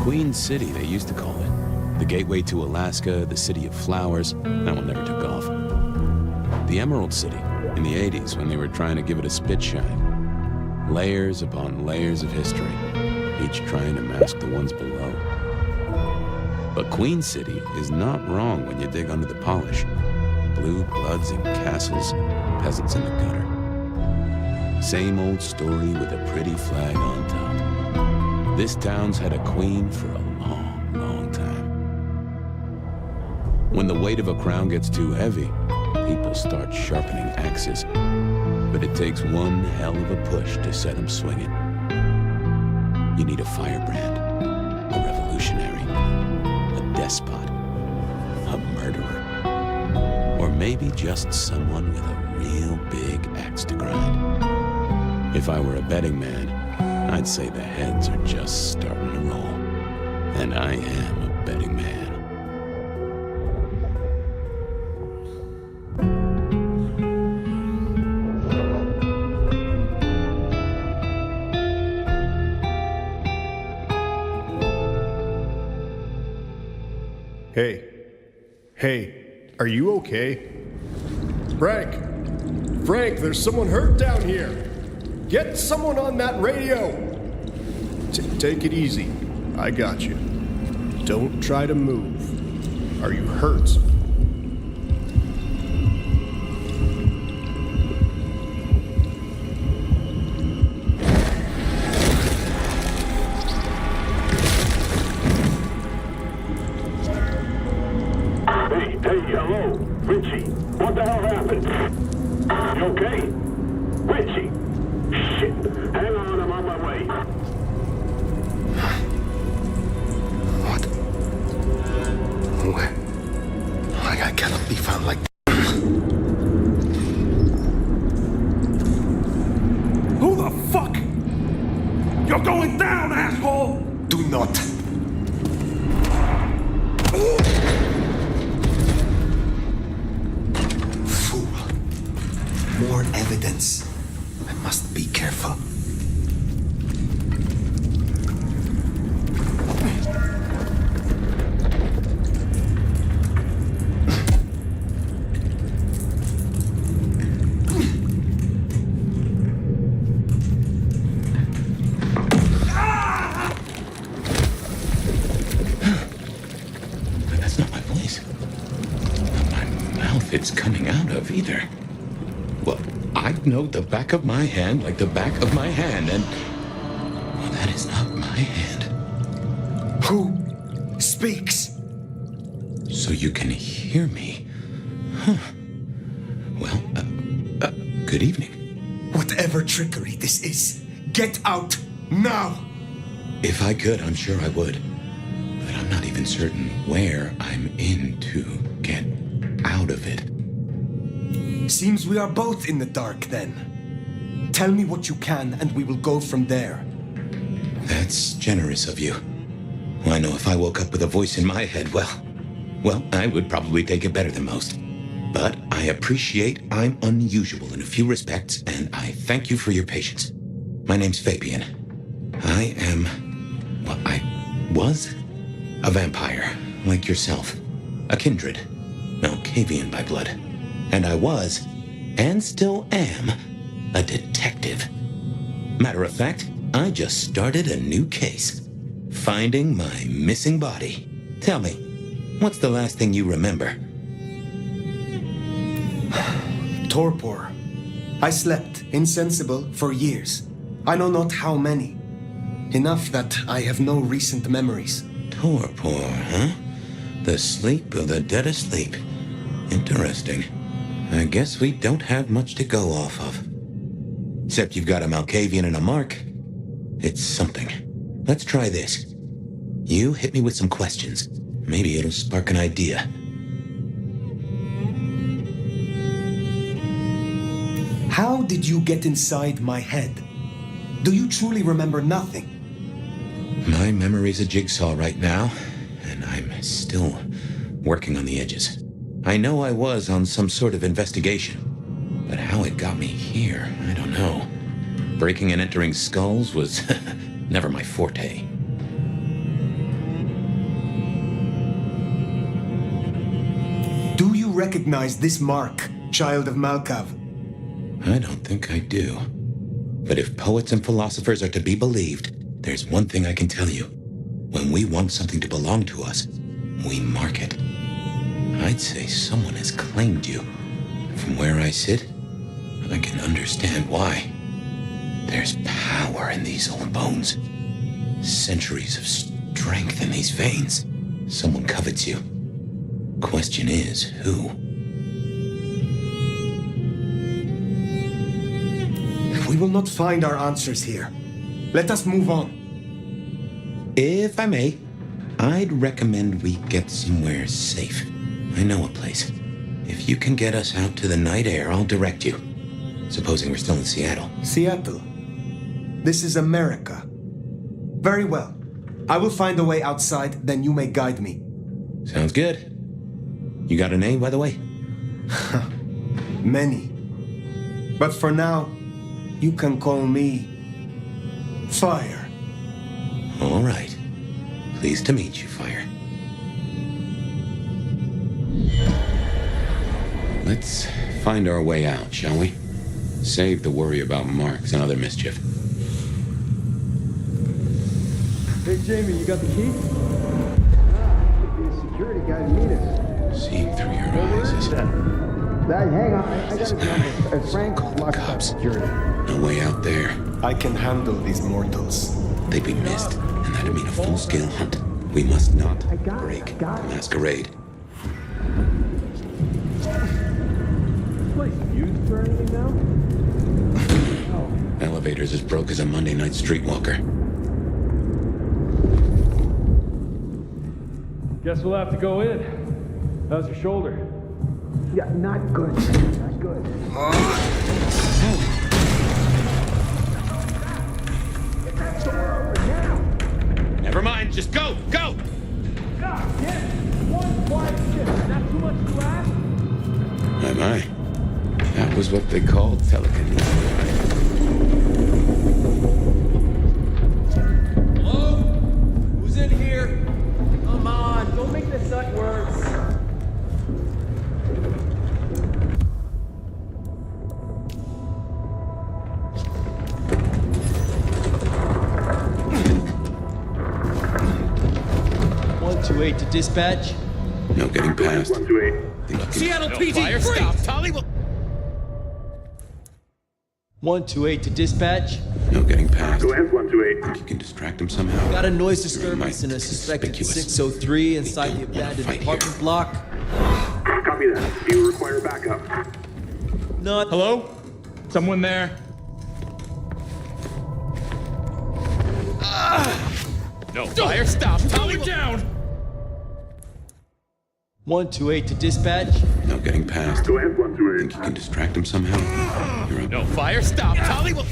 Queen City, they used to call it. The gateway to Alaska, the city of flowers. That one never took off. The Emerald City, in the 80s, when they were trying to give it a spit shine. Layers upon layers of history, each trying to mask the ones below. But Queen City is not wrong when you dig under the polish. Blue bloods and castles, peasants in the gutter. Same old story with a pretty flag on top. This town's had a queen for a long, long time. When the weight of a crown gets too heavy, people start sharpening axes. But it takes one hell of a push to set them swinging. You need a firebrand, a revolutionary, a despot, a murderer, or maybe just someone with a real big axe to grind. If I were a betting man, I'd say the heads are just starting to roll. And I am a betting man. Hey, are you okay? Frank, there's someone hurt down here. Get someone on that radio. Take it easy. I got you. Don't try to move. Are you hurt? Hey, hello, Richie. What the hell happened? You okay? Richie? Shit. Hang on, I'm on my way. What? Where? I cannot be found like that. Who the fuck? You're going down, asshole! Do not. Fool. More evidence. I must be careful. That's not my voice. Not my mouth it's coming out of either. Well, I know the back of my hand like the back of my hand, and... well, that is not my hand. Who speaks? So you can hear me. Huh. Well, good evening. Whatever trickery this is, get out now! If I could, I'm sure I would. But I'm not even certain where I'm in to get out of it. Seems we are both in the dark then. Tell me what you can and we will go from there. That's generous of you. Well, I know if I woke up with a voice in my head, well, I would probably take it better than most. But I appreciate I'm unusual in a few respects, and I thank you for your patience. My name's Fabian. I was a vampire, like yourself. A kindred. Malkavian by blood. And I was, and still am, a detective. Matter of fact, I just started a new case. Finding my missing body. Tell me, what's the last thing you remember? Torpor. I slept, insensible, for years. I know not how many. Enough that I have no recent memories. Torpor, huh? The sleep of the dead asleep. Interesting. I guess we don't have much to go off of. Except you've got a Malkavian and a mark. It's something. Let's try this. You hit me with some questions. Maybe it'll spark an idea. How did you get inside my head? Do you truly remember nothing? My memory's a jigsaw right now, and I'm still working on the edges. I know I was on some sort of investigation, but how it got me here, I don't know. Breaking and entering skulls was never my forte. recognize this mark, child of Malkav? I don't think I do. But if poets and philosophers are to be believed, there's one thing I can tell you. When we want something to belong to us, we mark it. I'd say someone has claimed you. From where I sit, I can understand why. There's power in these old bones. Centuries of strength in these veins. Someone covets you. Question is, who? We will not find our answers here. Let us move on. If I may, I'd recommend we get somewhere safe. I know a place. If you can get us out to the night air, I'll direct you. Supposing we're still in Seattle. Seattle. This is America. Very well. I will find a way outside, then you may guide me. Sounds good. You got a name, by the way? Many. But for now, you can call me Fire. All right. Pleased to meet you, Fire. Let's find our way out, shall we? Save the worry about marks and other mischief. Hey, Jamie, you got the key? The security guy meet us. Seeing through your eyes is... Hang on, I got his number. Frank locks up cops. security. No way out there. I can handle these mortals. They'd be missed, and that'd mean a full-scale hunt. We must not break the Masquerade. Used for anything now? Elevator's as broke as a Monday night streetwalker. Guess we'll have to go in. How's your shoulder? Yeah, not good. Not good. Never mind, just go! Go! God, yeah! One quiet shift. Not too much to ask? My. That was what they called telekinesis. Hello? Who's in here? Come on, don't make this not worse. To dispatch. No getting past. 128. Seattle PD, Fire, freeze! stop! Tolly will... 128 to dispatch. No getting past. Go ahead, 128. Think you can distract him somehow? Got a noise You're disturbance in a mighty suspected conspicuous. 603 inside the don't wanna abandoned fight apartment here. block. Copy that. Do you require backup? Not. Hello? Someone there? No, fire, stop! Tolly will... Down! 128 to dispatch. No getting past. Go ahead, Think 128. you can distract him somehow? You're up. No, fire, stop! Tolly will...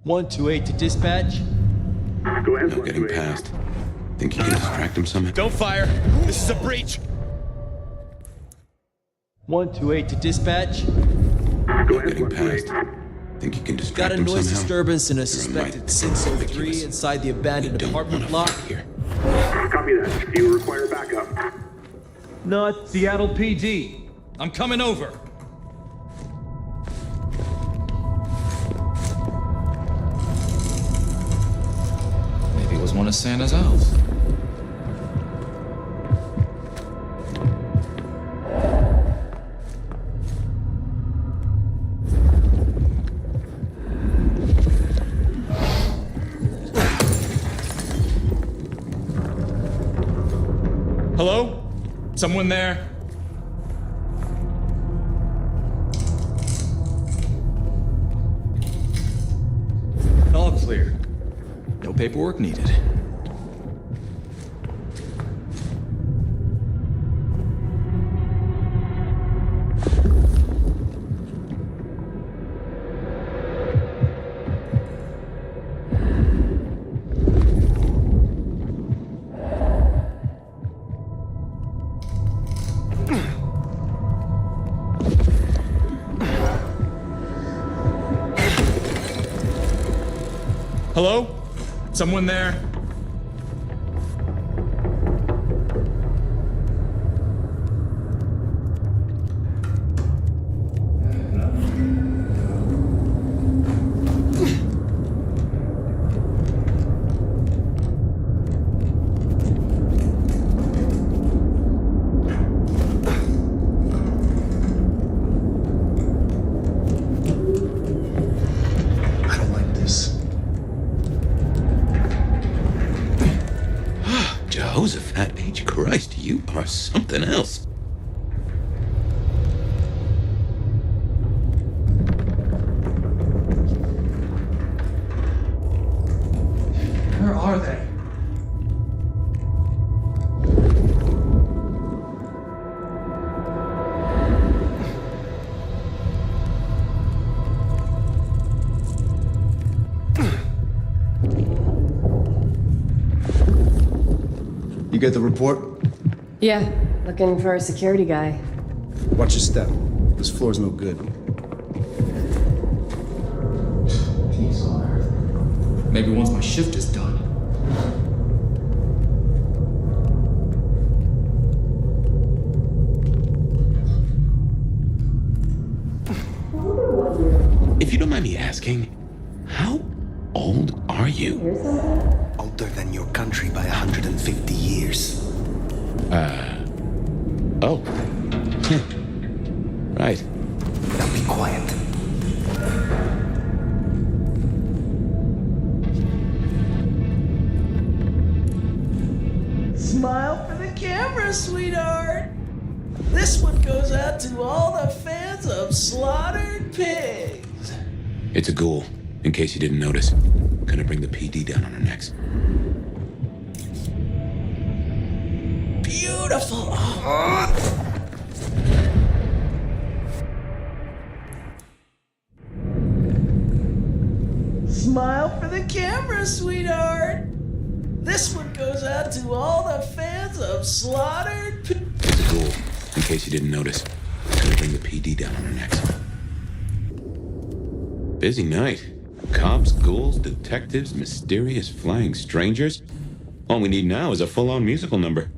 128 to dispatch. Go ahead, No getting 128. past. Think you can distract him somehow? Don't fire! This is a breach! 128 to dispatch. Go No ahead, getting 128. past. Think you can Got distract a him noise somehow? disturbance in a You're suspected mighty 603 conspicuous. inside the We abandoned don't apartment wanna block. fight here. Copy that. Do you require backup? Not. Seattle PD. I'm coming over. Maybe it was one of Santa's elves. Hello? Someone there? All clear. No paperwork needed. Hello? Someone there? You are something else. Where are they? You get the report? Yeah, looking for a security guy. Watch your step. This floor's no good. Peace on Earth. Maybe once my shift is done. If you don't mind me asking, how old are you? Older than your country by 150 years. Oh. Right. Now be quiet. Smile for the camera, sweetheart. This one goes out to all the fans of slaughtered pigs. It's a ghoul, in case you didn't notice. Gonna bring the PD down on our necks. Beautiful. Oh. Smile for the camera, sweetheart. This one goes out to all the fans of slaughtered pigs. It's a ghoul, in case you didn't notice. Gonna bring the PD down on our necks. Busy night. Cops, ghouls, detectives, mysterious flying strangers. All we need now is a full-on musical number.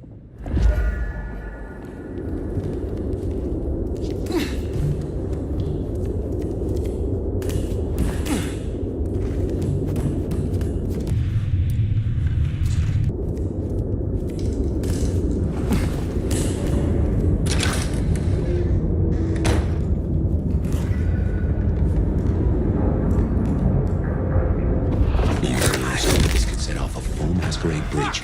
This could set off a full Masquerade breach.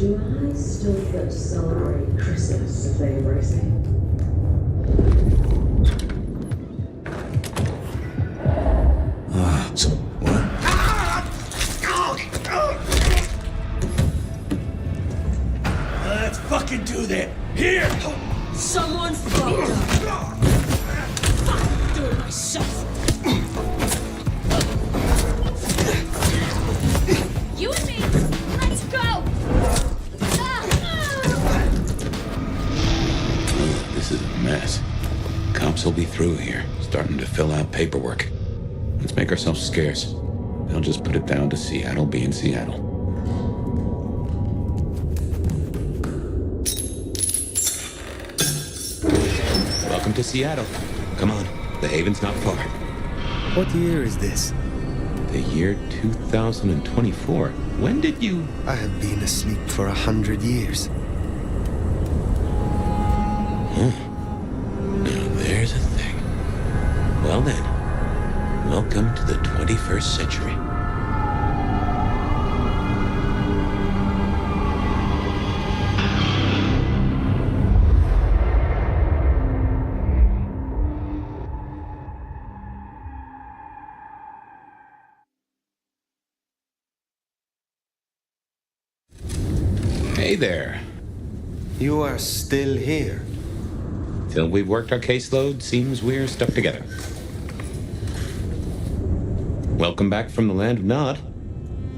Do I still get to celebrate Christmas if they embrace me? So, what? Let's fucking do that. Here! Someone fucked up. Fuck, do it myself. You and me, let's go! This is a mess. Cops will be through here, starting to fill out paperwork. Let's make ourselves scarce. They'll just put it down to Seattle being Seattle. Welcome to Seattle. Come on, the haven's not far. What year is this? The year 2024. When did you... I have been asleep for 100 years. Now there's a thing. Well then, welcome to the 21st century. Hey there. You are still here. Till we've worked our caseload, seems we're stuck together. Welcome back from the land of Nod.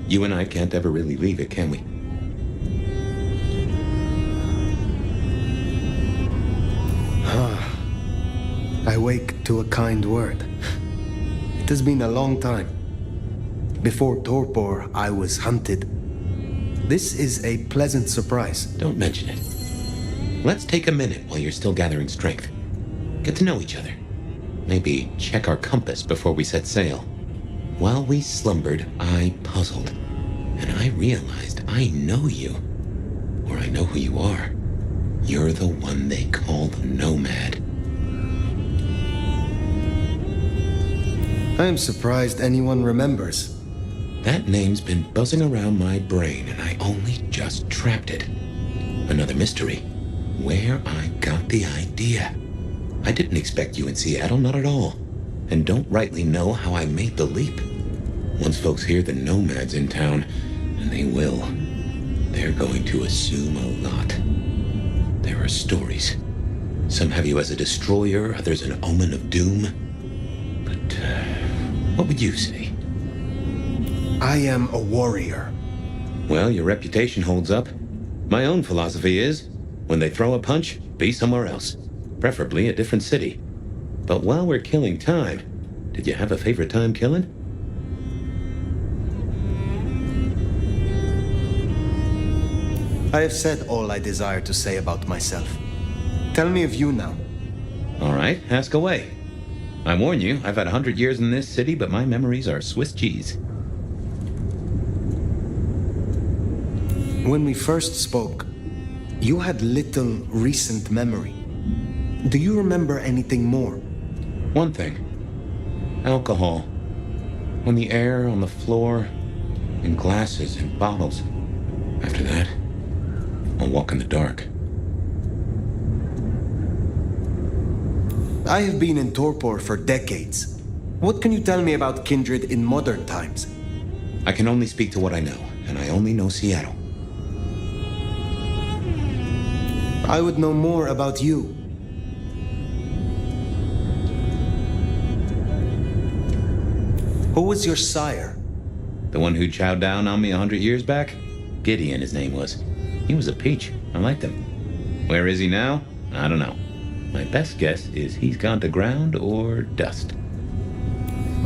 You and I can't ever really leave it, can we? I wake to a kind word. It has been a long time. Before Torpor, I was hunted. This is a pleasant surprise. Don't mention it. Let's take a minute while you're still gathering strength. Get to know each other. Maybe check our compass before we set sail. While we slumbered, I puzzled. And I realized I know you. Or I know who you are. You're the one they call the Nomad. I am surprised anyone remembers. That name's been buzzing around my brain, and I only just trapped it. Another mystery. Where I got the idea. I didn't expect you in Seattle, not at all. And don't rightly know how I made the leap. Once folks hear the Nomad's in town, and they will, they're going to assume a lot. There are stories. Some have you as a destroyer, others an omen of doom. But, what would you say? I am a warrior. Well, your reputation holds up. My own philosophy is, when they throw a punch, be somewhere else. Preferably a different city. But while we're killing time, did you have a favorite time killing? I have said all I desire to say about myself. Tell me of you now. All right, ask away. I warn you, I've had 100 years in this city, but my memories are Swiss cheese. When we first spoke, you had little recent memory. Do you remember anything more? One thing. Alcohol. When the air on the floor, in glasses and bottles. After that, I'll walk in the dark. I have been in Torpor for decades. What can you tell me about Kindred in modern times? I can only speak to what I know, and I only know Seattle. I would know more about you. Who was your sire? The one who chowed down on me 100 years back? Gideon, his name was. He was a peach. I liked him. Where is he now? I don't know. My best guess is he's gone to ground or dust.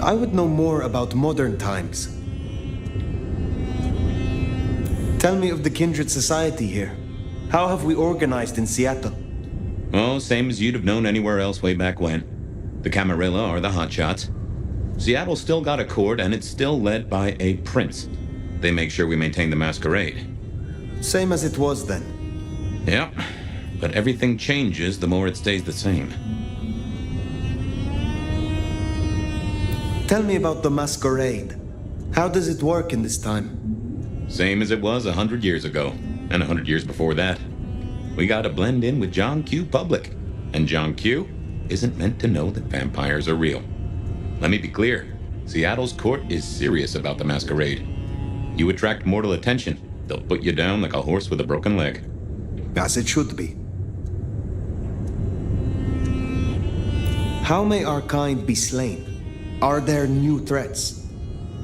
I would know more about modern times. Tell me of the Kindred Society here. How have we organized in Seattle? Oh, same as you'd have known anywhere else way back when. The Camarilla are the hotshots. Seattle's still got a court, and it's still led by a prince. They make sure we maintain the Masquerade. Same as it was then. Yep, but everything changes the more it stays the same. Tell me about the Masquerade. How does it work in this time? Same as it was 100 years ago, and 100 years before that. We gotta blend in with John Q. Public, and John Q. isn't meant to know that vampires are real. Let me be clear, Seattle's court is serious about the Masquerade. You attract mortal attention, they'll put you down like a horse with a broken leg. As it should be. How may our kind be slain? Are there new threats?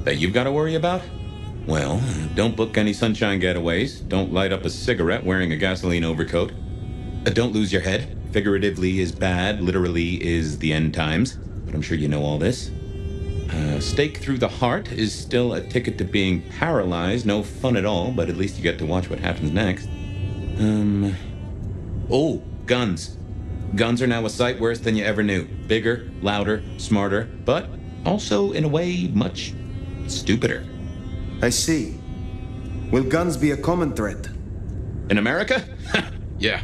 That you've got to worry about? Well, don't book any sunshine getaways. Don't light up a cigarette wearing a gasoline overcoat. Don't lose your head. Figuratively is bad, literally is the end times. But I'm sure you know all this. Stake through the heart is still a ticket to being paralyzed. No fun at all, but at least you get to watch what happens next. Oh, guns. Guns are now a sight worse than you ever knew. Bigger, louder, smarter, but also, in a way, much stupider. I see. Will guns be a common threat? In America? Yeah.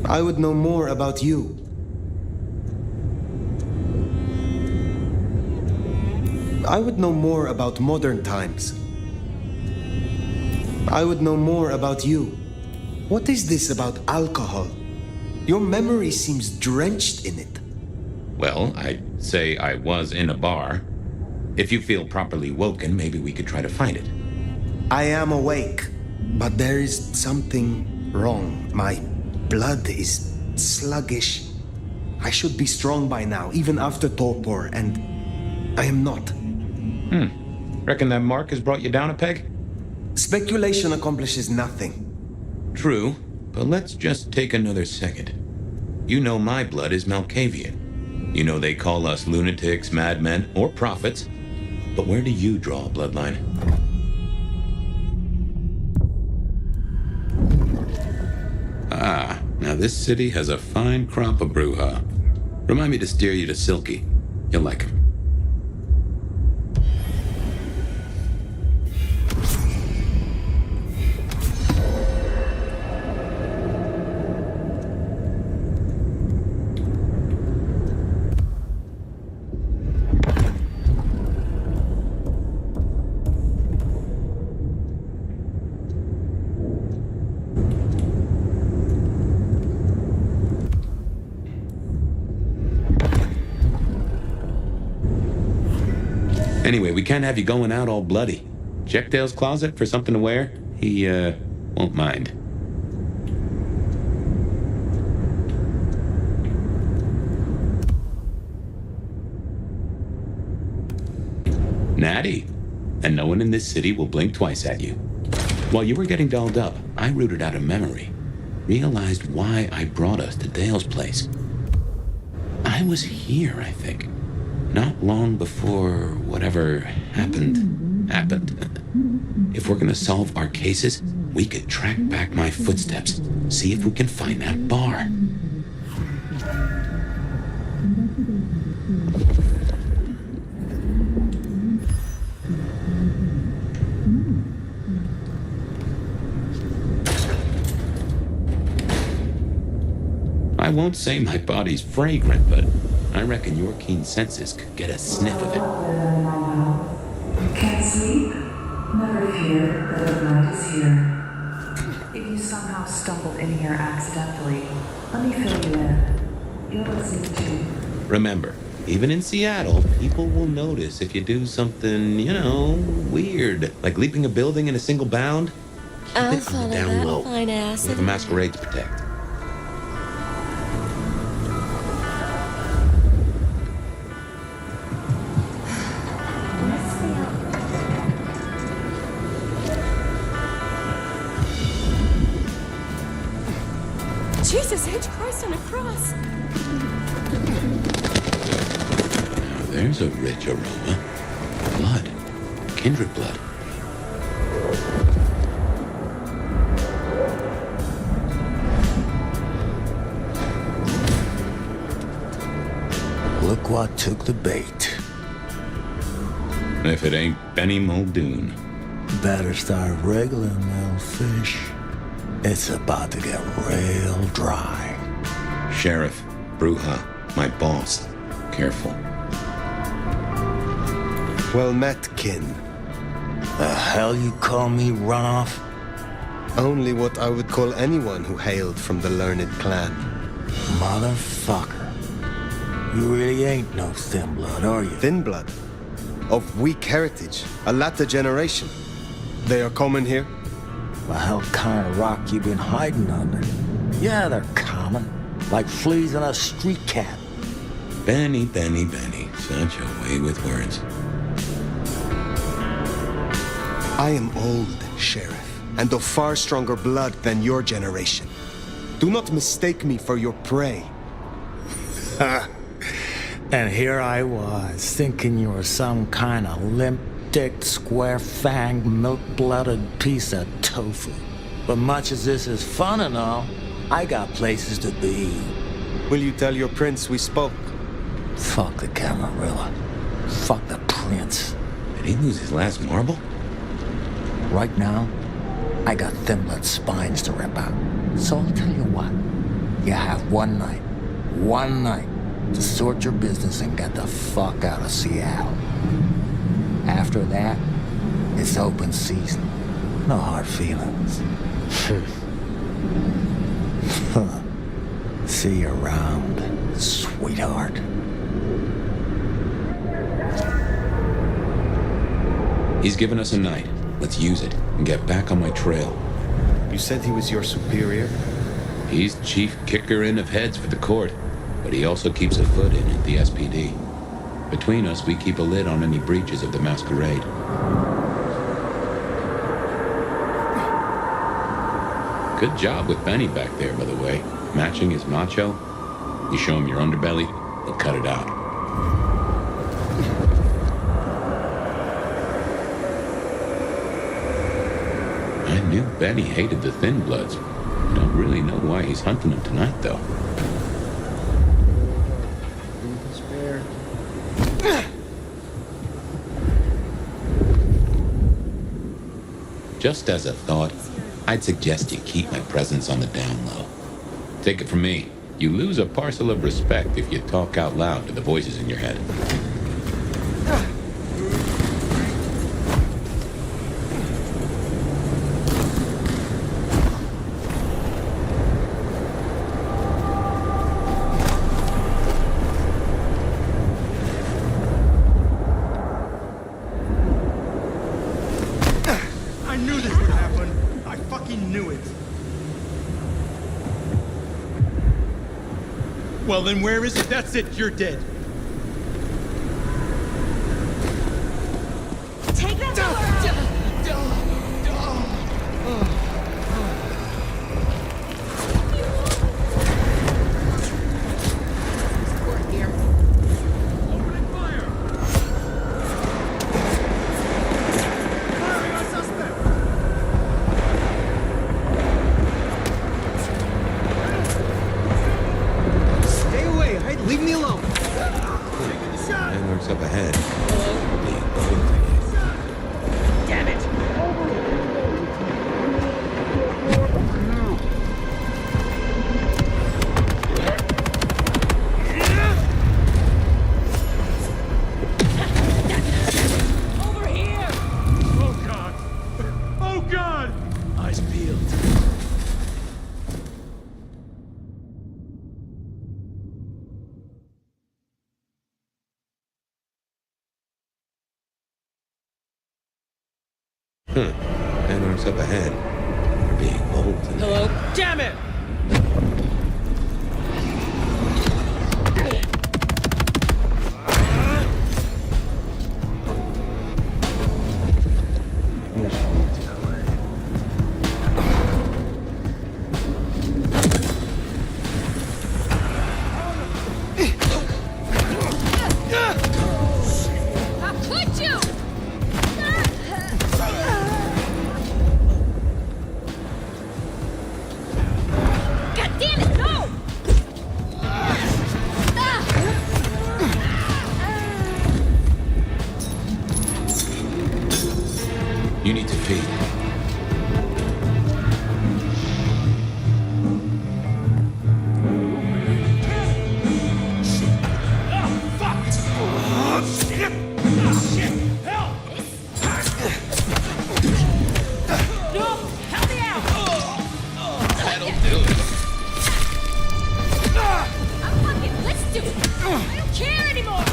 I would know more about you. I would know more about modern times. I would know more about you. What is this about alcohol? Your memory seems drenched in it. Well, I'd say I was in a bar. If you feel properly woken, maybe we could try to find it. I am awake, but there is something wrong. My blood is sluggish. I should be strong by now, even after torpor, and I am not. Reckon that mark has brought you down a peg? Speculation accomplishes nothing. True, but let's just take another second. You know my blood is Malkavian. You know they call us lunatics, madmen, or prophets. But where do you draw a bloodline? Ah, now this city has a fine crop of Bruja. Remind me to steer you to Silky. You'll like him. Anyway, we can't have you going out all bloody. Check Dale's closet for something to wear. He, won't mind. Natty. And no one in this city will blink twice at you. While you were getting dolled up, I rooted out a memory. Realized why I brought us to Dale's place. I was here, I think. Not long before whatever happened. If we're gonna solve our cases, we could track back my footsteps, see if we can find that bar. I won't say my body's fragrant, but I reckon your keen senses could get a sniff of it. Can't sleep? Never fear, the Bloodline is here. If you somehow stumbled in here accidentally, let me fill you in. You're listening to... Remember, even in Seattle, people will notice if you do something, weird. Like leaping a building in a single bound. I'll Keep it follow down that low. fine ass. We have a masquerade to protect. Jesus H. Christ on a cross. There's a rich aroma. Blood. Kindred blood. Look what took the bait. If it ain't Benny Muldoon. Better start wriggling, little fish. It's about to get real dry. Sheriff, Bruja, my boss. Careful. Well met, kin. The hell you call me, runoff? Only what I would call anyone who hailed from the learned clan. Motherfucker. You really ain't no thin blood, are you? Thin blood? Of weak heritage, a latter generation. They are common here? The hell kind of rock you been hiding under? Yeah, they're common. Like fleas on a street cat. Benny. Such a way with words. I am old, Sheriff, and of far stronger blood than your generation. Do not mistake me for your prey. And here I was, thinking you were some kind of limp-dicked, square-fanged, milk-blooded piece of tofu. But much as this is fun and all, I got places to be. Will you tell your prince we spoke? Fuck the Camarilla. Fuck the prince. Did he lose his last marble? Right now, I got thin blood spines to rip out. So I'll tell you what. You have one night, to sort your business and get the fuck out of Seattle. After that, it's open season. No hard feelings. See you around, sweetheart. He's given us a night. Let's use it and get back on my trail. You said he was your superior? He's chief kicker in of heads for the court. but he also keeps a foot in at the SPD. Between us, we keep a lid on any breaches of the Masquerade. Good job with Benny back there, by the way. Matching his macho. You show him your underbelly, he'll cut it out. I knew Benny hated the Thin Bloods. Don't really know why he's hunting them tonight, though. Just as a thought, I'd suggest you keep my presence on the down low. Take it from me, you lose a parcel of respect if you talk out loud to the voices in your head. I knew this would happen. I fucking knew it. Well, then where is it? That's it. You're dead. Take that Leave me alone. Man works up ahead. Damn it! Over here! Oh, God. Oh, God! Eyes peeled. Man works up ahead. We're being bold tonight. Hello? Damn it! How could you? God damn it, no! You need to feed. No! Help me out! That'll do it. I'm fucking let's do it! I don't care anymore!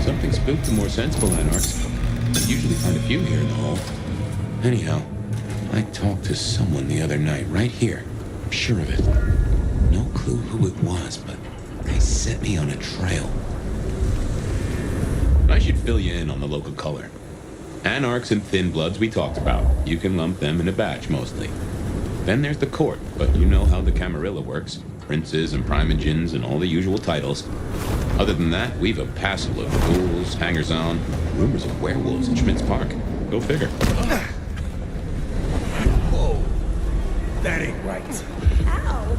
Something spooked the more sensible anarchs. You usually find a few here in the hall. Anyhow, I talked to someone the other night, right here. I'm sure of it. No clue who it was, but they set me on a trail. I should fill you in on the local color. Anarchs and Thin Bloods we talked about. You can lump them in a batch, mostly. Then there's the court, but you know how the Camarilla works. Princes and primogens and all the usual titles. Other than that, we've a passel of ghouls, hangers-on, rumors of werewolves in Schmidt's Park. Go figure. Whoa. That ain't right. Ow!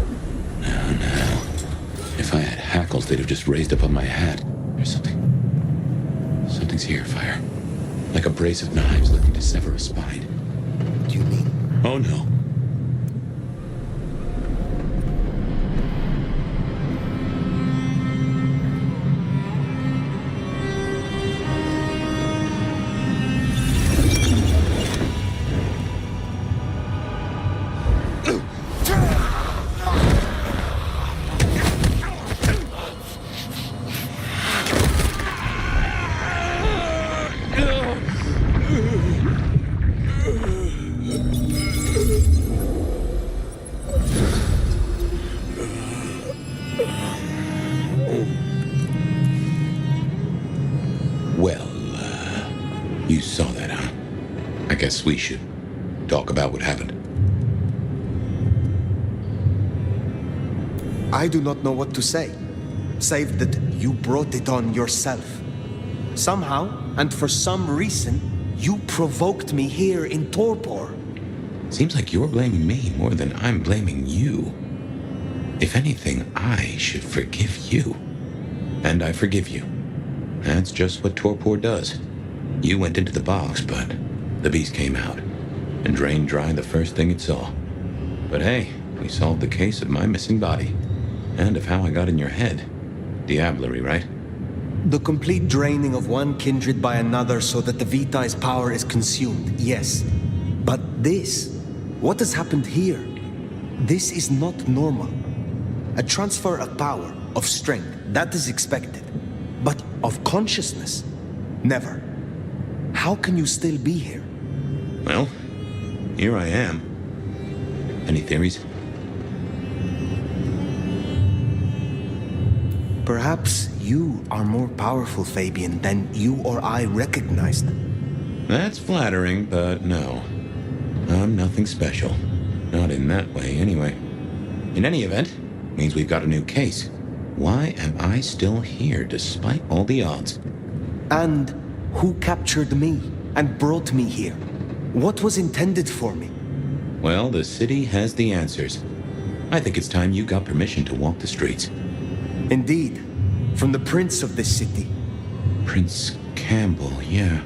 No. If I had hackles, they'd have just raised up on my hat. There's something. Something's here, Fire. Like a brace of knives looking to sever a spine. Do you mean? Oh, no. I do not know what to say, save that you brought it on yourself. Somehow, and for some reason, you provoked me here in Torpor. Seems like you're blaming me more than I'm blaming you. If anything, I should forgive you. And I forgive you. That's just what Torpor does. You went into the box, but the beast came out and drained dry the first thing it saw. But hey, we solved the case of my missing body. And of how I got in your head. Diablerie, right? The complete draining of one kindred by another so that the Vitae's power is consumed, yes. But this, what has happened here? This is not normal. A transfer of power, of strength, that is expected. But of consciousness, never. How can you still be here? Well, here I am. Any theories? Perhaps you are more powerful, Fabian, than you or I recognized. That's flattering, but no. I'm nothing special. Not in that way, anyway. In any event, means we've got a new case. Why am I still here despite all the odds? And who captured me and brought me here? What was intended for me? Well, the city has the answers. I think it's time you got permission to walk the streets. Indeed. From the prince of this city. Prince Campbell, yeah.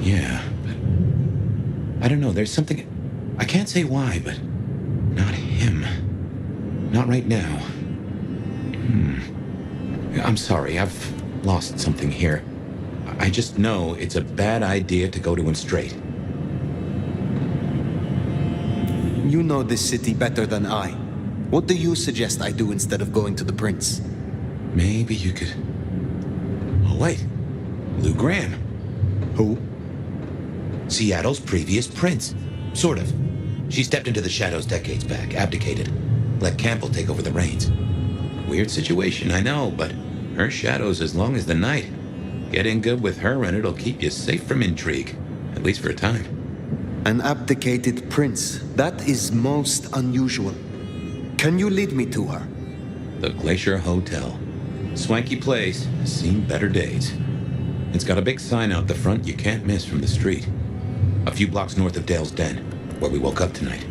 Yeah, but... I don't know, there's something... I can't say why, but... Not him. Not right now. I'm sorry, I've lost something here. I just know it's a bad idea to go to him straight. You know this city better than I. What do you suggest I do instead of going to the prince? Maybe you could... Oh, wait. Lou Graham. Who? Seattle's previous prince. Sort of. She stepped into the shadows decades back, abdicated. Let Campbell take over the reins. Weird situation, I know, but her shadow's as long as the night. Get in good with her and it'll keep you safe from intrigue. At least for a time. An abdicated prince. That is most unusual. Can you lead me to her? The Glacier Hotel. Swanky place, seen better days. It's got a big sign out the front you can't miss from the street. A few blocks north of Dale's Den, where we woke up tonight.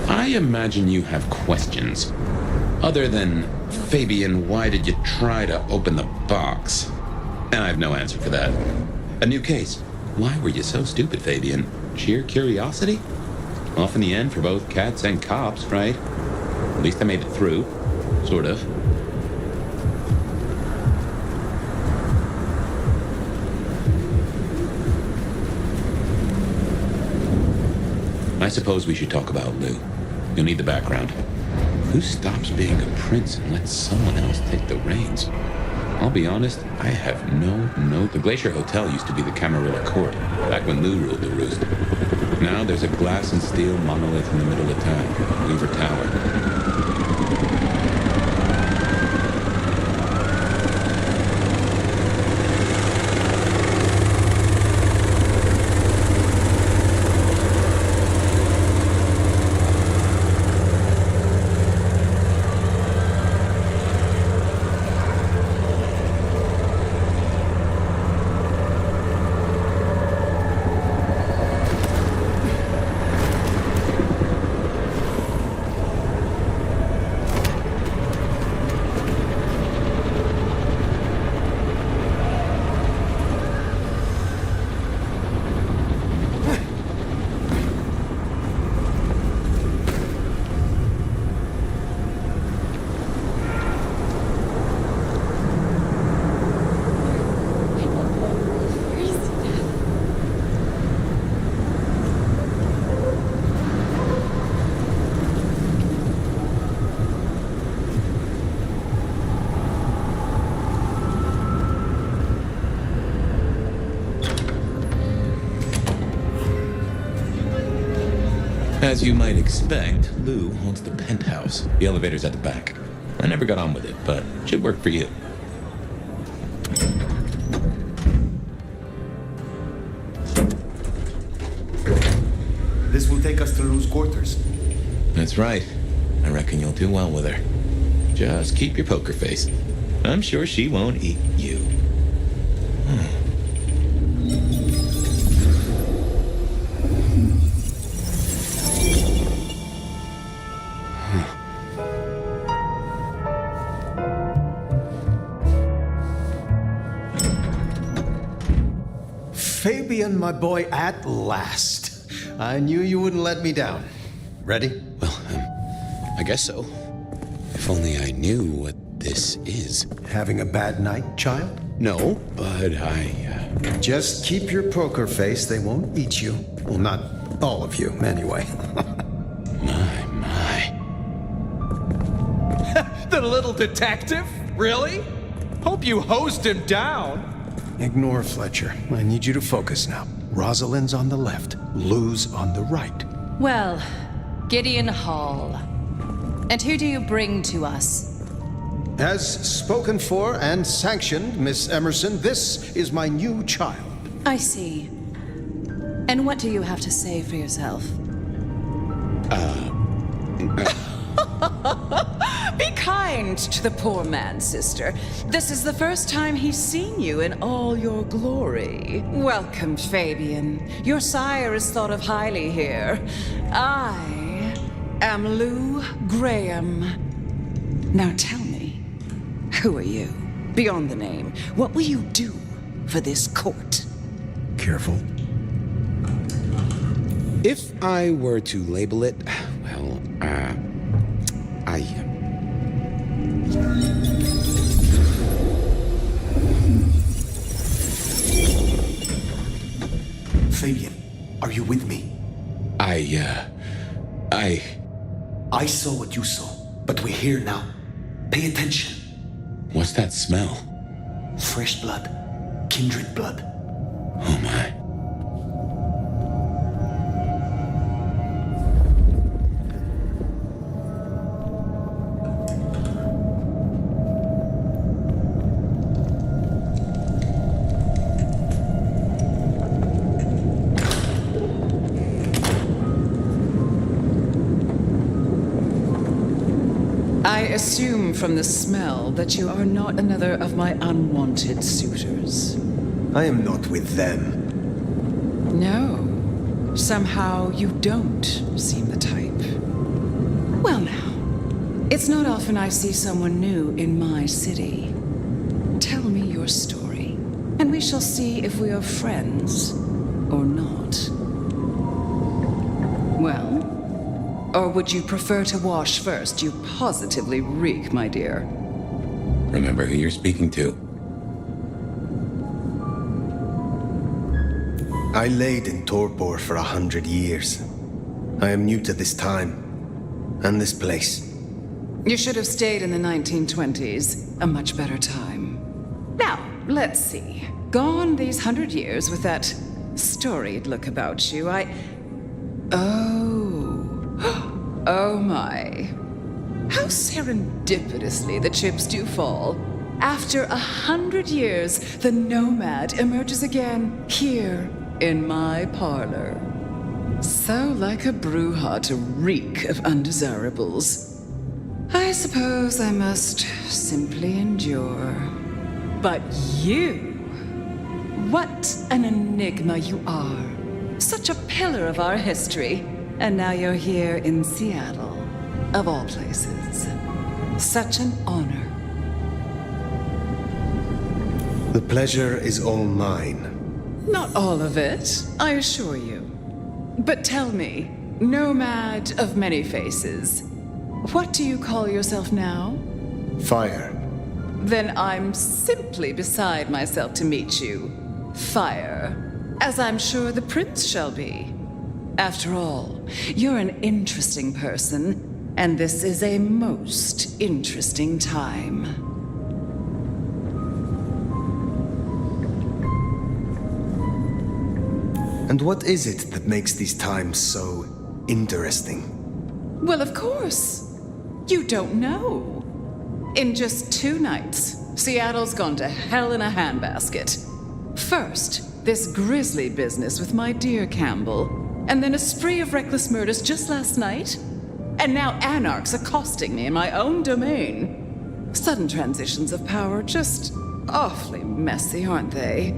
I imagine you have questions. Other than, Fabian, why did you try to open the box? And I have no answer for that. A new case. Why were you so stupid, Fabian? Sheer curiosity? Off in the end for both cats and cops, right? At least I made it through. Sort of. I suppose we should talk about Lou. You'll need the background. Who stops being a prince and lets someone else take the reins? I'll be honest, I have no... The Glacier Hotel used to be the Camarilla Court, back when Lou ruled the roost. Now there's a glass and steel monolith in the middle of town, Weaver Tower. As you might expect, Lou owns the penthouse. The elevator's at the back. I never got on with it, but should work for you. This will take us to Lou's quarters. That's right. I reckon you'll do well with her. Just keep your poker face. I'm sure she won't eat you. Fabian, my boy, at last. I knew you wouldn't let me down. Ready? Well, I guess so. If only I knew what this is. Having a bad night, child? No, but Just keep your poker face. They won't eat you. Well, not all of you, anyway. My. The little detective? Really? Hope you hosed him down. Ignore Fletcher. I need you to focus now. Rosalind's on the left, Lou's on the right. Well, Gideon Hall. And who do you bring to us? As spoken for and sanctioned, Miss Emerson, this is my new child. I see. And what do you have to say for yourself? Be kind to the poor man, sister. This is the first time he's seen you in all your glory. Welcome, Fabian. Your sire is thought of highly here. I am Lou Graham. Now tell me, who are you? Beyond the name, what will you do for this court? Careful. If I were to label it, well, Fabian, are you with me? I saw what you saw, but we're here now. Pay attention. What's that smell? Fresh blood. Kindred blood. Oh my. I assume from the smell that you are not another of my unwanted suitors. I am not with them. No. Somehow you don't seem the type. Well now, it's not often I see someone new in my city. Tell me your story, and we shall see if we are friends or not. Well? Or would you prefer to wash first? You positively reek, my dear. Remember who you're speaking to. I laid in torpor for 100 years. I am new to this time and this place. You should have stayed in the 1920s, a much better time. Now, let's see. Gone these 100 years with that storied look about you, Oh my. How serendipitously the chips do fall. After 100 years, the nomad emerges again here in my parlor. So like a brouhaha to reek of undesirables. I suppose I must simply endure. But you, what an enigma you are. Such a pillar of our history. And now you're here in Seattle, of all places. Such an honor. The pleasure is all mine. Not all of it, I assure you. But tell me, nomad of many faces, what do you call yourself now? Fire. Then I'm simply beside myself to meet you. Fire. As I'm sure the prince shall be. After all, you're an interesting person, and this is a most interesting time. And what is it that makes these times so interesting. Well, of course. You don't know. In just 2 nights, Seattle's gone to hell in a handbasket. First, this grisly business with my dear Campbell, and then a spree of reckless murders just last night. And now anarchs accosting me in my own domain. Sudden transitions of power, just awfully messy, aren't they?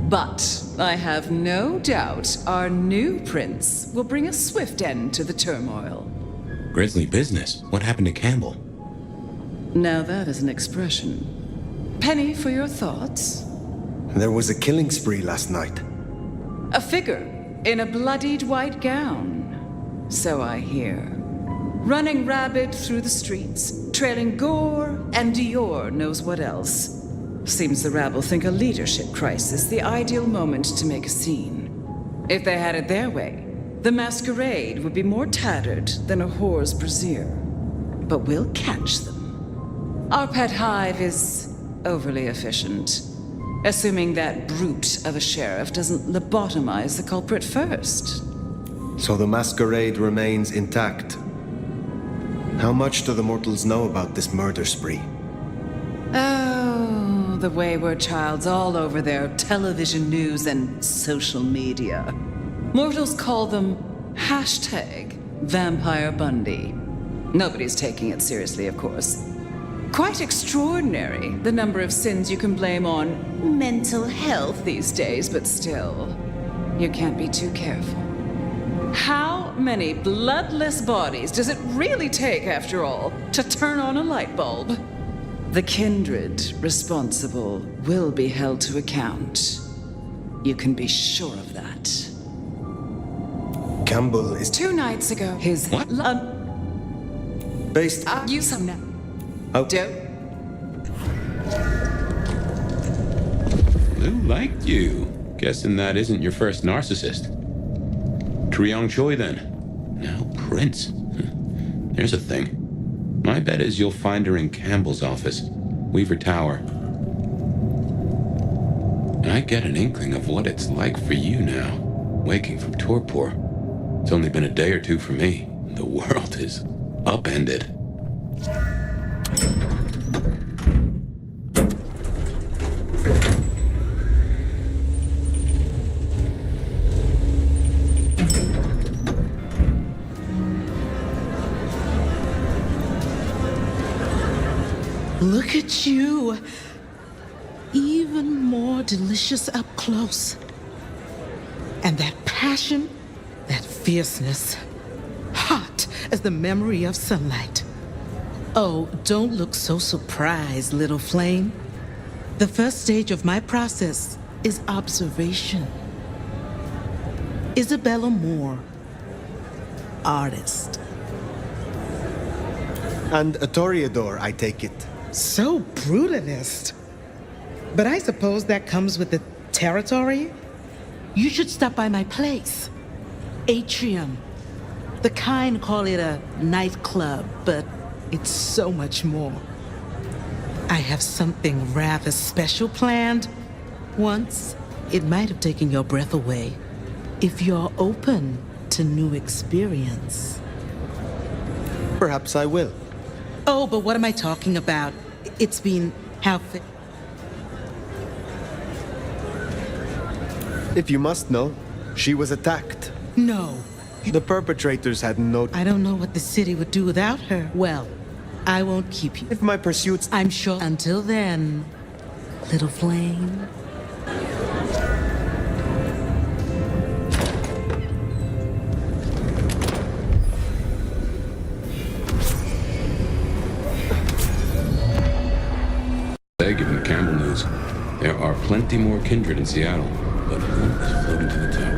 But I have no doubt our new prince will bring a swift end to the turmoil. Grisly business. What happened to Campbell? Now that is an expression. Penny, for your thoughts? There was a killing spree last night. A figure in a bloodied white gown. So I hear. Running rabid through the streets, trailing gore and Dior knows what else. Seems the rabble think a leadership crisis the ideal moment to make a scene. If they had it their way, the Masquerade would be more tattered than a whore's brassiere. But we'll catch them. Our pet hive is overly efficient, assuming that brute of a sheriff doesn't lobotomize the culprit first. So the Masquerade remains intact. How much do the mortals know about this murder spree? Oh, the wayward child's all over their television news and social media. Mortals call them #Vampire Bundy. Nobody's taking it seriously, of course. Quite extraordinary, the number of sins you can blame on mental health these days, but still, you can't be too careful. How many bloodless bodies does it really take, after all, to turn on a light bulb? The kindred responsible will be held to account. You can be sure of that. Campbell is 2 nights ago, his... What? Based... You some now. Oh. Lou liked you. Guessing that isn't your first narcissist. Triong Choi, then. Now Prince. There's a thing. My bet is you'll find her in Campbell's office, Weaver Tower. I get an inkling of what it's like for you now, waking from torpor. It's only been a day or 2 for me. The world is upended. Look at you. Even more delicious up close. And that passion, that fierceness, hot as the memory of sunlight. Oh, don't look so surprised, little flame. The first stage of my process is observation. Isabella Moore, artist. And a toreador, I take it. So brutalist. But I suppose that comes with the territory. You should stop by my place. Atrium. The kind call it a nightclub, but it's so much more. I have something rather special planned. Once, it might have taken your breath away. If you're open to new experience. Perhaps I will. Oh, but what am I talking about? It's been how... If you must know, she was attacked. No. The perpetrators had no... I don't know what the city would do without her. Well, I won't keep you. If my pursuits... I'm sure. Until then, little flame. Given the Campbell news, there are plenty more kindred in Seattle, but one is floating to the top.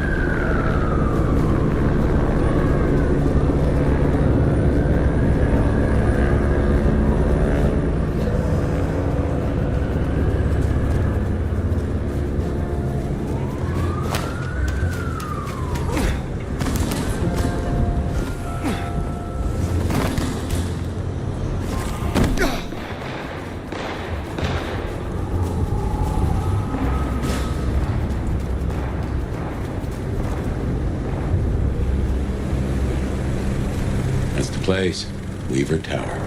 place. Weaver Tower.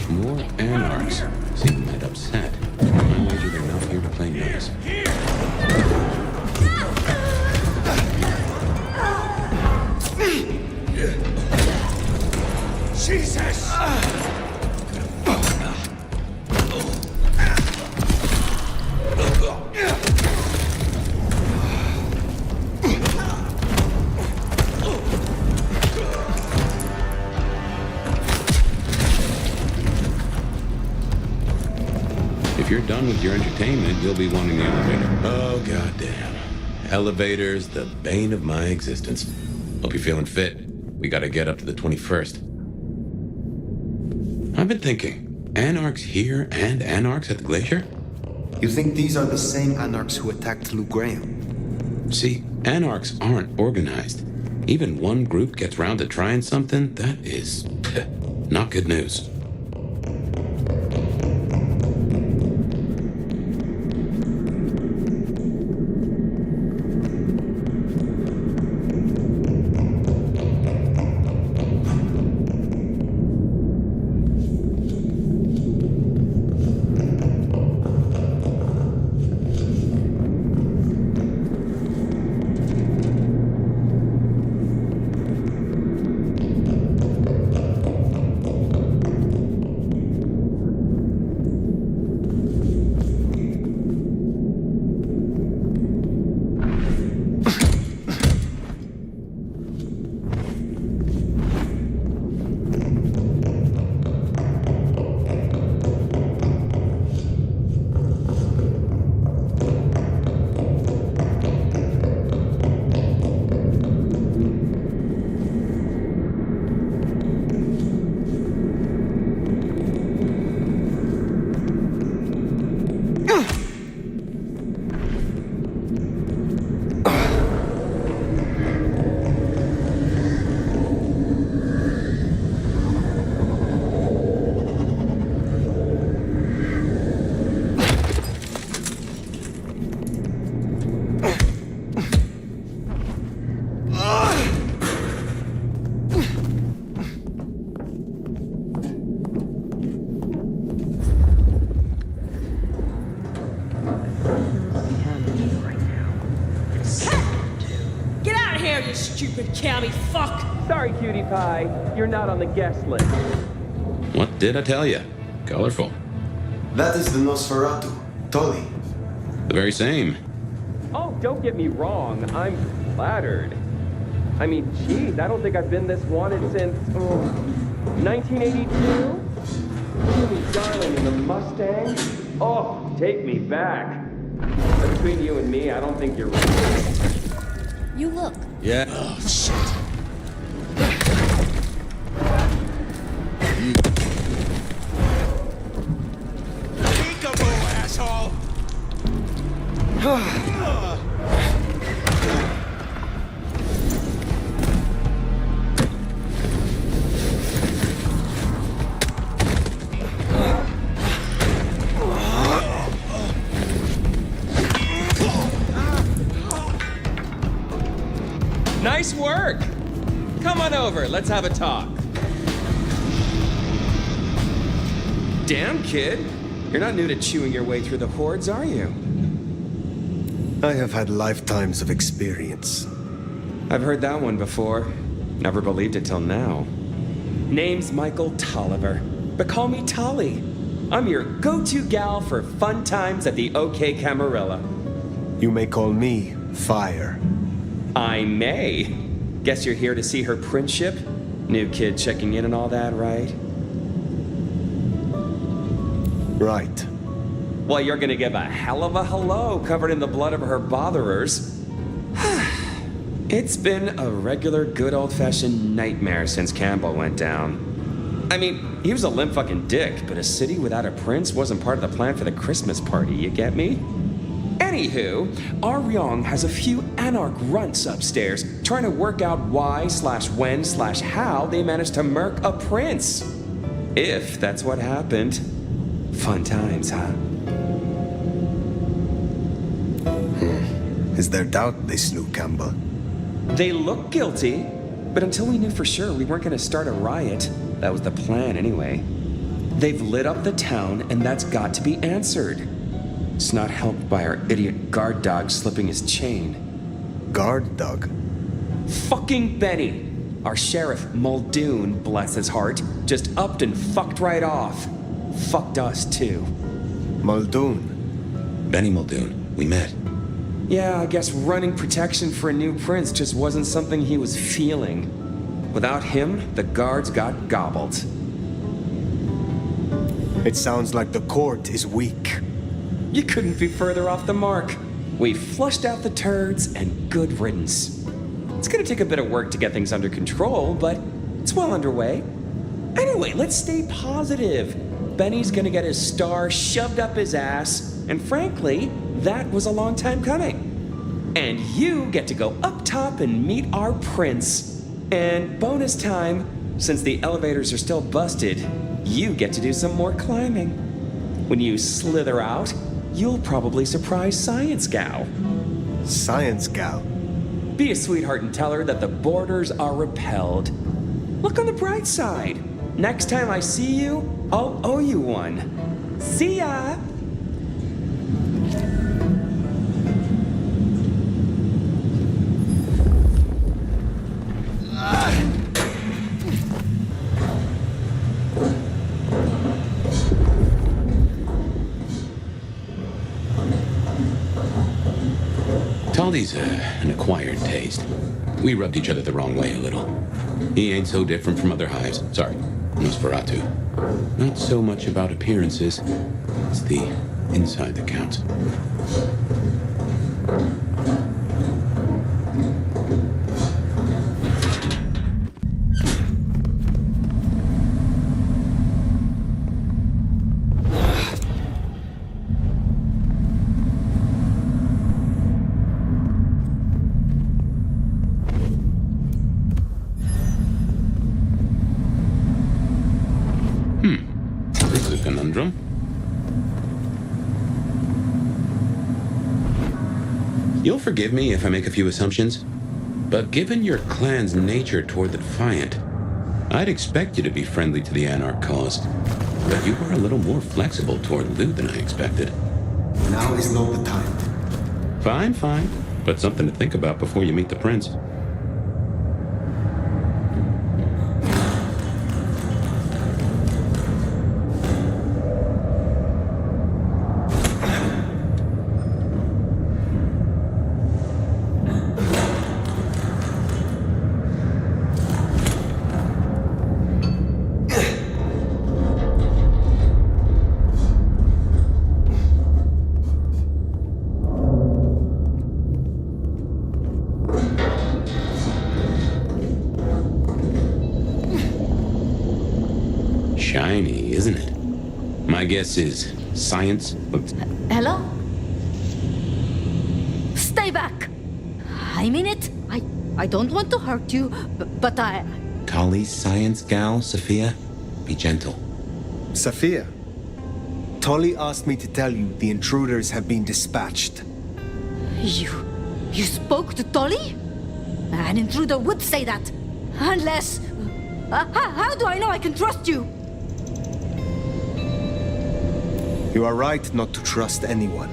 More anarchs. Seem a bit upset. I wager they're not here to play nice. Jesus! If you're done with your entertainment, you'll be wanting the elevator. Oh, goddamn. Elevators, the bane of my existence. Hope you're feeling fit. We gotta get up to the 21st. I've been thinking, anarchs here and anarchs at the glacier? You think these are the same anarchs who attacked Lou Graham? See, anarchs aren't organized. Even one group gets round to trying something, that is not good news. Stupid county fuck! Sorry, cutie pie. You're not on the guest list. What did I tell you? Colorful. That is the Nosferatu, Tully. The very same. Oh, don't get me wrong. I'm flattered. I mean, geez, I don't think I've been this wanted since 1982. Really darling in the Mustang. Oh, take me back. But between you and me, I don't think you're right. You look. Yeah. Oh, shit. Peekaboo, asshole! Nice work! Come on over, let's have a talk. Damn, kid. You're not new to chewing your way through the hordes, are you? I have had lifetimes of experience. I've heard that one before. Never believed it till now. Name's Michael Tolliver, but call me Tolly. I'm your go-to gal for fun times at the OK Camarilla. You may call me Fire. I may. Guess you're here to see her princip? New kid checking in and all that, right? Right. Well, you're gonna give a hell of a hello covered in the blood of her botherers. It's been a regular good old-fashioned nightmare since Campbell went down. I mean, he was a limp fucking dick, but a city without a prince wasn't part of the plan for the Christmas party, you get me? Anywho, Aryong has a few anarch runts upstairs trying to work out why/when/how they managed to murk a prince. If that's what happened. Fun times, huh? Is there doubt they slew Campbell? They look guilty, but until we knew for sure we weren't going to start a riot. That was the plan anyway. They've lit up the town, and that's got to be answered. It's not helped by our idiot guard dog slipping his chain. Guard dog? Fucking Benny! Our sheriff, Muldoon, bless his heart, just upped and fucked right off. Fucked us, too. Muldoon? Benny Muldoon. We met. Yeah, I guess running protection for a new prince just wasn't something he was feeling. Without him, the guards got gobbled. It sounds like the court is weak. You couldn't be further off the mark. We flushed out the turds, and good riddance. It's gonna take a bit of work to get things under control, but it's well underway. Anyway, let's stay positive. Benny's gonna get his star shoved up his ass, and frankly, that was a long time coming. And you get to go up top and meet our prince. And bonus time, since the elevators are still busted, you get to do some more climbing. When you slither out, you'll probably surprise Science Gal. Science Gal? Be a sweetheart and tell her that the borders are repelled. Look on the bright side. Next time I see you, I'll owe you one. See ya! Taldy's an acquired taste. We rubbed each other the wrong way a little. He ain't so different from other hives. Sorry, Nosferatu. Not so much about appearances. It's the inside that counts. Conundrum. You'll forgive me if I make a few assumptions, but given your clan's nature toward the Defiant, I'd expect you to be friendly to the Anarch cause. But you were a little more flexible toward loot than I expected. Now is not the time. Fine. But something to think about before you meet the prince. Shiny, isn't it? My guess is science looks... Hello? Stay back! I mean it. I don't want to hurt you, but I... Kali's Science Gal, Sophia? Be gentle. Sophia, Tolly asked me to tell you the intruders have been dispatched. You spoke to Tolly? An intruder would say that. Unless... how do I know I can trust you? You are right not to trust anyone.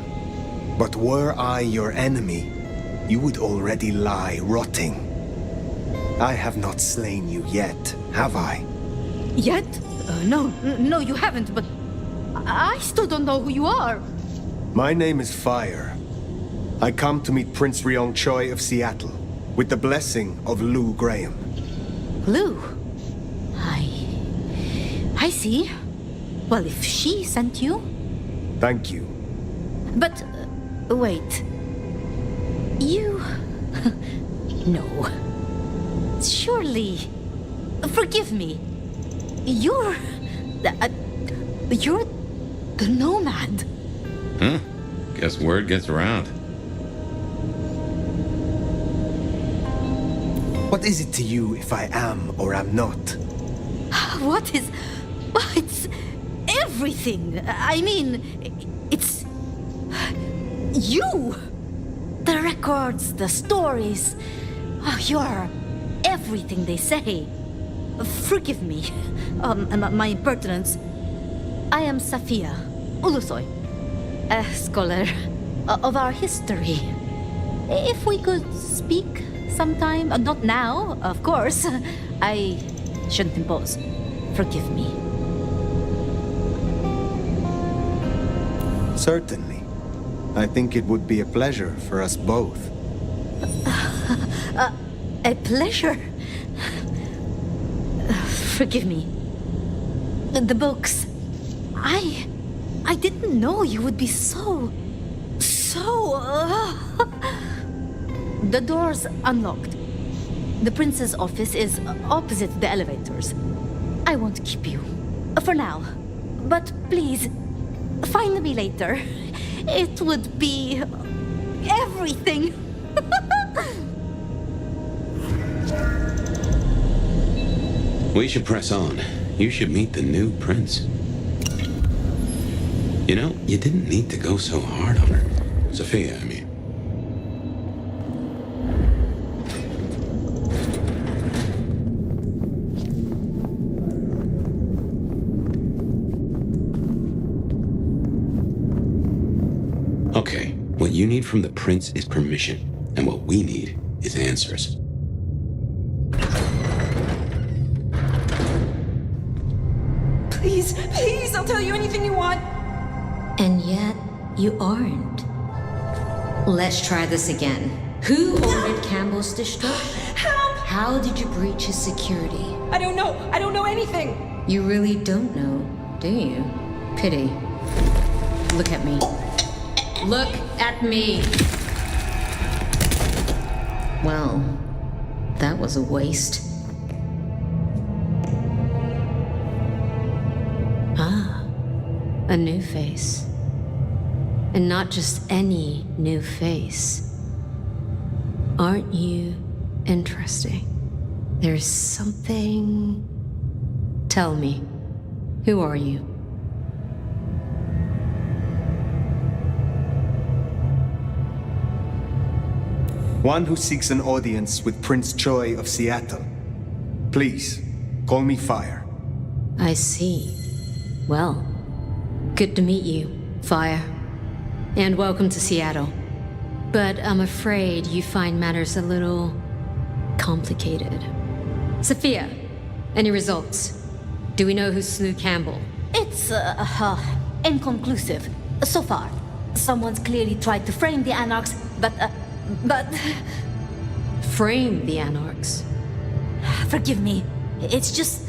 But were I your enemy, you would already lie rotting. I have not slain you yet, have I? Yet? No, you haven't, but I still don't know who you are. My name is Fire. I come to meet Prince Ryong Choi of Seattle, with the blessing of Lou Graham. Lou? I see. Well, if she sent you... Thank you. But, wait. You... No. Surely... Forgive me. You're the Nomad. Huh? Guess word gets around. What is it to you if I am or am not? What It's everything. I mean, it's you. The records, the stories. Oh, you're everything they say. Forgive me, my impertinence. I am Safia Ulusoy, a scholar of our history. If we could speak sometime, not now, of course. I shouldn't impose. Forgive me. Certainly. I think it would be a pleasure for us both. A pleasure. Forgive me. The books. I didn't know you would be so... The door's unlocked. The prince's office is opposite the elevators. I won't keep you. For now. But please, find me later. It would be... everything. We should press on. You should meet the new prince. You know, you didn't need to go so hard on her. Sophia, I mean. Okay, what you need from the prince is permission, and what we need is answers. Please, I'll tell you anything you want. And yet, you aren't. Let's try this again. Who ordered Campbell's destruction? Help! How did you breach his security? I don't know anything. You really don't know, do you? Pity. Look at me. Look at me! Well, that was a waste. A new face. And not just any new face. Aren't you interesting? There's something... Tell me, who are you? One who seeks an audience with Prince Choi of Seattle. Please, call me Fire. I see. Well, good to meet you, Fire. And welcome to Seattle. But I'm afraid you find matters a little... complicated. Sophia, any results? Do we know who slew Campbell? It's, inconclusive. So far. Someone's clearly tried to frame the Anarchs, but... Frame the Anarchs? Forgive me. It's just...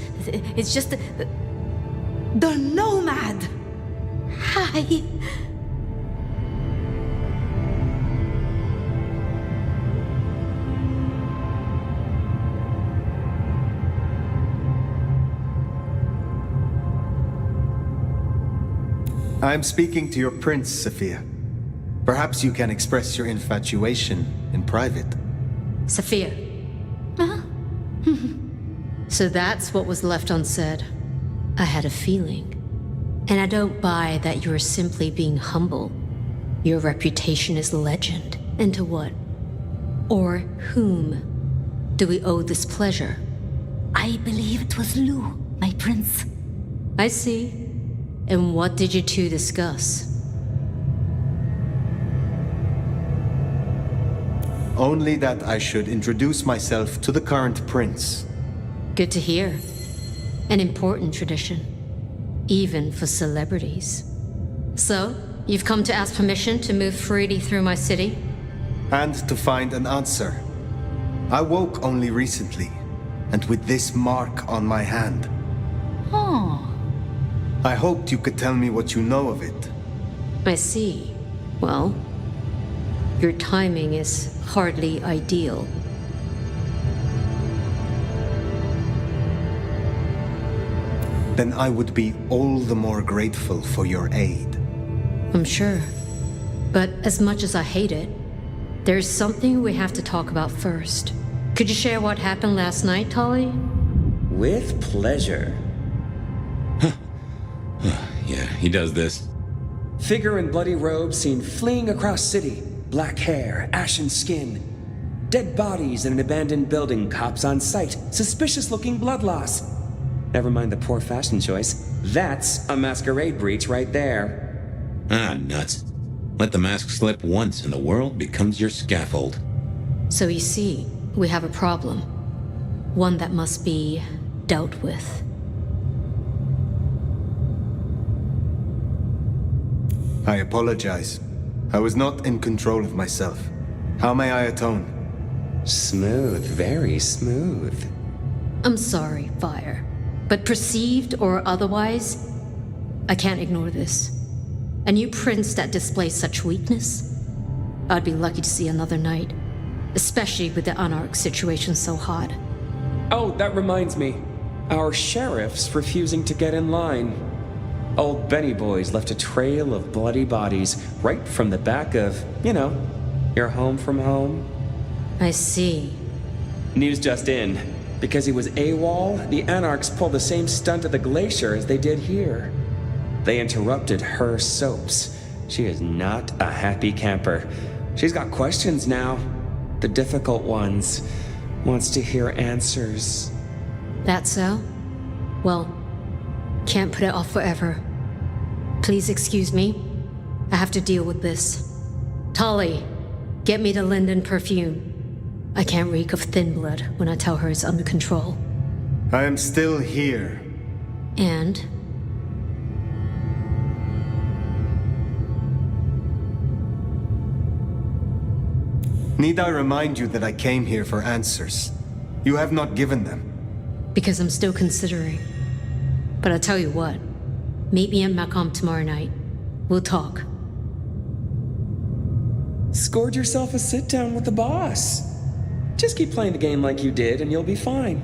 The Nomad! Hi. I'm speaking to your prince, Sophia. Perhaps you can express your infatuation in private. Sophia. Huh? So that's what was left unsaid. I had a feeling. And I don't buy that you're simply being humble. Your reputation is legend. And to what? Or whom do we owe this pleasure? I believe it was Lou, my prince. I see. And what did you two discuss? Only that I should introduce myself to the current prince. Good to hear. An important tradition. Even for celebrities. So, you've come to ask permission to move freely through my city? And to find an answer. I woke only recently, and with this mark on my hand. Oh. I hoped you could tell me what you know of it. I see. Well, your timing is hardly ideal. Then I would be all the more grateful for your aid. I'm sure. But as much as I hate it, there's something we have to talk about first. Could you share what happened last night, Tolly? With pleasure. Yeah, he does this. Figure in bloody robes seen fleeing across city. Black hair, ashen skin. Dead bodies in an abandoned building, cops on site. Suspicious looking blood loss. Never mind the poor fashion choice. That's a masquerade breach right there. Ah, nuts. Let the mask slip once and the world becomes your scaffold. So you see, we have a problem. One that must be dealt with. I apologize. I was not in control of myself. How may I atone? Smooth, very smooth. I'm sorry, Fire. But perceived or otherwise, I can't ignore this. A new prince that displays such weakness? I'd be lucky to see another night. Especially with the Anarch situation so hot. Oh, that reminds me. Our sheriff's refusing to get in line. Old Benny Boys left a trail of bloody bodies right from the back of, your home from home. I see. News just in. Because he was AWOL, the Anarchs pulled the same stunt at the glacier as they did here. They interrupted her soaps. She is not a happy camper. She's got questions now. The difficult ones. Wants to hear answers. That so? Well, can't put it off forever. Please excuse me. I have to deal with this. Tolly, get me the Linden perfume. I can't reek of thin blood when I tell her it's under control. I am still here. And? Need I remind you that I came here for answers? You have not given them. Because I'm still considering. But I'll tell you what. Meet me at Macomb tomorrow night. We'll talk. Scored yourself a sit-down with the boss. Just keep playing the game like you did and you'll be fine.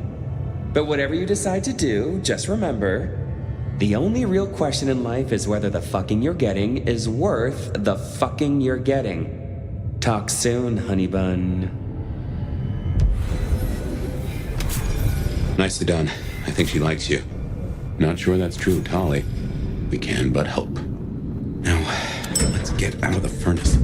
But whatever you decide to do, just remember, the only real question in life is whether the fucking you're getting is worth the fucking you're getting. Talk soon, honey bun. Nicely done. I think she likes you. Not sure that's true, Tolly. We can but hope. Now, let's get out of the furnace.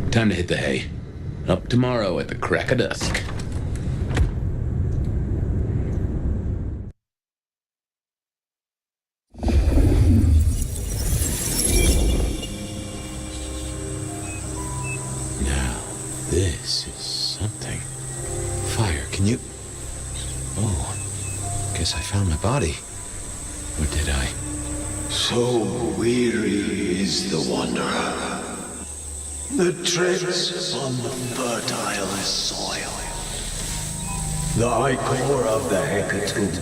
Time to hit the hay. Up tomorrow at the crack of dusk. Now, this is something. Fire, can you... Oh, guess I found my body. Or did I? So weary is the wanderer. The treads on the fertile soil. The ichor of the hecatomb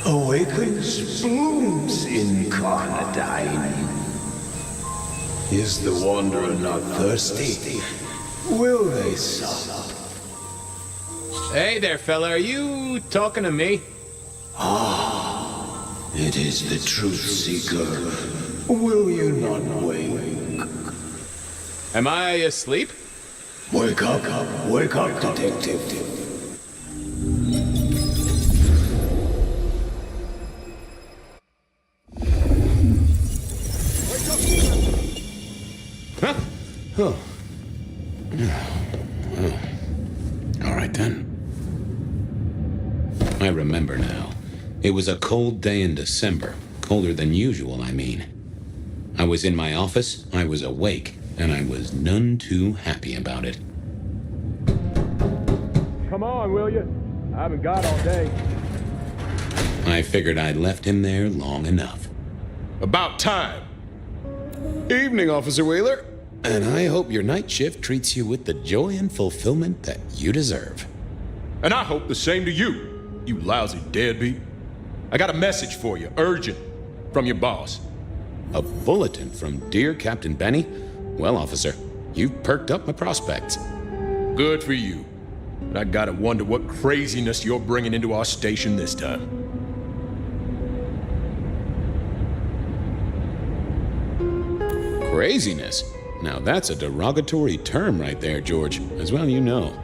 awakens blooms incarnadine. Is the wanderer not thirsty? Will they sup? Hey there, fella. Are you talking to me? Ah, it is the truth seeker. Will you not wake? Am I asleep? Wake up, detective. Huh? Oh. All right then. I remember now. It was a cold day in December. Colder than usual, I mean. I was in my office, I was awake, and I was none too happy about it. Come on, will you? I haven't got all day. I figured I'd left him there long enough. About time. Evening, Officer Wheeler. And I hope your night shift treats you with the joy and fulfillment that you deserve. And I hope the same to you, you lousy deadbeat. I got a message for you, urgent, from your boss. A bulletin from dear Captain Benny? Well, officer, you've perked up my prospects. Good for you. But I gotta wonder what craziness you're bringing into our station this time. Craziness? Now that's a derogatory term right there, George, as well you know.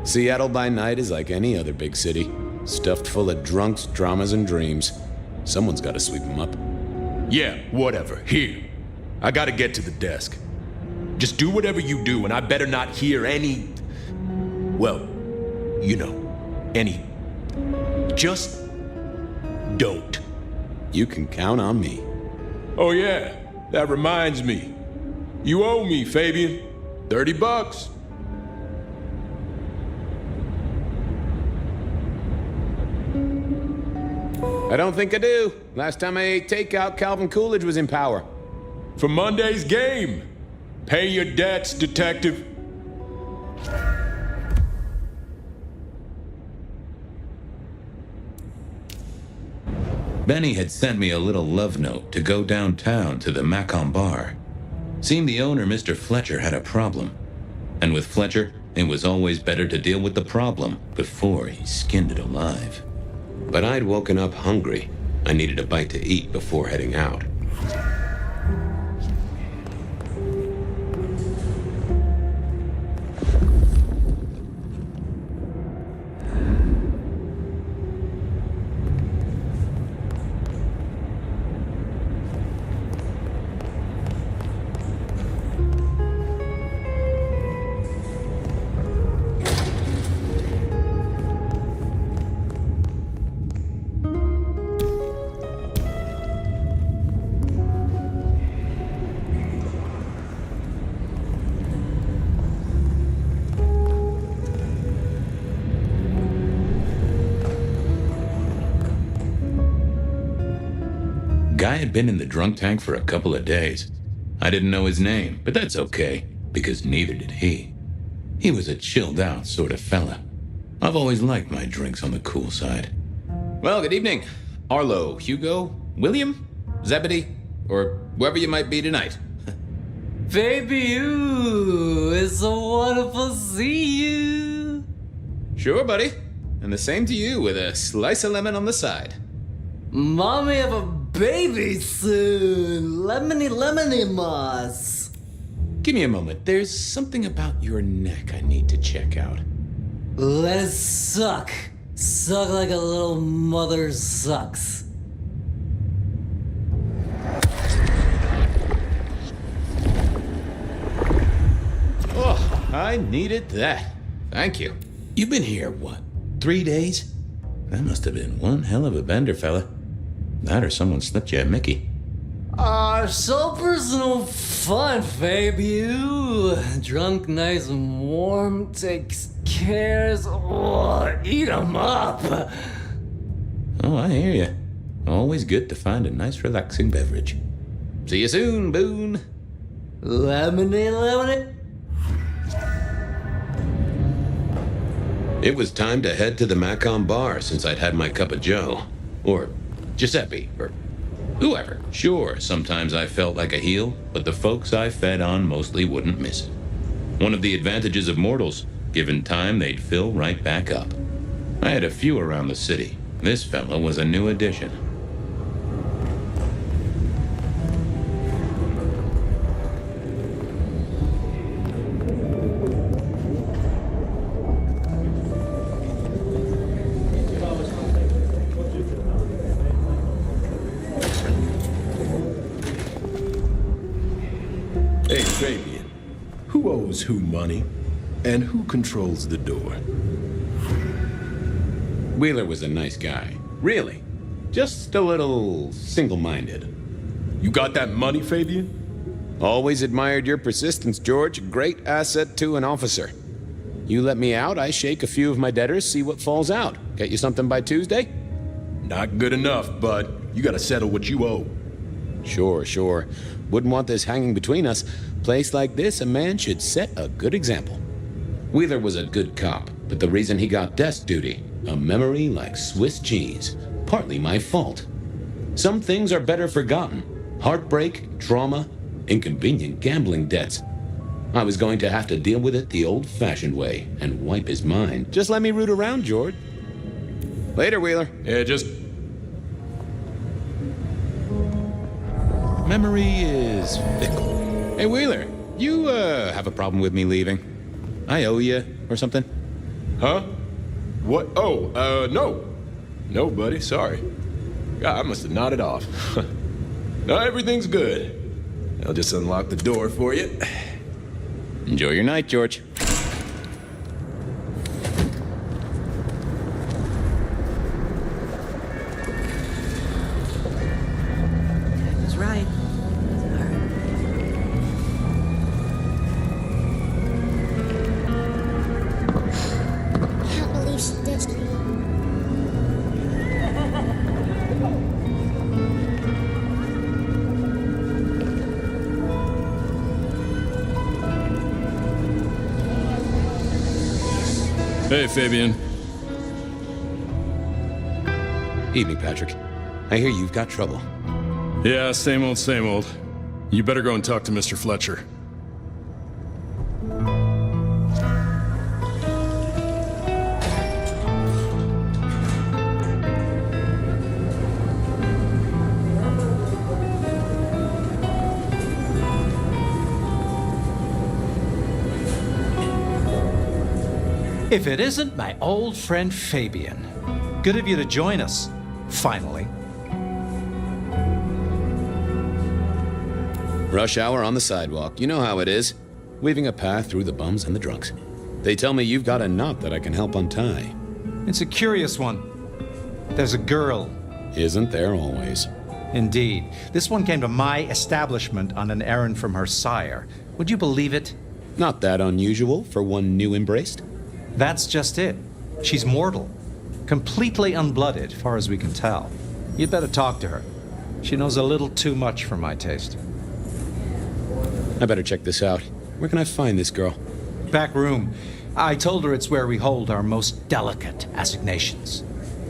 Seattle by night is like any other big city, stuffed full of drunks, dramas, and dreams. Someone's gotta sweep them up. Yeah, whatever. Here. I gotta get to the desk. Just do whatever you do, and I better not hear any... Well, you know, any... Just don't. You can count on me. Oh yeah, that reminds me. You owe me, Fabian. $30. I don't think I do. Last time I ate takeout, Calvin Coolidge was in power. For Monday's game. Pay your debts, detective. Benny had sent me a little love note to go downtown to the Macon bar. Seemed the owner, Mr. Fletcher, had a problem. And with Fletcher, it was always better to deal with the problem before he skinned it alive. But I'd woken up hungry. I needed a bite to eat before heading out. Guy had been in the drunk tank for a couple of days. I didn't know his name, but that's okay, because neither did he. He was a chilled out sort of fella. I've always liked my drinks on the cool side. Well, good evening. Arlo, Hugo, William, Zebedee, or whoever you might be tonight. Baby, you, it's so wonderful to see you. Sure, buddy. And the same to you with a slice of lemon on the side. Mommy have a baby soon. Lemony moss. Give me a moment. There's something about your neck I need to check out. Let it suck. Suck like a little mother sucks. Oh, I needed that. Thank you. You've been here, what, 3 days? That must have been one hell of a bender, fella. That or someone slipped you a Mickey. So personal fun, baby. You drunk, nice and warm, takes cares. Oh, eat 'em up. Oh, I hear you. Always good to find a nice, relaxing beverage. See you soon, Boone. Lemony. It was time to head to the Macon bar since I'd had my cup of joe. Or Giuseppe, or whoever. Sure, sometimes I felt like a heel, but the folks I fed on mostly wouldn't miss it. One of the advantages of mortals, given time, they'd fill right back up. I had a few around the city. This fella was a new addition. owes who money, and who controls the door. Wheeler was a nice guy. Really. Just a little single-minded. You got that money, Fabian? Always admired your persistence, George. Great asset to an officer. You let me out, I shake a few of my debtors, see what falls out. Get you something by Tuesday? Not good enough, bud. You gotta settle what you owe. Sure. Wouldn't want this hanging between us. Place like this, a man should set a good example. Wheeler was a good cop, but the reason he got desk duty, a memory like Swiss cheese. Partly my fault. Some things are better forgotten. Heartbreak, trauma, inconvenient gambling debts. I was going to have to deal with it the old-fashioned way and wipe his mind. Just let me root around, George. Later, Wheeler. Yeah, just... Memory is fickle. Hey, Wheeler, you, have a problem with me leaving? I owe you or something? Huh? What? Oh, no. No, buddy, sorry. God, I must have nodded off. No, everything's good. I'll just unlock the door for you. Enjoy your night, George. That's right. Can't believe she ditched me. Hey, Fabian. Evening, Patrick. I hear you've got trouble. Yeah, same old, same old. You better go and talk to Mr. Fletcher. If it isn't my old friend Fabian. Good of you to join us, finally. Rush hour on the sidewalk. You know how it is. Weaving a path through the bums and the drunks. They tell me you've got a knot that I can help untie. It's a curious one. There's a girl. Isn't there always? Indeed. This one came to my establishment on an errand from her sire. Would you believe it? Not that unusual for one new embraced. That's just it. She's mortal. Completely unblooded, far as we can tell. You'd better talk to her. She knows a little too much for my taste. I better check this out. Where can I find this girl? Back room. I told her it's where we hold our most delicate assignations.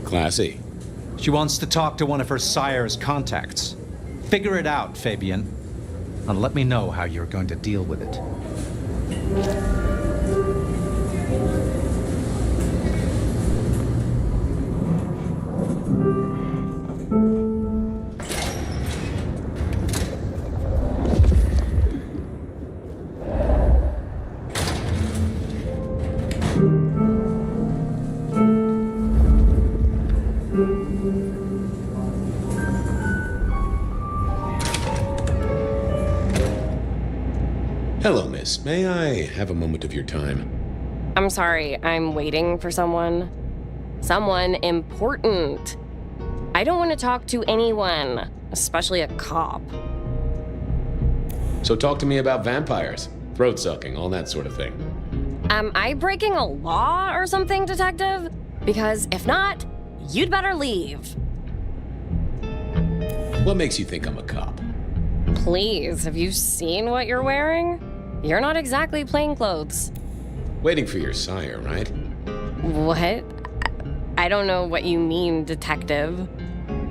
Classy. She wants to talk to one of her sire's contacts. Figure it out, Fabian. And let me know how you're going to deal with it. Hello, miss. May I have a moment of your time? I'm sorry, I'm waiting for someone. Someone important. I don't want to talk to anyone, especially a cop. So talk to me about vampires, throat sucking, all that sort of thing. Am I breaking a law or something, detective? Because if not, you'd better leave. What makes you think I'm a cop? Please, have you seen what you're wearing? You're not exactly plainclothes. Waiting for your sire, right? What? I don't know what you mean, detective.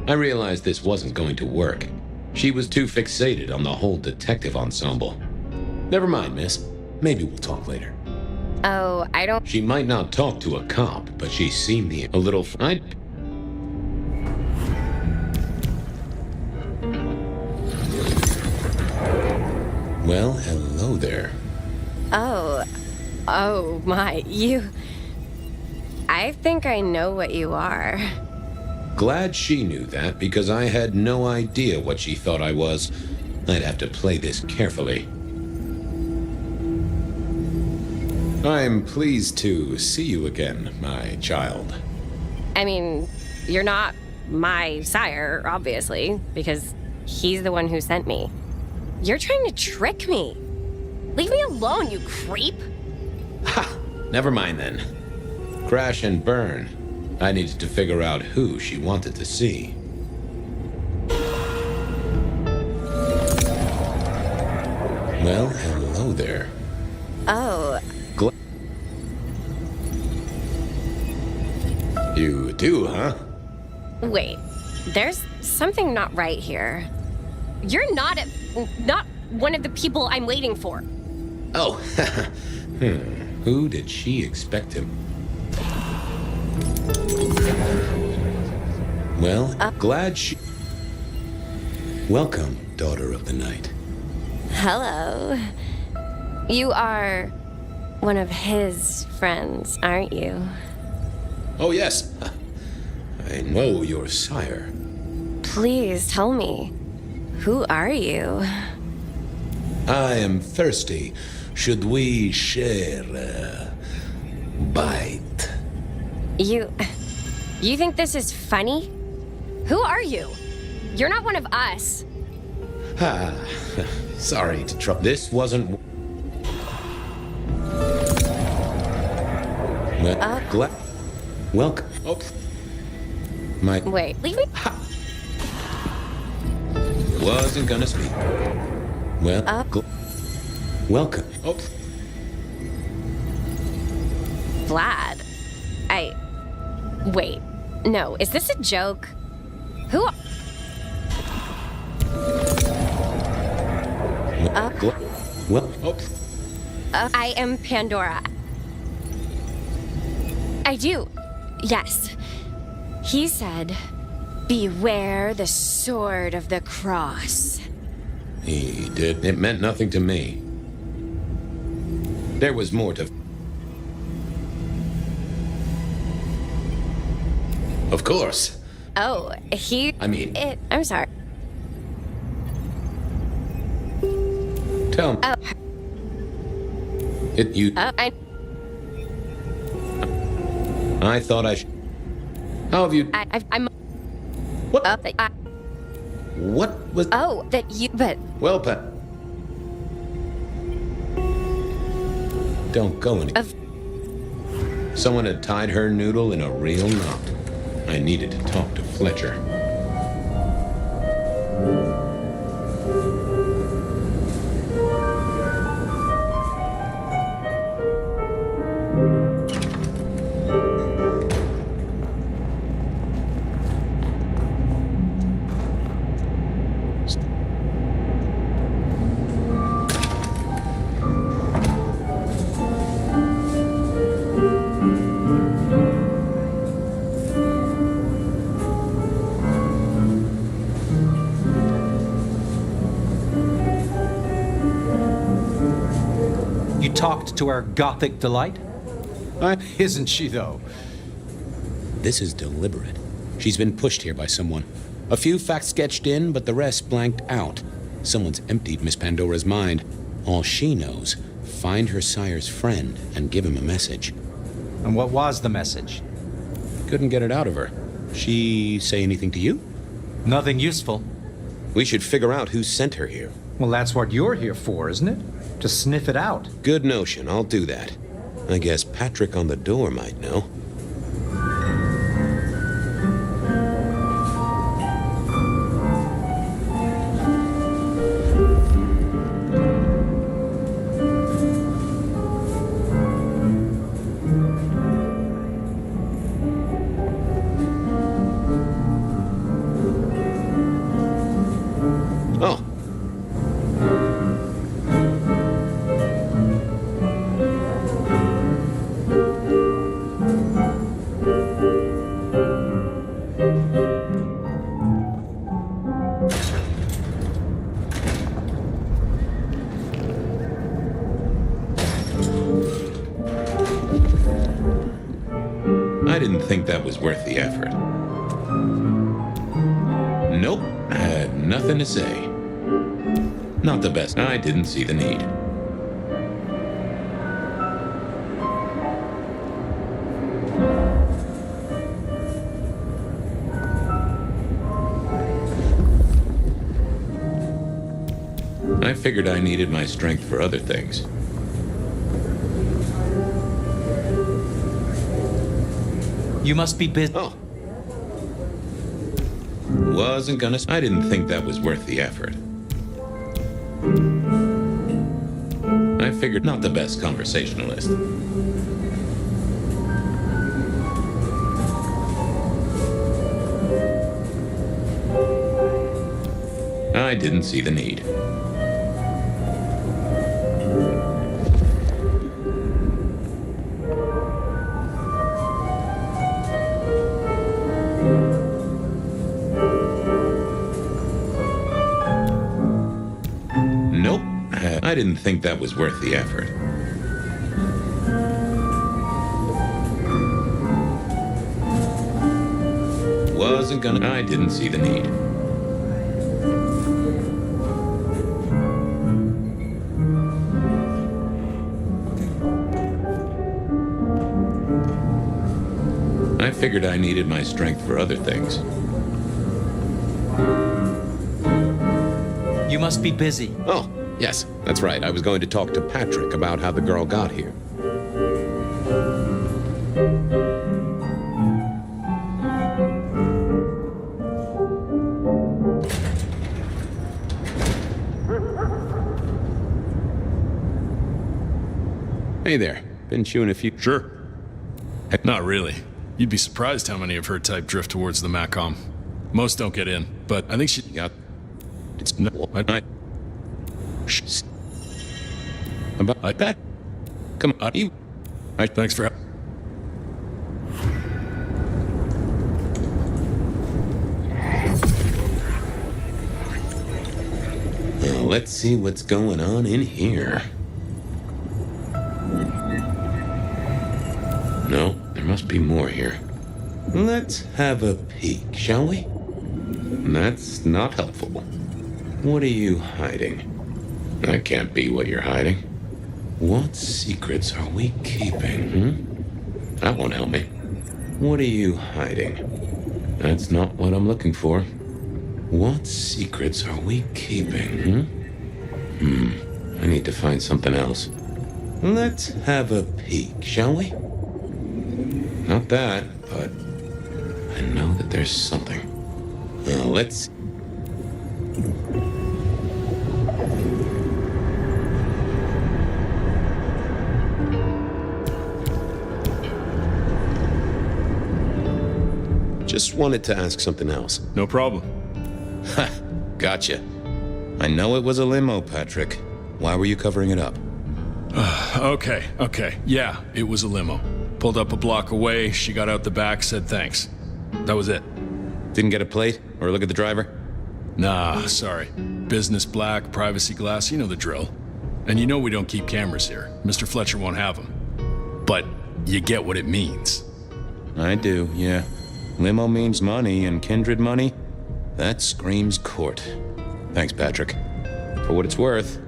I realized this wasn't going to work. She was too fixated on the whole detective ensemble. Never mind, miss. Maybe we'll talk later. Oh, I don't... She might not talk to a cop, but she seemed a little... Well, hello there. Oh my, you... I think I know what you are. Glad she knew that, because I had no idea what she thought I was. I'd have to play this carefully. I'm pleased to see you again, my child. I mean, you're not my sire, obviously, because he's the one who sent me. You're trying to trick me. Leave me alone, you creep. Ha! Never mind then. Crash and burn. I needed to figure out who she wanted to see. Well, hello there. Oh. You do, huh? Wait. There's something not right here. You're not one of the people I'm waiting for. Oh. Who did she expect him? Well, glad she... Welcome, daughter of the night. Hello. You are one of his friends, aren't you? Oh, yes. I know your sire. Please tell me. Who are you? I am thirsty. Should we share a bite? You think this is funny? Who are you? You're not one of us. Ah, sorry to trouble. This wasn't... Well, welcome. Oh. Wait, leave me... Wasn't gonna speak. Well, welcome. Oh. Vlad. Wait. No, is this a joke? Who... I am Pandora. I do. Yes. He said, beware the sword of the cross. He did. It meant nothing to me. There was more to... Of course. Oh, I'm sorry. Tell me. Oh. I thought I should... How have you... I'm... What? What was... Oh, that you... But... Well, Pat... Don't go any... Someone had tied her noodle in a real knot. I needed to talk to Fletcher. Talked to our gothic delight? Isn't she, though? This is deliberate. She's been pushed here by someone. A few facts sketched in, but the rest blanked out. Someone's emptied Miss Pandora's mind. All she knows, find her sire's friend and give him a message. And what was the message? Couldn't get it out of her. She say anything to you? Nothing useful. We should figure out who sent her here. Well, that's what you're here for, isn't it? To sniff it out. Good notion. I'll do that. I guess Patrick on the door might know. I didn't think that was worth the effort. Nope, I had nothing to say. Not the best. I didn't see the need. I figured I needed my strength for other things. You must be busy. Oh. Wasn't gonna. I didn't think that was worth the effort. I figured not the best conversationalist. I didn't see the need. Nope. I didn't think that was worth the effort. Wasn't gonna. I didn't see the need. I figured I needed my strength for other things. You must be busy. Oh, yes, that's right. I was going to talk to Patrick about how the girl got here. Hey there. Been chewing a few... Sure. Not really. You'd be surprised how many of her type drift towards the Macom. Most don't get in, but I think she got... It's no... I... About that? Come on, you... Thanks for... Now, let's see what's going on in here. No, there must be more here. Let's have a peek, shall we? That's not helpful. What are you hiding? That can't be what you're hiding. What secrets are we keeping, That won't help me. What are you hiding? That's not what I'm looking for. What secrets are we keeping, I need to find something else. Let's have a peek, shall we? Not that, but I know that there's something. Let's... Just wanted to ask something else. No problem. Ha! Gotcha. I know it was a limo, Patrick. Why were you covering it up? Okay. Yeah, it was a limo. Pulled up a block away, she got out the back, said thanks. That was it. Didn't get a plate or a look at the driver? Nah, sorry. Business black, privacy glass, you know the drill. And you know we don't keep cameras here. Mr. Fletcher won't have them. But you get what it means. I do, yeah. Limo means money, and kindred money? That screams court. Thanks, Patrick. For what it's worth.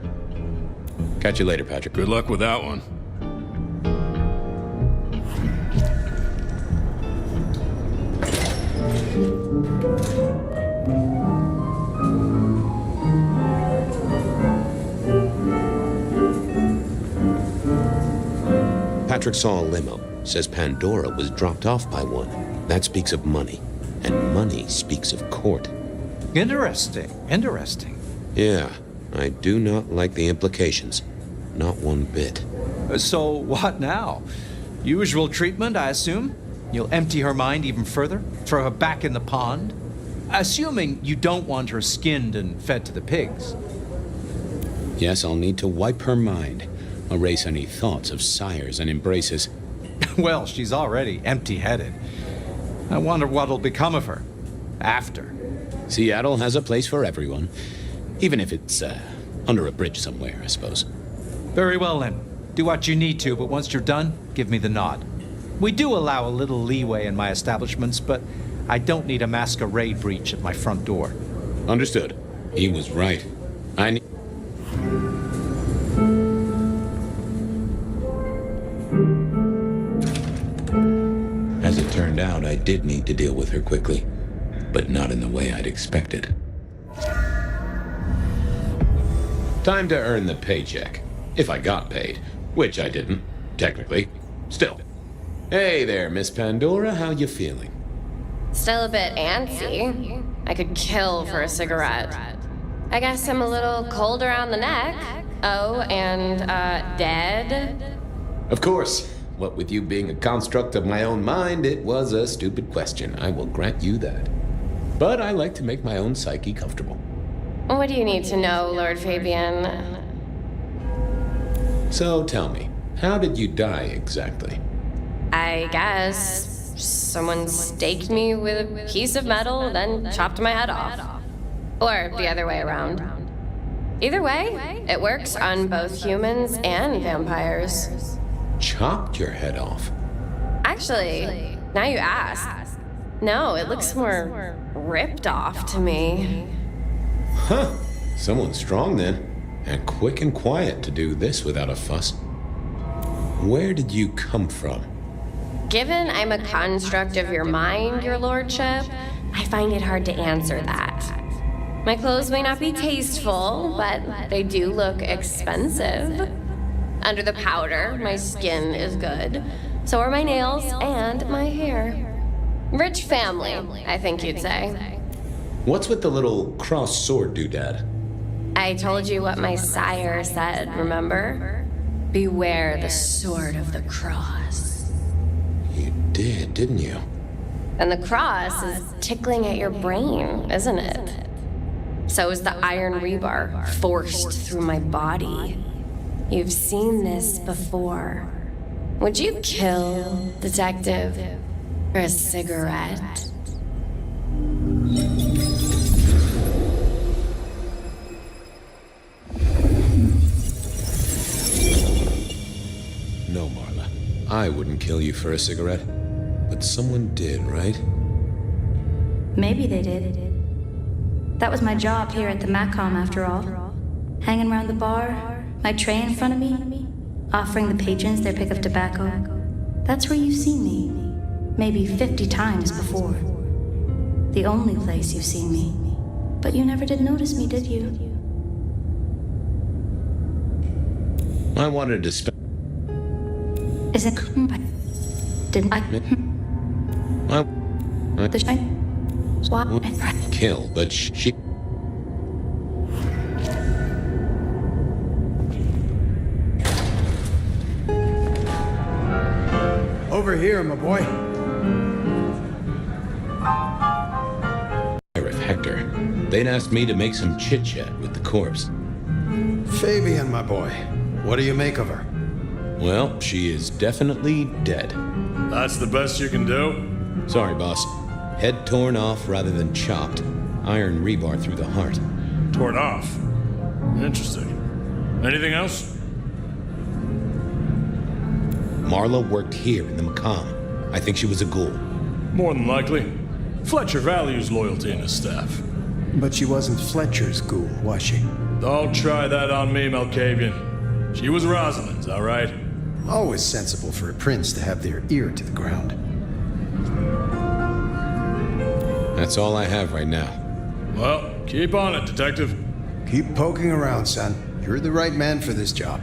Catch you later, Patrick. Good luck with that one. Patrick saw a limo. Says Pandora was dropped off by one. That speaks of money. And money speaks of court. Interesting. Yeah, I do not like the implications. Not one bit. So what now? Usual treatment, I assume? You'll empty her mind even further? Throw her back in the pond? Assuming you don't want her skinned and fed to the pigs. Yes, I'll need to wipe her mind. Erase any thoughts of sires and embraces. Well, she's already empty-headed. I wonder what'll become of her. After. Seattle has a place for everyone. Even if it's, under a bridge somewhere, I suppose. Very well, then. Do what you need to, but once you're done, give me the nod. We do allow a little leeway in my establishments, but I don't need a masquerade breach at my front door. Understood. He was right. I need... As it turned out, I did need to deal with her quickly, but not in the way I'd expected. Time to earn the paycheck. If I got paid. Which I didn't, technically. Still. Hey there, Miss Pandora, how you feeling? Still a bit antsy. I could kill for a cigarette. I guess I'm a little cold around the neck. Oh, and, dead? Of course. What with you being a construct of my own mind, it was a stupid question. I will grant you that. But I like to make my own psyche comfortable. What do you need to know, Lord Fabian? So tell me, how did you die exactly? I guess someone staked me with a piece of metal, then chopped my head off. Or the other way around. Either way, it works on both humans and vampires. Chopped your head off? Actually, now you ask. No, it looks more ripped off to me. Huh. Someone strong then. And quick and quiet to do this without a fuss. Where did you come from? Given I'm a construct of your mind, your lordship, I find it hard to answer that. My clothes may not be tasteful, but they do look expensive. Under the powder, my skin is good. So are my nails and my hair. Rich family, I think you'd say. What's with the little crossed sword doodad? I told you what my sire said, remember? Beware the sword of the cross. You did, didn't you? And the cross is tickling at your brain, isn't it? So is the iron rebar forced through my body. You've seen this before. Would you kill, detective, for a cigarette? No, Marla. I wouldn't kill you for a cigarette. But someone did, right? Maybe they did. That was my job here at the Macom, after all. Hanging around the bar, my tray in front of me, offering the patrons their pick of tobacco. That's where you've seen me. Maybe 50 times before. The only place you've seen me. But you never did notice me, did you? I wanted to spend... Is it... Didn't I... The shine... Swap... Kill, but she... Over here, my boy. Sheriff Hector. They'd asked me to make some chit-chat with the corpse. Fabian, my boy. What do you make of her? Well, she is definitely dead. That's the best you can do? Sorry, boss. Head torn off rather than chopped. Iron rebar through the heart. Torn off? Interesting. Anything else? Marla worked here in the Macam. I think she was a ghoul. More than likely. Fletcher values loyalty in his staff. But she wasn't Fletcher's ghoul, was she? Don't try that on me, Malkavian. She was Rosalind's, all right? Always sensible for a prince to have their ear to the ground. That's all I have right now. Well, keep on it, detective. Keep poking around, son. You're the right man for this job.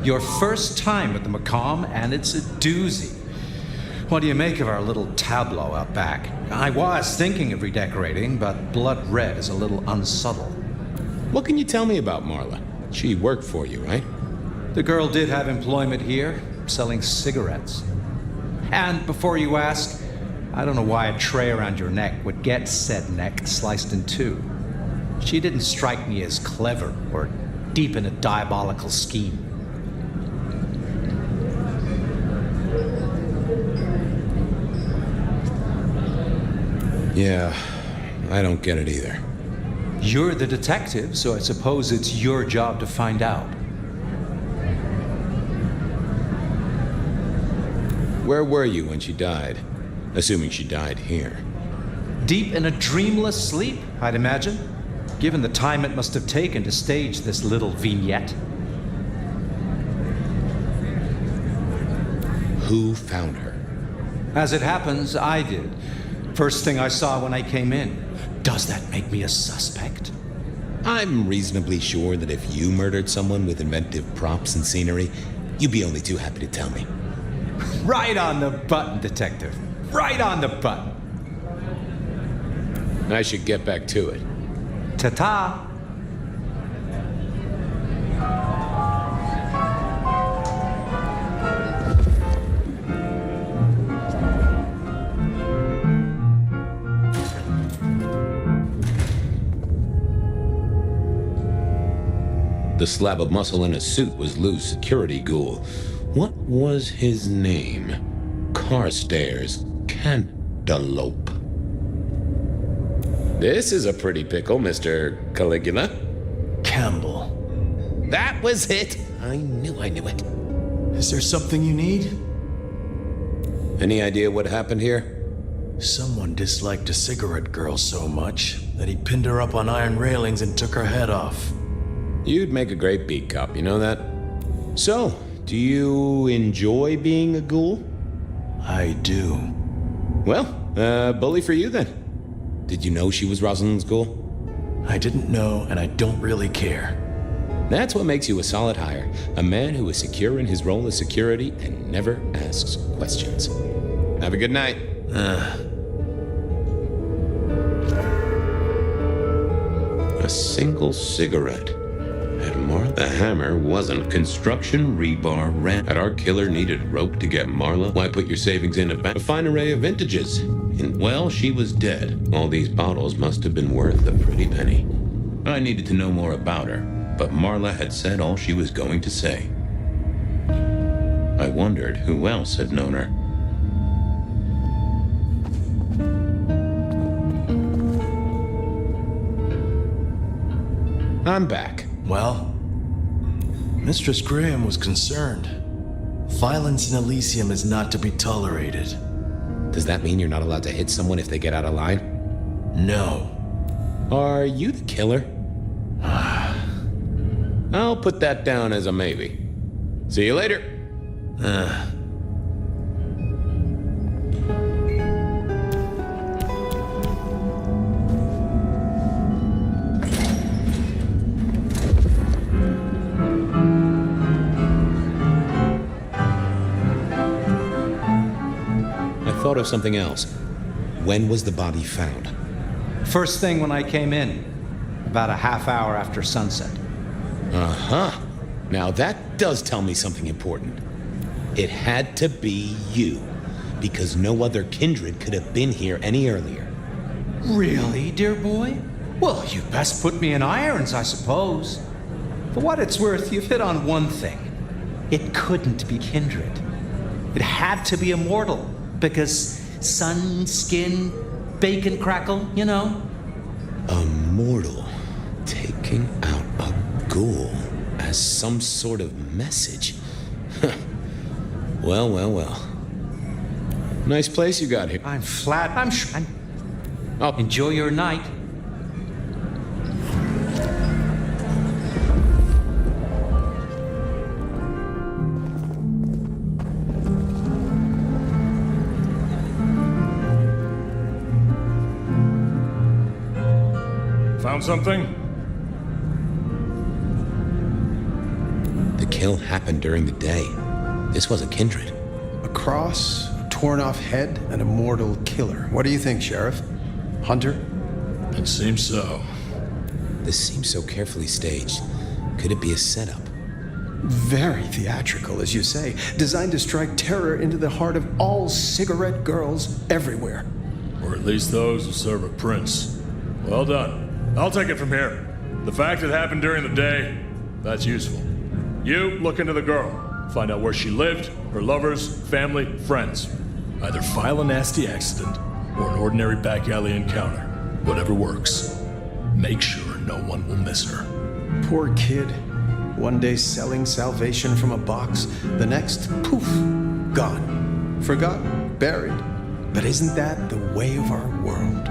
Your first time at the Macam, and it's a doozy. What do you make of our little tableau out back? I was thinking of redecorating, but blood red is a little unsubtle. What can you tell me about Marla? She worked for you, right? The girl did have employment here, selling cigarettes. And before you ask, I don't know why a tray around your neck would get said neck sliced in two. She didn't strike me as clever or deep in a diabolical scheme. Yeah, I don't get it either. You're the detective, so I suppose it's your job to find out. Where were you when she died? Assuming she died here. Deep in a dreamless sleep, I'd imagine, given the time it must have taken to stage this little vignette. Who found her? As it happens, I did. First thing I saw when I came in. Does that make me a suspect? I'm reasonably sure that if you murdered someone with inventive props and scenery, you'd be only too happy to tell me. Right on the button, Detective. Right on the button. I should get back to it. Ta-ta. The slab of muscle in a suit was Lou's security ghoul. What was his name? Carstairs Cantaloupe. This is a pretty pickle, Mr. Caligula. Campbell. That was it! I knew it. Is there something you need? Any idea what happened here? Someone disliked a cigarette girl so much that he pinned her up on iron railings and took her head off. You'd make a great beat cop, you know that? So, do you enjoy being a ghoul? I do. Well, bully for you then. Did you know she was Rosalind's ghoul? I didn't know, and I don't really care. That's what makes you a solid hire. A man who is secure in his role as security and never asks questions. Have a good night. A single cigarette. And Martha Hammer wasn't. Construction rebar ran. Had our killer needed rope to get Marla? Why put your savings in a fine array of vintages? And, well, she was dead. All these bottles must have been worth a pretty penny. I needed to know more about her, but Marla had said all she was going to say. I wondered who else had known her. I'm back. Well, Mistress Graham was concerned. Violence in Elysium is not to be tolerated. Does that mean you're not allowed to hit someone if they get out of line? No. Are you the killer? I'll put that down as a maybe. See you later. Thought of something else. When was the body found? First thing when I came in, about a half hour after sunset. Uh-huh. Now that does tell me something important. It had to be you, because no other kindred could have been here any earlier. Really, dear boy? Well, you best put me in irons, I suppose. For what it's worth, you've hit on one thing. It couldn't be kindred. It had to be immortal. Because sun, skin, bacon crackle, you know? A mortal taking out a ghoul as some sort of message. Well. Nice place you got here. I'm flat. Oh, enjoy your night. Found something? The kill happened during the day. This wasn't kindred. A cross, a torn-off head, and a mortal killer. What do you think, Sheriff? Hunter? It seems so. This seems so carefully staged. Could it be a setup? Very theatrical, as you say. Designed to strike terror into the heart of all cigarette girls everywhere. Or at least those who serve a prince. Well done. I'll take it from here. The fact it happened during the day, that's useful. You look into the girl. Find out where she lived, her lovers, family, friends. Either file a nasty accident or an ordinary back alley encounter. Whatever works. Make sure no one will miss her. Poor kid. One day selling salvation from a box, the next, poof, gone. Forgotten, buried. But isn't that the way of our world?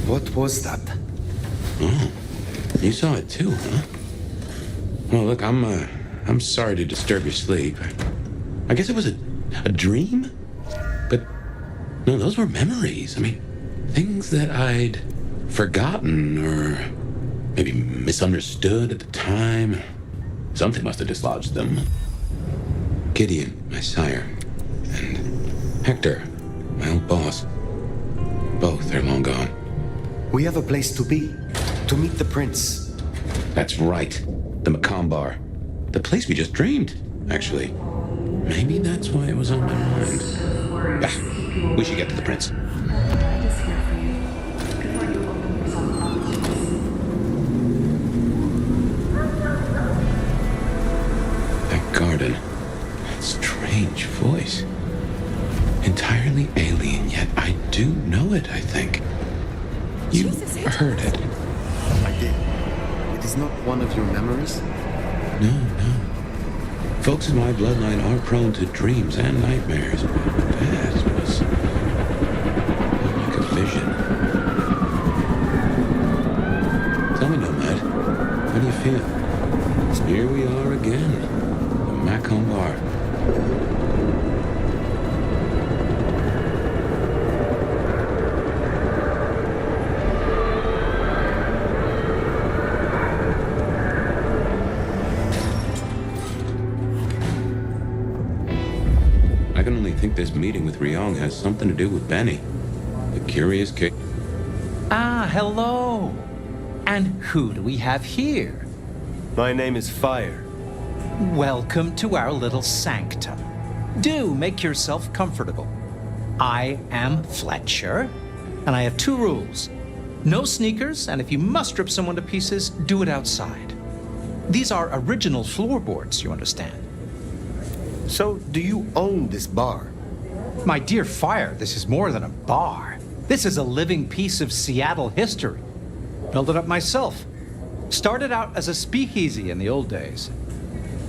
What was that? Oh, you saw it too, huh? Well, look, I'm sorry to disturb your sleep. I guess it was a dream? But, no, those were memories. I mean, things that I'd forgotten or maybe misunderstood at the time. Something must have dislodged them. Gideon, my sire, and Hector, my old boss. Both are long gone. We have a place to be, to meet the prince. That's right. The Macomb Bar. The place we just dreamed, actually. Maybe that's why it was on my mind. Ah, we should get to the prince. That garden. That strange voice. Entirely alien, yet I do know it, I think. You heard it. I did. It is not one of your memories? No. Folks in my bloodline are prone to dreams and nightmares, but that was like a vision. Tell me, Nomad, how do you feel? Here we are again, the Macomb Bar. I can only think this meeting with Ryong has something to do with Benny. The curious case. Ah, hello. And who do we have here? My name is Fire. Welcome to our little sanctum. Do make yourself comfortable. I am Fletcher, and I have 2 rules. No sneakers, and if you must rip someone to pieces, do it outside. These are original floorboards, you understand. So, do you own this bar? My dear Fire, this is more than a bar. This is a living piece of Seattle history. Built it up myself. Started out as a speakeasy in the old days.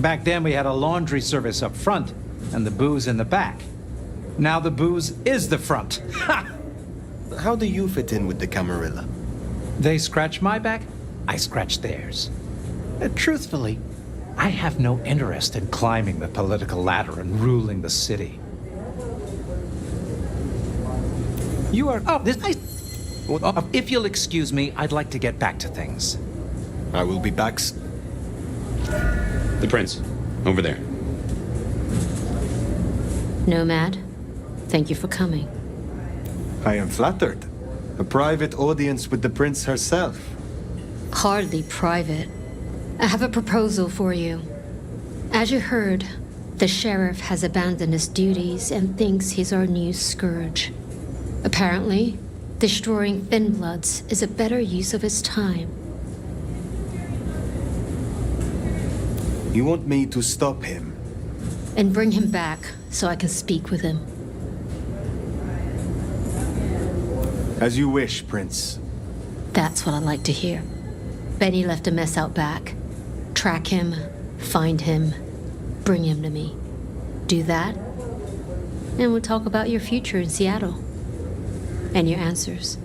Back then we had a laundry service up front and the booze in the back. Now the booze is the front. Ha! How do you fit in with the Camarilla? They scratch my back, I scratch theirs. Truthfully, I have no interest in climbing the political ladder and ruling the city. You are up this nice. If you'll excuse me, I'd like to get back to things. I will be back. The prince, over there. Nomad, thank you for coming. I am flattered. A private audience with the prince herself. Hardly private. I have a proposal for you. As you heard, the sheriff has abandoned his duties and thinks he's our new scourge. Apparently, destroying Thinbloods is a better use of his time. You want me to stop him? And bring him back so I can speak with him. As you wish, Prince. That's what I like to hear. Benny left a mess out back. Track him, find him, bring him to me. Do that, and we'll talk about your future in Seattle. And your answers.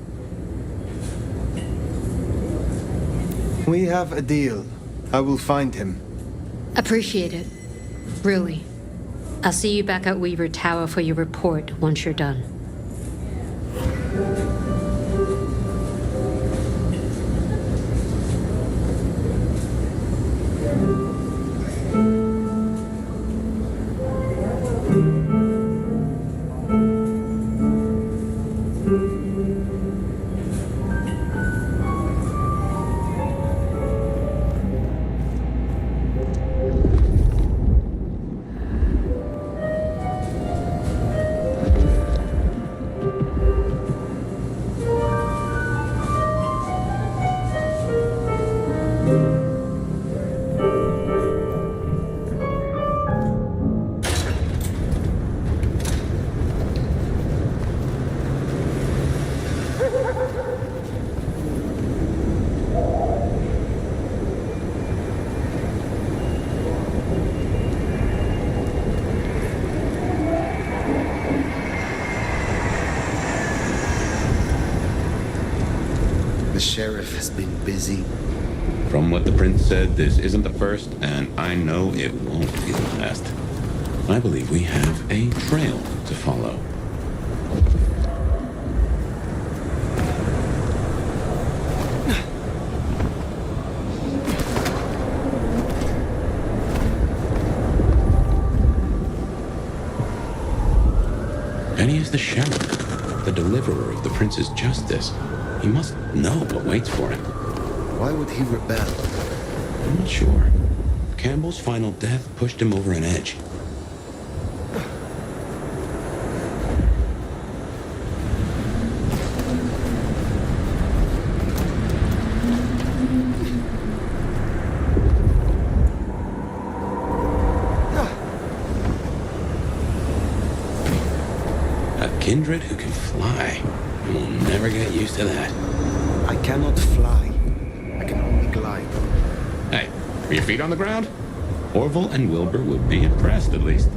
We have a deal. I will find him. Appreciate it. Really. I'll see you back at Weaver Tower for your report once you're done. busy. From what the prince said, this isn't the first, and I know it won't be the last. I believe we have a trail to follow. Benny is the sheriff, the deliverer of the prince's justice. He must know what waits for him. Why would he rebel? I'm not sure. Campbell's final death pushed him over an edge. A kindred who can fly. We'll never get used to that. I cannot fly. I can only glide. Hey, are your feet on the ground? Orville and Wilbur would be impressed, at least.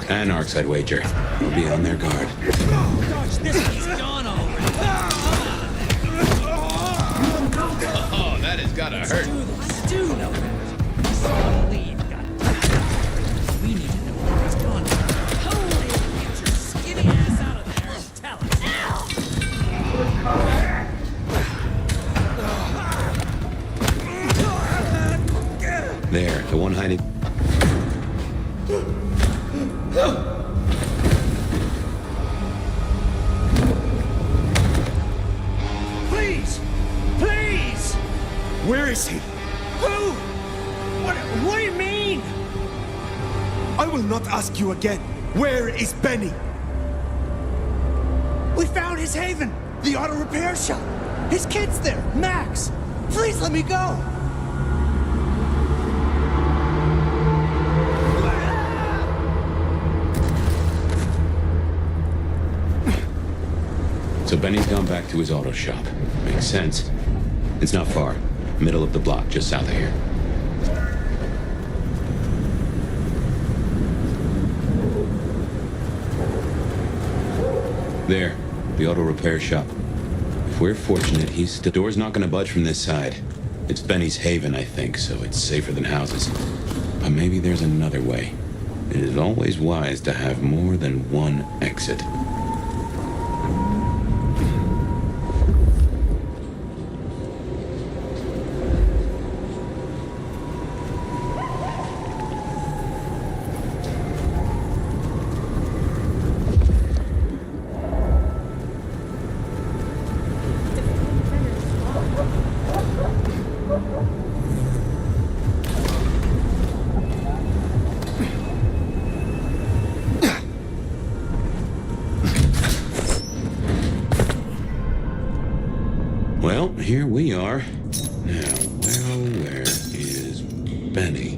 Anarchs, I'd wager. They'll be on their guard. Gosh, this one's gone already. Oh, that has gotta hurt. Let's do know that. Lead, we need to know where he's gone. Holy, get your skinny ass out of there and tell us. There, the one hiding. Please! Please! Where is he? Who? What do you mean? I will not ask you again. Where is Benny? We found his haven! The auto repair shop! His kid's there! Max! Please let me go! So Benny's gone back to his auto shop. Makes sense. It's not far. Middle of the block, just south of here. There, the auto repair shop. If we're fortunate, the door's not gonna budge from this side. It's Benny's haven, I think, so it's safer than houses. But maybe there's another way. It is always wise to have more than one exit. Well, here we are. Now, where is Benny?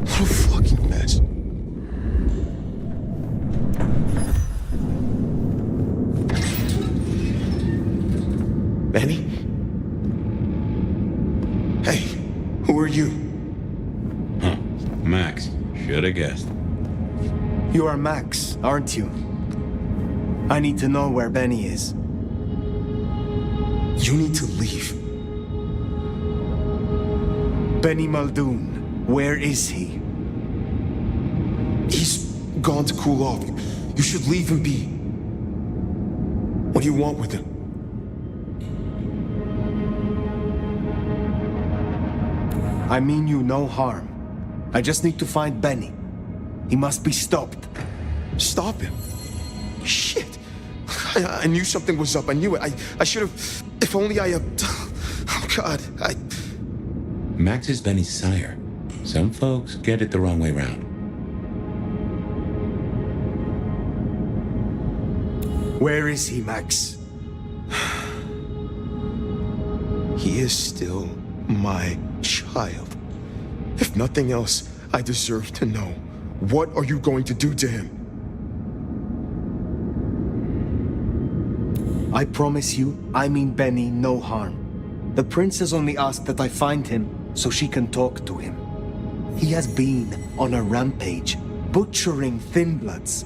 What a fucking mess. Benny? Hey, who are you? Huh, Max. Should have guessed. You are Max, aren't you? I need to know where Benny is. You need to leave. Benny Muldoon, where is he? He's gone to cool off. You should leave him be. What do you want with him? I mean you no harm. I just need to find Benny. He must be stopped. Stop him? Shit. I knew something was up. I knew it. I should have... If only I... Oh, God. Max is Benny's sire. Some folks get it the wrong way round. Where is he, Max? He is still my child. If nothing else, I deserve to know. What are you going to do to him? I promise you, I mean Benny no harm. The princess only asked that I find him so she can talk to him. He has been on a rampage, butchering Thin Bloods.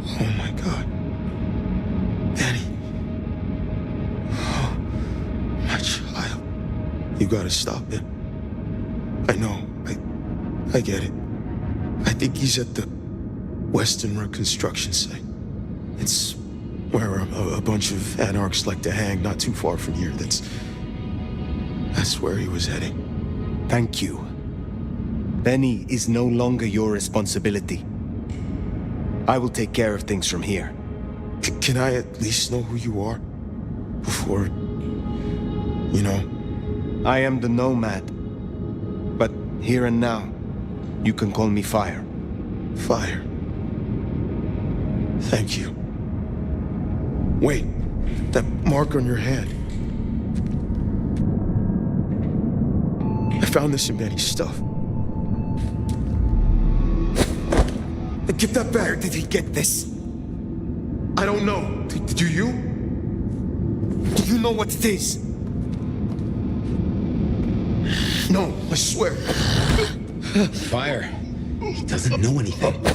Oh my God. Benny. Oh, my child. You gotta stop it. I know. I get it. I think he's at the Western Road construction site. It's where a bunch of anarchs like to hang, not too far from here. That's where he was heading. Thank you. Benny is no longer your responsibility. I will take care of things from here. Can I at least know who you are? Before, you know? I am the Nomad. But here and now, you can call me Fire. Fire. Thank you. Wait, that mark on your hand. I found this in Benny's stuff. Give that back. Where did he get this? I don't know. Do you? Do you know what it is? No, I swear. Fire. He doesn't know anything.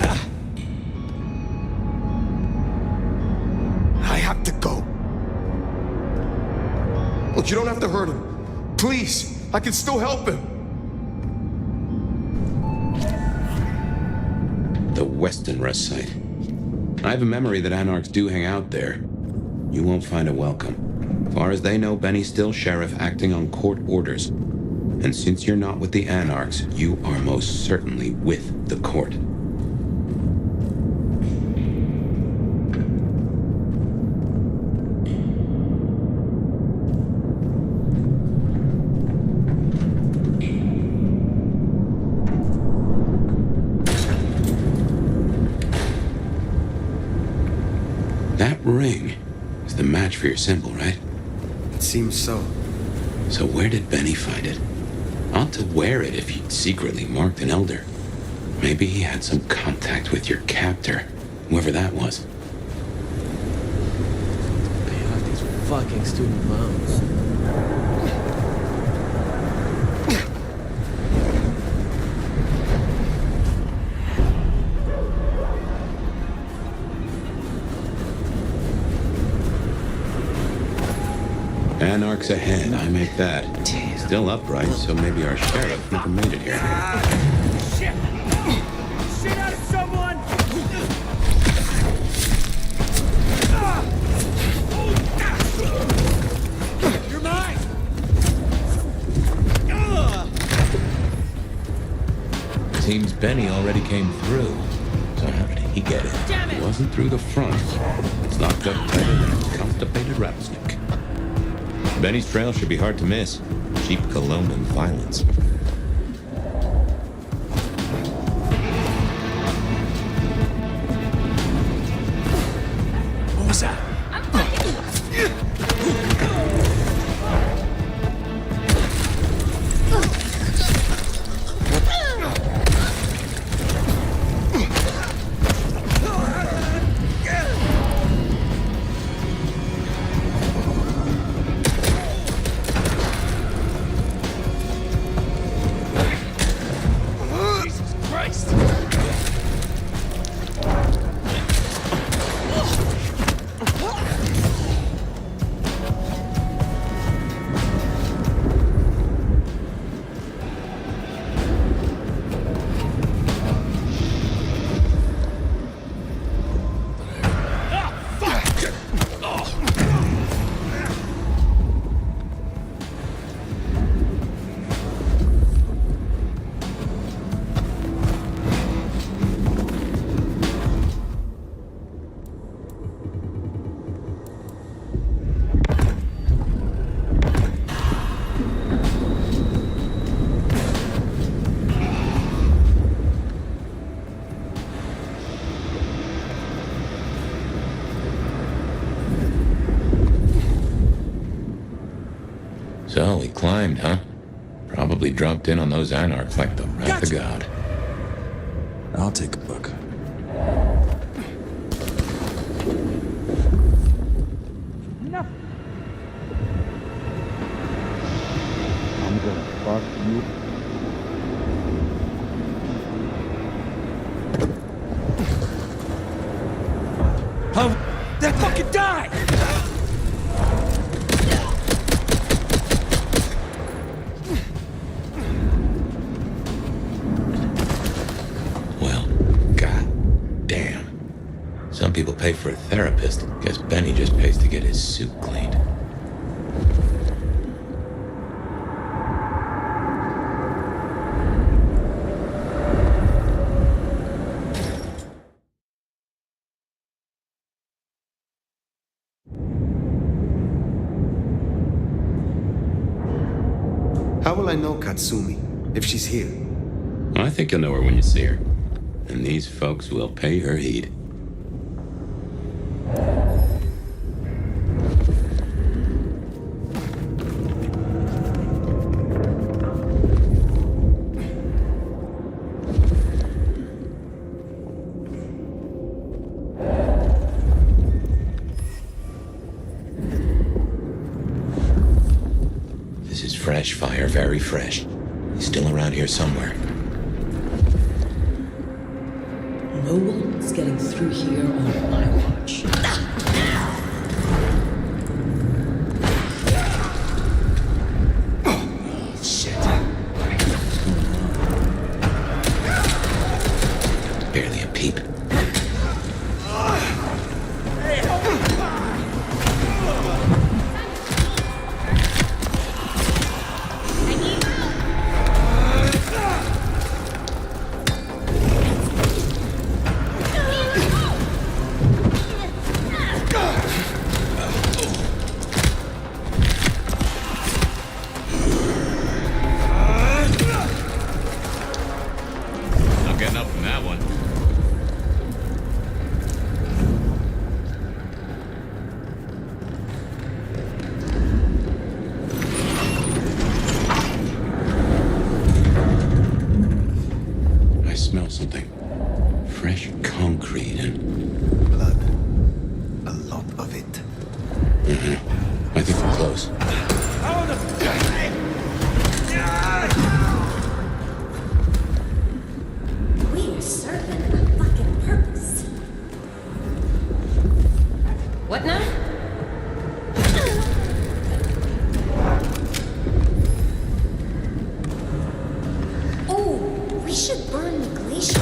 I have to go. Look, you don't have to hurt him. Please, I can still help him. The Weston Rest site. I have a memory that anarchs do hang out there. You won't find a welcome. As far as they know, Benny's still sheriff acting on court orders. And since you're not with the anarchs, you are most certainly with the court. That ring is the match for your symbol, right? It seems so. So where did Benny find it? Ought to wear it if he'd secretly marked an elder. Maybe he had some contact with your captor, whoever that was. Pay off these fucking student loans. Anarchs ahead, I make that. Still upright, so maybe our sheriff never made it here. Shit! Shit out of someone! You're mine! Seems Benny already came through. So how did he get it? Damn it! It wasn't through the front. It's locked up tighter than a constipated rattlesnake. Benny's trail should be hard to miss. Cheap cologne and violence. What was that? climbed, huh? Probably dropped in on those anarchs like the wrath of God. I'll take a look. No. I'm gonna fuck you. Oh, that fucking died! Well, god damn. Some people pay for a therapist. Guess Benny just pays to get his suit cleaned. How will I know Katsumi if she's here? I think you'll know her when you see her. And these folks will pay her heed. This is fresh fire, very fresh. He's still around here somewhere. No one's getting through here on my watch. Barely a peep. Not getting up from that one. I smell something. Fresh concrete and... blood. A lot of it. I think we're close. We are serving a fucking purpose. What now? Oh, we should burn the glacier.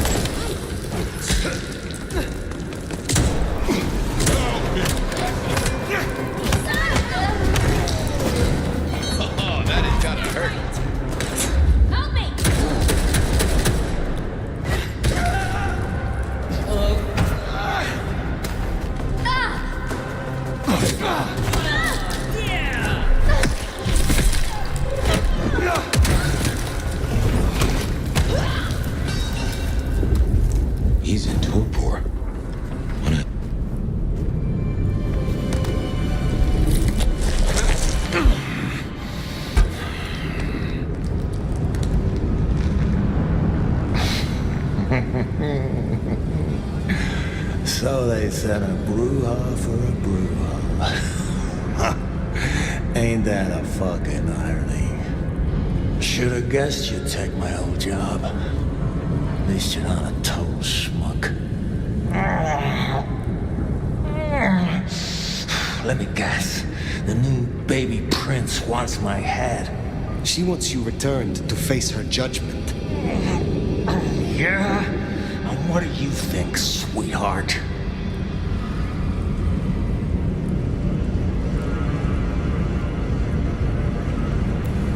Oh, that has gotta hurt. Help me! He's in torpor. What a... So they said a brouhaha for a brouhaha. Ain't that a fucking irony? Should've guessed you'd take my old job. At least you're not a total schmuck. Let me guess. The new baby prince wants my head. She wants you returned to face her judgment. Yeah? And what do you think, sweetheart?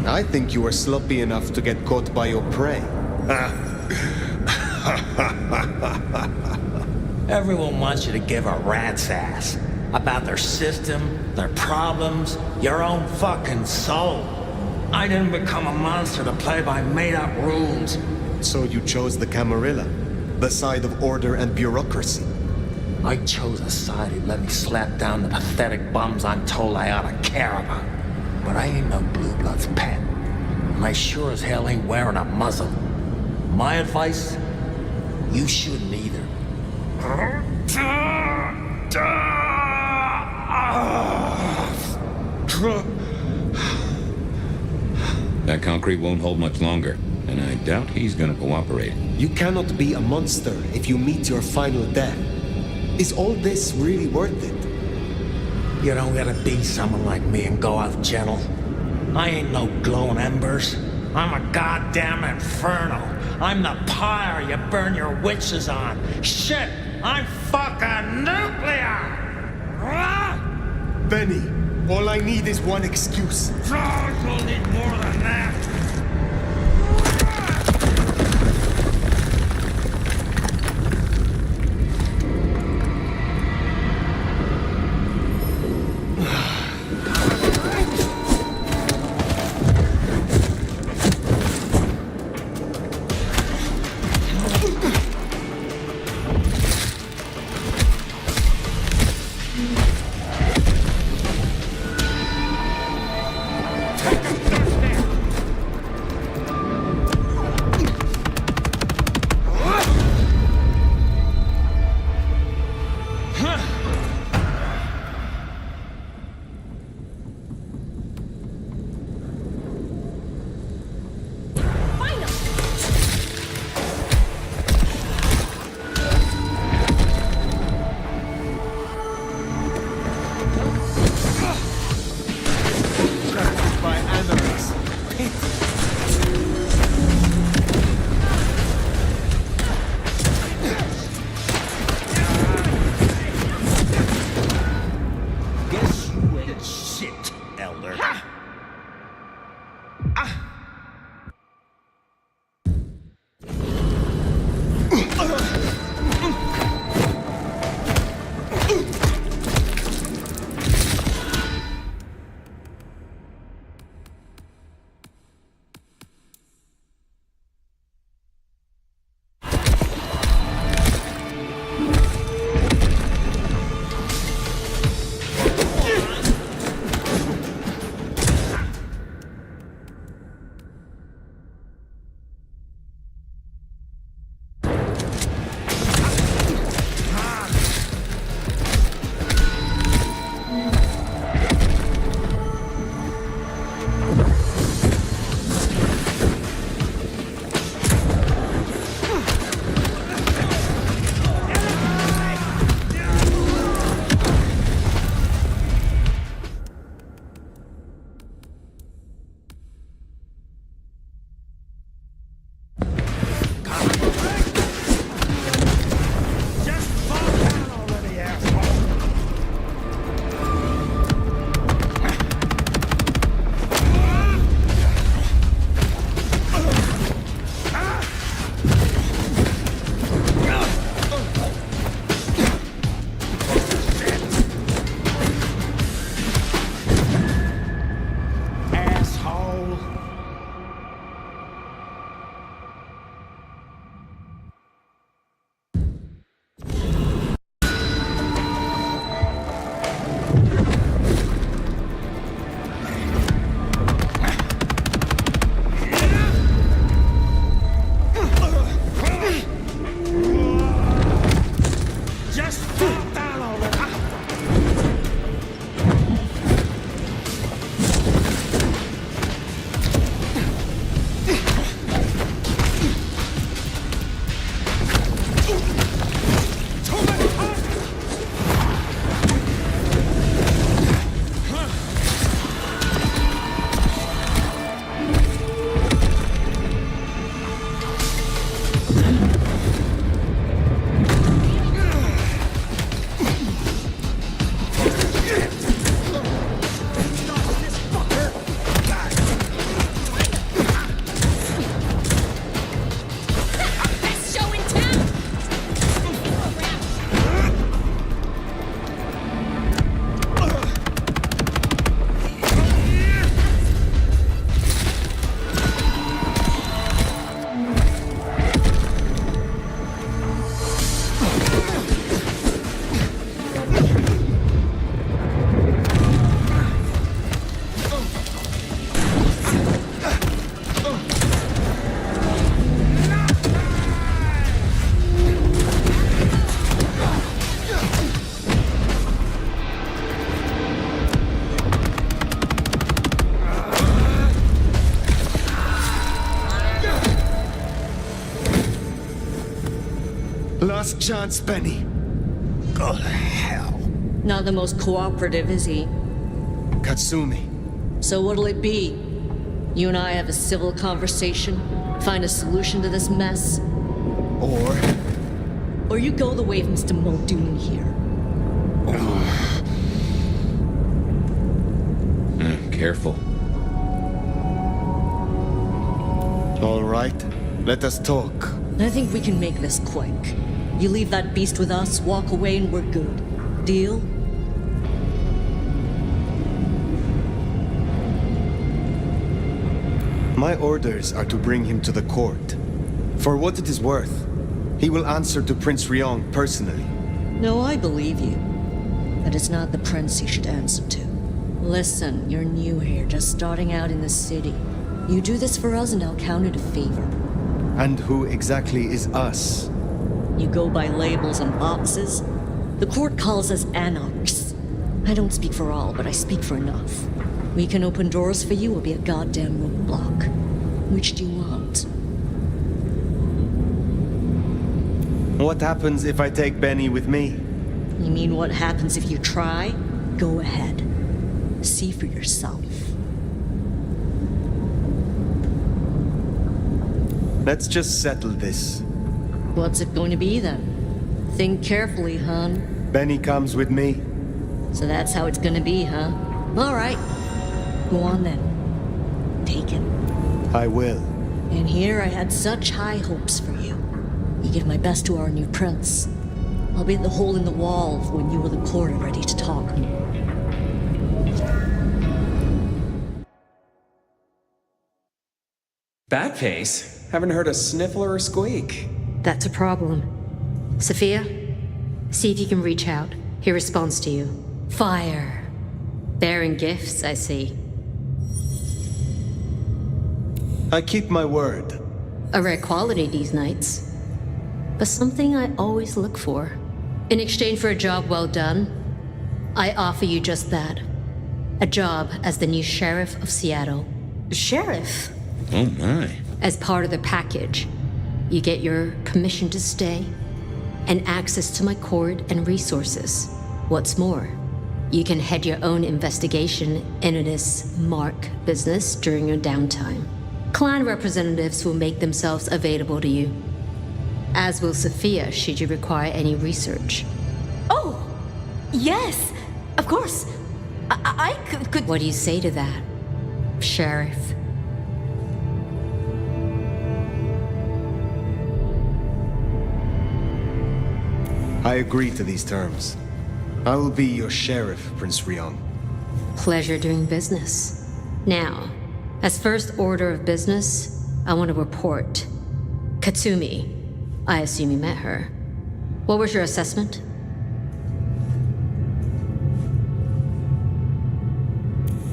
I think you were sloppy enough to get caught by your prey. Everyone wants you to give a rat's ass about their system, their problems, your own fucking soul. I didn't become a monster to play by made-up rules. So you chose the Camarilla, the side of order and bureaucracy. I chose a side who'd let me slap down the pathetic bums I'm told I ought to care about. but I ain't no blue blood's pet. And I sure as hell ain't wearing a muzzle. My advice? You shouldn't either. That concrete won't hold much longer, and I doubt he's gonna cooperate. You cannot be a monster if you meet your final death. Is all this really worth it? You don't gotta be someone like me and go out gentle. I ain't no glowing embers. I'm a goddamn inferno. I'm the pyre you burn your witches on. Shit, I'm fucking nuclear! Benny, all I need is one excuse. You'll need more than that. last chance, Benny. Go to hell. Not the most cooperative, is he? Katsumi. So what'll it be? You and I have a civil conversation, find a solution to this mess? Or you go the way of Mr. Muldoon here. Careful. All right, let us talk. I think we can make this quick. You leave that beast with us, walk away, and we're good. Deal? My orders are to bring him to the court. For what it is worth, he will answer to Prince Ryong personally. No, I believe you. But it's not the prince you should answer to. Listen, you're new here, just starting out in the city. You do this for us and I'll count it a favor. And who exactly is us? You go by labels and boxes. The court calls us anarchs. I don't speak for all, but I speak for enough. We can open doors for you or be a goddamn roadblock. Which do you want? What happens if I take Benny with me? You mean what happens if you try? Go ahead. See for yourself. Let's just settle this. What's it going to be then? Think carefully, hon. Benny comes with me. So that's how it's gonna be, huh? All right. Go on then. Take it. I will. And here I had such high hopes for you. You give my best to our new prince. I'll be at the hole in the wall when you or the court are ready to talk. Bat face? Haven't heard a sniffle or a squeak. That's a problem. Sophia, see if you can reach out. He responds to you. Fire. Bearing gifts, I see. I keep my word. A rare quality these nights. But something I always look for. In exchange for a job well done, I offer you just that. A job as the new sheriff of Seattle. Sheriff? Oh my. As part of the package, you get your permission to stay and access to my court and resources. What's more, you can head your own investigation into this Mark business during your downtime. Clan representatives will make themselves available to you, as will Sophia should you require any research. Oh, yes, of course. I could... What do you say to that, Sheriff? I agree to these terms. I will be your sheriff, Prince Ryong. Pleasure doing business. Now, as first order of business, I want to report. Katsumi, I assume you met her. What was your assessment?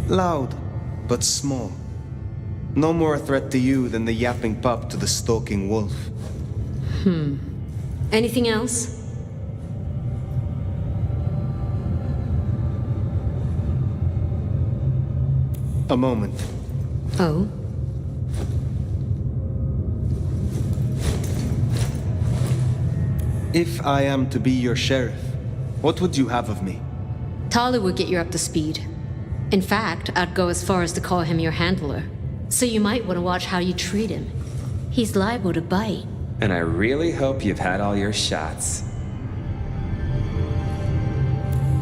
Loud, but small. No more a threat to you than the yapping pup to the stalking wolf. Anything else? A moment. Oh? If I am to be your sheriff, what would you have of me? Tali would get you up to speed. In fact, I'd go as far as to call him your handler. So you might want to watch how you treat him. He's liable to bite. And I really hope you've had all your shots.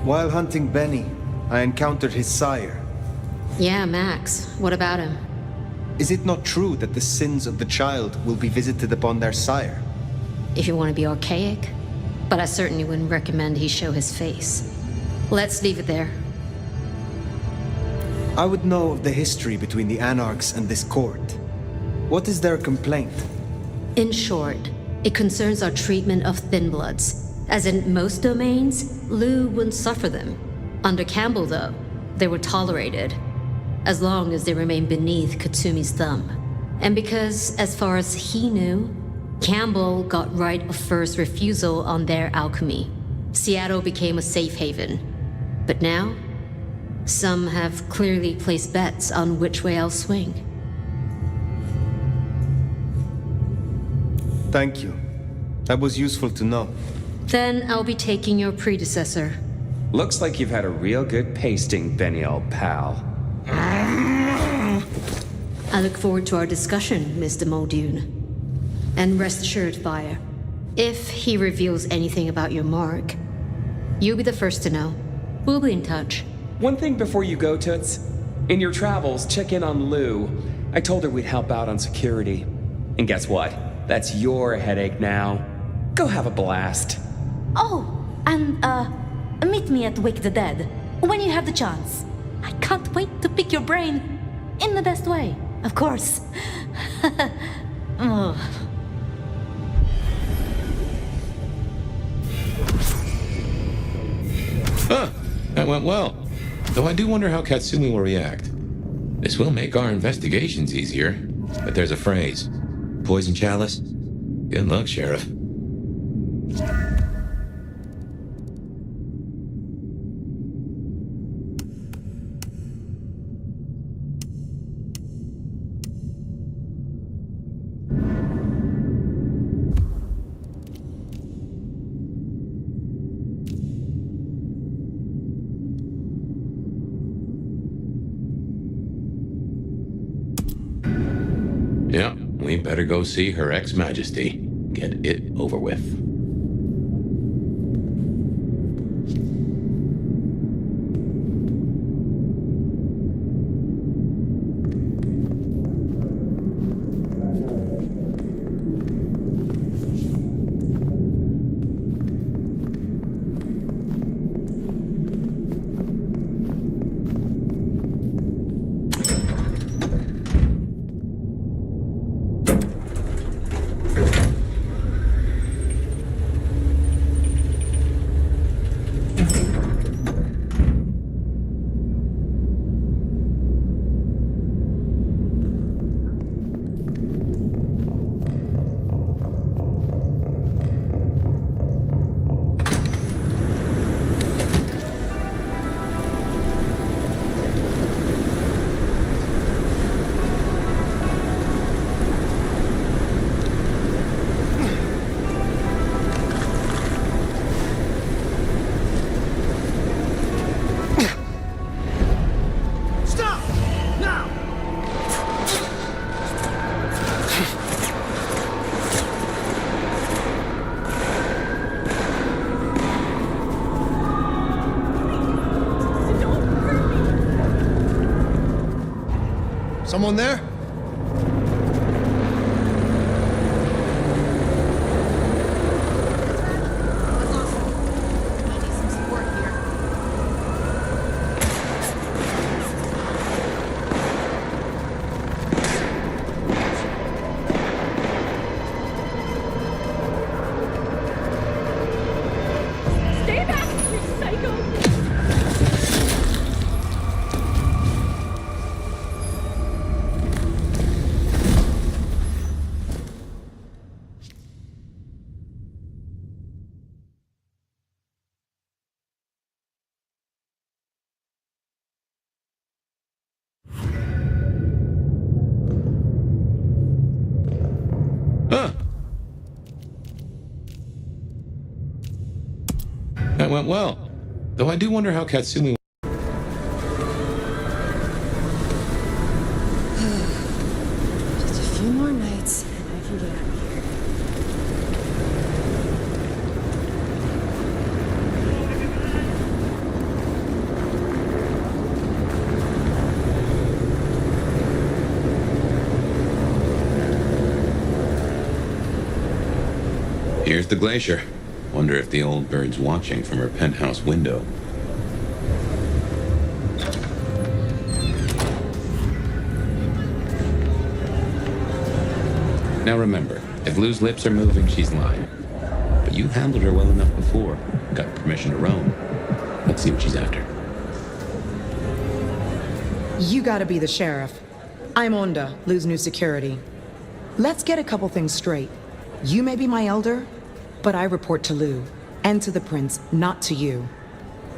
While hunting Benny, I encountered his sire. Yeah, Max. What about him? Is it not true that the sins of the child will be visited upon their sire? If you want to be archaic, but I certainly wouldn't recommend he show his face. Let's leave it there. I would know of the history between the Anarchs and this court. What is their complaint? In short, it concerns our treatment of thin bloods. As in most domains, Liu wouldn't suffer them. Under Campbell, though, they were tolerated, as long as they remained beneath Katsumi's thumb. And because, as far as he knew, Campbell got right of first refusal on their alchemy. Seattle became a safe haven. But now, some have clearly placed bets on which way I'll swing. Thank you. That was useful to know. Then I'll be taking your predecessor. Looks like you've had a real good pasting, Benny, old pal. I look forward to our discussion, Mr. Muldoon. And rest assured, Fire, if he reveals anything about your mark, you'll be the first to know. We'll be in touch. One thing before you go, Toots. In your travels, check in on Lou. I told her we'd help out on security. And guess what? That's your headache now. Go have a blast. Oh, and, meet me at Wake the Dead when you have the chance. I can't wait to pick your brain in the best way, of course. Oh. Huh, that went well. Though I do wonder how Katsumi will react. This will make our investigations easier, but there's a phrase. Poison chalice? Good luck, Sheriff. Yeah, we better go see Her Ex-Majesty. Get it over with. Someone there? Stay back, you psycho! That went well. Though I do wonder how Katsumi... Just a few more nights, and I can get out of here. Here's the glacier. Wonder if the old bird's watching from her penthouse window. Now remember, if Lou's lips are moving, she's lying. But you handled her well enough before. Got permission to roam. Let's see what she's after. You gotta be the sheriff. I'm Onda, Lou's new security. Let's get a couple things straight. You may be my elder, but I report to Lou, and to the prince, not to you.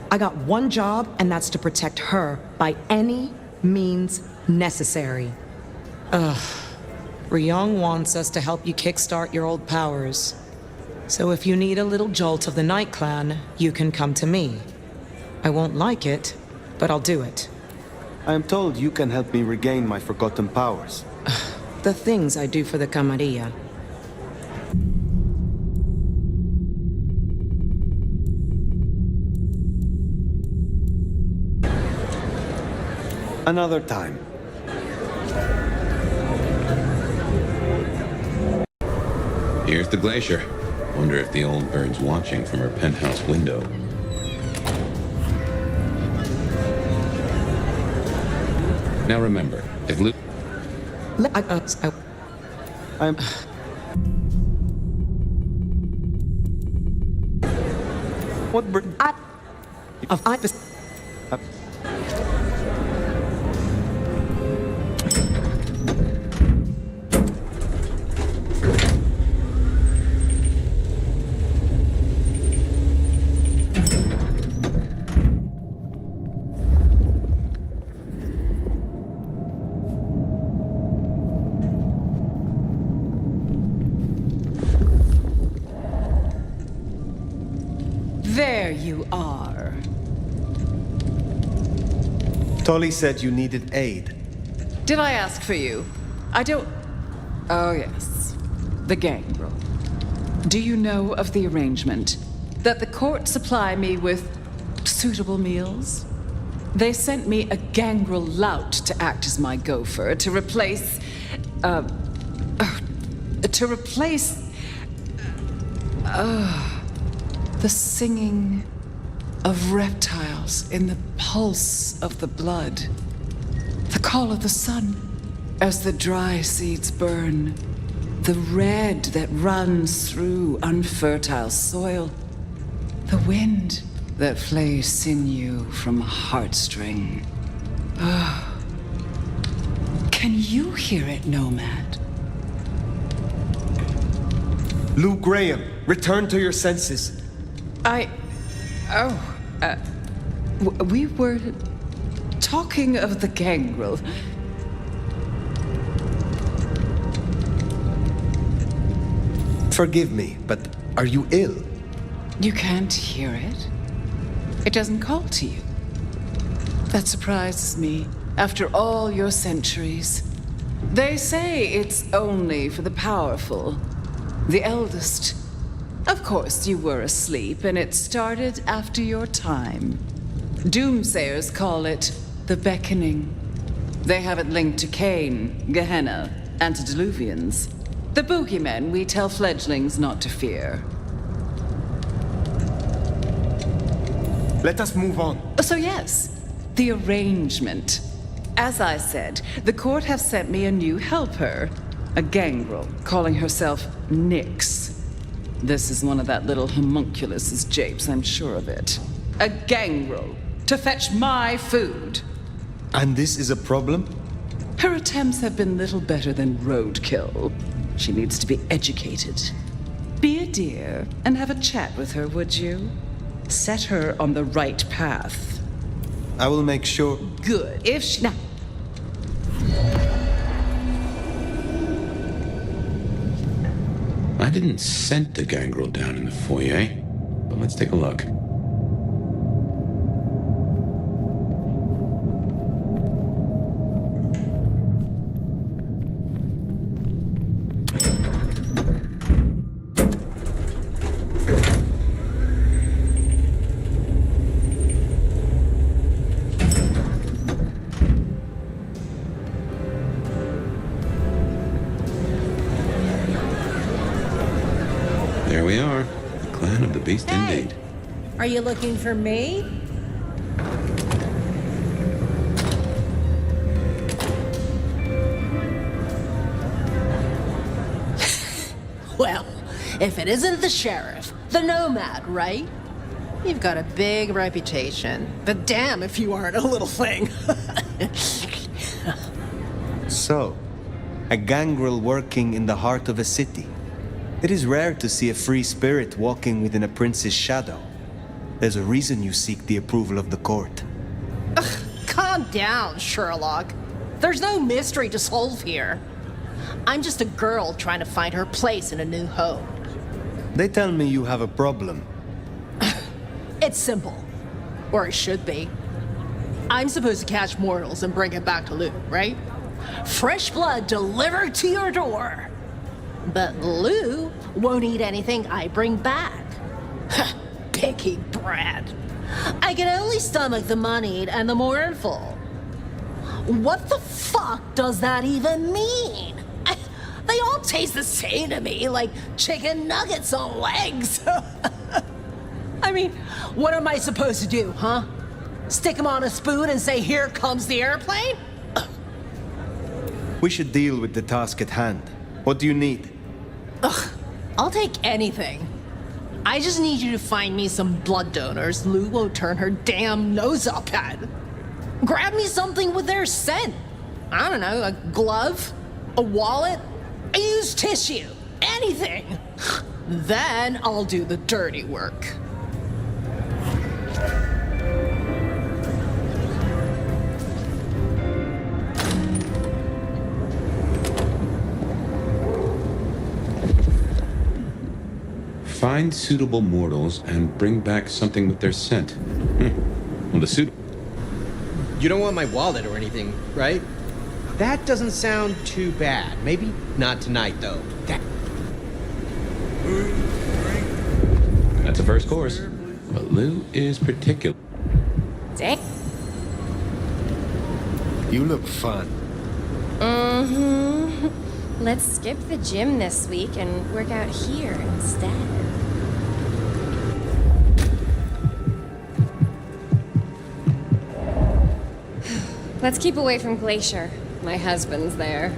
I got one job, and that's to protect her by any means necessary. Ryong wants us to help you kickstart your old powers. So if you need a little jolt of the Night Clan, you can come to me. I won't like it, but I'll do it. I am told you can help me regain my forgotten powers. The things I do for the Camarilla. Another time. Here's the glacier. Wonder if the old bird's watching from her penthouse window. Now remember, if Luke... I'm... What bird? There you are. Tolly said you needed aid. Did I ask for you? I don't... Oh, yes. The gangrel. Do you know of the arrangement? That the court supply me with suitable meals? They sent me a gangrel lout to act as my gopher, to replace... the singing of reptiles in the pulse of the blood. The call of the sun as the dry seeds burn. The red that runs through unfertile soil. The wind that flays sinew from a heartstring. Ah. Can you hear it, Nomad? Lou Graham, return to your senses. We were talking of the gangrel. Forgive me, but are you ill? You can't hear it? It doesn't call to you. That surprises me, after all your centuries. They say it's only for the powerful, the eldest. Of course, you were asleep, and it started after your time. Doomsayers call it the Beckoning. They have it linked to Cain, Gehenna, antediluvians. The boogeymen we tell fledglings not to fear. Let us move on. So yes, the arrangement. As I said, the court have sent me a new helper. A gangrel, calling herself Nyx. This is one of that little homunculus's japes, I'm sure of it. A gangrel, to fetch my food. And this is a problem? Her attempts have been little better than roadkill. She needs to be educated. Be a dear and have a chat with her, would you? Set her on the right path. I will make sure. Good. If she... Now... I didn't scent the gangrel down in the foyer, but let's take a look. There we are, the clan of the beast indeed. Are you looking for me? Well, if it isn't the sheriff, the nomad, right? You've got a big reputation, but damn if you aren't a little thing. So, a gangrel working in the heart of a city. It is rare to see a free spirit walking within a prince's shadow. There's a reason you seek the approval of the court. Ugh, calm down, Sherlock. There's no mystery to solve here. I'm just a girl trying to find her place in a new home. They tell me you have a problem. It's simple. Or it should be. I'm supposed to catch mortals and bring it back to Lou, right? Fresh blood delivered to your door. But Lou won't eat anything I bring back. Picky brat. I can only stomach the moneyed and the mournful. What the fuck does that even mean? They all taste the same to me, like chicken nuggets on legs. I mean, what am I supposed to do, huh? Stick them on a spoon and say, here comes the airplane? We should deal with the task at hand. What do you need? Ugh, I'll take anything. I just need you to find me some blood donors Lou won't turn her damn nose up at. Grab me something with their scent. I don't know, a glove, a wallet, a used tissue, anything. Then I'll do the dirty work. Find suitable mortals and bring back something with their scent. Well, the suit. You don't want my wallet or anything, right? That doesn't sound too bad. Maybe not tonight, though. That's a first course. But Lou is particular. Dang. You look fun. Mm-hmm. Let's skip the gym this week and work out here instead. Let's keep away from Glacier. My husband's there.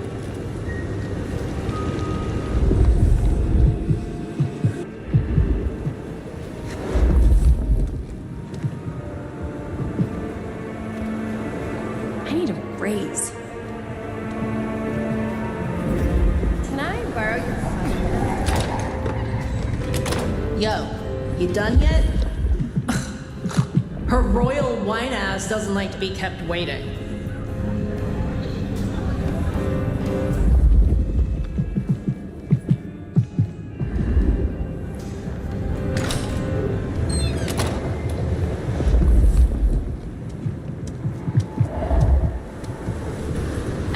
I need a raise. Can I borrow your phone? Yo, you done yet? Her royal wine ass doesn't like to be kept waiting.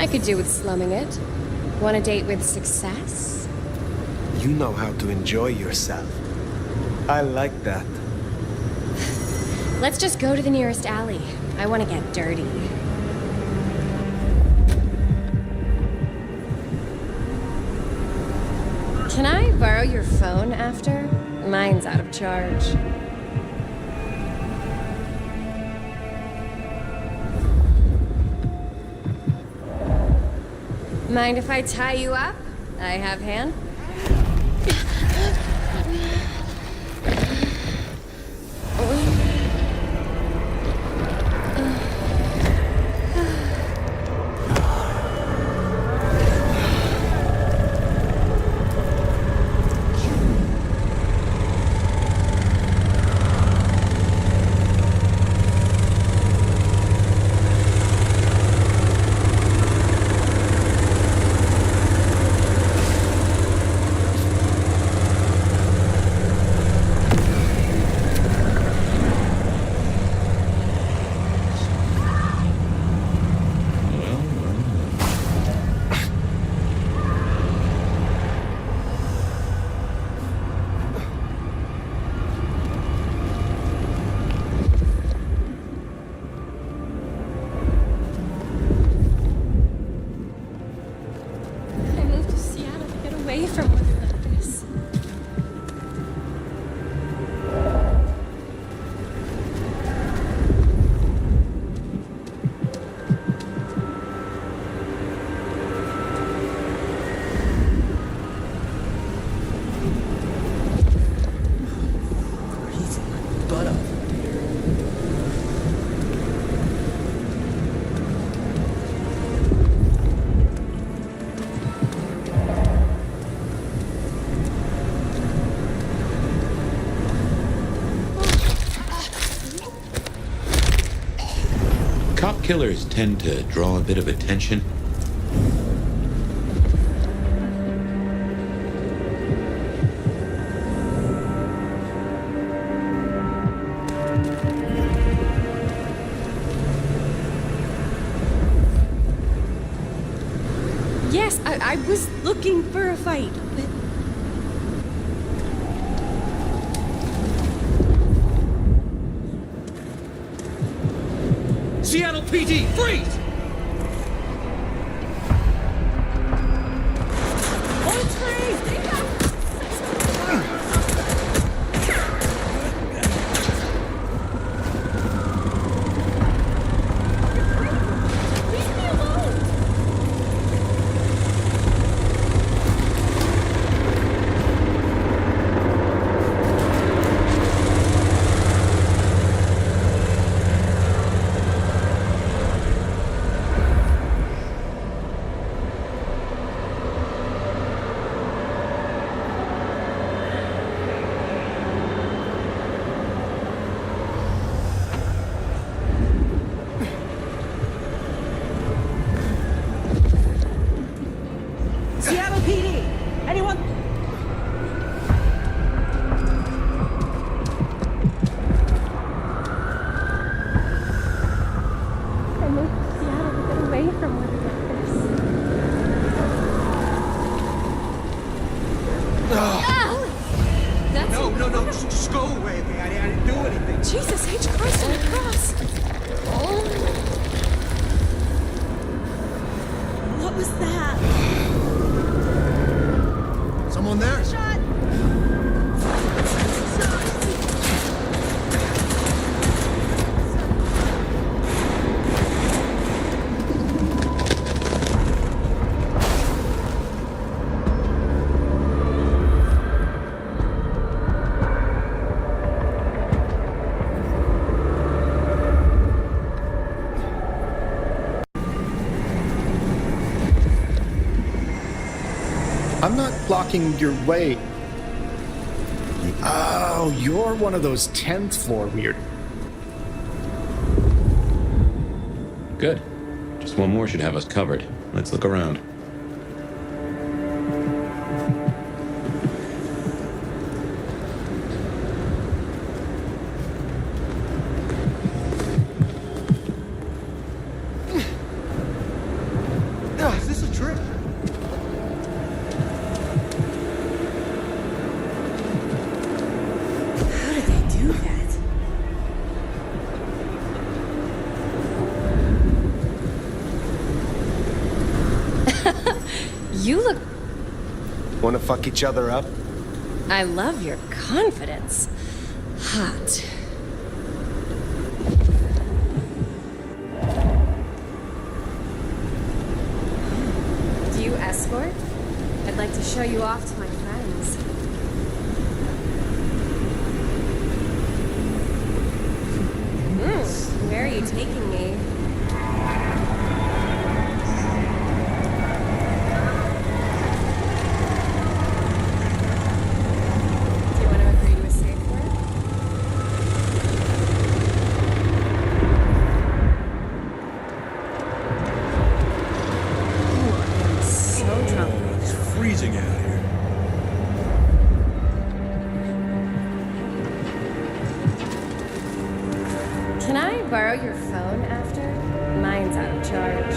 I could do with slumming it. Want a date with success? You know how to enjoy yourself. I like that. Let's just go to the nearest alley. I want to get dirty. Can I borrow your phone after? Mine's out of charge. Mind if I tie you up? I have hand. From weather like this. Cop killers tend to draw a bit of attention. I was looking for a fight, but... Seattle PD, freeze! Orange freeze! Stay back! Leave me alone! Seattle PD! Anyone? I moved to Seattle to get away from one like this. That's No, just go away. I didn't do anything. Jesus H. Christ on the cross! What was that? Someone there? Shot! I'm not blocking your way. Oh, you're one of those 10th floor weird. Good. Just one more should have us covered. Let's look around. Is this a trick? How did they do that? You look... Wanna fuck each other up? I love your confidence. Hot. Do you escort? I'd like to show you off to my friends. Where are you taking me? Do you want to agree to a safe word? I'm so drunk. It's freezing out here. Can I borrow your phone after? Mine's out of charge.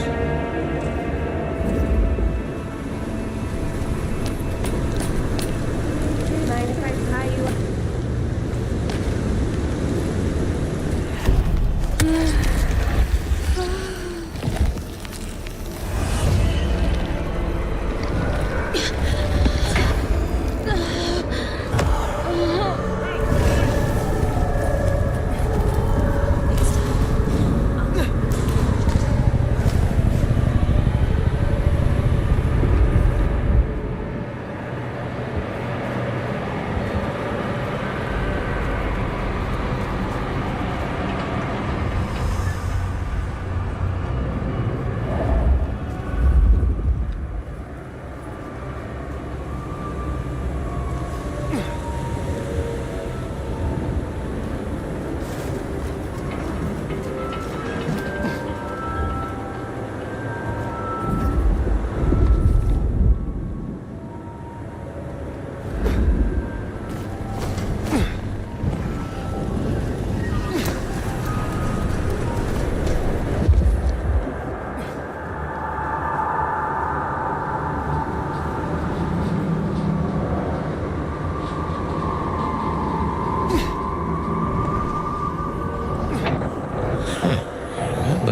Mind if I tie you up?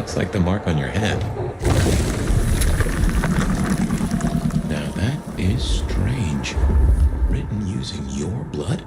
Looks like the mark on your head. Now that is strange. Written using your blood?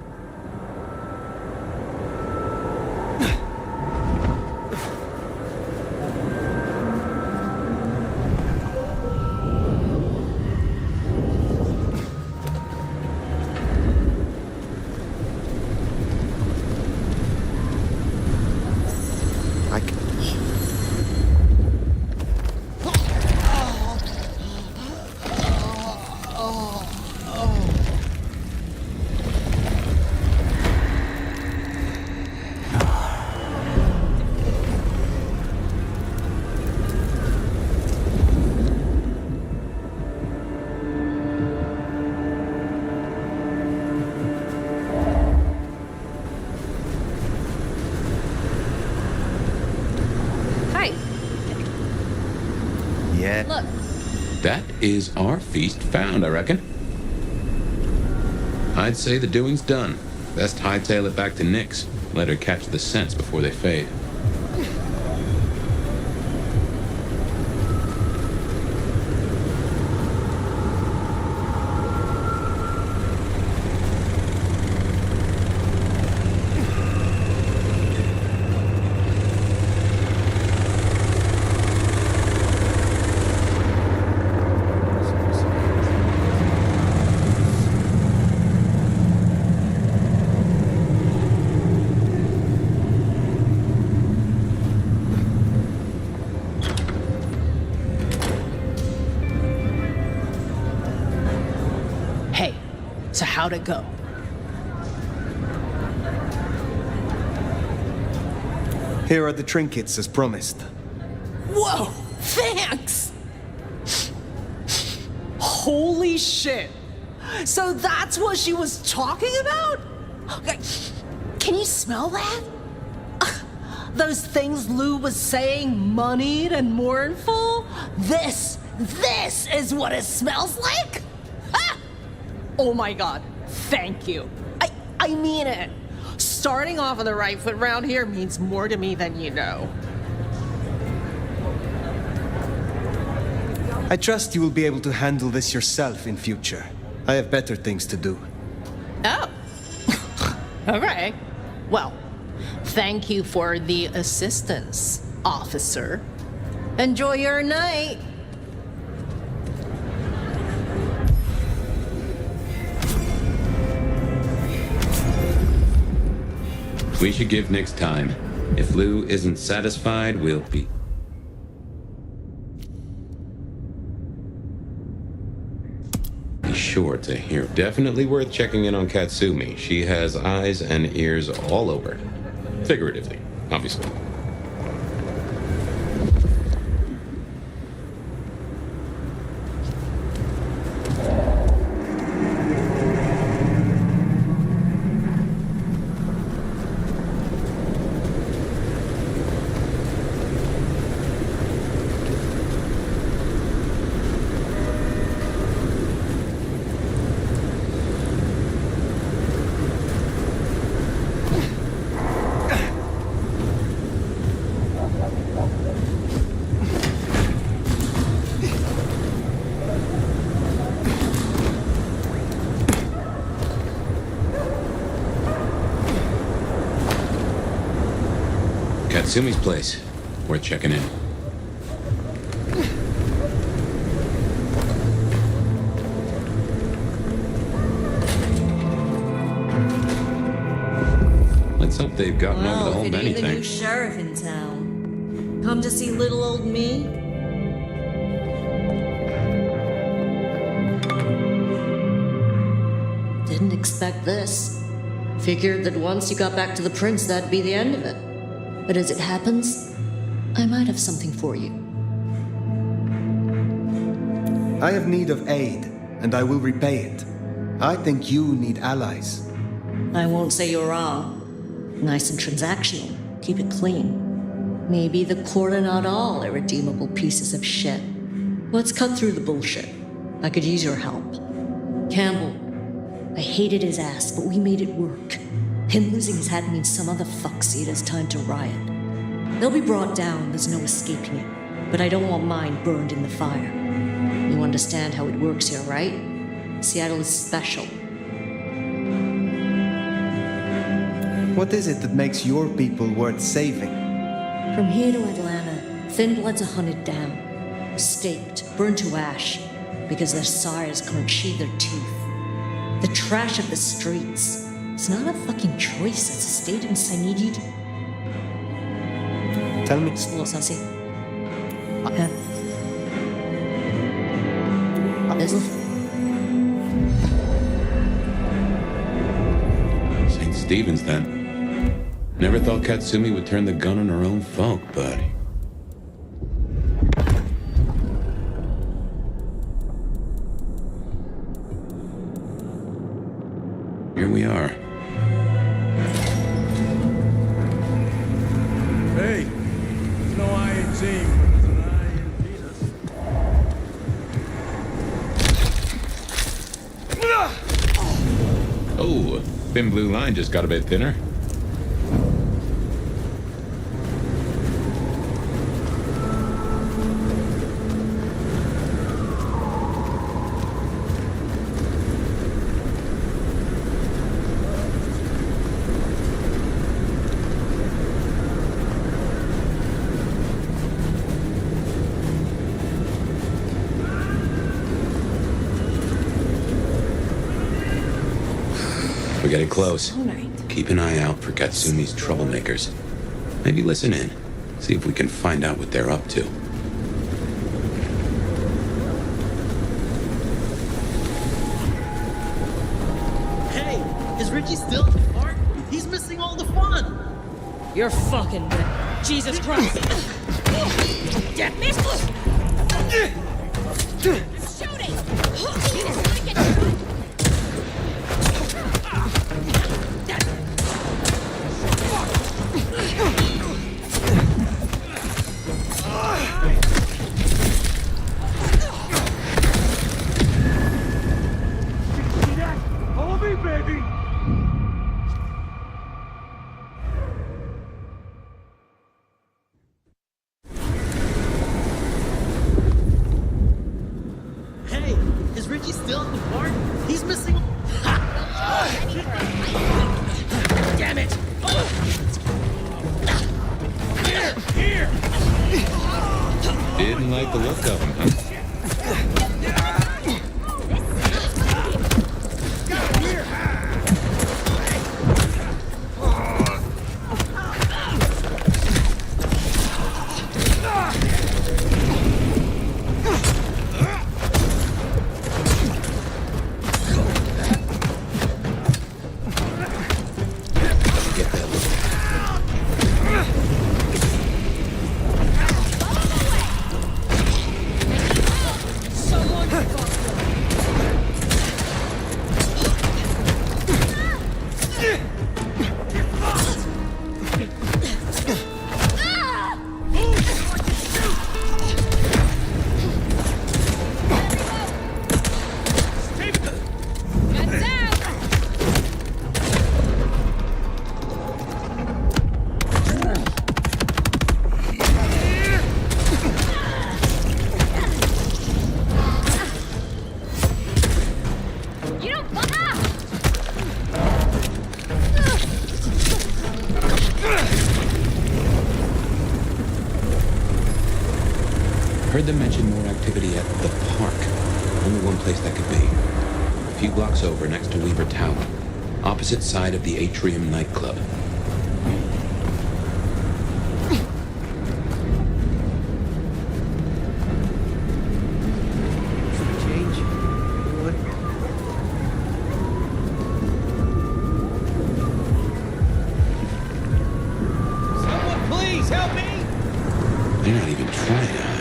Look. That is our feast found, I reckon. I'd say the doing's done. Best hightail it back to Nyx. Let her catch the scents before they fade. So how'd it go? Here are the trinkets as promised. Whoa! Thanks! Holy shit! So that's what she was talking about? Okay, can you smell that? Those things Lou was saying, moneyed and mournful? This is what it smells like? Ah! Oh my god, thank you. I mean it. Starting off on the right foot round here means more to me than you know. I trust you will be able to handle this yourself in future. I have better things to do. Oh. Okay. Well, thank you for the assistance, officer. Enjoy your night. We should give Nyx time. If Lou isn't satisfied, we'll be... sure to hear. Definitely worth checking in on Katsumi. She has eyes and ears all over. Figuratively, obviously. Katsumi's place. Worth checking in. Let's hope they've gotten over the whole if it Benny ain't the thing. new sheriff in town. Come to see little old me? Didn't expect this. Figured that once you got back to the prince, that'd be the end of it. But as it happens, I might have something for you. I have need of aid, and I will repay it. I think you need allies. I won't say you're wrong. Nice and transactional. Keep it clean. Maybe the court are not all irredeemable pieces of shit. Let's cut through the bullshit. I could use your help. Campbell. I hated his ass, but we made it work. Him losing his hat means some other fuckseed has time to riot. They'll be brought down, there's no escaping it. But I don't want mine burned in the fire. You understand how it works here, right? Seattle is special. What is it that makes your people worth saving? From here to Atlanta, thin bloods are hunted down, staked, burned to ash, because their sires can't sheathe their teeth. The trash of the streets. It's not a fucking choice, it's a state and I need you to... Tell me. Los así. St. Stephen's, then. Never thought Katsumi would turn the gun on her own folk, but... here we are. Hey, there's no I in team, but there's an I in penis. Oh, thin blue line just got a bit thinner. We're getting close. Keep an eye out for Katsumi's troublemakers. Maybe listen in. See if we can find out what they're up to. Hey, is Richie still at the park? He's missing all the fun. You're fucking dead. Jesus Christ. Get me! Shooting! Follow me, baby! Hey, is Richie still at the park? He's missing. Damn it! Here! Didn't like the look of him, huh? Heard them mention more activity at the park. Only one place that could be. A few blocks over, next to Weaver Tower. Opposite side of the Atrium nightclub. Someone please help me! They're not even trying to hide.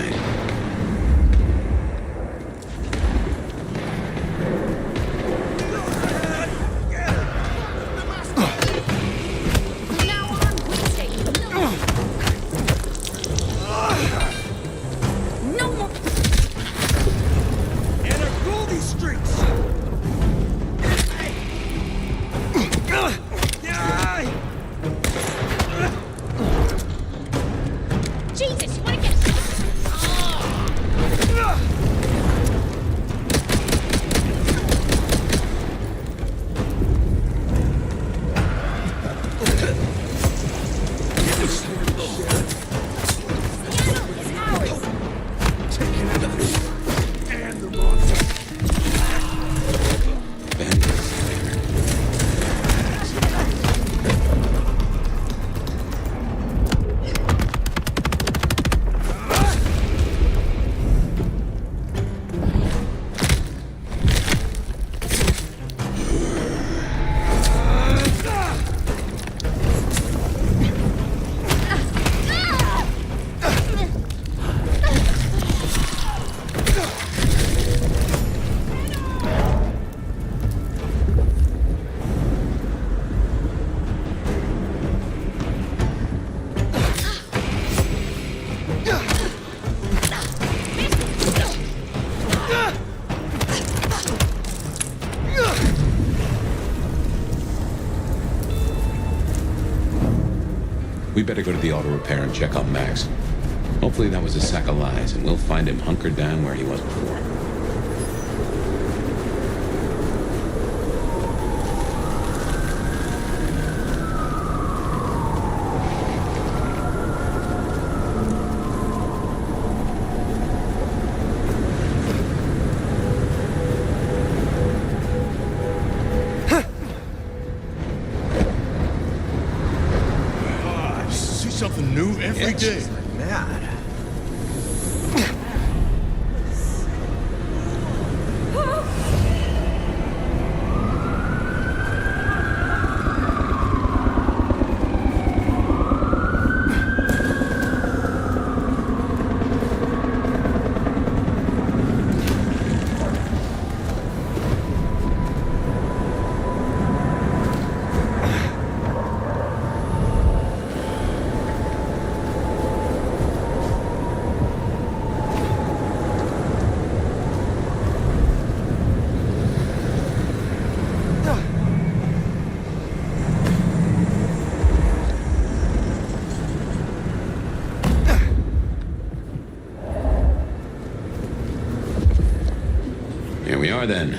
No more. And our Goldie streets! We better go to the auto repair and check on Max. Hopefully that was a sack of lies, and we'll find him hunkered down where he was before. Something new every day. Mad. Here we are then.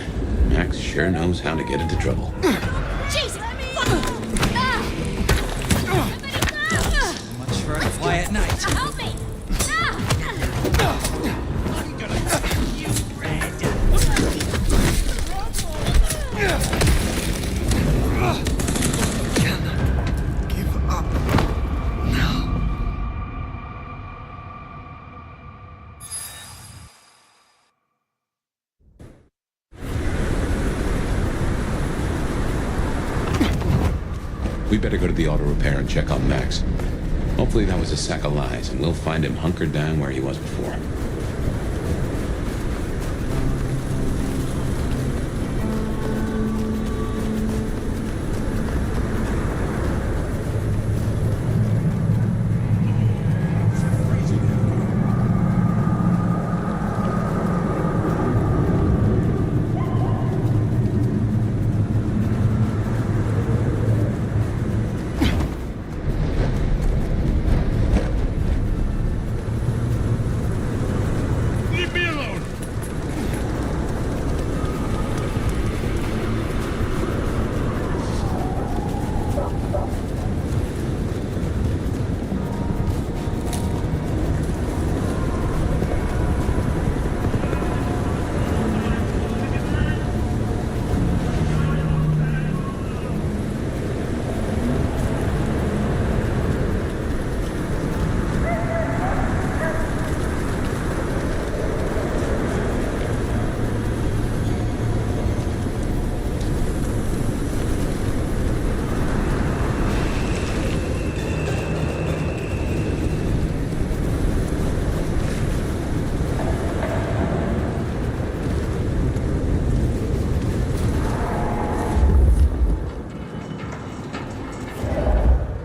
Max sure knows how to get into trouble. Jesus! Much for a quiet night. Help me! I'm gonna take you, Red. Give up. Now. We better go to the auto repair and check on Max. Hopefully that was a sack of lies, and we'll find him hunkered down where he was before. Leave me alone.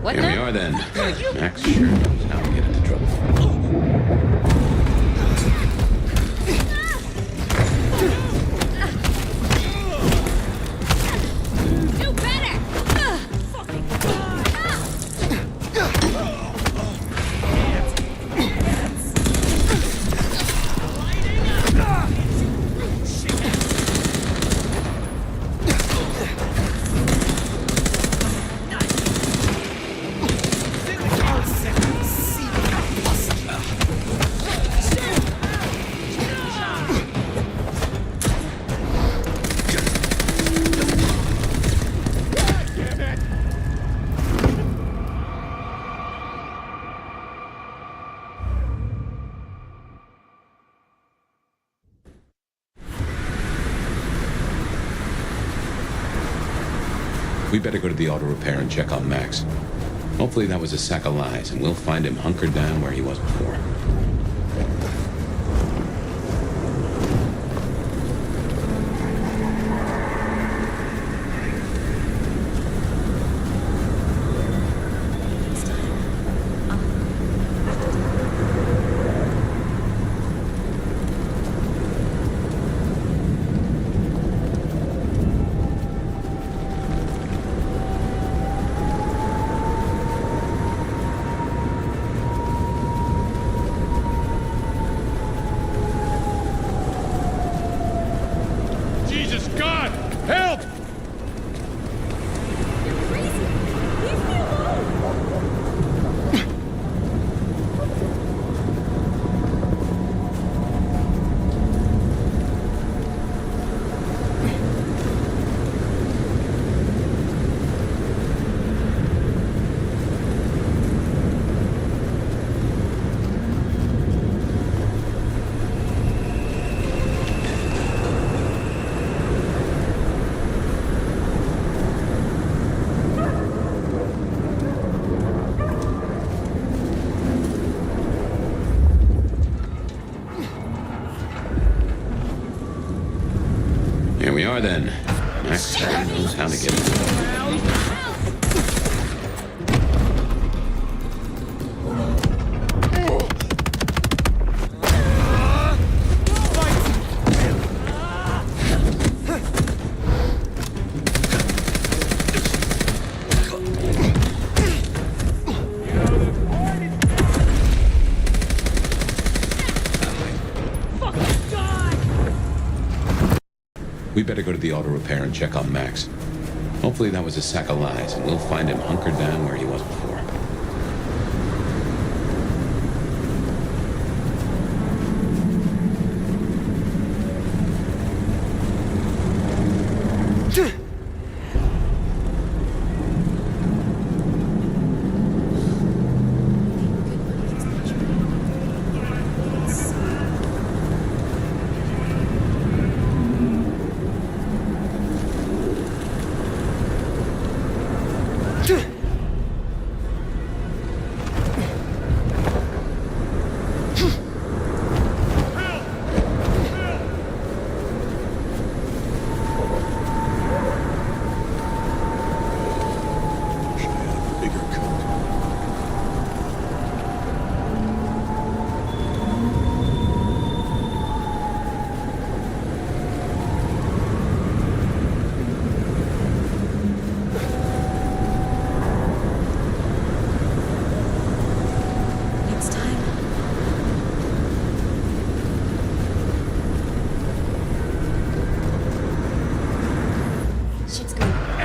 What Here the? we are then. Max sure knows how to get into trouble. Do better! We better go to the auto repair and check on Max. Hopefully that was a sack of lies, and we'll find him hunkered down where he was before. are then. Max certainly knows how to get it. We better go to the auto repair and check on Max. Hopefully that was a sack of lies, and we'll find him hunkered down where he was before.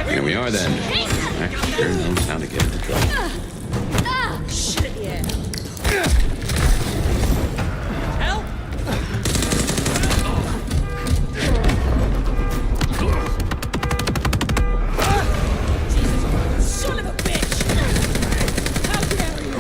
Here we are then. Max sure knows how to get into trouble. Shit, yeah. Help! Jesus, son of a bitch! How dare you!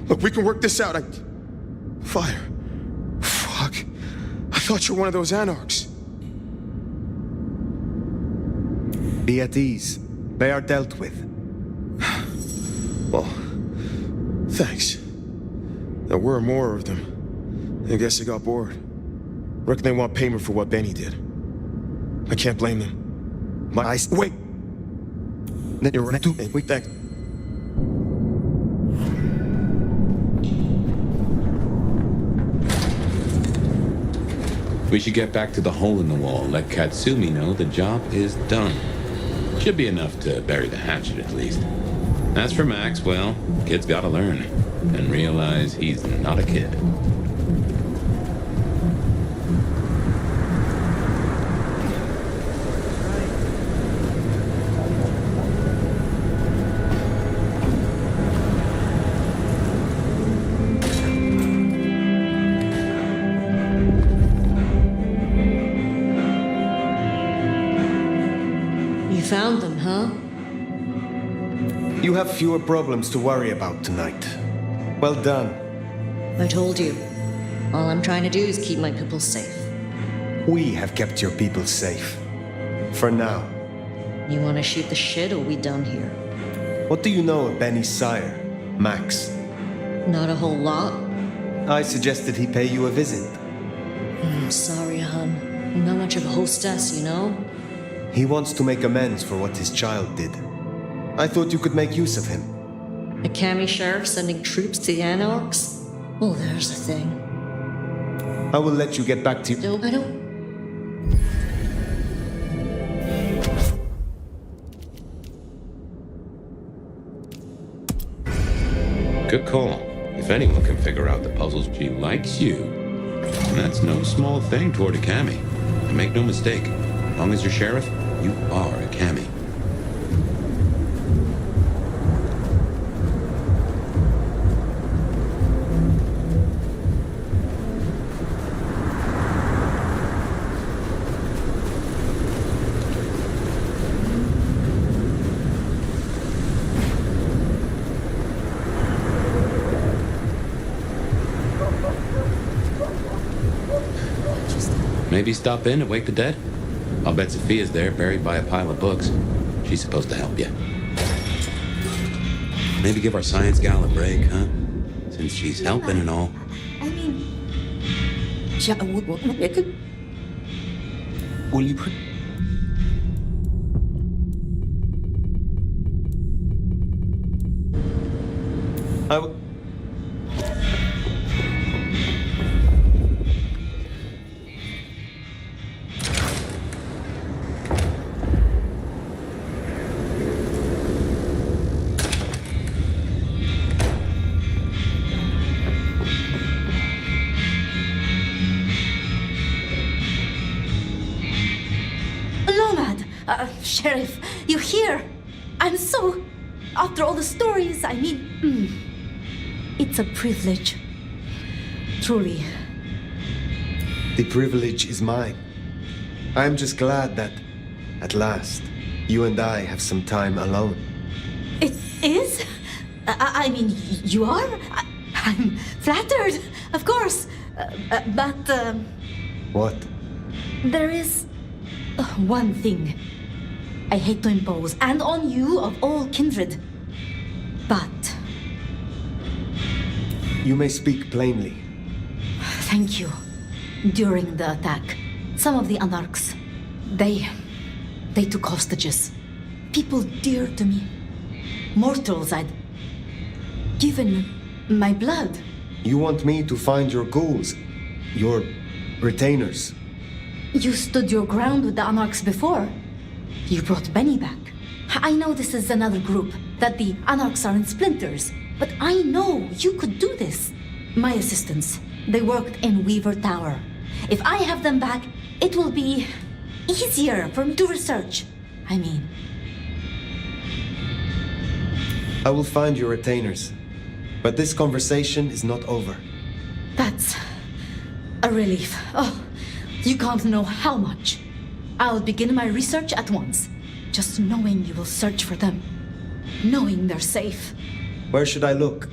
Look, we can work this out. Fire. Fuck. I thought you were one of those anarchs. Be at ease. They are dealt with. Well, thanks. There were more of them. I guess they got bored. Reckon they want payment for what Benny did. I can't blame them. Wait! Wait, thanks. We should get back to the hole in the wall, let Katsumi know the job is done. Should be enough to bury the hatchet at least. As for Max, well, kid's gotta learn and realize he's not a kid. Found them, huh? You have fewer problems to worry about tonight. Well done. I told you. All I'm trying to do is keep my people safe. We have kept your people safe. For now. You want to shoot the shit or we done here? What do you know of Benny's sire, Max? Not a whole lot. I suggested he pay you a visit. Sorry, hun. I'm not much of a hostess, you know? He wants to make amends for what his child did. I thought you could make use of him. A Kami sheriff sending troops to the Anarchs? Well, there's a thing. I will let you get back to... No, I don't... Good call. If anyone can figure out the puzzles, she likes you. And that's no small thing toward a Cammy. And make no mistake, as long as you're sheriff, you are a Cammy. Maybe stop in and wake the dead? I'll bet Sophia's there, buried by a pile of books. She's supposed to help you. Maybe give our science gal a break, huh? Since she's helping and all. I mean... Will you put... I will... Sheriff, you're here. I'm so... After all the stories, I mean... It's a privilege. Truly. The privilege is mine. I'm just glad that, at last, you and I have some time alone. It is? I mean, you are? I'm flattered, of course. But... What? There is... one thing I hate to impose, and on you of all kindred. But... You may speak plainly. Thank you. During the attack, some of the Anarchs, they took hostages. People dear to me. Mortals I'd given my blood. You want me to find your ghouls, your retainers. You stood your ground with the Anarchs before. You brought Benny back. I know this is another group, that the Anarchs are in splinters, but I know you could do this. My assistants, they worked in Weaver Tower. If I have them back, it will be easier for me to research. I mean... I will find your retainers, but this conversation is not over. That's a relief. Oh, you can't know how much. I'll begin my research at once. Just knowing you will search for them. Knowing they're safe. Where should I look?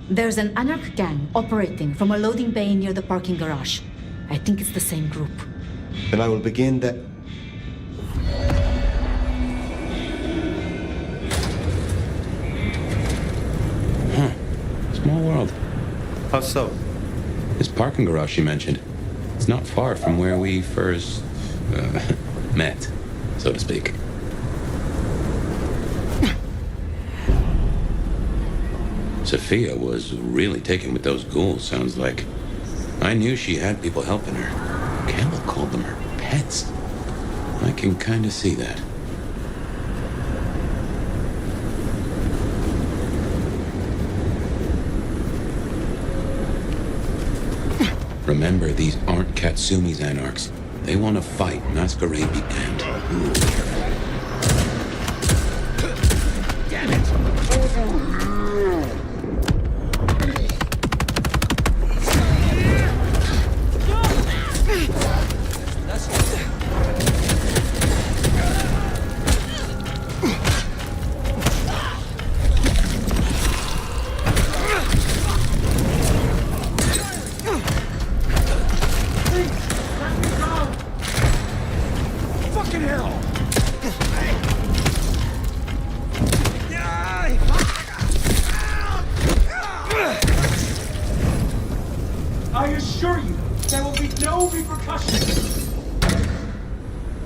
There's an Anarch gang operating from a loading bay near the parking garage. I think it's the same group. Then I will begin that... Huh. Small world. How so? This parking garage you mentioned. It's not far from where we first... met, so to speak. Sophia was really taken with those ghouls, sounds like. I knew she had people helping her. Campbell called them her pets. I can kind of see that. Remember, these aren't Katsumi's Anarchs. They want to fight. Masquerade be damned. Damn it! Fucking hell! I assure you, there will be no repercussions.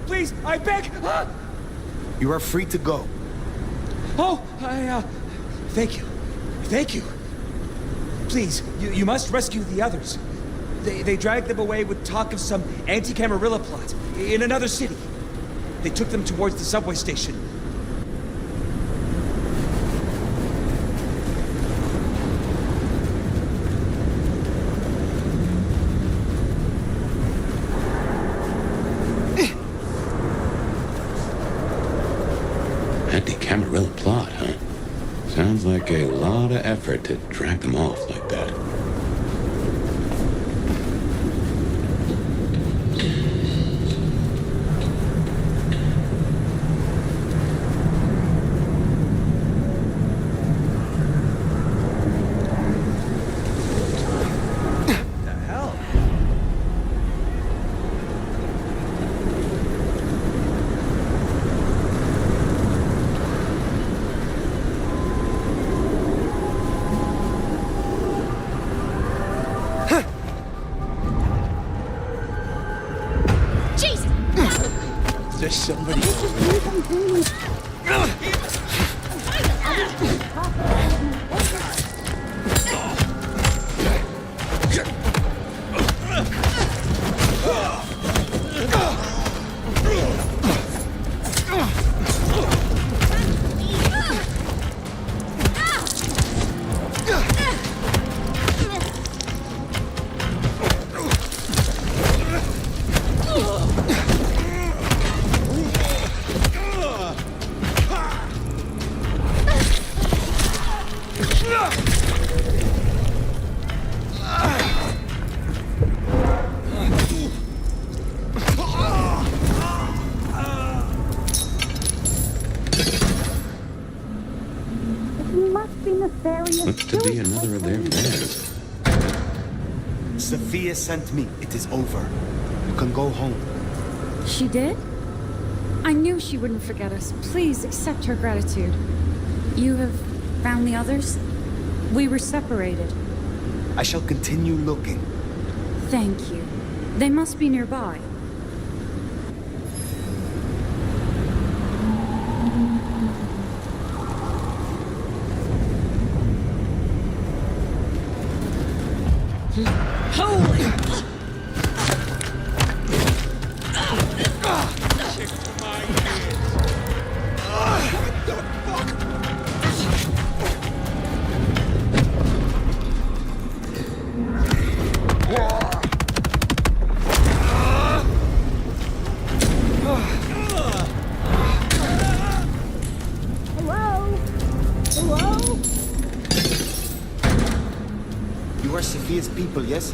Please, I beg. You are free to go. Oh, thank you. Thank you. Please, you must rescue the others. They dragged them away with talk of some anti-Camarilla plot in another city. They took them towards the subway station. Camarilla plot, huh? Sounds like a lot of effort to drag them off like that. There's somebody. Looks to be another of their men. Sophia sent me. It is over. You can go home. She did? I knew she wouldn't forget us. Please accept her gratitude. You have found the others? We were separated. I shall continue looking. Thank you. They must be nearby. Holy! You are Sophia's people, yes?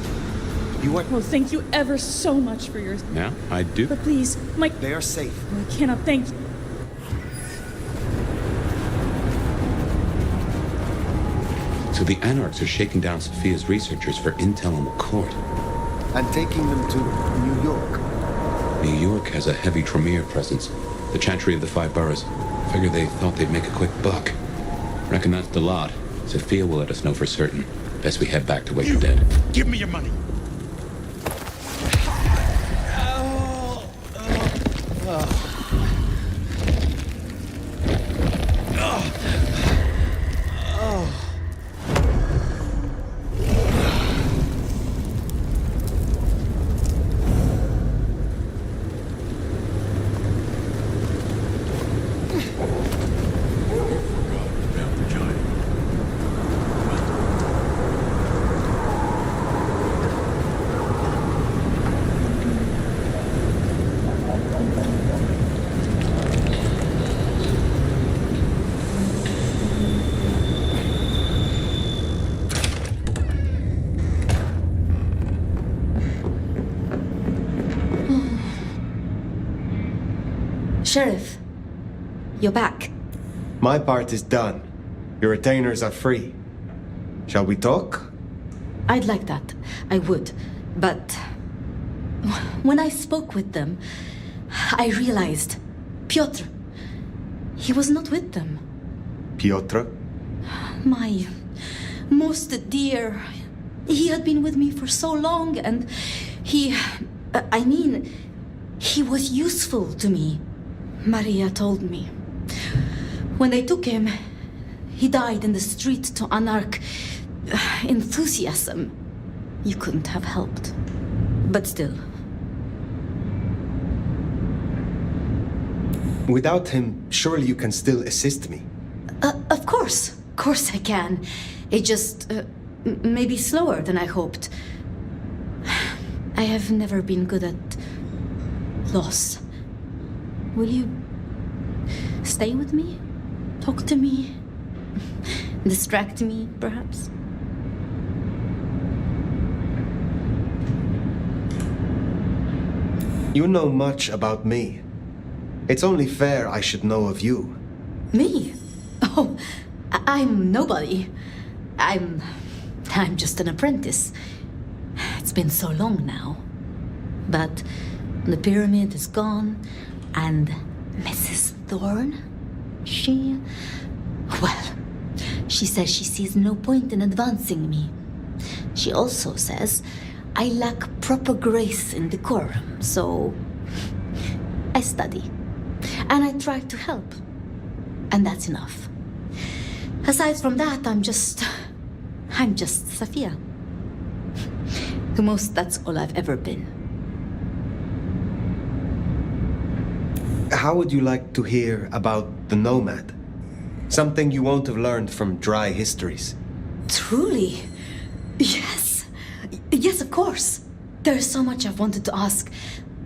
You are... Oh, thank you ever so much for your... Yeah, I do. But please, my... They are safe. I cannot thank you. So the Anarchs are shaking down Sophia's researchers for intel on the court. And taking them to New York. New York has a heavy Tremere presence. The Chantry of the Five Boroughs. Figure they thought they'd make a quick buck. Reckon that's the lot. Sophia will let us know for certain. Best we head back to wake the dead. Give me your money. Sheriff, you're back. My part is done. Your retainers are free. Shall we talk? I'd like that. I would. But when I spoke with them, I realized Piotr, he was not with them. Piotr? My most dear. He had been with me for so long, and he was useful to me. Maria told me. When they took him, he died in the street to Anarch enthusiasm. You couldn't have helped. But still. Without him, surely you can still assist me. Of course. Of course I can. It just maybe slower than I hoped. I have never been good at loss. Will you stay with me? Talk to me. Distract me, perhaps. You know much about me. It's only fair I should know of you. Me? Oh, I'm nobody. I'm just an apprentice. It's been so long now. But the pyramid is gone, and Mrs. Thorne, she says she sees no point in advancing me. She also says I lack proper grace and decorum, so I study. And I try to help. And that's enough. Aside from that, I'm just Sophia. The most, that's all I've ever been. How would you like to hear about the Nomad? Something you won't have learned from dry histories. Truly? Yes. Yes, of course. There's so much I've wanted to ask.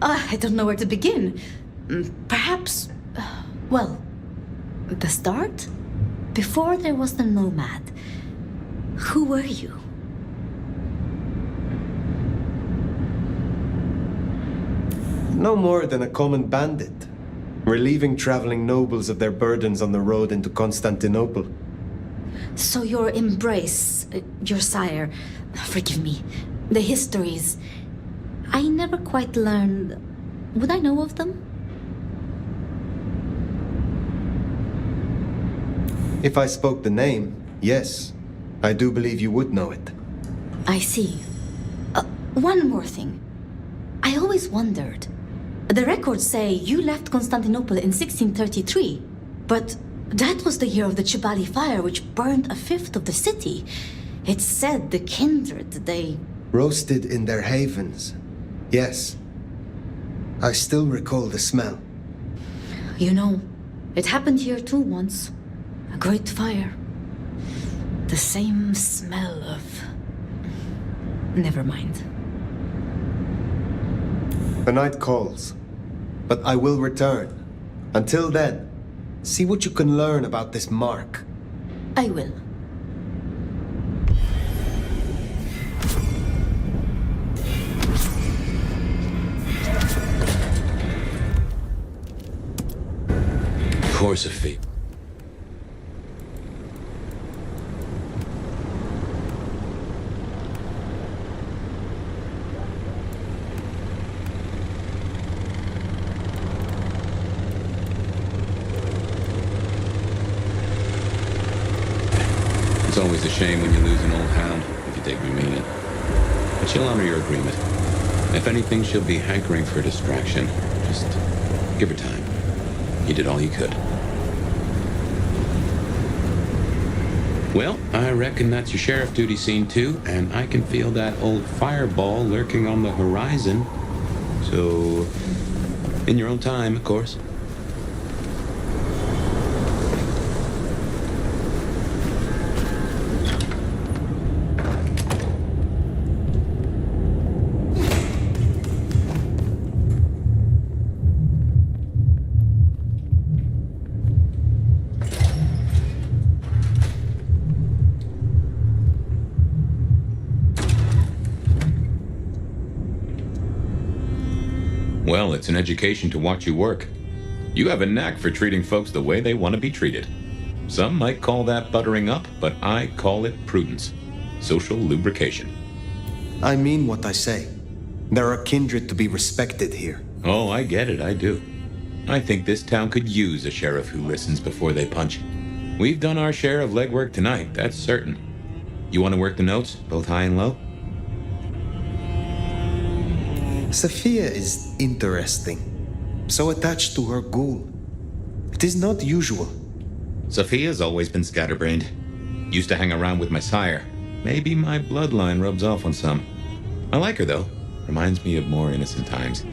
I don't know where to begin. Perhaps, the start? Before there was the Nomad, who were you? No more than a common bandit, relieving traveling nobles of their burdens on the road into Constantinople. So your embrace, your sire, forgive me, the histories, I never quite learned. Would I know of them? If I spoke the name, yes, I do believe you would know it. I see. One more thing. I always wondered. The records say you left Constantinople in 1633, but that was the year of the Chibali fire, which burned a fifth of the city. It's said the kindred, they... Roasted in their havens. Yes. I still recall the smell. You know, it happened here too once. A great fire. The same smell of... Never mind. The night calls, but I will return. Until then, see what you can learn about this mark. I will. Course of fate. It's always a shame when you lose an old hound, if you take me meaning. But she'll honor your agreement. If anything, she'll be hankering for a distraction. Just give her time. You did all you could. Well, I reckon that's your sheriff duty scene too, and I can feel that old fireball lurking on the horizon. So, in your own time, of course. Well, it's an education to watch you work. You have a knack for treating folks the way they want to be treated. Some might call that buttering up, but I call it prudence. Social lubrication. I mean what I say. There are kindred to be respected here. Oh, I get it, I do. I think this town could use a sheriff who listens before they punch. We've done our share of legwork tonight, that's certain. You want to work the notes, both high and low? Sophia is interesting. So attached to her ghoul. It is not usual. Sophia's always been scatterbrained. Used to hang around with my sire. Maybe my bloodline rubs off on some. I like her, though. Reminds me of more innocent times.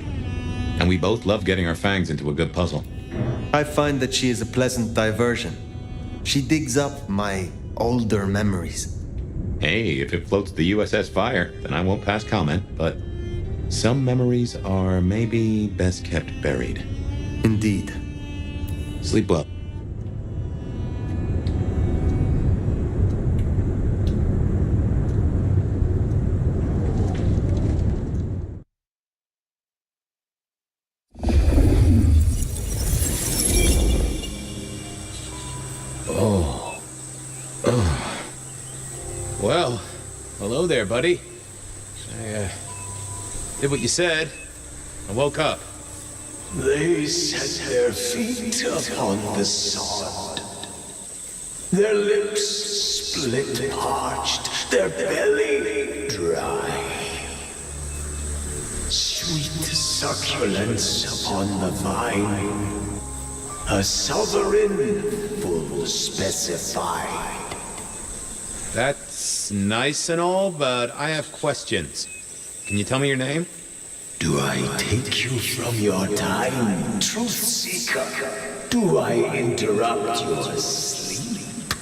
And we both love getting our fangs into a good puzzle. I find that she is a pleasant diversion. She digs up my older memories. Hey, if it floats the USS Fire, then I won't pass comment, but some memories are maybe best kept buried. Indeed. Sleep well. there, buddy. I did what you said. I woke up. They set their feet upon the sod. Their lips split parched, their belly dry. Sweet succulence upon the vine. A sovereign full specified. That's nice and all, but I have questions. Can you tell me your name? Do I take you from your time, truth seeker? Do I interrupt your sleep?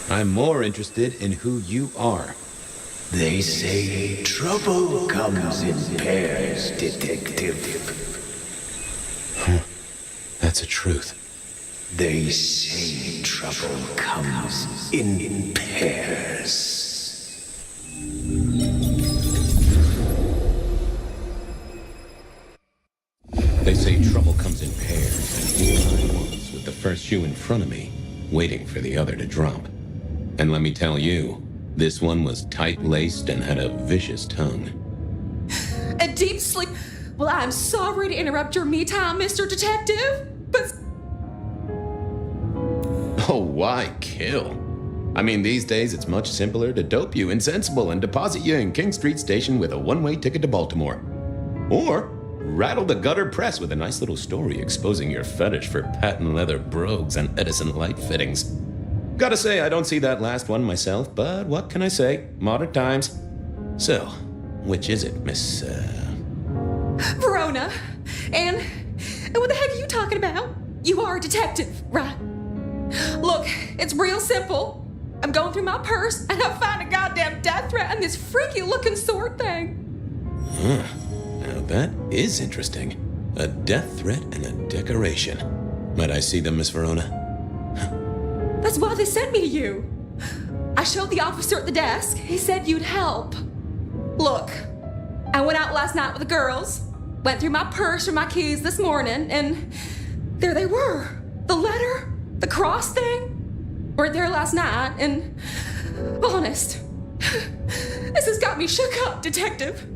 I'm more interested in who you are. They say trouble comes in pairs, detective. That's a truth. They say trouble comes in pairs. They say trouble comes in pairs, and here I was with the first shoe in front of me, waiting for the other to drop. And let me tell you, this one was tight-laced and had a vicious tongue. A deep sleep. Well, I'm sorry to interrupt your me time, Mr. Detective, but... Oh, why kill? I mean, these days it's much simpler to dope you insensible and deposit you in King Street Station with a one-way ticket to Baltimore. Or rattle the gutter press with a nice little story exposing your fetish for patent leather brogues and Edison light fittings. Gotta say, I don't see that last one myself, but what can I say? Modern times. So, which is it, Miss, Verona. And what the heck are you talking about? You are a detective, right? Look, it's real simple. I'm going through my purse and I find a goddamn death threat and this freaky looking sword thing. Huh. Now that is interesting. A death threat and a decoration. Might I see them, Miss Verona? That's why they sent me to you. I showed the officer at the desk. He said you'd help. Look, I went out last night with the girls, went through my purse for my keys this morning, and there they were. The letter, the cross thing, were there last night, and honest, this has got me shook up, Detective.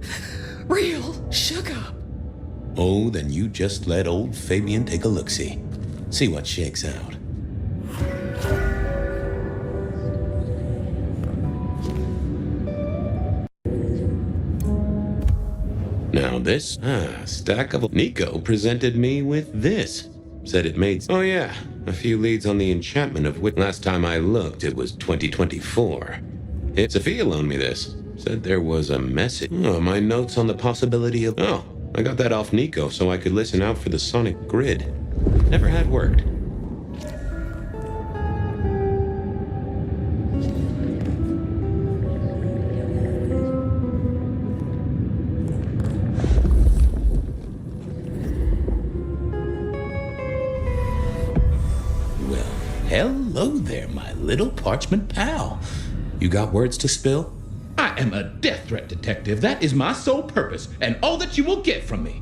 Real shook up. Oh, then you just let old Fabian take a look-see. See what shakes out. Now this, stack of... Nico presented me with this. Said it made... Oh yeah, a few leads on the enchantment of which last time I looked it was 2024. Sophia loaned me this. Said there was a message. Oh, my notes on the possibility of... Oh, I got that off Nico so I could listen out for the sonic grid. Never had worked. Hello there, my little parchment pal. You got words to spill? I am a death threat detective. That is my sole purpose, and all that you will get from me.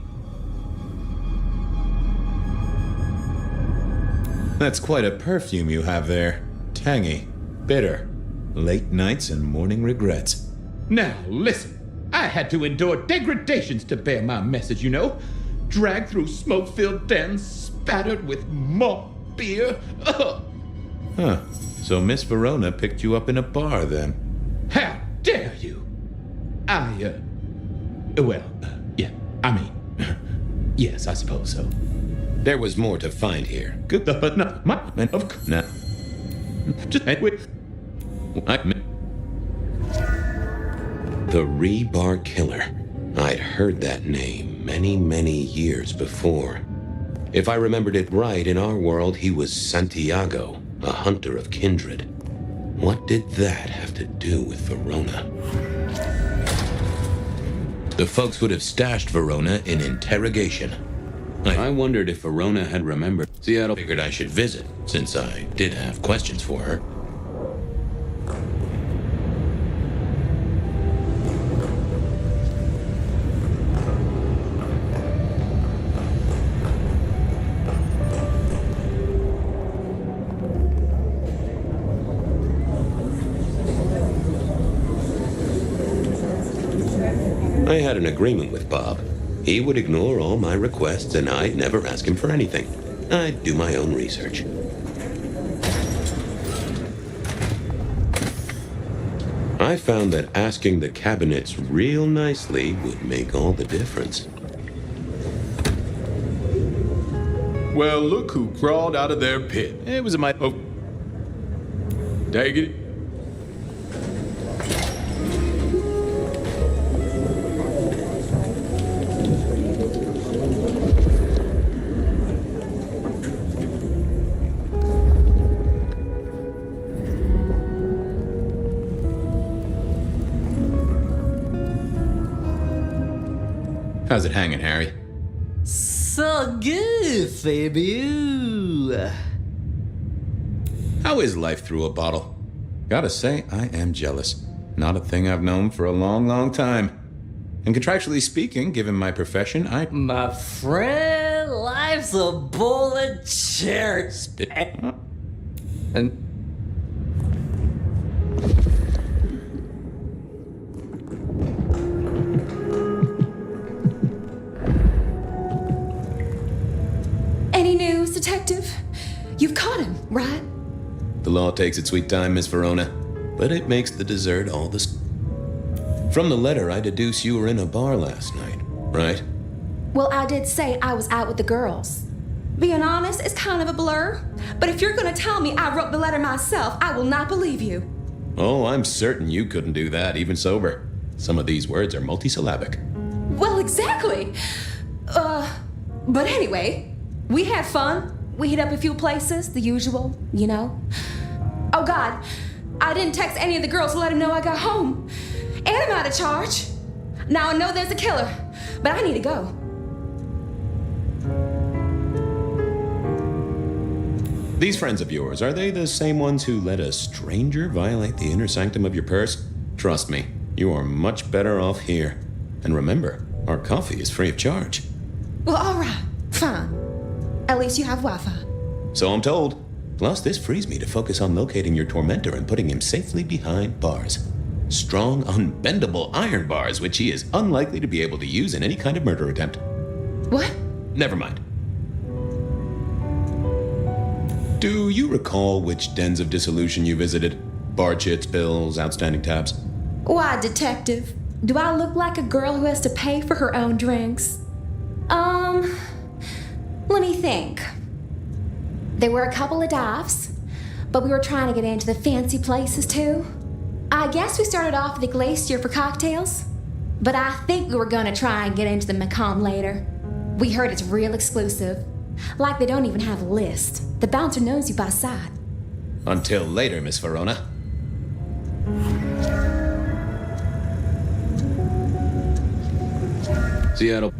That's quite a perfume you have there. Tangy, bitter, late nights and morning regrets. Now, listen. I had to endure degradations to bear my message, you know. Dragged through smoke-filled dens, spattered with malt beer. Ugh. Huh. So Miss Verona picked you up in a bar, then? How dare you? Yes, I suppose so. There was more to find here. Good, but not my man of... Now, just wait. The Rebar Killer. I'd heard that name many, many years before. If I remembered it right, in our world, he was Santiago, a hunter of kindred. What did that have to do with Verona? The folks would have stashed Verona in interrogation. I wondered if Verona had remembered. Seattle figured I should visit, since I did have questions for her. I had an agreement with Bob. He would ignore all my requests, and I'd never ask him for anything. I'd do my own research. I found that asking the cabinets real nicely would make all the difference. Well, look who crawled out of their pit. It was my... Oh. Take it. How's it hanging, Harry? So good, Fabio. How is life through a bottle? Gotta say, I am jealous. Not a thing I've known for a long, long time. And contractually speaking, given my profession, My friend, life's a bowl of cherries. And... Any news, Detective? You've caught him, right? The law takes its sweet time, Miss Verona, but it makes the dessert all the... From the letter, I deduce you were in a bar last night, right? Well, I did say I was out with the girls. Being honest, it's kind of a blur. But if you're gonna tell me I wrote the letter myself, I will not believe you. Oh, I'm certain you couldn't do that, even sober. Some of these words are multisyllabic. Well, exactly. But anyway, we had fun. We hit up a few places, the usual, you know. Oh God, I didn't text any of the girls to let them know I got home. And I'm out of charge. Now I know there's a killer, but I need to go. These friends of yours, are they the same ones who let a stranger violate the inner sanctum of your purse? Trust me, you are much better off here. And remember, our coffee is free of charge. Well, all right, fine. At least you have Wi-Fi. So I'm told. Plus, this frees me to focus on locating your tormentor and putting him safely behind bars. Strong, unbendable iron bars, which he is unlikely to be able to use in any kind of murder attempt. What? Never mind. Do you recall which dens of dissolution you visited? Bar chits, bills, outstanding tabs? Why, Detective? Do I look like a girl who has to pay for her own drinks? Let me think. There were a couple of dives, but we were trying to get into the fancy places too. I guess we started off at the Glacier for cocktails, but I think we were gonna try and get into the Macomb later. We heard it's real exclusive. Like they don't even have a list. The bouncer knows you by sight. Until later, Miss Verona. Seattle.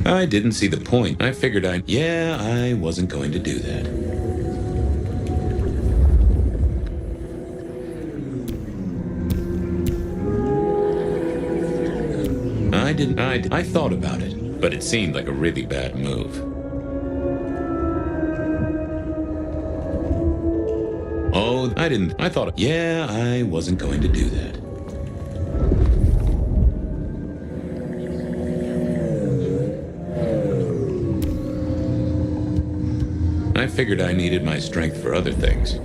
I didn't see the point. I figured I wasn't going to do that. I thought about it, but it seemed like a really bad move. Oh, I wasn't going to do that. I figured I needed my strength for other things.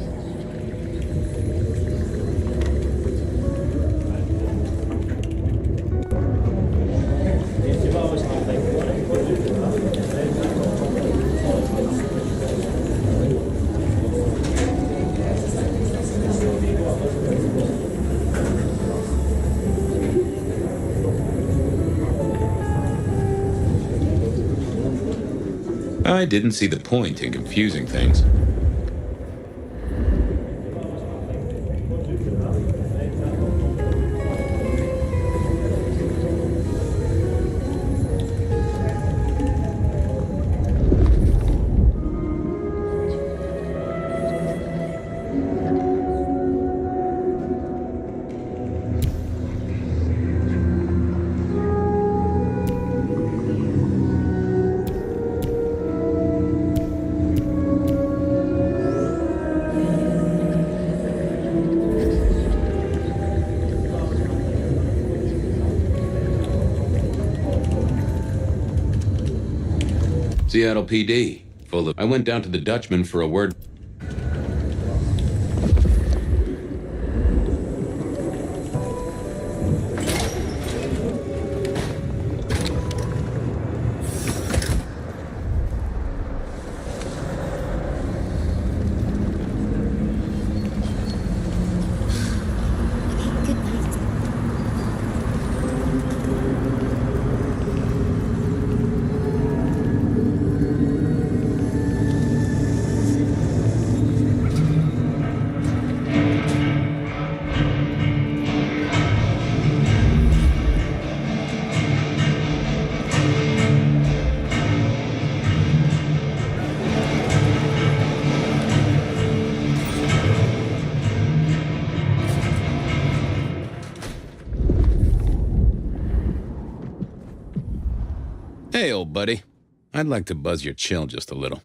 I didn't see the point in confusing things. Seattle PD, full of... I went down to the Dutchman for a word. Hey, old buddy. I'd like to buzz your chill just a little.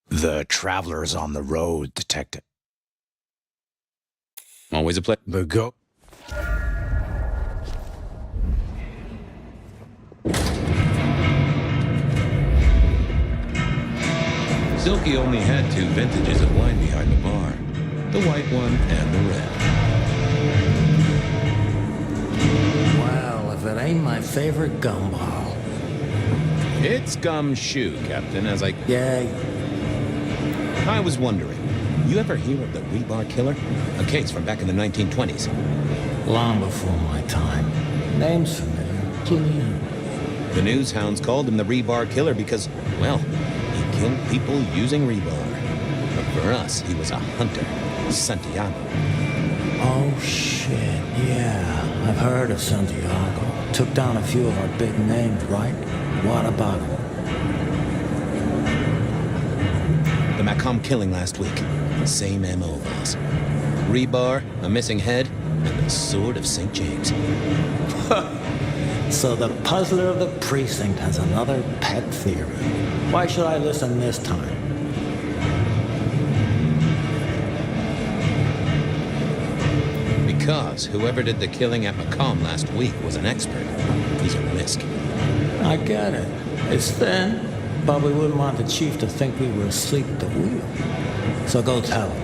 The traveler's on the road, Detective. Always a pleasure. The go... Silky only had 2 vintages of wine behind the bar. The white one and the red. Well, if it ain't my favorite gumball. It's gumshoe, Captain, as I... Yeah. I was wondering, you ever hear of the rebar killer? A case from back in the 1920s. Long before my time. Name's familiar. Clue me in. The news hounds called him the rebar killer because, well, he killed people using rebar. But for us, he was a hunter. Santiago. Oh, shit. Yeah. I've heard of Santiago. Took down a few of our big names, right? What about him? The Macomb killing last week. Same MO, boss. Rebar, a missing head, and the sword of St. James. So the puzzler of the precinct has another pet theory. Why should I listen this time? Because whoever did the killing at Macomb last week was an expert. He's a risk. I get it. It's thin, but we wouldn't want the chief to think we were asleep at the wheel. So go tell him.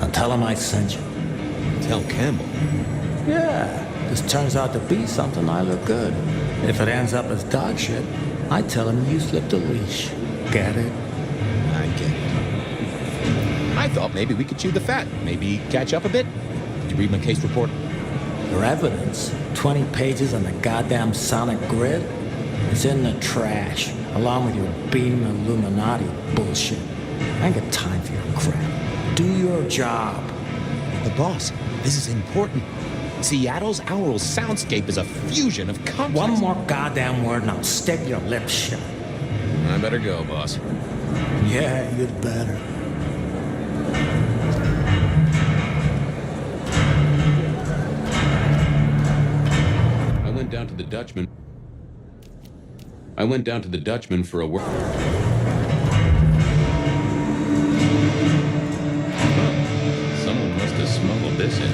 And tell him I sent you. Tell Campbell? Yeah. This turns out to be something, I look good. If it ends up as dog shit, I tell him you slipped a leash. Get it? I get it. I thought maybe we could chew the fat. Maybe catch up a bit. Did you read my case report? For evidence, 20 pages on the goddamn sonic grid? It's in the trash, along with your beam Illuminati bullshit. I ain't got time for your crap. Do your job. The boss, this is important. Seattle's aural soundscape is a fusion of complex... One more goddamn word and I'll stick your lips shut. I better go, boss. Yeah, you'd better. I went down to the Dutchman for a work. Someone must have smuggled this in.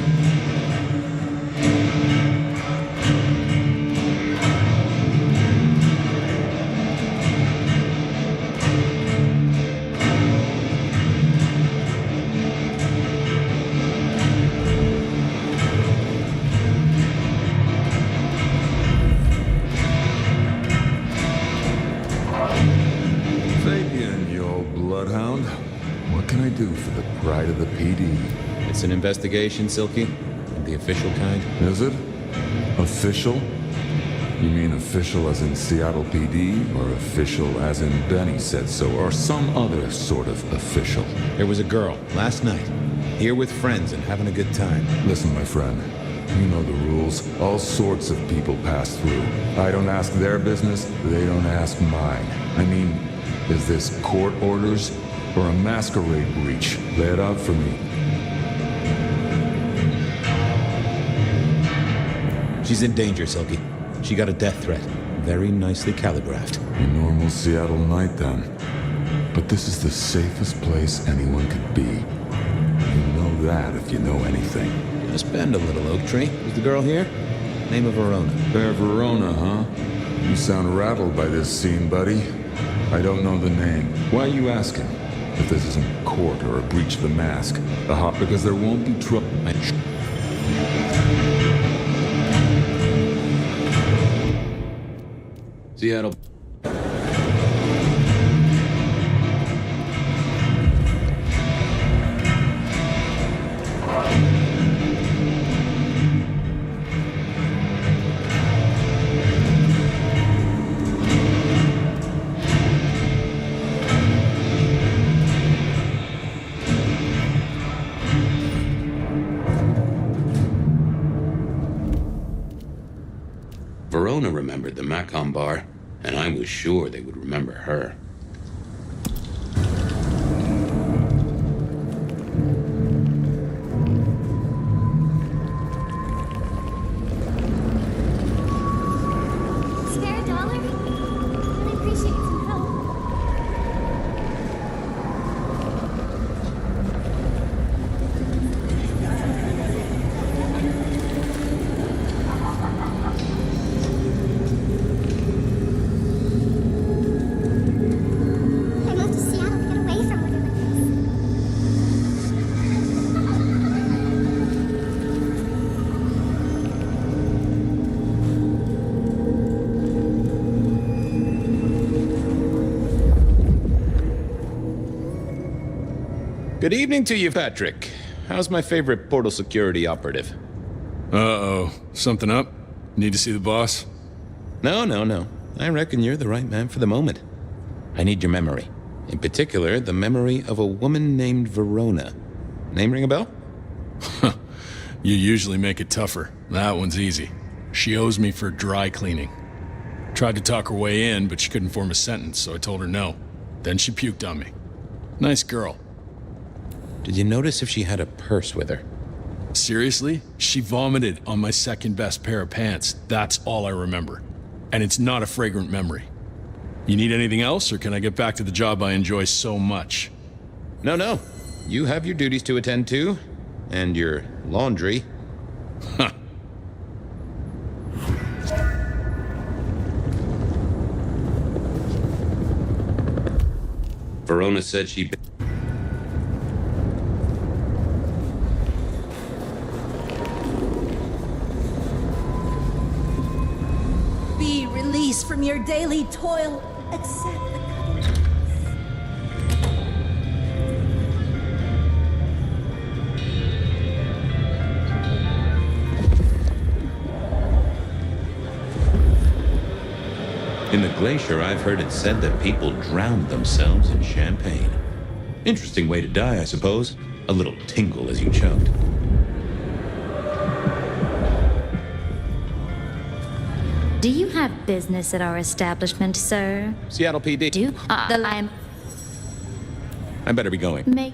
Fabian, you old bloodhound. What can I do for the pride of the PD? It's an investigation, Silky. The official kind. Is it? Official? You mean official as in Seattle PD, or official as in Benny said so, or some other sort of official? There was a girl, last night, here with friends and having a good time. Listen, my friend. You know the rules. All sorts of people pass through. I don't ask their business, they don't ask mine. I mean, is this court orders or a masquerade breach? Lay it out for me. She's in danger, Silky. She got a death threat. Very nicely calligraphed. A normal Seattle night, then. But this is the safest place anyone could be. You know that if you know anything. Just bend a little, Oak Tree. Is the girl here? Name of Verona. Fair Verona, huh? You sound rattled by this scene, buddy. I don't know the name. Why are you asking? If this isn't court or a breach of the mask. Because there won't be trouble. Seattle. Verona remembered the Macon bar, and I was sure they would remember her. Spare a dollar? Really appreciate some help. I moved to Seattle to get away from whatever Good evening to you, Patrick. How's my favorite portal security operative? Uh-oh. Something up? Need to see the boss? No. I reckon you're the right man for the moment. I need your memory. In particular, the memory of a woman named Verona. Name ring a bell? You usually make it tougher. That one's easy. She owes me for dry cleaning. Tried to talk her way in, but she couldn't form a sentence, so I told her no. Then she puked on me. Nice girl. Did you notice if she had a purse with her? Seriously? She vomited on my second best pair of pants. That's all I remember. And it's not a fragrant memory. You need anything else, or can I get back to the job I enjoy so much? No. You have your duties to attend to, and your laundry. Huh. Verona said she... Be released from your daily toil. Accept the In the glacier, I've heard it said that people drowned themselves in champagne. Interesting way to die, I suppose. A little tingle as you choked. Do you have business at our establishment, sir? Seattle PD. Do the lime I better be going. make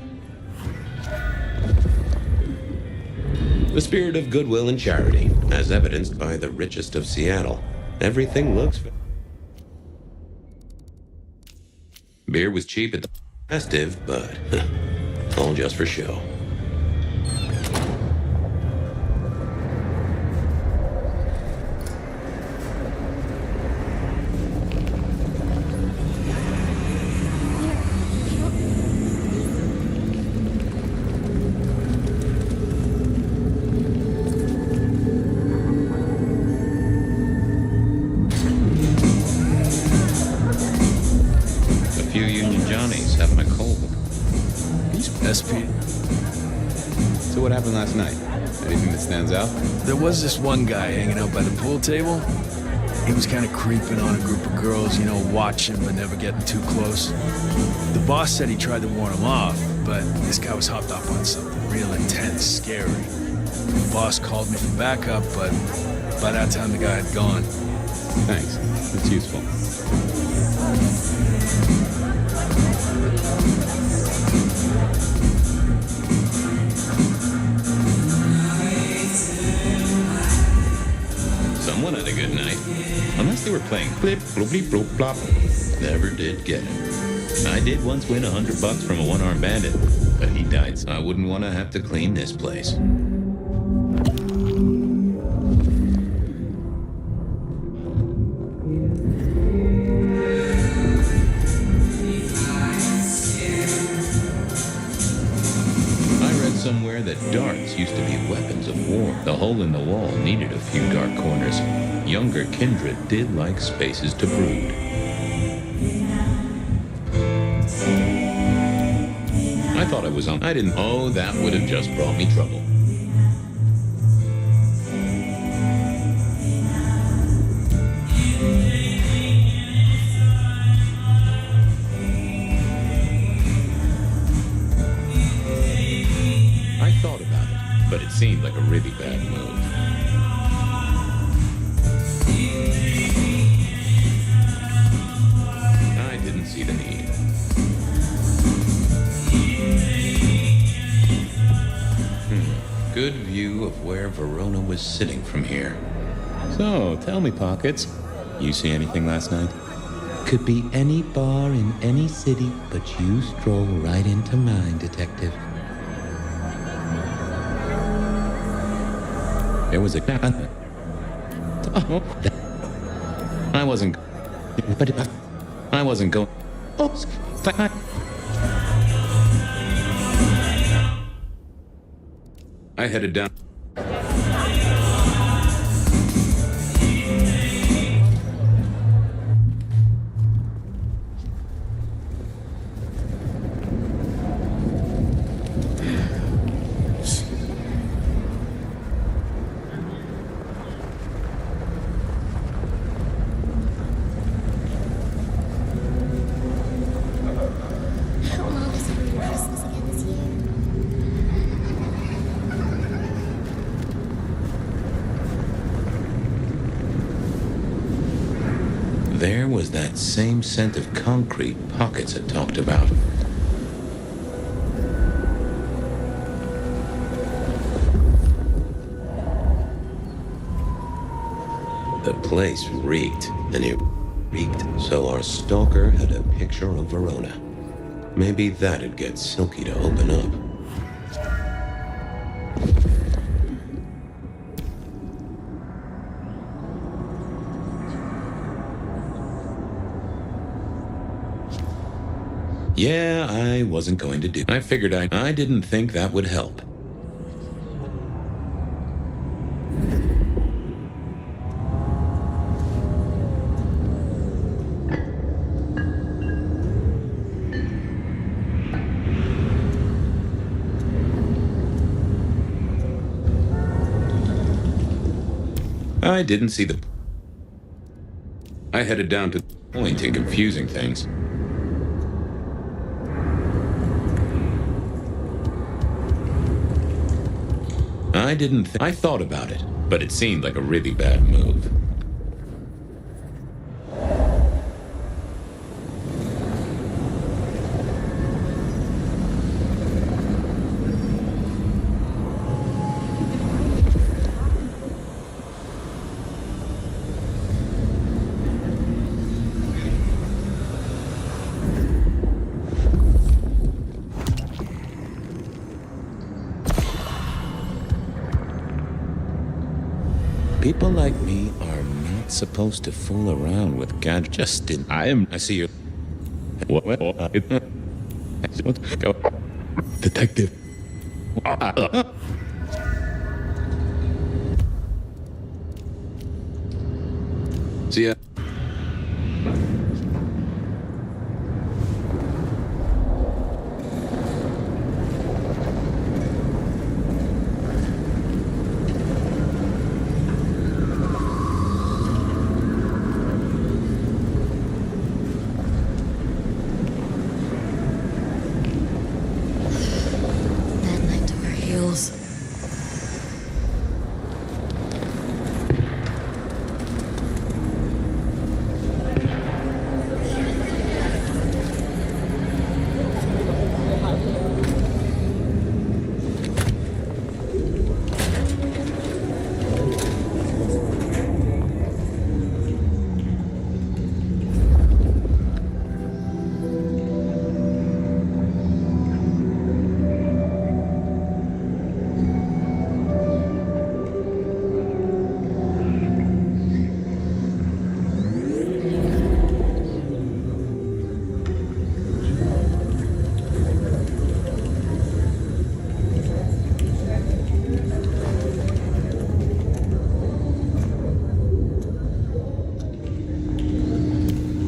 The spirit of goodwill and charity, as evidenced by the richest of Seattle. Everything looks... Beer was cheap at the festive, but all just for show. SP. So what happened last night? Anything that stands out? There was this one guy hanging out by the pool table. He was kind of creeping on a group of girls, you know, watching but never getting too close. The boss said he tried to warn him off, but this guy was hopped up on something real intense, scary. The boss called me for backup, but by that time the guy had gone. Thanks. That's useful. Someone had a good night. Unless they were playing flip, bloopy, bloop, plop. Never did get it. I did once win $100 from a one-armed bandit, but he died, so I wouldn't want to have to clean this place. Somewhere that darts used to be weapons of war. The hole in the wall needed a few dark corners. Younger kindred did like spaces to brood. I thought I was on. I didn't. Oh, that would have just brought me trouble. But it seemed like a really bad move. I didn't see the need. Good view of where Verona was sitting from here. So, tell me, Pockets, you see anything last night? Could be any bar in any city, but you stroll right into mine, Detective. There was a... I wasn't... But I wasn't going... I headed down... There was that same scent of concrete Pockets had talked about. The place reeked, and it reeked, so our stalker had a picture of Verona. Maybe that'd get Silky to open up. Yeah, I wasn't going to do. I figured I didn't think that would help. I didn't see the... I headed down to the point in confusing things. I thought about it, but it seemed like a really bad move. People like me are not supposed to fool around with God. Just didn't. I see you. What? Go. Detective. See ya.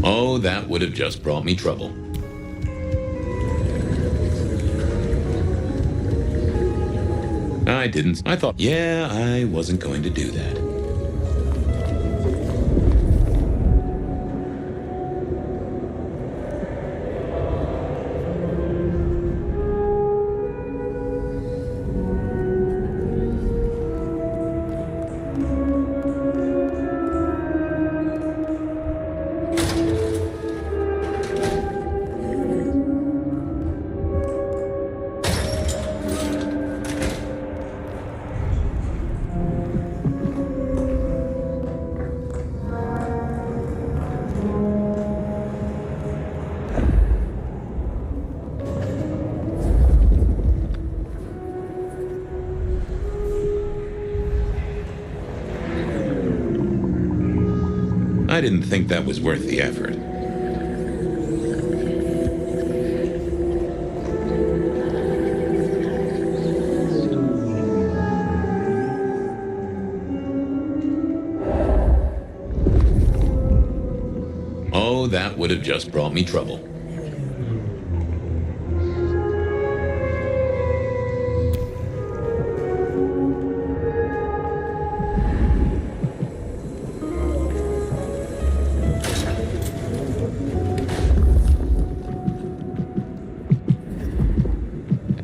Oh, that would have just brought me trouble. I didn't. I thought, yeah, I wasn't going to do that. I didn't think that was worth the effort. Oh, that would have just brought me trouble.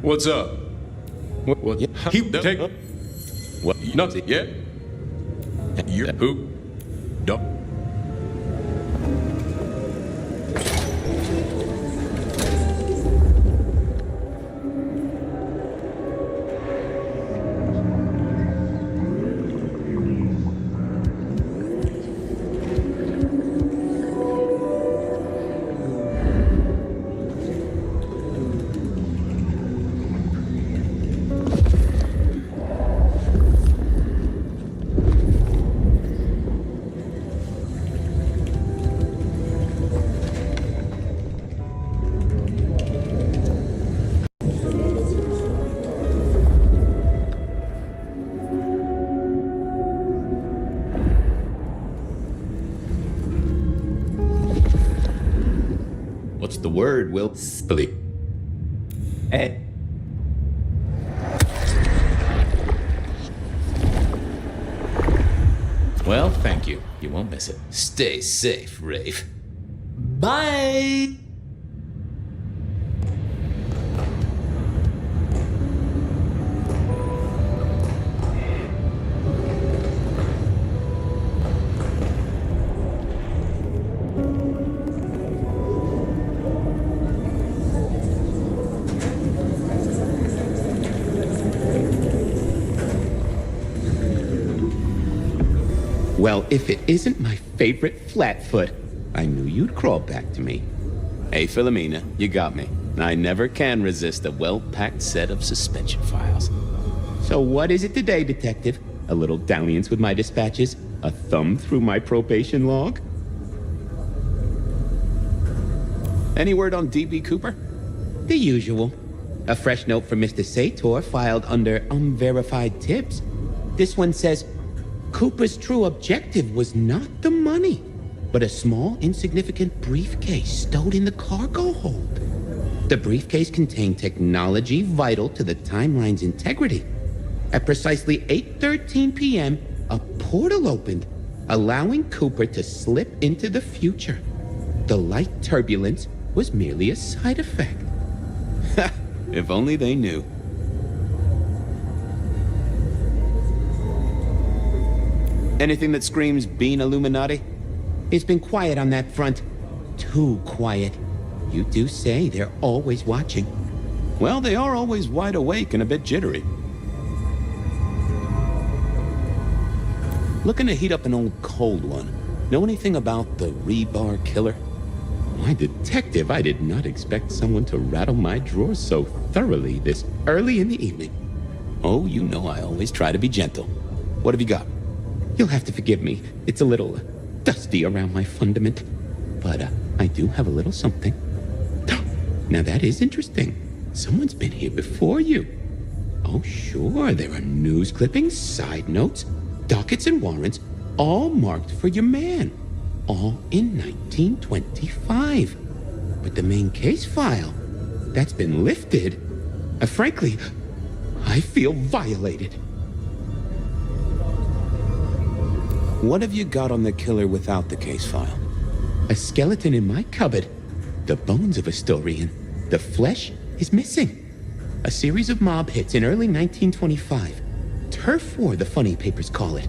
What's up? What? He take. What? Nothing. Yeah. You who? Don't. What's the word, Will? Believe. Ed. Well, thank you. You won't miss it. Stay safe, Rafe. Bye! Well, if it isn't my favorite Flatfoot, I knew you'd crawl back to me. Hey, Philomena, you got me. I never can resist a well-packed set of suspension files. So what is it today, Detective? A little dalliance with my dispatches? A thumb through my probation log? Any word on D.B. Cooper? The usual. A fresh note from Mr. Sator filed under unverified tips. This one says, Cooper's true objective was not the money, but a small, insignificant briefcase stowed in the cargo hold. The briefcase contained technology vital to the timeline's integrity. At precisely 8:13 p.m., a portal opened, allowing Cooper to slip into the future. The light turbulence was merely a side effect. If only they knew. Anything that screams Bean Illuminati? It's been quiet on that front. Too quiet. You do say they're always watching. Well, they are always wide awake and a bit jittery. Looking to heat up an old cold one. Know anything about the rebar killer? Why, detective, I did not expect someone to rattle my drawers so thoroughly this early in the evening. Oh, you know I always try to be gentle. What have you got? You'll have to forgive me. It's a little dusty around my fundament. But I do have a little something. Now that is interesting. Someone's been here before you. Oh, sure, there are news clippings, side notes, dockets and warrants, all marked for your man. All in 1925. But the main case file, that's been lifted. Frankly, I feel violated. What have you got on the killer without the case file? A skeleton in my cupboard. The bones of a Storian. The flesh is missing. A series of mob hits in early 1925. Turf war, the funny papers call it.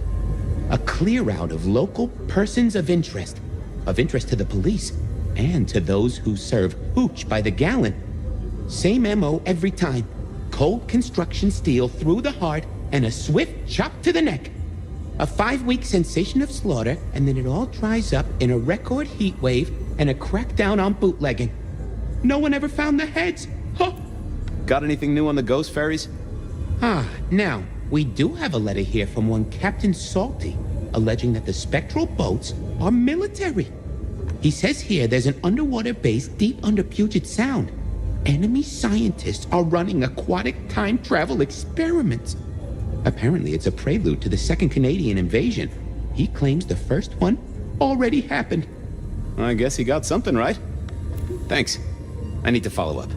A clear out of local persons of interest to the police, and to those who serve hooch by the gallon. Same MO every time. Cold construction steel through the heart and a swift chop to the neck. A 5-week sensation of slaughter, and then it all dries up in a record heat wave and a crackdown on bootlegging. No one ever found the heads. Huh. Got anything new on the ghost ferries? Now, we do have a letter here from one Captain Salty, alleging that the spectral boats are military. He says here there's an underwater base deep under Puget Sound. Enemy scientists are running aquatic time travel experiments. Apparently it's a prelude to the Second Canadian invasion. He claims the first one already happened. I guess he got something right. Thanks. I need to follow up.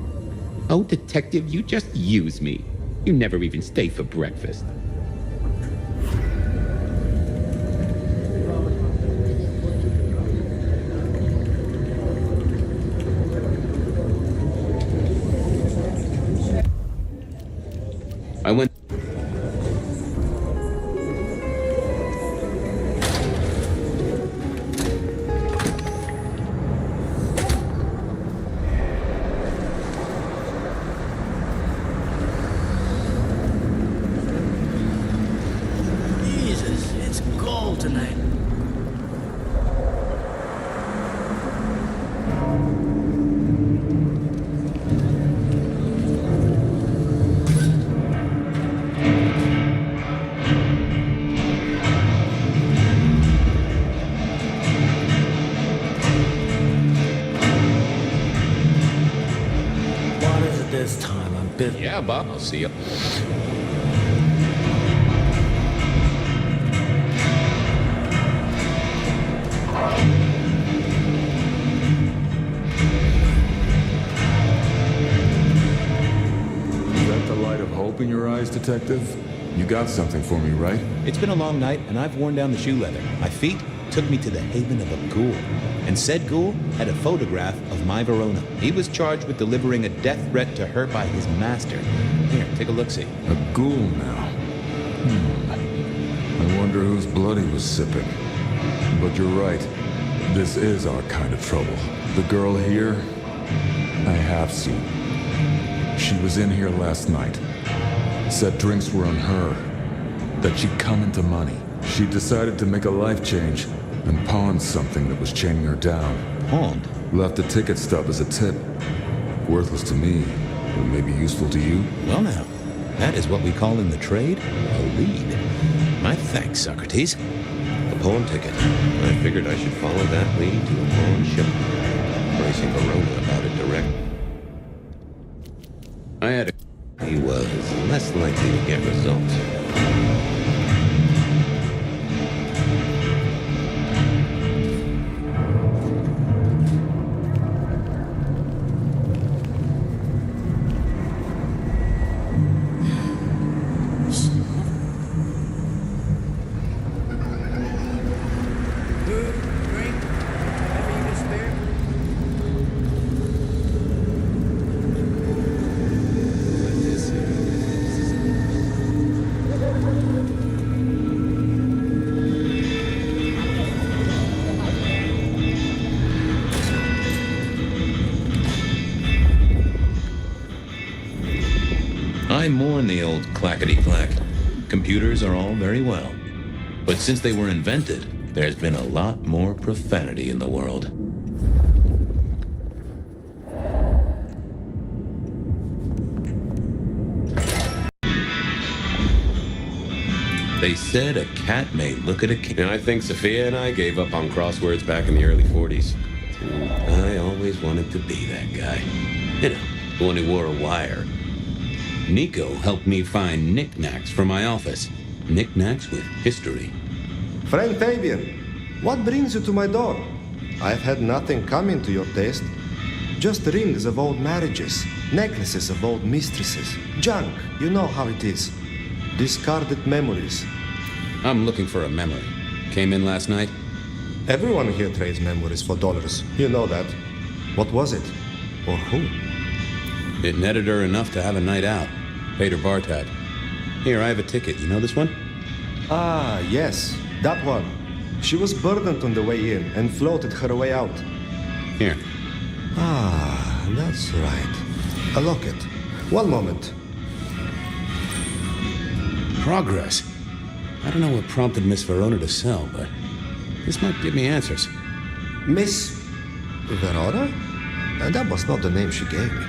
Oh, detective, you just use me. You never even stay for breakfast. I went... Jesus, it's cold tonight. What is it this time? I'm bit. Yeah, Bob, I'll see you. Is that the light of hope in your eyes, Detective? You got something for me, right? It's been a long night, and I've worn down the shoe leather. My feet took me to the haven of a ghoul. And said ghoul had a photograph of my Verona. He was charged with delivering a death threat to her by his master. Here, take a look-see. A ghoul now. I wonder whose blood he was sipping. But you're right. This is our kind of trouble. The girl here, I have seen. She was in here last night. Said drinks were on her. That she'd come into money. She decided to make a life change and pawned something that was chaining her down. Pawned? Left a ticket stub as a tip. Worthless to me, but maybe useful to you. Well now, That is what we call in the trade a lead. My thanks, Socrates. A pawn ticket. I figured I should follow that lead to a pawn shop. Bracing Verona about it direct. He was less likely to get results. I mourn the old clackety-clack. Computers are all very well. But since they were invented, there's been a lot more profanity in the world. They said a cat may look at a king. And I think Sophia and I gave up on crosswords back in the early 40s. I always wanted to be that guy. You know, the one who wore a wire. Nico helped me find knickknacks for my office. Knickknacks with history. Friend Fabian, what brings you to my door? I've had nothing come into your taste. Just rings of old marriages, necklaces of old mistresses, junk, you know how it is. Discarded memories. I'm looking for a memory. Came in last night? Everyone here trades memories for dollars. You know that. What was it? Or who? It netted her enough to have a night out. Paid her bar tab. Here, I have a ticket. You know this one? Ah, yes. That one. She was burdened on the way in and floated her way out. Here. Ah, that's right. A locket. One moment. Progress. I don't know what prompted Miss Verona to sell, but this might give me answers. Miss Verona? That was not the name she gave me.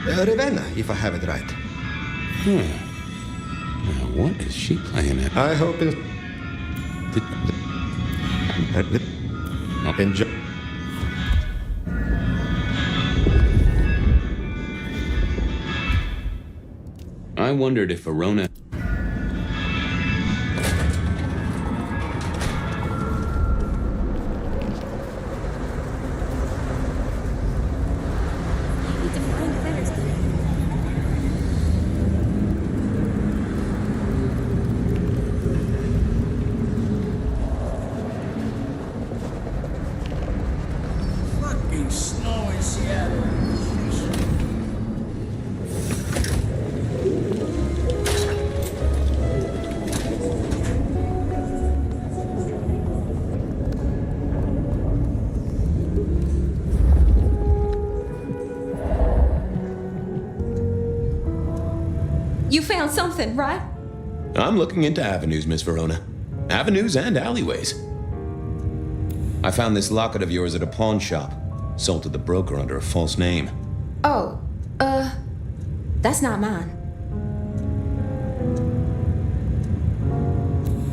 Ravenna, if I have it right. Now, what is she playing at? I hope in... Enjoy. I wondered if Verona... Fucking snow in Seattle. You found something, right? I'm looking into avenues, Miss Verona. Avenues and alleyways. I found this locket of yours at a pawn shop. Sold to the broker under a false name. Oh, that's not mine.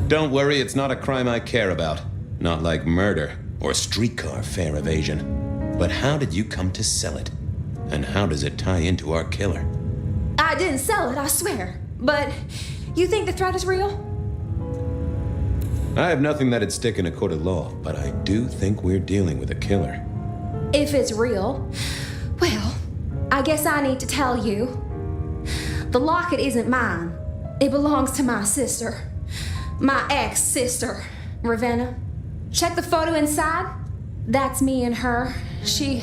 Don't worry, it's not a crime I care about. Not like murder or streetcar fare evasion. But how did you come to sell it? And how does it tie into our killer? I didn't sell it, I swear. But you think the threat is real? I have nothing that'd stick in a court of law, but I do think we're dealing with a killer. If it's real, well, I guess I need to tell you. The locket isn't mine. It belongs to my sister. My ex-sister, Ravenna. Check the photo inside. That's me and her. She,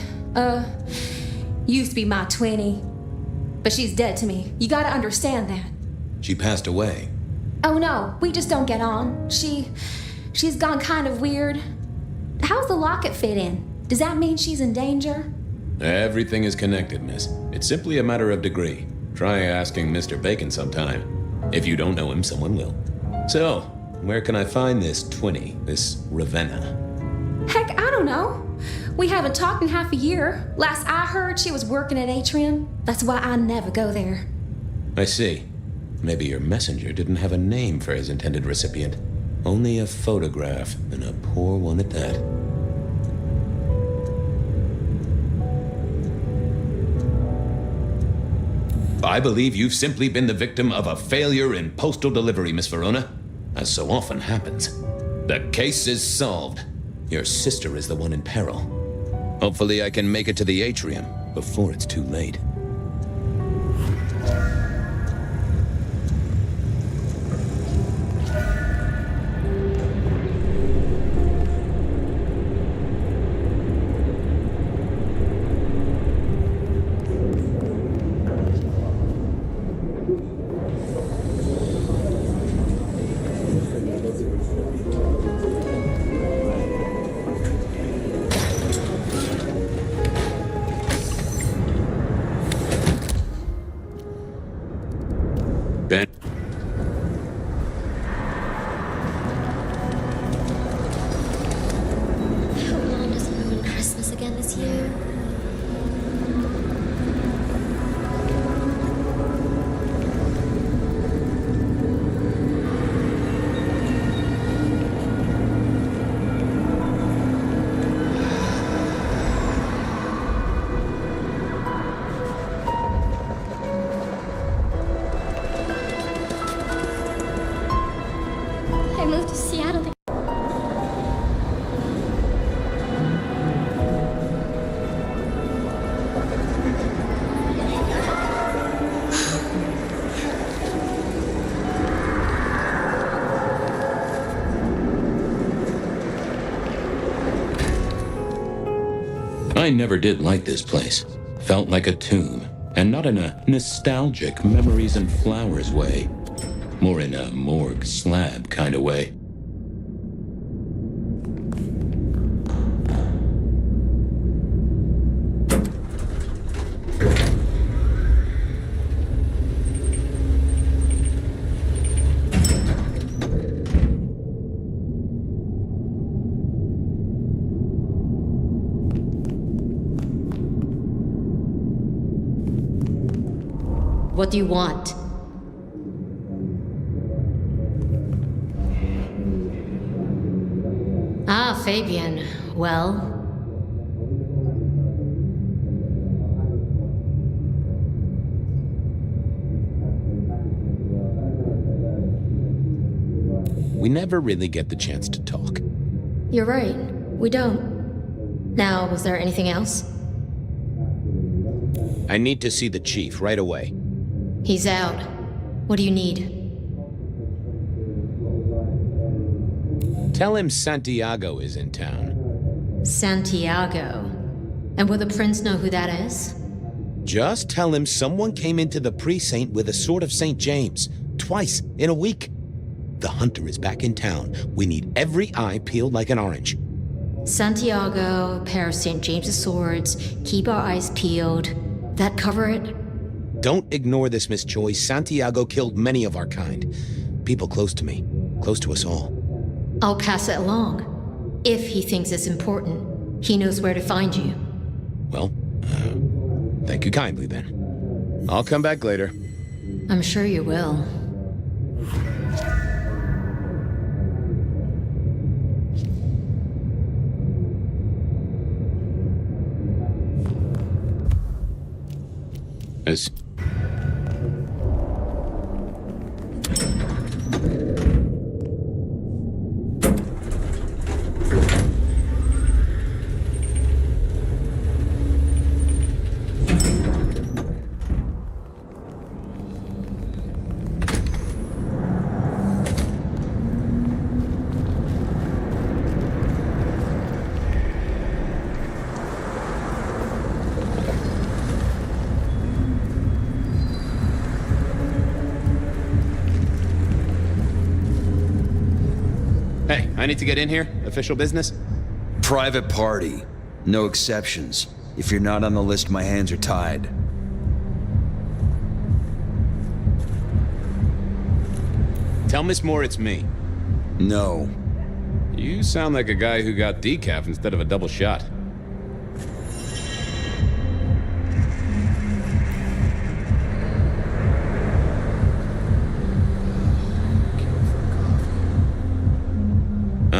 used to be my twinnie. But she's dead to me. You gotta understand that. She passed away. Oh no, we just don't get on. She's gone kind of weird. How's the locket fit in? Does that mean she's in danger? Everything is connected, miss. It's simply a matter of degree. Try asking Mr. Bacon sometime. If you don't know him, someone will. So, where can I find this twinnie, this Ravenna? Heck, I don't know. We haven't talked in half a year. Last I heard, she was working at Atrium. That's why I never go there. I see. Maybe your messenger didn't have a name for his intended recipient. Only a photograph, and a poor one at that. I believe you've simply been the victim of a failure in postal delivery, Miss Verona, as so often happens. The case is solved. Your sister is the one in peril. Hopefully I can make it to the atrium before it's too late. Ben? Hope Mom doesn't ruin Christmas again this year. I moved to Seattle. I never did like this place. Felt like a tomb, and not in a nostalgic memories and flowers way. More in a morgue slab kind of way. What do you want? Ah, Fabian. Well? We never really get the chance to talk. You're right. We don't. Now, was there anything else? I need to see the chief right away. He's out. What do you need? Tell him Santiago is in town. Santiago. And will the prince know who that is? Just tell him someone came into the precinct with a sword of St. James. Twice in a week. The hunter is back in town. We need every eye peeled like an orange. Santiago, a pair of St. James's swords, keep our eyes peeled. That cover it? Don't ignore this, Miss Joyce. Santiago killed many of our kind. People close to me. Close to us all. I'll pass it along. If he thinks it's important, he knows where to find you. Well, thank you kindly then. I'll come back later. I'm sure you will. As Hey, I need to get in here. Official business? Private party. No exceptions. If you're not on the list, my hands are tied. Tell Miss Moore it's me. No. You sound like a guy who got decaf instead of a double shot.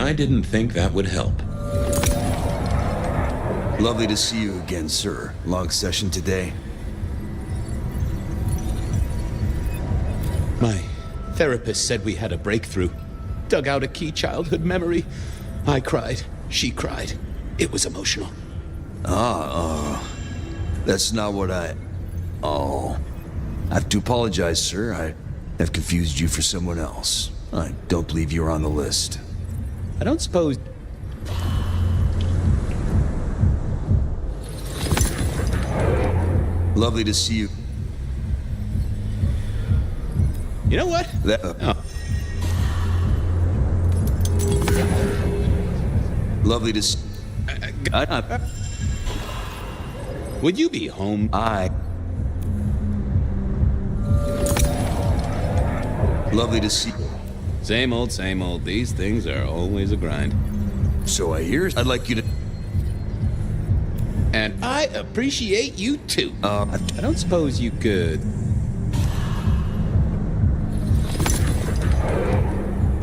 I didn't think that would help. Lovely to see you again, sir. Long session today. My therapist said we had a breakthrough. Dug out a key childhood memory. I cried. She cried. It was emotional. That's not what I... Oh. I have to apologize, sir. I have confused you for someone else. I don't believe you're on the list. I don't suppose... Lovely to see you. You know what? Lovely to see... Would you be home? Lovely to see... Same old, same old. These things are always a grind. So I hear. I'd like you to... And I appreciate you too. I don't suppose you could...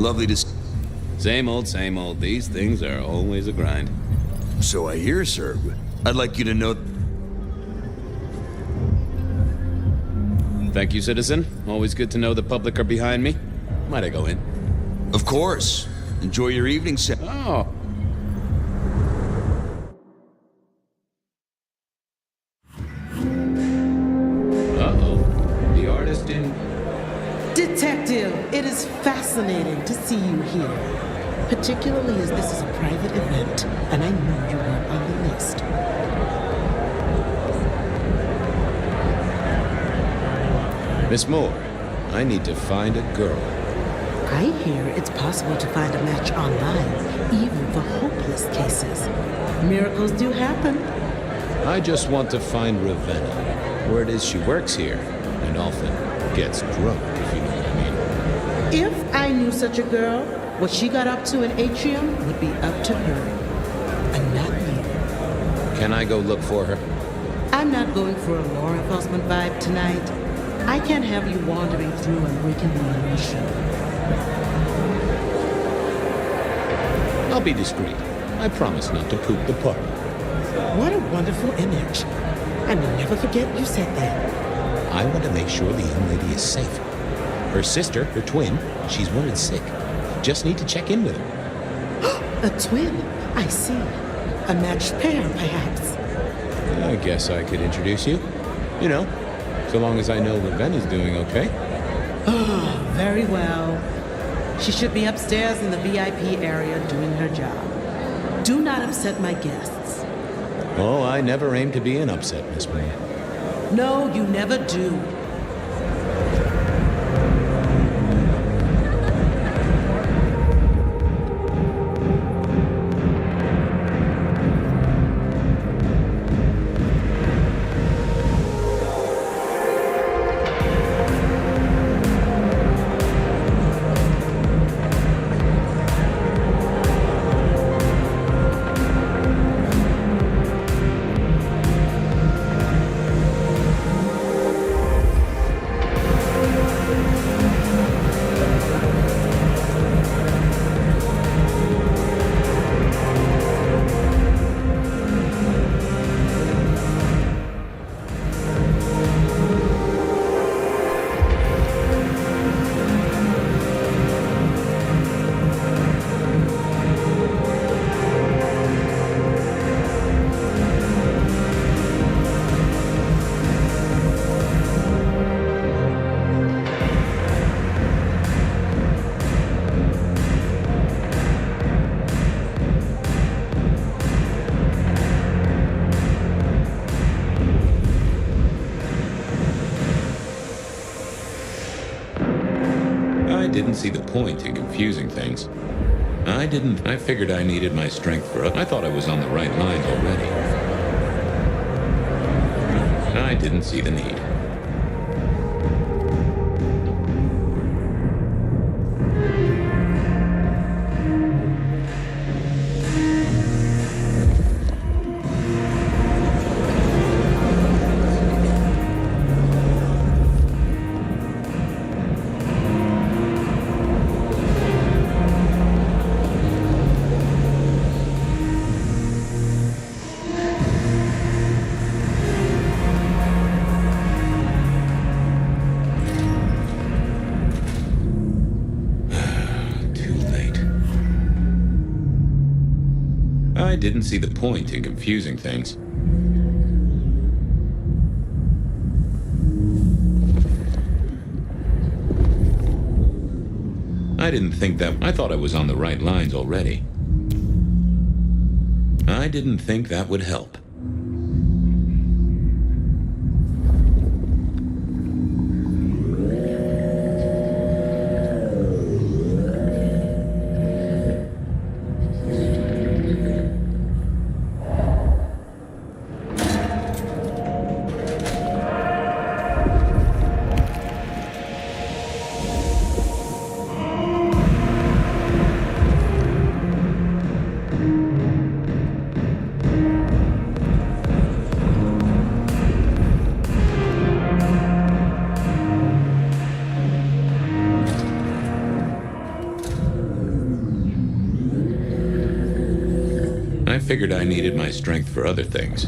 Lovely to... Same old, same old. These things are always a grind. So I hear, sir. I'd like you to know... Thank you, citizen. Always good to know the public are behind me. Might I go in? Of course. Enjoy your evening, sir. Oh. Uh-oh. The artist in... Detective, it is fascinating to see you here. Particularly as this is a private event, and I know you weren't on the list. Miss Moore, I need to find a girl. I hear it's possible to find a match online, even for hopeless cases. Miracles do happen. I just want to find Ravenna. Word is she works here, and often gets drunk, if you know what I mean. If I knew such a girl, what she got up to in Atrium would be up to her, and not me. Can I go look for her? I'm not going for a law enforcement vibe tonight. I can't have you wandering through and breaking the illusion. I'll be discreet. I promise not to poop the party. What a wonderful image. I will never forget you said that. I want to make sure the young lady is safe. Her sister, her twin, she's worried sick. Just need to check in with her. A twin? I see. A matched pair, perhaps. I guess I could introduce you. You know, so long as I know Ravenna's doing okay. Oh, very well. She should be upstairs in the VIP area doing her job. Do not upset my guests. Oh, I never aim to be an upset, Miss Moore. No, you never do. Didn't see the point in confusing things. I figured I needed my strength for it. I thought I was on the right lines already. I didn't see the need. didn't see the point in confusing things. I thought I was on the right lines already. I didn't think that would help. I figured I needed my strength for other things.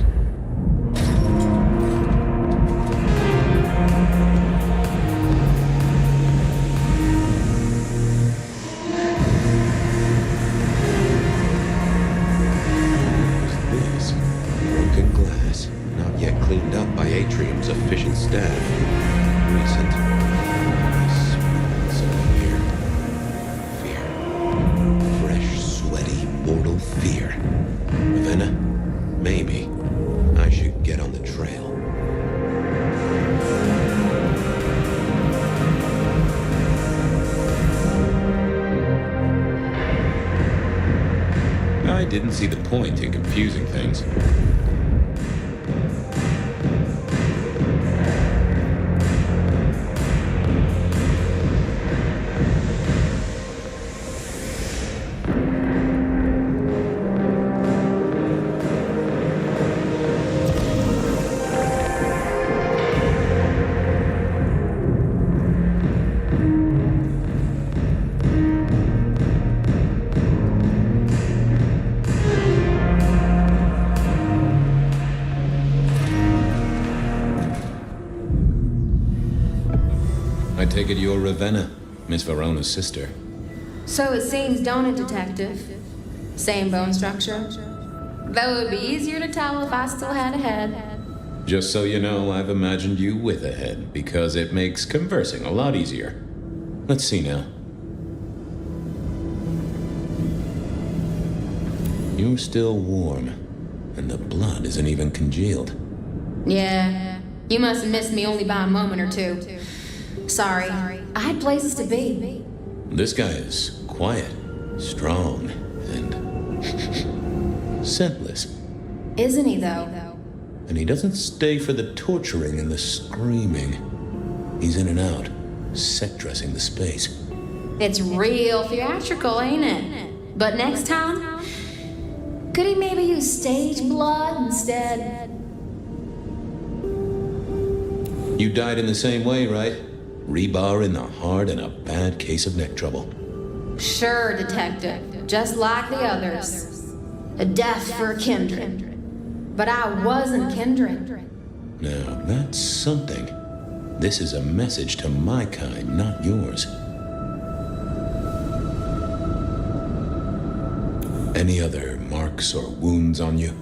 What's this? Broken glass, not yet cleaned up by Atrium's efficient staff. Recent. Fear. Fresh, sweaty, mortal fear. Ravenna, maybe I should get on the trail. I didn't see the point in confusing things. I take it you're Ravenna, Miss Verona's sister. So it seems, don't it, Detective? Same bone structure? Though it would be easier to tell if I still had a head. Just so you know, I've imagined you with a head, because it makes conversing a lot easier. Let's see now. You're still warm, and the blood isn't even congealed. Yeah, you must have missed me only by a moment or two. Sorry, I had places to be. This guy is quiet, strong, and scentless. Isn't he, though? And he doesn't stay for the torturing and the screaming. He's in and out, set dressing the space. It's real theatrical, ain't it? But next time, could he maybe use stage blood instead? You died in the same way, right? Rebar in the heart and a bad case of neck trouble. Sure, Detective. Just like the others. A death for a kindred. But I wasn't kindred. Now, that's something. This is a message to my kind, not yours. Any other marks or wounds on you?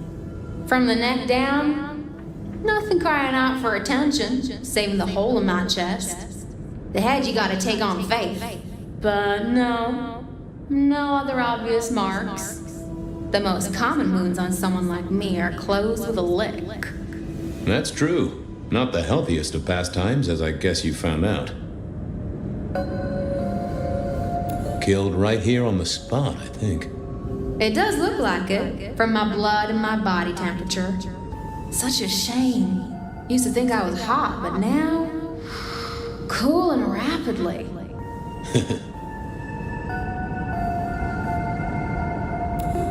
From the neck down, nothing crying out for attention, saving the hole in my chest. The head you gotta take on faith. But no other obvious marks. The most common wounds on someone like me are closed with a lick. That's true. Not the healthiest of pastimes, as I guess you found out. Killed right here on the spot, I think. It does look like it, from my blood and my body temperature. Such a shame. Used to think I was hot, but now, cooling rapidly.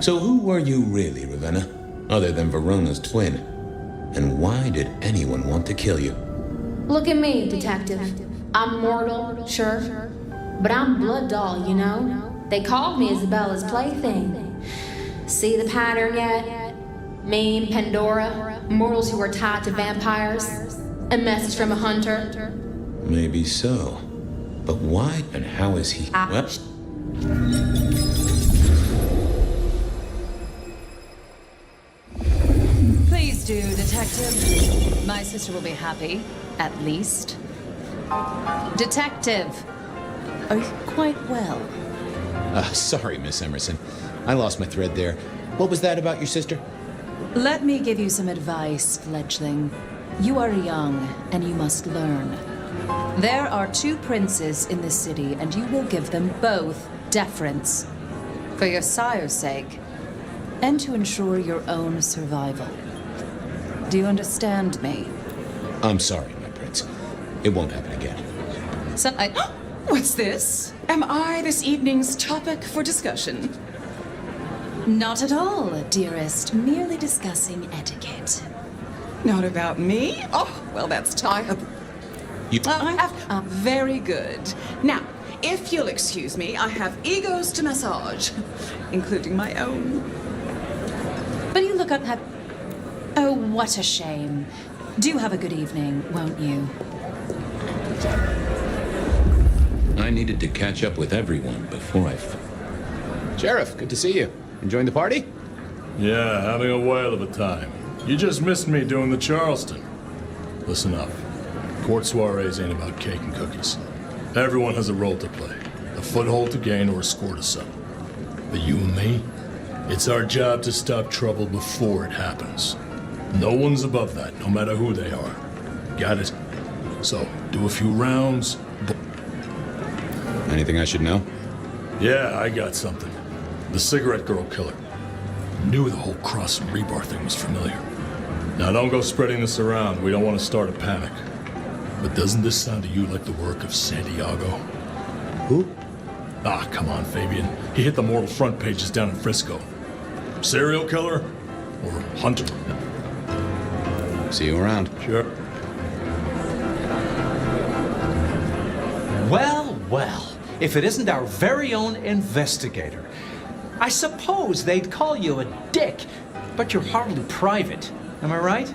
So who were you really, Ravenna, other than Verona's twin? And why did anyone want to kill you? Look at me, Detective. I'm mortal, sure, but I'm blood doll, you know? They called me Isabella's plaything. See the pattern yet? Me and Pandora, mortals who are tied to vampires. A message from a hunter. Maybe so. But why and how is he... Well, Detective, my sister will be happy, at least. Detective, are you quite well? Sorry, Miss Emerson. I lost my thread there. What was that about your sister? Let me give you some advice, fledgling. You are young, and you must learn. There are 2 princes in this city, and you will give them both deference. For your sire's sake, and to ensure your own survival. Do you understand me? I'm sorry, my prince. It won't happen again. What's this? Am I this evening's topic for discussion? Not at all, dearest. Merely discussing etiquette. Not about me? Oh, well, that's time. Very good. Now, if you'll excuse me, I have egos to massage, including my own. But you look unhappy. Oh, what a shame. Do have a good evening, won't you? I needed to catch up with everyone before I... Sheriff, good to see you. Enjoying the party? Yeah, having a whale of a time. You just missed me doing the Charleston. Listen up. Court soirees ain't about cake and cookies. Everyone has a role to play. A foothold to gain or a score to settle. But you and me, it's our job to stop trouble before it happens. No one's above that, no matter who they are. Got it? So, do a few rounds. Anything I should know? Yeah, I got something. The cigarette girl killer. Knew the whole Cross and Rebar thing was familiar. Now, don't go spreading this around. We don't want to start a panic. But doesn't this sound to you like the work of Santiago? Who? Ah, come on, Fabian. He hit the mortal front pages down in Frisco. Serial killer? Or hunter? See you around. Sure. Well, well. If it isn't our very own investigator. I suppose they'd call you a dick, but you're hardly private. Am I right?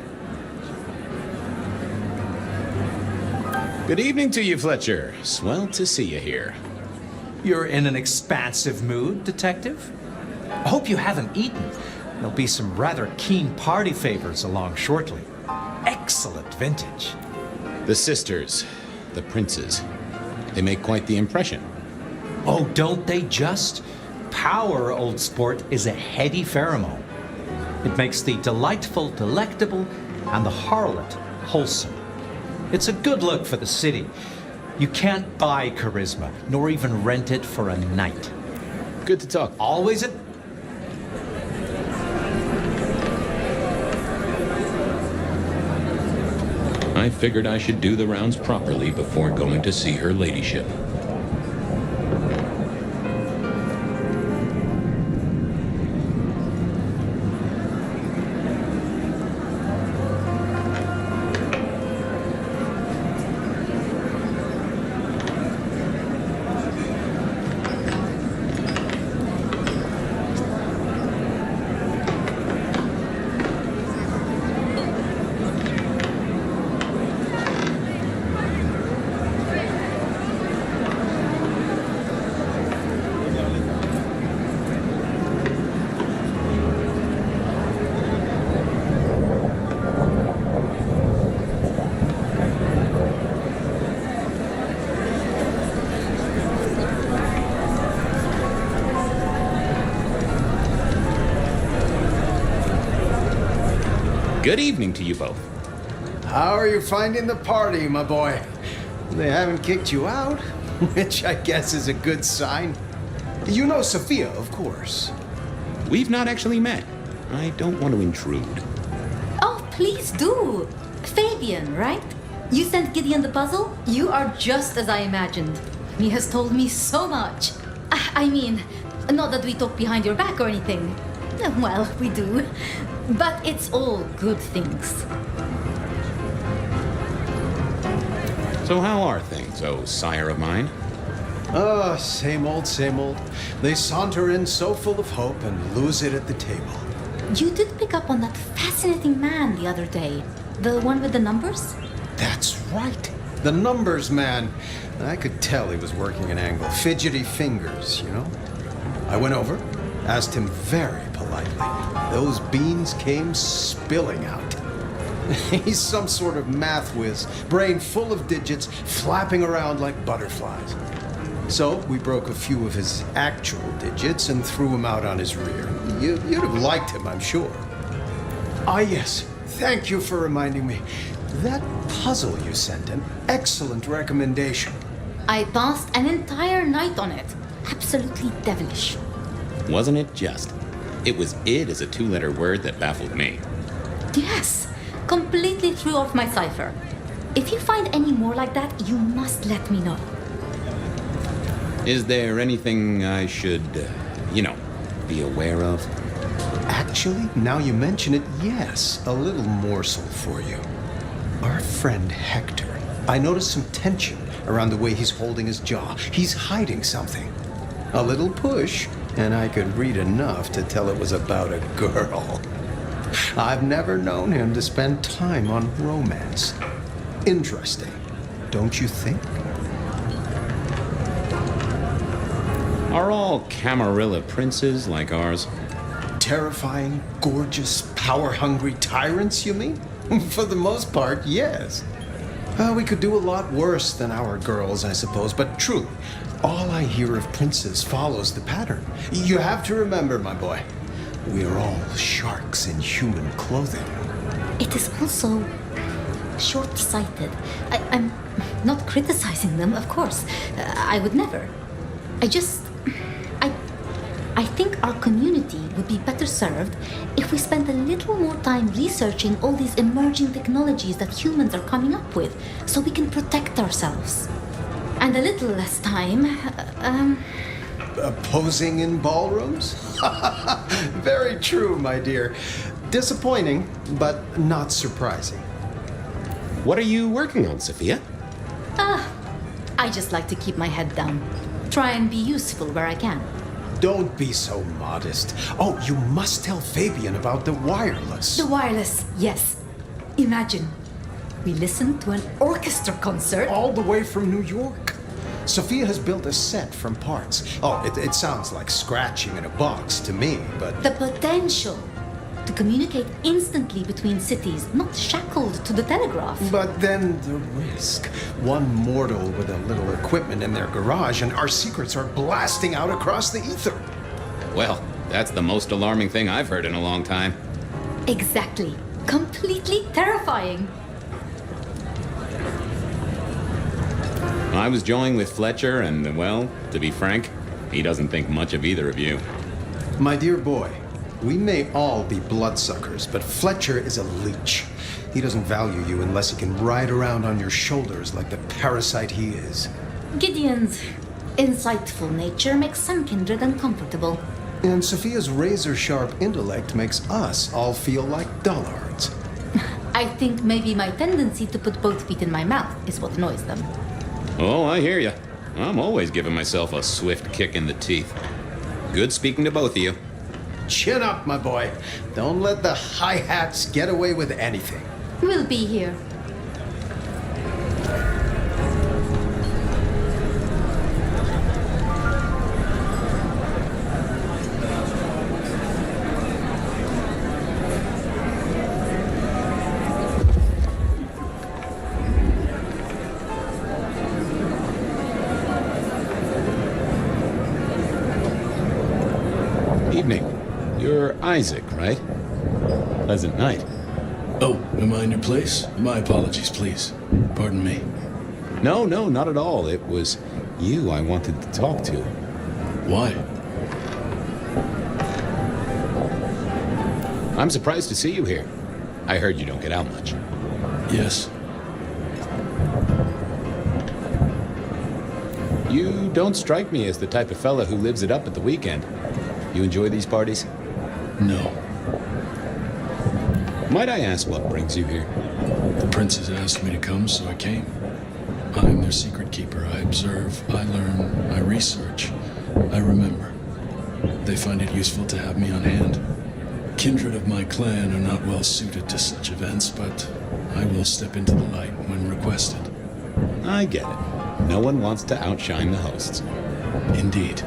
Good evening to you, Fletcher. Swell to see you here. You're in an expansive mood, Detective. I hope you haven't eaten. There'll be some rather keen party favors along shortly. Excellent vintage. The sisters, the princes, they make quite the impression. Oh, don't they just? Power, old sport, is a heady pheromone. It makes the delightful delectable and the harlot wholesome. It's a good look for the city. You can't buy charisma, nor even rent it for a night. Good to talk. Always a... I figured I should do the rounds properly before going to see her ladyship. Good evening to you both. How are you finding the party, my boy? They haven't kicked you out, which I guess is a good sign. You know Sophia, of course. We've not actually met. I don't want to intrude. Oh, please do. Fabian, right? You sent Gideon the puzzle? You are just as I imagined. He has told me so much. I mean, not that we talk behind your back or anything. Well, we do. But it's all good things. So how are things, oh sire of mine? Oh, same old, same old. They saunter in so full of hope and lose it at the table. You did pick up on that fascinating man the other day. The one with the numbers? That's right. The numbers man. I could tell he was working an angle. Fidgety fingers, you know? I went over, asked him very politely. Those beans came spilling out. He's some sort of math whiz, brain full of digits, flapping around like butterflies. So we broke a few of his actual digits and threw him out on his rear. You'd have liked him, I'm sure. Ah, yes. Thank you for reminding me. That puzzle you sent, an excellent recommendation. I passed an entire night on it. Absolutely devilish. Wasn't it just? It was id as a two-letter word that baffled me. Yes, completely threw off my cipher. If you find any more like that, you must let me know. Is there anything I should, be aware of? Actually, now you mention it, yes, a little morsel for you. Our friend Hector. I noticed some tension around the way he's holding his jaw. He's hiding something. A little push, and I could read enough to tell it was about a girl. I've never known him to spend time on romance. Interesting, don't you think? Are all Camarilla princes like ours? Terrifying, gorgeous, power-hungry tyrants, you mean? For the most part, yes. We could do a lot worse than our girls, I suppose, but truly, all I hear of princes follows the pattern. You have to remember, my boy, we are all sharks in human clothing. It is also short-sighted. I'm not criticizing them, of course. I would never. I think our community would be better served if we spent a little more time researching all these emerging technologies that humans are coming up with, so we can protect ourselves. And a little less time, Posing in ballrooms? Very true, my dear. Disappointing, but not surprising. What are you working on, Sophia? I just like to keep my head down. Try and be useful where I can. Don't be so modest. Oh, you must tell Fabian about the wireless. The wireless, yes. Imagine, we listened to an orchestra concert. All the way from New York. Sophia has built a set from parts. Oh, it sounds like scratching in a box to me, but... The potential to communicate instantly between cities, not shackled to the telegraph. But then the risk. One mortal with a little equipment in their garage and our secrets are blasting out across the ether. Well, that's the most alarming thing I've heard in a long time. Exactly. Completely terrifying. I was joined with Fletcher, and, well, to be frank, he doesn't think much of either of you. My dear boy, we may all be bloodsuckers, but Fletcher is a leech. He doesn't value you unless he can ride around on your shoulders like the parasite he is. Gideon's insightful nature makes some kindred uncomfortable. And Sophia's razor-sharp intellect makes us all feel like dullards. I think maybe my tendency to put both feet in my mouth is what annoys them. Oh, I hear you. I'm always giving myself a swift kick in the teeth. Good speaking to both of you. Chin up, my boy. Don't let the hi-hats get away with anything. We'll be here. Evening. You're Isaac, right? Pleasant night. Oh, am I in your place? My apologies, please. Pardon me. No, not at all. It was you I wanted to talk to. Why? I'm surprised to see you here. I heard you don't get out much. Yes. You don't strike me as the type of fella who lives it up at the weekend. You enjoy these parties? No. Might I ask what brings you here? The princes asked me to come, so I came. I'm their secret keeper. I observe, I learn, I research, I remember. They find it useful to have me on hand. Kindred of my clan are not well suited to such events, but I will step into the light when requested. I get it. No one wants to outshine the hosts. Indeed.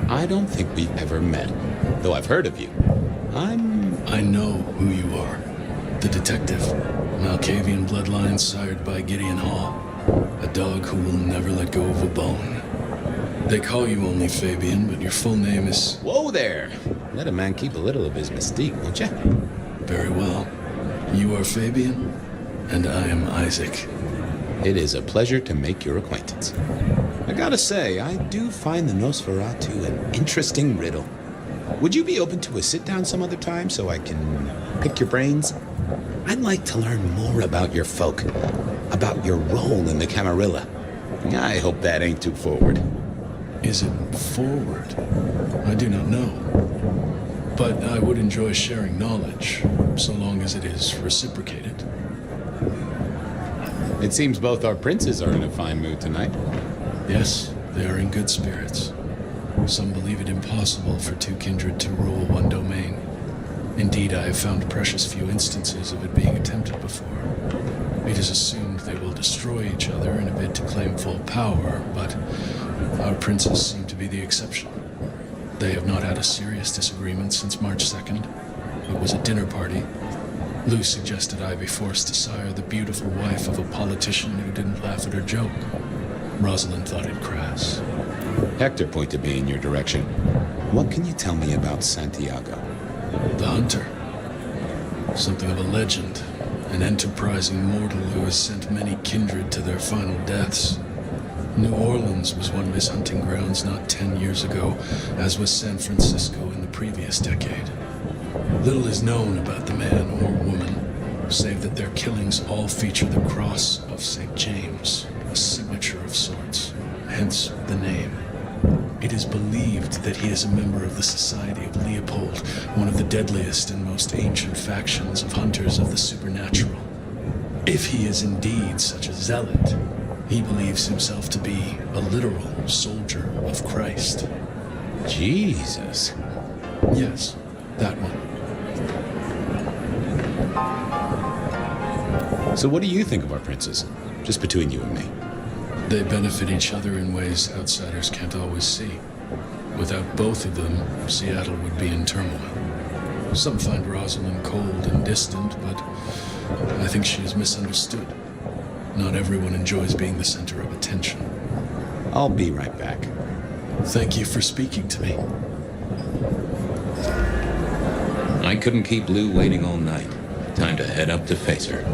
I don't think we've ever met, though I've heard of you. I know who you are. The detective. Malkavian bloodlines sired by Gideon Hall. A dog who will never let go of a bone. They call you only Fabian, but your full name is... Whoa there! Let a man keep a little of his mystique, won't you? Very well. You are Fabian, and I am Isaac. It is a pleasure to make your acquaintance. I gotta say, I do find the Nosferatu an interesting riddle. Would you be open to a sit-down some other time so I can pick your brains? I'd like to learn more about your folk, about your role in the Camarilla. I hope that ain't too forward. Is it forward? I do not know. But I would enjoy sharing knowledge, so long as it is reciprocated. It seems both our princes are in a fine mood tonight. Yes, they are in good spirits. Some believe it impossible for two kindred to rule one domain. Indeed, I have found precious few instances of it being attempted before. It is assumed they will destroy each other in a bid to claim full power, but our princes seem to be the exception. They have not had a serious disagreement since March 2nd. It was a dinner party. Lou suggested I be forced to sire the beautiful wife of a politician who didn't laugh at her joke. Rosalind thought it crass. Hector pointed me in your direction. What can you tell me about Santiago? The hunter. Something of a legend. An enterprising mortal who has sent many kindred to their final deaths. New Orleans was one of his hunting grounds not 10 years ago, as was San Francisco in the previous decade. Little is known about the man or woman, save that their killings all feature the cross of St. James, a signature of sorts, hence the name. It is believed that he is a member of the Society of Leopold, one of the deadliest and most ancient factions of hunters of the supernatural. If he is indeed such a zealot, he believes himself to be a literal soldier of Christ. Jesus. Yes, that one. So what do you think of our princes? Just between you and me. They benefit each other in ways outsiders can't always see. Without both of them, Seattle would be in turmoil. Some find Rosalind cold and distant, but I think she is misunderstood. Not everyone enjoys being the center of attention. I'll be right back. Thank you for speaking to me. I couldn't keep Lou waiting all night. Time to head up to face her.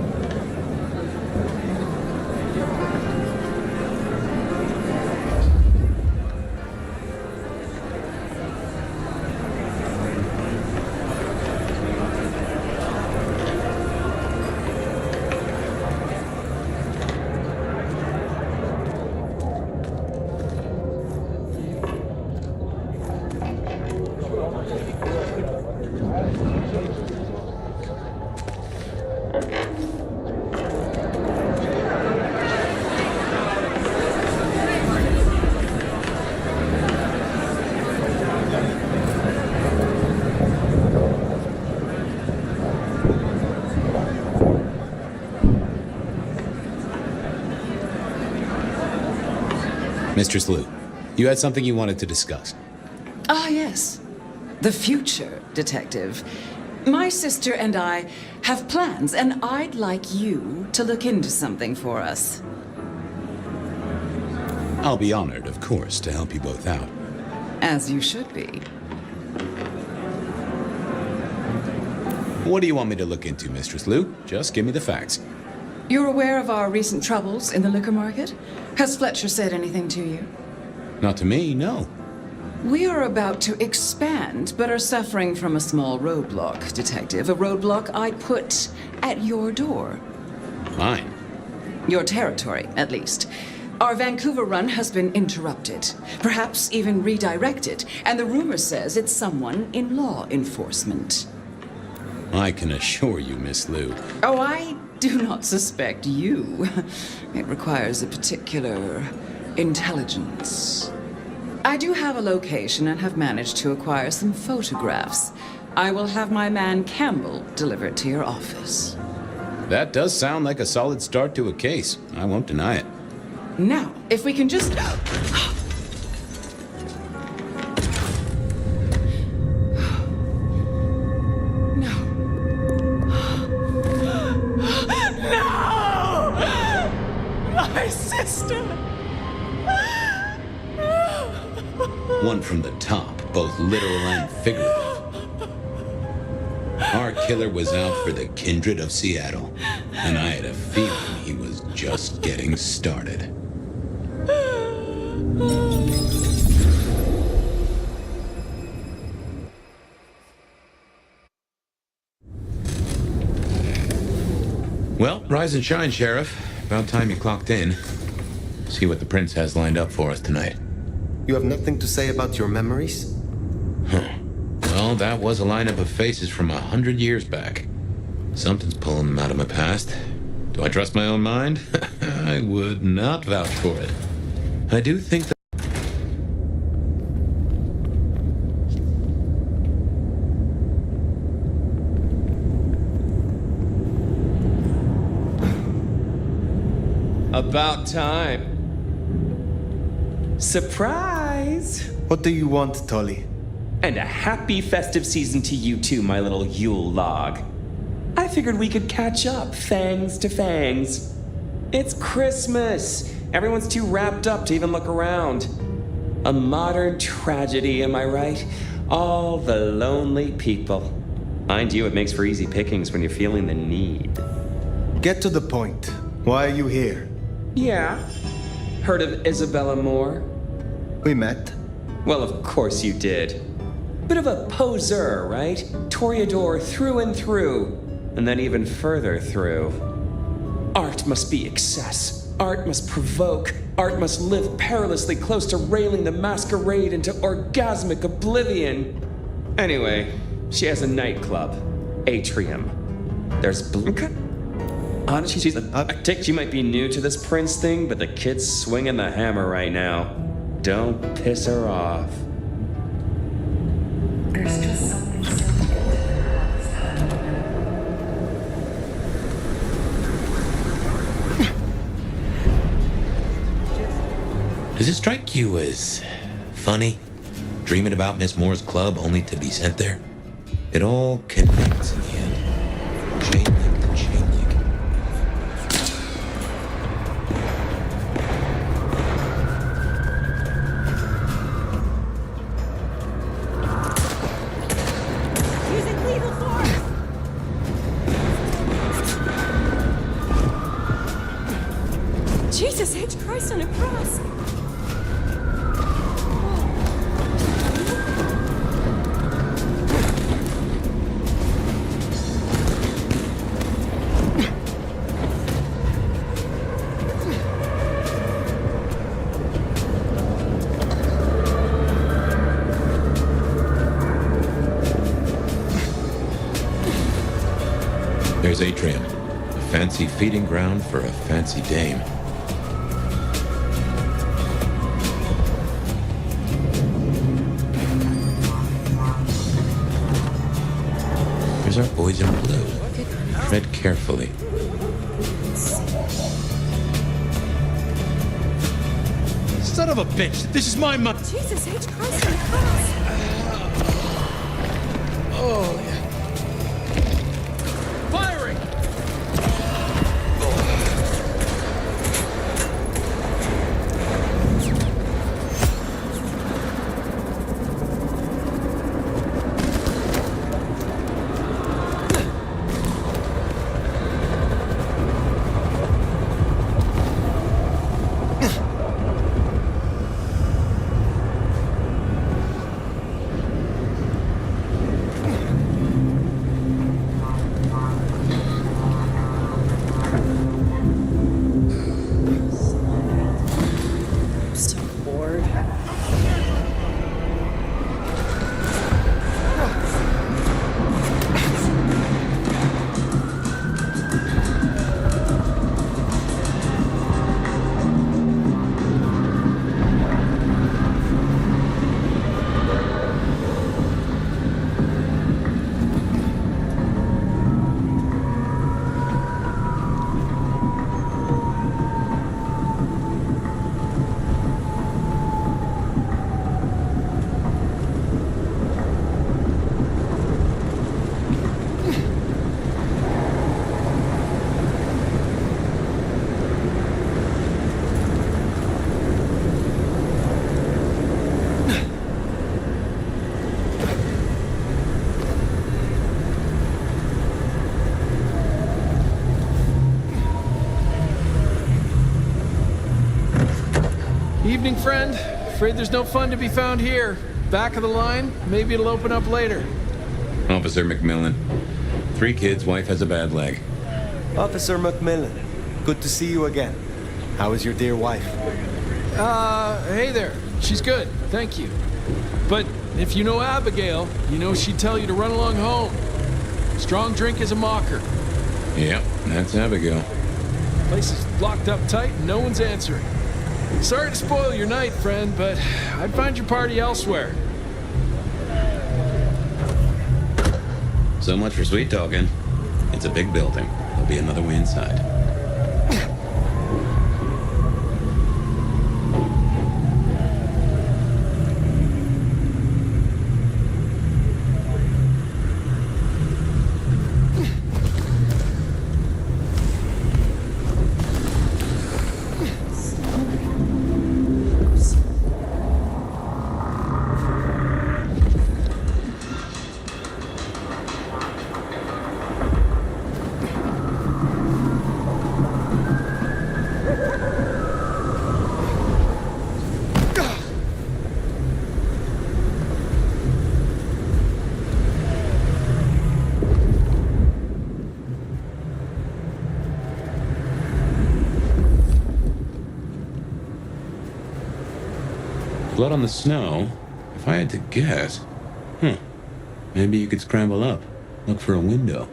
Mistress Lou, you had something you wanted to discuss. Ah, yes. The future, Detective. My sister and I have plans, and I'd like you to look into something for us. I'll be honored, of course, to help you both out. As you should be. What do you want me to look into, Mistress Lou? Just give me the facts. You're aware of our recent troubles in the liquor market? Has Fletcher said anything to you? Not to me, no. We are about to expand, but are suffering from a small roadblock, Detective. A roadblock I put at your door. Mine? Your territory, at least. Our Vancouver run has been interrupted, perhaps even redirected, and the rumor says it's someone in law enforcement. I can assure you, Miss Lou. Oh, I do not suspect you. It requires a particular intelligence. I do have a location and have managed to acquire some photographs. I will have my man Campbell deliver it to your office. That does sound like a solid start to a case. I won't deny it. Now, if we can just... My sister! One from the top, both literal and figurative. Our killer was out for the kindred of Seattle, and I had a feeling he was just getting started. Well, rise and shine, Sheriff. About time you clocked in. See what the prince has lined up for us tonight. You have nothing to say about your memories? Huh. Well, that was a lineup of faces from 100 years back. Something's pulling them out of my past. Do I trust my own mind? I would not vouch for it. I do think that... About time. Surprise! What do you want, Tully? And a happy festive season to you too, my little Yule log. I figured we could catch up, fangs to fangs. It's Christmas. Everyone's too wrapped up to even look around. A modern tragedy, am I right? All the lonely people. Mind you, it makes for easy pickings when you're feeling the need. Get to the point. Why are you here? Yeah. Heard of Isabella Moore? We met. Well, of course you did. Bit of a poser, right? Toreador through and through. And then even further through. Art must be excess. Art must provoke. Art must live perilously close to railing the masquerade into orgasmic oblivion. Anyway, she has a nightclub. Atrium. There's Honestly, I think she might be new to this Prince thing, but the kid's swinging the hammer right now. Don't piss her off. There's just something Does it strike you as funny? Dreaming about Miss Moore's club only to be sent there? It all connects in the end. Chain link to chain link. using lethal force. Jesus H. Christ on a cross! There's Atrium, a fancy feeding ground for a fancy dame. There's our boys in blue. Tread carefully. Son of a bitch! This is my money! Jesus H. Christ on a cross! Oh, yeah. Firing! Evening, friend. Afraid there's no fun to be found here. Back of the line, maybe it'll open up later. Officer McMillan. 3 kids, wife has a bad leg. Officer McMillan, good to see you again. How is your dear wife? Hey there. She's good, thank you. But if you know Abigail, you know she'd tell you to run along home. Strong drink is a mocker. Yep, that's Abigail. Place is locked up tight and no one's answering. Sorry to spoil your night, friend, but I'd find your party elsewhere. So much for sweet talking. It's a big building. There'll be another way inside. Blood on the snow? If I had to guess... Maybe you could scramble up. Look for a window.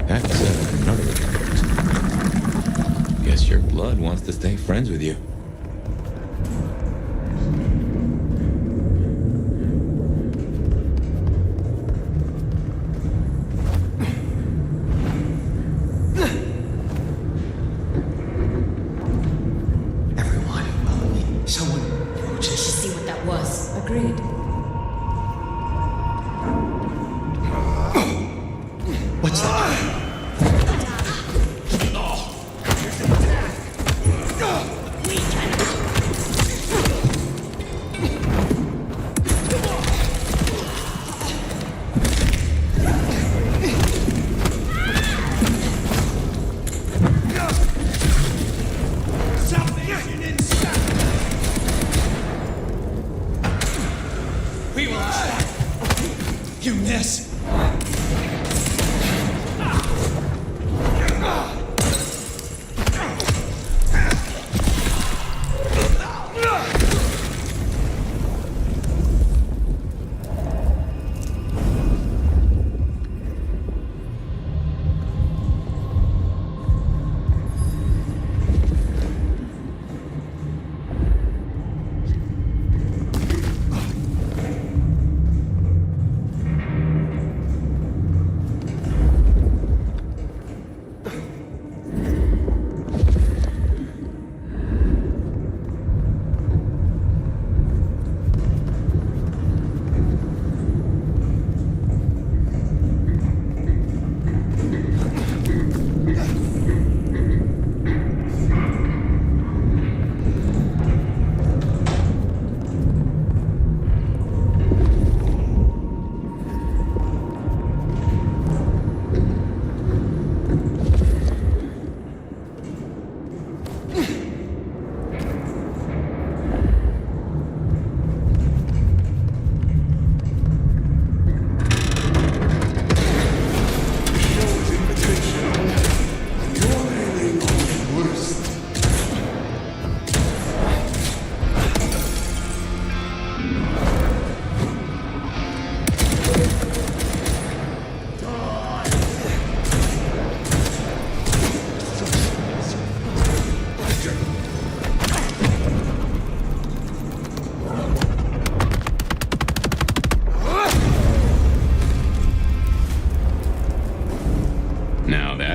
That's another account. Guess your blood wants to stay friends with you.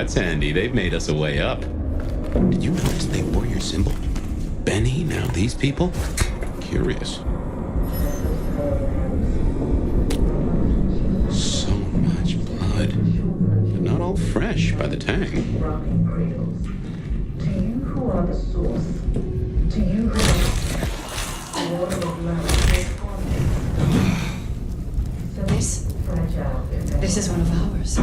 That's handy. They've made us a way up. Did you notice they wore your symbol? Benny, now these people? Curious. So much blood. But not all fresh by the tang. To you who are the source, to you who are the water of life. So This is one of ours.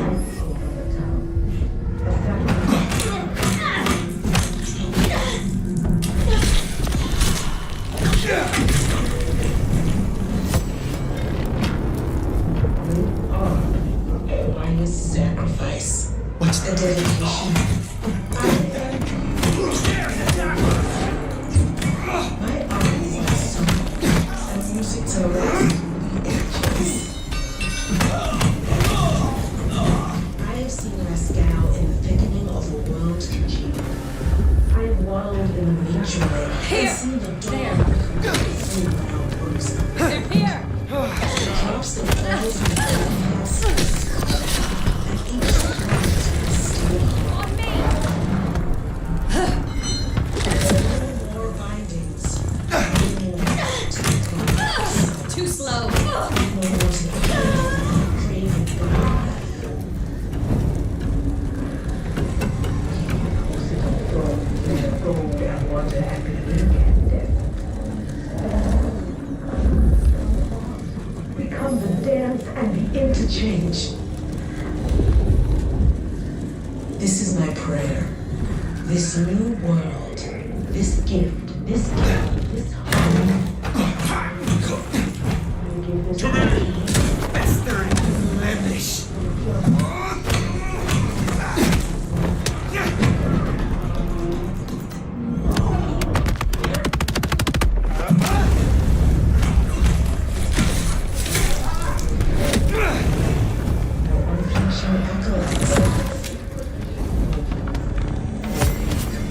Sacrifice. What's the dedication? My eyes are so and music to rest the edges. I have seen Masquerade in the thickening of a world congealed. I have wallowed in the mutual and seen the They're here! The drops that falls in the Too slow. Become the dance and the interchange. This is my prayer. This new world, this gift, this hope. To the best and blemish.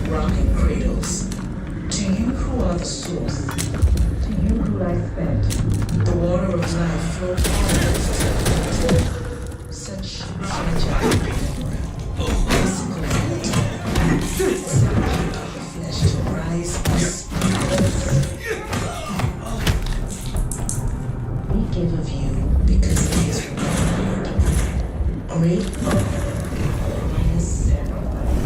Rocking cradles. To you who are the source, To you who lie spent, the water of life flowed forward. Such fragile, physical flesh to rise us. We give of you because it is required. Great minus sacrifice.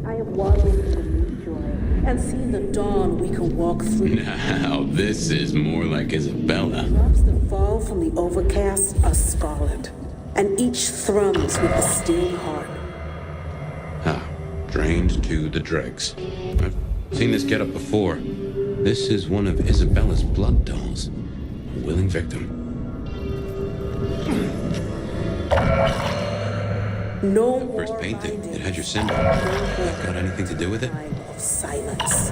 I have wallowed in the new joy and seen the dawn we can walk through. Now, this is more like Isabella. Drops that fall from the overcast are scarlet, and each thrums with a still heart. Ah, drained to the dregs. I've seen this get up before. This is one of Isabella's blood dolls. A willing victim. No First more painting, it had your symbol. That got anything to do with it? of silence.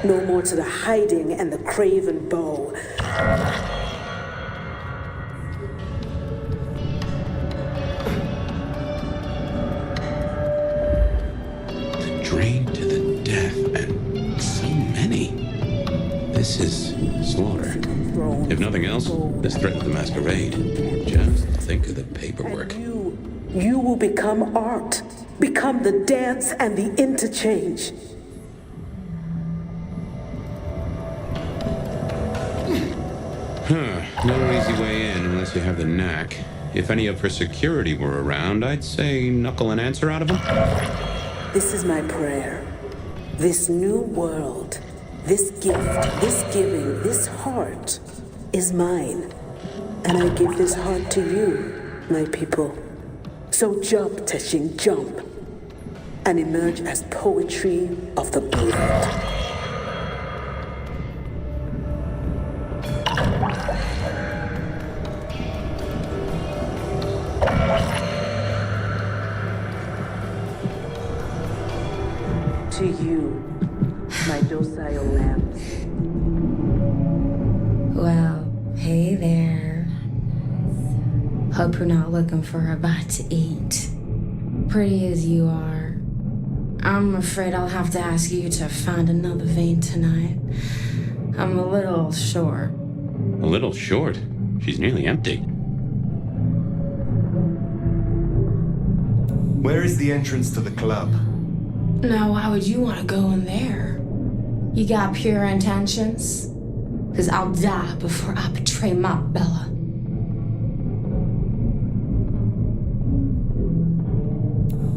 No more to the hiding and the craven bow. The drain to the death, and so many. This is slaughter. If nothing else, this threatens the masquerade. Just think of the paperwork. You will become art, become the dance and the interchange. No easy way in unless you have the knack. If any of her security were around, I'd say knuckle an answer out of them. This is my prayer. This new world, this gift, this giving, this heart is mine. And I give this heart to you, my people. So jump, Teshin, jump, and emerge as poetry of the blood. To you, my docile lambs. Well, hey there. Hope you're not looking for a bite to eat. Pretty as you are, I'm afraid I'll have to ask you to find another vein tonight. I'm a little short. A little short? She's nearly empty. Where is the entrance to the club? Now, why would you want to go in there? You got pure intentions? Because I'll die before I betray my Bella.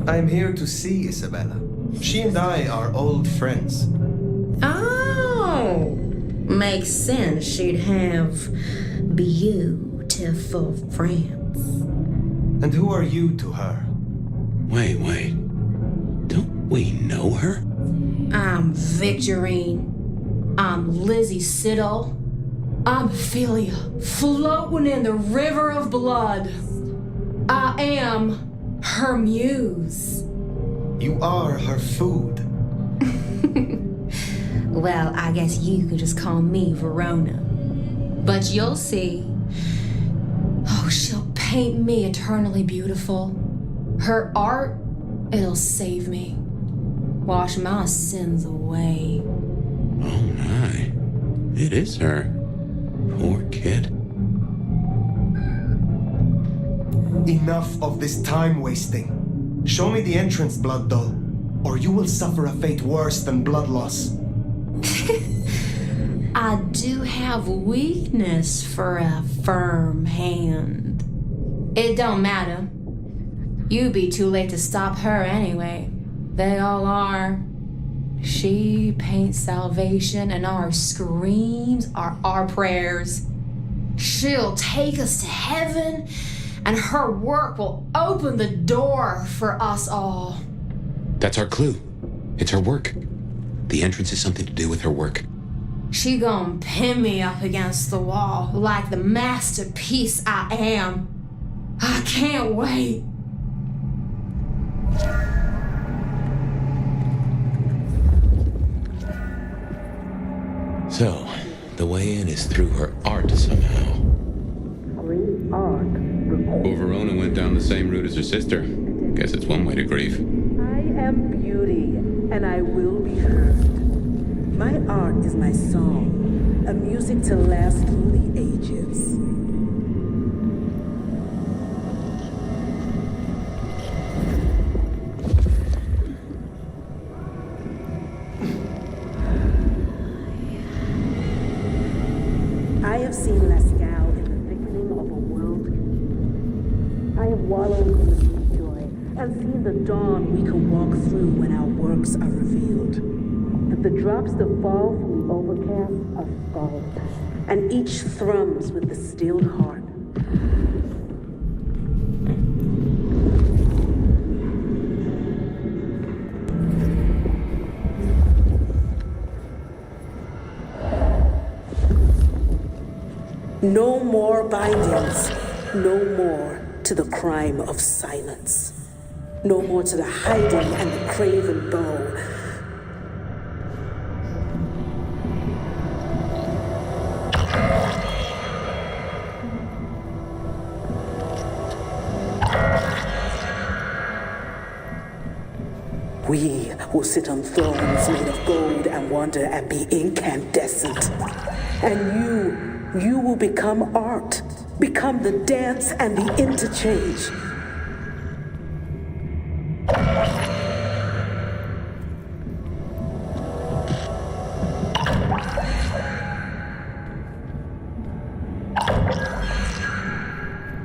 I'm here to see Isabella. She and I are old friends. Oh, makes sense she'd have beautiful friends. And who are you to her? Wait. Don't we know her? I'm Victorine. I'm Lizzie Siddle. I'm Ophelia, floating in the river of blood. I am her muse. You are her food. Well, I guess you could just call me Verona. But you'll see. Oh, she'll paint me eternally beautiful. Her art, it'll save me. Wash my sins away. Oh my. It is her. Poor kid. Enough of this time wasting. Show me the entrance, Blood Doll, or you will suffer a fate worse than blood loss. I do have weakness for a firm hand. It don't matter. You'd be too late to stop her anyway. They all are. She paints salvation, and our screams are our prayers. She'll take us to heaven, and her work will open the door for us all. That's our clue. It's her work. The entrance is something to do with her work. She gonna pin me up against the wall like the masterpiece I am. I can't wait. So, the way in is through her art somehow. Great art. Well, Verona went down the same route as her sister. Guess it's one way to grief. I am beauty, and I will be heard. My art is my song, a music to last through the ages. I have seen Lascaux in the thickening of a world. I have wallowed in the deep joy and seen the dawn we can walk through when our works are revealed. That the drops that fall from the overcast are scarlet, and each thrums with the stilled heart. No more bindings, no more to the crime of silence. No more to the hiding and the craven bow. We will sit on thrones made of gold and wonder and be incandescent. And you will become art, become the dance and the interchange.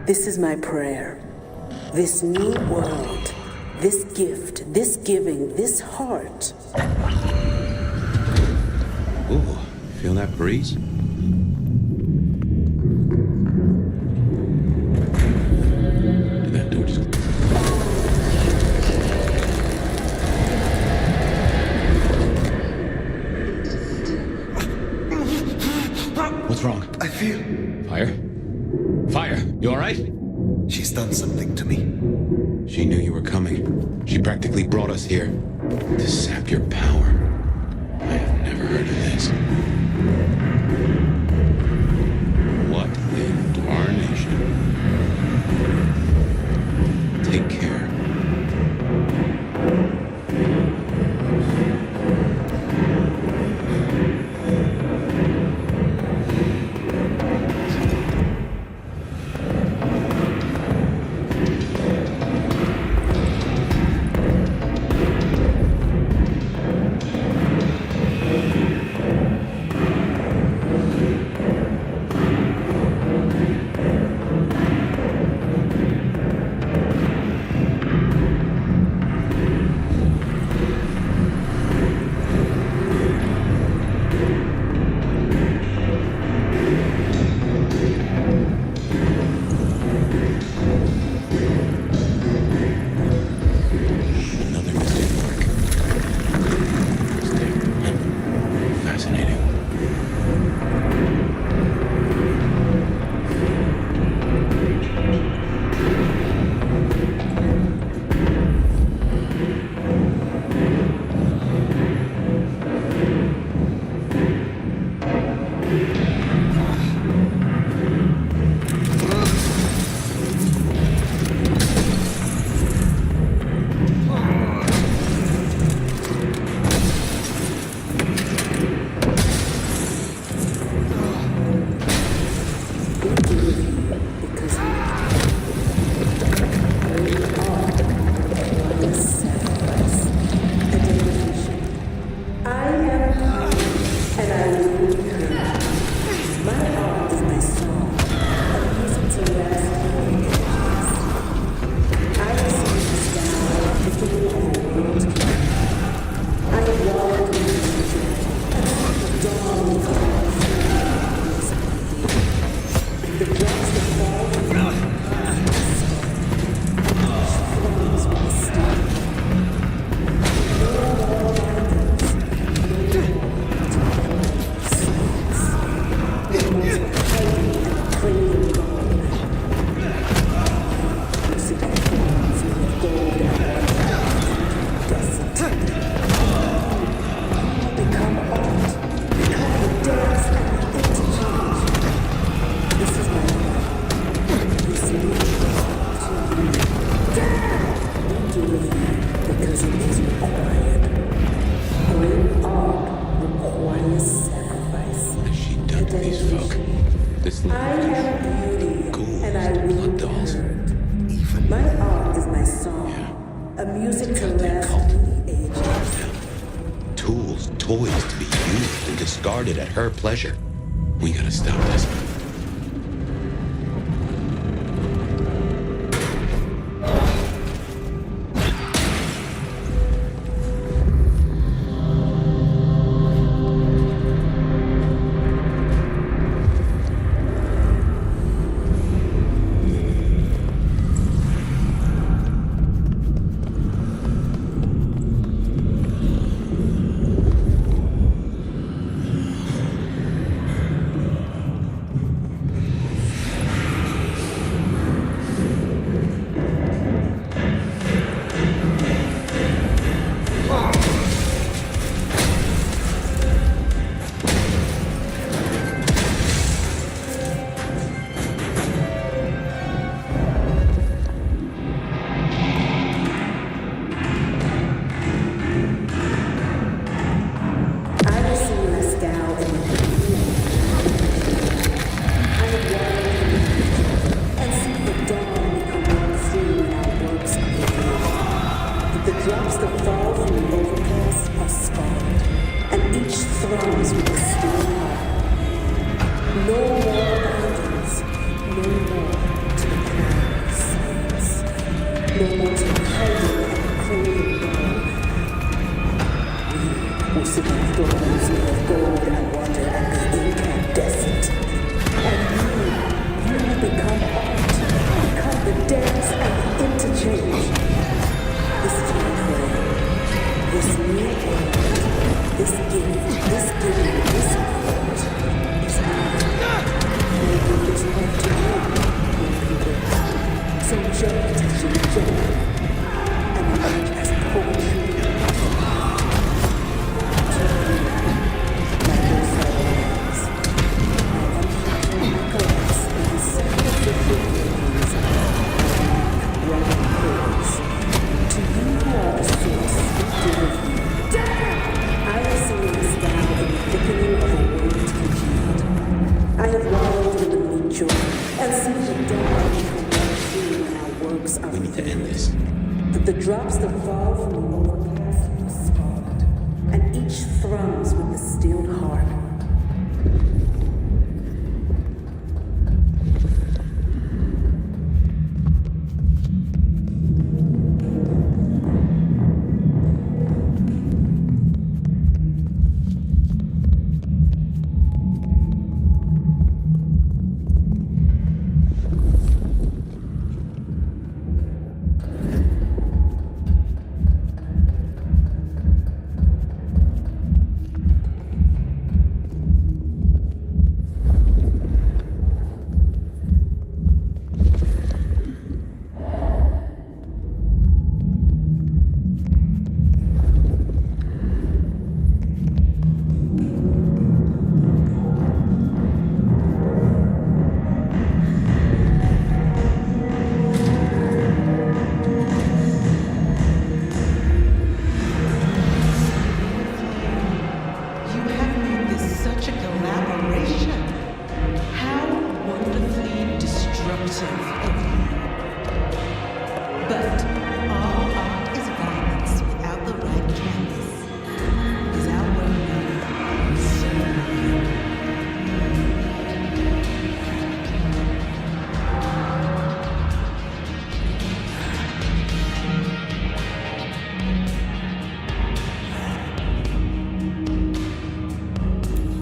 This is my prayer. This new world, this gift, this giving, this heart. Ooh, feel that breeze? Did that door just... What's wrong? I feel... Fire? Fire, you all right? She's done something to me. She knew you were coming. She practically brought us here to sap your power. I have never heard of this. What in tarnation? Take care. My art is my song, a music to last many ages. Tools, toys to be used and discarded at her pleasure. We gotta stop this.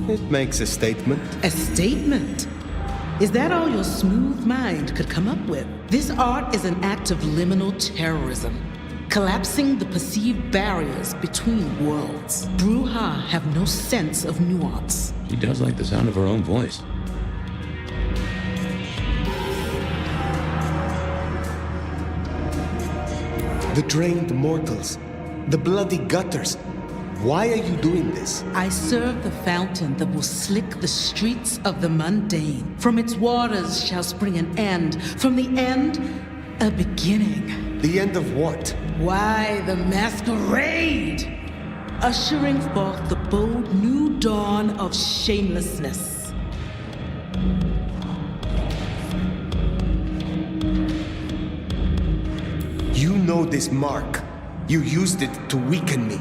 It makes a statement. A statement? Is that all your smooth mind could come up with? This art is an act of liminal terrorism, collapsing the perceived barriers between worlds. Bruja have no sense of nuance. She does like the sound of her own voice. The drained mortals, the bloody gutters. Why are you doing this? I serve the fountain that will slick the streets of the mundane. From its waters shall spring an end. From the end, a beginning. The end of what? Why, the masquerade! Ushering forth the bold new dawn of shamelessness. know this mark. You used it to weaken me.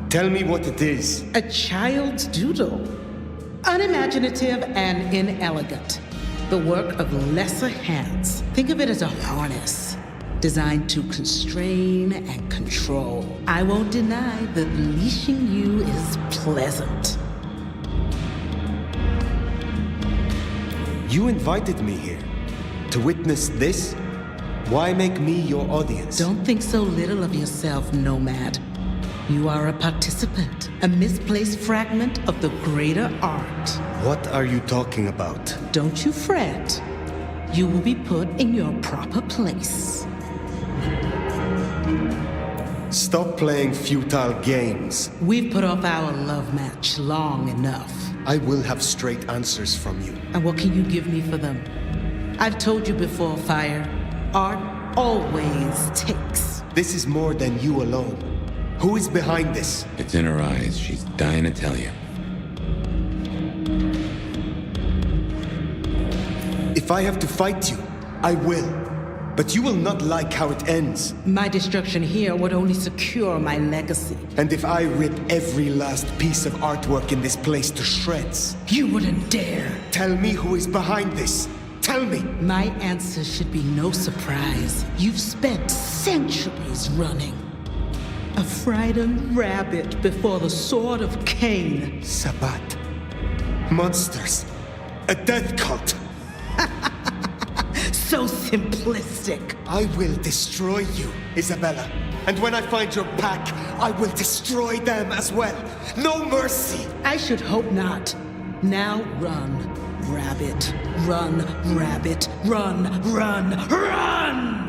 Tell me what it is. A child's doodle. Unimaginative and inelegant. The work of lesser hands. Think of it as a harness designed to constrain and control. I won't deny that leashing you is pleasant. You invited me here to witness this? Why make me your audience? Don't think so little of yourself, Nomad. You are a participant, a misplaced fragment of the greater art. What are you talking about? Don't you fret. You will be put in your proper place. Stop playing futile games. We've put off our love match long enough. I will have straight answers from you. And what can you give me for them? I've told you before, Fire. Art always takes. This is more than you alone. Who is behind this? It's in her eyes. She's dying to tell you. If I have to fight you, I will. But you will not like how it ends. My destruction here would only secure my legacy. And if I rip every last piece of artwork in this place to shreds? You wouldn't dare. Tell me who is behind this. Tell me. My answer should be no surprise. You've spent centuries running. A frightened rabbit before the sword of Cain. Sabbat. Monsters. A death cult. So simplistic. I will destroy you, Isabella. And when I find your pack, I will destroy them as well. No mercy. I should hope not. Now run, rabbit. Run, rabbit. Run, run, run!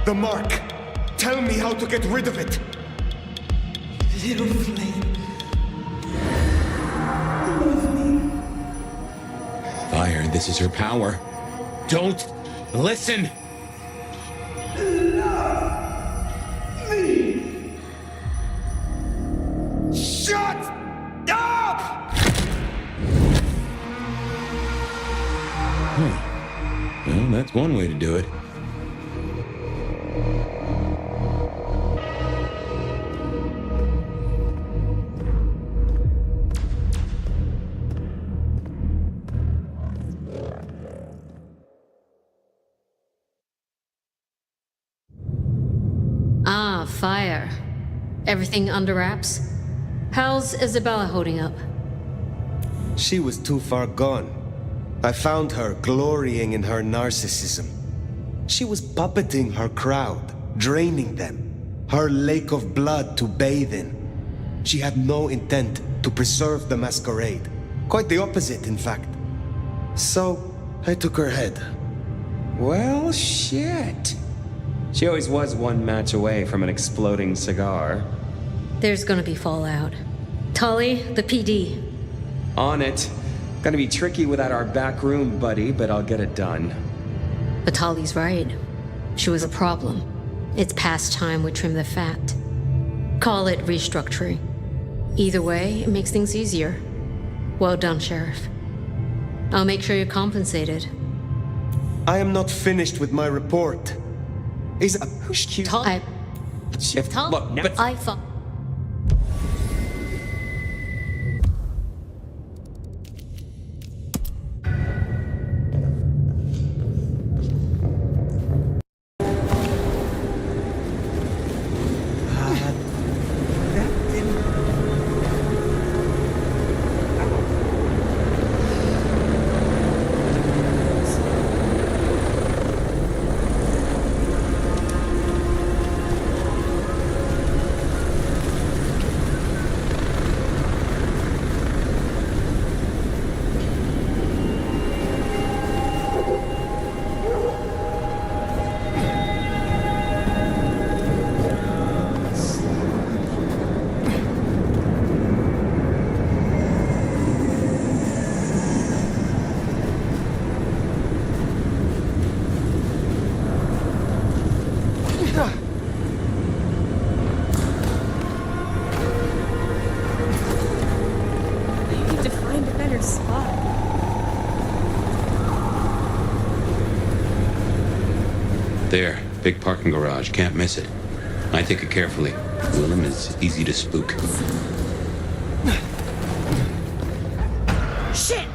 The mark. Tell me how to get rid of it. Little flame. Fire, this is her power. Don't listen. Shut Well, that's one way to do it. Ah, fire. Everything under wraps? How's Isabella holding up? She was too far gone. I found her glorying in her narcissism. She was puppeting her crowd, draining them. Her lake of blood to bathe in. She had no intent to preserve the Masquerade. Quite the opposite, in fact. So, I took her head. Well, shit. She always was one match away from an exploding cigar. There's gonna be fallout. Tully, the PD. On it. Gonna be tricky without our back room buddy, but I'll get it done. But Tully's right. She was a problem. It's past time we trim the fat. Call it restructuring. Either way, it makes things easier. Well done, Sheriff. I'll make sure you're compensated. I am not finished with my report. Look, I thought. There, big parking garage, can't miss it. I take it carefully. Willem is easy to spook. Shit!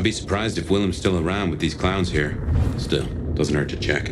I'd be surprised if Willem's still around with these clowns here. Still, doesn't hurt to check.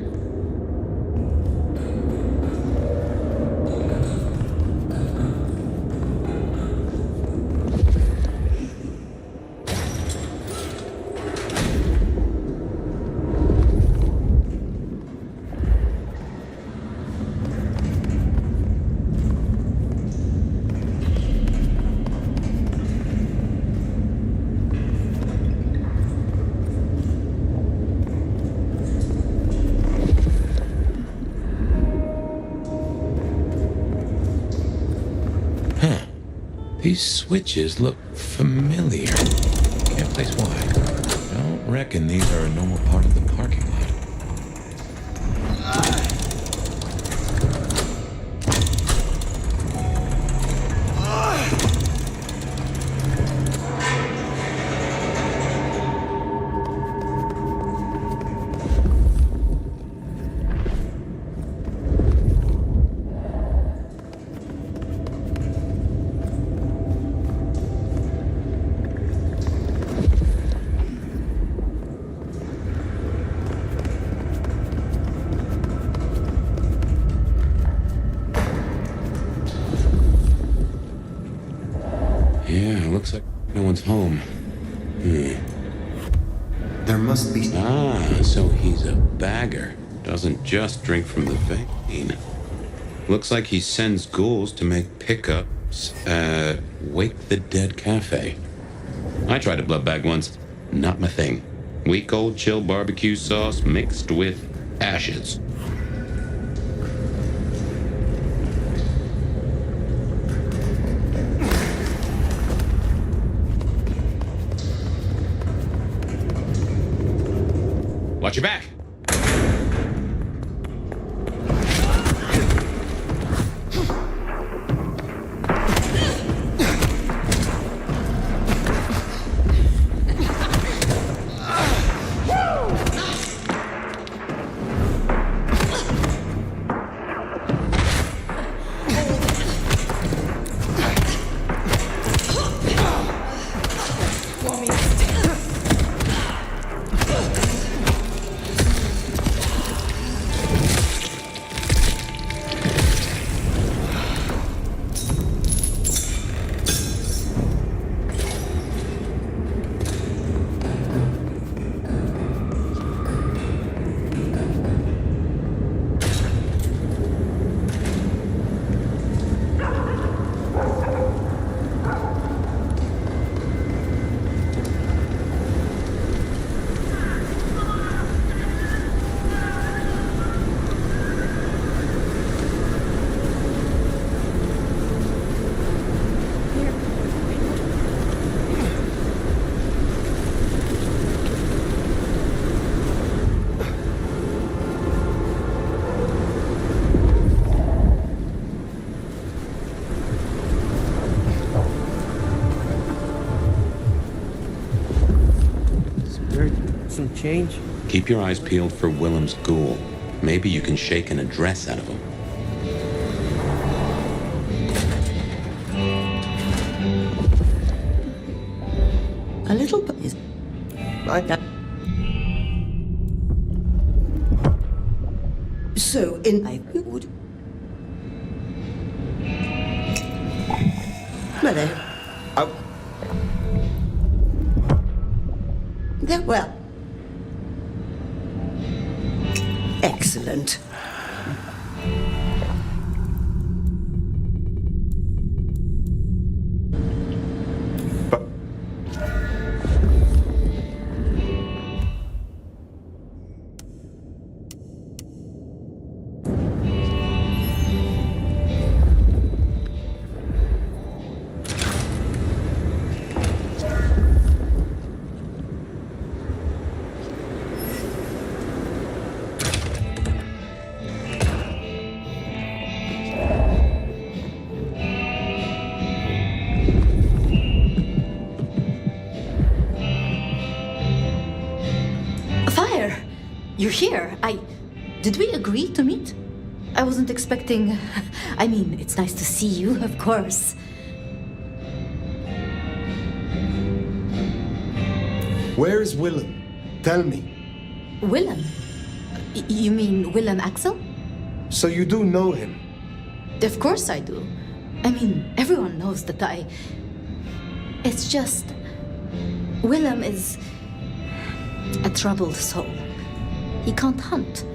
These switches look familiar. Can't place why. Don't reckon these are a normal part of the parking lot. Looks like no one's home. There must be... so he's a bagger. Doesn't just drink from the vein. Looks like he sends ghouls to make pickups at Wake the Dead Cafe. I tried a blood bag once. Not my thing. Weak old chill barbecue sauce mixed with ashes. Watch your back. Change? Keep your eyes peeled for Willem's ghoul. Maybe you can shake an address out of him. A little bit is... So, in I would... Mother. Well... Excellent. You're here. Did we agree to meet? I wasn't expecting... I mean, it's nice to see you, of course. Where is Willem? Tell me. Willem? You mean Willem Axel? So you do know him? Of course I do. I mean, everyone knows that It's just... Willem is... a troubled soul. He can't hunt.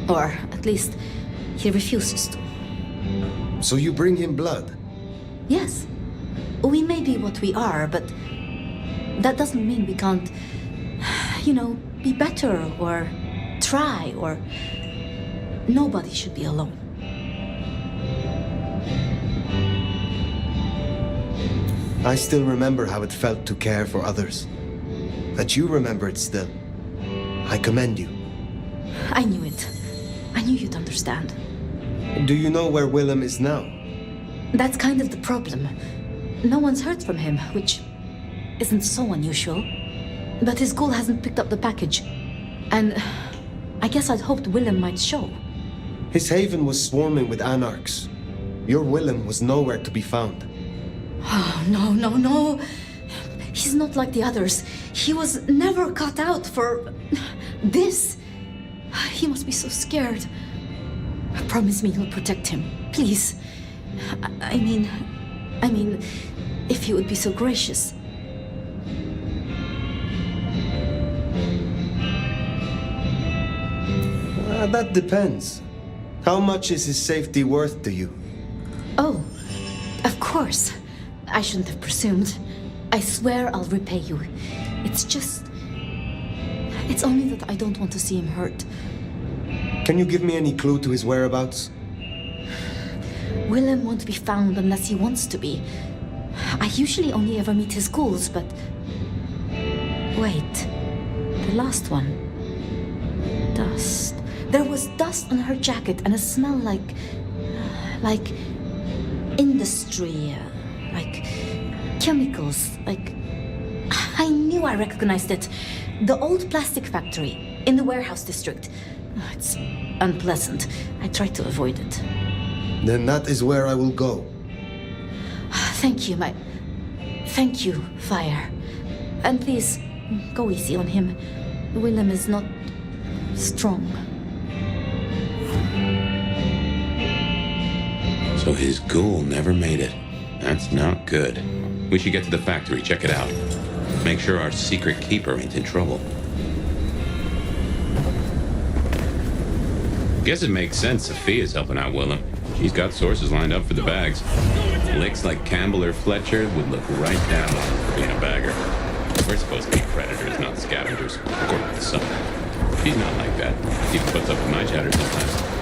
Or, at least, he refuses to. So you bring him blood? Yes. We may be what we are, but... that doesn't mean we can't... be better, or... try, or... Nobody should be alone. I still remember how it felt to care for others. That you remember it still. I commend you. I knew it. I knew you'd understand. Do you know where Willem is now? That's kind of the problem. No one's heard from him, which isn't so unusual. But his ghoul hasn't picked up the package. And I guess I'd hoped Willem might show. His haven was swarming with anarchs. Your Willem was nowhere to be found. Oh, no. He's not like the others. He was never cut out for... this. He must be so scared. Promise me you'll protect him, please. I mean, if you would be so gracious. That depends. How much is his safety worth to you? Oh, of course. I shouldn't have presumed. I swear I'll repay you. It's just... it's only that I don't want to see him hurt. Can you give me any clue to his whereabouts? Willem won't be found unless he wants to be. I usually only ever meet his ghouls, but... wait. The last one. Dust. There was dust on her jacket and a smell like industry, like chemicals, like... I knew I recognized it. The old plastic factory in the warehouse district. It's unpleasant. I tried to avoid it. Then that is where I will go. Thank you, Thank you, Fire. And please, go easy on him. Willem is not... strong. So his ghoul never made it. That's not good. We should get to the factory, check it out. Make sure our secret keeper ain't in trouble. Guess it makes sense Sophia's helping out Willem. She's got sources lined up for the bags. Licks like Campbell or Fletcher would look right down on her for being a bagger. We're supposed to be predators, not scavengers, according to some. She's not like that. She puts up with my chatter sometimes.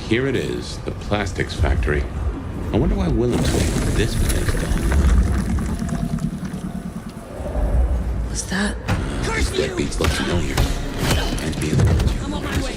Here it is, the plastics factory. I wonder why Willem's waiting for this place done. Was that... These deadbeats look familiar. Can't be the ones you... I'm on my way.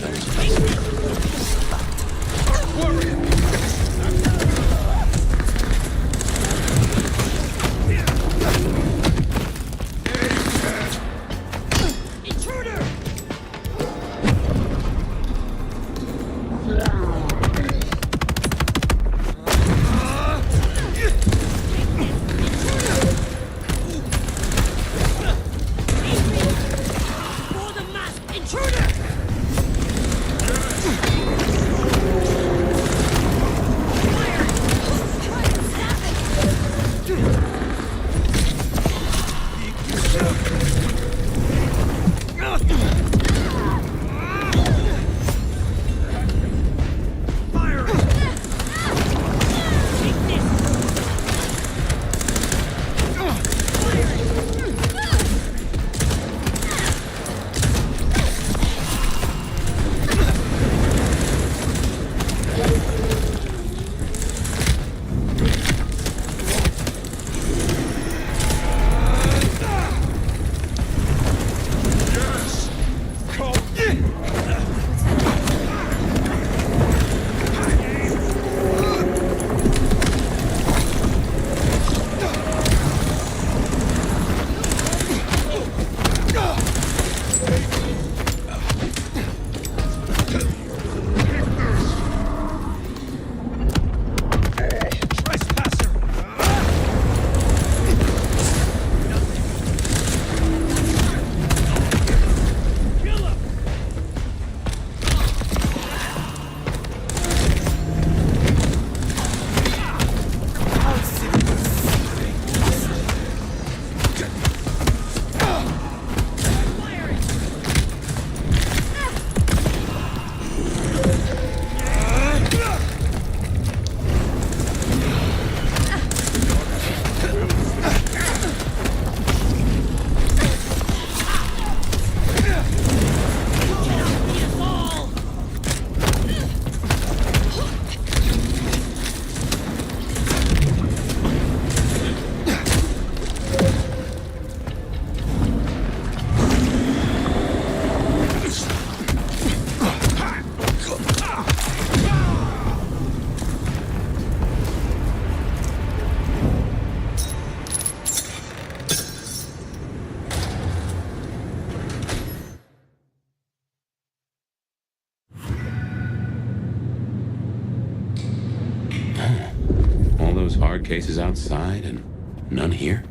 cases outside and none here?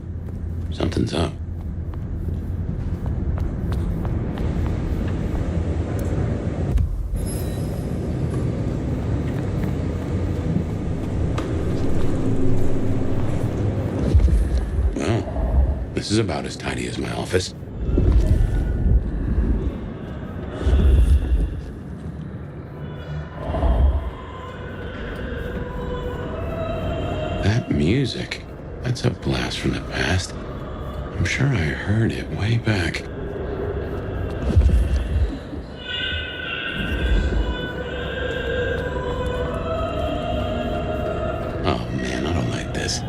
Something's up. Well, this is about as tidy as my office. That music, that's a blast from the past. I'm sure I heard it way back. Oh man, I don't like this.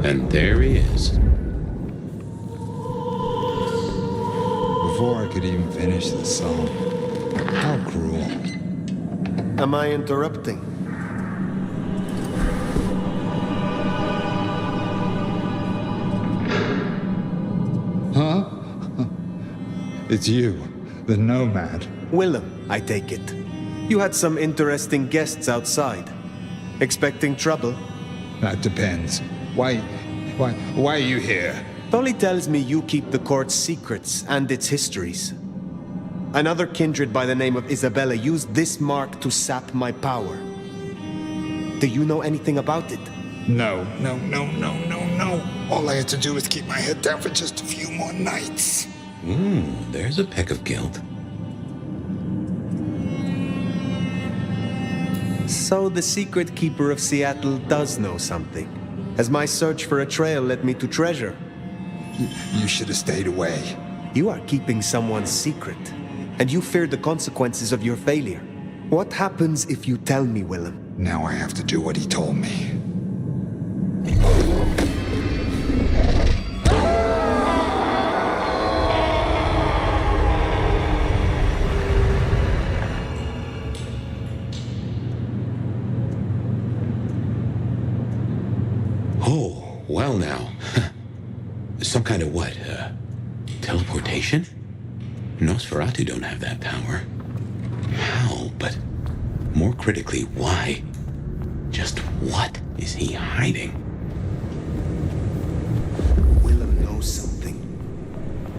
And there he is. Before I could even finish the song. How cruel. Am I interrupting? Huh? It's you, the nomad. Willem, I take it. You had some interesting guests outside. Expecting trouble? That depends. Why are you here? Tolly tells me you keep the court's secrets and its histories. Another kindred by the name of Isabella used this mark to sap my power. Do you know anything about it? No. All I had to do was keep my head down for just a few more nights. There's a peck of guilt. So the secret keeper of Seattle does know something. Has my search for a trail led me to treasure? You should have stayed away. You are keeping someone's secret, and you fear the consequences of your failure. What happens if you tell me, Willem? Now I have to do what he told me. Oh, well now. Some kind of what? Teleportation? Nosferatu don't have that power. How? But more critically, why? Just what is he hiding? Willem knows something.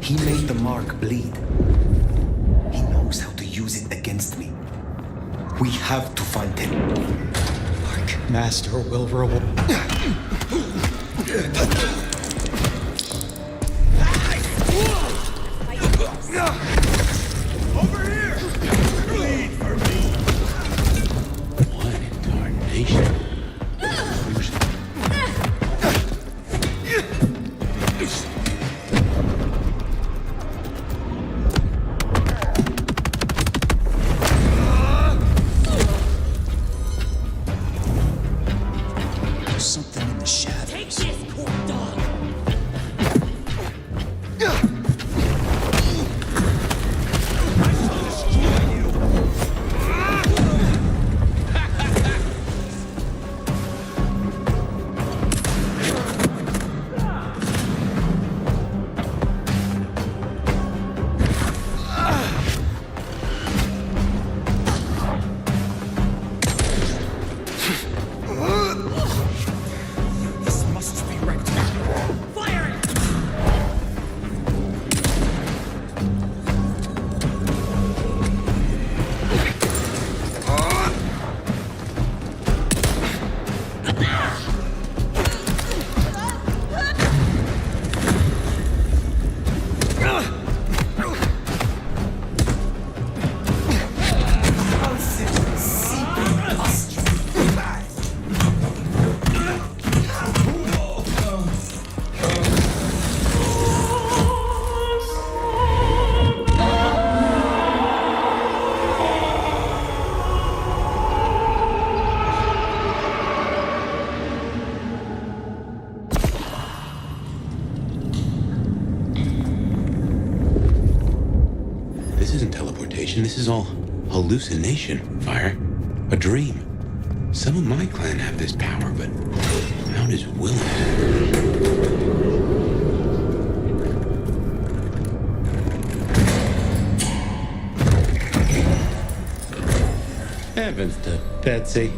He made the mark bleed. He knows how to use it against me. We have to find him. Master Wilbur will... Over here! Bleed for me! What in tarnation? There's something in the shadows. Take this, poor dog! This must be right. Fire it! This isn't teleportation. This is all hallucination, Fire. A dream. Some of my clan have this power, but how does Willem? heavens to Betsy.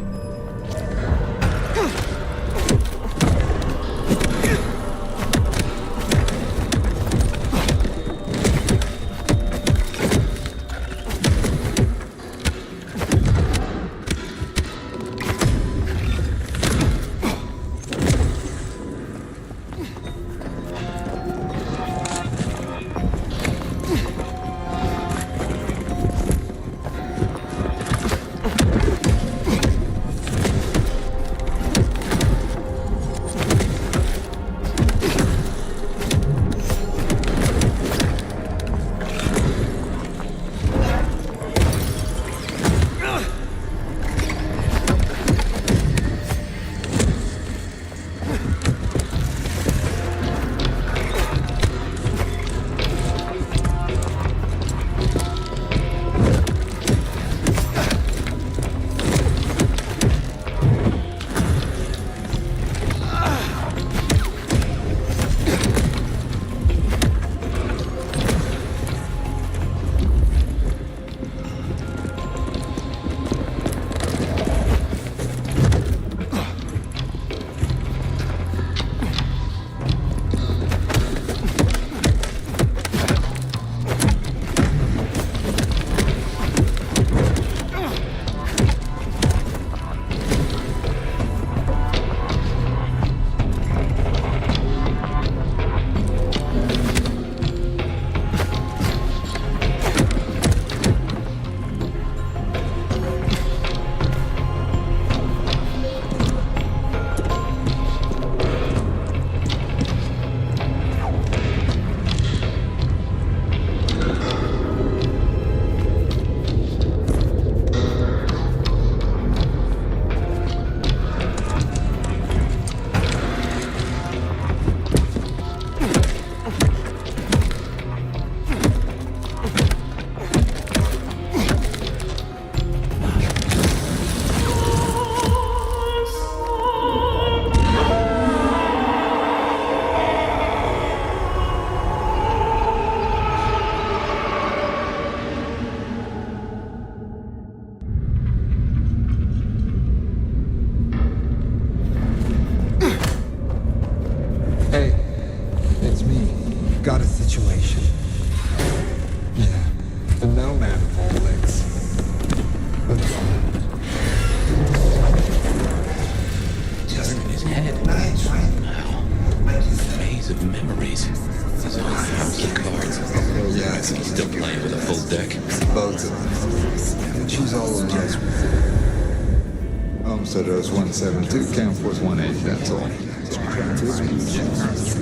Homesteaders 172, Camp Force 18, that's all.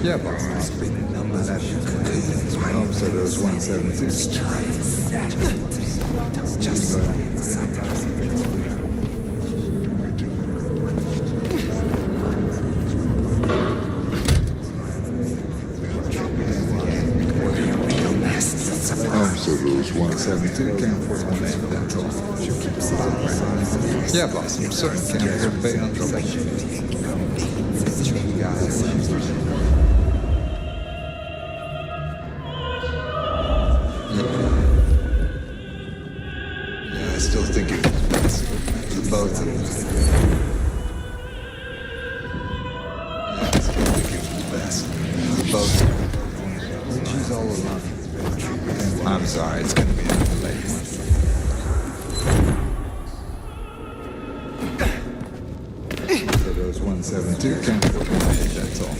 Yeah, boss. Homesteaders 172, Camp Force 18, that's all. Yeah, boss, I'm certain Camp Force Bay on trouble. Yeah, I still think it's the both of them. Yeah, I still think it was the best. The both of them. She's all alone. I'm sorry, it's gonna be another late one. So those 172 Camp Force 18, that's all.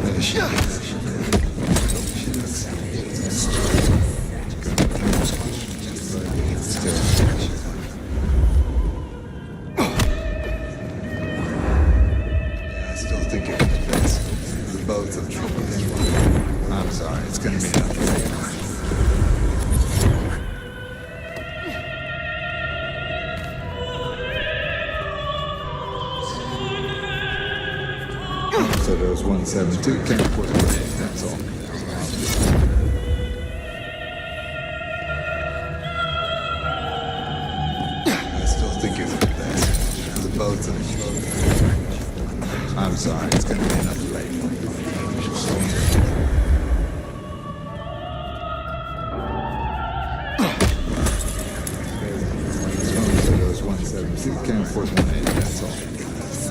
There she is. I still think it was best. The both of them. I'm sorry, it's gonna be another late one. So those 172 Camp Force 18, that's all. I still think it was the best. The both of them. I'm sorry, it's gonna be another late one. 72, Camp Force 18, that's all.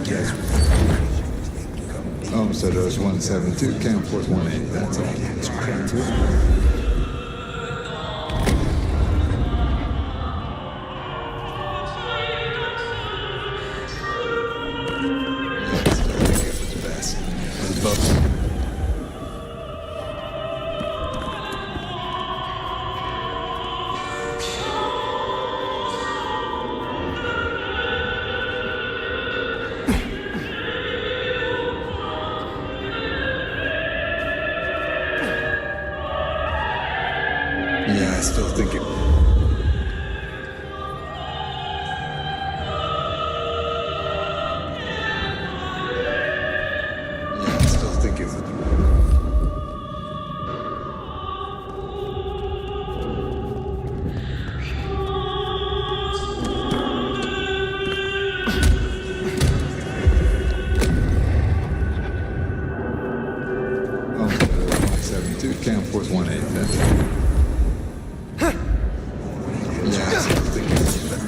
Yes. Homestead Road 172, Camp Force 18, that's all. Yeah, I still think it. Yeah, I still think it would. Oh, 172, Camp Force 18, that's it. Yeah, I still think it's better.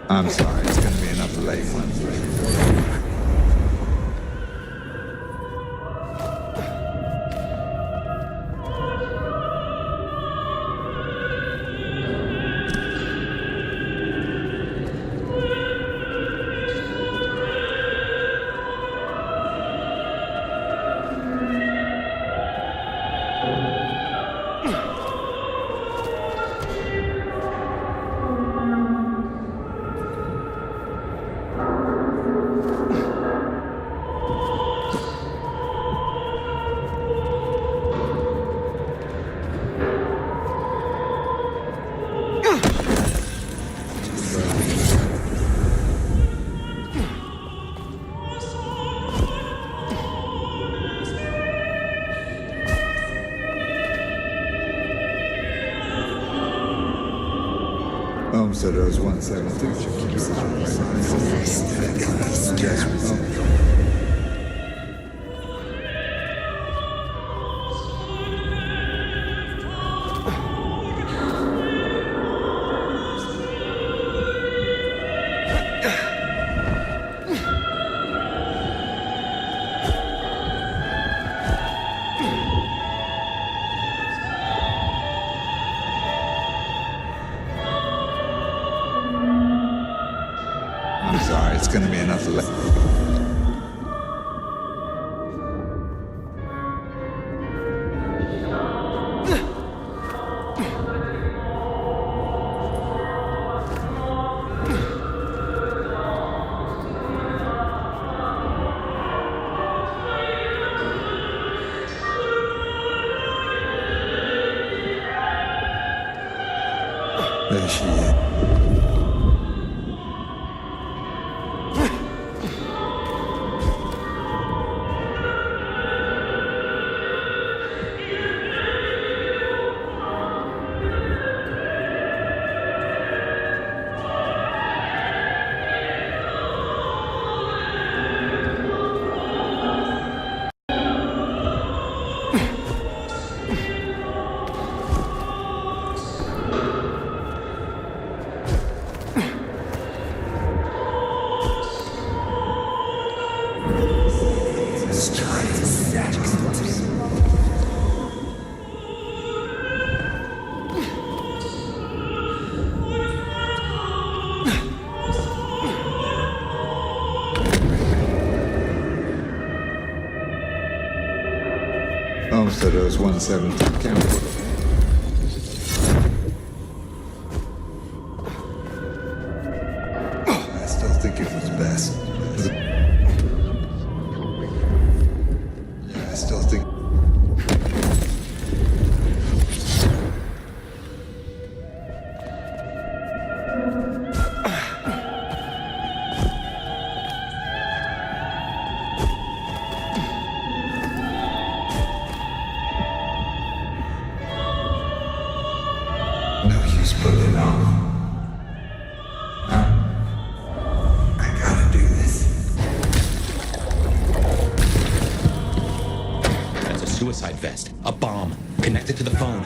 I'm sorry, it's gonna be another late one. Homestead Road 172. I'm sorry, it's gonna be another late. There she is. Homestead Road 172, Camp. I still think it was best. Yeah, I still think. suicide vest, a bomb, connected to the phone.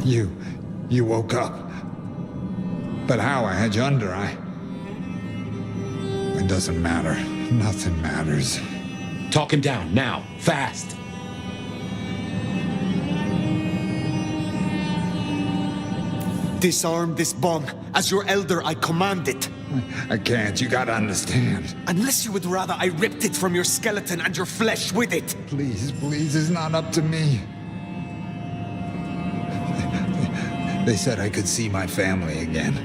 You woke up. But how? I had you under eye. It doesn't matter. Nothing matters. Talk him down, now, fast! Disarm this bomb. As your elder, I command it. I can't. You gotta understand. Unless you would rather I ripped it from your skeleton and your flesh with it. Please, it's not up to me. They said I could see my family again.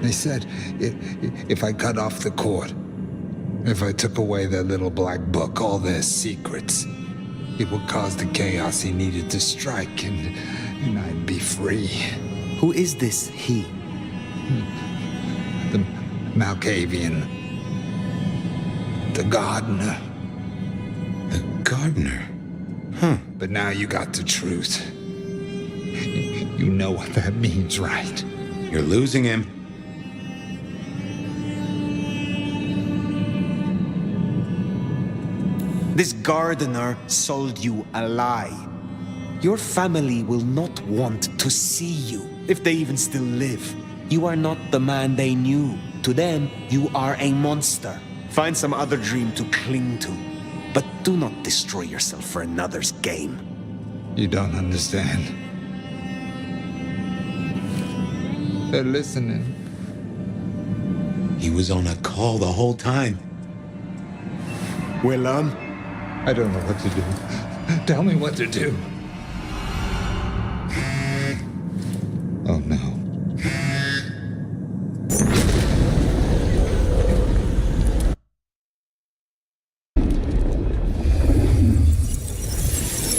They said if I cut off the cord, if I took away their little black book, all their secrets, it would cause the chaos he needed to strike, and I'd be free. Who is this he? The Malkavian. The gardener. The gardener? Huh. But now you got the truth. You know what that means, right? You're losing him. This gardener sold you a lie. Your family will not want to see you, if they even still live. You are not the man they knew. To them, you are a monster. Find some other dream to cling to. But do not destroy yourself for another's game. You don't understand. They're listening. He was on a call the whole time. Willem? I don't know what to do. Tell me what to do. Oh no.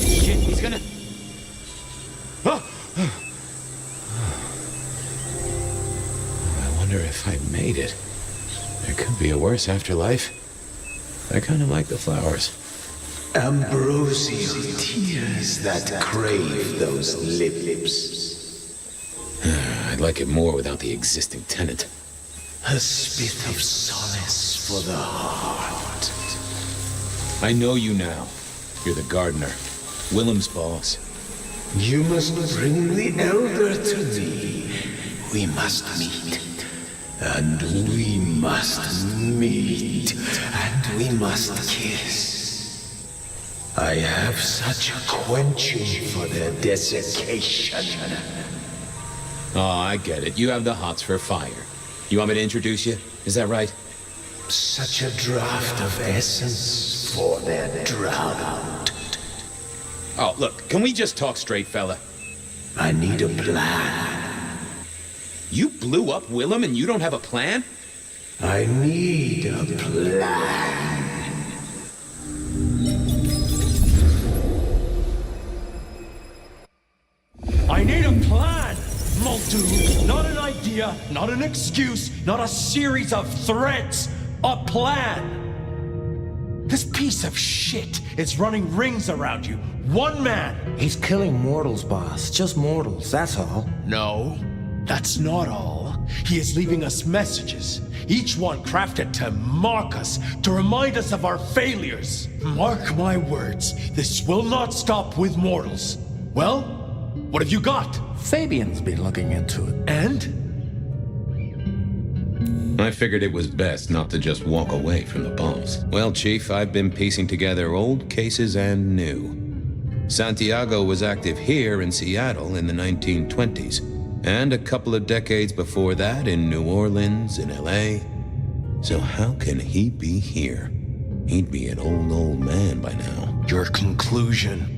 Shit, he's gonna... Oh. I wonder if I made it. There could be a worse afterlife. I kind of like the flowers. Ambrosial tears that crave those lips. I'd like it more without the existing tenant. A spit of solace for the heart. I know you now. You're the gardener. Willem's boss. You must bring the elder to me. We must meet. And we must meet. And we must kiss. I have such a quenching for their desiccation. Oh, I get it. You have the hots for fire. You want me to introduce you? Is that right? Such a draught of essence for their drought. Oh, look, can we just talk straight, fella? I need a plan. You blew up Willem and you don't have a plan? I need a plan. I need a plan, Muldoon. Not an idea, not an excuse, not a series of threats. A plan. This piece of shit is running rings around you. One man. He's killing mortals, boss. Just mortals, that's all. No, that's not all. He is leaving us messages, each one crafted to mark us, to remind us of our failures. Mark my words, this will not stop with mortals. Well, what have you got? Fabian's been looking into it. And? I figured it was best not to just walk away from the boss. Well, Chief, I've been piecing together old cases and new. Santiago was active here in Seattle in the 1920s, and a couple of decades before that in New Orleans, in LA. So how can he be here? He'd be an old man by now. Your conclusion.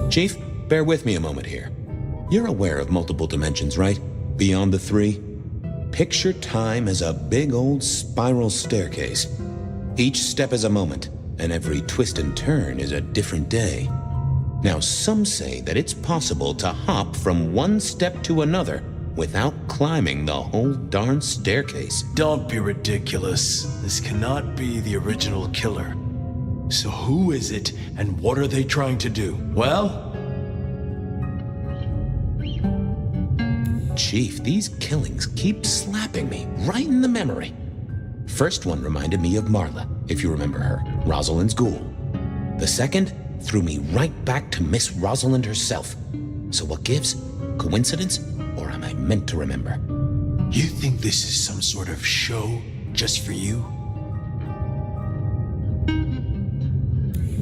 Chief, bear with me a moment here. You're aware of multiple dimensions, right? Beyond the three? Picture time as a big old spiral staircase. Each step is a moment, and every twist and turn is a different day. Now, some say that it's possible to hop from one step to another without climbing the whole darn staircase. Don't be ridiculous. This cannot be the original killer. So who is it, and what are they trying to do? Well? Chief, these killings keep slapping me right in the memory. first one reminded me of Marla, if you remember her, Rosalind's ghoul. The second threw me right back to Miss Rosalind herself. So what gives? Coincidence, or am I meant to remember? You think this is some sort of show just for you?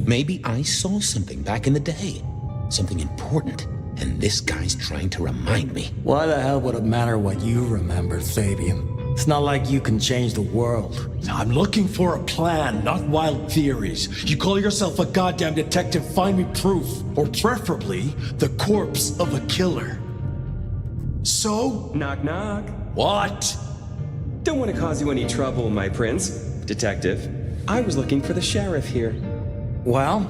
Maybe I saw something back in the day. Something important, and this guy's trying to remind me. Why the hell would it matter what you remember, Fabian? It's not like you can change the world. I'm looking for a plan, not wild theories. You call yourself a goddamn detective, find me proof. Or preferably, the corpse of a killer. So? Knock knock. What? Don't want to cause you any trouble, my prince. Detective, I was looking for the sheriff here. Well,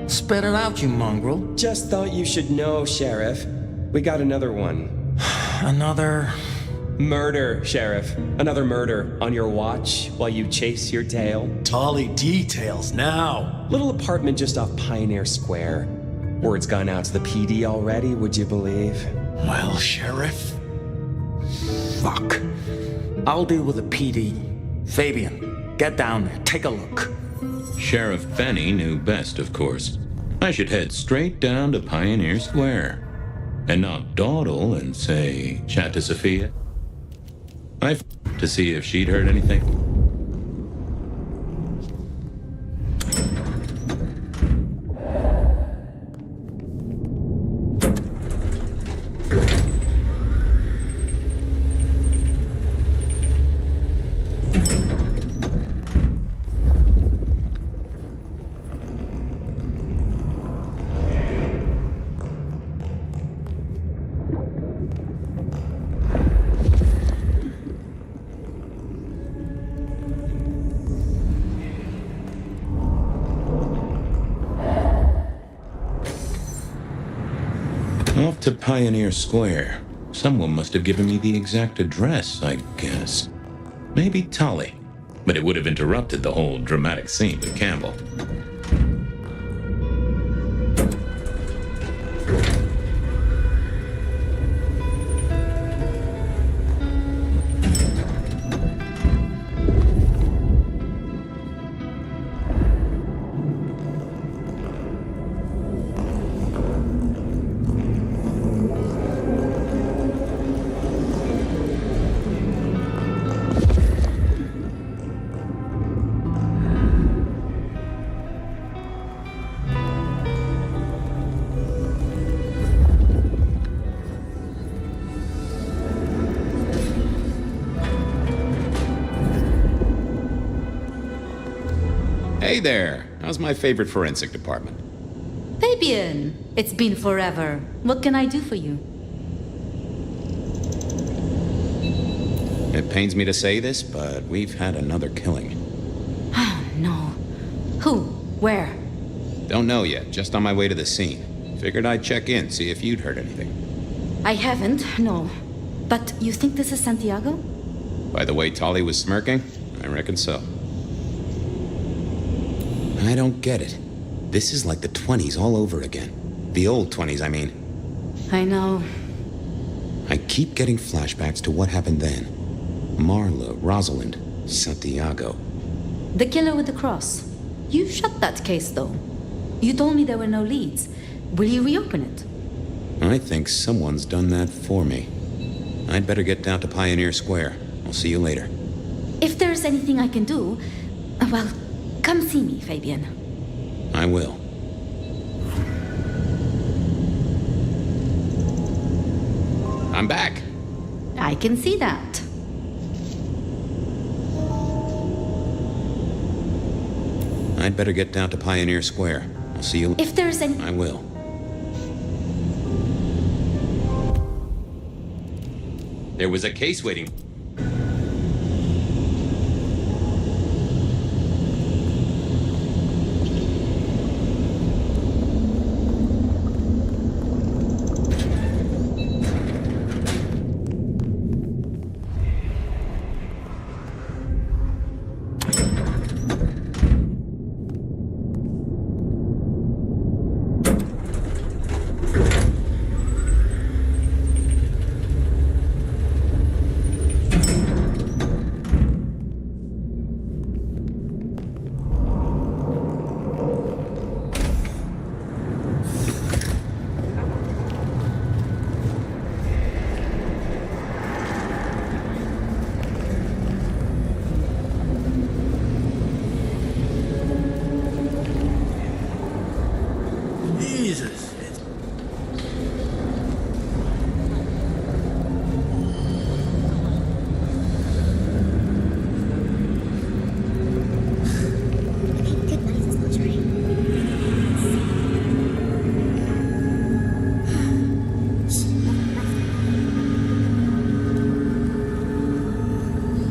spit it out, you mongrel. Just thought you should know, Sheriff. We got another one. Another... Murder, Sheriff. Another murder on your watch while you chase your tail. Tolly details now. Little apartment just off Pioneer Square. Word's gone out to the PD already, would you believe? Well, Sheriff. Fuck. I'll deal with the PD. Fabian, get down there, take a look. Sheriff Benny knew best, of course. I should head straight down to Pioneer Square. And not dawdle and say, chat to Sophia. To see if she'd heard anything. Off to Pioneer Square. Someone must have given me the exact address, I guess. Maybe Tolly. But it would have interrupted the whole dramatic scene with Campbell. Hey there. How's my favorite forensic department? Fabian, it's been forever. What can I do for you? It pains me to say this, but we've had another killing. Oh, no. Who? Where? Don't know yet, just on my way to the scene. Figured I'd check in, see if you'd heard anything. I haven't, no. But you think this is Santiago? By the way Tolly was smirking, I reckon so. I don't get it. This is like the 20s all over again. The old 20s, I mean. I know. I keep getting flashbacks to what happened then. Marla, Rosalind, Santiago. The killer with the cross. You shut that case, though. You told me there were no leads. Will you reopen it? I think someone's done that for me. I'd better get down to Pioneer Square. I'll see you later. If there's anything I can do, well, come see me, Fabian. I will. I'm back. I can see that. I'd better get down to Pioneer Square. I'll see you. If there's any... I will. There was a case waiting.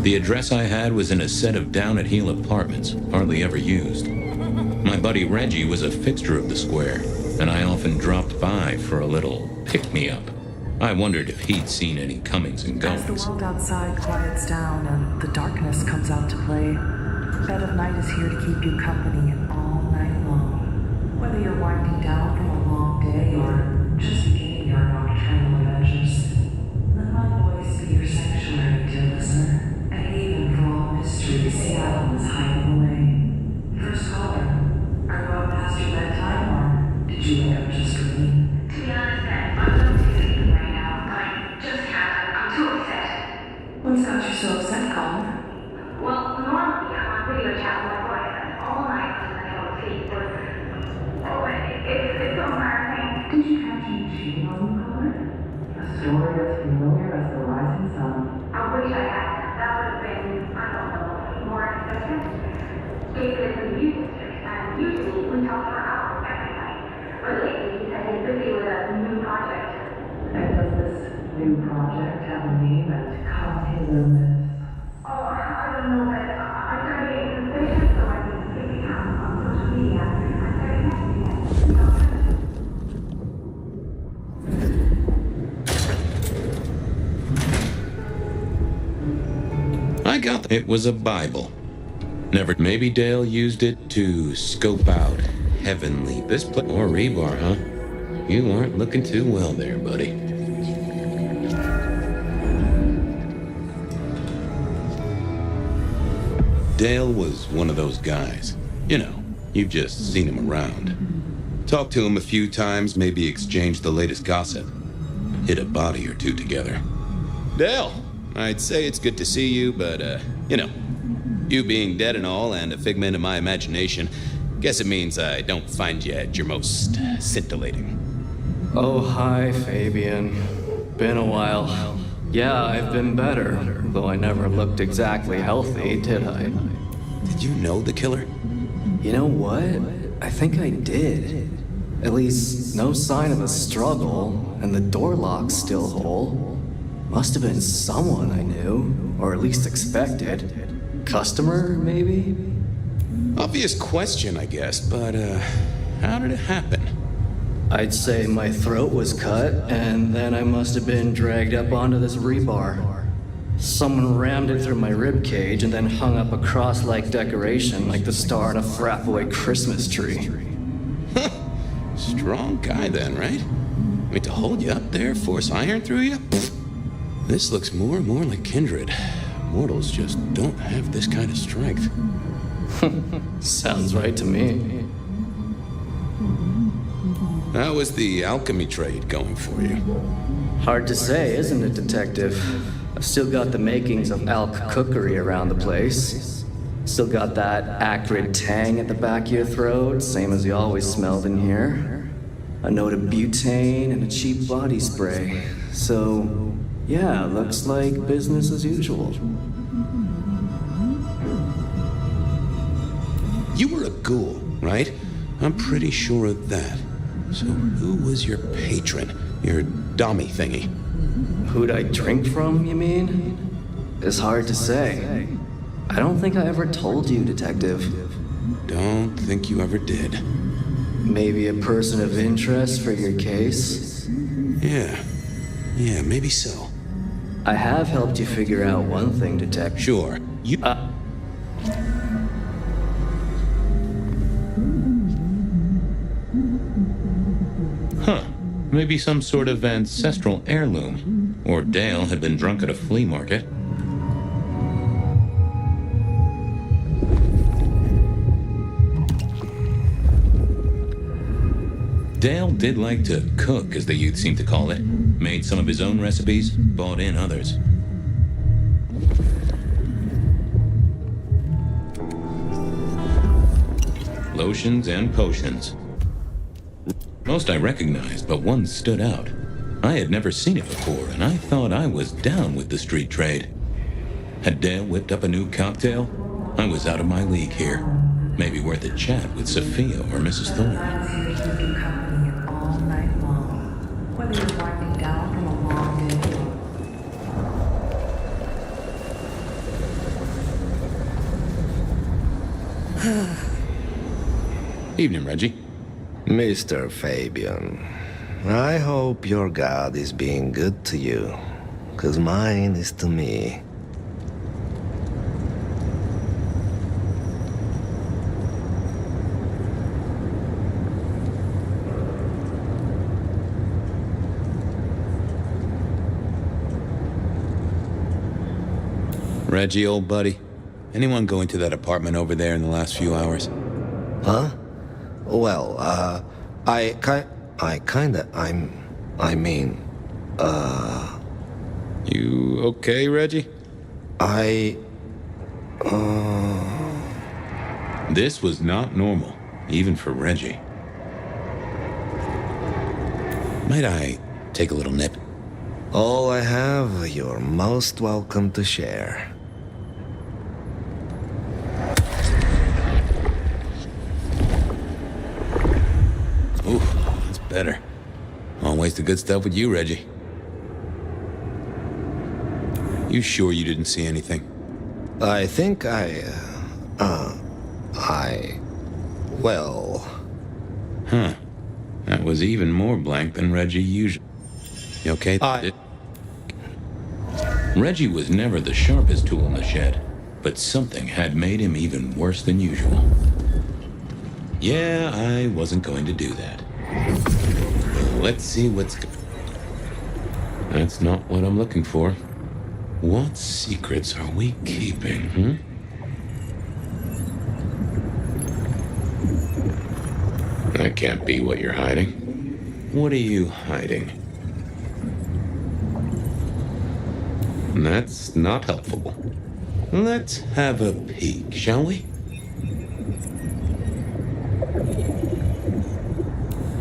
The address I had was in a set of down-at-heel apartments, hardly ever used. My buddy Reggie was a fixture of the square, and I often dropped by for a little pick-me-up. I wondered if he'd seen any comings and goings. As the world outside quiets down and the darkness comes out to play, Bed of Night is here to keep you company all night long. Whether you're winding down from a long day or just beginning your nocturnal adventures, let my voice be your sanctuary, dear listener, a haven for all mystery Seattle is hiding away. First caller, are you up past your bedtime or did you wake up just for me? To be honest, Ben, I'm not too sleepy right now, but I just can't. I'm too upset. What's got you so upset, caller? Well, normally I'm on video chat with my boyfriend all night when I don't sleep, but it's so embarrassing. Did you catch him cheating on you, caller? A story as familiar as the rising sun. I wish I had. That would have been, I don't know, more expected. Dave lives in the youth district, and usually we talk for hours every night. But lately he said he's busy with a new project. And does this new project have a name and come his illness? Oh, I don't know, but I started getting suspicious, so I've been taking out on social media and started messaging him. I got it was a Bible. Never. Maybe Dale used it to scope out heavenly. This place or rebar, huh? You aren't looking too well there, buddy. Dale was one of those guys. You know, you've just seen him around. Talked to him a few times, maybe exchanged the latest gossip. Hit a body or two together. Dale, I'd say it's good to see you, but, you know, you being dead and all and a figment of my imagination, guess it means I don't find you at your most scintillating. Oh, hi, Fabian. Been a while. Yeah, I've been better, though I never looked exactly healthy, did I? Did you know the killer? You know what? I think I did. At least, no sign of a struggle, and the door lock's still whole. Must have been someone I knew, or at least expected. Customer, maybe? Obvious question, I guess, but, how did it happen? I'd say my throat was cut, and then I must have been dragged up onto this rebar. Someone rammed it through my rib cage and then hung up a cross-like decoration like the star on a frat-boy Christmas tree. Strong guy then, right? I mean, to hold you up there, force iron through you? Pfft. This looks more and more like kindred. Mortals just don't have this kind of strength. Sounds right to me. How is the alchemy trade going for you? Hard to say, isn't it, Detective? I've still got the makings of alch cookery around the place. Still got that acrid tang at the back of your throat, same as you always smelled in here. A note of butane and a cheap body spray. So, yeah, looks like business as usual. You were a ghoul, right? I'm pretty sure of that. So who was your patron? Your dommy thingy? Who'd I drink from, you mean? It's hard to say. I don't think I ever told you, Detective. Don't think you ever did. Maybe a person of interest for your case? Yeah, maybe so. I have helped you figure out one thing, Detective. Sure. You... Huh. Maybe some sort of ancestral heirloom. Or Dale had been drunk at a flea market. Dale did like to cook, as the youth seem to call it. Made some of his own recipes, bought in others. Lotions and potions. Most I recognized, but one stood out. I had never seen it before, and I thought I was down with the street trade. Had Dale whipped up a new cocktail? I was out of my league here. Maybe worth a chat with Sophia or Mrs. Thorne. All night long. Whether you're winding down from a long day. Evening, Reggie. Mr. Fabian, I hope your God is being good to you, 'cause mine is to me. Reggie, old buddy. Anyone go into that apartment over there in the last few hours? Huh? Well, I mean, You okay, Reggie? This was not normal, even for Reggie. Might I take a little nip? All I have, you're most welcome to share. Ooh, that's better. Always the good stuff with you, Reggie. You sure you didn't see anything? I think well... Huh. That was even more blank than Reggie usually. You okay? Reggie was never the sharpest tool in the shed, but something had made him even worse than usual. Yeah, I wasn't going to do that. Let's see what's... That's not what I'm looking for. What secrets are we keeping, That can't be what you're hiding. What are you hiding? That's not helpful. Let's have a peek, shall we?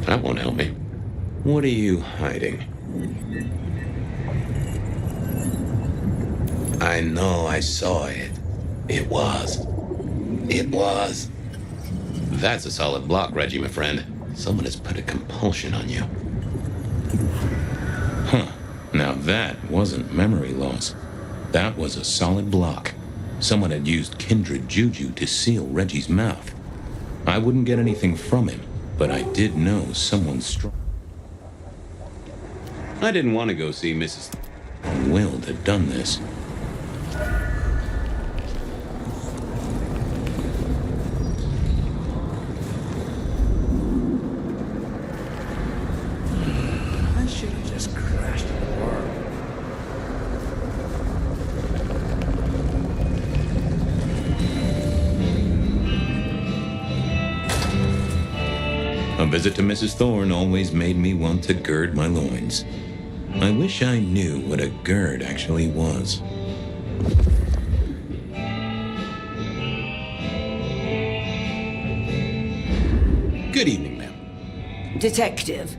That won't help me. What are you hiding? I know I saw it. It was. That's a solid block, Reggie, my friend. Someone has put a compulsion on you. Huh. Now that wasn't memory loss. That was a solid block. Someone had used kindred juju to seal Reggie's mouth. I wouldn't get anything from him, but I did know someone strong. I didn't want to go see Mrs. Will had done this. I should have just crashed in the bar. A visit to Mrs. Thorne always made me want to gird my loins. I wish I knew what a gird actually was. Good evening, ma'am. Detective,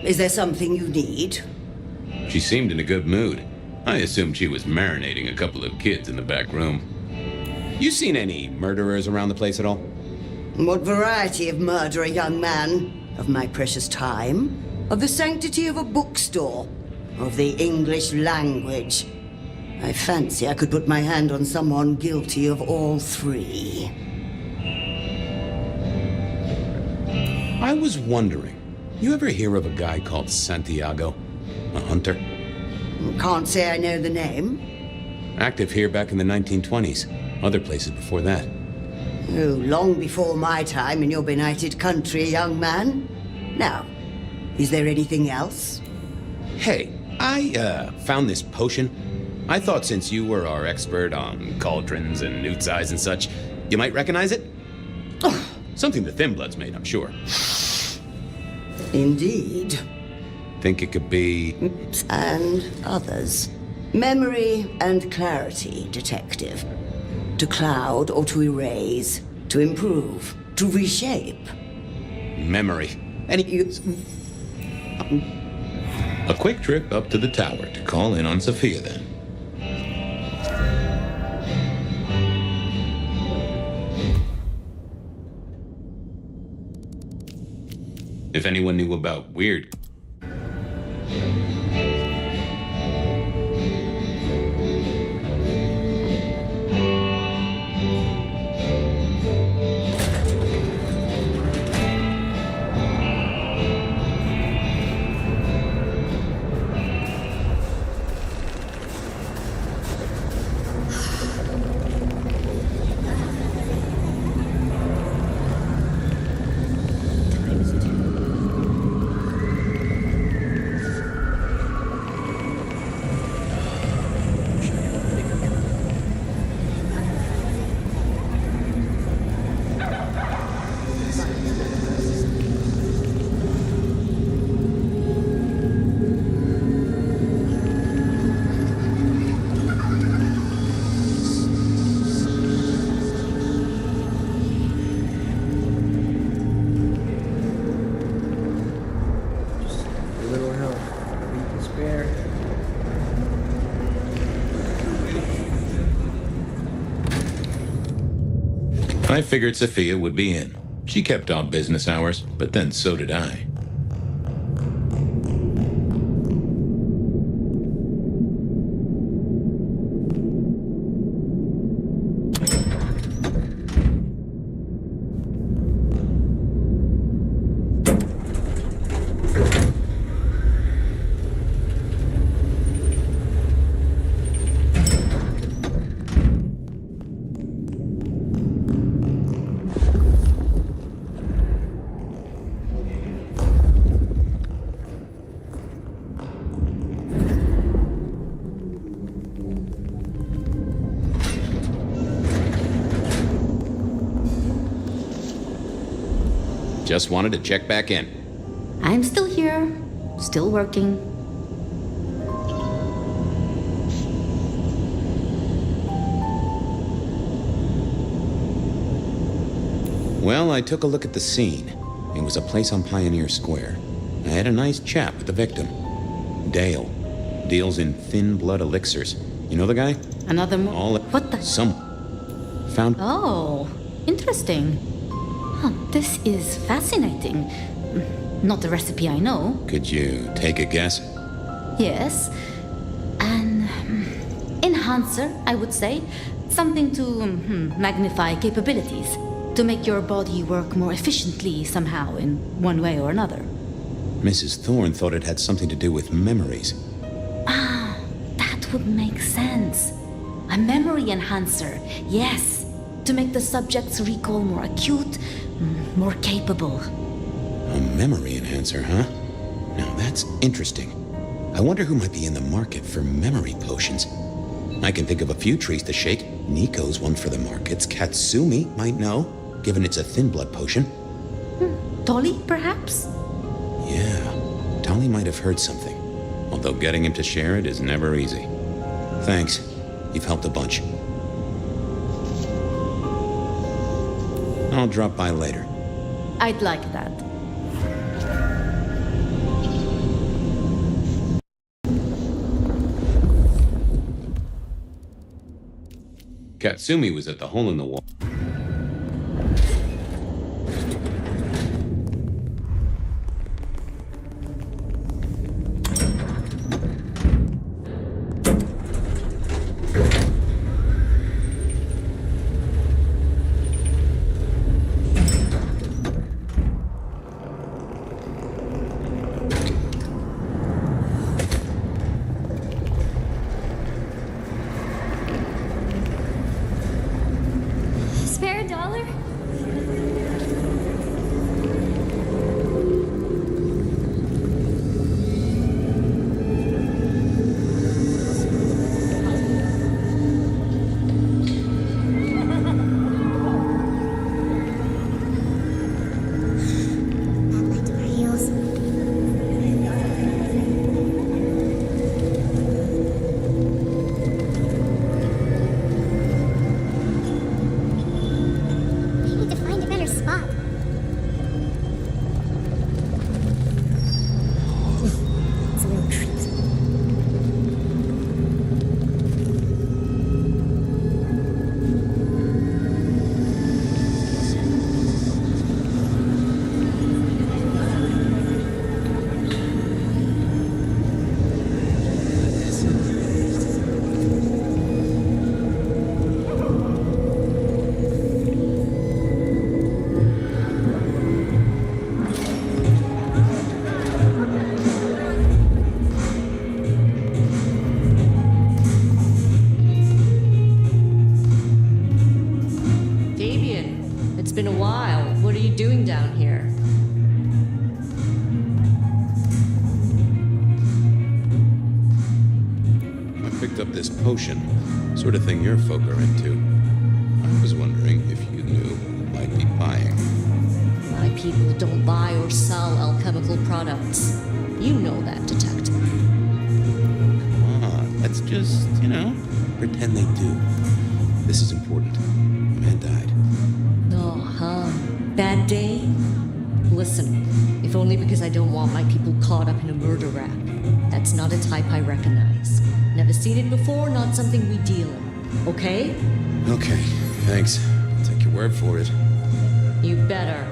is there something you need? She seemed in a good mood. I assumed she was marinating a couple of kids in the back room. You seen any murderers around the place at all? What variety of murder, young man? Of my precious time? Of the sanctity of a bookstore? Of the English language? I fancy I could put my hand on someone guilty of all three. I was wondering, you ever hear of a guy called Santiago? A hunter? Can't say I know the name. Active here back in the 1920s. Other places before that. Oh, long before my time in your benighted country, young man. Now, is there anything else? Hey, I found this potion. I thought since you were our expert on cauldrons and newt's eyes and such, you might recognize it? Something the Thin Bloods made, I'm sure. Indeed. Think it could be... And others. Memory and clarity, detective. To cloud or to erase. To improve. To reshape. Memory. A quick trip up to the tower to call in on Sophia, then. If anyone knew about weird... I figured Sophia would be in. She kept off business hours, but then so did I. Just wanted to check back in. I'm still here, still working. Well, I took a look at the scene. It was a place on Pioneer Square. I had a nice chat with the victim. Dale. Deals in thin blood elixirs. You know the guy? Another What the? Some. Found. Oh, interesting. Huh, this is fascinating. Not the recipe I know. Could you take a guess? Yes. An enhancer, I would say. Something to magnify capabilities. To make your body work more efficiently somehow, in one way or another. Mrs. Thorne thought it had something to do with memories. Ah, that would make sense. A memory enhancer, yes. To make the subject's recall more acute, more capable. A memory enhancer, huh? Now that's interesting. I wonder who might be in the market for memory potions. I can think of a few trees to shake. Nico's one for the markets. Katsumi might know, given it's a thin blood potion. Dolly, perhaps? Yeah, Dolly might have heard something. Although getting him to share it is never easy. Thanks. You've helped a bunch. I'll drop by later. I'd like that. Katsumi was at the hole in the wall. Spare a dollar? been a while. What are you doing down here? I picked up this potion, sort of thing your folk are into. I was wondering if you knew who might be buying. My people don't buy or sell alchemical products. You know that, Detective. Come on, let's just, pretend they do. This is important. A man died. Bad day? Listen, if only because I don't want my people caught up in a murder rap. That's not a type I recognize. Never seen it before, not something we deal in. Okay? Okay, thanks. take your word for it. You better.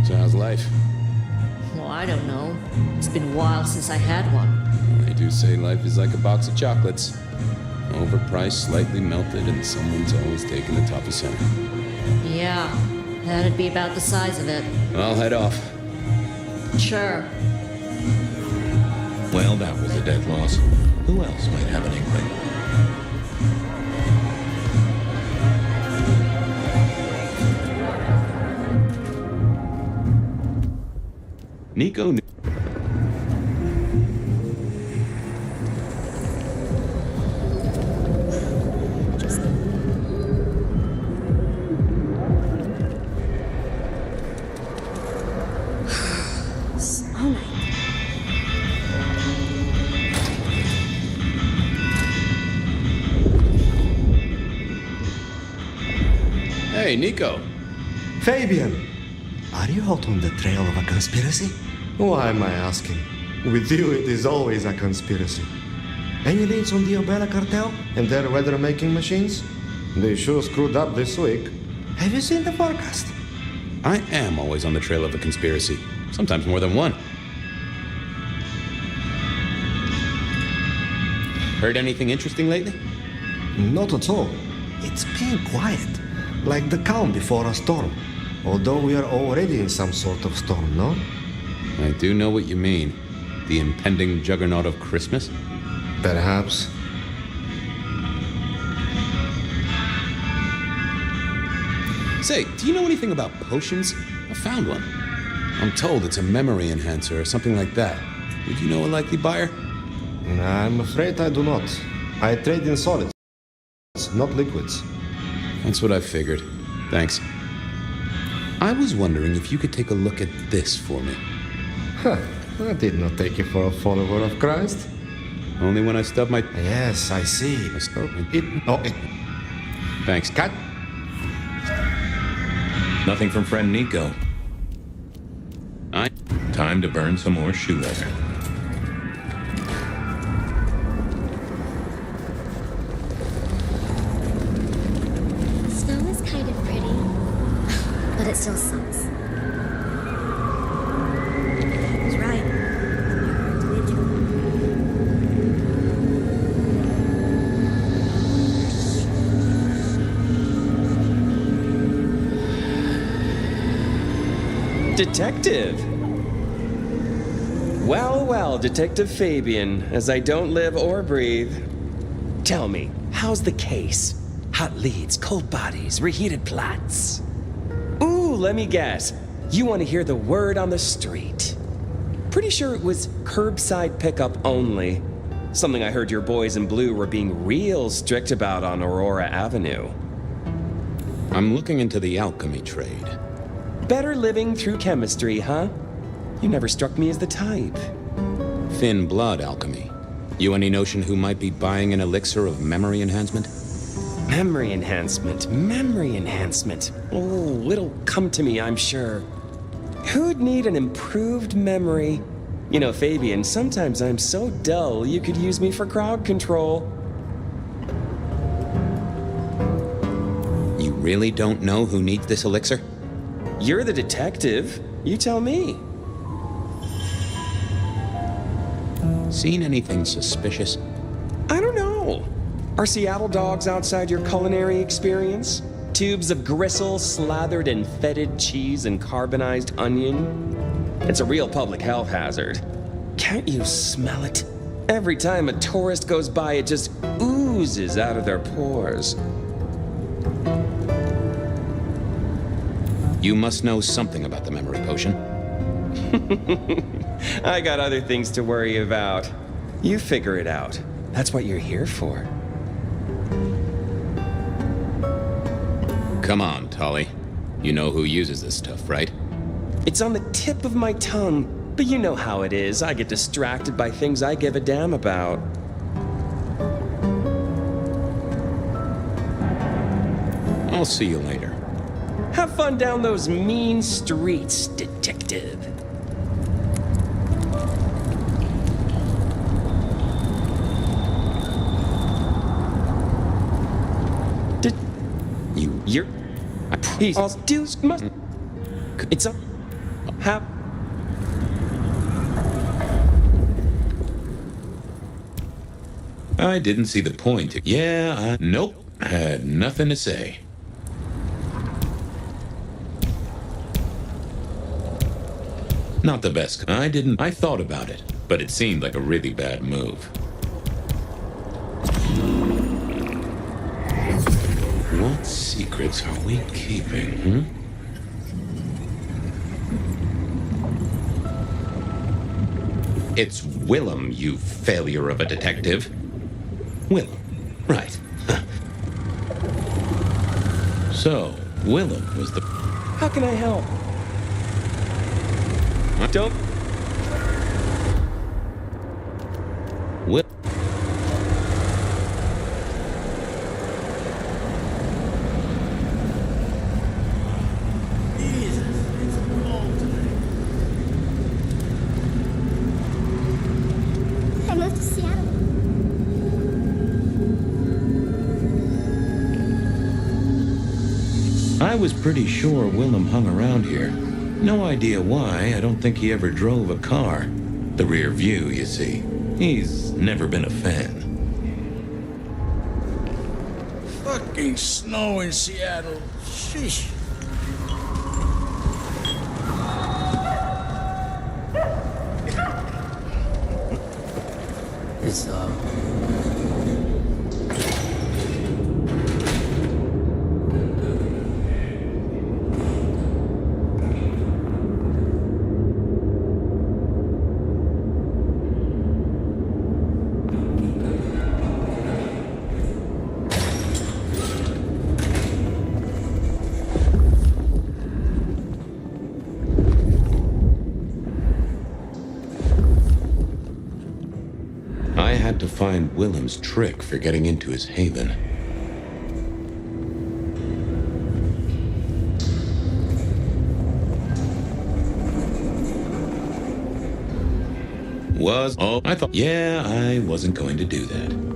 So how's life? Well, I don't know. It's been a while since I had one. They do say life is like a box of chocolates. Overpriced, slightly melted, and someone's always taking the top of center. Yeah, that'd be about the size of it. I'll head off. Sure. Well, that was a dead loss. Who else might have an inkling? Nico knew. Hey, Nico. Fabian, are you hot on the trail of a conspiracy? Why am I asking? With you, it is always a conspiracy. Any leads on the Umbrella Cartel and their weather-making machines? They sure screwed up this week. Have you seen the forecast? I am always on the trail of a conspiracy. Sometimes more than one. Heard anything interesting lately? Not at all. It's been quiet, like the calm before a storm. Although we are already in some sort of storm, no? I do know what you mean. The impending juggernaut of Christmas? Perhaps. Say, do you know anything about potions? I found one. I'm told it's a memory enhancer or something like that. Would you know a likely buyer? I'm afraid I do not. I trade in solids, not liquids. That's what I figured. Thanks. I was wondering if you could take a look at this for me. Huh. I did not take you for a follower of Christ. Only when I stub my... Yes, I see. I stub my... Thanks. Cut. Nothing from friend Nico. Time to burn some more shoe leather. Snow is kind of pretty, but it still sucks. He's right. Detective! Well, well, Detective Fabian, as I don't live or breathe. Tell me, how's the case? Hot leads, cold bodies, reheated plots. Ooh, let me guess. You want to hear the word on the street. Pretty sure it was curbside pickup only. Something I heard your boys in blue were being real strict about on Aurora Avenue. I'm looking into the alchemy trade. Better living through chemistry, huh? You never struck me as the type. Thin blood alchemy. You any notion who might be buying an elixir of memory enhancement? Memory enhancement, memory enhancement. Oh, it'll come to me, I'm sure. Who'd need an improved memory? You know, Fabian, sometimes I'm so dull you could use me for crowd control. You really don't know who needs this elixir? You're the detective. You tell me. Seen anything suspicious? I don't know. Are Seattle dogs outside your culinary experience? Tubes of gristle slathered in fetid cheese and carbonized onion? It's a real public health hazard. Can't you smell it? Every time a tourist goes by, it just oozes out of their pores. You must know something about the memory potion. I got other things to worry about. You figure it out. That's what you're here for. Come on, Tolly. You know who uses this stuff, right? It's on the tip of my tongue, but you know how it is. I get distracted by things I give a damn about. I'll see you later. Have fun down those mean streets, detective. You're... He's... Dudes must... It's a... Have... I didn't see the point. Nope. Had nothing to say. Not the best. I thought about it, but it seemed like a really bad move. What secrets are we keeping, It's Willem, you failure of a detective. Willem, right. So, Willem was the... How can I help? Don't... Will... I moved to Seattle. I was pretty sure Willem hung around here. No idea why. I don't think he ever drove a car. The rear view, you see. He's never been a fan. Fucking snow in Seattle. Sheesh. It's, I had to find Willem's trick for getting into his haven. I thought, I wasn't going to do that.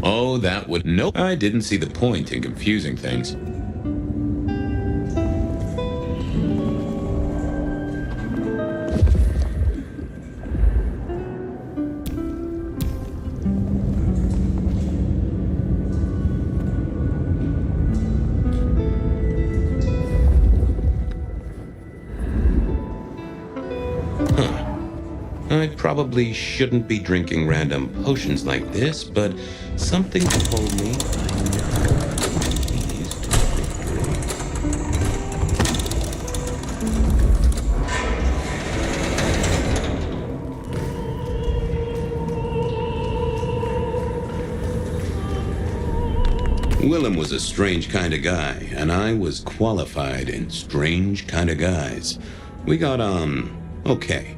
Oh, that would... Nope, I didn't see the point in confusing things. I probably shouldn't be drinking random potions like this, but something told me I never used to Willem was a strange kind of guy, and I was qualified in strange kind of guys. We got on okay.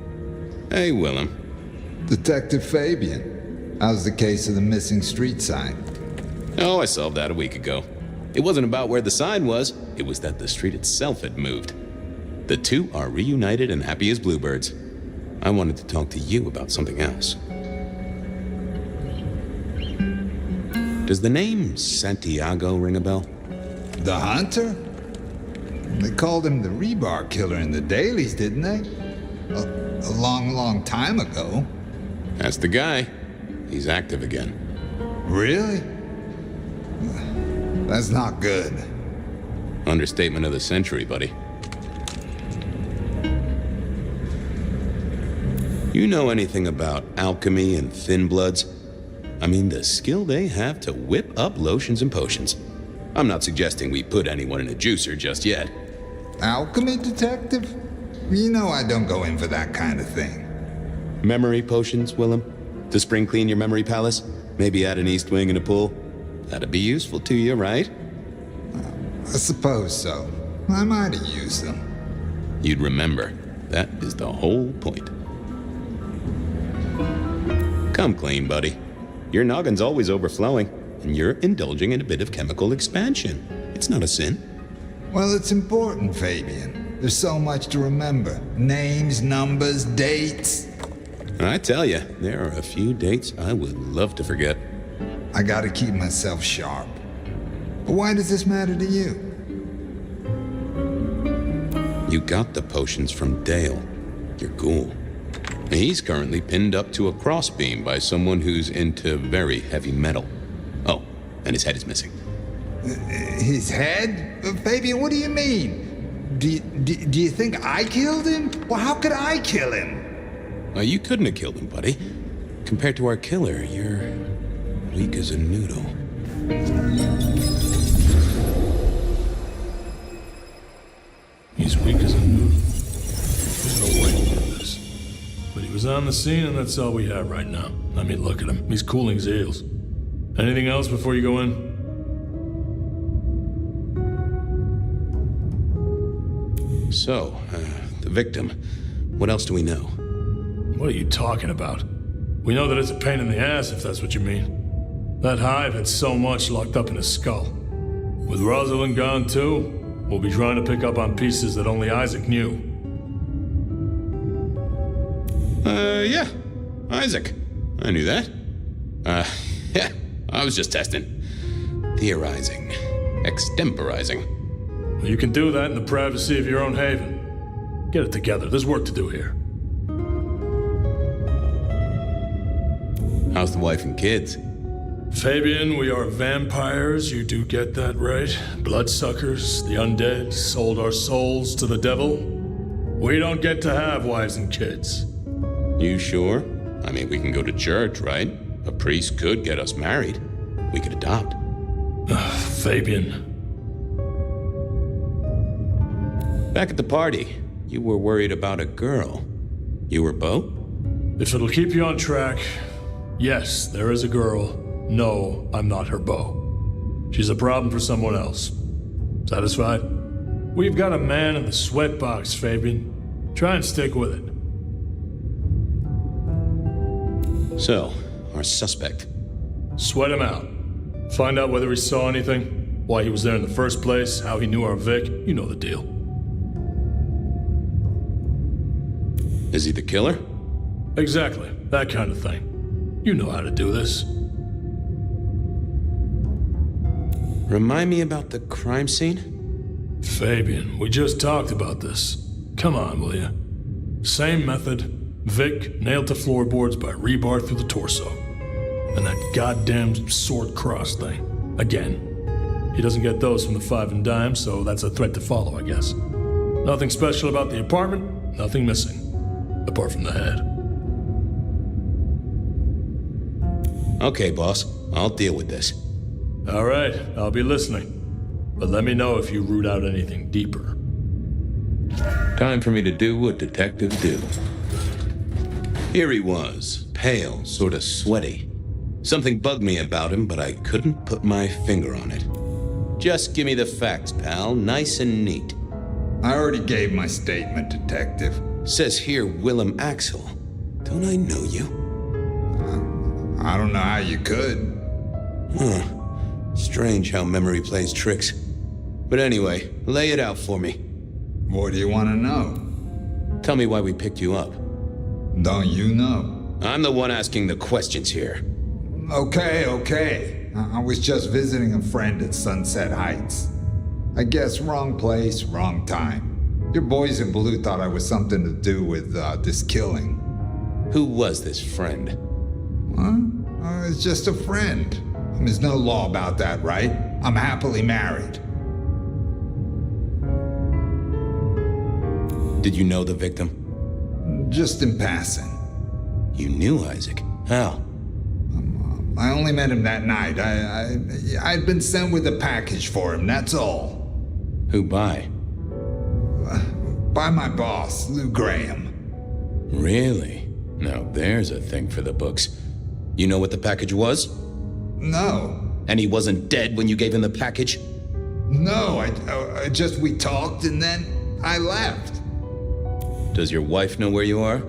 Hey, Willem. Detective Fabian, how's the case of the missing street sign? Oh, I solved that a week ago. It wasn't about where the sign was, it was that the street itself had moved. The two are reunited and happy as bluebirds. I wanted to talk to you about something else. Does the name Santiago ring a bell? The hunter? They called him the rebar killer in the dailies, didn't they? A long, long time ago. That's the guy. He's active again. Really? That's not good. Understatement of the century, buddy. You know anything about alchemy and thin bloods? I mean, the skill they have to whip up lotions and potions. I'm not suggesting we put anyone in a juicer just yet. Alchemy detective? You know I don't go in for that kind of thing. Memory potions, Willem? To spring clean your memory palace? Maybe add an east wing and a pool? That'd be useful to you, right? I suppose so. I might have used them. You'd remember. That is the whole point. Come clean, buddy. Your noggin's always overflowing, and you're indulging in a bit of chemical expansion. It's not a sin. Well, it's important, Fabian. There's so much to remember. Names, numbers, dates. I tell you, there are a few dates I would love to forget. I gotta keep myself sharp. But why does this matter to you? You got the potions from Dale, your ghoul. He's currently pinned up to a crossbeam by someone who's into very heavy metal. Oh, and his head is missing. His head? Fabian, what do you mean? Do you think I killed him? Well, how could I kill him? You couldn't have killed him, buddy. Compared to our killer, you're weak as a noodle. He's weak as a noodle. There's no way to do this. But he was on the scene, and that's all we have right now. I mean, look at him. He's cooling his heels. Anything else before you go in? So, the victim. What else do we know? What are you talking about? We know that it's a pain in the ass, if that's what you mean. That hive had so much locked up in his skull. With Rosalind gone too, we'll be trying to pick up on pieces that only Isaac knew. Yeah. Isaac. I knew that. Yeah. I was just testing. Theorizing. Extemporizing. Well, you can do that in the privacy of your own haven. Get it together. There's work to do here. How's the wife and kids? Fabian, we are vampires, you do get that right. Bloodsuckers, the undead, sold our souls to the devil. We don't get to have wives and kids. You sure? I mean, we can go to church, right? A priest could get us married. We could adopt. Fabian. Back at the party, you were worried about a girl. You were Beau? If it'll keep you on track, yes, there is a girl. No, I'm not her beau. She's a problem for someone else. Satisfied? We've got a man in the sweatbox, Fabian. Try and stick with it. So, our suspect. Sweat him out. Find out whether he saw anything, why he was there in the first place, how he knew our Vic. You know the deal. Is he the killer? Exactly. That kind of thing. You know how to do this. Remind me about the crime scene? Fabian, we just talked about this. Come on, will you? Same method. Vic nailed to floorboards by rebar through the torso. And that goddamn sword cross thing. Again. He doesn't get those from the five and dime, so that's a threat to follow, I guess. Nothing special about the apartment, nothing missing. Apart from the head. Okay, boss. I'll deal with this. All right, I'll be listening. But let me know if you root out anything deeper. Time for me to do what detectives do. Here he was, pale, sort of sweaty. Something bugged me about him, but I couldn't put my finger on it. Just give me the facts, pal, nice and neat. I already gave my statement, Detective. Says here Willem Axel. Don't I know you? I don't know how you could. Huh. Strange how memory plays tricks. But anyway, lay it out for me. What do you want to know? Tell me why we picked you up. Don't you know? I'm the one asking the questions here. Okay. I was just visiting a friend at Sunset Heights. I guess wrong place, wrong time. Your boys in blue thought I was something to do with this killing. Who was this friend? Huh? It's just a friend. There's no law about that, right? I'm happily married. Did you know the victim? Just in passing. You knew Isaac? How? I only met him that night. I'd been sent with a package for him, that's all. Who by? By my boss, Lou Graham. Really? Now there's a thing for the books. You know what the package was? No. And he wasn't dead when you gave him the package? No, we talked and then I left. Does your wife know where you are?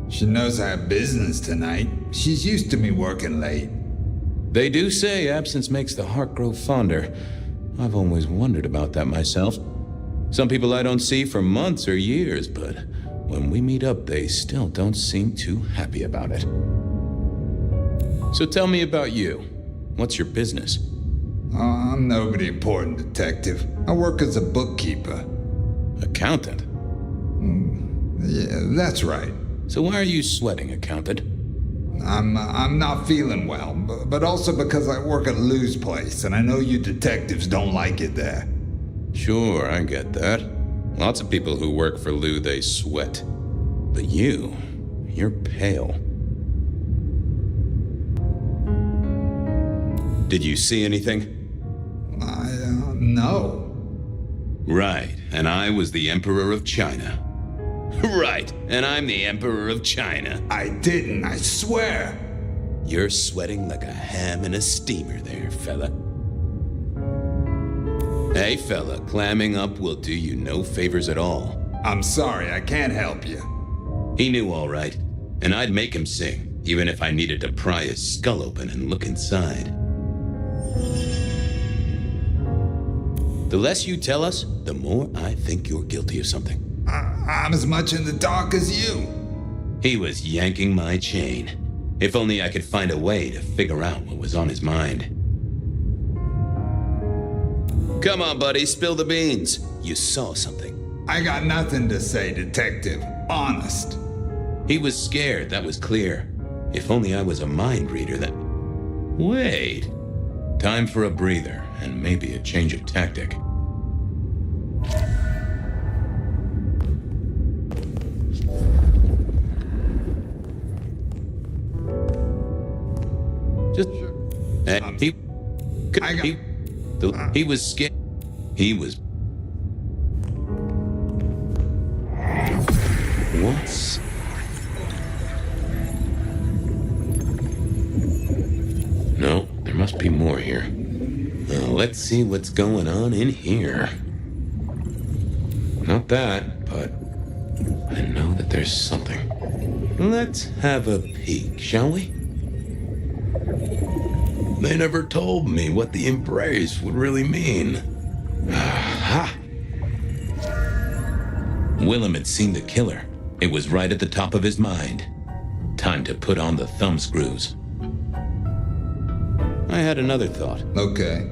She knows I have business tonight. She's used to me working late. They do say absence makes the heart grow fonder. I've always wondered about that myself. Some people I don't see for months or years, but when we meet up, they still don't seem too happy about it. So tell me about you. What's your business? I'm nobody important, Detective. I work as a bookkeeper. Accountant? Yeah, that's right. So why are you sweating, accountant? I'm not feeling well, but also because I work at Lou's place, and I know you detectives don't like it there. Sure, I get that. Lots of people who work for Lou, they sweat. But you're pale. Did you see anything? No. Right, and I was the Emperor of China. Right, and I'm the Emperor of China. I didn't, I swear. You're sweating like a ham in a steamer there, fella. Hey, fella, clamming up will do you no favors at all. I'm sorry, I can't help you. He knew all right, and I'd make him sing, even if I needed to pry his skull open and look inside. The less you tell us, the more I think you're guilty of something. I'm as much in the dark as you. He was yanking my chain. If only I could find a way to figure out what was on his mind. Come on, buddy, spill the beans. You saw something. I got nothing to say, Detective. Honest. He was scared, that was clear. If only I was a mind reader that... Wait. Time for a breather, and maybe a change of tactic. Just... He was scared. He was... What's... No, there must be more here. Let's see what's going on in here. Not that, but I know that there's something. Let's have a peek, shall we? They never told me what the embrace would really mean. Ha! Willem had seen the killer. It was right at the top of his mind. Time to put on the thumb screws. I had another thought. Okay.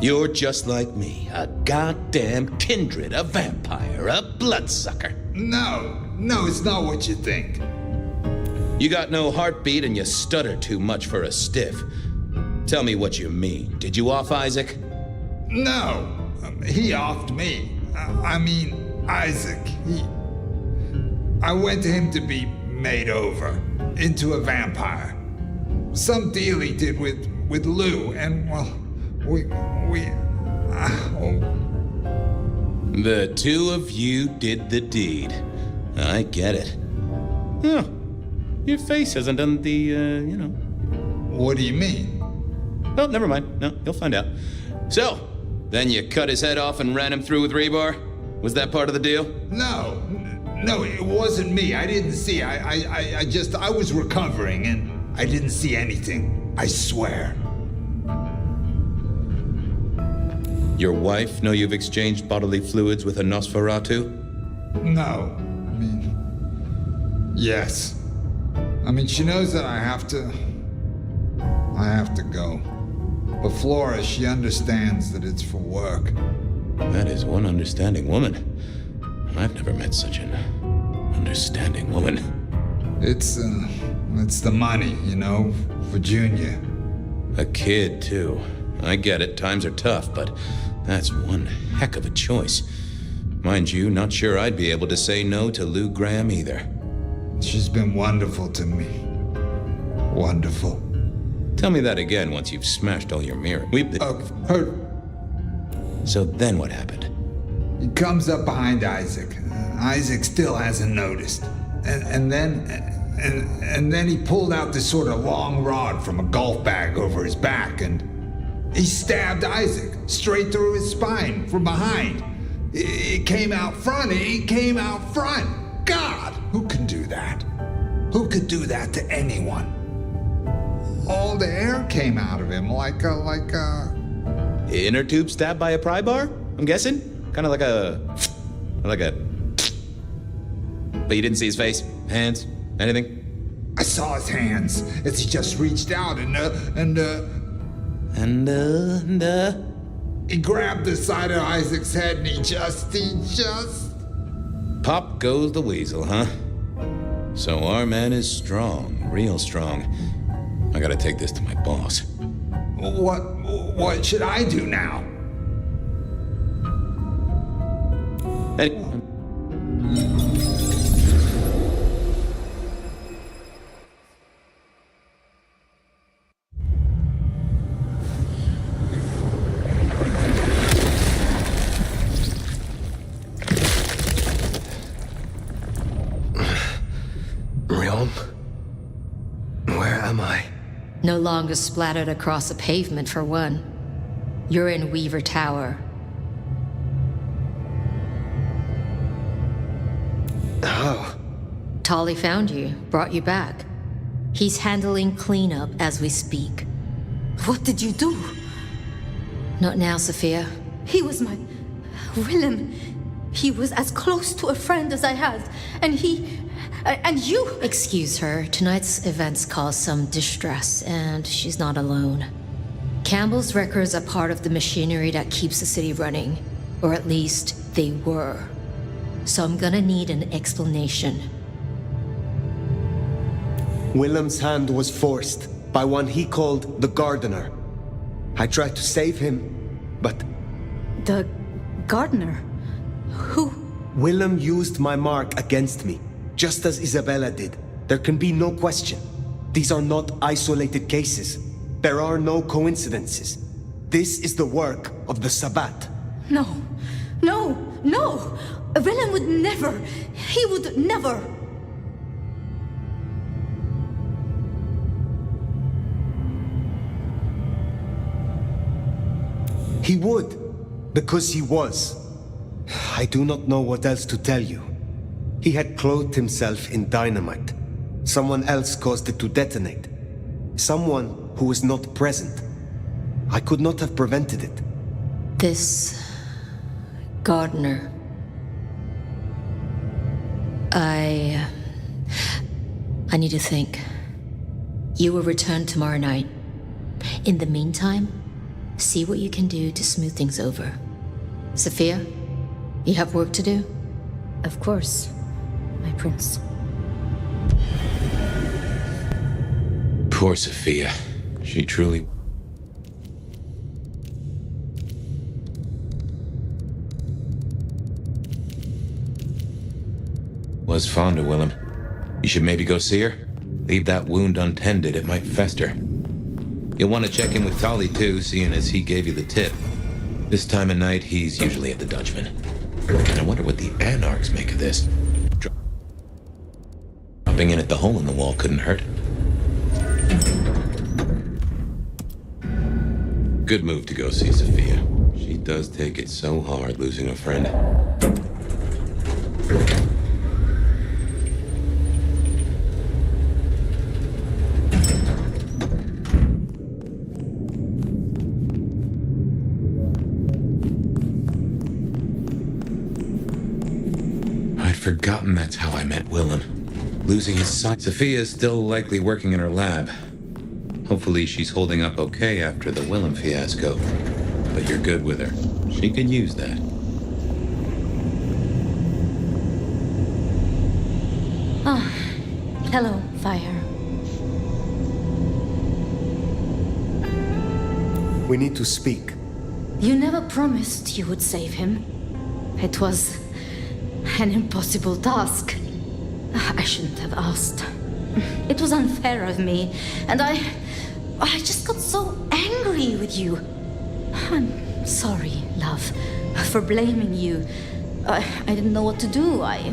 You're just like me, a goddamn kindred, a vampire, a bloodsucker. No, it's not what you think. You got no heartbeat and you stutter too much for a stiff. Tell me what you mean. Did you off Isaac? No, he offed me. I mean, Isaac. I went to him to be made over into a vampire. some deal he did with Lou, and, well, The two of you did the deed. I get it. Huh. Your face hasn't done the, What do you mean? Oh, never mind. No, you'll find out. So, then you cut his head off and ran him through with rebar? Was that part of the deal? No, it wasn't me. I didn't see. I was recovering, and I didn't see anything. I swear. Your wife know you've exchanged bodily fluids with a Nosferatu? No. Yes. She knows that I have to go. But Flora, she understands that it's for work. That is one understanding woman. I've never met such an understanding woman. It's the money, for Junior. A kid, too. I get it, times are tough, but that's one heck of a choice. Mind you, not sure I'd be able to say no to Lou Graham either. She's been wonderful to me. Wonderful. Tell me that again once you've smashed all your mirrors. So then what happened? He comes up behind Isaac. Isaac still hasn't noticed. And then he pulled out this sort of long rod from a golf bag over his back, and he stabbed Isaac straight through his spine from behind. It came out front. God, who can do that? Who could do that to anyone? All the air came out of him like a... Inner tube stabbed by a pry bar? I'm guessing? Kind of like a... But you didn't see his face? Hands? Anything? I saw his hands as he just reached out and he grabbed the side of Isaac's head and he just... Pop goes the weasel, huh? So our man is strong, real strong. I gotta take this to my boss. What should I do now? Realm? Where am I? No longer splattered across a pavement, for one. You're in Weaver Tower. Oh. Tolly found you, brought you back. He's handling cleanup as we speak. What did you do? Not now, Sophia. He was my... Willem. He was as close to a friend as I had. And you... Excuse her. Tonight's events caused some distress, and she's not alone. Campbell's records are part of the machinery that keeps the city running. Or at least, they were. So I'm gonna need an explanation. Willem's hand was forced by one he called the Gardener. I tried to save him, but... The Gardener? Who? Willem used my mark against me, just as Isabella did. There can be no question. These are not isolated cases. There are no coincidences. This is the work of the Sabbat. No. Willem would never. He would never. He would, because he was. I do not know what else to tell you. He had clothed himself in dynamite. Someone else caused it to detonate. Someone who was not present. I could not have prevented it. This... Gardener... I need to think. You will return tomorrow night. In the meantime, see what you can do to smooth things over. Sophia, you have work to do? Of course, my prince. Poor Sophia. She truly... was fond of Willem. You should maybe go see her. Leave that wound untended, it might fester. You'll want to check in with Tolly too, seeing as he gave you the tip. This time of night, he's usually at the Dutchman. And I wonder what the Anarchs make of this. Dropping in at the hole in the wall couldn't hurt. Good move to go see Sophia. She does take it so hard losing a friend. I'd forgotten that's how I met Willem. Losing his sight. Sophia's still likely working in her lab. Hopefully she's holding up okay after the Willem fiasco. But you're good with her. She could use that. Ah, hello, Fire. We need to speak. You never promised you would save him. It was an impossible task. I shouldn't have asked. It was unfair of me, and I just got so angry with you. I'm sorry, love, for blaming you. I didn't know what to do. I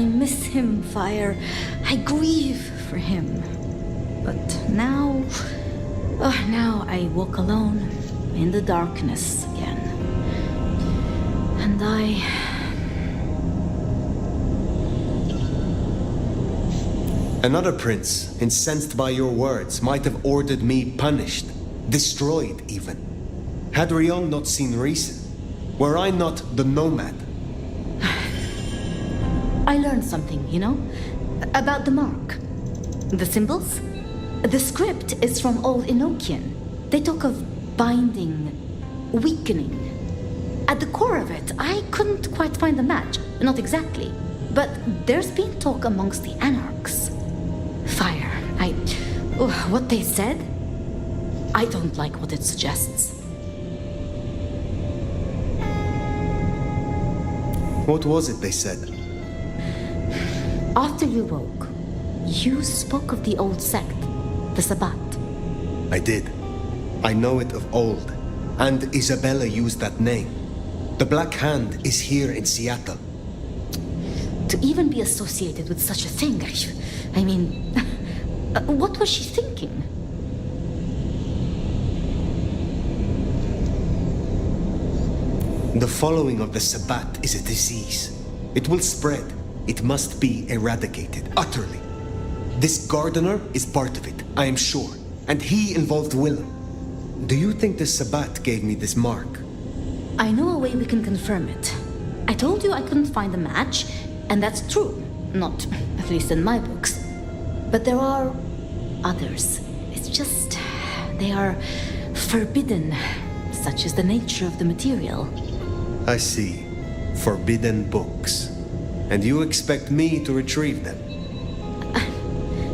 miss him, Fire. I grieve for him. But now I walk alone in the darkness again. And Another prince, incensed by your words, might have ordered me punished, destroyed even. Had Rion not seen reason, were I not the nomad? I learned something, you know? About the mark. The symbols? The script is from Old Enochian. They talk of binding, weakening. At the core of it, I couldn't quite find the match. Not exactly. But there's been talk amongst the Anarchs. Fire. What they said? I don't like what it suggests. What was it they said? After you woke, you spoke of the old sect, the Sabbat. I did. I know it of old. And Isabella used that name. The Black Hand is here in Seattle. To even be associated with such a thing, I mean, what was she thinking? The following of the Sabbat is a disease. It will spread. It must be eradicated, utterly. This gardener is part of it, I am sure. And he involved Willem. Do you think the Sabbat gave me this mark? I know a way we can confirm it. I told you I couldn't find a match, and that's true. Not, at least in my books. But there are others. It's just, they are forbidden. Such is the nature of the material. I see. Forbidden books. And you expect me to retrieve them?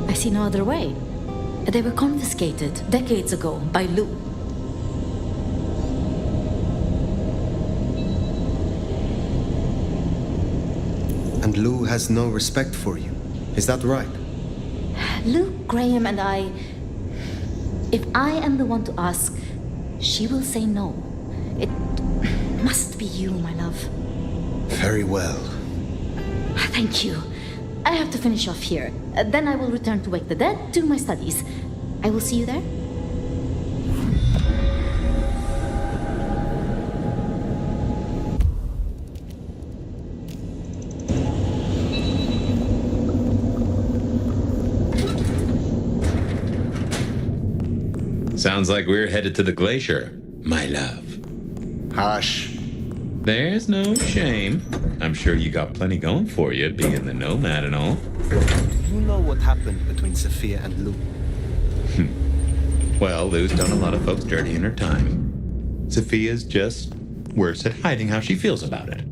I see no other way. They were confiscated decades ago by Lou. And Lou has no respect for you. Is that right? Luke, Graham, and I... If I am the one to ask, she will say no. It must be you, my love. Very well. Thank you. I have to finish off here. Then I will return to Wake the Dead, do my studies. I will see you there. Sounds like we're headed to the glacier, my love. Hush. There's no shame. I'm sure you got plenty going for you, being the nomad and all. You know what happened between Sophia and Lou? Well, Lou's done a lot of folks dirty in her time. Sophia's just worse at hiding how she feels about it.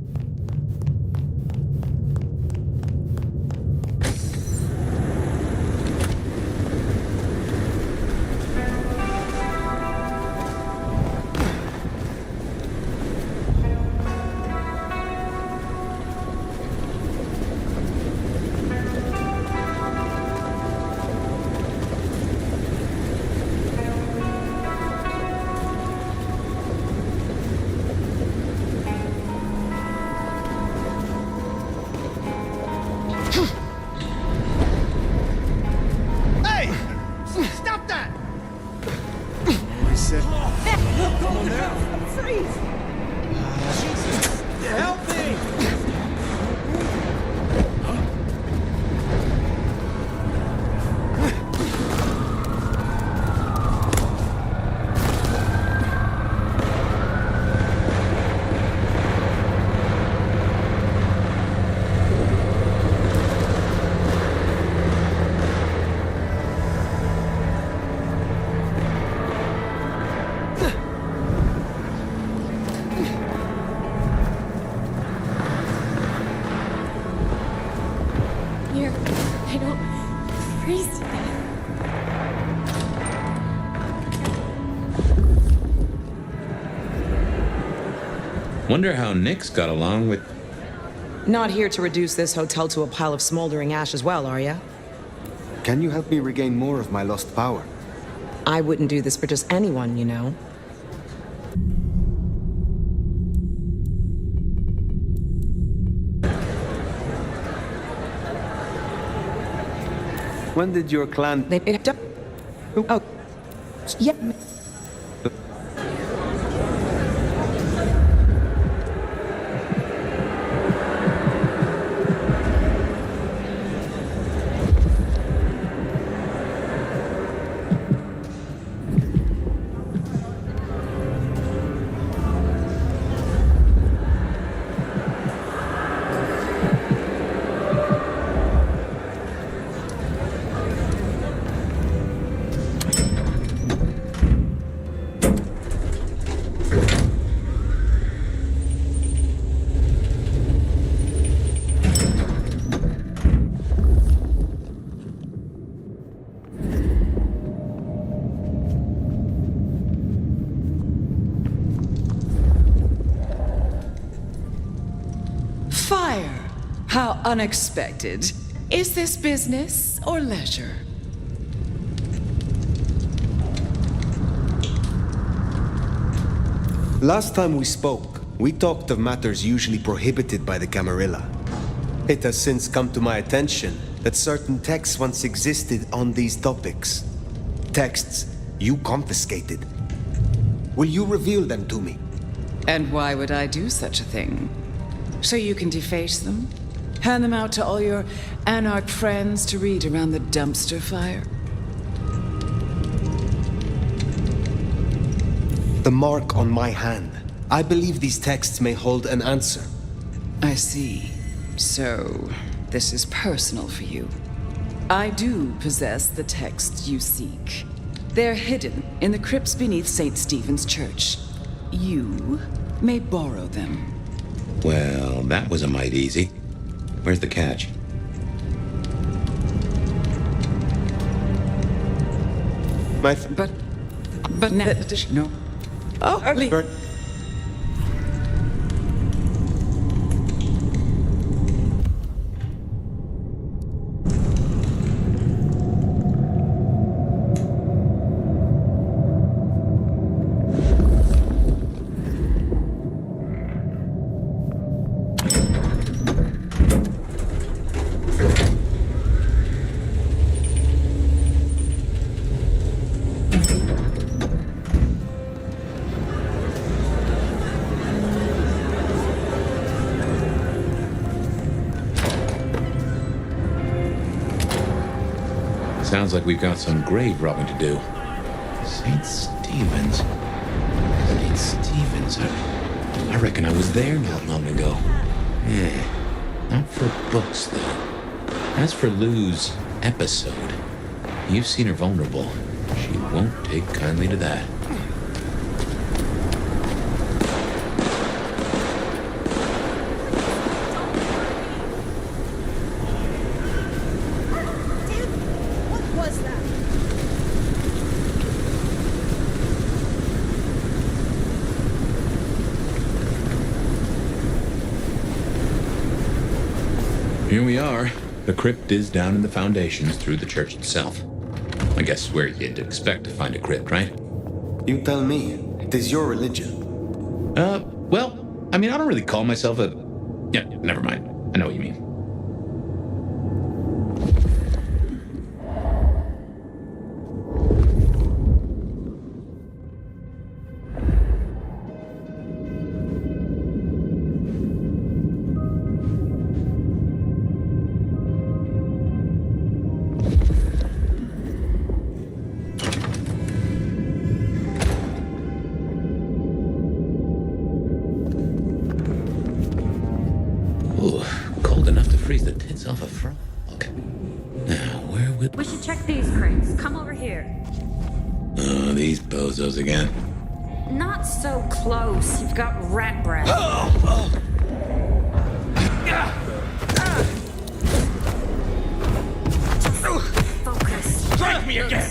Wonder how Nix got along with... Not here to reduce this hotel to a pile of smoldering ash as well, are ya? Can you help me regain more of my lost power? I wouldn't do this for just anyone, you know. When did your clan... Oh, yeah. Fire! How unexpected. Is this business or leisure? Last time we spoke, we talked of matters usually prohibited by the Camarilla. It has since come to my attention that certain texts once existed on these topics. Texts you confiscated. Will you reveal them to me? And why would I do such a thing? So you can deface them? Hand them out to all your anarch friends to read around the dumpster fire? The mark on my hand. I believe these texts may hold an answer. I see. So, this is personal for you. I do possess the texts you seek. They're hidden in the crypts beneath St. Stephen's Church. You may borrow them. Well, that was a mite easy. Where's the catch? But now, no. Oh, early. Sounds like we've got some grave robbing to do. St. Stephen's. St. Stephen's. I reckon I was there not long ago. Yeah. Not for books, though. As for Lou's episode, you've seen her vulnerable. She won't take kindly to that. Here we are. The crypt is down in the foundations through the church itself. I guess where you'd expect to find a crypt, right? You tell me. It is your religion. Well, I mean, I don't really call myself a... Yeah, never mind. I know what you mean. Off a frog. Now, where would... We should check these crates. Come over here. Oh, these bozos again. Not so close. You've got rat breath. Focus. Strike me again!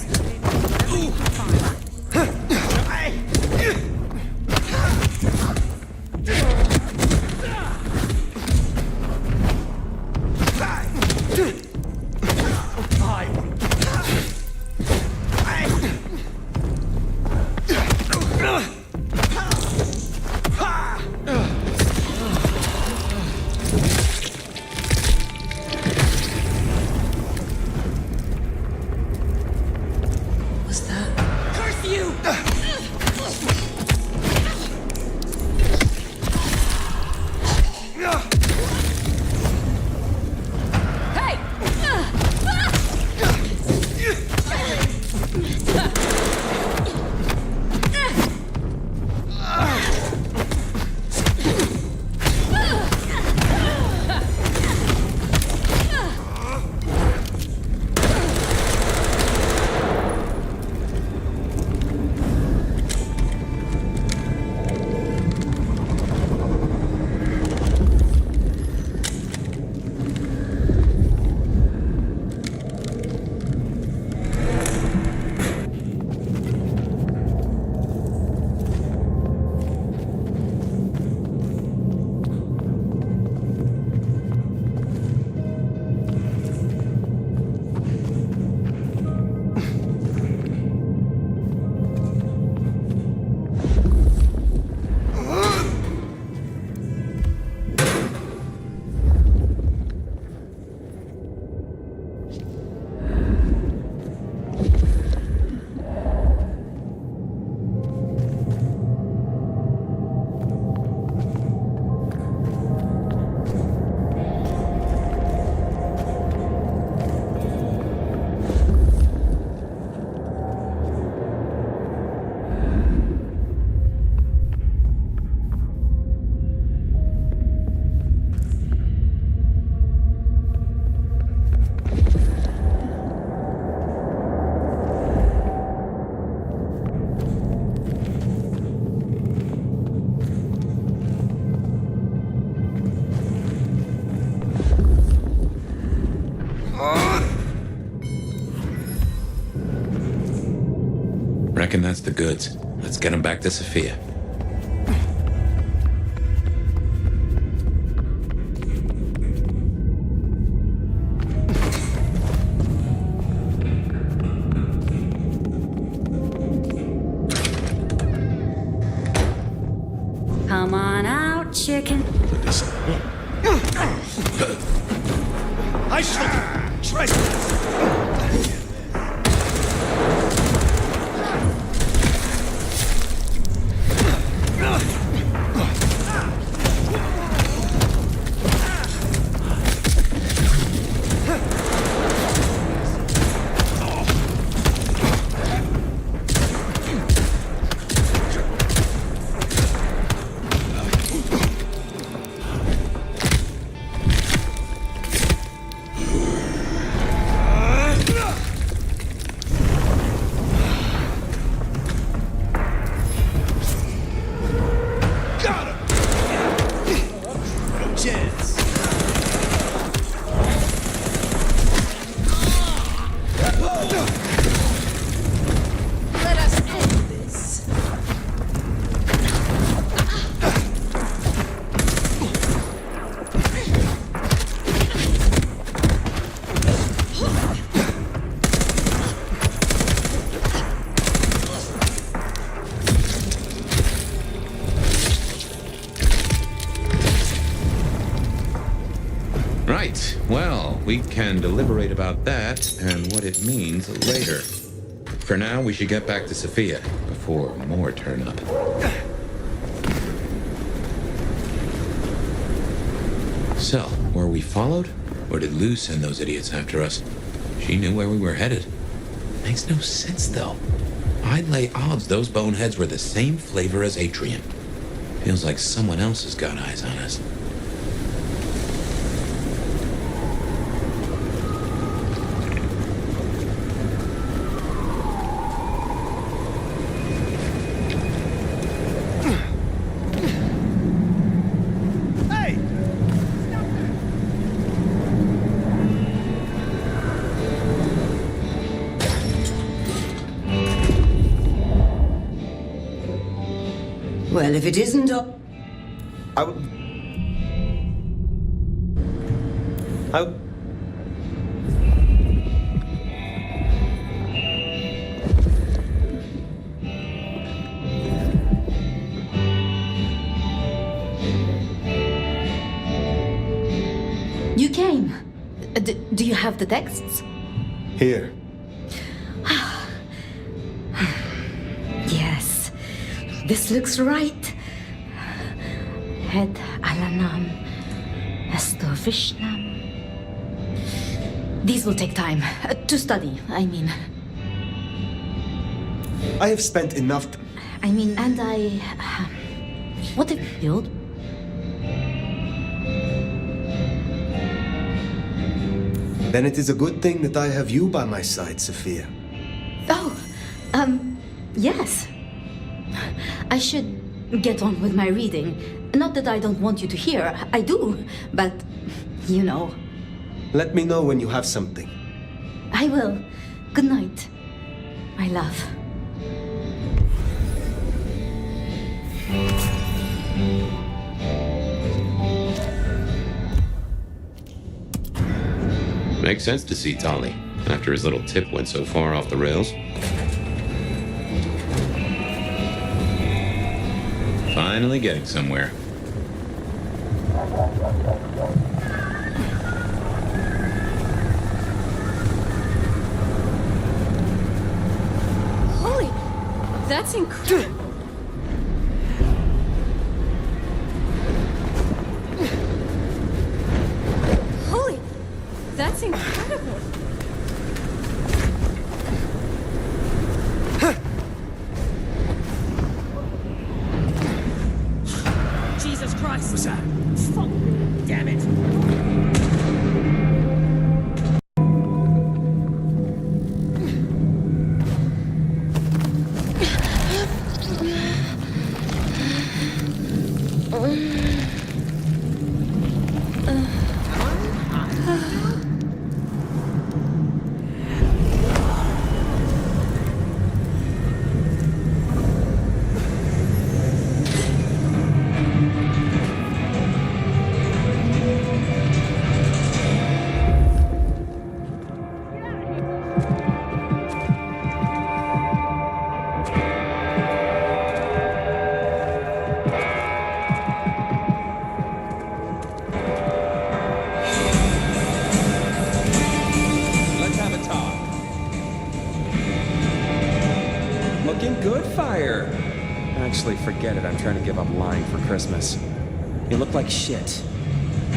Reckon that's the goods. Let's get him back to Sophia. Come on out, chicken. I shall trespass. Right. Well, we can deliberate about that and what it means later. For now, we should get back to Sophia before more turn up. So, were we followed? Or did Lou send those idiots after us? She knew where we were headed. Makes no sense, though. I'd lay odds those boneheads were the same flavor as Atrium. Feels like someone else has got eyes on us. Well, if it isn't up... You came. Do you have the texts? Here. Yes. This looks right. Het alanam, esto vishnam. These will take time. To study, I mean. I have spent enough... And I... What if you build? Then it is a good thing that I have you by my side, Sophia. Oh, yes. I should get on with my reading. Not that I don't want you to hear. I do, but, you know. Let me know when you have something. I will. Good night, my love. Makes sense to see Tali, after his little tip went so far off the rails. Finally getting somewhere. Holy, that's incredible. Holy, that's incredible. Jesus Christ. What's that? Fuck. Damn it. Actually, forget it. I'm trying to give up lying for Christmas. You look like shit.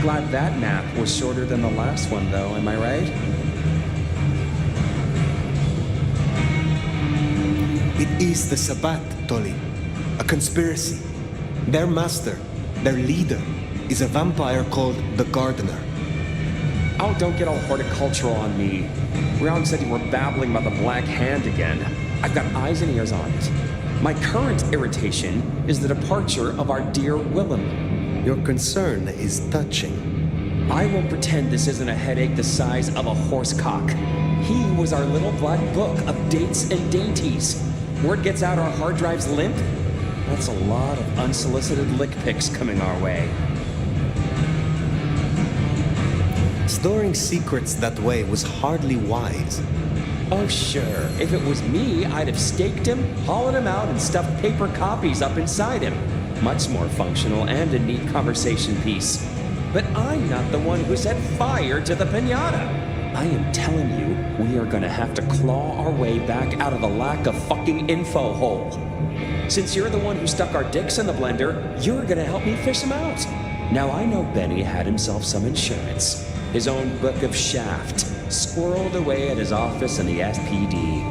Glad that nap was shorter than the last one, though, am I right? It is the Sabbat, Tolly. A conspiracy. Their master, their leader, is a vampire called the Gardener. Oh, don't get all horticultural on me. Round said you were babbling about the Black Hand again. I've got eyes and ears on it. My current irritation is the departure of our dear Willem. Your concern is touching. I won't pretend this isn't a headache the size of a horsecock. He was our little black book of dates and dainties. Word gets out our hard drive's limp? That's a lot of unsolicited lick pics coming our way. Storing secrets that way was hardly wise. Oh, sure. If it was me, I'd have staked him, hollowed him out, and stuffed paper copies up inside him. Much more functional and a neat conversation piece. But I'm not the one who set fire to the piñata. I am telling you, we are gonna have to claw our way back out of the lack of fucking info hole. Since you're the one who stuck our dicks in the blender, you're gonna help me fish them out. Now I know Benny had himself some insurance. His own book of Shaft, squirreled away at his office in the SPD.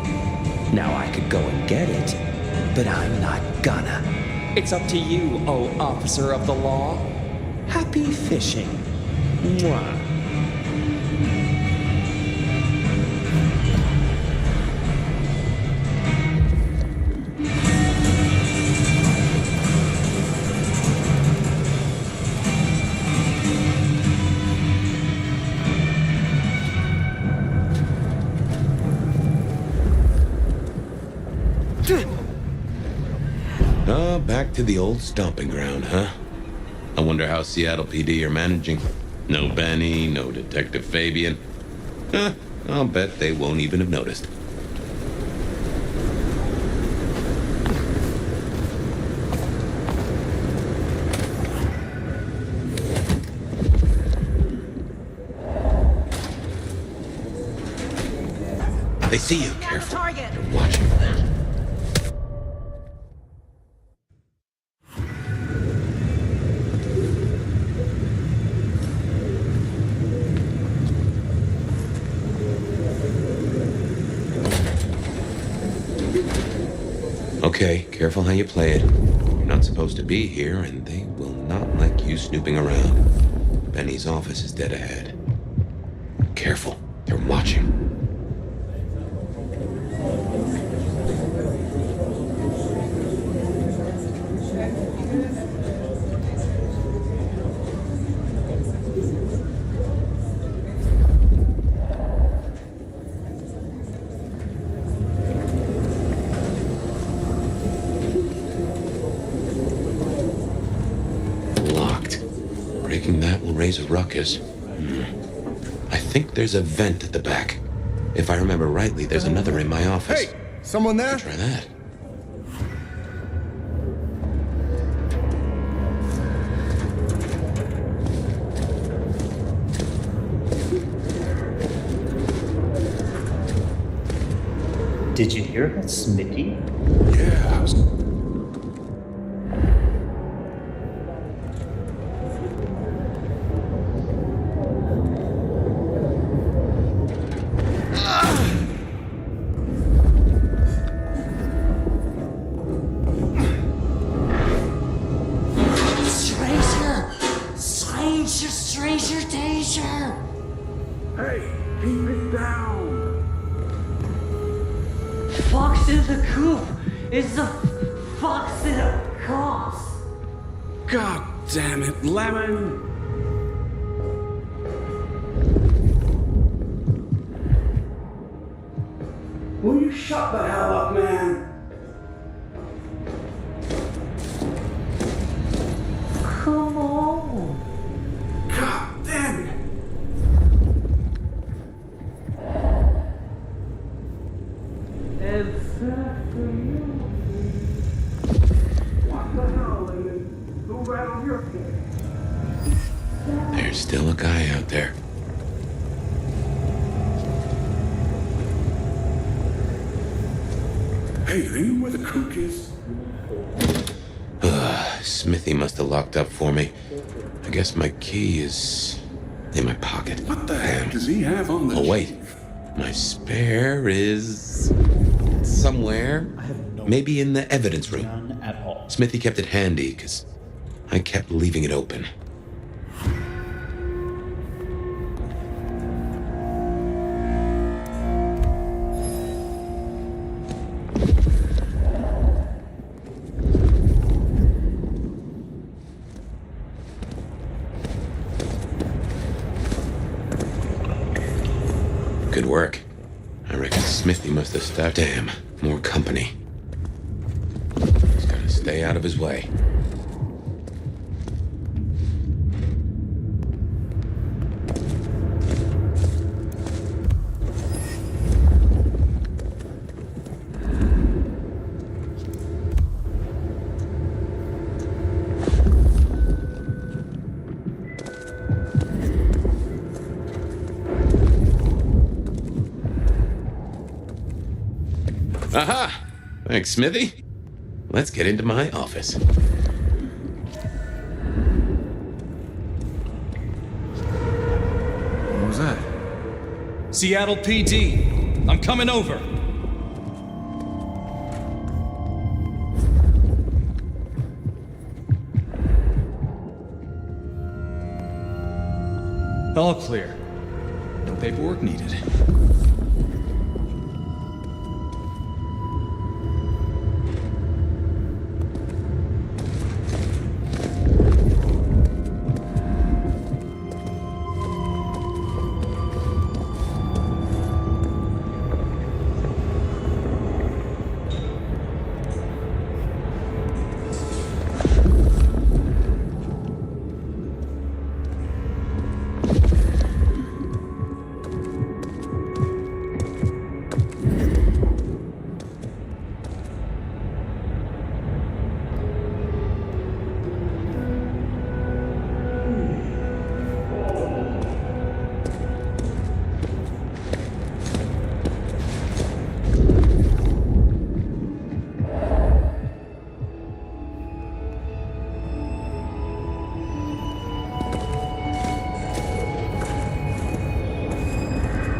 Now I could go and get it, but I'm not gonna. It's up to you, oh officer of the law. Happy fishing. Mwah. Oh, back to the old stomping ground, huh? I wonder how Seattle PD are managing. No Benny, no Detective Fabian. Huh, I'll bet they won't even have noticed. They see you. Careful. They're watching. Okay, careful how you play it. You're not supposed to be here, and they will not like you snooping around. Benny's office is dead ahead. Careful, they're watching. Breaking that will raise a ruckus. I think there's a vent at the back. If I remember rightly, there's another in my office. Hey, someone there? Try that. Did you hear that, Smitty? Yeah, I was... Stranger danger! Hey, keep it down! Fox in the coop is a fox in a cause. God damn it, Lemon! Will you shut the hell up, man? Come on. God damn it! It's sad for you. What the hell, Lemon? Who rattled your kid? There's still a guy out there. Hey, are you where the cook is? Smithy must have locked up for me. I guess my key is in my pocket. What the heck does he have on the... Oh, wait. My spare is... somewhere. Maybe in the evidence room. None at all. Smithy kept it handy, because I kept leaving it open. Good work. I reckon Smithy must have stopped. Damn, more company. Just gotta stay out of his way. Aha! Thanks, Smithy. Let's get into my office. What was that? Seattle PD. I'm coming over. All clear. No paperwork needed.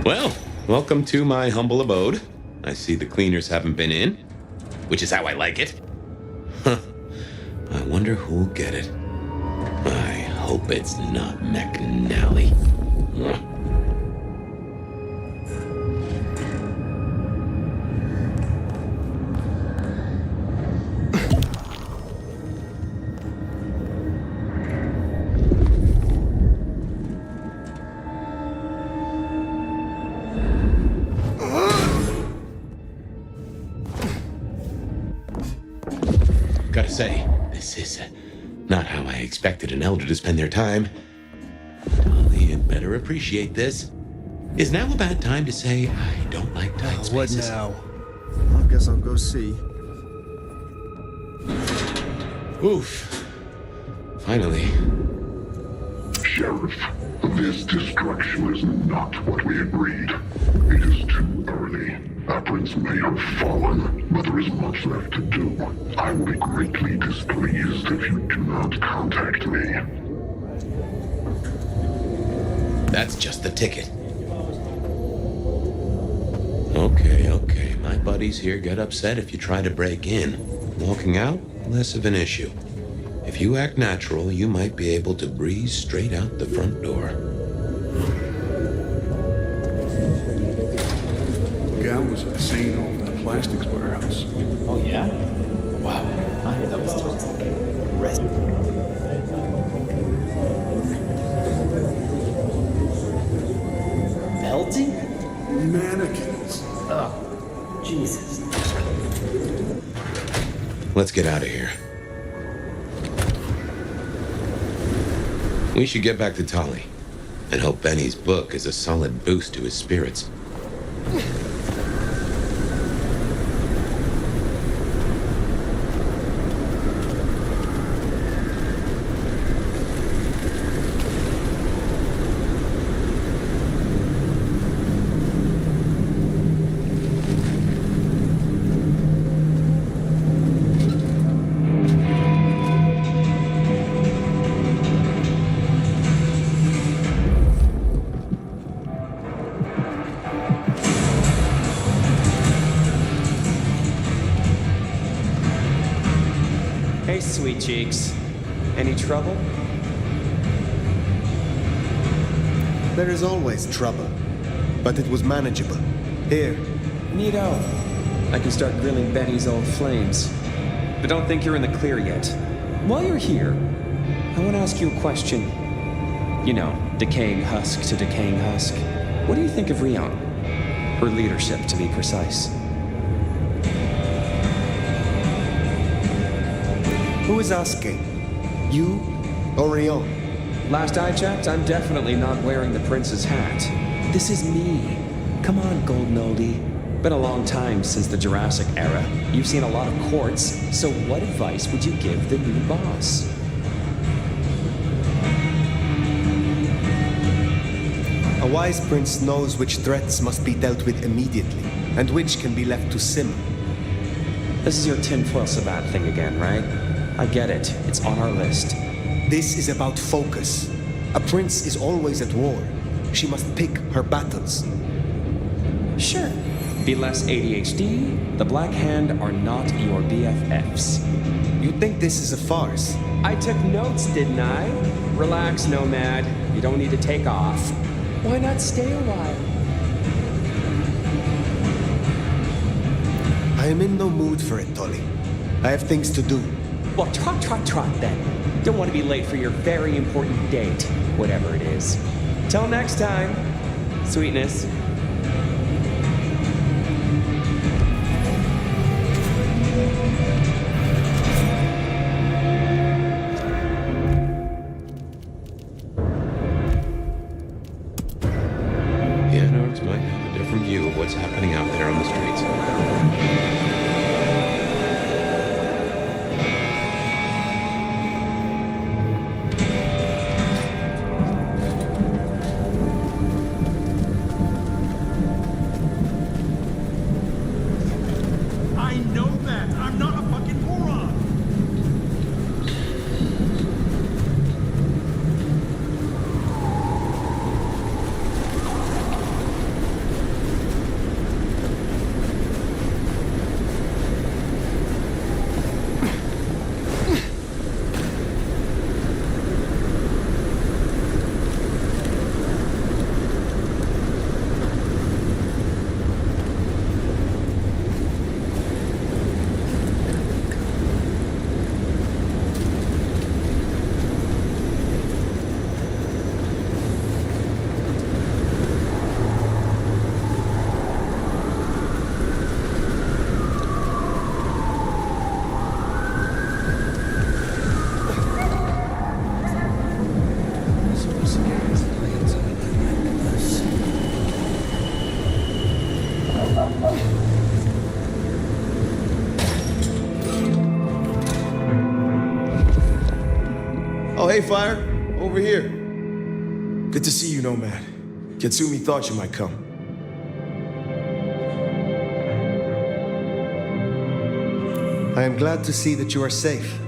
Well, welcome to my humble abode. I see the cleaners haven't been in, which is how I like it. Huh. I wonder who'll get it. I hope it's not McNally. Gotta say, this is not how I expected an elder to spend their time. Dolly had better appreciate this. Is now a bad time to say I don't like tight spaces? What now? I guess I'll go see. Oof. Finally. Sheriff, this destruction is not what we agreed. It is too early. Our prince may have fallen, but there is much left to do. I will be greatly displeased if you do not contact me. That's just the ticket. Okay. My buddies here get upset if you try to break in. Walking out, less of an issue. If you act natural, you might be able to breeze straight out the front door. The gal was insane over the plastics warehouse. Oh, yeah? Wow. I heard that was just rest. Belting? Mannequins. Oh, Jesus. Let's get out of here. We should get back to Tolly and hope Benny's book is a solid boost to his spirits. sweet cheeks. Any trouble? There is always trouble, but it was manageable. Here. Neato. I can start grilling Betty's old flames. But don't think you're in the clear yet. While you're here, I want to ask you a question. You know, decaying husk to decaying husk. What do you think of Rion? Her leadership, to be precise. Who is asking? You or Rion? Last I checked, I'm definitely not wearing the prince's hat. This is me. Come on, Golden Oldie. Been a long time since the Jurassic era. You've seen a lot of courts, so what advice would you give the new boss? A wise prince knows which threats must be dealt with immediately, and which can be left to simmer. This is your tinfoil sabat thing again, right? I get it. It's on our list. This is about focus. A prince is always at war. She must pick her battles. Sure. Be less ADHD. The Black Hand are not your BFFs. You think this is a farce? I took notes, didn't I? Relax, Nomad. You don't need to take off. Why not stay a while? I am in no mood for it, Tolly. I have things to do. Well, trot then. Don't want to be late for your very important date, whatever it is. Till next time, sweetness. The Anarchs might have a different view of what's happening out there on the streets. Oh, hey, Fire. Over here. Good to see you, Nomad. Katsumi thought you might come. I am glad to see that you are safe.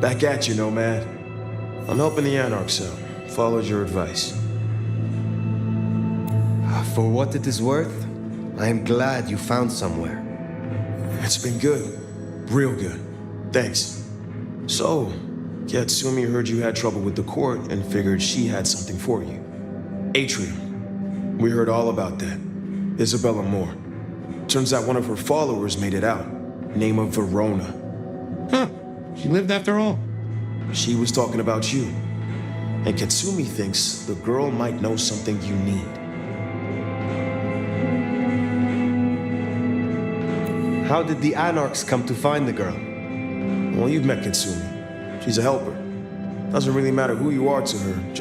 Back at you, Nomad. I'm helping the Anarchs out. Followed your advice. For what it is worth, I am glad you found somewhere. It's been good. Real good. Thanks. So, Katsumi heard you had trouble with the court and figured she had something for you. Atrium. We heard all about that. Isabella Moore. Turns out one of her followers made it out. Name of Verona. Huh. She lived after all. She was talking about you. And Katsumi thinks the girl might know something you need. How did the Anarchs come to find the girl? Well, you've met Katsumi. She's a helper. Doesn't really matter who you are to her,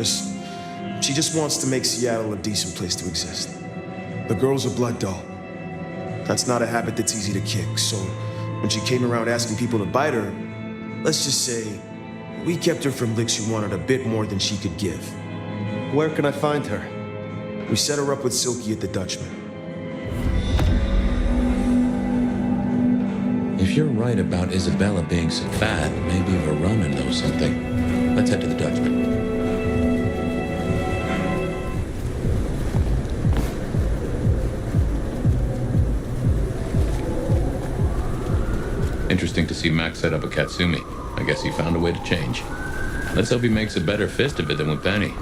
she just wants to make Seattle a decent place to exist. The girl's a blood doll. That's not a habit that's easy to kick, so when she came around asking people to bite her, let's just say, we kept her from licks who wanted a bit more than she could give. Where can I find her? We set her up with Silky at the Dutchman. If you're right about Isabella being so bad, maybe Verona knows something. Let's head to the Dutchman. Interesting to see Max set up a Katsumi. I guess he found a way to change. Let's hope he makes a better fist of it than with Benny.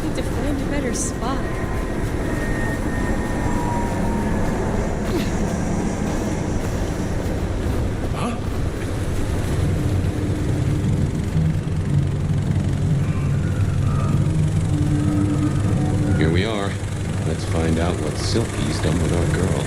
Need to find a better spot. Here we are. Let's find out what Silky's done with our girl.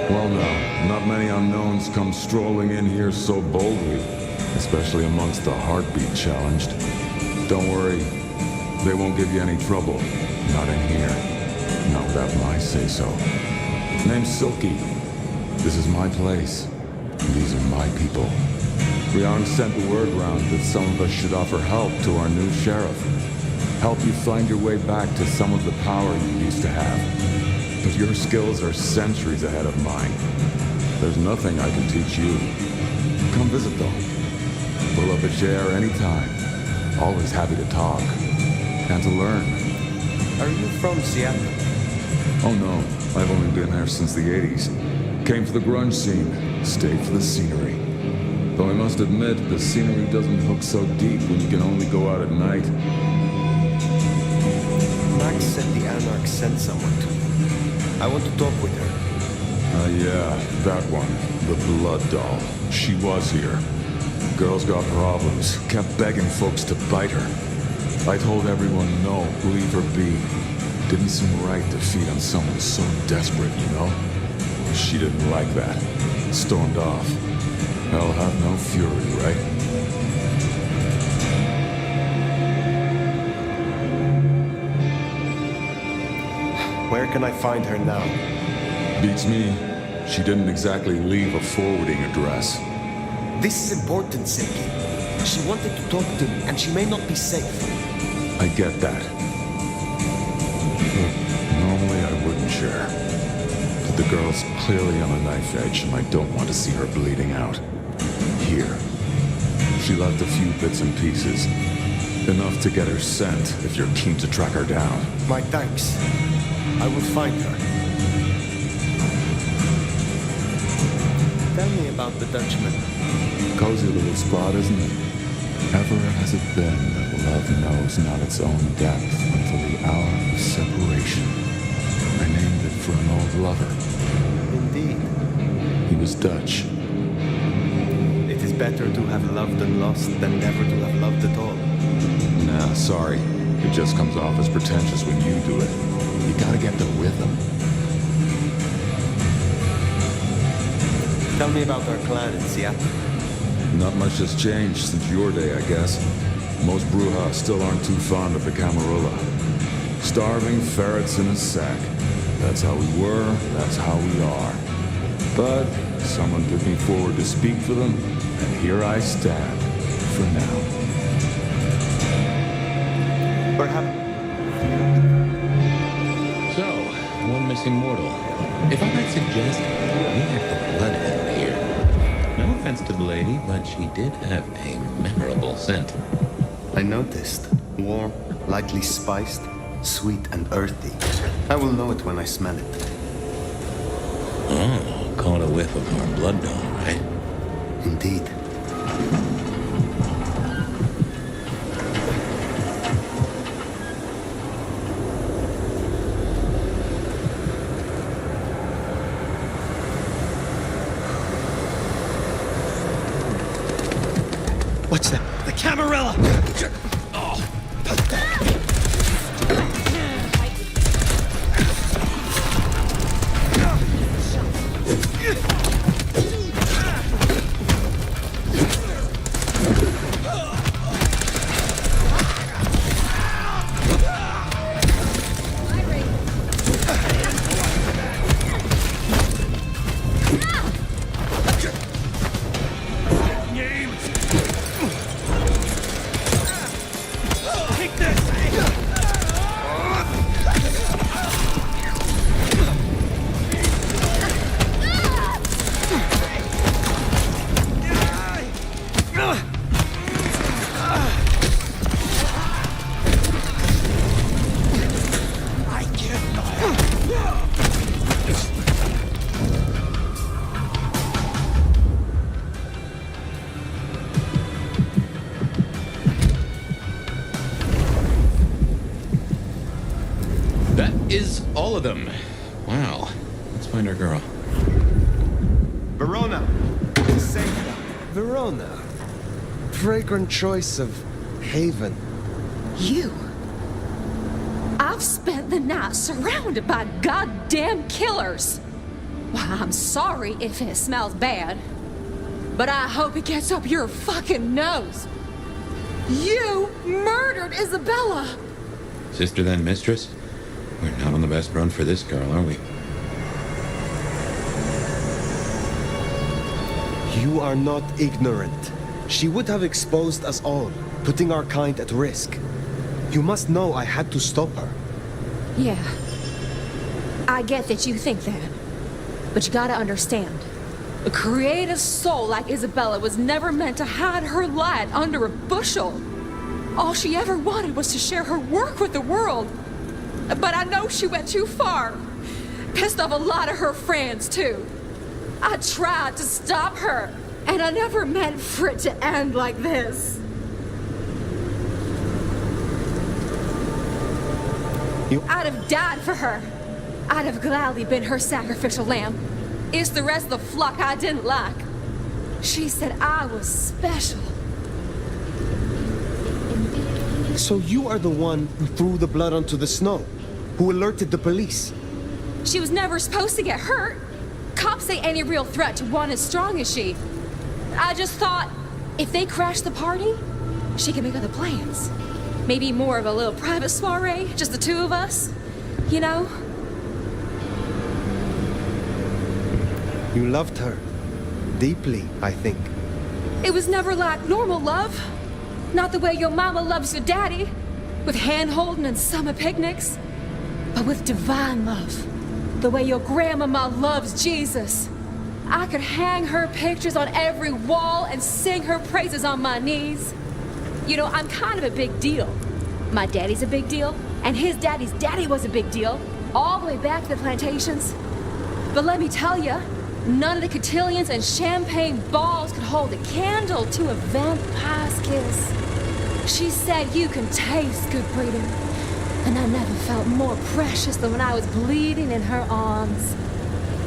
Well, no. Not many unknowns come strolling in here so boldly, especially amongst the heartbeat challenged. Don't worry. They won't give you any trouble. Not in here. Not without my say-so. Name's Silky. This is my place. These are my people. Rian sent the word round that some of us should offer help to our new sheriff. Help you find your way back to some of the power you used to have. But your skills are centuries ahead of mine. There's nothing I can teach you. Come visit though. Pull up a chair anytime. Always happy to talk. And to learn. Are you from Seattle? Oh no, I've only been there since the 80s. Came for the grunge scene, stayed for the scenery. Though I must admit, the scenery doesn't hook so deep when you can only go out at night. Max said the Anarch sent someone to you. I want to talk with her. Yeah, that one. The Blood Doll. She was here. Girl's got problems. Kept begging folks to bite her. I told everyone no, leave her be. Didn't seem right to feed on someone so desperate, you know? She didn't like that. Stormed off. Hell have no fury, right? Where can I find her now? Beats me. She didn't exactly leave a forwarding address. This is important, Silky. She wanted to talk to me, and she may not be safe. I get that. Look, normal sure. But the girl's clearly on a knife edge, and I don't want to see her bleeding out. Here. She left a few bits and pieces. Enough to get her sent, if you're keen to track her down. My thanks. I will find her. Tell me about the Dutchman. Cozy little spot, isn't it? Ever has it been that love knows not its own depth until the hour of separation. I named it for an old lover. Indeed. He was Dutch. It is better to have loved and lost than never to have loved at all. Nah, sorry. It just comes off as pretentious when you do it. You gotta get the rhythm. Tell me about our clan in Seattle. Not much has changed since your day, I guess. Most Bruja still aren't too fond of the Camarilla. Starving ferrets in a sack. That's how we were, that's how we are. But someone put me forward to speak for them, and here I stand, for now. Perhaps. So, one missing mortal. If I might suggest, we have the Bloodline here. No offense to the lady, but she did have a memorable scent. I noticed. Warm, lightly spiced, sweet and earthy. I will know it when I smell it. Oh, caught a whiff of our blood doll, right? Indeed. What's that? The Camarilla! Oh. Is all of them. Wow. Let's find our girl. Verona. Sancta. Verona. Fragrant choice of haven. You. I've spent the night surrounded by goddamn killers. Why, I'm sorry if it smells bad, but I hope it gets up your fucking nose. You murdered Isabella. Sister then mistress? We're not on the best run for this girl, are we? You are not ignorant. She would have exposed us all, putting our kind at risk. You must know I had to stop her. Yeah. I get that you think that. But you gotta understand. A creative soul like Isabella was never meant to hide her light under a bushel. All she ever wanted was to share her work with the world. But I know she went too far. Pissed off a lot of her friends, too. I tried to stop her, and I never meant for it to end like this. I'd have died for her. I'd have gladly been her sacrificial lamb. It's the rest of the flock I didn't like. She said I was special. So you are the one who threw the blood onto the snow, who alerted the police. She was never supposed to get hurt. Cops ain't any real threat to one as strong as she. I just thought, if they crashed the party, she could make other plans. Maybe more of a little private soiree, just the two of us, you know? You loved her. Deeply, I think. It was never like normal love. Not the way your mama loves your daddy, with hand-holding and summer picnics, but with divine love. The way your grandmama loves Jesus. I could hang her pictures on every wall and sing her praises on my knees. You know, I'm kind of a big deal. My daddy's a big deal, and his daddy's daddy was a big deal, all the way back to the plantations. But let me tell you, none of the cotillions and champagne balls could hold a candle to a vampire's kiss. She said you can taste good breeding, and I never felt more precious than when I was bleeding in her arms.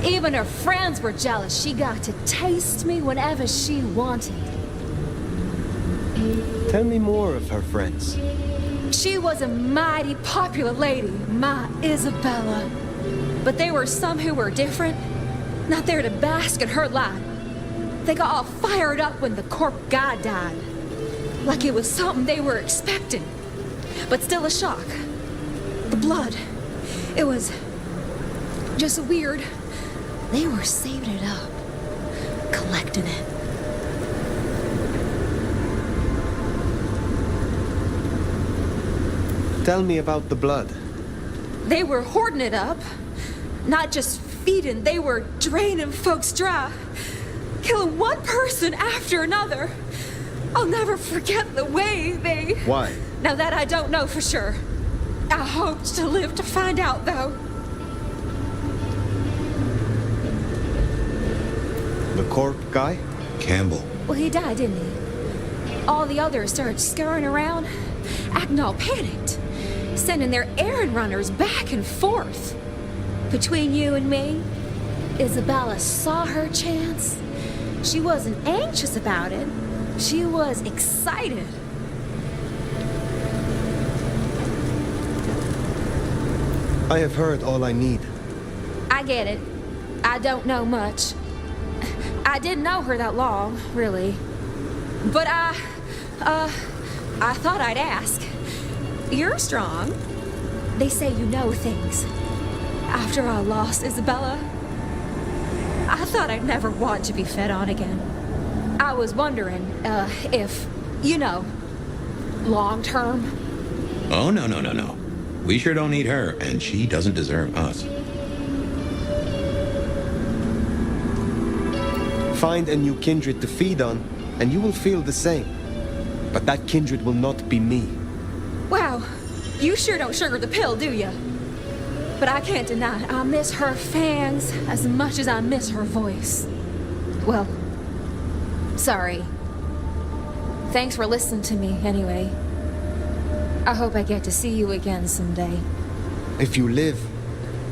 Even her friends were jealous. She got to taste me whenever she wanted. Tell me more of her friends. She was a mighty popular lady, my Isabella. But there were some who were different, not there to bask in her light. They got all fired up when the corp guy died. Like it was something they were expecting, but still a shock. The blood, it was just weird. They were saving it up, collecting it. Tell me about the blood. They were hoarding it up, not just feeding, they were draining folks dry, killing one person after another. I'll never forget the way they... Why? Now that I don't know for sure. I hoped to live to find out, though. The corp guy? Campbell. Well, he died, didn't he? All the others started scurrying around, acting all panicked, sending their errand runners back and forth. Between you and me, Isabella saw her chance. She wasn't anxious about it. She was excited. I have heard all I need. I get it. I don't know much. I didn't know her that long, really. But I thought I'd ask. You're strong. They say you know things. After I lost Isabella, I thought I'd never want to be fed on again. I was wondering, if, you know, long term. Oh, no. We sure don't need her, and she doesn't deserve us. Find a new kindred to feed on, and you will feel the same. But that kindred will not be me. Wow, you sure don't sugar the pill, do you? But I can't deny I miss her fangs as much as I miss her voice. Well, sorry. Thanks for listening to me, anyway. I hope I get to see you again someday. If you live,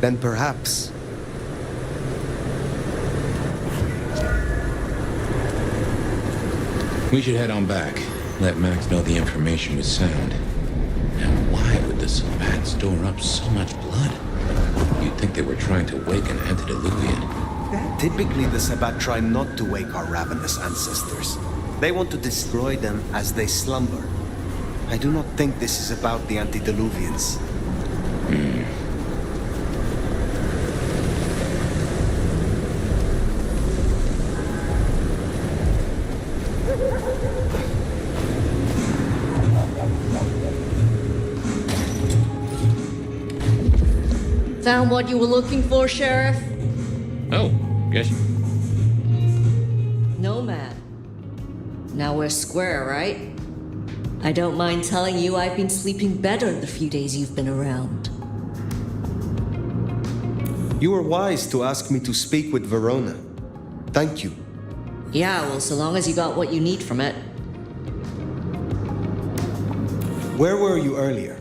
then perhaps. We should head on back. Let Max know the information was sound. Now, why would the Sabbat store up so much blood? You'd think they were trying to wake an antediluvian. Typically, the Sabbat try not to wake our ravenous ancestors. They want to destroy them as they slumber. I do not think this is about the antediluvians. Found what you were looking for, Sheriff? Oh, guess. No, man. Now we're square, right? I don't mind telling you I've been sleeping better the few days you've been around. You were wise to ask me to speak with Verona. Thank you. Yeah, well, so long as you got what you need from it. Where were you earlier?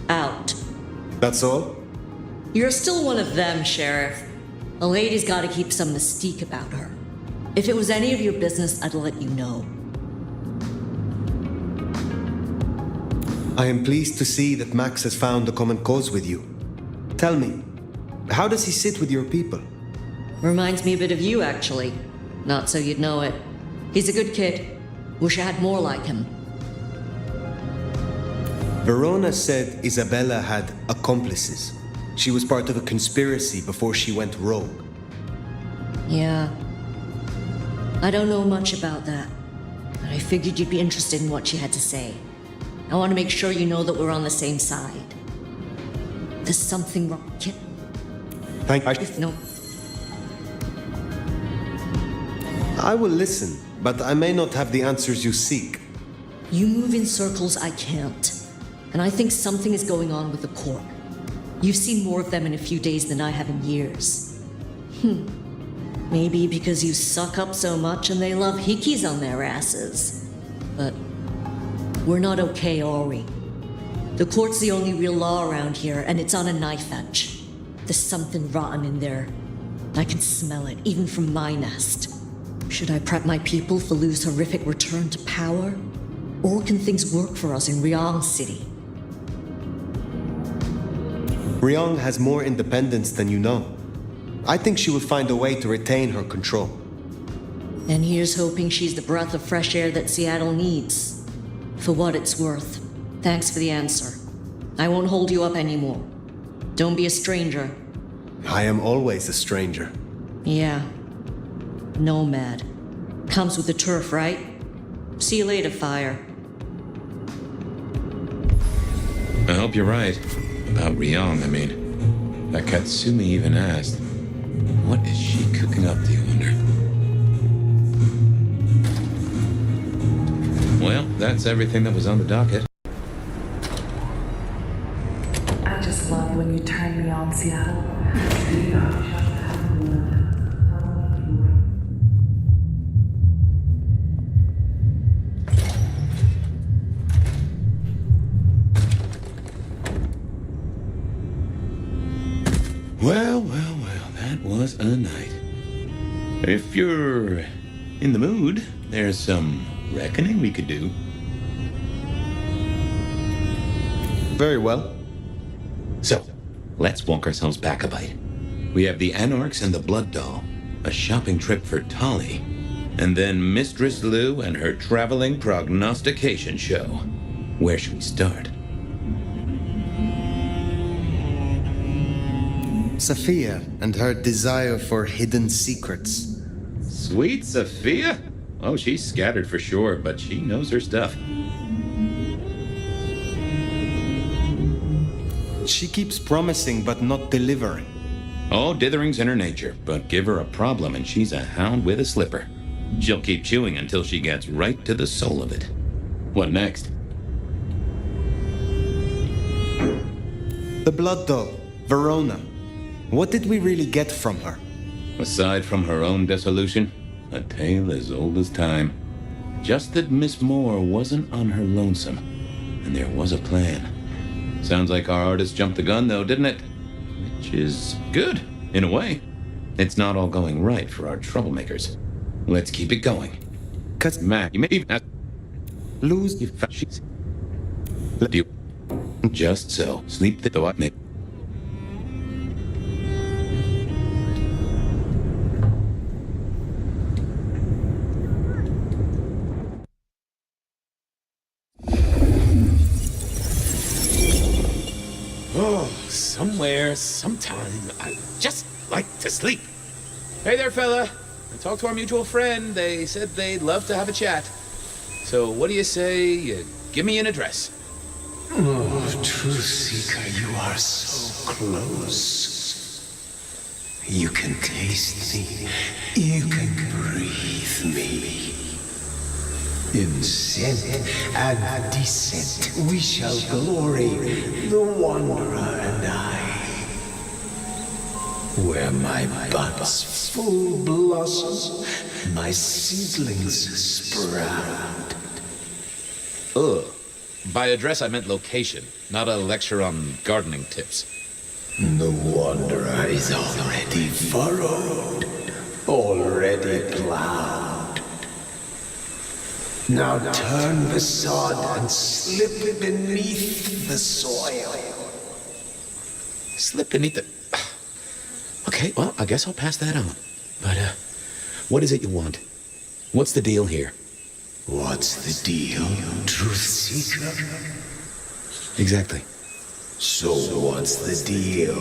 Out. That's all? You're still one of them, Sheriff. A lady's gotta keep some mystique about her. If it was any of your business, I'd let you know. I am pleased to see that Max has found a common cause with you. Tell me, how does he sit with your people? Reminds me a bit of you, actually. Not so you'd know it. He's a good kid. Wish I had more like him. Verona said Isabella had accomplices. She was part of a conspiracy before she went rogue. Yeah. I don't know much about that, but I figured you'd be interested in what she had to say. I want to make sure you know that we're on the same side. There's something wrong, kid. Thank you. No. I will listen, but I may not have the answers you seek. You move in circles I can't. And I think something is going on with the court. You've seen more of them in a few days than I have in years. Maybe because you suck up so much and they love hickeys on their asses. But we're not okay, are we? The court's the only real law around here, and it's on a knife edge. There's something rotten in there. I can smell it, even from my nest. Should I prep my people for Lu's horrific return to power? Or can things work for us in Ryong City? Ryong has more independence than you know. I think she will find a way to retain her control. And here's hoping she's the breath of fresh air that Seattle needs. For what it's worth. Thanks for the answer. I won't hold you up anymore. Don't be a stranger. I am always a stranger. Yeah. Nomad. Comes with the turf, right? See you later, Fire. I hope you're right. About Ryong, I mean. That Katsumi even asked, what is she cooking up, do you wonder? Well, that's everything that was on the docket. I just love when you turn me on, Seattle. Well, that was a night. If you're in the mood, there's some reckoning we could do. Very well. So, let's walk ourselves back a bite. We have the Anarchs and the Blood Doll, a shopping trip for Tolly, and then Mistress Lu and her traveling prognostication show. Where should we start? Sophia and her desire for hidden secrets. Sweet Sophia? Oh, she's scattered for sure, but she knows her stuff. She keeps promising but not delivering. Oh, dithering's in her nature, but give her a problem and she's a hound with a slipper. She'll keep chewing until she gets right to the soul of it. What next? The Blood Doll, Verona. What did we really get from her? Aside from her own dissolution, a tale as old as time. Just that Miss Moore wasn't on her lonesome, and there was a plan. Sounds like our artist jumped the gun, though, didn't it? Which is good, in a way. It's not all going right for our troublemakers. Let's keep it going. Cause Matt, you may even lose you. Just so. Sleep the thought. Somewhere, sometime, I just like to sleep. Hey there, fella. I talked to our mutual friend. They said they'd love to have a chat. So what do you say you give me an address? Oh, Truth Seeker, you are so close. You can taste me. You can breathe me. In scent and descent we shall glory, the Wanderer and I. Where my buds full blossom, my seedlings sprout. Ugh. By address, I meant location, not a lecture on gardening tips. The Wanderer is already furrowed, already plowed. Now turn the sod and slip beneath the soil. Slip beneath the... Okay, well, I guess I'll pass that on. But, what is it you want? What's the deal here? What's the deal, Truth Seeker? Exactly. So what's the deal?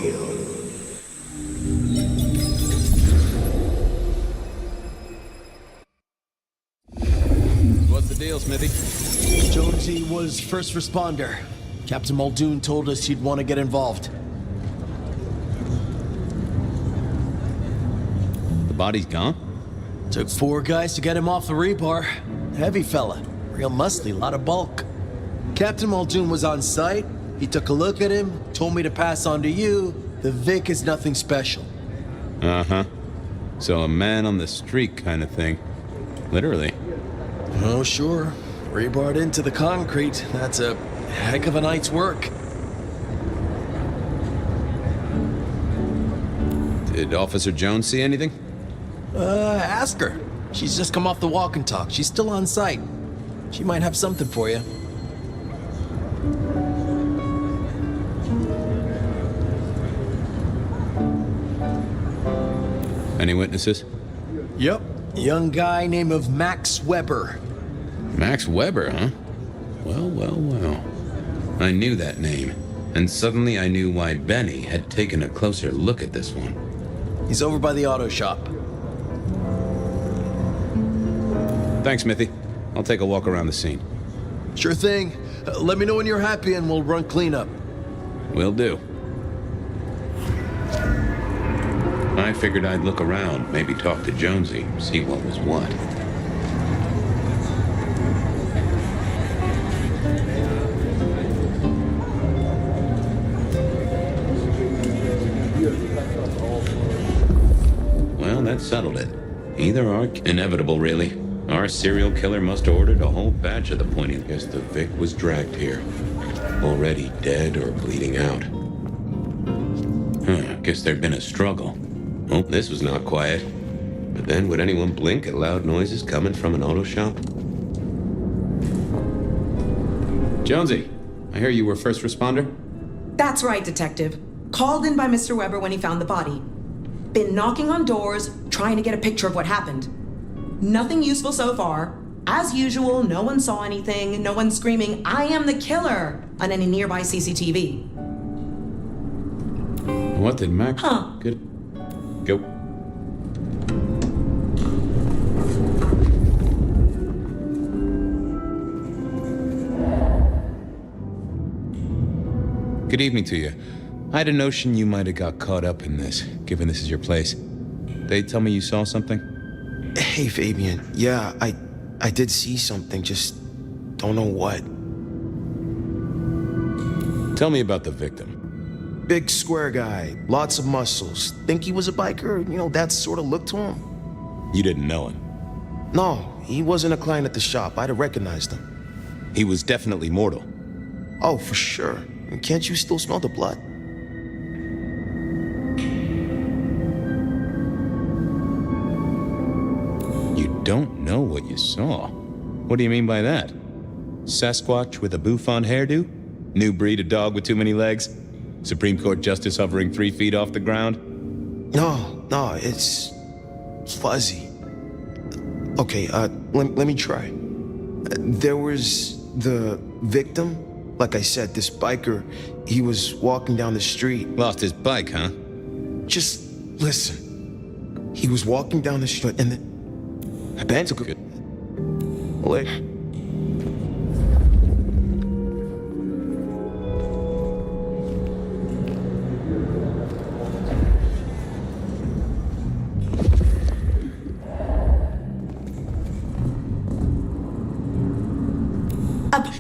What's the deal, Smithy? Jonesy was first responder. Captain Muldoon told us he'd want to get involved. body's gone? Took 4 guys to get him off the rebar. Heavy fella. Real muscly, lot of bulk. Captain Muldoon was on site. He took a look at him, told me to pass on to you. The Vic is nothing special. Uh-huh. So a man on the street kind of thing. Literally. Oh, sure. Rebarred into the concrete. That's a heck of a night's work. Did Officer Jones see anything? Ask her. She's just come off the walk and talk. She's still on site. She might have something for you. Any witnesses? Yep. Young guy named of Max Weber. Max Weber, huh? Well, well, well. I knew that name, and suddenly I knew why Benny had taken a closer look at this one. He's over by the auto shop. Thanks, Smithy. I'll take a walk around the scene. Sure thing. Let me know when you're happy and we'll run cleanup. Will do. I figured I'd look around, maybe talk to Jonesy, see what was what. Well, that settled it. Either are inevitable, really. Our serial killer must have ordered a whole batch of the pointing. Guess the Vic was dragged here. Already dead or bleeding out. Guess there'd been a struggle. Oh, this was not quiet. But then, would anyone blink at loud noises coming from an auto shop? Jonesy, I hear you were first responder? That's right, Detective. Called in by Mr. Weber when he found the body. Been knocking on doors, trying to get a picture of what happened. Nothing useful so far. As usual, no one saw anything, no one screaming, "I am the killer!" on any nearby CCTV. What did Max... Good. Go. Good evening to you. I had a notion you might have got caught up in this, given this is your place. They tell me you saw something? Hey, Fabian. Yeah, I did see something, just don't know what. Tell me about the victim. Big square guy, lots of muscles. Think he was a biker? You know, that sort of look to him. You didn't know him? No, he wasn't a client at the shop. I'd have recognized him. He was definitely mortal. Oh, for sure. Can't you still smell the blood? You don't know what you saw? What do you mean by that? Sasquatch with a bouffant hairdo? New breed of dog with too many legs? Supreme Court justice hovering 3 feet off the ground? No, it's fuzzy. Okay, let me try. There was the victim. Like I said, this biker, he was walking down the street. Lost his bike, huh? Just listen. He was walking down the street and then... Ben took a... Like...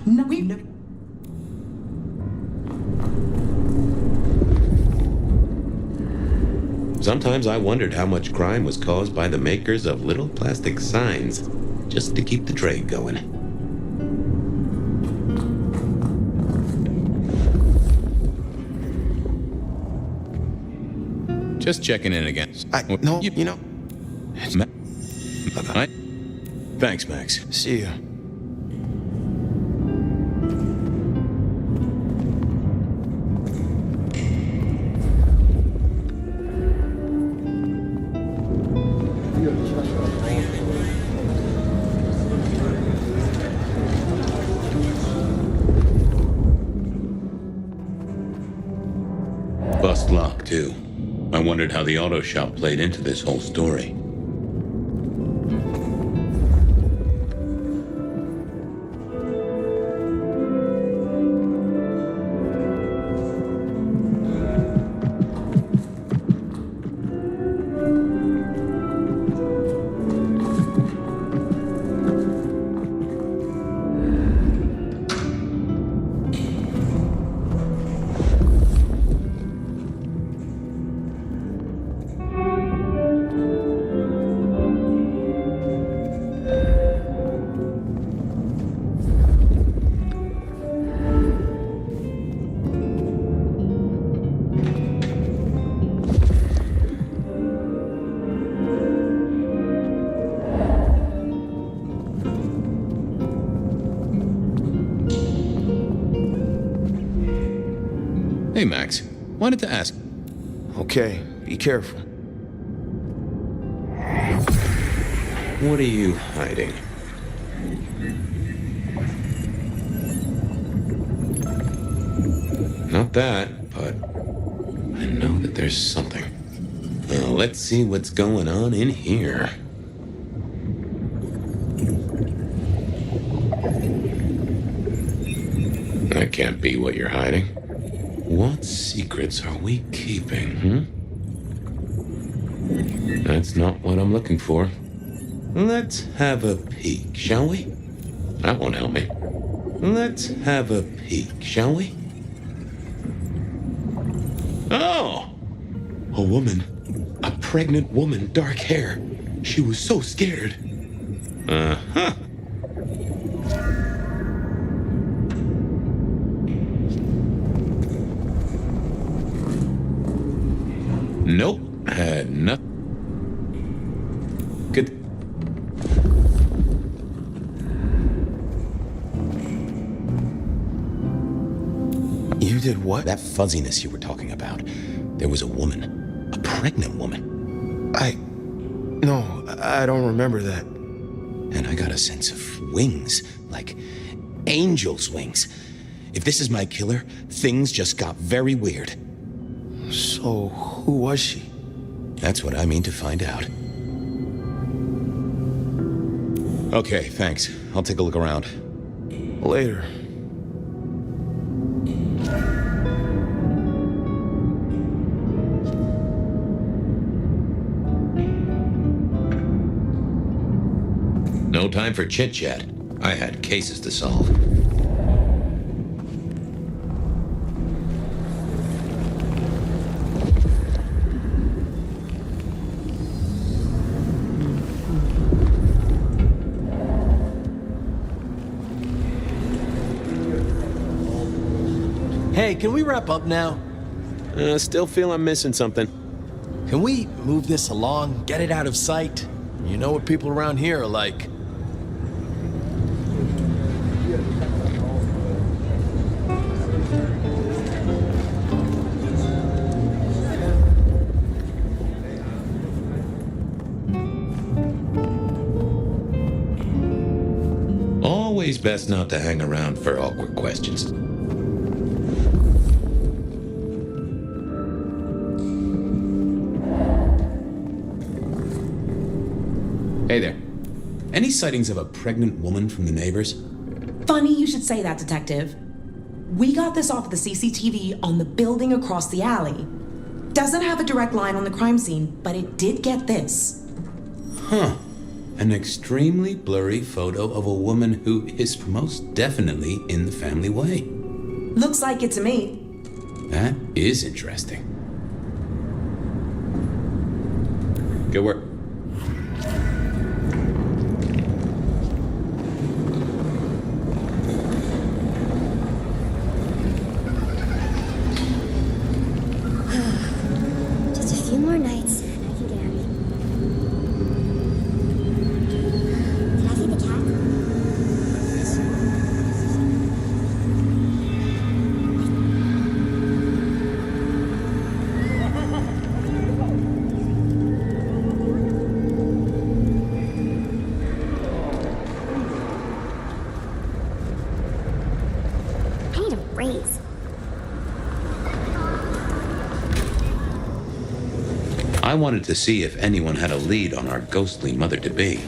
No. Sometimes I wondered how much crime was caused by the makers of little plastic signs, just to keep the trade going. Just checking in again. No, you know... Thanks, Max. See ya. Bust lock, too. I wondered how the auto shop played into this whole story. Hey, Max. Wanted to ask. Okay, be careful. What are you hiding? Not that, but I know that there's something. Well, let's see what's going on in here. That can't be what you're hiding. What secrets are we keeping, That's not what I'm looking for. Let's have a peek, shall we? That won't help me. Let's have a peek, shall we? Oh! A woman. A pregnant woman, dark hair. She was so scared. Uh-huh. Nope. Had nothing. Good. You did what? That fuzziness you were talking about. There was a woman. A pregnant woman. No, I don't remember that. And I got a sense of wings. Like angel's wings. If this is my killer, things just got very weird. So, who was she? That's what I mean to find out. Okay, thanks. I'll take a look around. Later. No time for chit-chat. I had cases to solve. Hey, can we wrap up now? Still feel I'm missing something. Can we move this along, get it out of sight? You know what people around here are like. Always best not to hang around for awkward questions. Hey there. Any sightings of a pregnant woman from the neighbors? Funny you should say that, Detective. We got this off the CCTV on the building across the alley. Doesn't have a direct line on the crime scene, but it did get this. Huh. An extremely blurry photo of a woman who is most definitely in the family way. Looks like it to me. That is interesting. Good work. Just a few more nights, and I can get out of here. Can I feed the cat? I need a raise. I wanted to see if anyone had a lead on our ghostly mother-to-be.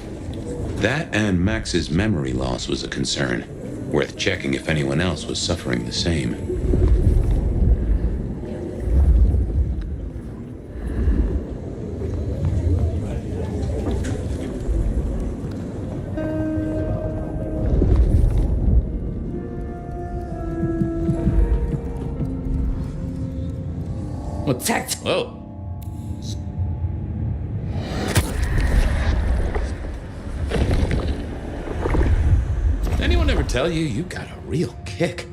That and Max's memory loss was a concern. Worth checking if anyone else was suffering the same. Attacked! Whoa. Anyone ever tell you you got a real kick?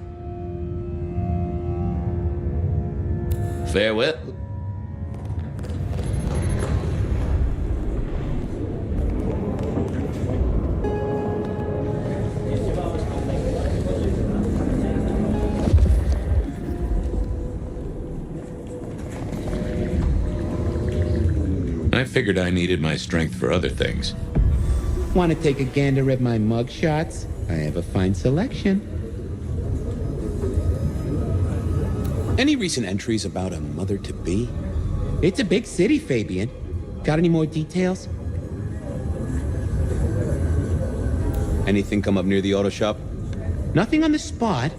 Farewell. Figured I needed my strength for other things. Want to take a gander at my mug shots? I have a fine selection. Any recent entries about a mother-to-be? It's a big city, Fabian. Got any more details? Anything come up near the auto shop? Nothing on the spot.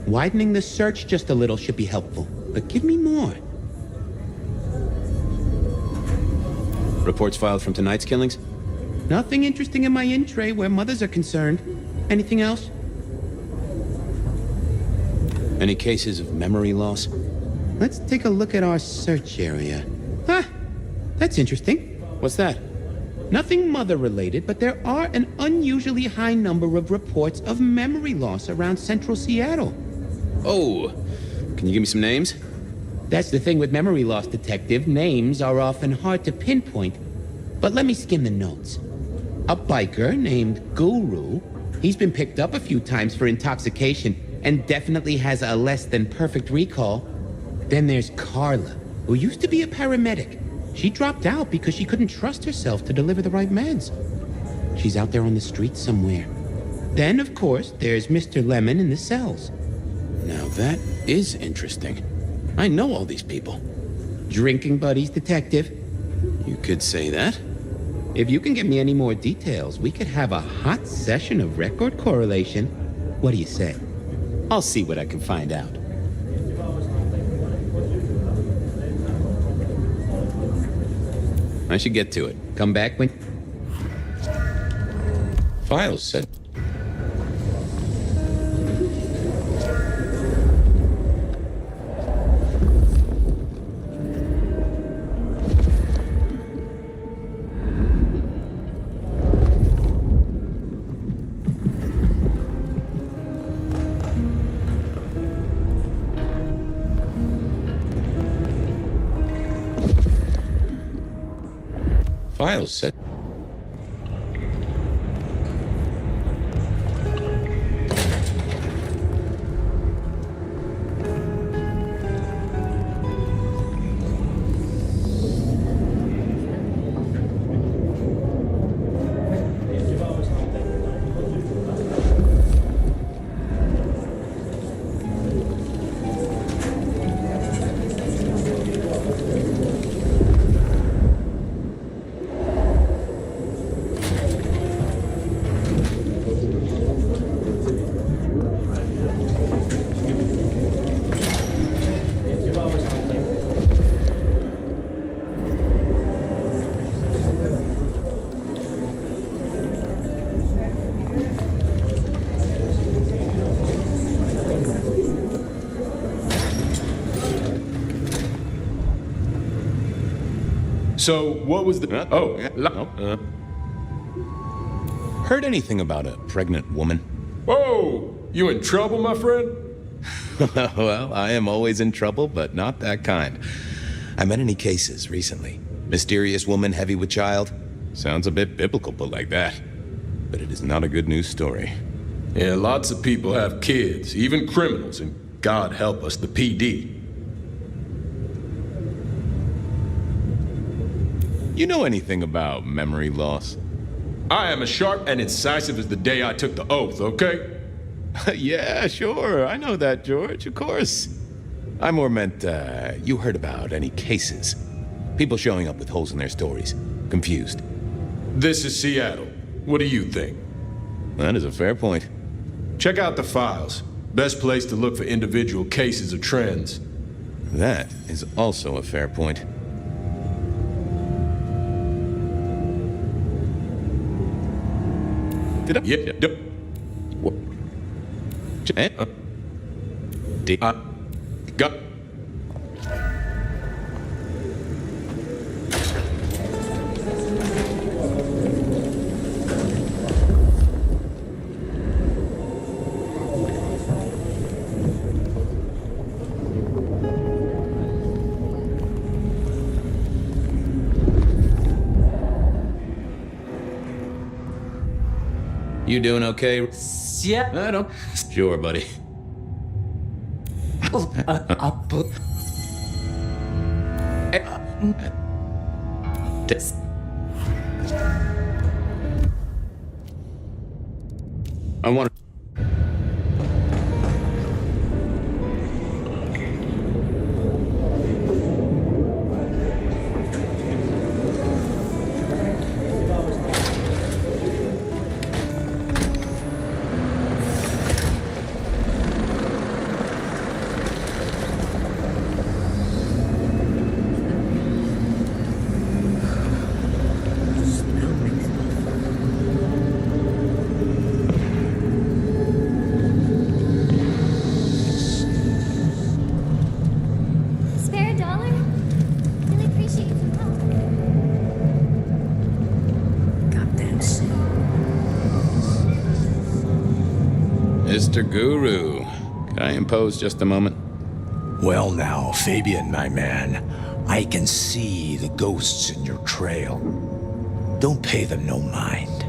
Widening the search just a little should be helpful. But give me more. Reports filed from tonight's killings? Nothing interesting in my in-tray where mothers are concerned. Anything else? Any cases of memory loss? Let's take a look at our search area. Ah, that's interesting. What's that? Nothing mother-related, but there are an unusually high number of reports of memory loss around central Seattle. Oh, can you give me some names? That's the thing with memory loss, Detective. Names are often hard to pinpoint. But let me skim the notes. A biker named Guru. He's been picked up a few times for intoxication and definitely has a less than perfect recall. Then there's Carla, who used to be a paramedic. She dropped out because she couldn't trust herself to deliver the right meds. She's out there on the streets somewhere. Then, of course, there's Mr. Lemon in the cells. Now that is interesting. I know all these people. Drinking buddies, Detective. You could say that. If you can get me any more details, we could have a hot session of record correlation. What do you say? I'll see what I can find out. I should get to it. Come back when... Files said... Files said... So, what was the... Heard anything about a pregnant woman? Whoa! You in trouble, my friend? Well, I am always in trouble, but not that kind. I met any cases recently. Mysterious woman heavy with child? Sounds a bit biblical put like that. But it is not a good news story. Yeah, lots of people have kids, even criminals, and God help us, the PD. You know anything about memory loss? I am as sharp and incisive as the day I took the oath, okay? Yeah, sure. I know that, George, of course. I more meant, you heard about any cases. People showing up with holes in their stories. Confused. This is Seattle. What do you think? That is a fair point. Check out the files. Best place to look for individual cases or trends. That is also a fair point. Did I? Yeah. What? Did I? Got. You doing okay? Yeah. I don't. Sure, buddy. I want Spare a dollar? Really appreciate some help. Goddamn shit. Mr. Guru, could I impose just a moment? Well now, Fabian, my man, I can see the ghosts in your trail. Don't pay them no mind.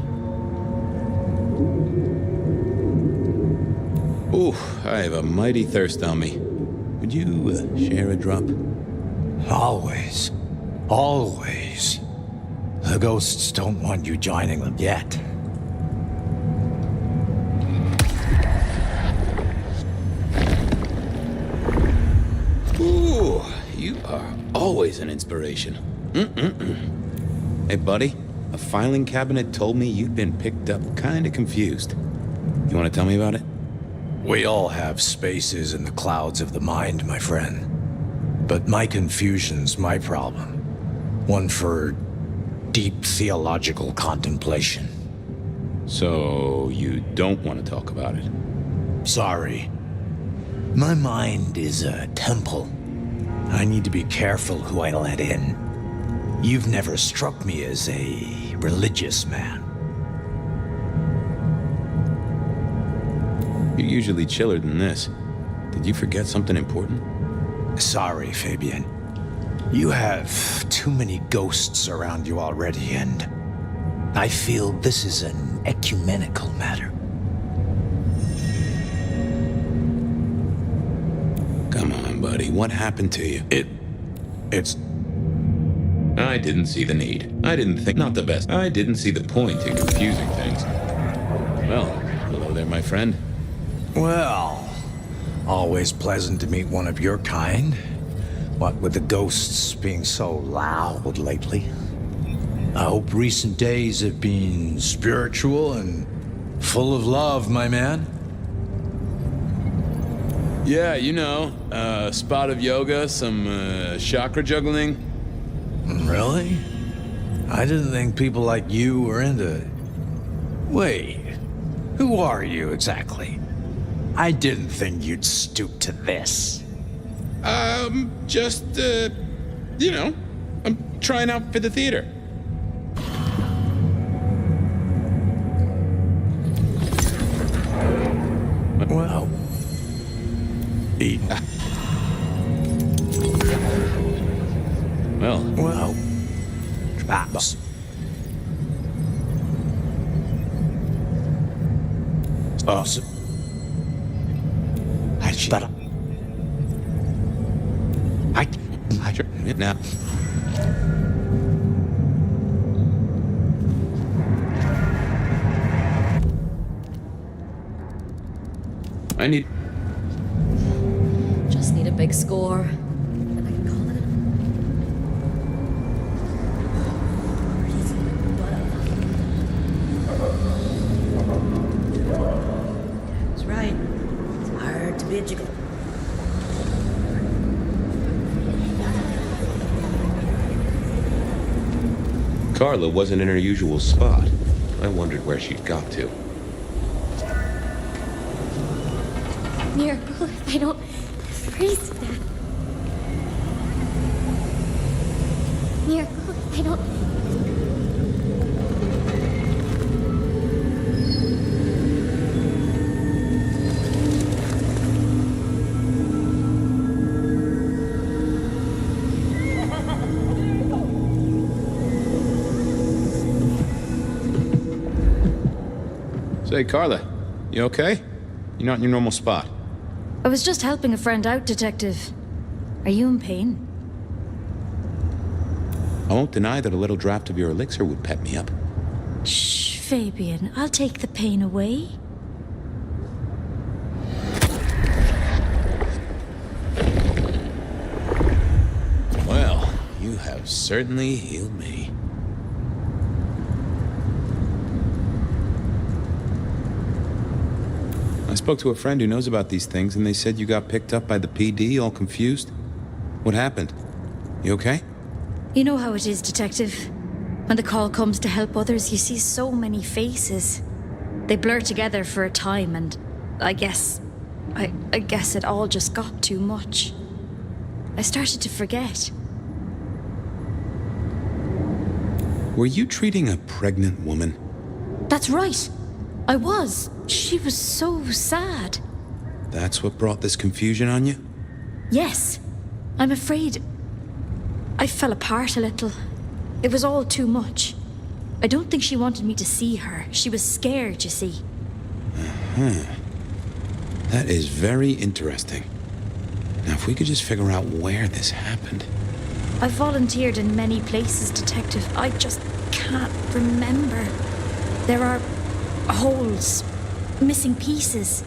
Ooh, I have a mighty thirst on me. Would you share a drop? Always. Always. The ghosts don't want you joining them yet. Ooh, you are always an inspiration. Hey, buddy, a filing cabinet told me you'd been picked up kinda confused. You wanna tell me about it? We all have spaces in the clouds of the mind, my friend. But my confusion's my problem. One for deep theological contemplation. So, you don't want to talk about it? Sorry. My mind is a temple. I need to be careful who I let in. You've never struck me as a religious man. You're usually chiller than this. Did you forget something important? Sorry, Fabian. You have too many ghosts around you already, and I feel this is an ecumenical matter. Come on, buddy. What happened to you? It's... I didn't see the need. I didn't think... Not the best. I didn't see the point in confusing things. Well, hello there, my friend. Well, always pleasant to meet one of your kind. What with the ghosts being so loud lately. I hope recent days have been spiritual and full of love, my man. Yeah, you know, a spot of yoga, some chakra juggling. Really? I didn't think people like you were into... Wait, who are you exactly? I didn't think you'd stoop to this. Just, you know, I'm trying out for the theater. Well... Eat. Well... Traps. Awesome. But... Now... I need... Just need a big score. Then I can call it That's right. It's hard to be a jiggle. Carla wasn't in her usual spot. I wondered where she'd got to. Miracle if I don't freeze to death. Miracle if I don't... Say, Carla, you okay? You're not in your normal spot. I was just helping a friend out, Detective. Are you in pain? I won't deny that a little draft of your elixir would pep me up. Shh, Fabian. I'll take the pain away. Well, you have certainly healed me. I spoke to a friend who knows about these things, and they said you got picked up by the PD, all confused. What happened? You okay? You know how it is, Detective. When the call comes to help others, you see so many faces. They blur together for a time, and I guess it all just got too much. I started to forget. Were you treating a pregnant woman? That's right. I was. She was so sad. That's what brought this confusion on you? Yes. I'm afraid I fell apart a little. It was all too much. I don't think she wanted me to see her. She was scared, you see. Uh-huh. That is very interesting. Now, if we could just figure out where this happened. I've volunteered in many places, Detective. I just can't remember. There are holes, missing pieces.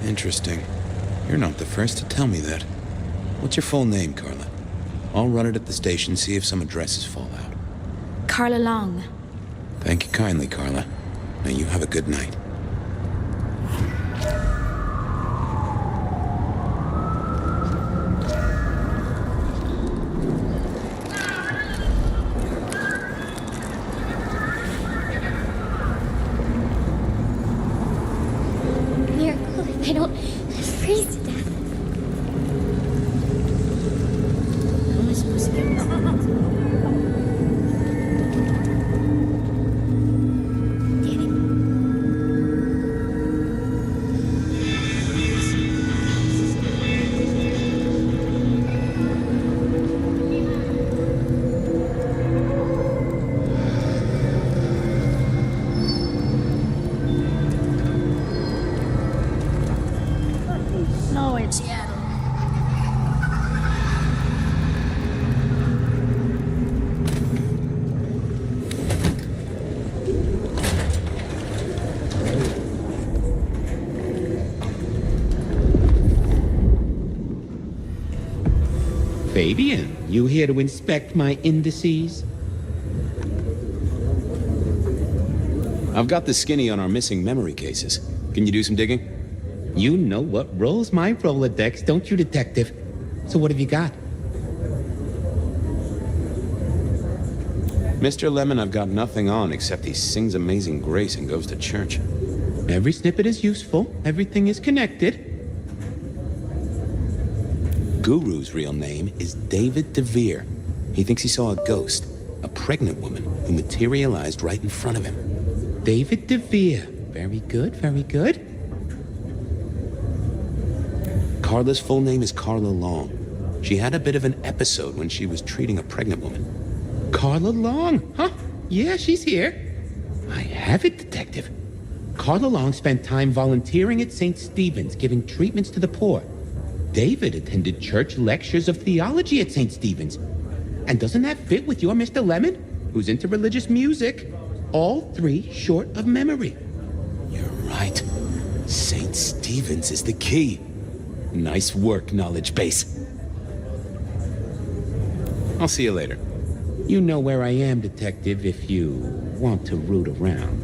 Interesting. You're not the first to tell me that. What's your full name, Carla? I'll run it at the station, see if some addresses fall out. Carla Long. Thank you kindly, Carla. Now you have a good night. Miracle, if I don't freeze to death. How am I supposed to get this? No, it's Seattle. Fabian, you here to inspect my indices? I've got the skinny on our missing memory cases. Can you do some digging? You know what rolls my Rolodex, don't you, Detective? So what have you got? Mr. Lemon, I've got nothing on except he sings Amazing Grace and goes to church. Every snippet is useful. Everything is connected. Guru's real name is David DeVere. He thinks he saw a ghost, a pregnant woman who materialized right in front of him. David DeVere. Very good, very good. Carla's full name is Carla Long. She had a bit of an episode when she was treating a pregnant woman. Carla Long, huh? Yeah, she's here. I have it, Detective. Carla Long spent time volunteering at St. Stephen's, giving treatments to the poor. David attended church lectures of theology at St. Stephen's. And doesn't that fit with your Mr. Lemon, who's into religious music? All three short of memory. You're right. St. Stephen's is the key. Nice work, knowledge base. I'll see you later. You know where I am, Detective, if you want to root around.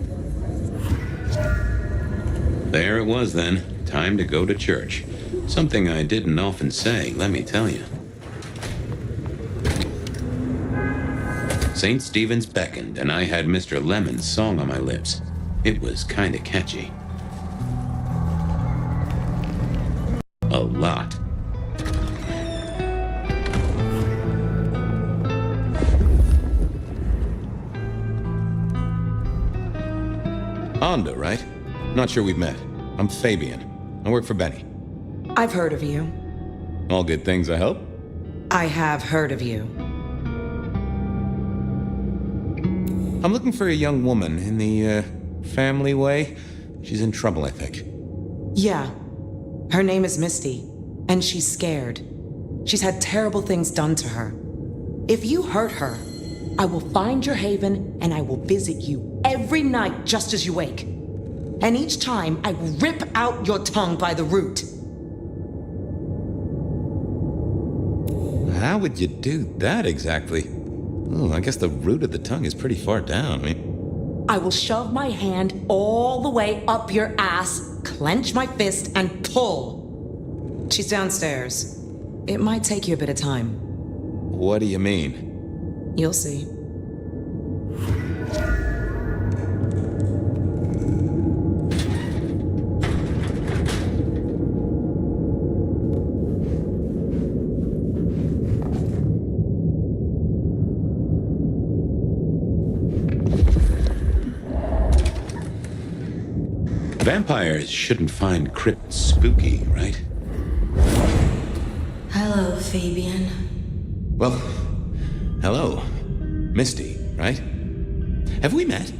There it was then. Time to go to church. Something I didn't often say, let me tell you. St. Stephen's beckoned, and I had Mr. Lemon's song on my lips. It was kinda catchy. A lot. Onda, right? Not sure we've met. I'm Fabian. I work for Benny. I've heard of you. All good things, I hope? I have heard of you. I'm looking for a young woman in the, family way. She's in trouble, I think. Yeah. Her name is Misty, and she's scared. She's had terrible things done to her. If you hurt her, I will find your haven and I will visit you every night just as you wake. And each time I will rip out your tongue by the root. How would you do that exactly? Oh, I guess the root of the tongue is pretty far down. I will shove my hand all the way up your ass, clench my fist, and pull. She's downstairs. It might take you a bit of time. What do you mean? You'll see. Vampires shouldn't find crypts spooky, right? Hello, Fabian. Well, hello. Misty, right? Have we met?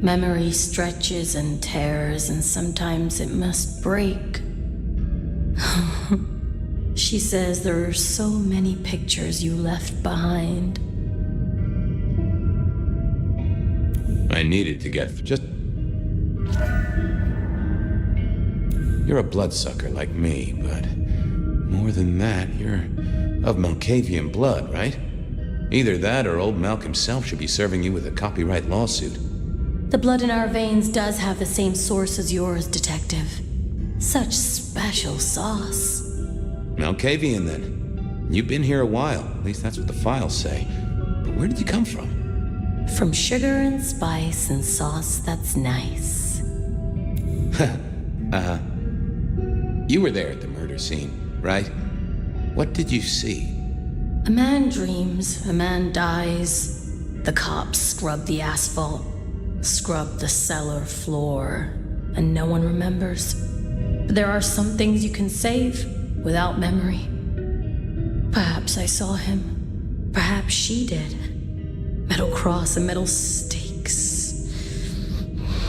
Memory stretches and tears, and sometimes it must break. She says there are so many pictures you left behind. I needed to get just... You're a bloodsucker like me, but more than that, you're of Malkavian blood, right? Either that or old Malk himself should be serving you with a copyright lawsuit. The blood in our veins does have the same source as yours, Detective. Such special sauce. Malkavian, then. You've been here a while, at least that's what the files say. But where did you come from? From sugar and spice and sauce that's nice. You were there at the murder scene, right? What did you see? A man dreams, a man dies. The cops scrub the asphalt, scrub the cellar floor, and no one remembers. But there are some things you can save without memory. Perhaps I saw him. Perhaps she did. Metal cross and metal stakes.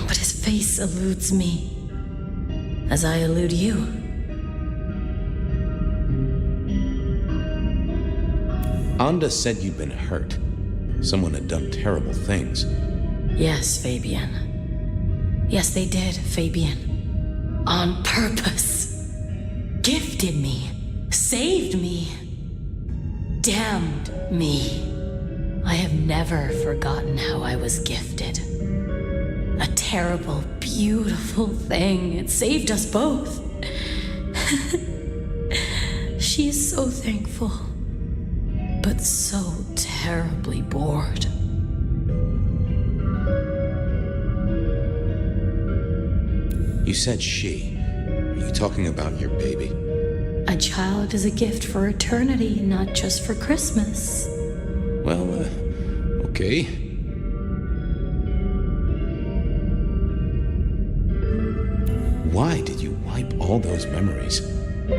But his face eludes me, as I elude you. Anda said you'd been hurt. Someone had done terrible things. Yes, Fabian. Yes, they did, Fabian. On purpose. Gifted me. Saved me. Damned me. I have never forgotten how I was gifted. A terrible, beautiful thing. It saved us both. She is so thankful, but so terribly bored. You said she. Are you talking about your baby? A child is a gift for eternity, not just for Christmas. Well, okay. Why did you wipe all those memories?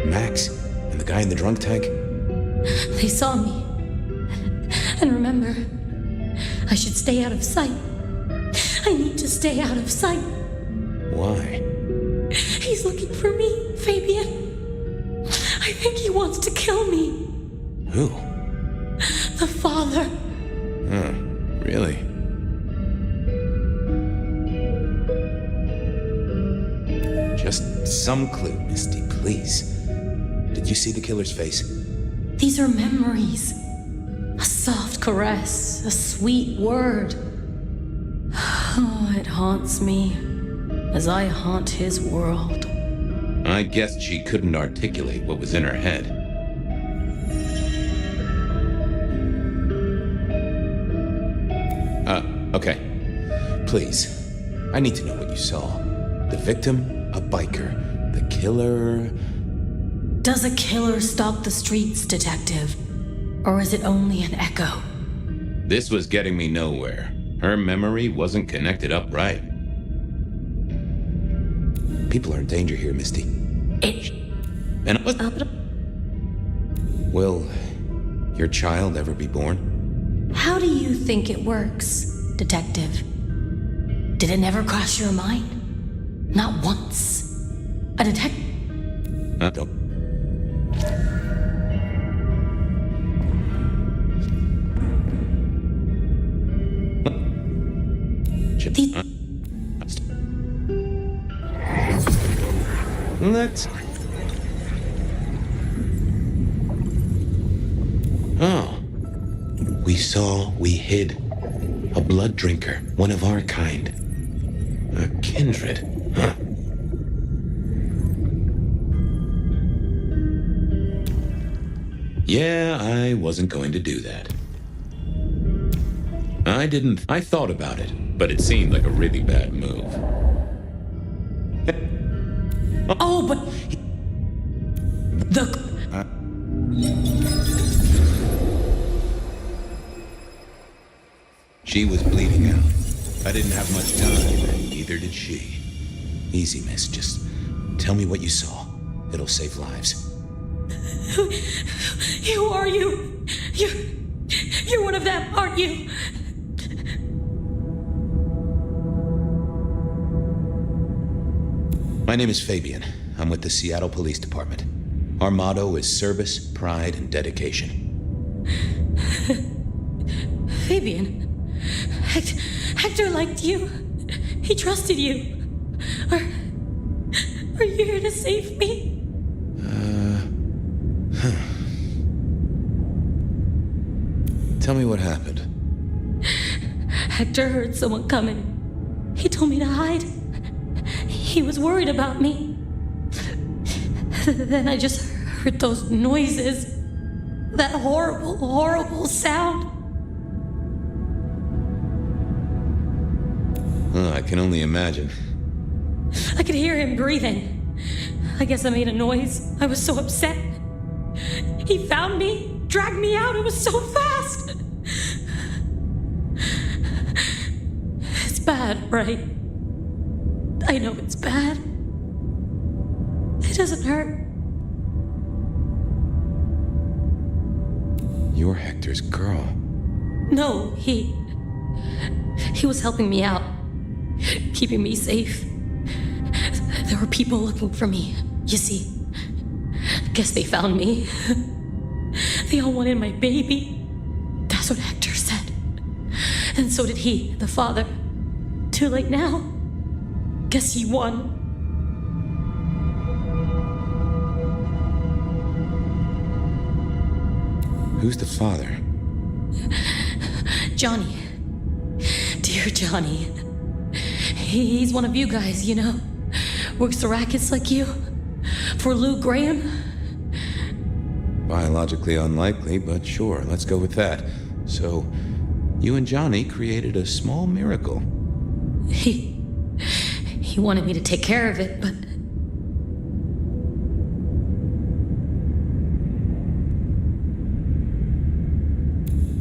Max and the guy in the drunk tank? They saw me. And remember, I should stay out of sight. I need to stay out of sight. Why? He's looking for me, Fabian. I think he wants to kill me. Who? The father. Huh, really? Just some clue, Misty, please. Did you see the killer's face? These are memories. A soft caress, a sweet word. Oh, it haunts me as I haunt his world. I guessed she couldn't articulate what was in her head. Okay. Please. I need to know what you saw. The victim, a biker. The killer... Does a killer stalk the streets, Detective? Or is it only an echo? This was getting me nowhere. Her memory wasn't connected up right. People are in danger here, Misty. And will your child ever be born? How do you think it works, Detective? Did it never cross your mind? Not once. A detective... Let's... Oh. We saw, we hid. A blood drinker, one of our kind. A kindred, huh? Yeah, I wasn't going to do that. I thought about it, but it seemed like a really bad move. Oh, but... She was bleeding out. I didn't have much time, and neither did she. Easy, miss. Just tell me what you saw. It'll save lives. Who are you? You're one of them, aren't you? My name is Fabian. I'm with the Seattle Police Department. Our motto is service, pride, and dedication. Fabian? Hector liked you. He trusted you. Are you here to save me? Tell me what happened. Hector heard someone coming. He told me to hide. He was worried about me. Then I just heard those noises. That horrible, horrible sound. Oh, I can only imagine. I could hear him breathing. I guess I made a noise. I was so upset. He found me, dragged me out. It was so fast. It's bad, right? I know it's bad. It doesn't hurt. You're Hector's girl. No, he was helping me out, keeping me safe. There were people looking for me, you see. Guess they found me. They all wanted my baby. That's what Hector said. And so did he, the father. Too late now. Guess he won. Who's the father? Johnny. Dear Johnny. He's one of you guys, you know. Works the rackets like you. For Lou Graham. Biologically unlikely, but sure, let's go with that. So, you and Johnny created a small miracle. He wanted me to take care of it, but...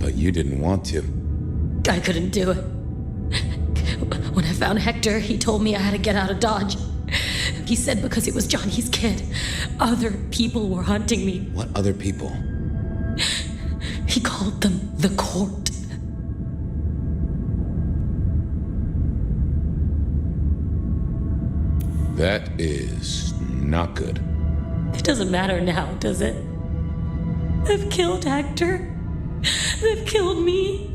But you didn't want to. I couldn't do it. When I found Hector, he told me I had to get out of Dodge. He said because it was Johnny's kid, other people were hunting me. What other people? He called them the court. That is not good. It doesn't matter now, does it? They've killed Hector. They've killed me.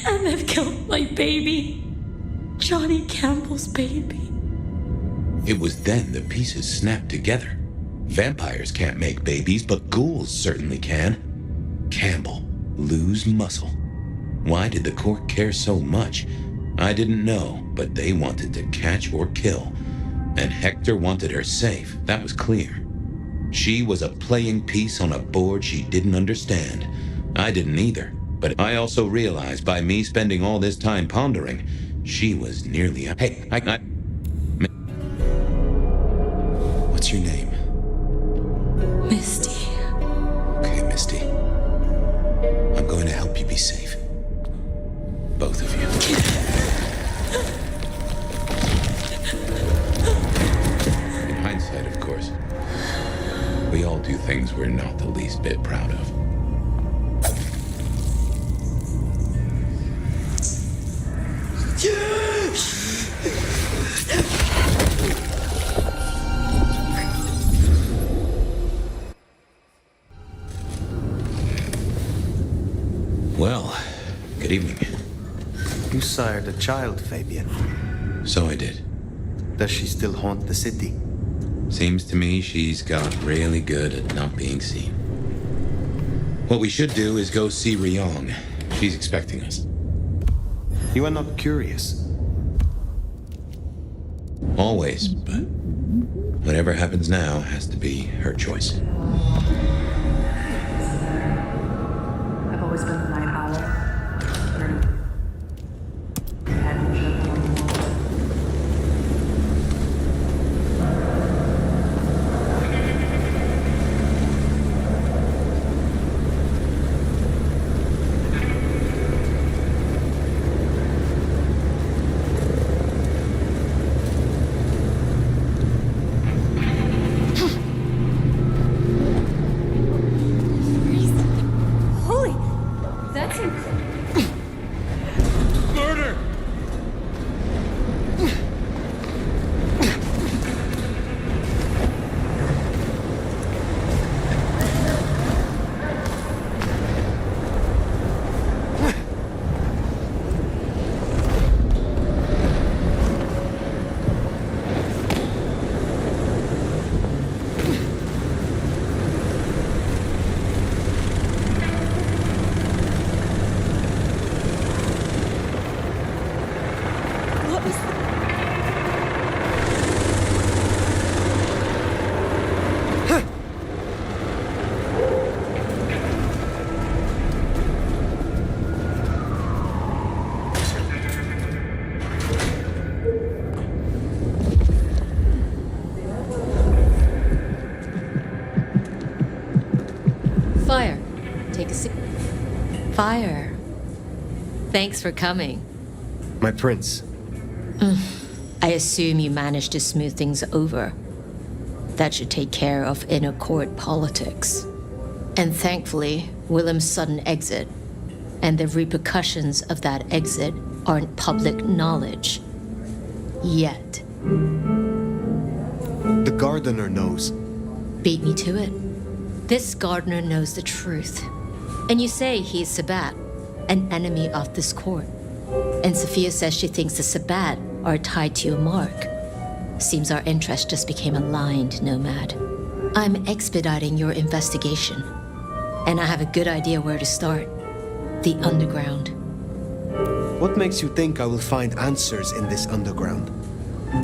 And they've killed my baby. Johnny Campbell's baby. It was then the pieces snapped together. Vampires can't make babies, but ghouls certainly can. Campbell, Lou's muscle. Why did the court care so much? I didn't know, but they wanted to catch or kill. And Hector wanted her safe, that was clear. She was a playing piece on a board she didn't understand. I didn't either, but I also realized by me spending all this time pondering, she was nearly a... Hey, What's your name? Misty. Okay, Misty. I'm going to help you be safe. Both of you. In hindsight, of course. We all do things we're not the least bit proud of. Well, good evening. You sired a child, Fabian. So I did. Does she still haunt the city? Seems to me she's got really good at not being seen. What we should do is go see Ryong. She's expecting us. You are not curious. Always, but whatever happens now has to be her choice. I've always been the night owl. Fire. Take a seat. Fire. Thanks for coming. My prince. I assume you managed to smooth things over. That should take care of inner court politics. And thankfully, Willem's sudden exit and the repercussions of that exit aren't public knowledge. Yet. The gardener knows. Beat me to it. This gardener knows the truth. And you say he's Sabbat, an enemy of this court. And Sophia says she thinks the Sabbat are tied to your mark. Seems our interest just became aligned, Nomad. I'm expediting your investigation. And I have a good idea where to start. The underground. What makes you think I will find answers in this underground?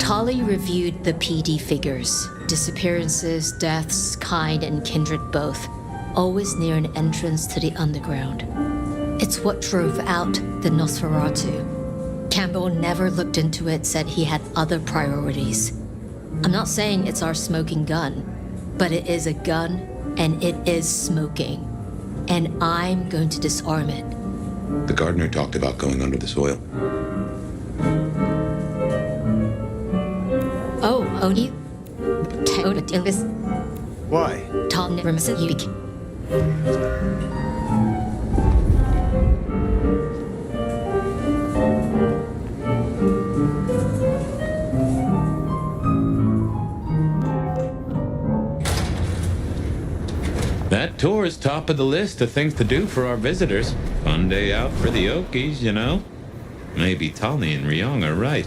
Tali reviewed the PD figures. Disappearances, deaths, kind and kindred both. Always near an entrance to the underground. It's what drove out the Nosferatu. Campbell never looked into it, said he had other priorities. I'm not saying it's our smoking gun, but it is a gun and it is smoking. And I'm going to disarm it. The gardener talked about going under the soil. Oh, Oni? Why? That tour is top of the list of things to do for our visitors. Fun day out for the Okies, you know? Maybe Tali and Ryong are right.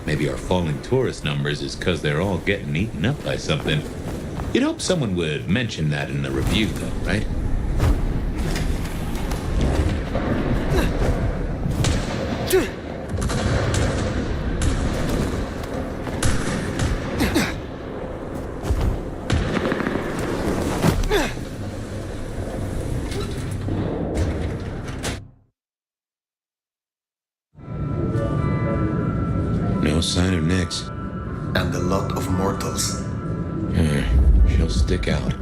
Maybe our falling tourist numbers is because they're all getting eaten up by something. You'd hope someone would mention that in the review, though, right? No sign of Nyx. And a lot of mortals. She'll stick out.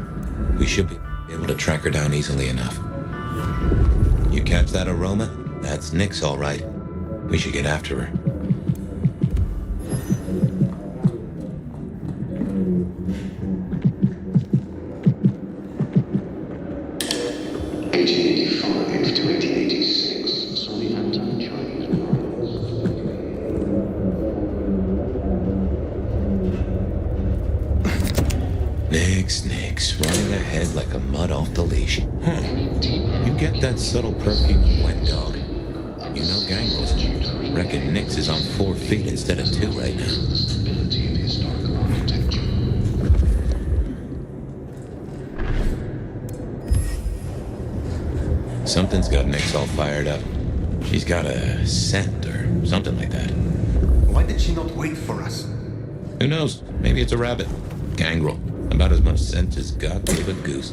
We should be able to track her down easily enough. You catch that aroma? That's Nyx, all right. We should get after her. Nyx, running ahead like a mutt off the leash. You get that subtle perfume of wet dog. You know, Gangrels, reckon Nyx is on 4 feet instead of 2 right now. Something's got Nyx all fired up. She's got a scent or something like that. Why did she not wait for us? Who knows? Maybe it's a rabbit. Gangrel. About as much sense as God gave a goose.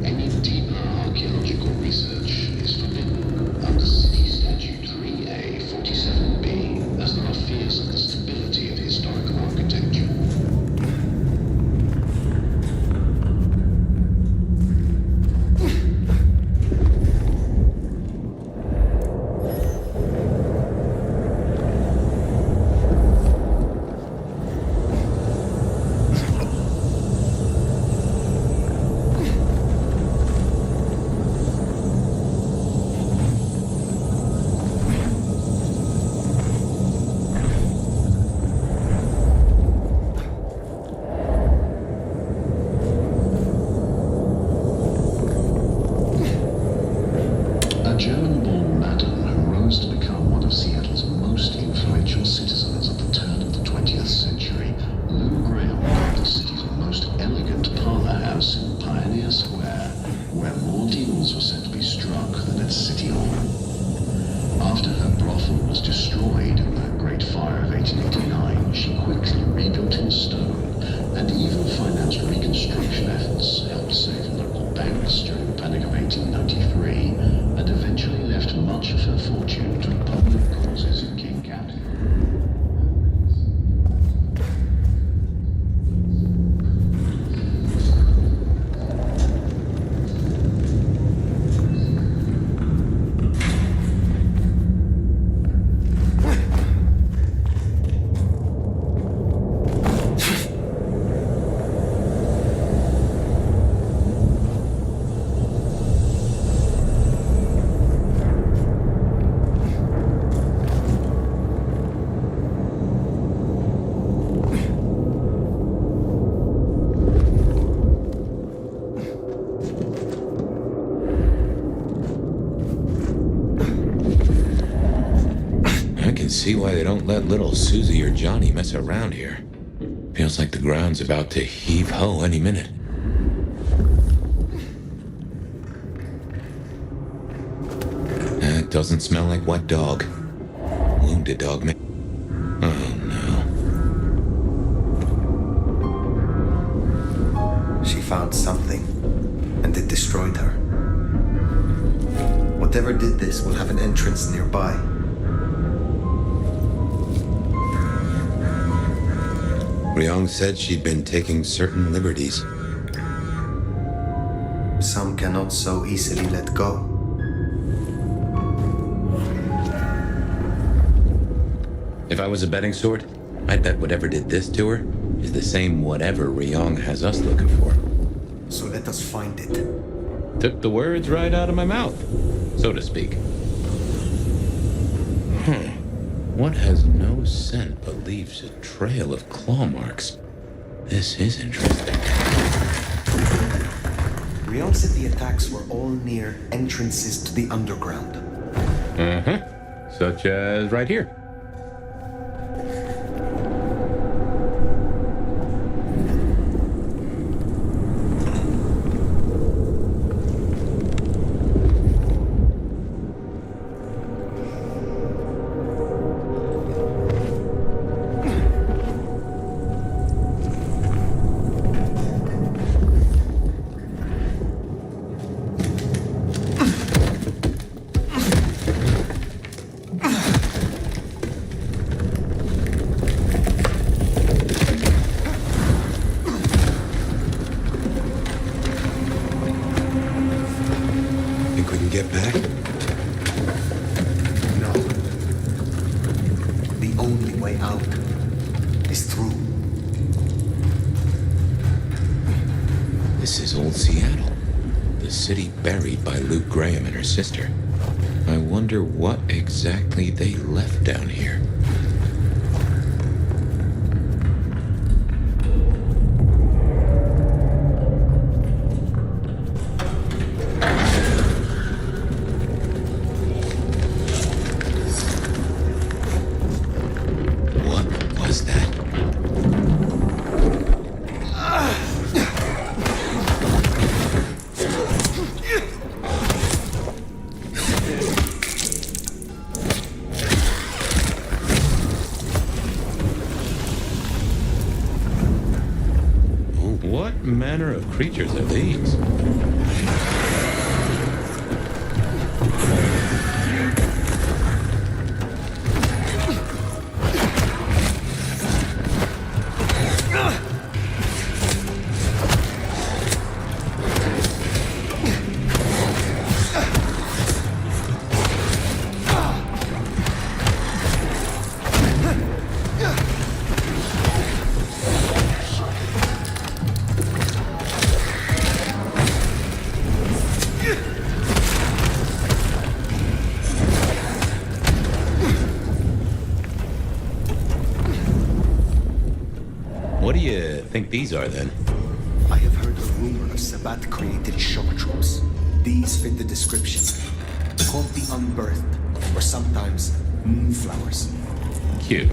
Any deeper archaeological research is forbidden under City Statute 3A-47B, as there are fears of the stability of historical architecture. See why they don't let little Susie or Johnny mess around here. Feels like the ground's about to heave-ho any minute. That doesn't smell like wet dog. Wounded dog, man. Oh, no. She found something, and it destroyed her. Whatever did this will have an entrance nearby. Ryong said she'd been taking certain liberties. Some cannot so easily let go. If I was a betting sort, I'd bet whatever did this to her is the same whatever Ryong has us looking for. So let us find it. Took the words right out of my mouth, so to speak. What has no scent but leaves a trail of claw marks? This is interesting. Ryong said the attacks were all near entrances to the underground. Such as right here. Get back? No. The only way out is through. This is old Seattle, the city buried by Luke Graham and her sister. I wonder what exactly they left down here. What manner of creatures are these? What do you think these are, then? I have heard a rumor of Sabbath created shock troops. These fit the description. Called the Unbirthed, or sometimes Moonflowers. Cute.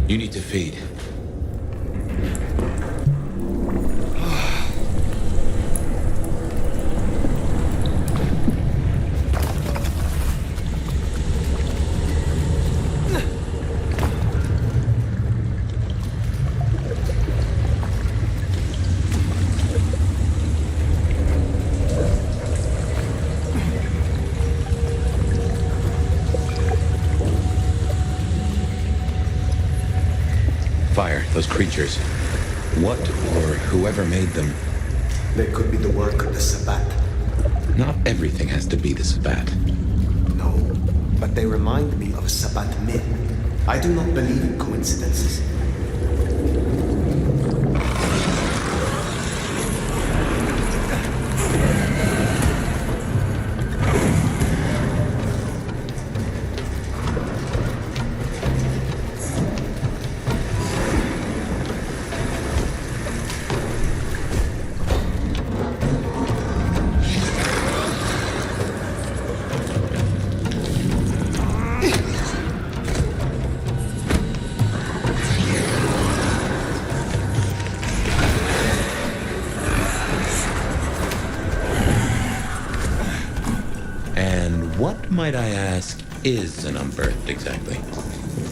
You need to feed. Fire, those creatures. What or whoever made them? They could be the work of the Sabbath. Not everything has to be the Sabbath. No, but they remind me of a Sabbath myth. I do not believe in coincidences. What, might I ask, is an Unbirthed exactly?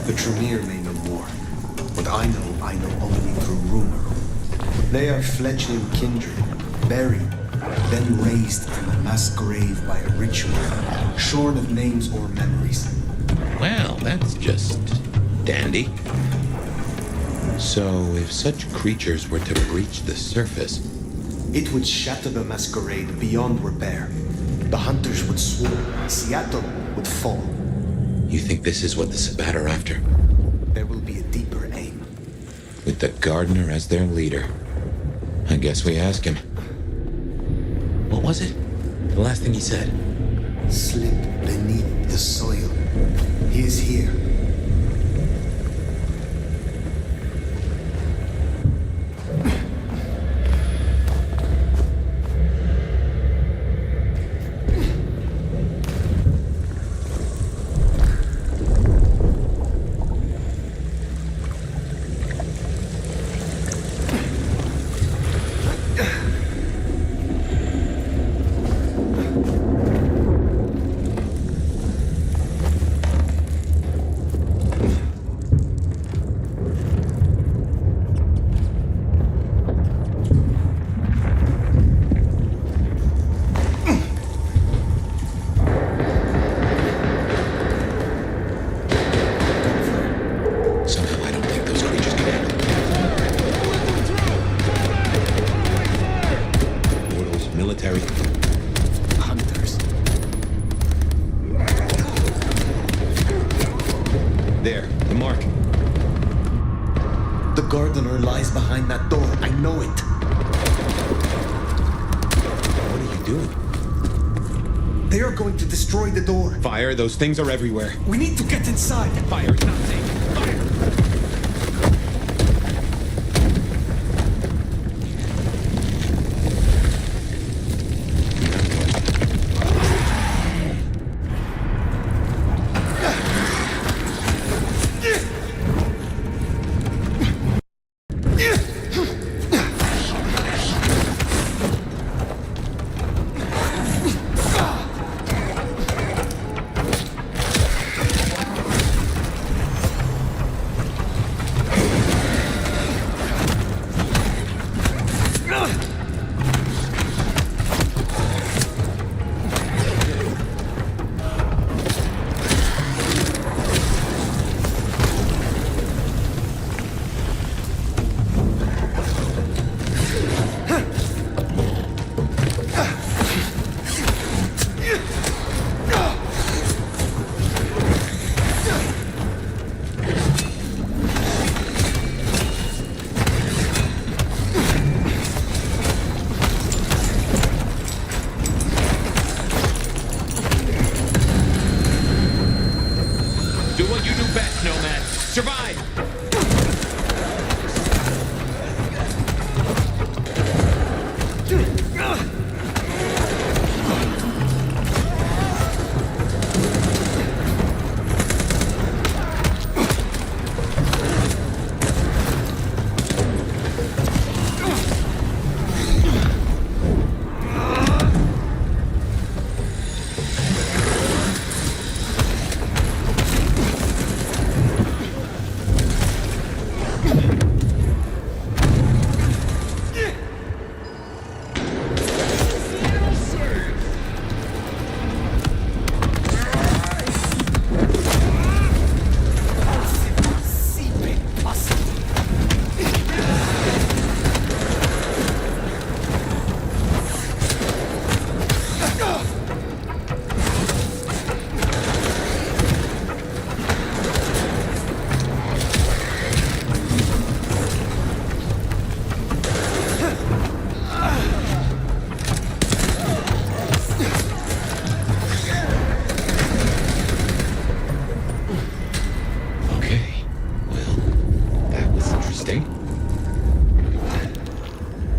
The Tremere may know more. What I know only through rumor. They are fledgling kindred, buried, then raised from a mass grave by a ritual, shorn of names or memories. Well, that's just dandy. So, if such creatures were to breach the surface... It would shatter the Masquerade beyond repair. The hunters would swarm. Seattle would fall. You think this is what the Sabbat are after? There will be a deeper aim. With the gardener as their leader. I guess we ask him. What was it? The last thing he said? Slip beneath the soil. He is here. lies behind that door. I know it. What are you doing? They are going to destroy the door. Fire, those things are everywhere. We need to get inside. Fire is not safe. Fire!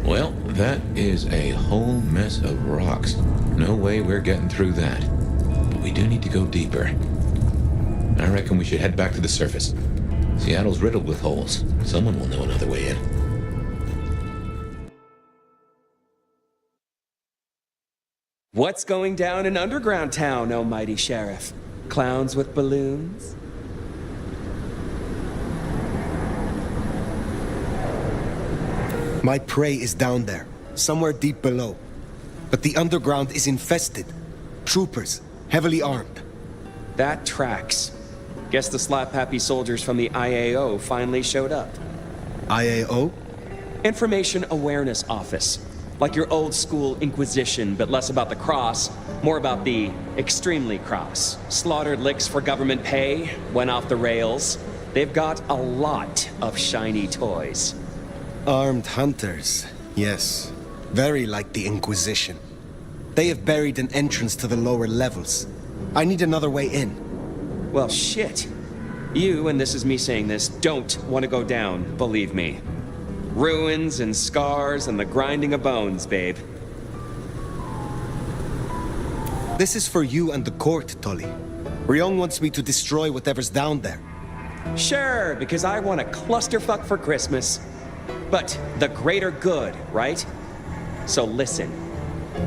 Well, that is a whole mess of rocks. No way we're getting through that. But we do need to go deeper. I reckon we should head back to the surface. Seattle's riddled with holes. Someone will know another way in. What's going down in Underground Town, oh mighty sheriff? Clowns with balloons? My prey is down there, somewhere deep below. But the underground is infested. Troopers, heavily armed. That tracks. Guess the slap-happy soldiers from the IAO finally showed up. IAO? Information Awareness Office. Like your old school Inquisition, but less about the cross, more about the extremely cross. Slaughtered licks for government pay, went off the rails. They've got a lot of shiny toys. Armed hunters, yes. Very like the Inquisition. They have buried an entrance to the lower levels. I need another way in. Well, shit. You, and this is me saying this, don't want to go down, believe me. Ruins and scars and the grinding of bones, babe. This is for you and the court, Tully. Ryong wants me to destroy whatever's down there. Sure, because I want a clusterfuck for Christmas. But the greater good, right? So listen.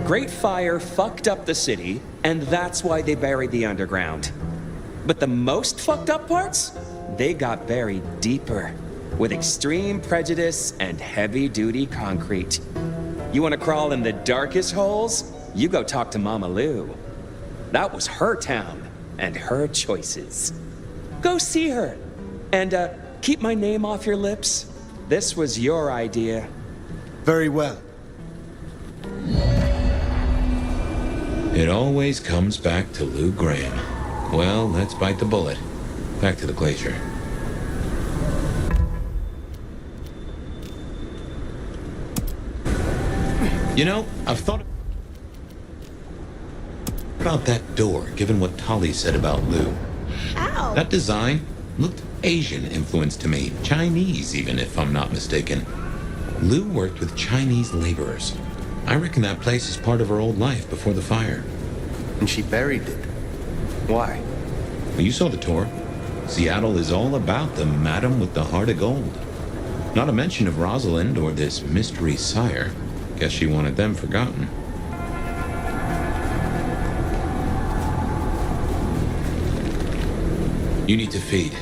Great Fire fucked up the city, and that's why they buried the underground. But the most fucked up parts? They got buried deeper, with extreme prejudice and heavy-duty concrete. You want to crawl in the darkest holes? You go talk to Mama Lou. That was her town, and her choices. Go see her, and keep my name off your lips. This was your idea. Very well. It always comes back to Lou Graham. Well, let's bite the bullet. Back to the glacier. You know, I've thought about that door, given what Tali said about Lou. How? That design looked Asian influenced to me. Chinese, even, if I'm not mistaken. Lou worked with Chinese laborers. I reckon that place is part of her old life before the fire. And she buried it. Why? Well, you saw the tour. Seattle is all about the madam with the heart of gold. Not a mention of Rosalind or this mystery sire. Guess she wanted them forgotten. You need to feed.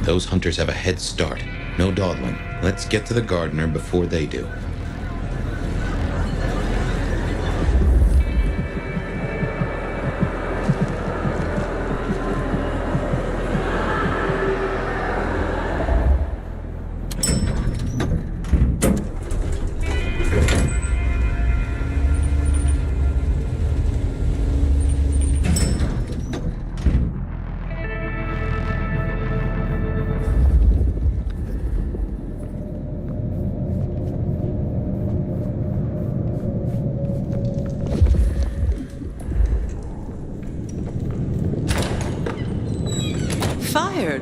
Those hunters have a head start. No dawdling. Let's get to the gardener before they do.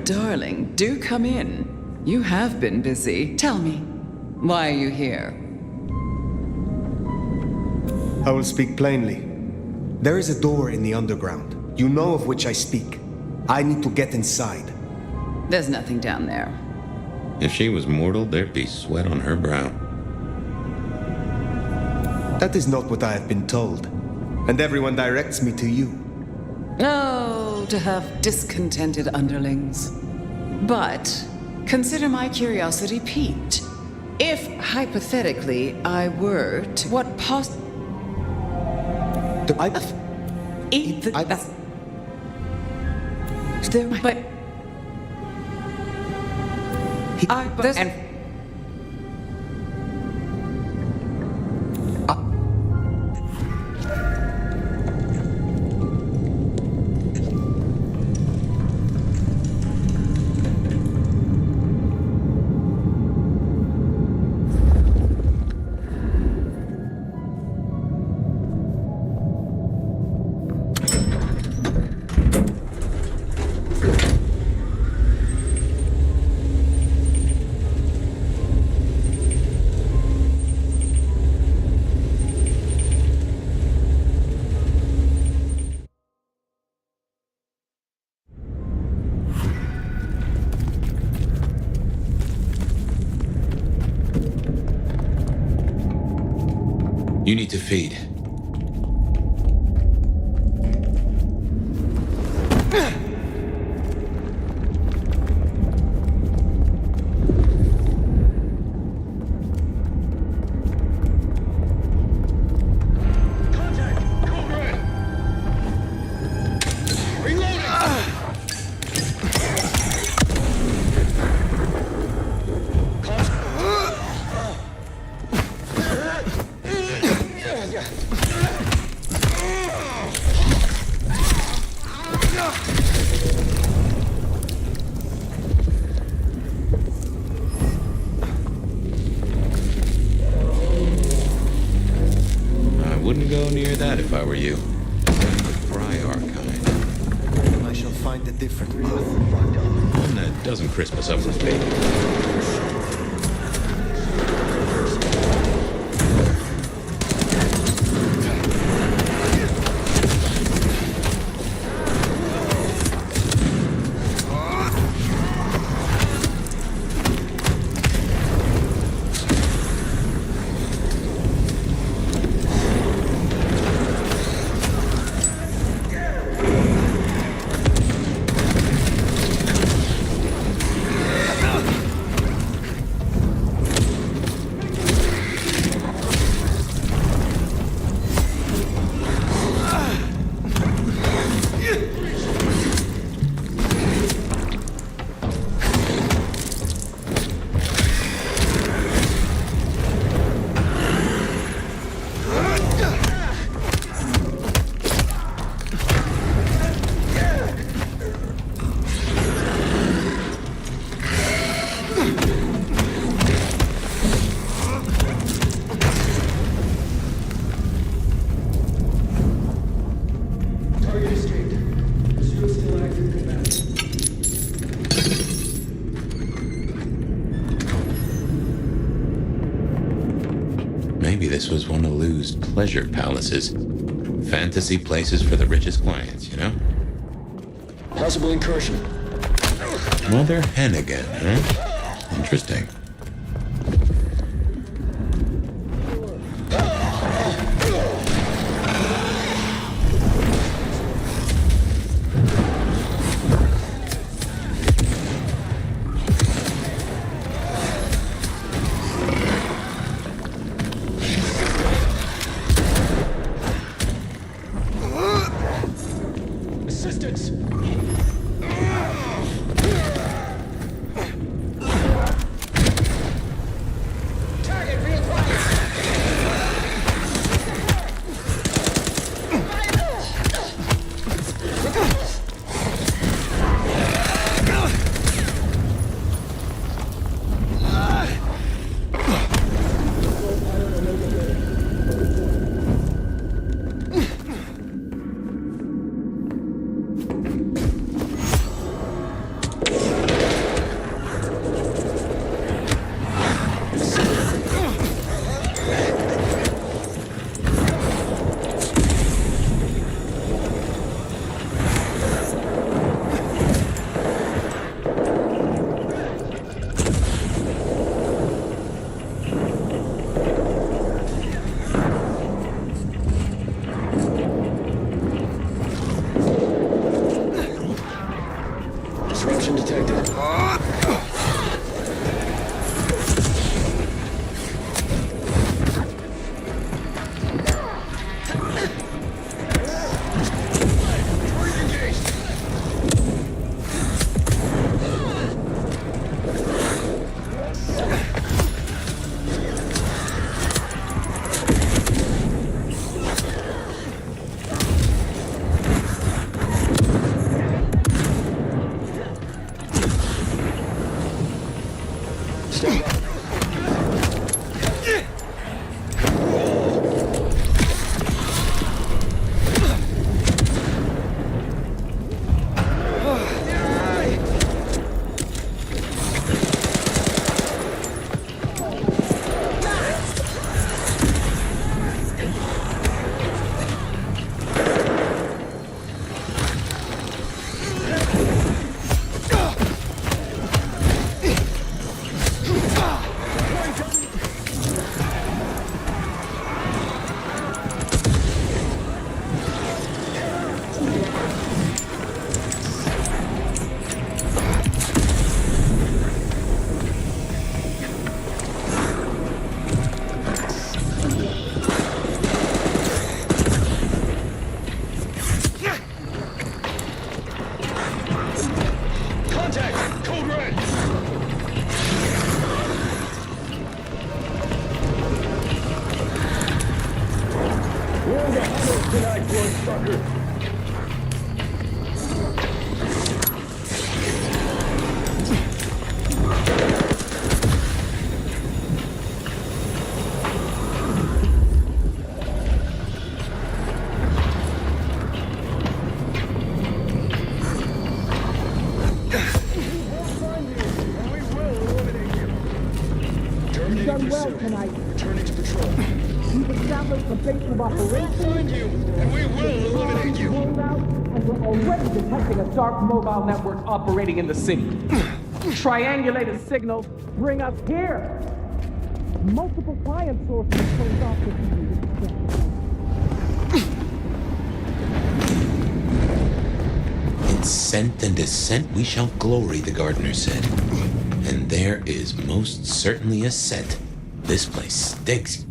Darling, do come in. You have been busy. Tell me, why are you here? I will speak plainly. There is a door in the underground. You know of which I speak. I need to get inside. There's nothing down there. If she was mortal, there'd be sweat on her brow. That is not what I have been told. And everyone directs me to you. Oh, to have discontented underlings. But consider my curiosity piqued. If, hypothetically, I were to... What Eat the... There might... You need to feed. Wouldn't go near that if I were you. The Briar kind. I shall find a different path. One that doesn't crisp us up with bacon. Maybe this was one of Lou's pleasure palaces. Fantasy places for the richest clients, you know? Possible incursion. Mother hen again, huh? Interesting. Assistance! Disruption detected. Done well tonight. Returning to patrol. We've established the base of operations. We'll find you, and we will eliminate you. And we're already detecting a dark mobile network operating in the city. Triangulated signals bring us here. Multiple client sources closed off the In scent and descent we shall glory, the gardener said. And there is most certainly a scent. This place stinks.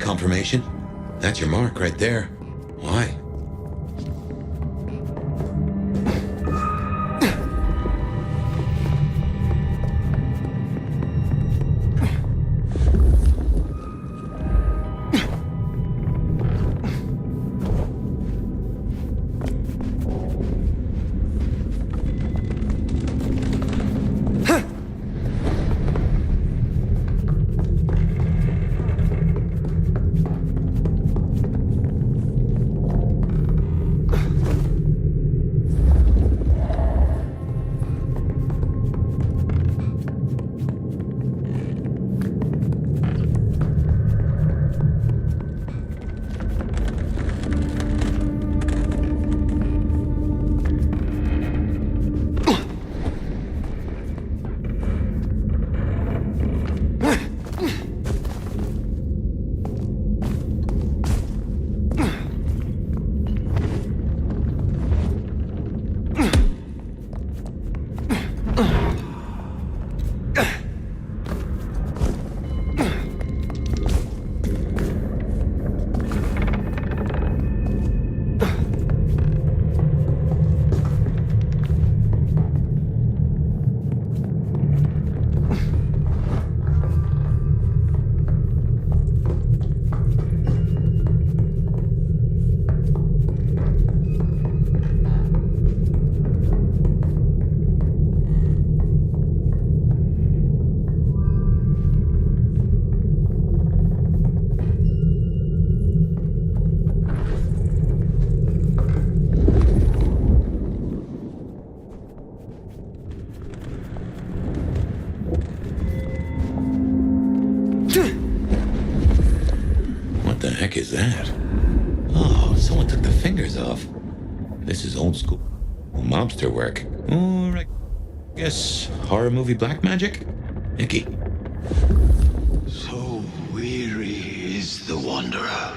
Confirmation? That's your mark right there. Why? What the heck is that? Oh, someone took the fingers off. This is old school mobster work. Or I guess horror movie black magic? Icky. So weary is the wanderer.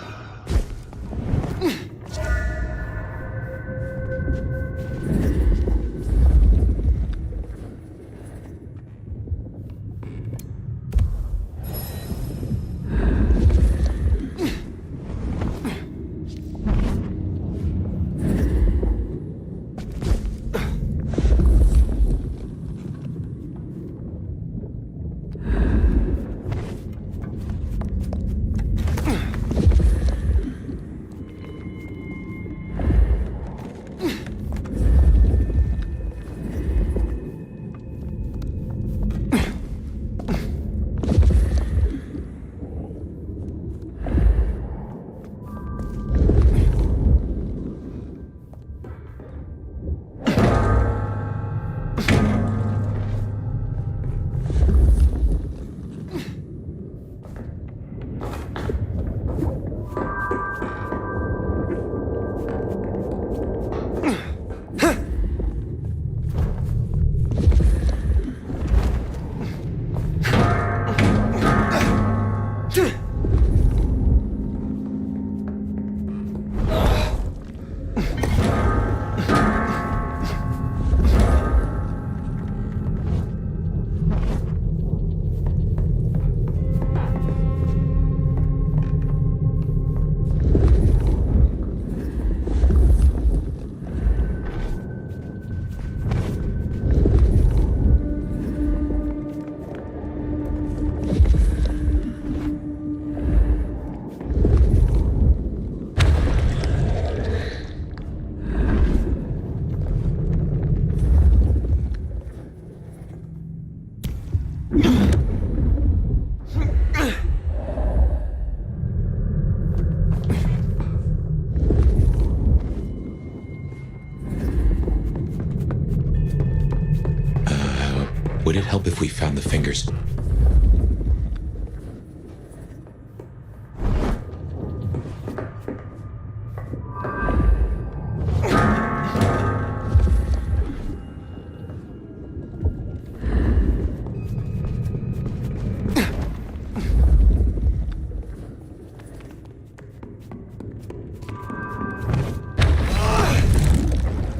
Would it help if we found the fingers?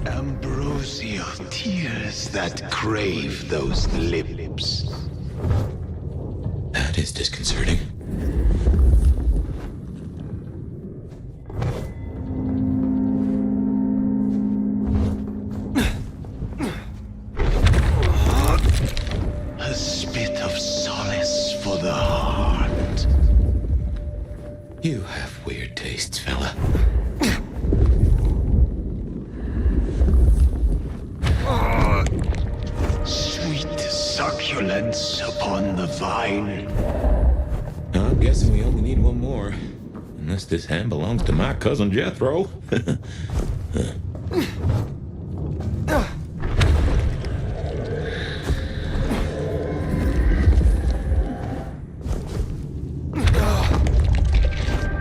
Ambrosial tears that crave those lips. That is disconcerting. A spit of solace for the heart. You have weird tastes, fella. Sweet succulence upon the vine. I'm guessing we only need one more. Unless this hand belongs to my cousin Jethro.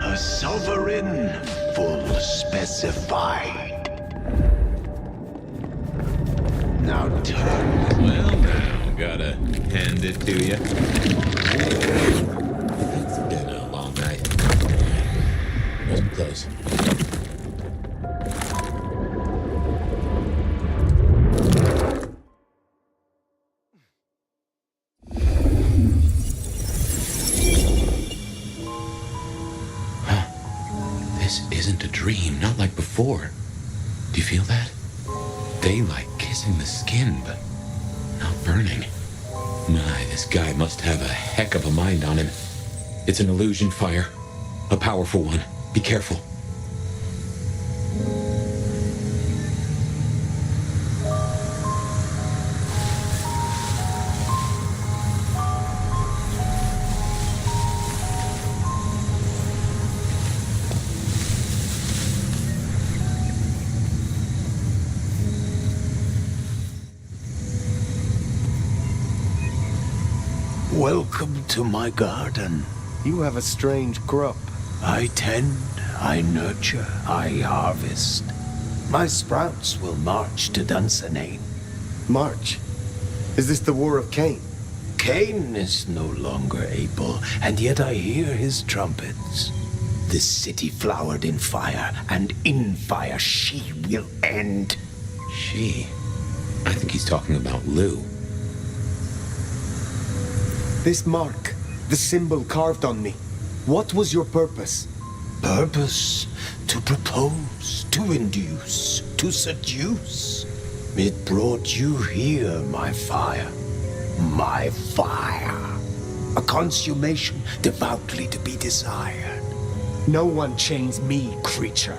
A sovereign full specified. Now turn. Well, now, gotta hand it to you. It's been a long night. Wasn't close. This isn't a dream, not like before. Do you feel that? Daylight kissing the skin, but not burning. My, this guy must have a heck of a mind on him. It's an illusion fire. A powerful one. Be careful. Welcome to my garden. You have a strange crop. I tend, I nurture, I harvest. My sprouts will march to Dunsinane. March? Is this the War of Cain? Cain is no longer able, and yet I hear his trumpets. This city flowered in fire, and in fire she will end. She? I think he's talking about Lou. This mark, the symbol carved on me, what was your purpose? Purpose? To propose, to induce, to seduce. It brought you here, my fire. My fire. A consummation devoutly to be desired. No one chains me, creature.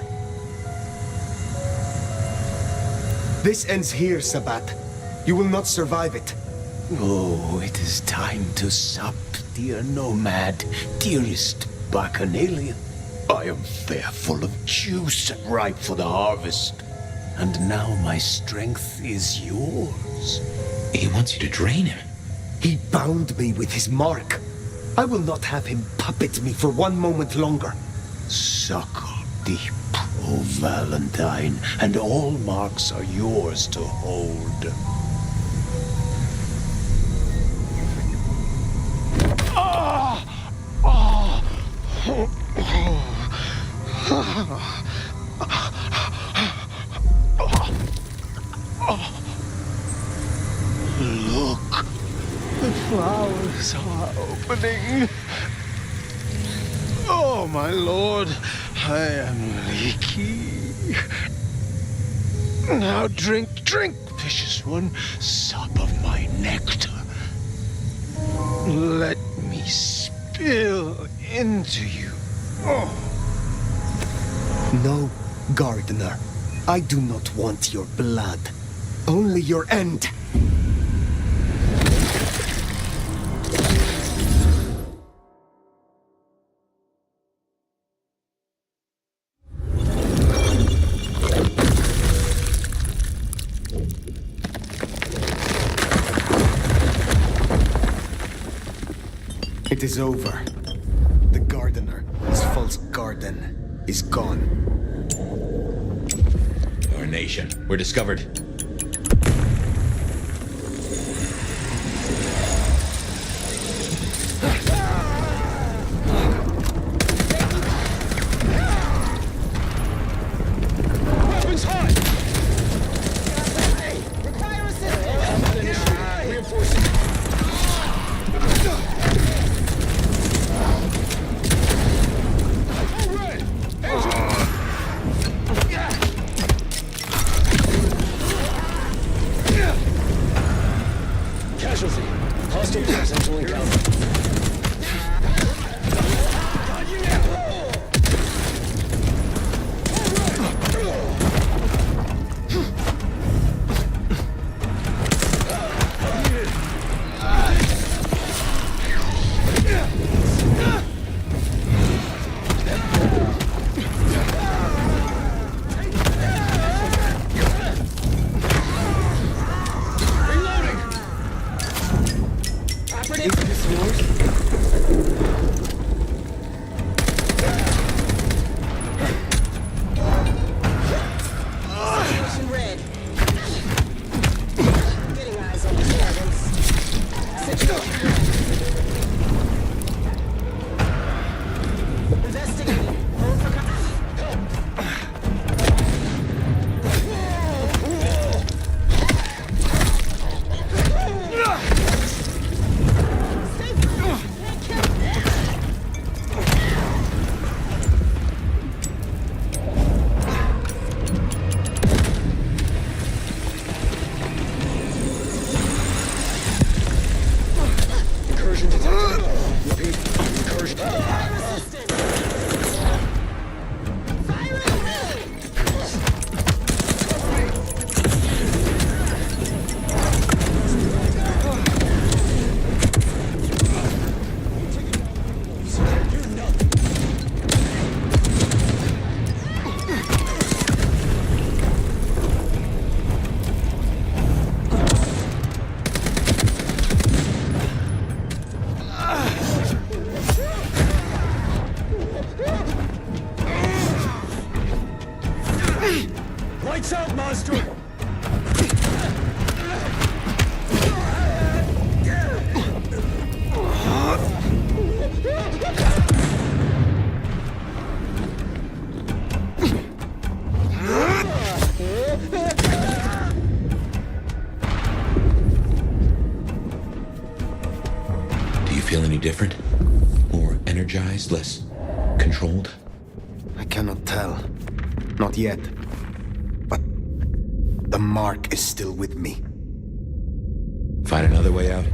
This ends here, Sabat. You will not survive it. Oh, it is time to sup, dear nomad, dearest bacchanalian. I am fair, full of juice, and ripe for the harvest. And now my strength is yours. He wants you to drain him. He bound me with his mark. I will not have him puppet me for one moment longer. Suckle deep, O Valentine, and all marks are yours to hold. Look, the flowers are opening. Oh, my lord, I am leaky. Now drink, drink, vicious one, sup of my nectar. Let me spill into you. Oh. No, gardener. I do not want your blood. Only your end. It is over. The gardener, his false garden, is gone. Our nation. We're discovered. Weapons hot! Require assistance! Reinforcing. Casualty. Hostile potential encounter. you feel any different? More energized, less controlled? I cannot tell. Not yet. But the mark is still with me. Find another way out?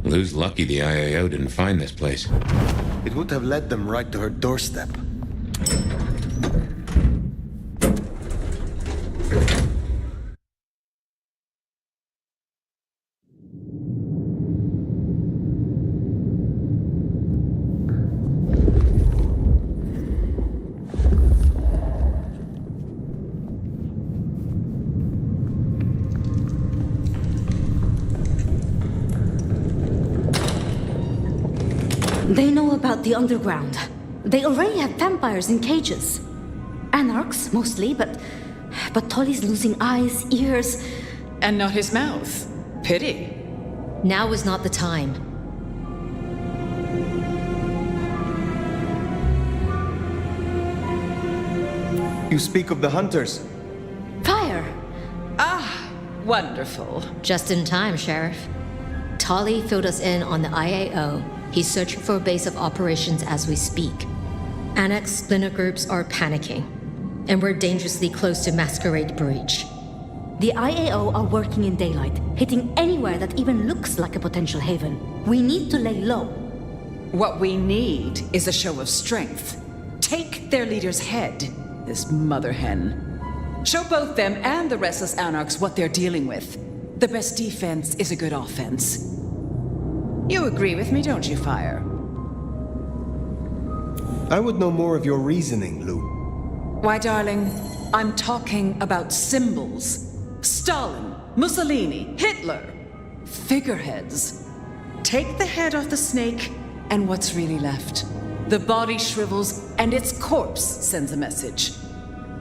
Lou's lucky the IAO didn't find this place. It would have led them right to her doorstep. They know about the underground. They already have vampires in cages. Anarchs, mostly, but Tolly's losing eyes, ears... And not his mouth. Pity. Now is not the time. You speak of the hunters. Fire! Ah, wonderful. Just in time, Sheriff. Tolly filled us in on the IAO. He's searching for a base of operations as we speak. Annex splinter groups are panicking, and we're dangerously close to Masquerade Breach. The IAO are working in daylight, hitting anywhere that even looks like a potential haven. We need to lay low. What we need is a show of strength. Take their leader's head, this mother hen. Show both them and the restless Anarchs what they're dealing with. The best defense is a good offense. You agree with me, don't you, Fire? I would know more of your reasoning, Lou. Why, darling, I'm talking about symbols. Stalin, Mussolini, Hitler. Figureheads. Take the head off the snake, and what's really left? The body shrivels, and its corpse sends a message.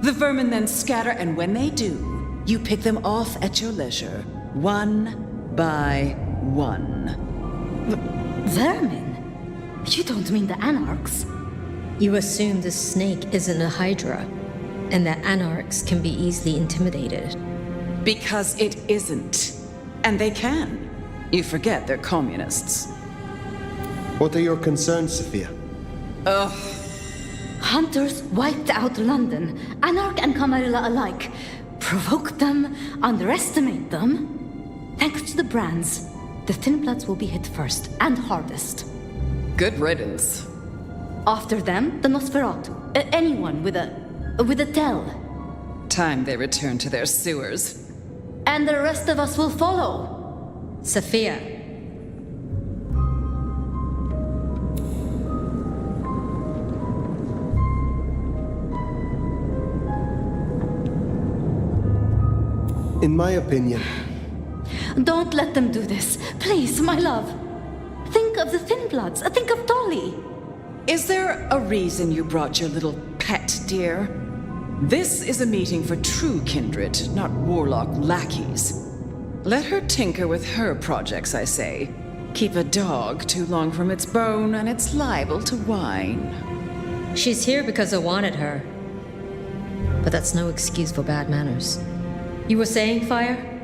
The vermin then scatter, and when they do, you pick them off at your leisure, one by one. Vermin? You don't mean the Anarchs? You assume the snake isn't a Hydra, and that Anarchs can be easily intimidated. Because it isn't. And they can. You forget they're communists. What are your concerns, Sophia? Ugh. Hunters wiped out London, Anarch and Camarilla alike. Provoke them, underestimate them. Thanks to the brands, the Thin Bloods will be hit first and hardest. Good riddance. After them, the Nosferatu. Anyone with a tell. Time they return to their sewers. And the rest of us will follow. Sophia. In my opinion... Don't let them do this. Please, my love. Think of the Thin Bloods. Think of Dolly. Is there a reason you brought your little pet, dear? This is a meeting for true kindred, not warlock lackeys. Let her tinker with her projects, I say. Keep a dog too long from its bone, and it's liable to whine. She's here because I wanted her. But that's no excuse for bad manners. You were saying, Fire?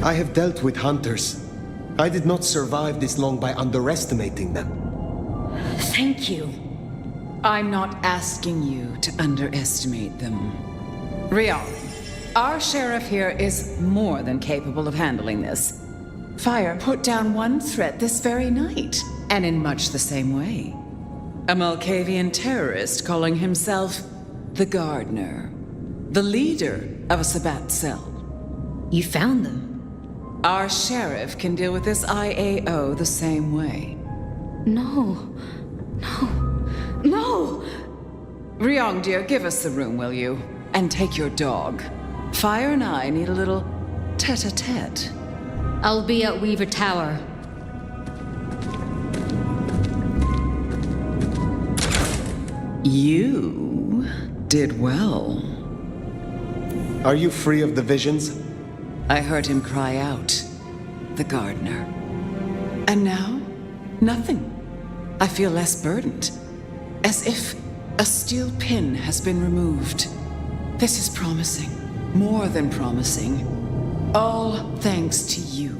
I have dealt with hunters. I did not survive this long by underestimating them. Thank you. I'm not asking you to underestimate them. Rial, our sheriff here is more than capable of handling this. Fire put down one threat this very night, and in much the same way. A Malkavian terrorist calling himself the Gardener, the leader of a Sabbat cell. You found them? Our sheriff can deal with this IAO the same way. No. Ryong, dear, give us the room, will you? And take your dog. Fire and I need a little tete-a-tete. I'll be at Weaver Tower. You did well. Are you free of the visions? I heard him cry out. The gardener. And now, nothing. I feel less burdened. As if a steel pin has been removed. This is promising. More than promising. All thanks to you,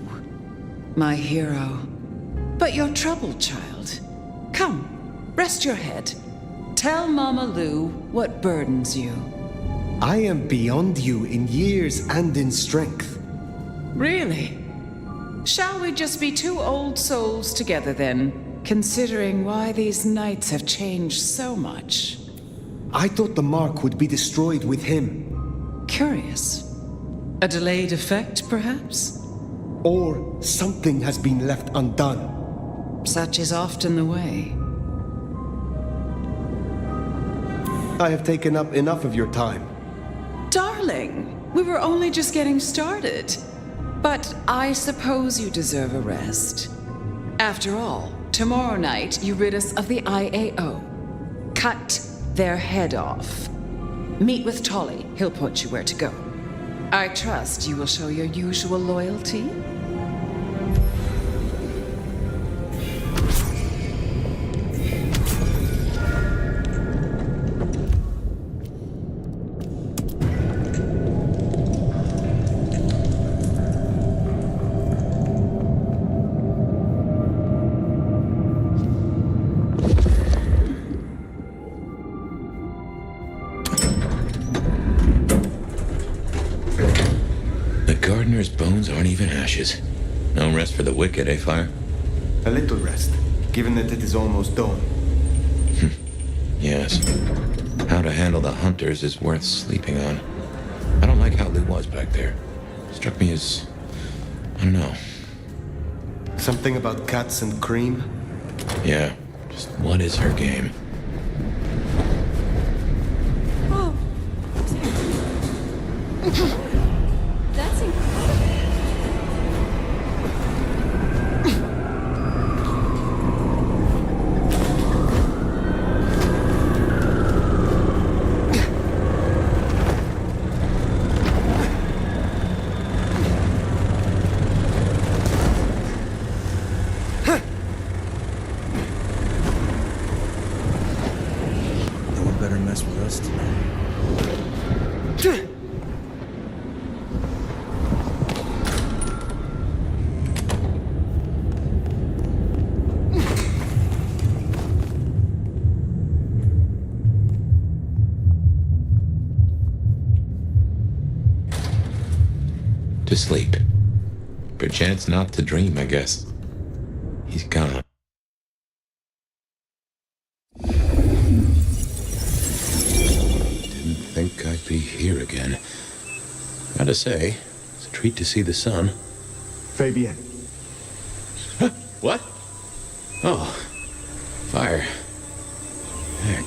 my hero. But you're troubled, child. Come, rest your head. Tell Mama Lou what burdens you. I am beyond you in years and in strength. Really? Shall we just be two old souls together then, considering why these knights have changed so much? I thought the mark would be destroyed with him. Curious. A delayed effect, perhaps? Or something has been left undone. Such is often the way. I have taken up enough of your time. Darling, we were only just getting started. But I suppose you deserve a rest. After all, tomorrow night you rid us of the IAO. Cut their head off. Meet with Tolly. He'll point you where to go. I trust you will show your usual loyalty. Gardener's bones aren't even ashes. No rest for the wicked, eh, Fire? A little rest, given that it is almost dawn. Yes. How to handle the hunters is worth sleeping on. I don't like how Lou was back there. Struck me as... I don't know. Something about cats and cream? Yeah. Just what is her game? Oh. That's incredible. No one better mess with us tonight. To sleep. Perchance not to dream, I guess. He's gone. Didn't think I'd be here again. Gotta say, it's a treat to see the sun. Fabienne. Huh? What? Oh. Fire. Heck.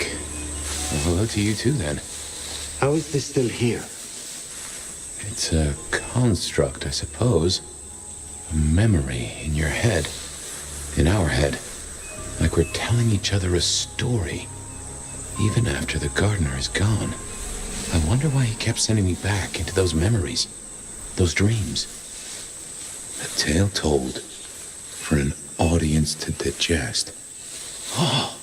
Well, hello to you too, then. How is this still here? It's a construct, I suppose. A memory in your head. In our head. Like we're telling each other a story. Even after the gardener is gone. I wonder why he kept sending me back into those memories. Those dreams. A tale told. For an audience to digest. Oh!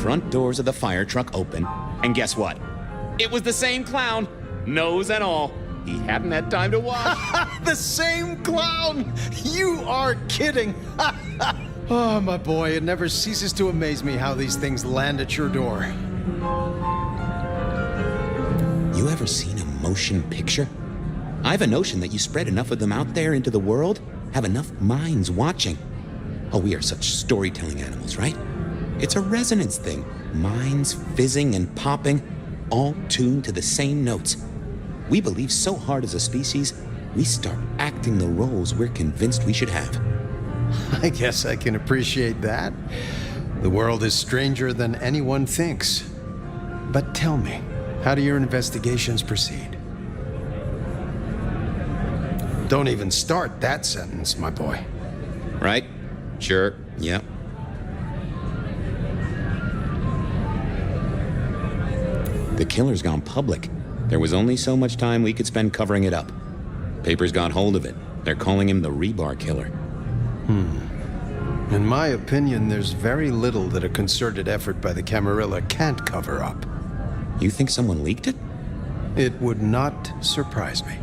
Front doors of the fire truck open, and guess what? It was the same clown, nose and all. He hadn't had time to wash. The same clown! You are kidding! Oh, my boy, it never ceases to amaze me how these things land at your door. You ever seen a motion picture? I have a notion that you spread enough of them out there into the world, have enough minds watching. Oh, we are such storytelling animals, right? It's a resonance thing. Minds fizzing and popping, all tuned to the same notes. We believe so hard as a species, we start acting the roles we're convinced we should have. I guess I can appreciate that. The world is stranger than anyone thinks. But tell me, how do your investigations proceed? Don't even start that sentence, my boy. Right? Sure. Yep. The killer's gone public. There was only so much time we could spend covering it up. Papers got hold of it. They're calling him the Rebar Killer. In my opinion, there's very little that a concerted effort by the Camarilla can't cover up. You think someone leaked it? It would not surprise me.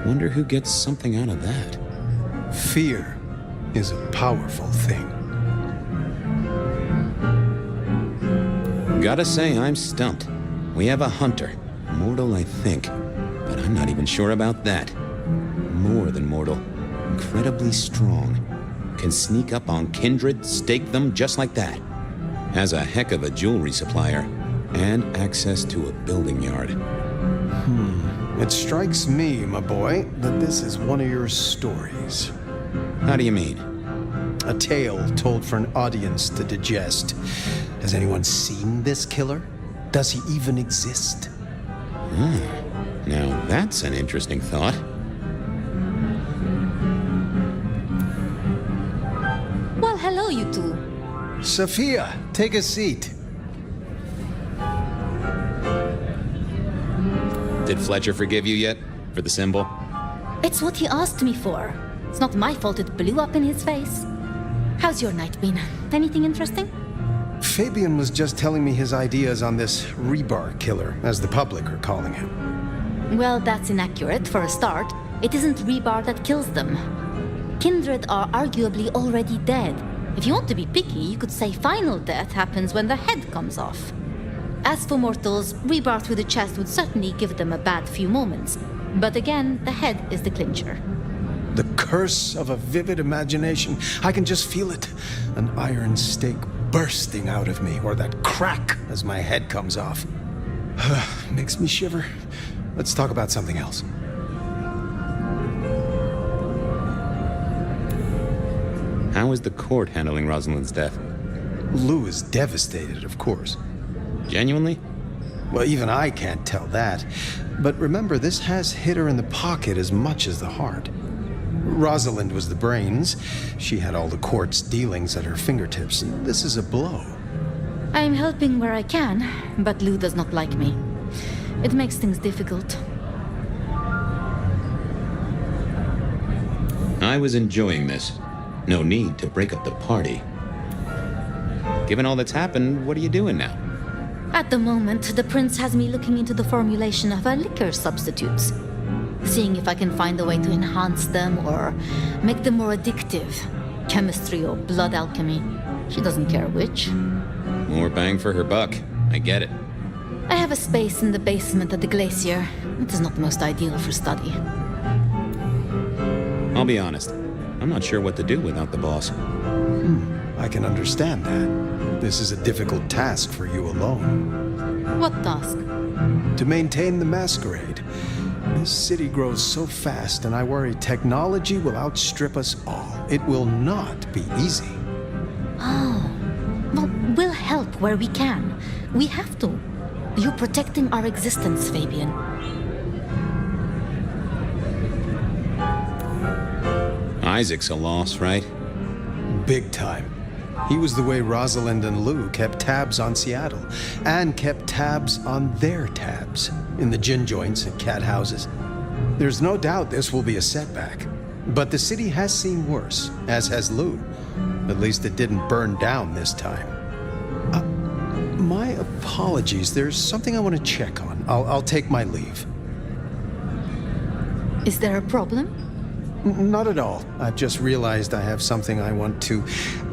Wonder who gets something out of that. Fear is a powerful thing. Gotta say, I'm stumped. We have a hunter. Mortal, I think. But I'm not even sure about that. More than mortal. Incredibly strong. Can sneak up on kindred, stake them just like that. Has a heck of a jewelry supplier. And access to a building yard. It strikes me, my boy, that this is one of your stories. How do you mean? A tale told for an audience to digest. Has anyone seen this killer? Does he even exist? Now that's an interesting thought. Well, hello, you two. Sophia, take a seat. Did Fletcher forgive you yet? For the symbol? It's what he asked me for. It's not my fault it blew up in his face. How's your night been? Anything interesting? Fabian was just telling me his ideas on this Rebar Killer, as the public are calling him. Well, that's inaccurate for a start. It isn't Rebar that kills them. Kindred are arguably already dead. If you want to be picky, you could say final death happens when the head comes off. As for mortals, Rebar through the chest would certainly give them a bad few moments. But again, the head is the clincher. The curse of a vivid imagination. I can just feel it. An iron stake bursting out of me, or that crack as my head comes off. Makes me shiver. Let's talk about something else. How is the court handling Rosalind's death? Lou is devastated, of course. Genuinely? Well, even I can't tell that. But remember, this has hit her in the pocket as much as the heart. Rosalind was the brains. She had all the court's dealings at her fingertips, and this is a blow. I'm helping where I can, but Lou does not like me. It makes things difficult. I was enjoying this. No need to break up the party. Given all that's happened, what are you doing now? At the moment, the prince has me looking into the formulation of liquor substitutes. Seeing if I can find a way to enhance them or make them more addictive. Chemistry or blood alchemy. She doesn't care which. More bang for her buck. I get it. I have a space in the basement at the glacier. It is not the most ideal for study. I'll be honest. I'm not sure what to do without the boss. I can understand that. This is a difficult task for you alone. What task? To maintain the Masquerade. This city grows so fast, and I worry technology will outstrip us all. It will not be easy. Oh. Well, we'll help where we can. We have to. You're protecting our existence, Fabian. Isaac's a loss, right? Big time. He was the way Rosalind and Lou kept tabs on Seattle, and kept tabs on their tabs, in the gin joints and cat houses. There's no doubt this will be a setback, but the city has seen worse, as has Lou. At least it didn't burn down this time. My apologies, there's something I want to check on. I'll take my leave. Is there a problem? Not at all. I've just realized I have something I want to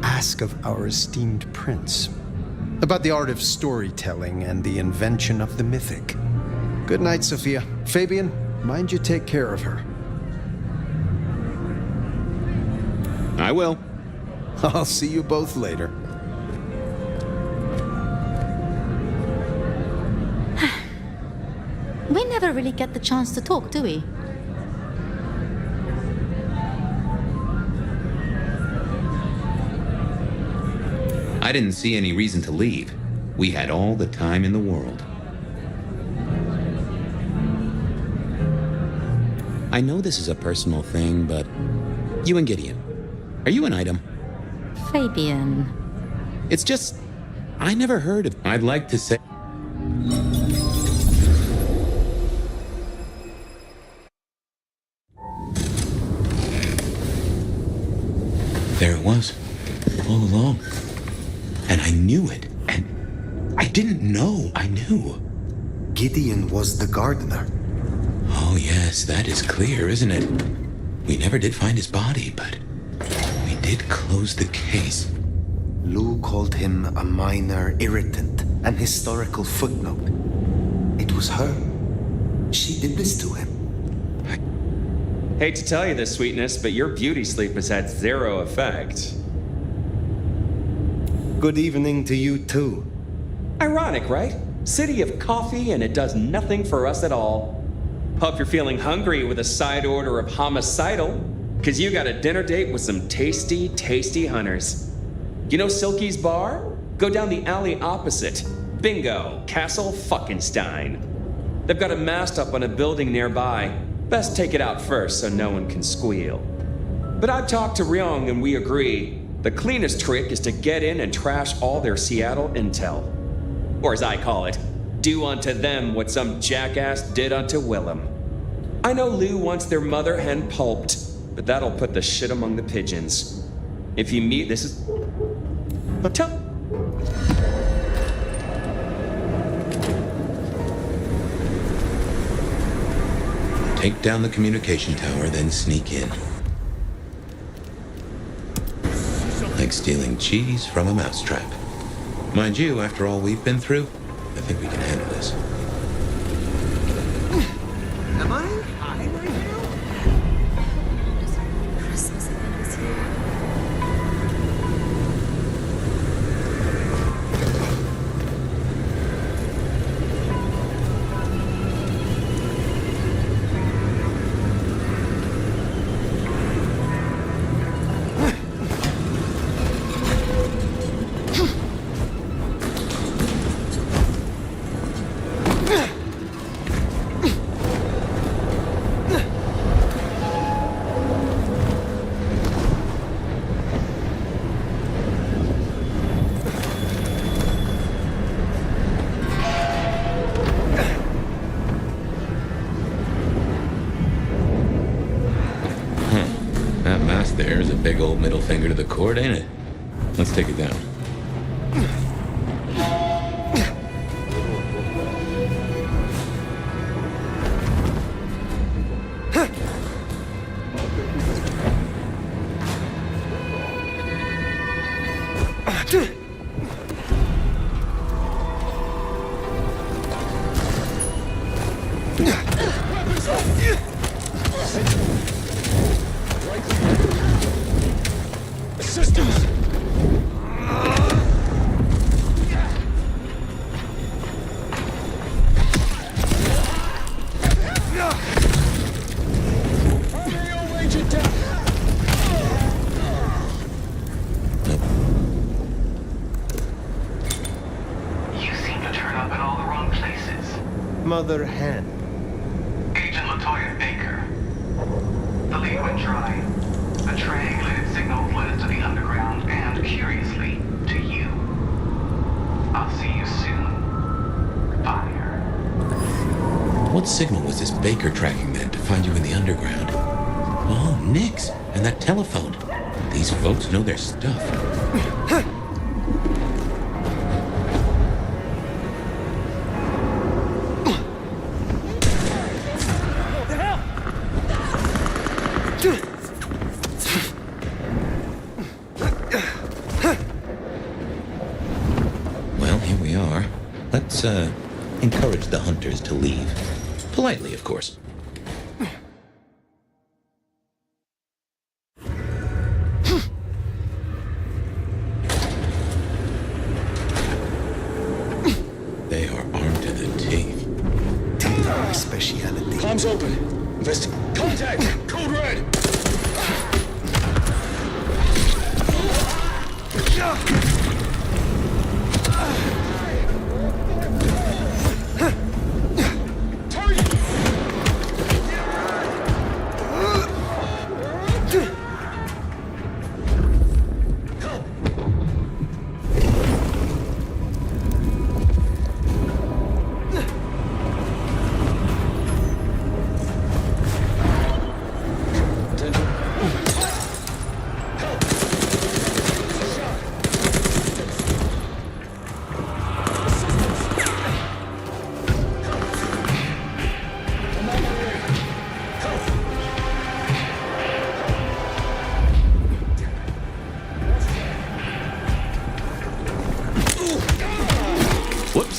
ask of our esteemed prince. About the art of storytelling and the invention of the mythic. Good night, Sophia. Fabian, mind you take care of her. I will. I'll see you both later. We never really get the chance to talk, do we? I didn't see any reason to leave. We had all the time in the world. I know this is a personal thing, but you and Gideon, are you an item? Fabian. It's just, I never heard of... I'd like to say... There it was, all along. And I knew it, and I didn't know I knew. Gideon was the gardener. Oh yes, that is clear, isn't it? We never did find his body, but we did close the case. Lou called him a minor irritant, an historical footnote. It was her. She did this to him. Hate to tell you this, sweetness, but your beauty sleep has had zero effect. Good evening to you too. Ironic, right? City of coffee and it does nothing for us at all. Hope you're feeling hungry with a side order of homicidal, because you got a dinner date with some tasty, tasty hunters. You know Silky's bar? Go down the alley opposite. Bingo, Castle Fuckenstein. They've got a mast up on a building nearby. Best take it out first so no one can squeal. But I've talked to Ryong and we agree. The cleanest trick is to get in and trash all their Seattle intel. Or as I call it, do unto them what some jackass did unto Willem. I know Lou wants their mother hen pulped, but that'll put the shit among the pigeons. If you meet, this is... Tell... Take down the communication tower, then sneak in. Like stealing cheese from a mousetrap. Mind you, after all we've been through, I think we can handle this. Am I high right now? Christmas is here. There's a big old middle finger to the court, ain't it? Let's take it down. Mother hen. Agent Latoya Baker. The lead went dry. A triangulated signal fled to the underground and, curiously, to you. I'll see you soon. Fire. What signal was this Baker tracking then to find you in the underground? Oh, Nix, and that telephone. These folks know their stuff. Let's encourage the hunters to leave. Politely, of course.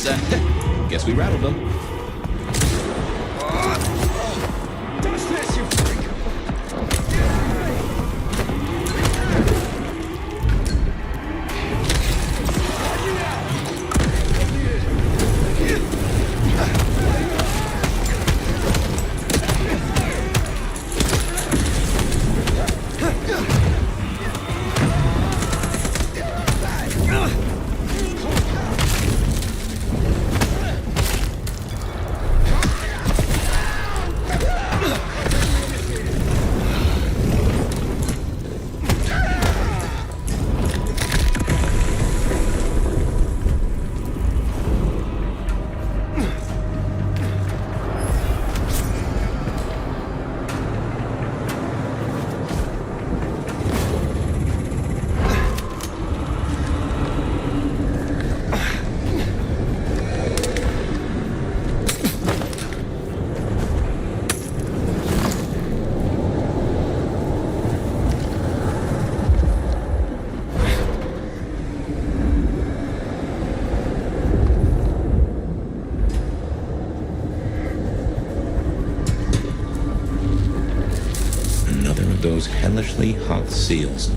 Oops. Guess we rattled them. Touch this, you freak! Those hellishly hot seals.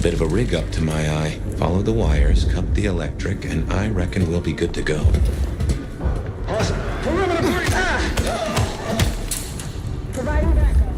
Bit of a rig up to my eye. Follow the wires, cut the electric, and I reckon we'll be good to go. Awesome. Perimeter breach! Providing backup.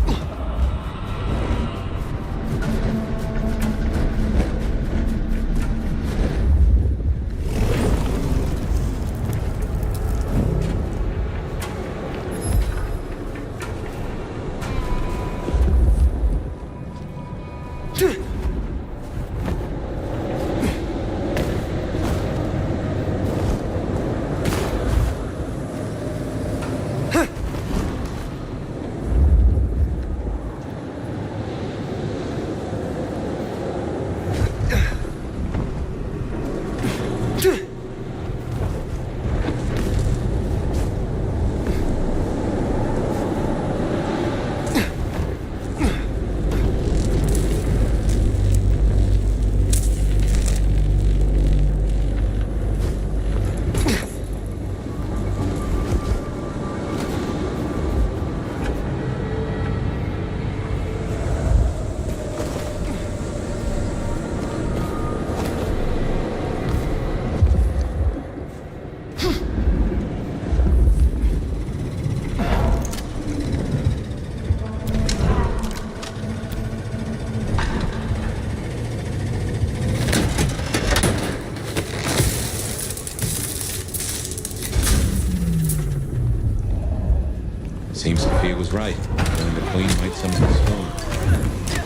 Seems Sophia was right. Killing the Queen might summon the stone.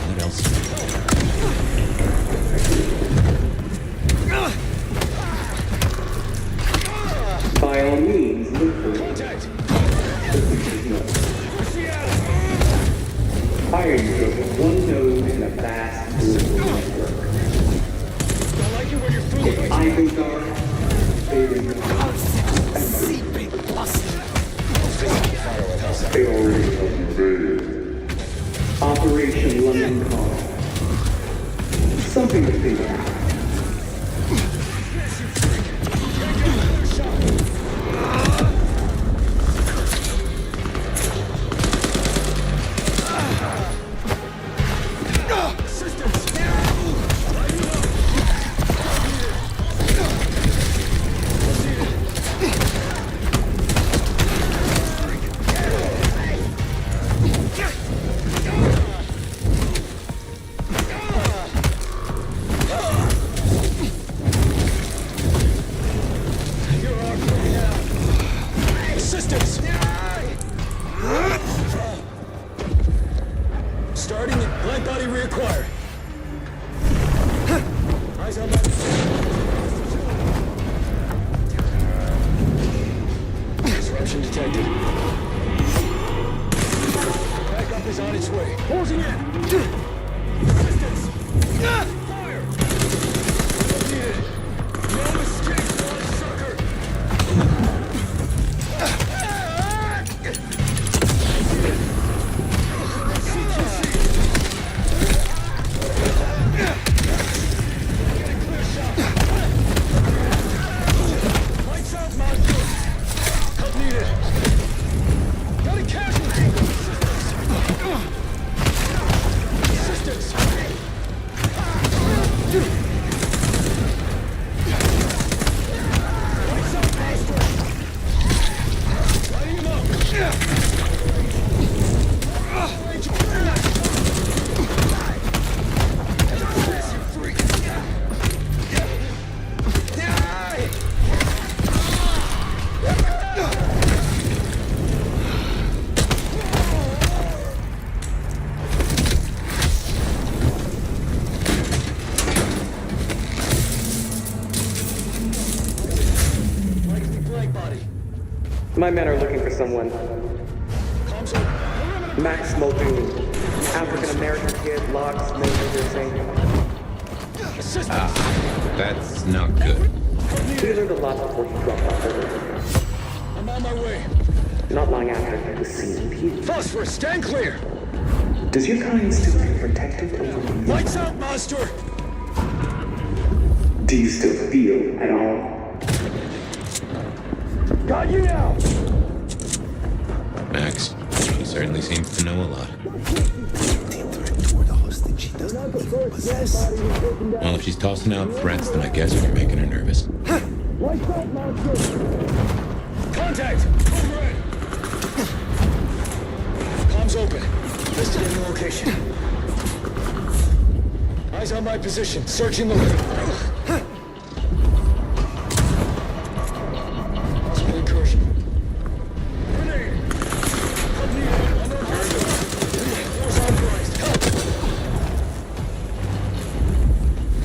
What else? By all means, look for Contact! Fire unit, one node in a vast global network. I like it when you're fooling If I go dark, they will They already invaded. Operation London Call. Something to think about. Starting at blank body reacquired. Eyes on that. Disruption detected. Backup is on its way. Closing in. Resistance. Fire. Needed. No escape, bloodsucker. CQC. Get a clear shot. My men are looking for someone. Max Muldoon. African-American kid, locks, no piercing. That's not good. We learned a lot before he dropped off earlier. I'm on my way. Not long after, he was seen with you. Phosphorus, stand clear! Does your kind still feel protective over me? Lights out, monster! Do you still feel at all? Got you now! Max, he certainly seems to know a lot. Well, if she's tossing out threats, then I guess we're making her nervous. Contact! Overhead! Comms open. Listed in the location. Eyes on my position. Searching the way. Possible incursion. Grenade! Force authorized. Help!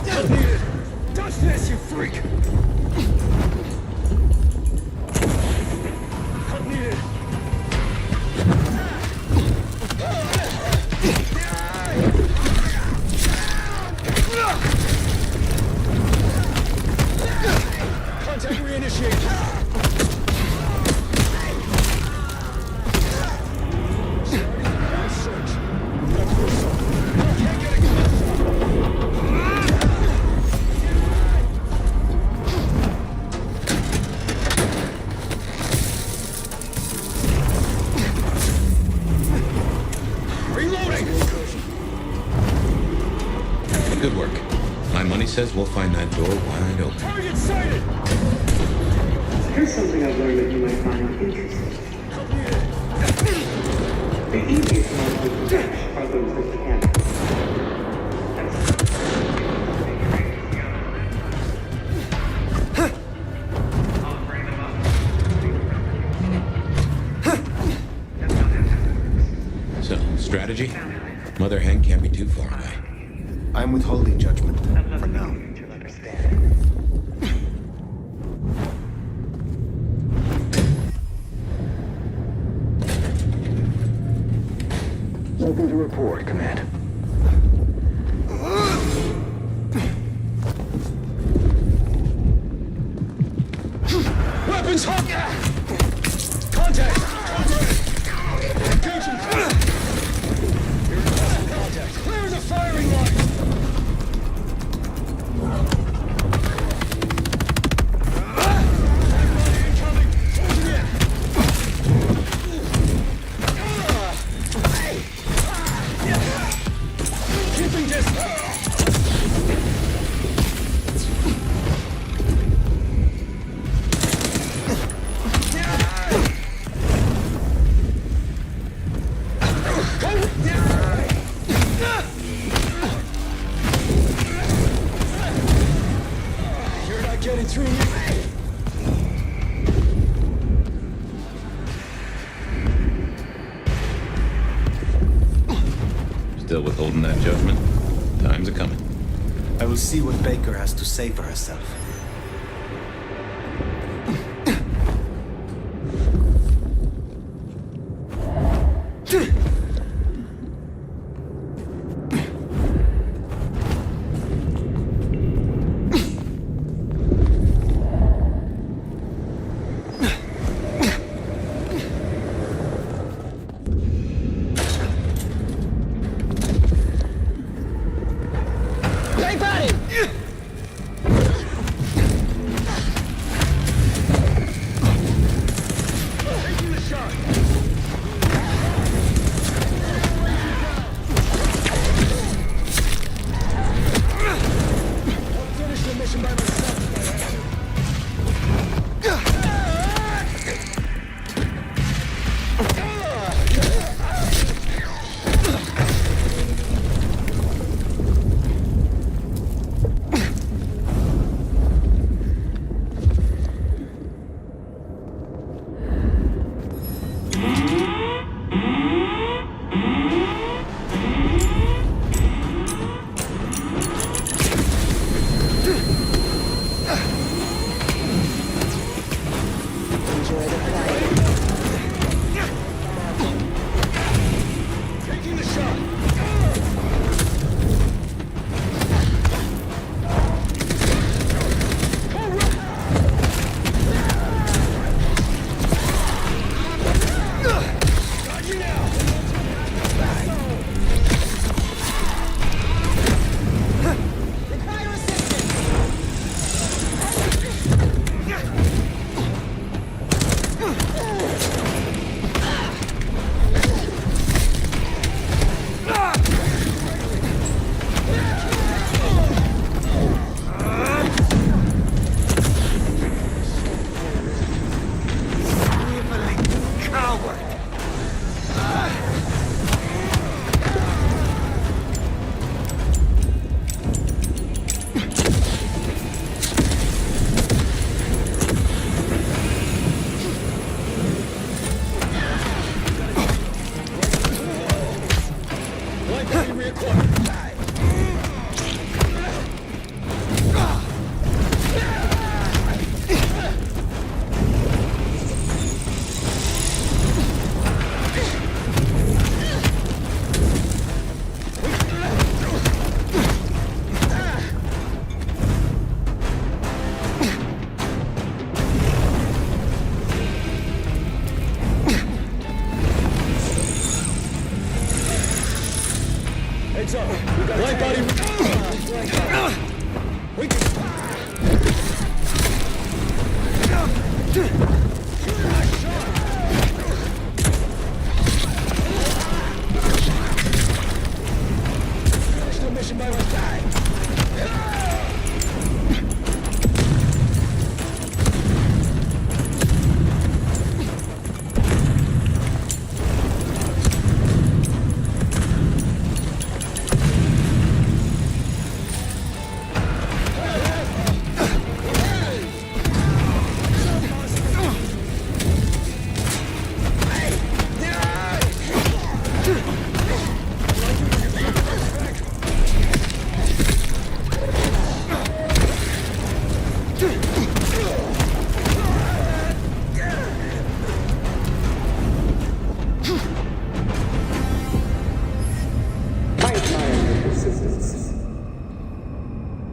Help needed! Touch this, you freak! Help needed! Contact reinitiated. Good work. My money says we'll find that door wide open. Target sighted! Here's something I've learned that you might find interesting. The easiest ones to catch are those that can't. So, strategy? Mother hen can't be too far away. I'm withholding judgment for now. Nothing to report, Command. Weapons hot! Contact! Engaging! Contact! Clear the firing line! Keeping distance! You're not getting through me. Still withholding that judgment? Time's a-coming. I will see what Baker has to say for herself. my body. Mission by my side.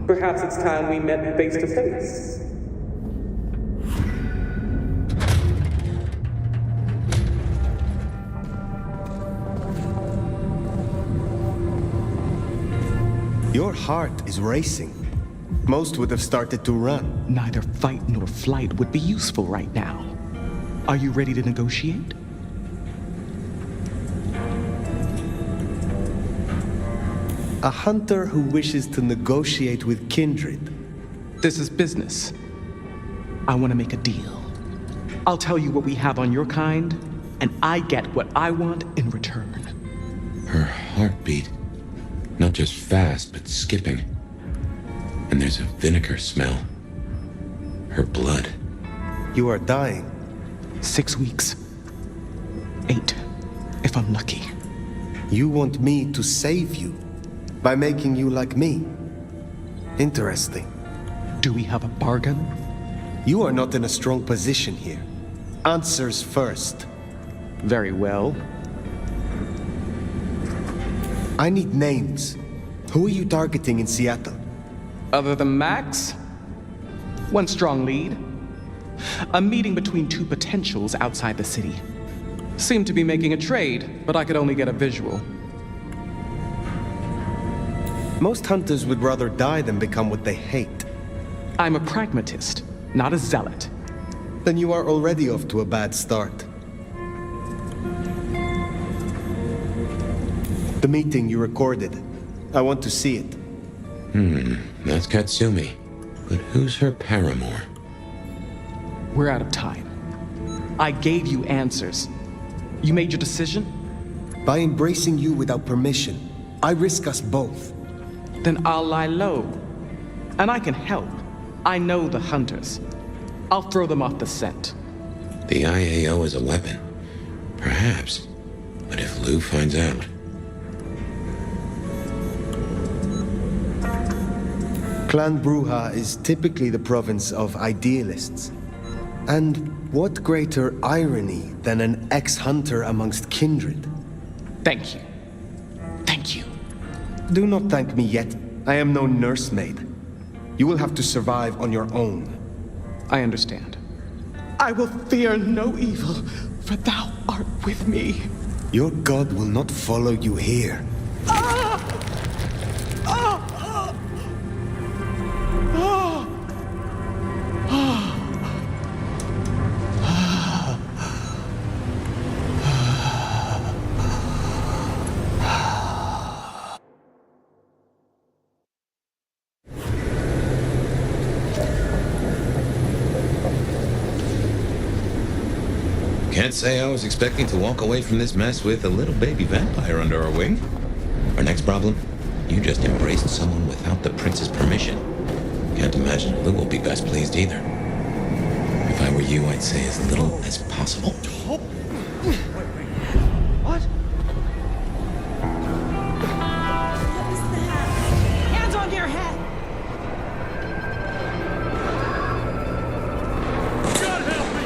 Perhaps it's time we met face to face. Your heart is racing. Most would have started to run. Neither fight nor flight would be useful right now. Are you ready to negotiate? A hunter who wishes to negotiate with kindred. This is business. I want to make a deal. I'll tell you what we have on your kind, and I get what I want in return. Her heartbeat. Not just fast, but skipping. And there's a vinegar smell. Her blood. You are dying. 6 weeks. 8, if I'm lucky. You want me to save you by making you like me? Interesting. Do we have a bargain? You are not in a strong position here. Answers first. Very well. I need names. Who are you targeting in Seattle? Other than Max? One strong lead. A meeting between two potentials outside the city. Seemed to be making a trade, but I could only get a visual. Most hunters would rather die than become what they hate. I'm a pragmatist, not a zealot. Then you are already off to a bad start. The meeting you recorded. I want to see it. That's Katsumi. But who's her paramour? We're out of time. I gave you answers. You made your decision? By embracing you without permission, I risk us both. Then I'll lie low. And I can help. I know the hunters. I'll throw them off the scent. The IAO is a weapon. Perhaps. But if Lou finds out... Clan Bruja is typically the province of idealists. And what greater irony than an ex-hunter amongst kindred? Thank you. Thank you. Do not thank me yet. I am no nursemaid. You will have to survive on your own. I understand. I will fear no evil, for thou art with me. Your god will not follow you here. Can't say I was expecting to walk away from this mess with a little baby vampire under our wing. Our next problem? You just embraced someone without the prince's permission. Can't imagine Lou will be best pleased either. If I were you, I'd say as little as possible. What? Hands on your head! God help me!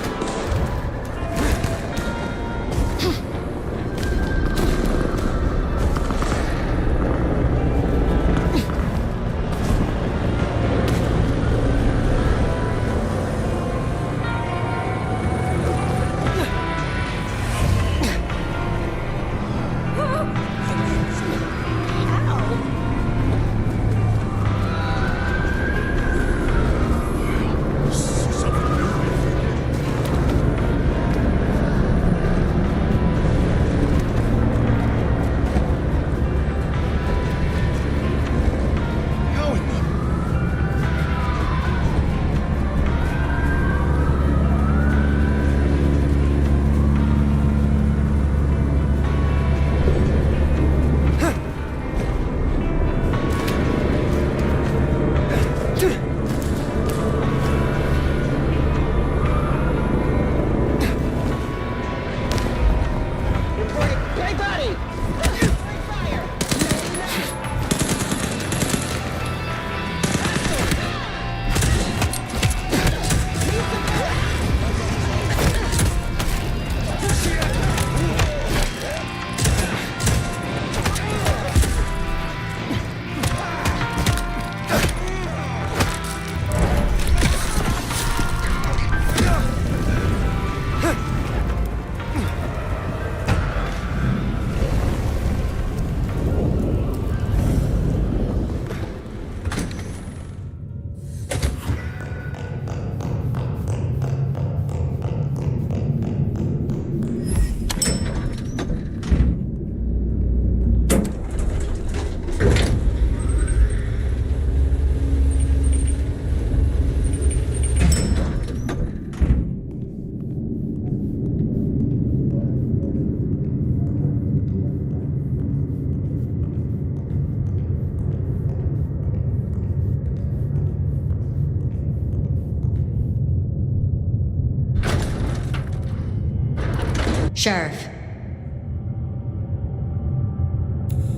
Sheriff.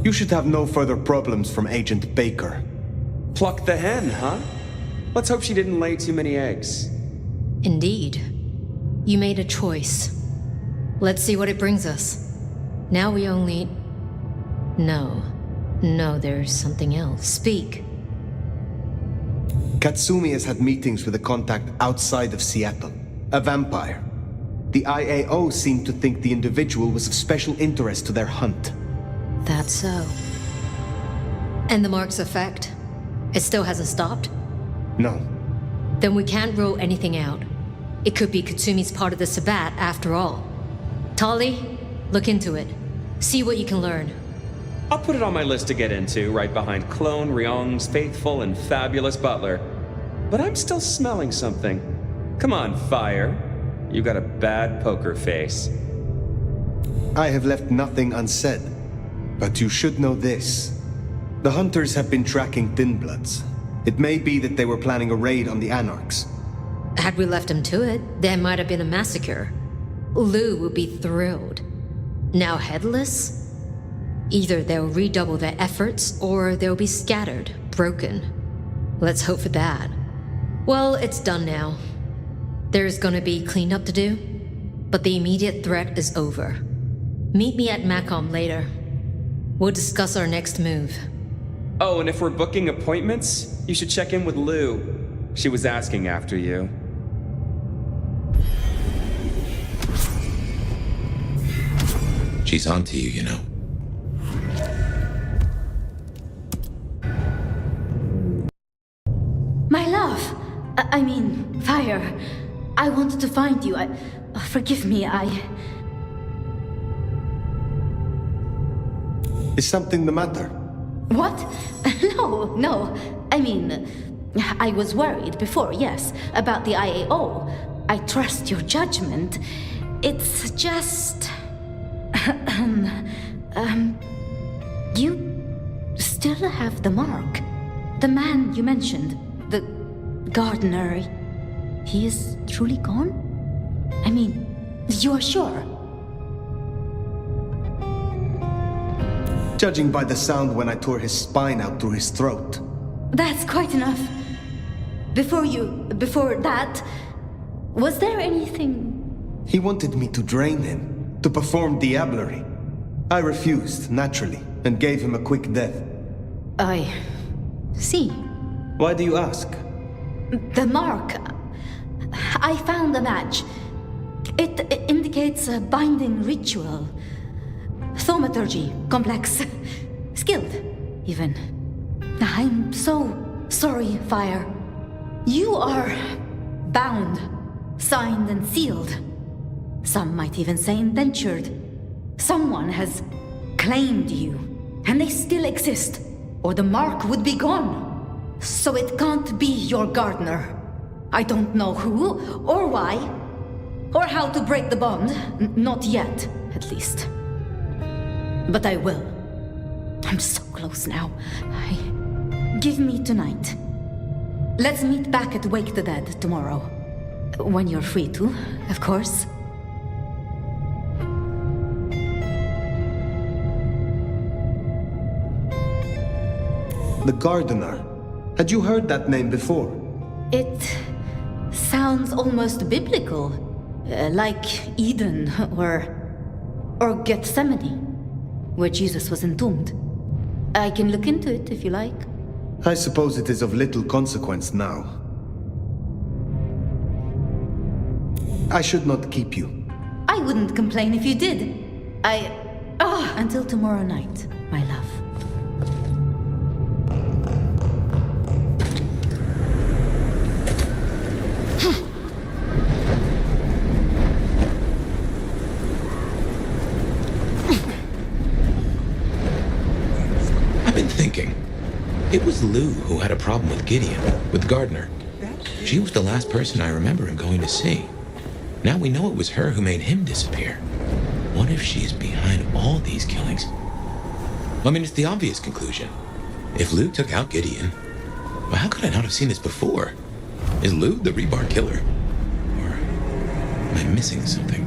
You should have no further problems from Agent Baker. Pluck the hen, huh? Let's hope she didn't lay too many eggs. Indeed. You made a choice. Let's see what it brings us. Now we only... No, there's something else. Speak. Katsumi has had meetings with a contact outside of Seattle. A vampire. The IAO seemed to think the individual was of special interest to their hunt. That's so. And the mark's effect? It still hasn't stopped? No. Then we can't rule anything out. It could be Katsumi's part of the Sabbat after all. Tali, look into it. See what you can learn. I'll put it on my list to get into, right behind Clone Ryong's faithful and fabulous butler. But I'm still smelling something. Come on, Fire. You got a bad poker face. I have left nothing unsaid. But you should know this. The hunters have been tracking Thin Bloods. It may be that they were planning a raid on the Anarchs. Had we left him to it, there might have been a massacre. Lou would be thrilled. Now headless? Either they'll redouble their efforts, or they'll be scattered, broken. Let's hope for that. Well, it's done now. There's gonna be cleanup to do, but the immediate threat is over. Meet me at Macomb later. We'll discuss our next move. Oh, and if we're booking appointments, you should check in with Lou. She was asking after you. She's on to you, you know. My love! I mean, Fire. I wanted to find you. Forgive me, Is something the matter? What? No. I mean, I was worried before, yes, about the IAO. I trust your judgment. It's just... You still have the mark. The man you mentioned, the gardener, he is truly gone? I mean, you are sure? Judging by the sound when I tore his spine out through his throat. That's quite enough. Before that, was there anything? He wanted me to drain him, to perform diablerie. I refused, naturally, and gave him a quick death. I see. Why do you ask? The mark. I found a match. It indicates a binding ritual. Thaumaturgy, complex. Skilled, even. I'm so sorry, Fire. You are bound, signed and sealed. Some might even say indentured. Someone has claimed you, and they still exist, or the mark would be gone. So it can't be your gardener. I don't know who, or why, or how to break the bond. Not yet, at least. But I will. I'm so close now. Give me tonight. Let's meet back at Wake the Dead tomorrow. When you're free to, of course. The gardener. Had you heard that name before? It sounds almost biblical. Like Eden or Gethsemane, where Jesus was entombed. I can look into it if you like. I suppose it is of little consequence now. I should not keep you. I wouldn't complain if you did. Until tomorrow night, my love. It was Lou who had a problem with Gideon, with Gardner. She was the last person I remember him going to see. Now we know it was her who made him disappear. What if she is behind all these killings? I mean, it's the obvious conclusion. If Lou took out Gideon, well, how could I not have seen this before? Is Lou the rebar killer? Or am I missing something?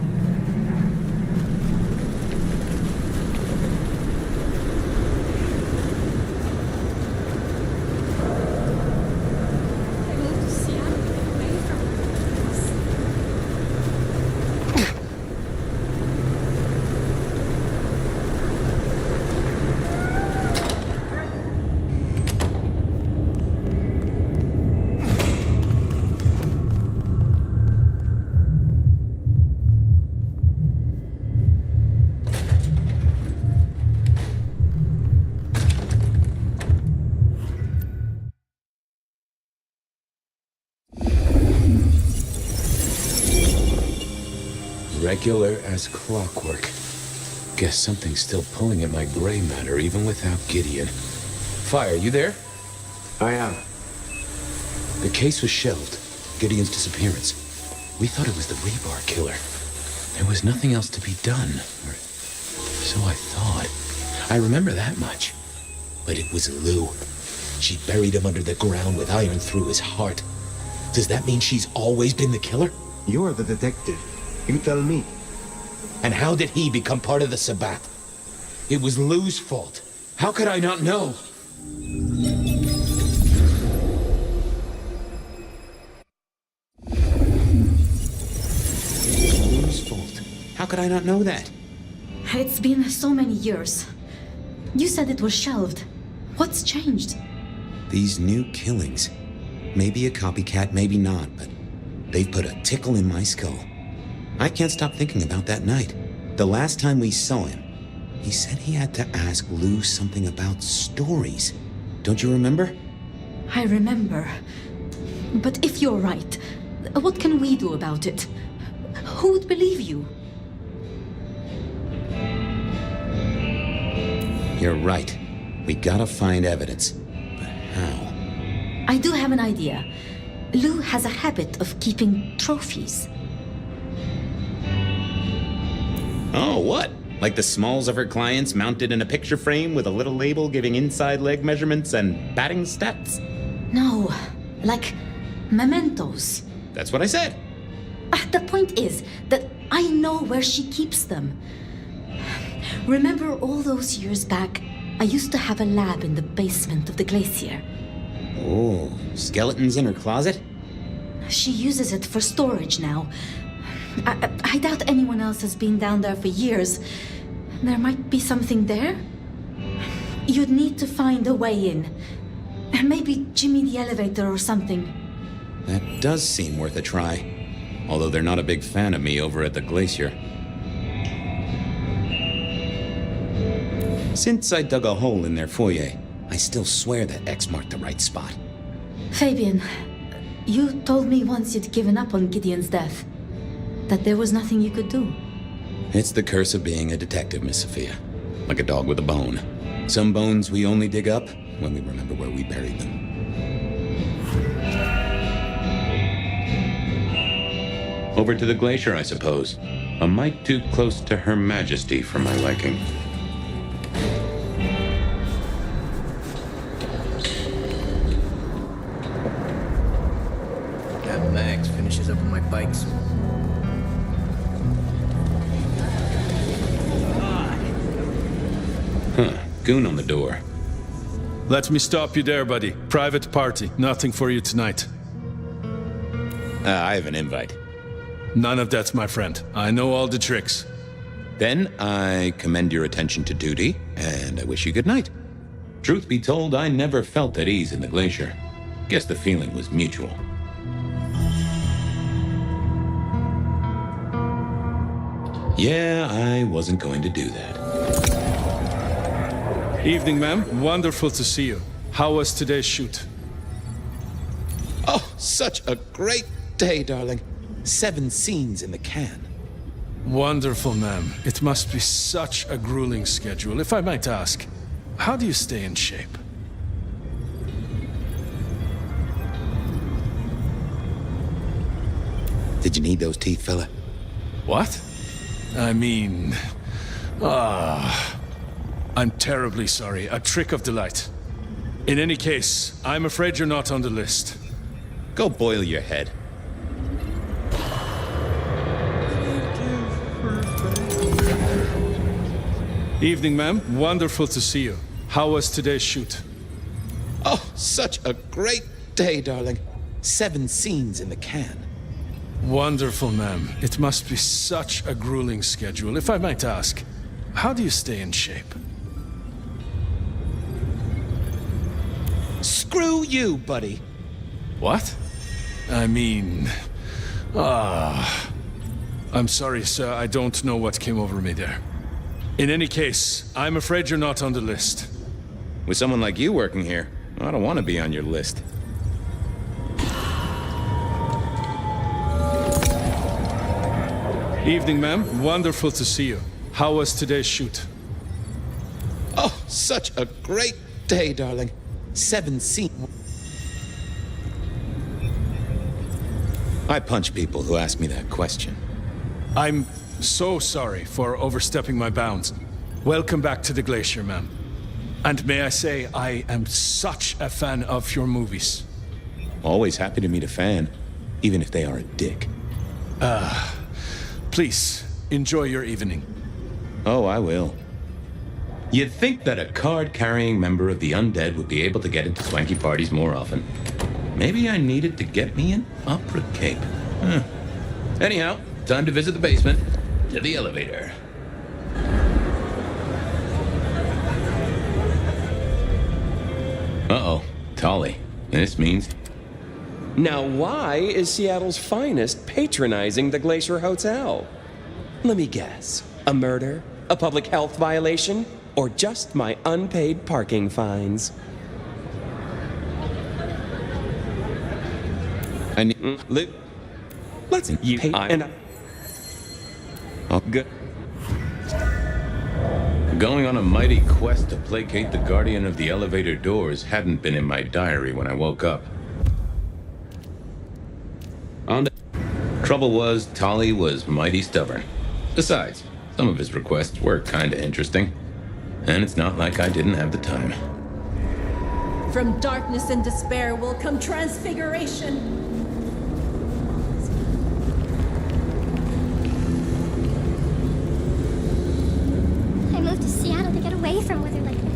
Regular as clockwork. Guess something's still pulling at my gray matter even without Gideon. Fire, you there? I am. The case was shelved. Gideon's disappearance. We thought it was the rebar killer. There was nothing else to be done. Or so I thought. I remember that much. But it was Lou. She buried him under the ground with iron through his heart. Does that mean she's always been the killer? You're the detective. You tell me. And how did he become part of the Sabbath? It was Lou's fault. How could I not know? Lou's fault. How could I not know that? It's been so many years. You said it was shelved. What's changed? These new killings. Maybe a copycat, maybe not, but they've put a tickle in my skull. I can't stop thinking about that night. The last time we saw him, he said he had to ask Lou something about stories. Don't you remember? I remember. But if you're right, what can we do about it? Who would believe you? You're right. We gotta find evidence. But how? I do have an idea. Lou has a habit of keeping trophies. Oh, what? Like the smalls of her clients mounted in a picture frame with a little label giving inside leg measurements and batting stats? No, like mementos. That's what I said. The point is that I know where she keeps them. Remember all those years back, I used to have a lab in the basement of the glacier. Oh, skeletons in her closet? She uses it for storage now. I doubt anyone else has been down there for years. There might be something there. You'd need to find a way in. Maybe Jimmy the elevator or something. That does seem worth a try. Although they're not a big fan of me over at the glacier. Since I dug a hole in their foyer, I still swear that X marked the right spot. Fabian, you told me once you'd given up on Gideon's death. That there was nothing you could do. It's the curse of being a detective, Miss Sophia. Like a dog with a bone. Some bones we only dig up when we remember where we buried them. Over to the glacier, I suppose. A mite too close to Her Majesty for my liking. Captain Max finishes up on my bikes. Huh. Goon on the door. Let me stop you there, buddy. Private party. Nothing for you tonight. I have an invite. None of that, my friend. I know all the tricks. Then I commend your attention to duty, and I wish you good night. Truth be told, I never felt at ease in the glacier. Guess the feeling was mutual. Yeah, I wasn't going to do that. Evening, ma'am. Wonderful to see you. How was today's shoot? Oh, such a great day, darling. 7 scenes in the can. Wonderful, ma'am. It must be such a grueling schedule. If I might ask, how do you stay in shape? Did you need those teeth, fella? What? I mean... I'm terribly sorry. A trick of delight. In any case, I'm afraid you're not on the list. Go boil your head. Evening, ma'am. Wonderful to see you. How was today's shoot? Oh, such a great day, darling. 7 scenes in the can. Wonderful, ma'am. It must be such a grueling schedule. If I might ask, how do you stay in shape? Screw you, buddy. What? I mean... I'm sorry, sir. I don't know what came over me there. In any case, I'm afraid you're not on the list. With someone like you working here, I don't want to be on your list. Evening, ma'am. Wonderful to see you. How was today's shoot? Oh, such a great day, darling. 7 scenes. I punch people who ask me that question. I'm so sorry for overstepping my bounds. Welcome back to the Glacier, ma'am. And may I say, I am such a fan of your movies. Always happy to meet a fan, even if they are a dick. Please, enjoy your evening. Oh, I will. You'd think that a card-carrying member of the undead would be able to get into swanky parties more often. Maybe I needed to get me an opera cape. Anyhow, time to visit the basement. To the elevator. Uh-oh, Tolly. This means... Now why is Seattle's finest patronizing the Glacier Hotel? Let me guess. A murder? A public health violation? Or just my unpaid parking fines? I need... Let's you pay and Oh, good. Going on a mighty quest to placate the guardian of the elevator doors hadn't been in my diary when I woke up. Trouble was, Tolly was mighty stubborn. Besides, some of his requests were kinda interesting. And it's not like I didn't have the time. From darkness and despair will come transfiguration. I moved to Seattle to get away from weather like this.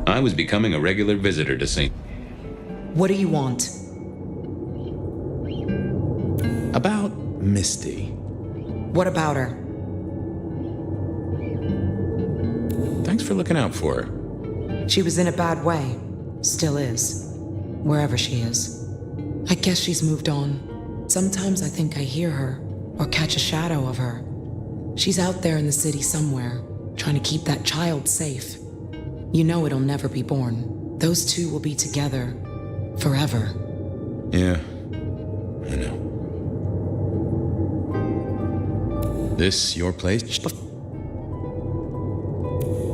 I was becoming a regular visitor to St. What do you want? About Misty. What about her? Thanks for looking out for her. She was in a bad way. Still is. Wherever she is. I guess she's moved on. Sometimes I think I hear her, or catch a shadow of her. She's out there in the city somewhere, trying to keep that child safe. You know it'll never be born. Those two will be together. Forever. Yeah, I know. This your place?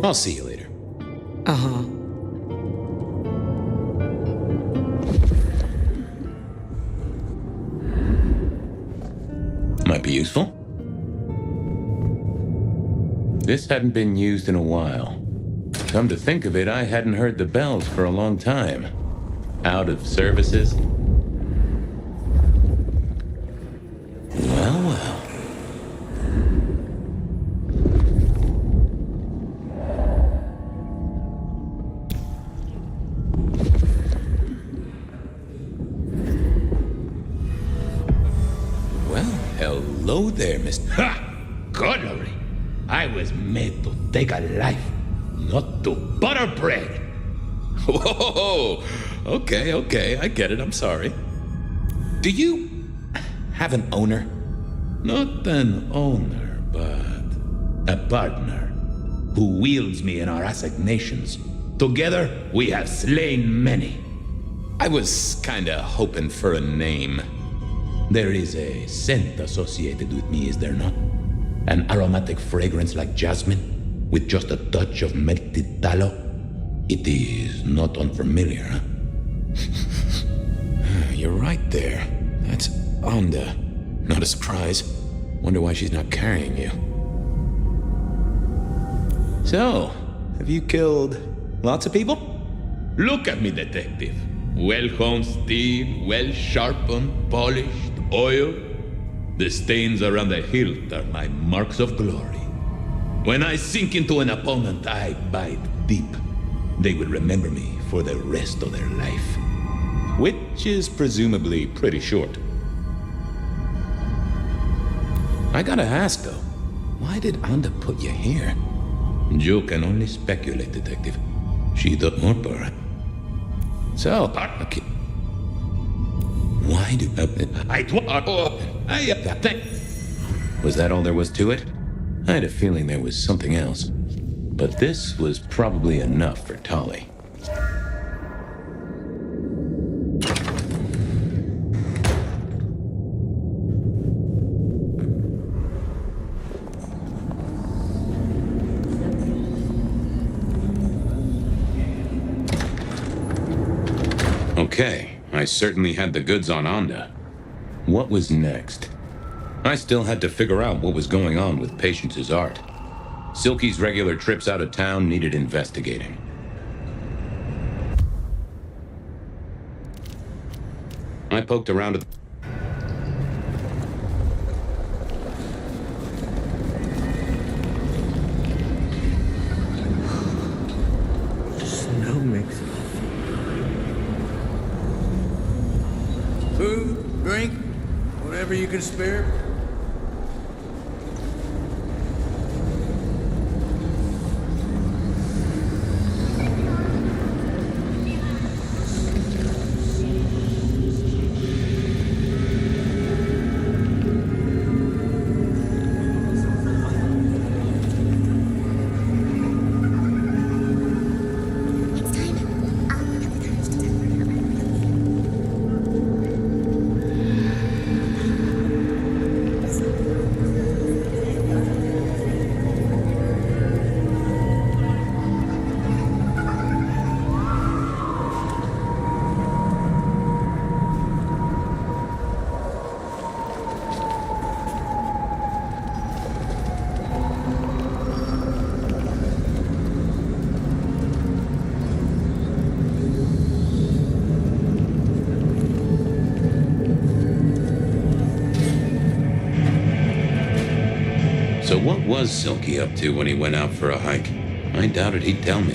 I'll see you later. Uh-huh. Might be useful. This hadn't been used in a while. Come to think of it, I hadn't heard the bells for a long time. Out of services? Well, well. Well, hello there, Mr. Ha! Cutlery! I was made to take a life, not to butter bread. Whoa! Okay, I get it, I'm sorry. Do you have an owner? Not an owner, but a partner who wields me in our assignations. Together, we have slain many. I was kinda hoping for a name. There is a scent associated with me, is there not? An aromatic fragrance like jasmine, with just a touch of melted tallow. It is not unfamiliar, huh? You're right there. That's Onda. Not a surprise. Wonder why she's not carrying you. So, have you killed lots of people? Look at me, detective. Well-honed steel, well-sharpened, polished, oil. The stains around the hilt are my marks of glory. When I sink into an opponent, I bite deep. They will remember me for the rest of their life. Which is presumably pretty short. I gotta ask though, why did Onda put you here? You can only speculate, Detective. She the more. So, why do was that all there was to it? I had a feeling there was something else. But this was probably enough for Tolly. Okay, I certainly had the goods on Onda. What was next? I still had to figure out what was going on with Patience's art. Silky's regular trips out of town needed investigating. I poked around at Snow makes it. Food, drink, whatever you can spare. So what was Silky up to when he went out for a hike? I doubted he'd tell me.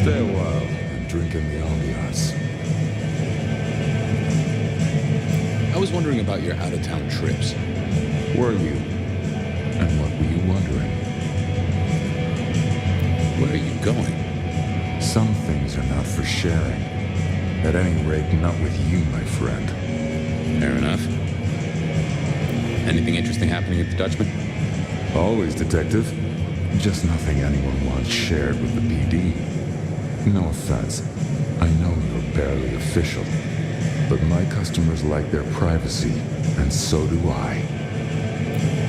Stay a while and drink in the ambiance. I was wondering about your out-of-town trips. Were you? And what were you wondering? Where are you going? Some things are not for sharing. At any rate, not with you, my friend. Fair enough. Anything interesting happening at the Dutchman? Always, Detective. Just nothing anyone wants shared with the PD. No offense. I know you're barely official. But my customers like their privacy, and so do I.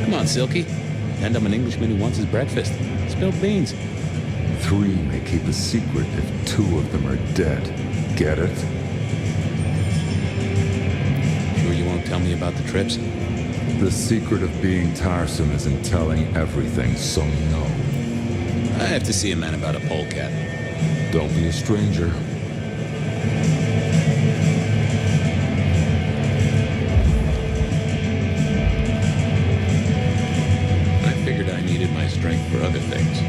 Come on, Silky. And I'm an Englishman who wants his breakfast. Spilled beans. 3 may keep a secret if 2 of them are dead. Get it? Sure you won't tell me about the trips? The secret of being tiresome is in telling everything, so no. I have to see a man about a polecat. Don't be a stranger. I figured I needed my strength for other things.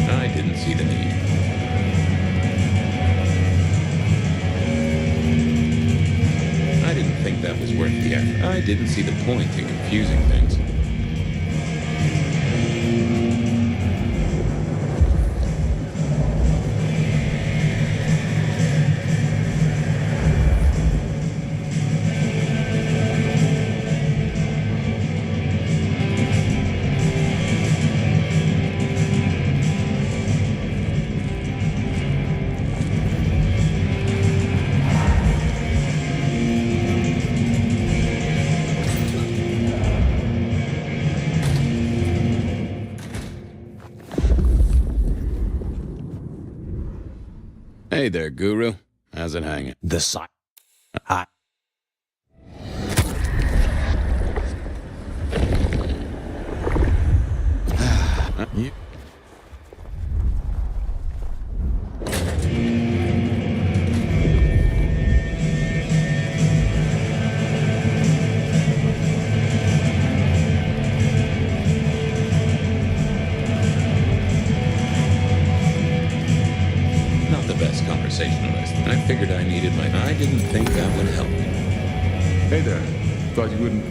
I didn't see the need. I didn't think that was worth the effort. I didn't see the point in confusing things. Hey there, Guru. How's it hanging? The side. You... didn't think that would help. Hey there. Thought you wouldn't...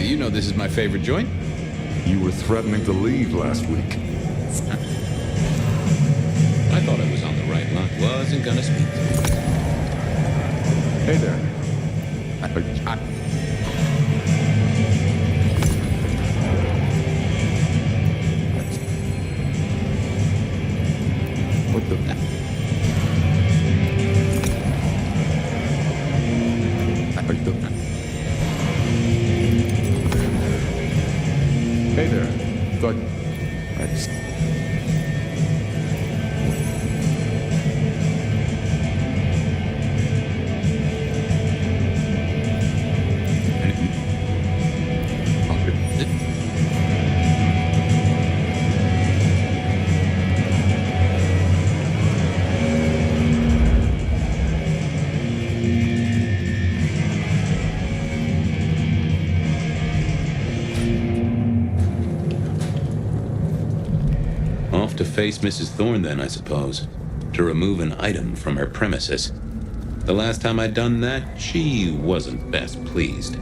You know this is my favorite joint. You were threatening to leave last week. I thought I was on the right line. Wasn't gonna speak to you. Hey there. What the... Hey there. Thought... Off to face Mrs. Thorne then, I suppose. To remove an item from her premises. The last time I'd done that, she wasn't best pleased.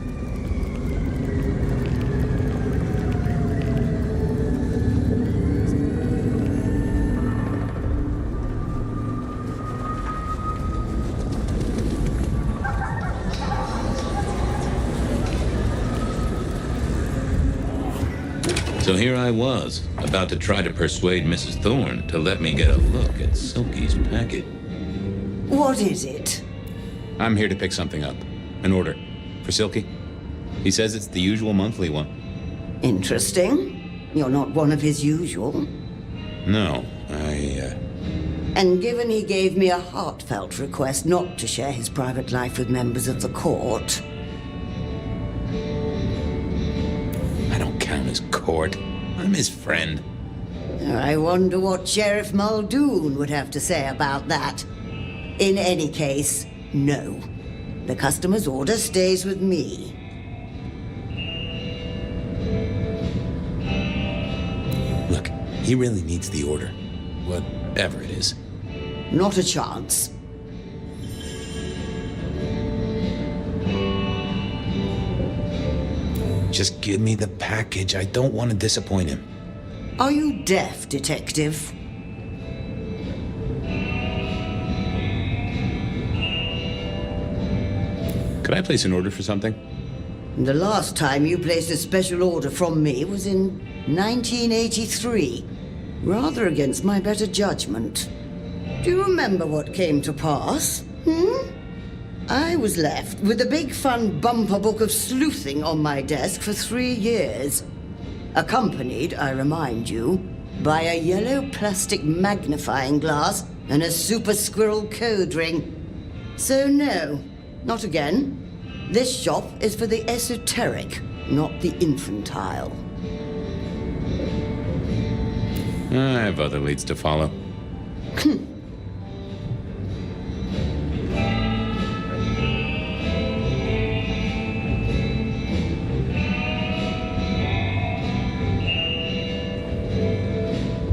So here I was, about to try to persuade Mrs. Thorne to let me get a look at Silky's packet. What is it? I'm here to pick something up. An order. For Silky. He says it's the usual monthly one. Interesting. You're not one of his usual. No, And given he gave me a heartfelt request not to share his private life with members of the court... I don't count as court. I'm his friend. I wonder what Sheriff Muldoon would have to say about that. In any case, no. The customer's order stays with me. Look, he really needs the order. Whatever it is. Not a chance. Just give me the package. I don't want to disappoint him. Are you deaf, Detective? Could I place an order for something? The last time you placed a special order from me was in 1983. Rather against my better judgment. Do you remember what came to pass? I was left with a big fun bumper book of sleuthing on my desk for 3 years. Accompanied, I remind you, by a yellow plastic magnifying glass and a super squirrel code ring. So no, not again. This shop is for the esoteric, not the infantile. I have other leads to follow.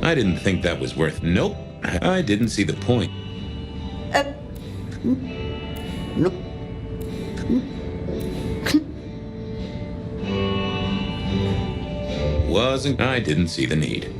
I didn't think that was worth... Nope. I didn't see the point. No. Wasn't... I didn't see the need.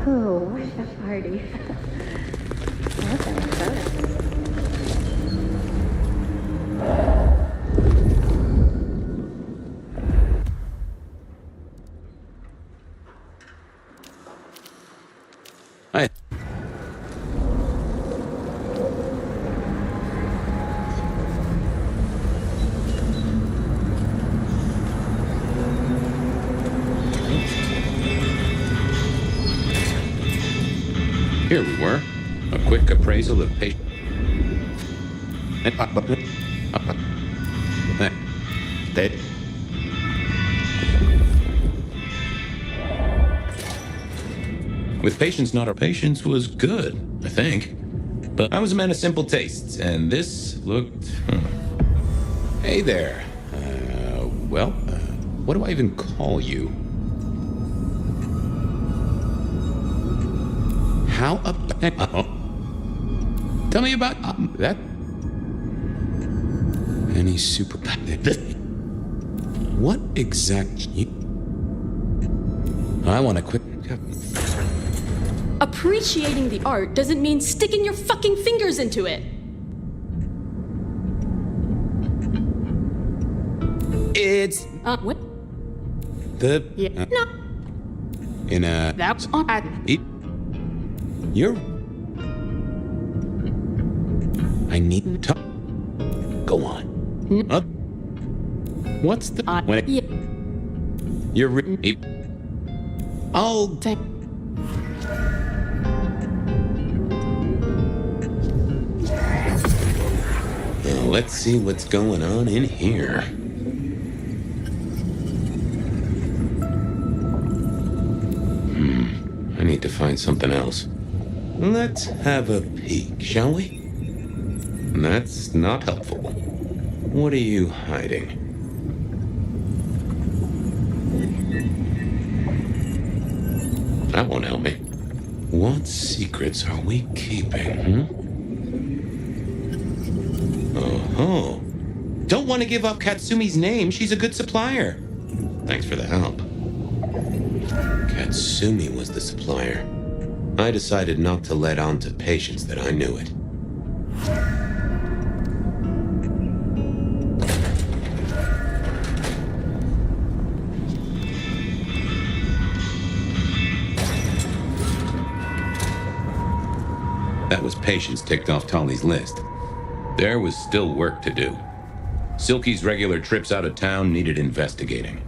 Oh, what a party. Hi. Here we were. A quick appraisal of patient. With patience, not our patience was good, I think. But I was a man of simple tastes, and this looked. Hey there. What do I even call you? How about... Tell me about that. Any super... What exactly... I want to quit... Appreciating the art doesn't mean sticking your fucking fingers into it. It's... What? The... Yeah. No. In a... That's on... You're... I need to... Go on. What's the... When it... Yeah. You're... I'll... take... Now, let's see what's going on in here. I need to find something else. Let's have a peek, shall we? That's not helpful. What are you hiding? That won't help me. What secrets are we keeping, Oh. Don't want to give up Katsumi's name. She's a good supplier. Thanks for the help. Katsumi was the supplier. I decided not to let on to Patience that I knew it. That was Patience ticked off Tolly's list. There was still work to do. Silky's regular trips out of town needed investigating.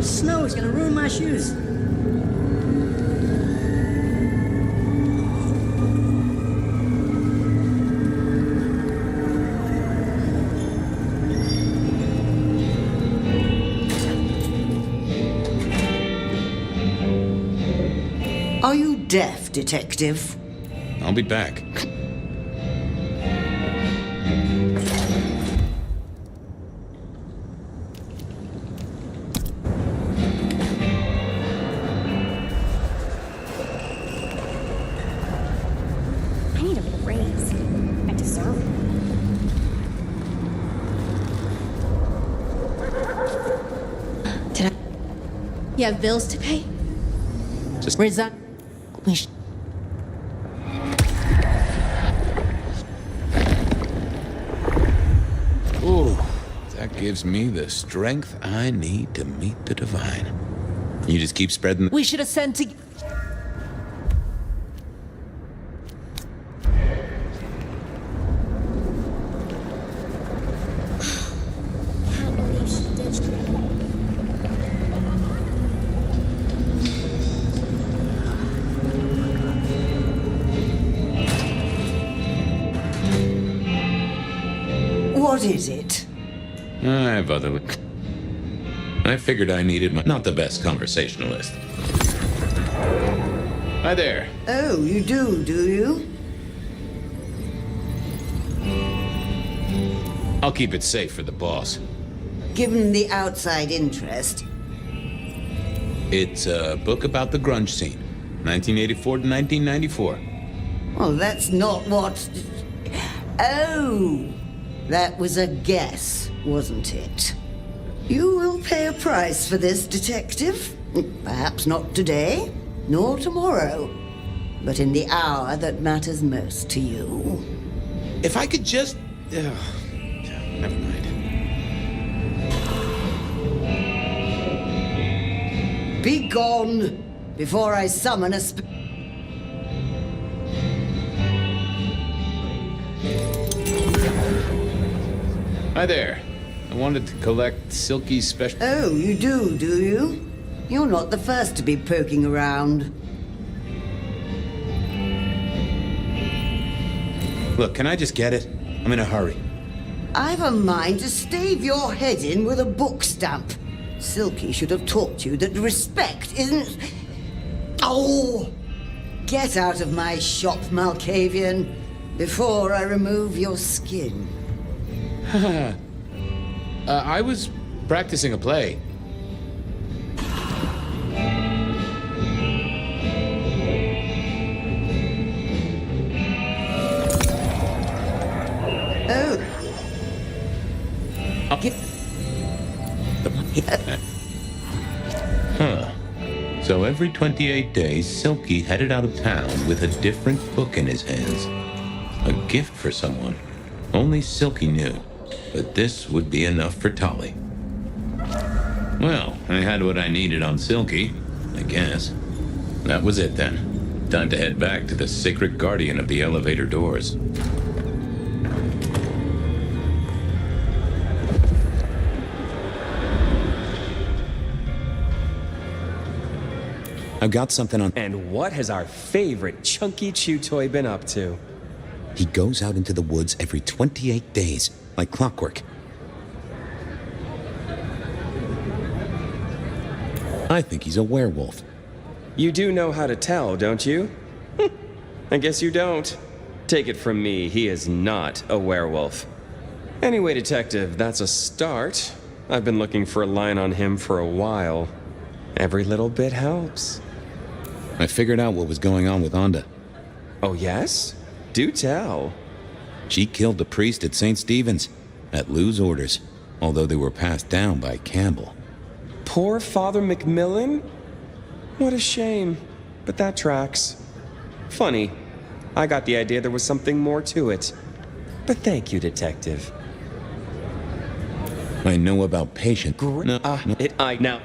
Snow is gonna ruin my shoes. Are you deaf, Detective? I'll be back. I need a raise. I deserve it. Did I... You have bills to pay? Just... Resign. Ooh, that gives me the strength I need to meet the divine. You just keep spreading... We should ascend to... Can't believe she ditched me. What is it? I have other... I figured I needed my... Not the best conversationalist. Hi there. Oh, you do you? I'll keep it safe for the boss. Given the outside interest. It's a book about the grunge scene. 1984 to 1994. Well, that's not what... Oh, that was a guess, wasn't it? You will pay a price for this, Detective. Perhaps not today, nor tomorrow, but in the hour that matters most to you. If I could just... never mind. Be gone before I summon a Hi there. I wanted to collect Silky's special... Oh, you do you? You're not the first to be poking around. Look, can I just get it? I'm in a hurry. I've a mind to stave your head in with a book stamp. Silky should have taught you that respect isn't... Oh! Get out of my shop, Malkavian, before I remove your skin. I was practicing a play. Oh. Huh. So every 28 days, Silky headed out of town with a different book in his hands. A gift for someone. Only Silky knew. But this would be enough for Tolly. Well, I had what I needed on Silky, I guess. That was it then. Time to head back to the sacred guardian of the elevator doors. I've got something on... And what has our favorite chunky chew toy been up to? He goes out into the woods every 28 days, like clockwork. I think he's a werewolf. You do know how to tell, don't you? I guess you don't. Take it from me, he is not a werewolf. Anyway, Detective, that's a start. I've been looking for a line on him for a while. Every little bit helps. I figured out what was going on with Onda. Oh, yes? Do tell. She killed the priest at St. Stephen's, at Lou's orders, although they were passed down by Campbell. Poor Father Macmillan? What a shame, but that tracks. Funny, I got the idea there was something more to it. But thank you, Detective. I know about patient... Now...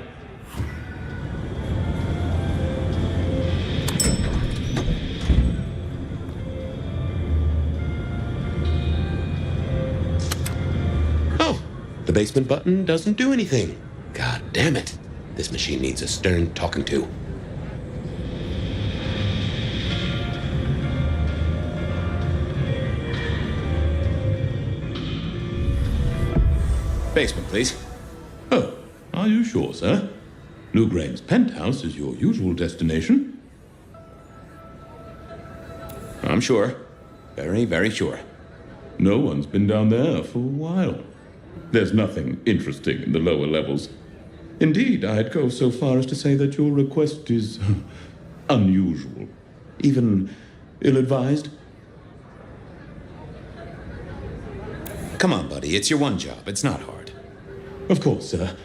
The basement button doesn't do anything. God damn it. This machine needs a stern talking to. Basement, please. Oh, are you sure, sir? Lou Graham's penthouse is your usual destination. I'm sure. Very, very sure. No one's been down there for a while. There's nothing interesting in the lower levels. Indeed, I'd go so far as to say that your request is unusual, even ill-advised. Come on, buddy. It's your one job. It's not hard. Of course, sir.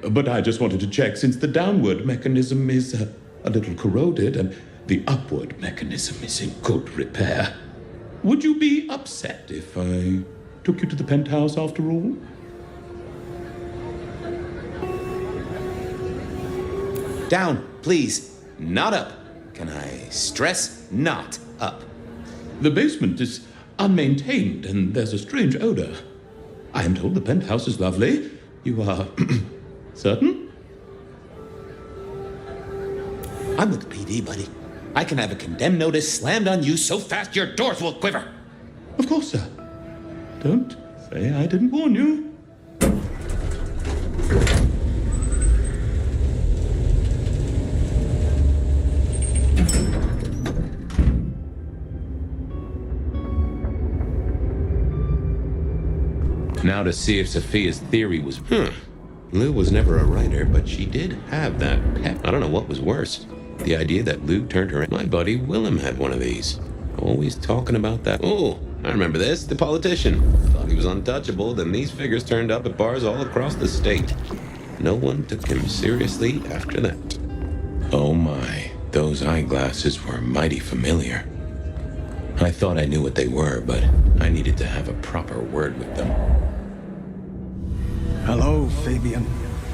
But I just wanted to check since the downward mechanism is a little corroded and the upward mechanism is in good repair. Would you be upset if I took you to the penthouse after all? Down, please. Not up. Can I stress not up? The basement is unmaintained and there's a strange odor. I am told the penthouse is lovely. You are certain? I'm with the PD, buddy. I can have a condemned notice slammed on you so fast your doors will quiver. Of course, sir. Don't say I didn't warn you. Now to see if Sophia's theory was... Lou was never a writer, but she did have that pep. I don't know what was worse. The idea that Lou turned her in. My buddy Willem had one of these. Always talking about that. Oh, I remember this. The politician. Thought he was untouchable, then these figures turned up at bars all across the state. No one took him seriously after that. Oh my, those eyeglasses were mighty familiar. I thought I knew what they were, but I needed to have a proper word with them. Hello, Fabian,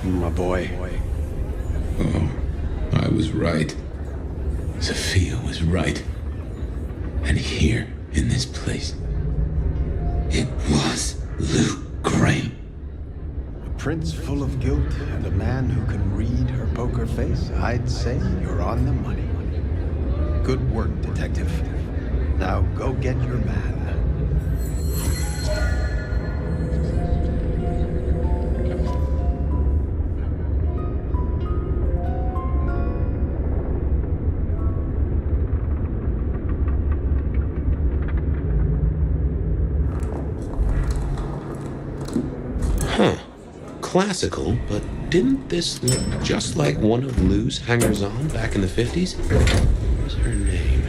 my boy. Oh, I was right. Sophia was right. And here, in this place, it was Lou Graham. A prince full of guilt and a man who can read her poker face. I'd say you're on the money. Good work, detective. Now go get your man. Huh. Classical, but didn't this look just like one of Lou's hangers-on back in the 50s? What's her name?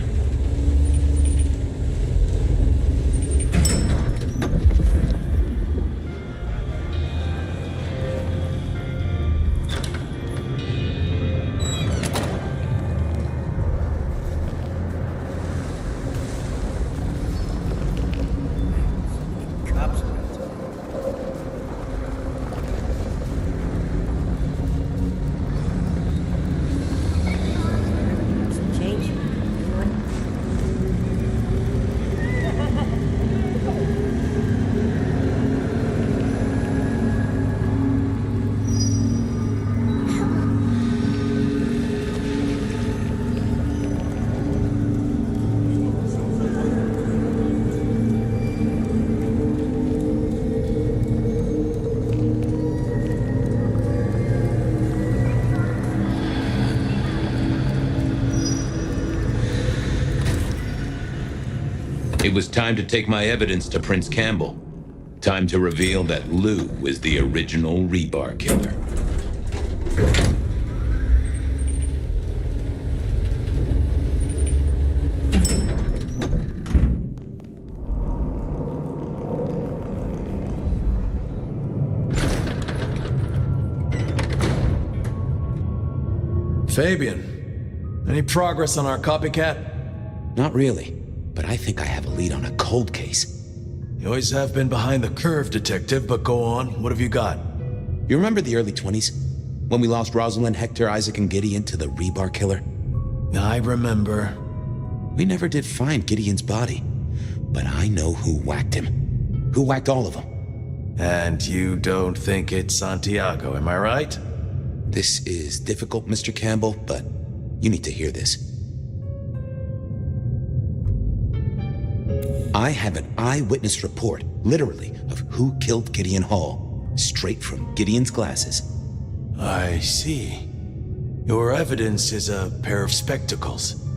It was time to take my evidence to Prince Campbell. Time to reveal that Lou was the original rebar killer. Fabian, any progress on our copycat? Not really. But I think I have a lead on a cold case. You always have been behind the curve, Detective, but go on. What have you got? You remember the early 20s? When we lost Rosalind, Hector, Isaac, and Gideon to the rebar killer? I remember. We never did find Gideon's body. But I know who whacked him. Who whacked all of them. And you don't think it's Santiago, am I right? This is difficult, Mr. Campbell, but you need to hear this. I have an eyewitness report, literally, of who killed Gideon Hall, straight from Gideon's glasses. I see. Your evidence is a pair of spectacles.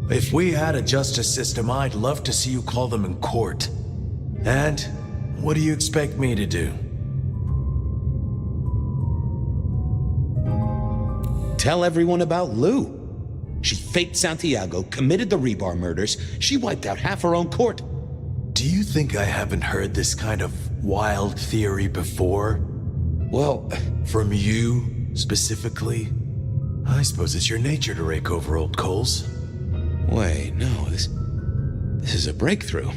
If we had a justice system, I'd love to see you call them in court. And what do you expect me to do? Tell everyone about Lou. She faked Santiago, committed the rebar murders. She wiped out half her own court. Do you think I haven't heard this kind of wild theory before? Well, from you, specifically? I suppose it's your nature to rake over old coals. Wait, no, this is a breakthrough.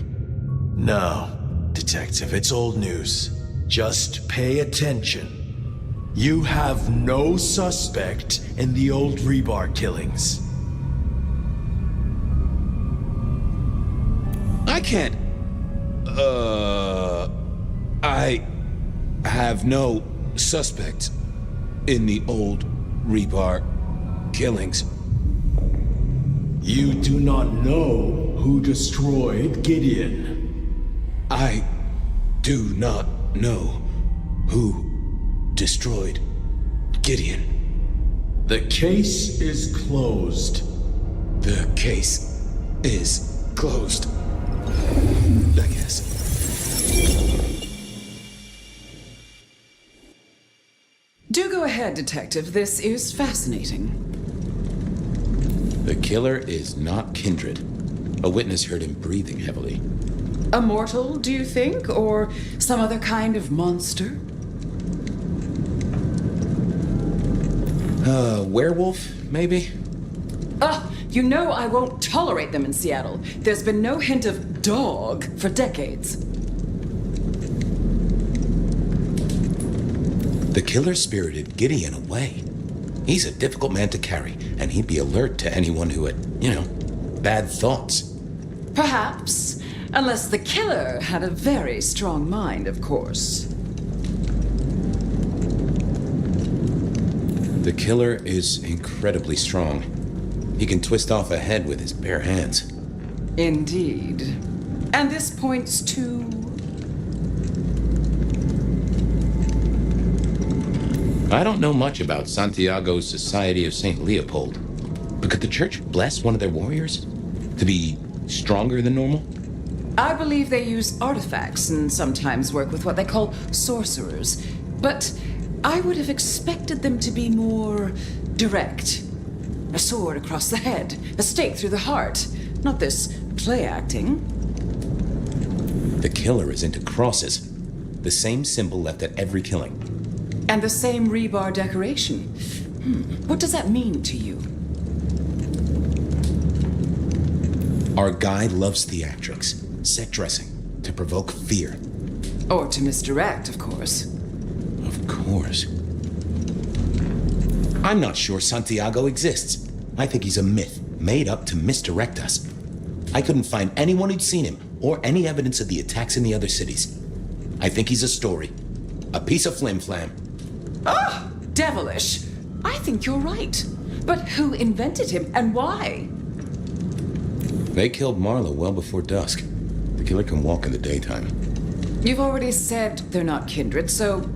No, Detective, it's old news. Just pay attention. You have no suspect in the old rebar killings. I can't... I have no suspect in the old rebar killings. You do not know who destroyed Gideon. I do not know who destroyed Gideon. The case is closed. The case is closed. I guess. Do go ahead, Detective. This is fascinating. The killer is not Kindred. A witness heard him breathing heavily. A mortal, do you think? Or some other kind of monster? Werewolf, maybe? You know I won't tolerate them in Seattle. There's been no hint of dog for decades. The killer spirited Gideon away. He's a difficult man to carry, and he'd be alert to anyone who had, bad thoughts. Perhaps. Unless the killer had a very strong mind, of course. The killer is incredibly strong. He can twist off a head with his bare hands. Indeed. And this points to... I don't know much about Santiago's Society of St. Leopold, but could the church bless one of their warriors to be stronger than normal? I believe they use artifacts and sometimes work with what they call sorcerers. But I would have expected them to be more direct. A sword across the head, a stake through the heart. Not this play acting. The killer is into crosses. The same symbol left at every killing. And the same rebar decoration. What does that mean to you? Our guy loves theatrics, set dressing, to provoke fear. Or to misdirect, of course. Of course. I'm not sure Santiago exists. I think he's a myth, made up to misdirect us. I couldn't find anyone who'd seen him, or any evidence of the attacks in the other cities. I think he's a story. A piece of flim-flam. Ah, devilish. I think you're right. But who invented him, and why? They killed Marlowe well before dusk. The killer can walk in the daytime. You've already said they're not kindred, so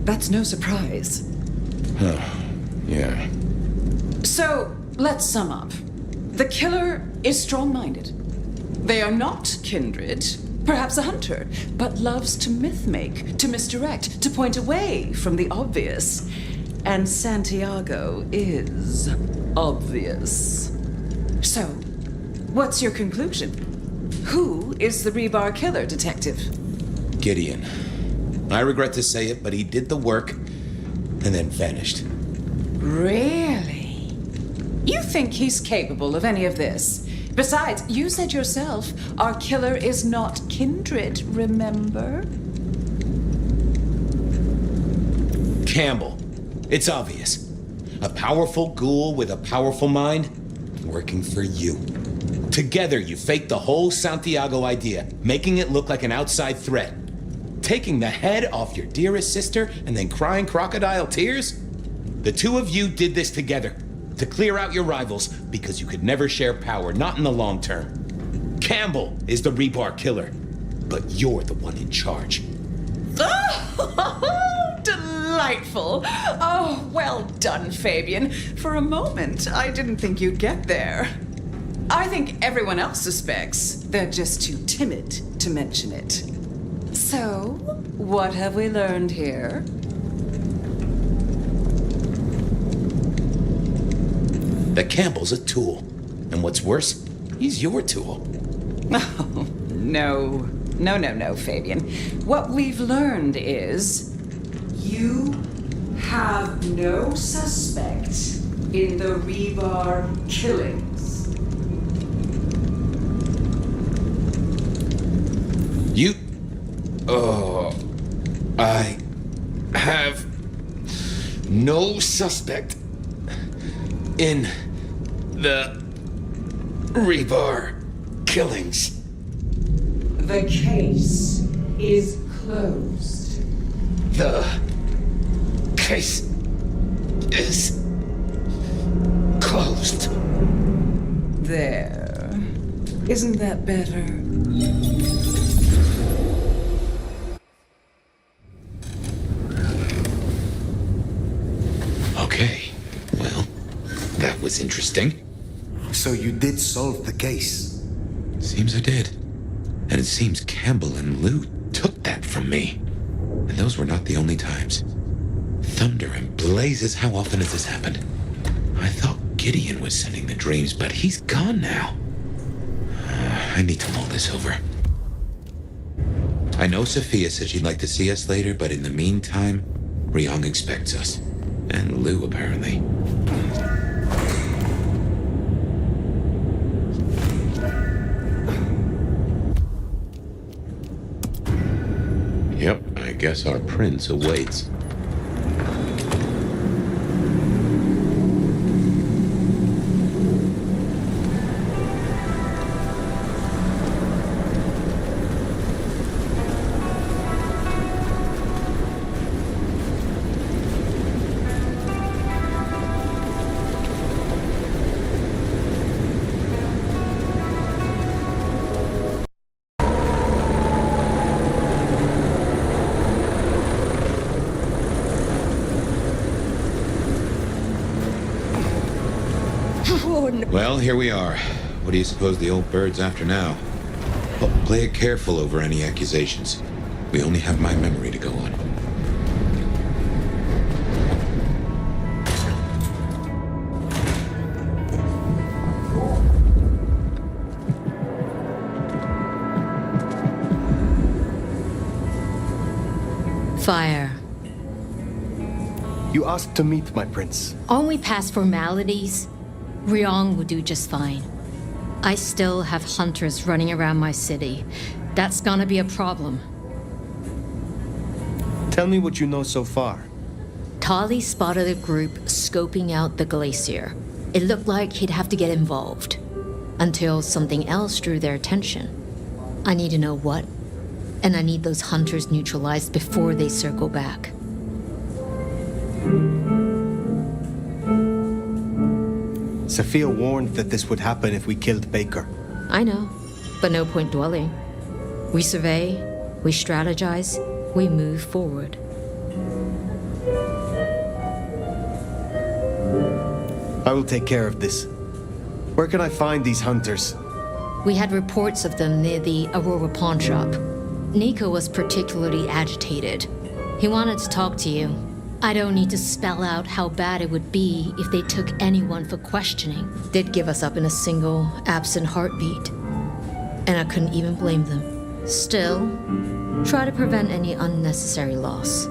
that's no surprise. Yeah. So, let's sum up. The killer is strong-minded. They are not kindred, perhaps a hunter, but loves to myth-make, to misdirect, to point away from the obvious. And Santiago is obvious. So, what's your conclusion? Who is the rebar killer, Detective? Gideon. I regret to say it, but he did the work and then vanished. Really? You think he's capable of any of this? Besides, you said yourself, our killer is not kindred, remember? Campbell. It's obvious. A powerful ghoul with a powerful mind, working for you. Together, you faked the whole Santiago idea, making it look like an outside threat. Taking the head off your dearest sister and then crying crocodile tears? The two of you did this together, to clear out your rivals, because you could never share power, not in the long term. Campbell is the rebar killer, but you're the one in charge. Oh, delightful. Oh, well done, Fabian. For a moment, I didn't think you'd get there. I think everyone else suspects. They're just too timid to mention it. So, what have we learned here? That Campbell's a tool. And what's worse, he's your tool. Oh, no. No, Fabian. What we've learned is you have no suspect in the rebar killings. I have no suspect in the rebar killings. The case is closed. The case is closed. There. Isn't that better? Okay. Well, that was interesting. So you did solve the case? Seems I did. And it seems Campbell and Lou took that from me. And those were not the only times. Thunder and blazes, how often has this happened? I thought Gideon was sending the dreams, but he's gone now. I need to mull this over. I know Sophia said she'd like to see us later, but in the meantime, Ryong expects us. And Lou, apparently. Yep, I guess our prince awaits. Well, here we are. What do you suppose the old bird's after now? Well, play it careful over any accusations. We only have my memory to go on. Fire. You asked to meet my prince. Only past formalities. Ryong will do just fine. I still have hunters running around my city. That's gonna be a problem. Tell me what you know so far. Tali spotted a group scoping out the glacier. It looked like he'd have to get involved. Until something else drew their attention. I need to know what, and I need those hunters neutralized before they circle back. Sophia warned that this would happen if we killed Baker. I know, but no point dwelling. We survey, we strategize, we move forward. I will take care of this. Where can I find these hunters? We had reports of them near the Aurora pawn shop. Nico was particularly agitated. He wanted to talk to you. I don't need to spell out how bad it would be if they took anyone for questioning. They'd give us up in a single, absent heartbeat. And I couldn't even blame them. Still, try to prevent any unnecessary loss.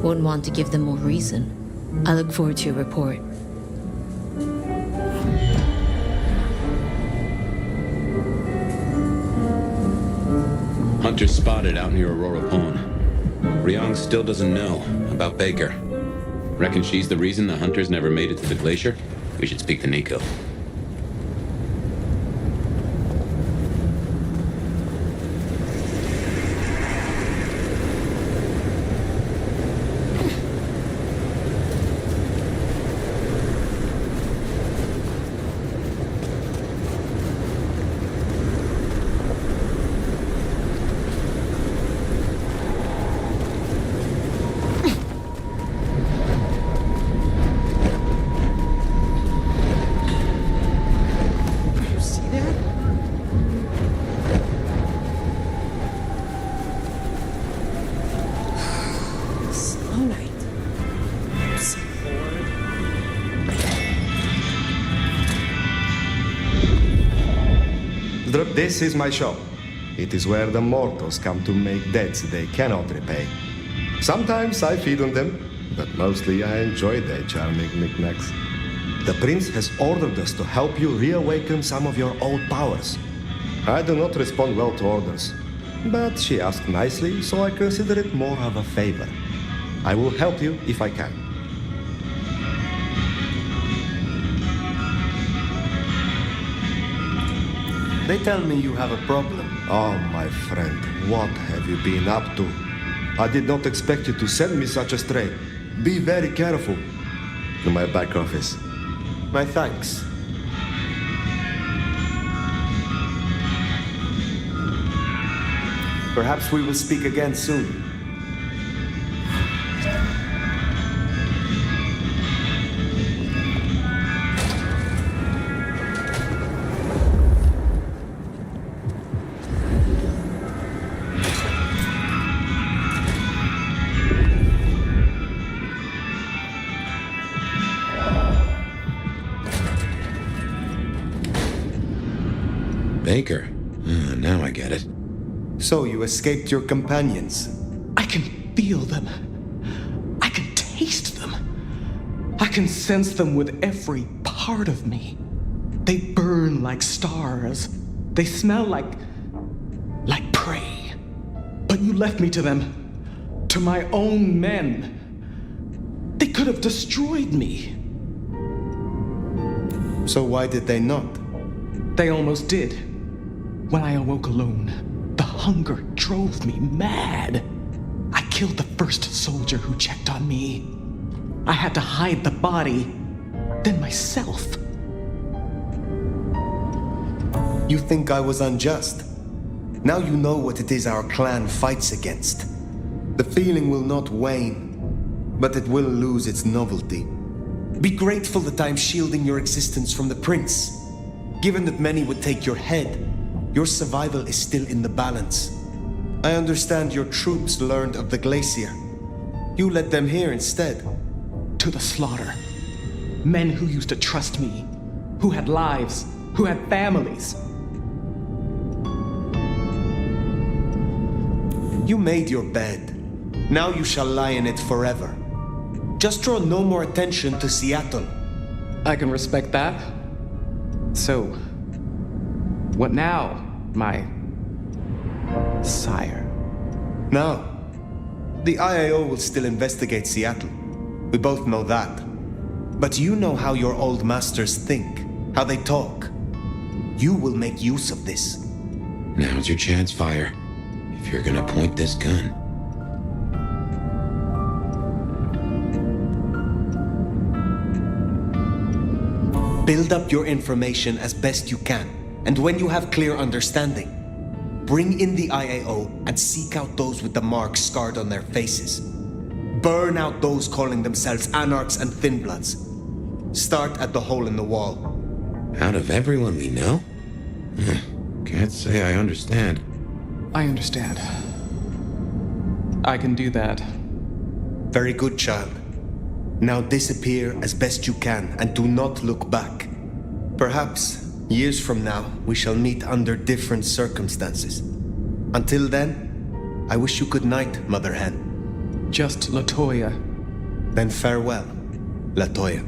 Wouldn't want to give them more reason. I look forward to your report. Hunter spotted out near Aurora Pawn. Ryong still doesn't know about Baker. Reckon she's the reason the hunters never made it to the glacier? We should speak to Nico. This is my shop. It is where the mortals come to make debts they cannot repay. Sometimes I feed on them, but mostly I enjoy their charming knickknacks. The prince has ordered us to help you reawaken some of your old powers. I do not respond well to orders, but she asked nicely, so I consider it more of a favor. I will help you if I can. They tell me you have a problem. Oh, my friend, what have you been up to? I did not expect you to send me such a stray. Be very careful. To my back office. My thanks. Perhaps we will speak again soon. Baker. Now I get it. So you escaped your companions? I can feel them. I can taste them. I can sense them with every part of me. They burn like stars. They smell like prey. But you left me to them. To my own men. They could have destroyed me. So why did they not? They almost did. When I awoke alone, the hunger drove me mad. I killed the first soldier who checked on me. I had to hide the body, then myself. You think I was unjust? Now you know what it is our clan fights against. The feeling will not wane, but it will lose its novelty. Be grateful that I am shielding your existence from the prince. Given that many would take your head, your survival is still in the balance. I understand your troops learned of the glacier. You led them here instead. To the slaughter. Men who used to trust me, who had lives, who had families. You made your bed. Now you shall lie in it forever. Just draw no more attention to Seattle. I can respect that. So, what now, my sire? Now, the IAO will still investigate Seattle. We both know that. But you know how your old masters think, how they talk. You will make use of this. Now's your chance, Fire. If you're gonna point this gun. Build up your information as best you can, and when you have clear understanding, bring in the IAO and seek out those with the marks scarred on their faces. Burn out those calling themselves Anarchs and Thinbloods. Start at the hole in the wall. Out of everyone we know? Can't say I understand. I understand. I can do that. Very good, child. Now disappear as best you can and do not look back. Perhaps, years from now, we shall meet under different circumstances. Until then, I wish you good night, Mother Hen. Just Latoya. Then farewell, Latoya.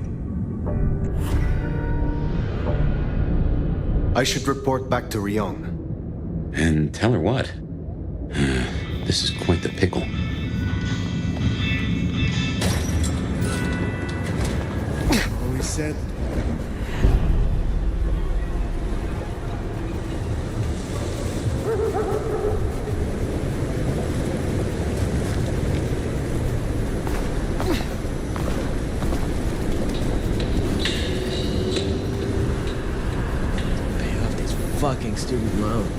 I should report back to Ryong. And tell her what? This is quite the pickle. Always said. Pay off these fucking student loans.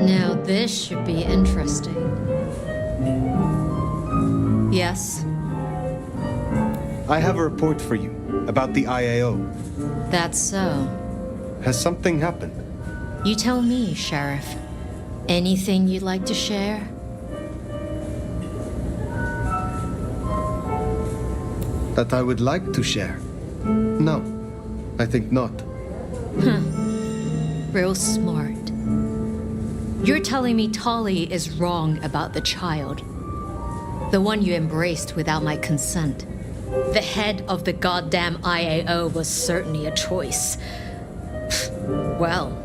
Now this should be interesting. Yes? I have a report for you about the IAO. That's so. Has something happened? You tell me, Sheriff. Anything you'd like to share? That I would like to share? No, I think not. Huh. Real smart. You're telling me Tolly is wrong about the child. The one you embraced without my consent. The head of the goddamn IAO was certainly a choice. Well,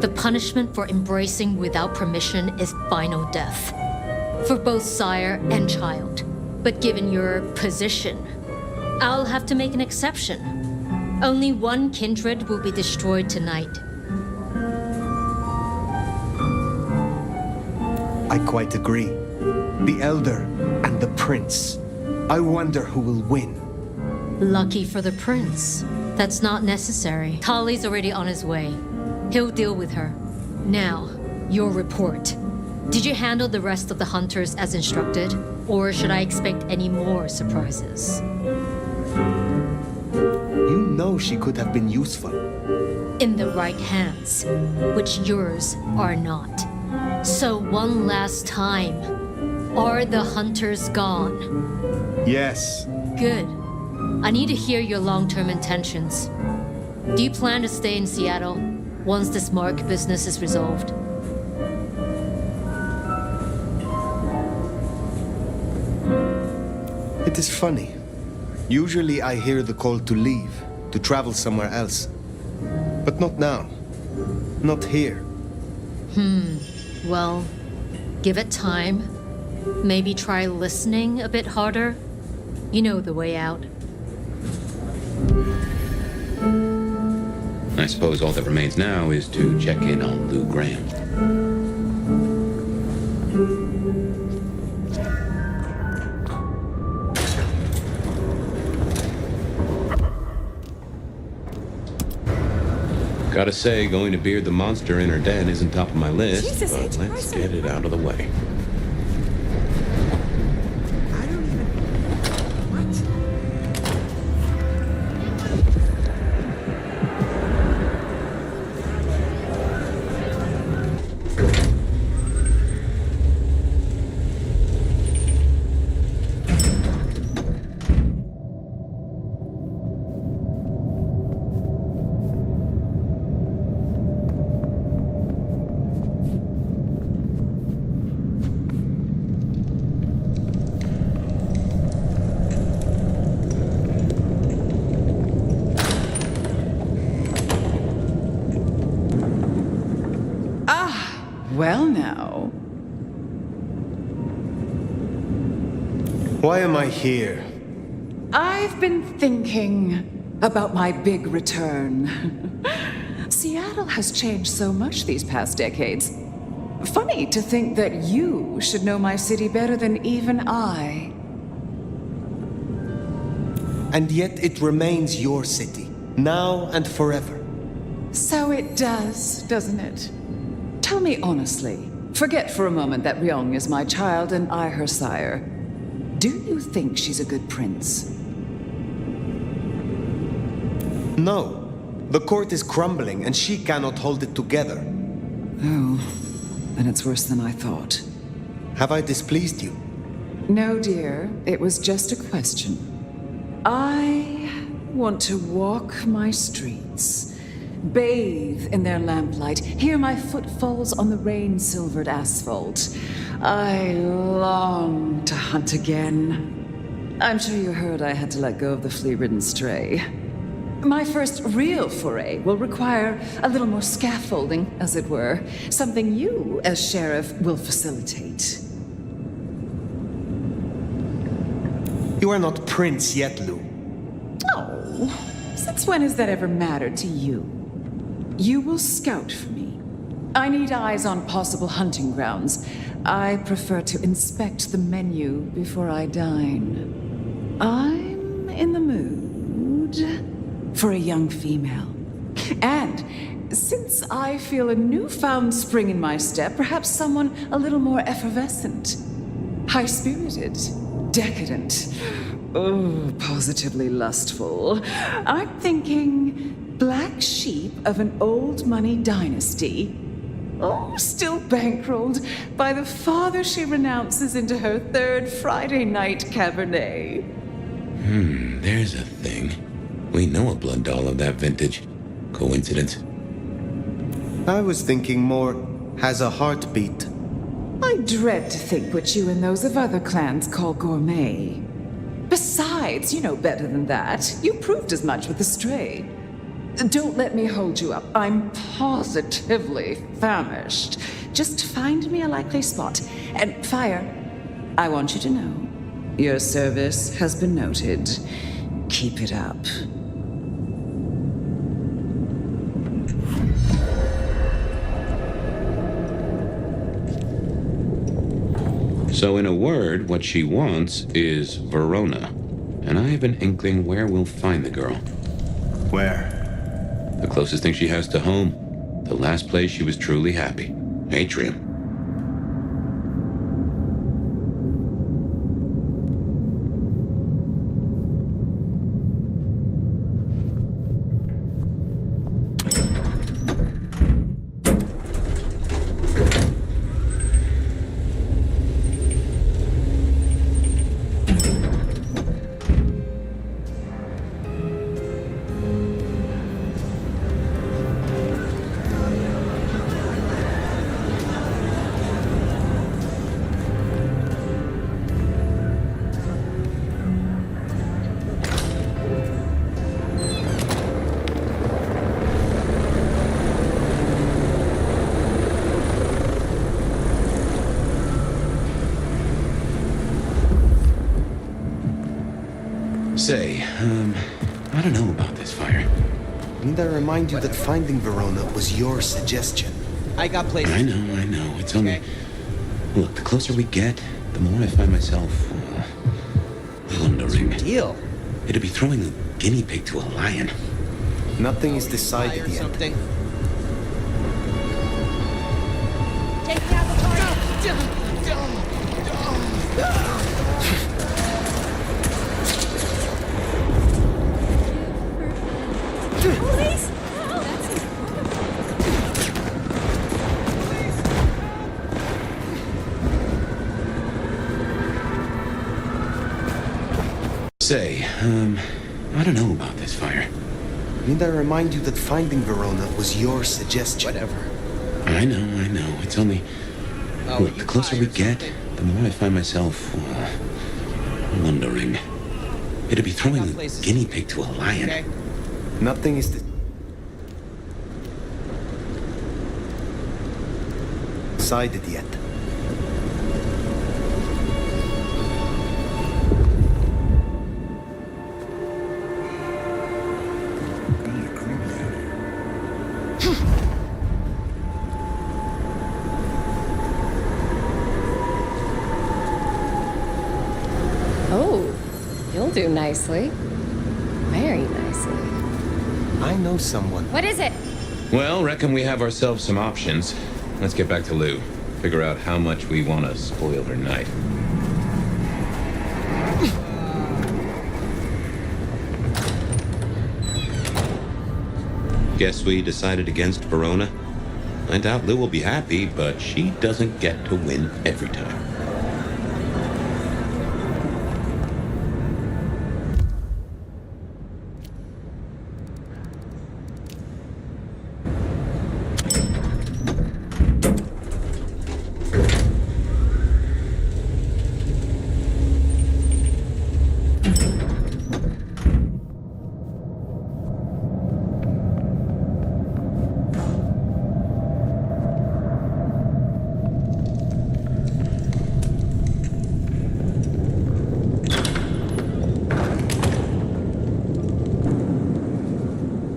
the punishment for embracing without permission is final death. For both sire and child. But given your position, I'll have to make an exception. Only one kindred will be destroyed tonight. I quite agree. The Elder and the Prince. I wonder who will win. Lucky for the Prince. That's not necessary. Tolly's already on his way. He'll deal with her. Now, your report. Did you handle the rest of the hunters as instructed? Or should I expect any more surprises? You know she could have been useful. In the right hands, which yours are not. So one last time, are the hunters gone? Yes. Good. I need to hear your long-term intentions. Do you plan to stay in Seattle once this Mark business is resolved? It is funny. Usually I hear the call to leave, to travel somewhere else. But not now. Not here. Well, give it time. Maybe try listening a bit harder. You know the way out. I suppose all that remains now is to check in on Lou Graham. Gotta say, going to beard the monster in her den isn't top of my list, Jesus, but it's let's person. get it out of the way. Well, now. Why am I here? I've been thinking about my big return. Seattle has changed so much these past decades. Funny to think that you should know my city better than even I. And yet it remains your city, now and forever. So it does, doesn't it? Tell me honestly, forget for a moment that Ryong is my child and I her sire. Do you think she's a good prince? No. The court is crumbling and she cannot hold it together. Oh, then it's worse than I thought. Have I displeased you? No, dear. It was just a question. I want to walk my streets, bathe in their lamplight, hear my footfalls on the rain-silvered asphalt. I long to hunt again. I'm sure you heard I had to let go of the flea-ridden stray. My first real foray will require a little more scaffolding, as it were. Something you, as sheriff, will facilitate. You are not prince yet, Lou. Oh, since when has that ever mattered to you? You will scout for me. I need eyes on possible hunting grounds. I prefer to inspect the menu before I dine. I'm in the mood for a young female. And since I feel a newfound spring in my step, perhaps someone a little more effervescent, high-spirited, decadent, oh, positively lustful. I'm thinking black sheep of an old money dynasty. Oh, still bankrolled by the father she renounces into her third Friday night Cabernet. There's a thing. We know a blood doll of that vintage. Coincidence? I was thinking more, has a heartbeat. I dread to think what you and those of other clans call gourmet. Besides, you know better than that. You proved as much with the stray. Don't let me hold you up. I'm positively famished. Just find me a likely spot. And Fire, I want you to know, your service has been noted. Keep it up. So in a word, what she wants is Verona. And I have an inkling where we'll find the girl. Where? The closest thing she has to home. The last place she was truly happy. Atrium. Say, I don't know about this fire. Need I remind you that finding Verona was your suggestion? I got places. I know. It's only... Look, the closer we get, the more I find myself... wondering. Deal. It'd be throwing a guinea pig to a lion. Nothing is decided yet. Something. Take down the target! Police! Say, I don't know about this fire. Need I remind you that finding Verona was your suggestion? Whatever. I know. It's only... Oh, Look, the closer we get, the more I find myself... wondering. It'd be throwing a guinea pig to a lion. Okay. Nothing is decided yet. Oh, you'll do nicely. Very nicely. I know someone. What is it? Well, reckon we have ourselves some options. Let's get back to Lou. Figure out how much we want to spoil her night. Guess we decided against Verona? I doubt Lou will be happy, but she doesn't get to win every time.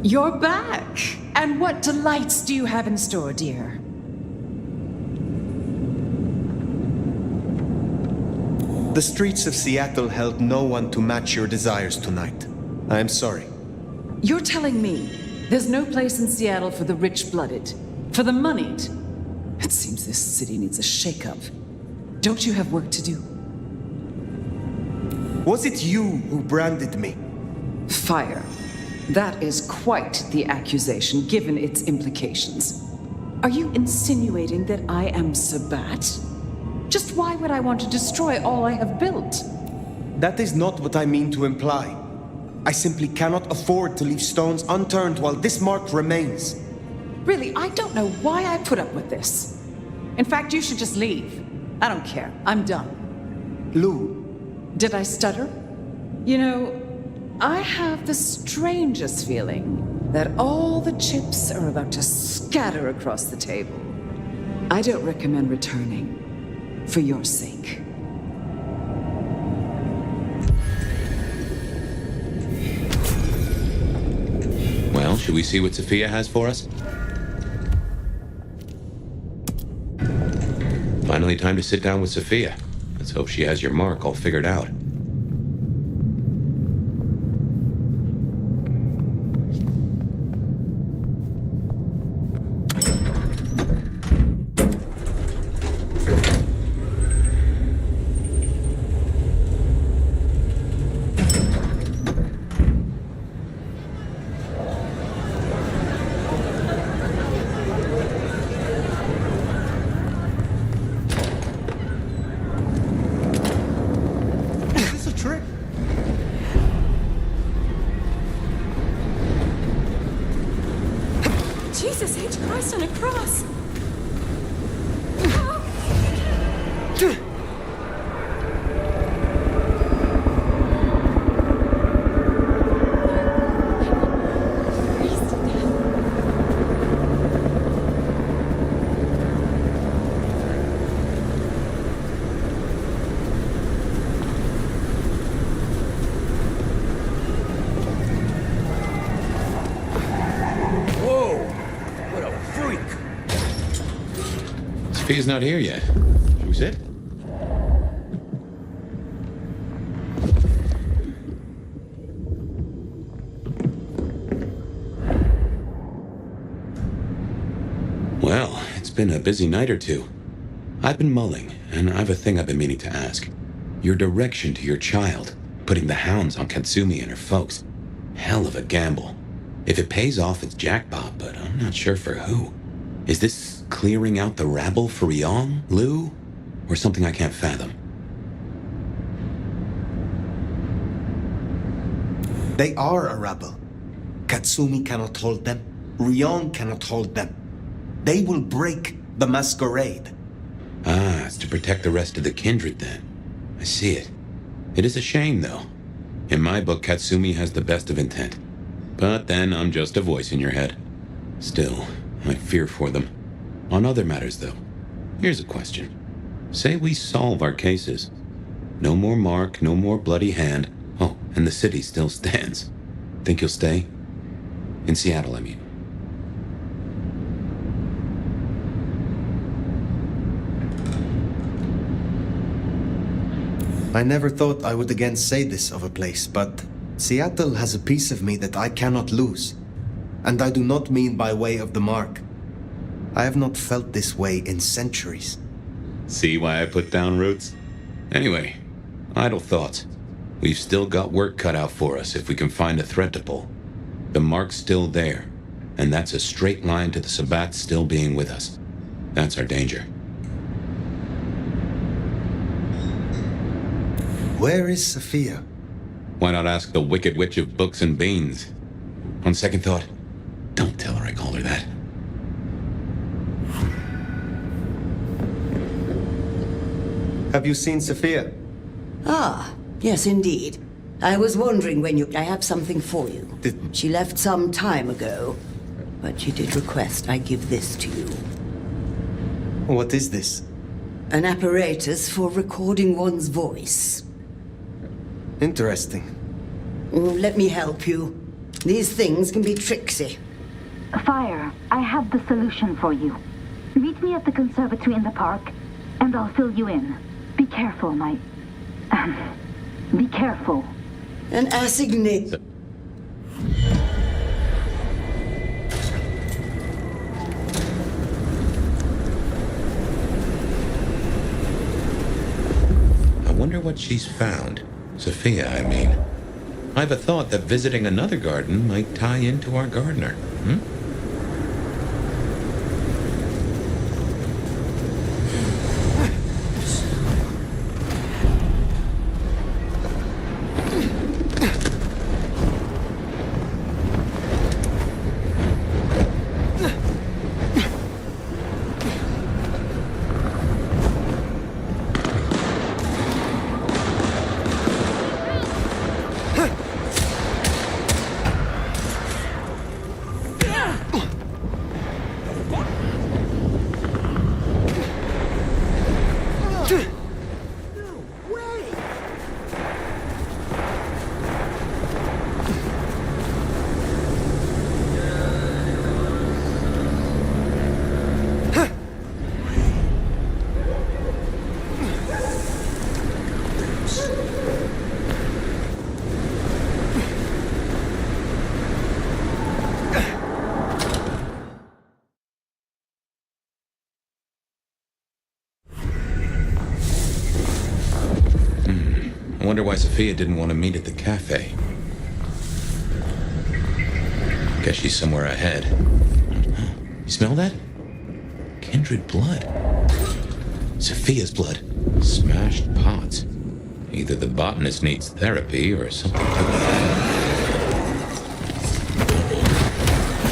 You're back! And what delights do you have in store, dear? The streets of Seattle held no one to match your desires tonight. I am sorry. You're telling me there's no place in Seattle for the rich-blooded, for the moneyed? It seems this city needs a shake-up. Don't you have work to do? Was it you who branded me? Fire. That is quite the accusation, given its implications. Are you insinuating that I am Sabat? Just why would I want to destroy all I have built? That is not what I mean to imply. I simply cannot afford to leave stones unturned while this mark remains. Really, I don't know why I put up with this. In fact, you should just leave. I don't care. I'm done. Lou. Did I stutter? You know, I have the strangest feeling that all the chips are about to scatter across the table. I don't recommend returning, for your sake. Well, should we see what Sophia has for us? Finally time to sit down with Sophia. Let's hope she has your mark all figured out. Jesus H. Christ on a cross! Sophia's not here yet. Should we sit? Well, it's been a busy night or two. I've been mulling, and I've a thing I've been meaning to ask. Your direction to your child, putting the hounds on Katsumi and her folks. Hell of a gamble. If it pays off, it's jackpot, but I'm not sure for who. Is this clearing out the rabble for Ryong, Lou, or something I can't fathom? They are a rabble. Katsumi cannot hold them. Ryong cannot hold them. They will break the Masquerade. Ah, it's to protect the rest of the kindred then. I see it. It is a shame, though. In my book, Katsumi has the best of intent. But then I'm just a voice in your head. Still, I fear for them. On other matters, though, here's a question. Say we solve our cases. No more Mark, no more bloody hand. Oh, and the city still stands. Think you'll stay? In Seattle, I mean. I never thought I would again say this of a place, but Seattle has a piece of me that I cannot lose. And I do not mean by way of the mark. I have not felt this way in centuries. See why I put down roots? Anyway, idle thoughts. We've still got work cut out for us if we can find a thread to pull. The mark's still there, and that's a straight line to the Sabbats still being with us. That's our danger. Where is Sophia? Why not ask the Wicked Witch of Books and Beans? On second thought, don't tell her I called her that. Have you seen Sophia? Ah, yes, indeed. I was wondering when I have something for you. She left some time ago, but she did request I give this to you. What is this? An apparatus for recording one's voice. Interesting. Let me help you. These things can be tricksy. Fire, I have the solution for you. Meet me at the conservatory in the park, and I'll fill you in. Be careful, be careful. An assignate. I wonder what she's found. Sophia, I mean. I've a thought that visiting another garden might tie into our gardener. I wonder why Sophia didn't want to meet at the cafe. Guess she's somewhere ahead. You smell that? Kindred blood. Sophia's blood. Smashed pots. Either the botanist needs therapy or something to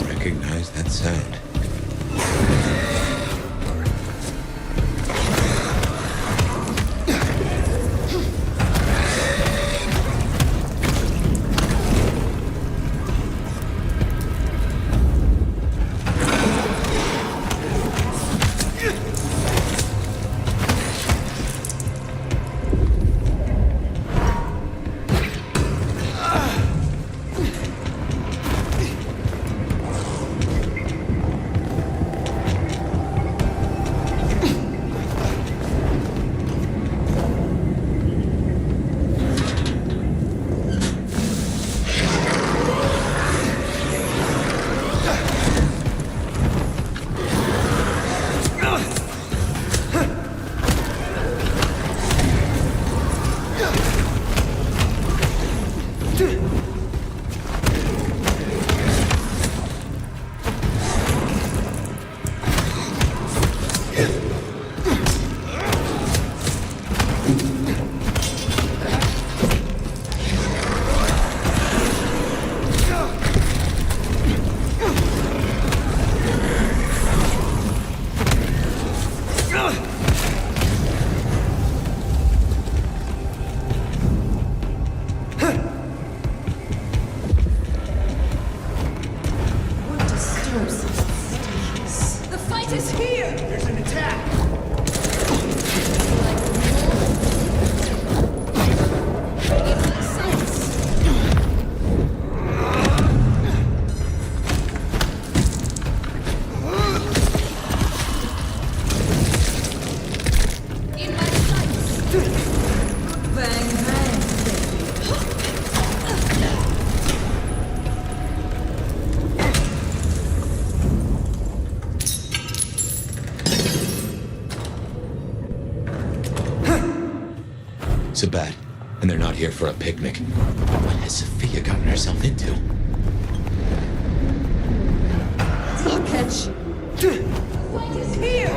recognize that sound. Sabat, and they're not here for a picnic. What has Sophia gotten herself into? Catch. What is here?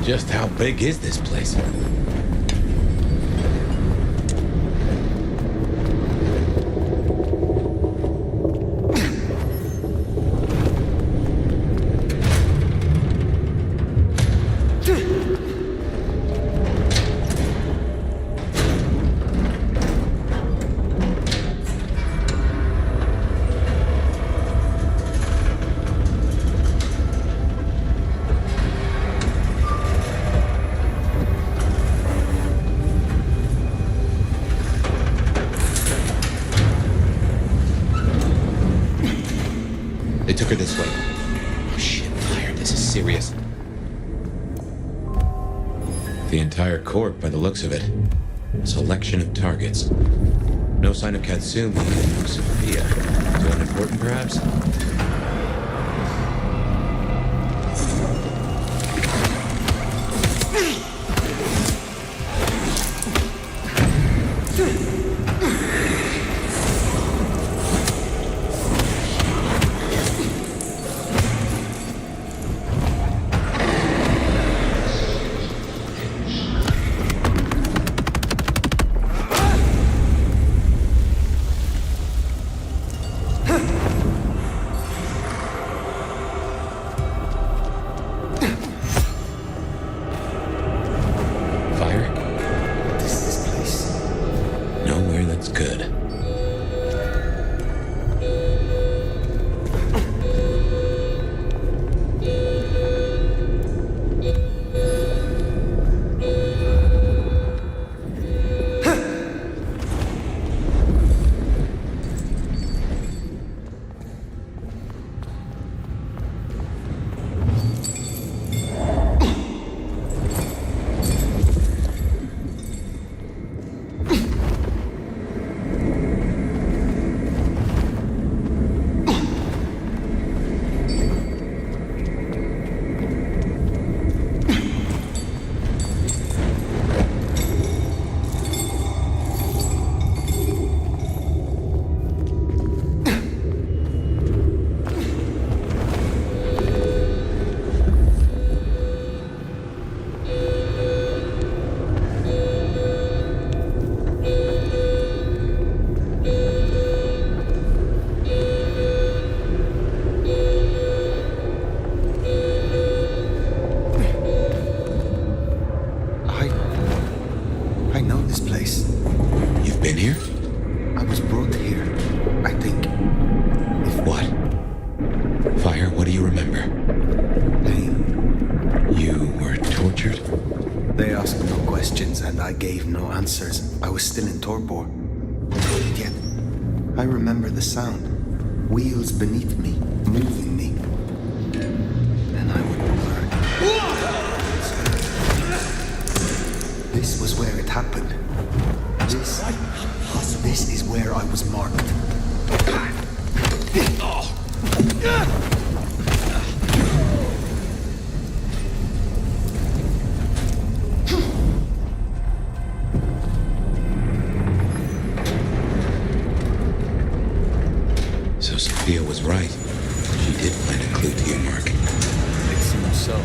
Just how big is this place? They took her this way. Oh shit, fire, this is serious. The entire court, by the looks of it. A selection of targets. No sign of Katsumi, no Sophia. Too unimportant, perhaps? know this place. You've been here? I was brought here, I think. What? Fire, what do you remember? Pain. You were tortured? They asked no questions and I gave no answers. I was still in torpor. Yet, I remember the sound. Wheels beneath me, moving me. And I would burn. This was where it happened. This is where I was marked. So Sophia was right. She did find a clue to your mark. It seems so.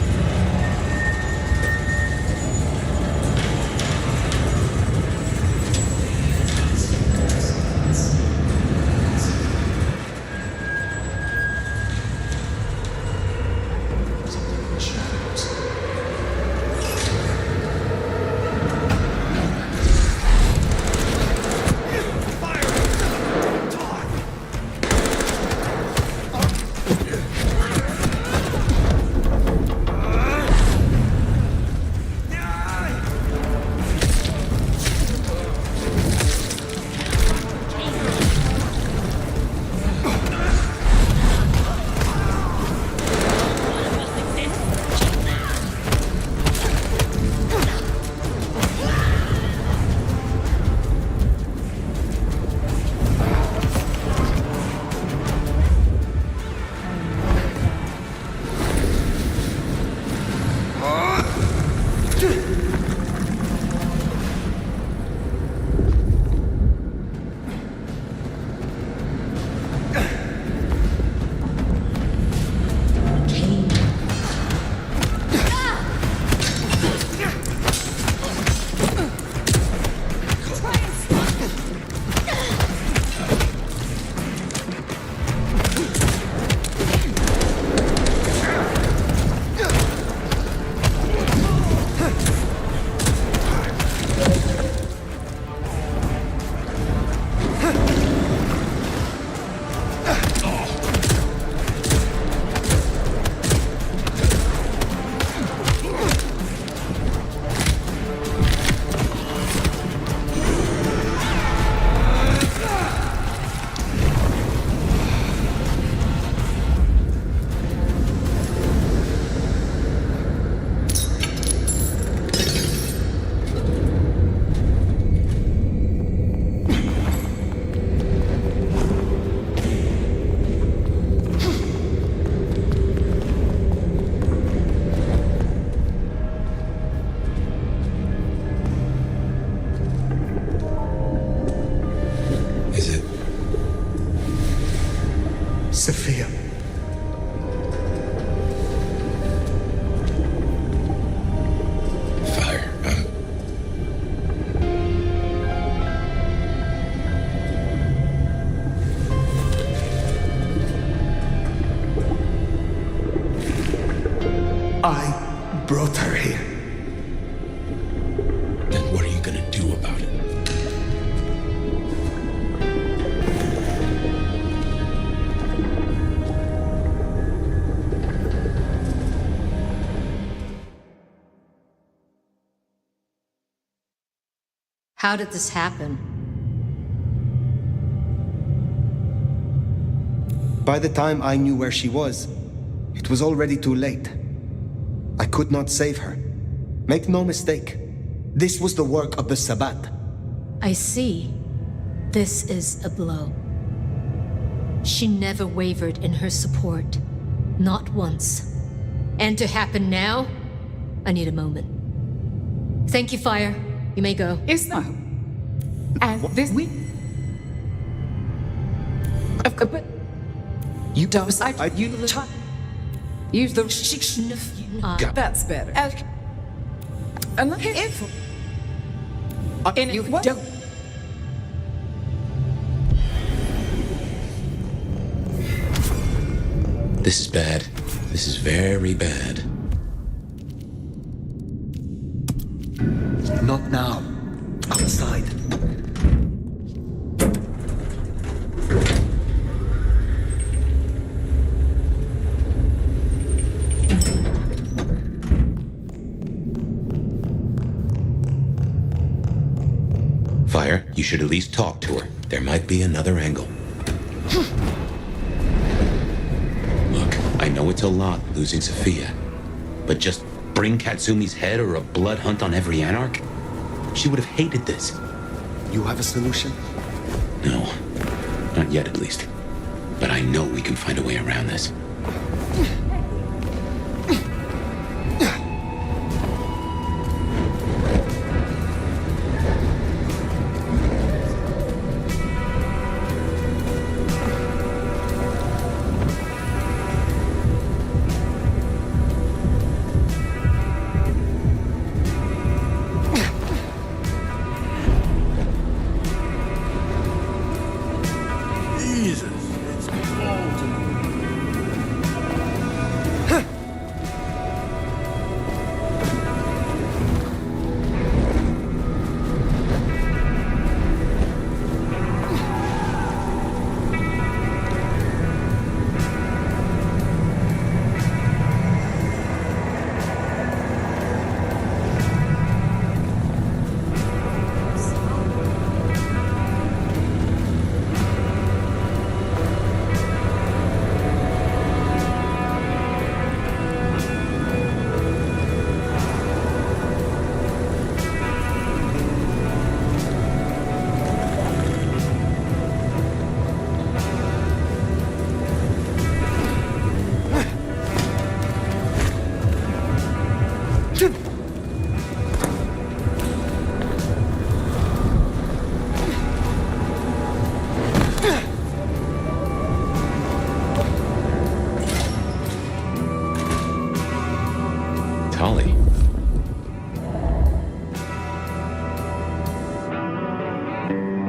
Sophia. Fire, I brought her here. Then what are you gonna do about it? How did this happen? By the time I knew where she was, it was already too late. I could not save her. Make no mistake, this was the work of the Sabbat. I see. This is a blow. She never wavered in her support. Not once. And to happen now? I need a moment. Thank you, Fire. You may go. It's not. And this we. But you don't decide. You use the. That's better. And if. And you don't. This is bad. This is very bad. Not now. Come aside. Fire, you should at least talk to her. There might be another angle. Look, I know it's a lot losing Sophia, but just bring Katsumi's head or a blood hunt on every Anarch? She would have hated this. You have a solution? No, not yet at least. But I know we can find a way around this.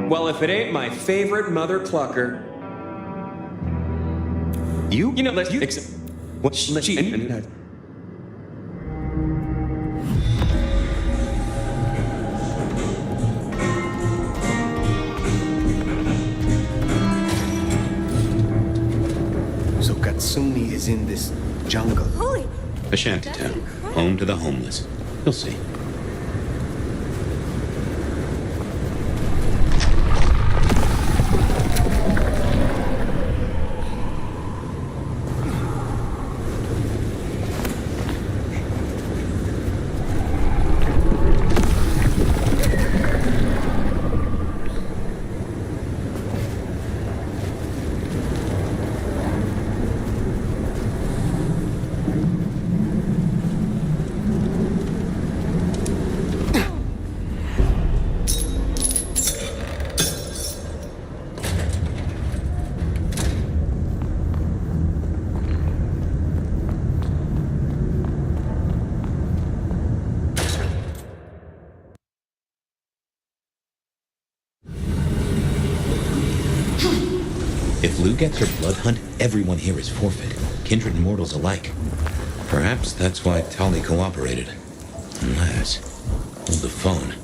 Well, if it ain't my favorite mother clucker. You know, let's what she So Katsumi is in this jungle. Holy! A shantytown, home to the homeless. You'll see. If Lou gets her blood hunt, everyone here is forfeit. Kindred and mortals alike. Perhaps that's why Tali cooperated. Unless... Hold the phone.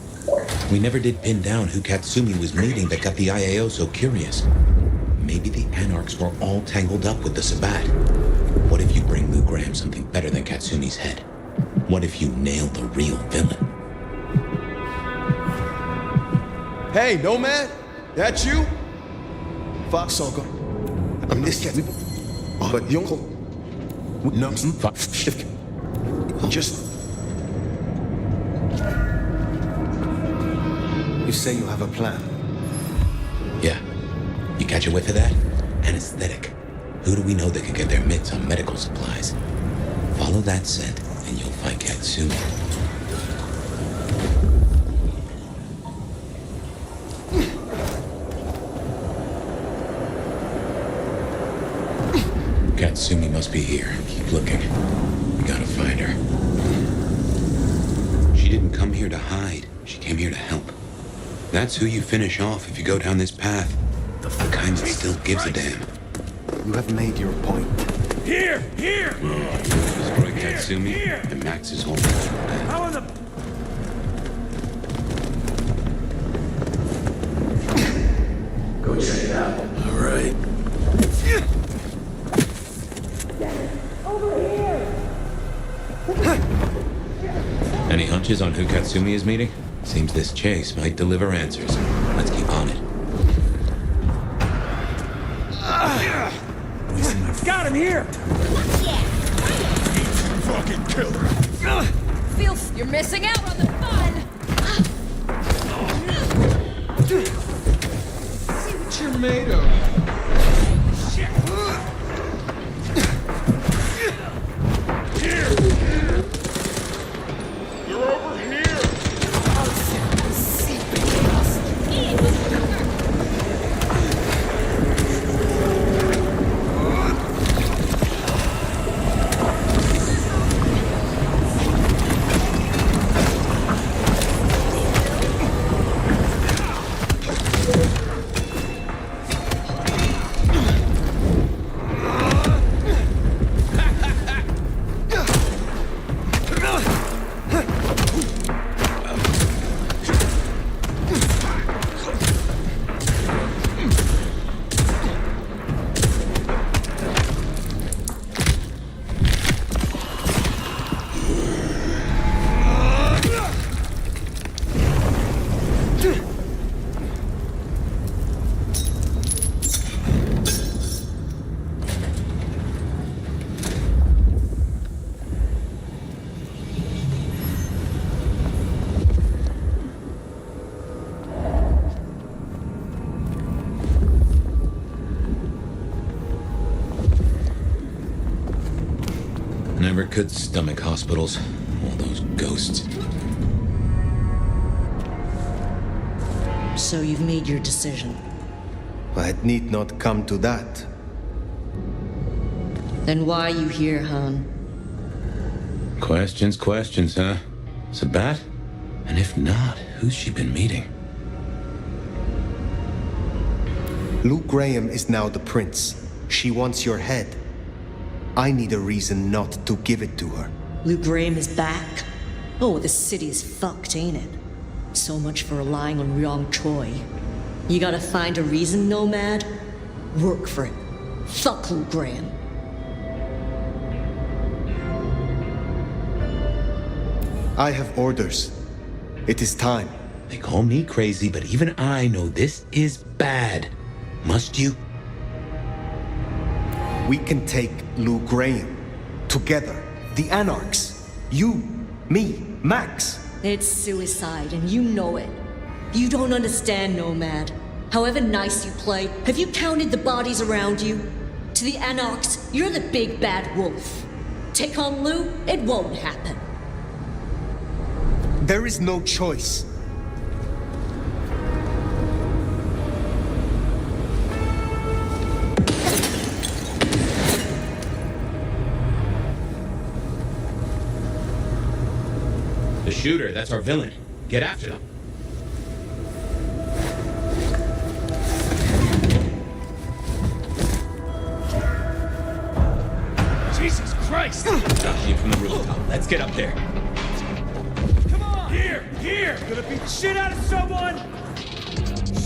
We never did pin down who Katsumi was meeting that got the IAO so curious. Maybe the Anarchs were all tangled up with the Sabbat. What if you bring Lou Graham something better than Katsumi's head? What if you nail the real villain? Hey, Nomad? That you? Fuck Sogo. I'm this cat. But you no, just. You say you have a plan. Yeah. You catch a whiff of that? Anesthetic. Who do we know that could get their mitts on medical supplies? Follow that scent, and you'll find Katsumi. Katsumi must be here. Keep looking. We gotta find her. She didn't come here to hide. She came here to help. That's who you finish off if you go down this path. The kind that still gives a damn. You have made your point. Here! Destroy Katsumi, and Max is home. How in the... hunches on who Katsumi is meeting? Seems this chase might deliver answers. Let's keep on it. Got him here! Fucking killer! Feels you're missing out on the fun! See what you're made of. Shit! Here! You're over here! Never could stomach hospitals. All those ghosts. So you've made your decision. It need not come to that. Then why are you here, Han? Questions, huh? Sabat? And if not, who's she been meeting? Luke Graham is now the prince. She wants your head. I need a reason not to give it to her. Luke Graham is back? Oh, the city is fucked, ain't it? So much for relying on Ryong Choi. You gotta find a reason, Nomad? Work for it. Fuck Luke Graham. I have orders. It is time. They call me crazy, but even I know this is bad. Must you? We can take Luke Graham. Together. The Anarchs. You, me, Max. It's suicide, and you know it. You don't understand, Nomad. However nice you play, have you counted the bodies around you? To the Anarchs, you're the big bad wolf. Take on Luke, it won't happen. There is no choice. The shooter, that's our villain. Get after them. Jesus Christ! Stop you from the rooftop. Let's get up there. Come on! Here! Gonna beat the shit out of someone!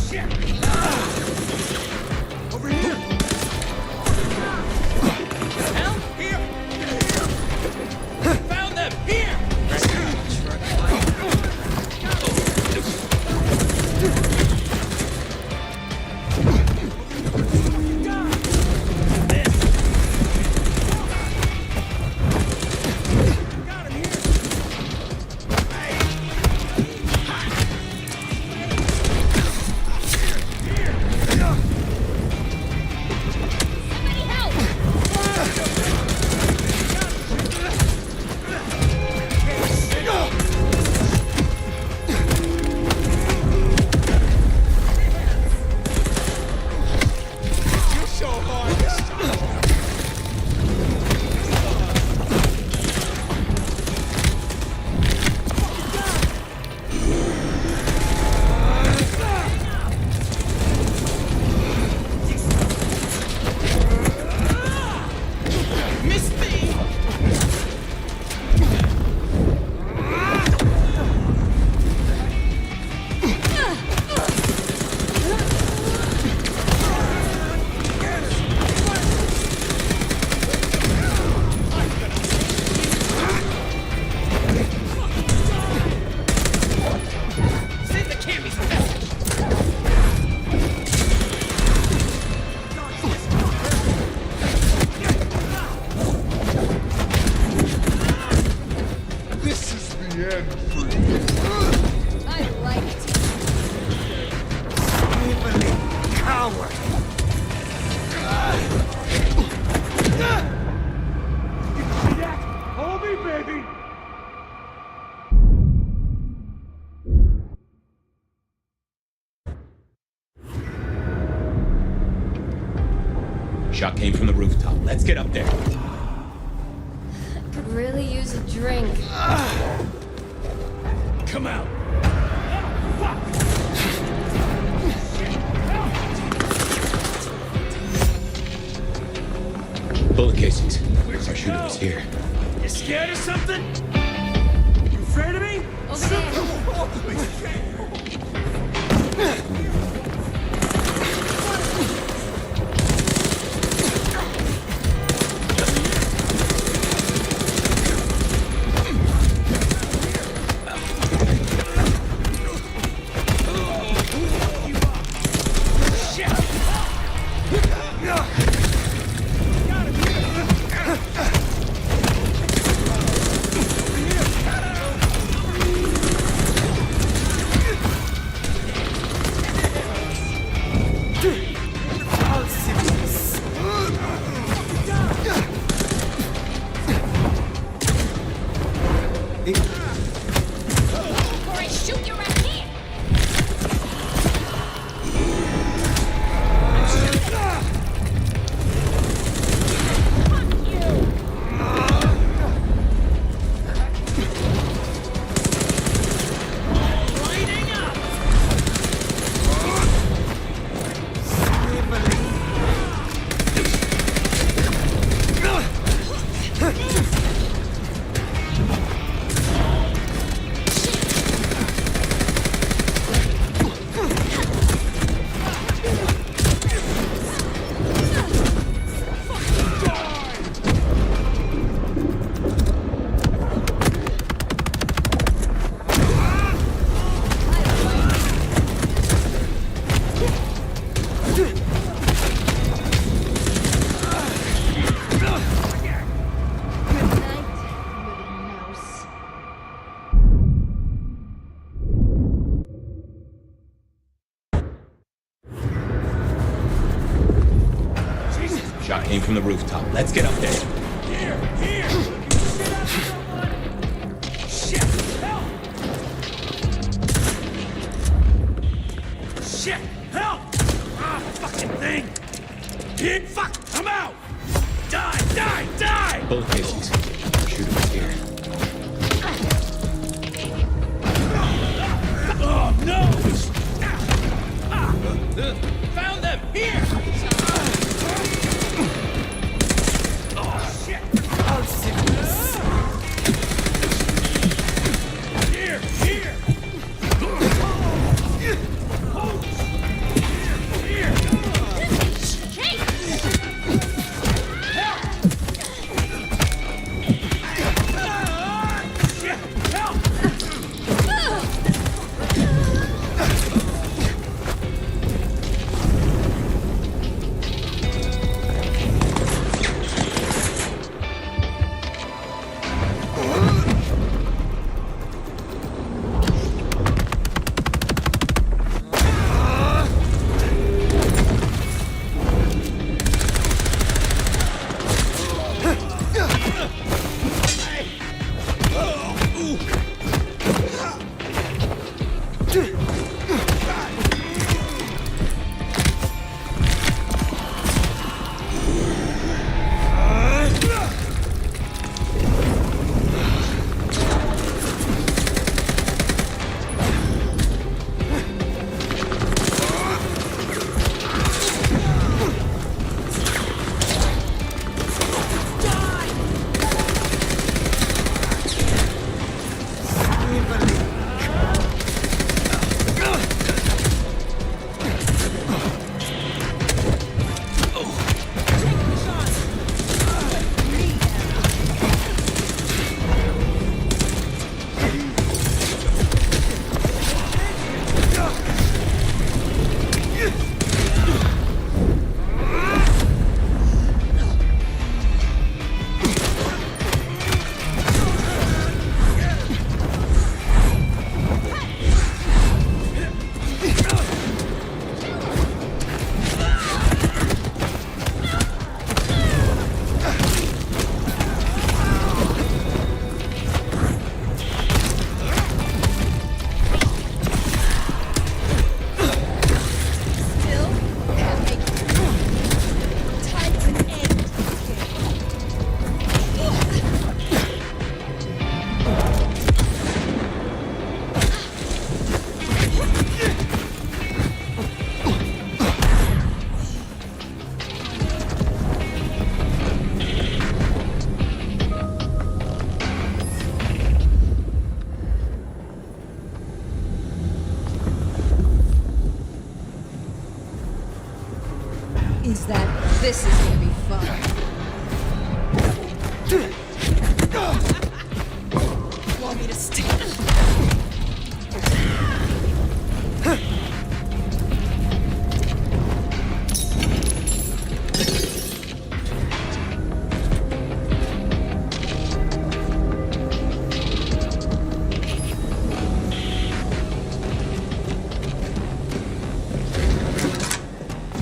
Shit! Over here! Help! Here! Found them! Here! the end for you. I like it. Sniveling coward! Hold me, baby! Shot came from the rooftop. Let's get up there. Could really use a drink. Come out. Bullet casings. Our shooter was here. You scared of something? You afraid of me? Before I shoot you right here! Shot came from the rooftop. Let's get up there. Here! Shit! Help! Shit! Help! Ah, fucking thing! Here! Fuck! I'm out! Die! Bullet casings. Our shooter was here. Oh, no! Found them! Here! Oh, shit! I'll see this! Here! Here! Help! means that this is gonna be fun. Want me to stay?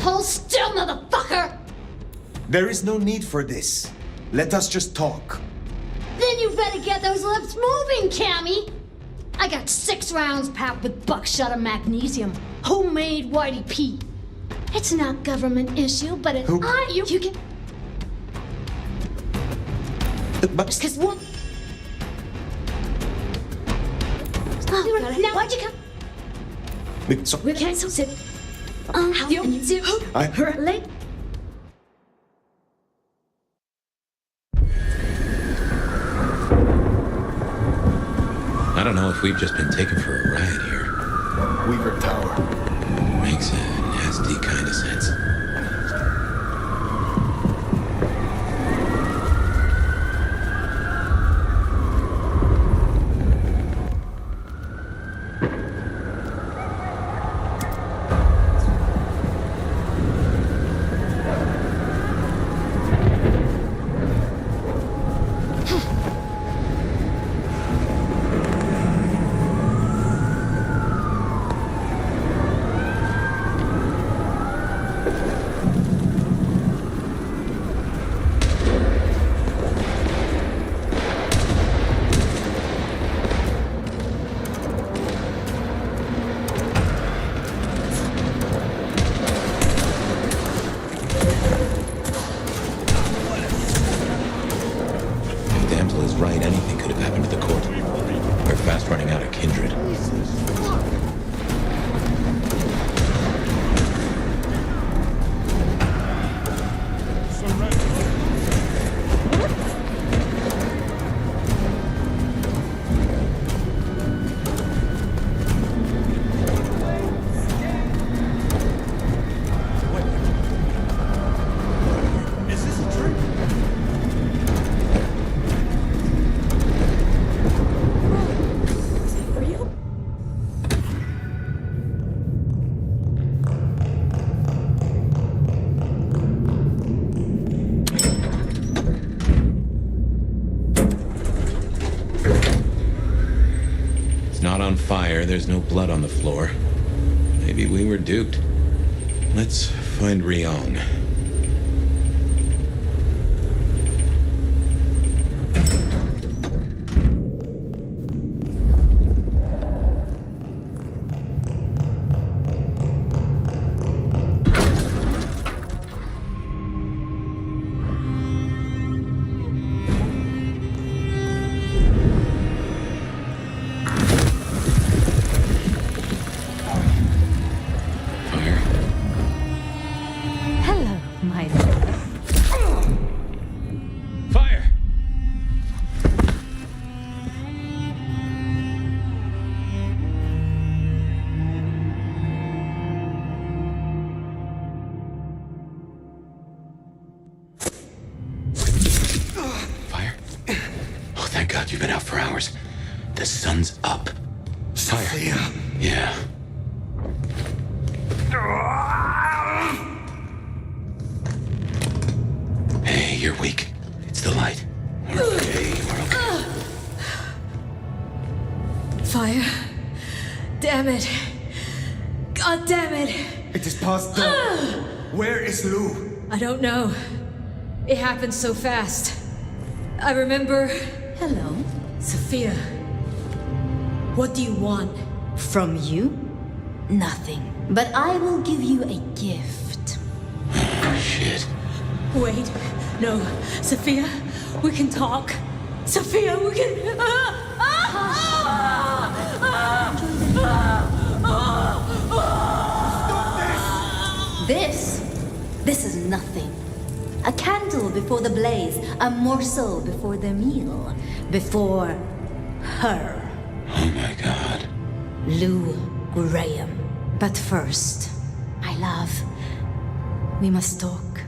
Hold still, motherfucker! There is no need for this. Let us just talk. Then you better get those lips moving, Cammy! I got 6 rounds packed with buckshot and magnesium. Homemade Whitey Pete. It's not government issue, but it's you can. Cause what? Oh, now why'd you come? We can't sit. Late. I don't know if we've just been taken for a ride here. Weaver Tower. Makes a nasty kind of sense. Right, anything could have happened to the court. We're fast running out of kindred. Not on fire, there's no blood on the floor. Maybe we were duped. Let's find Ryong. You've been out for hours. The sun's up. Sophia. Fire. Yeah. Hey, you're weak. It's the light. We're okay. We're okay. Fire. Damn it. God damn it. It is past dawn. Where is Lou? I don't know. It happened so fast. I remember... Hello. Sophia. What do you want? From you? Nothing. But I will give you a gift. Shit. Wait. No. Sophia, we can talk. Sophia, we can... This is nothing. A candle before the blaze, a morsel before the meal, before her. Oh my God. Lou Graham. But first, my love, We must talk.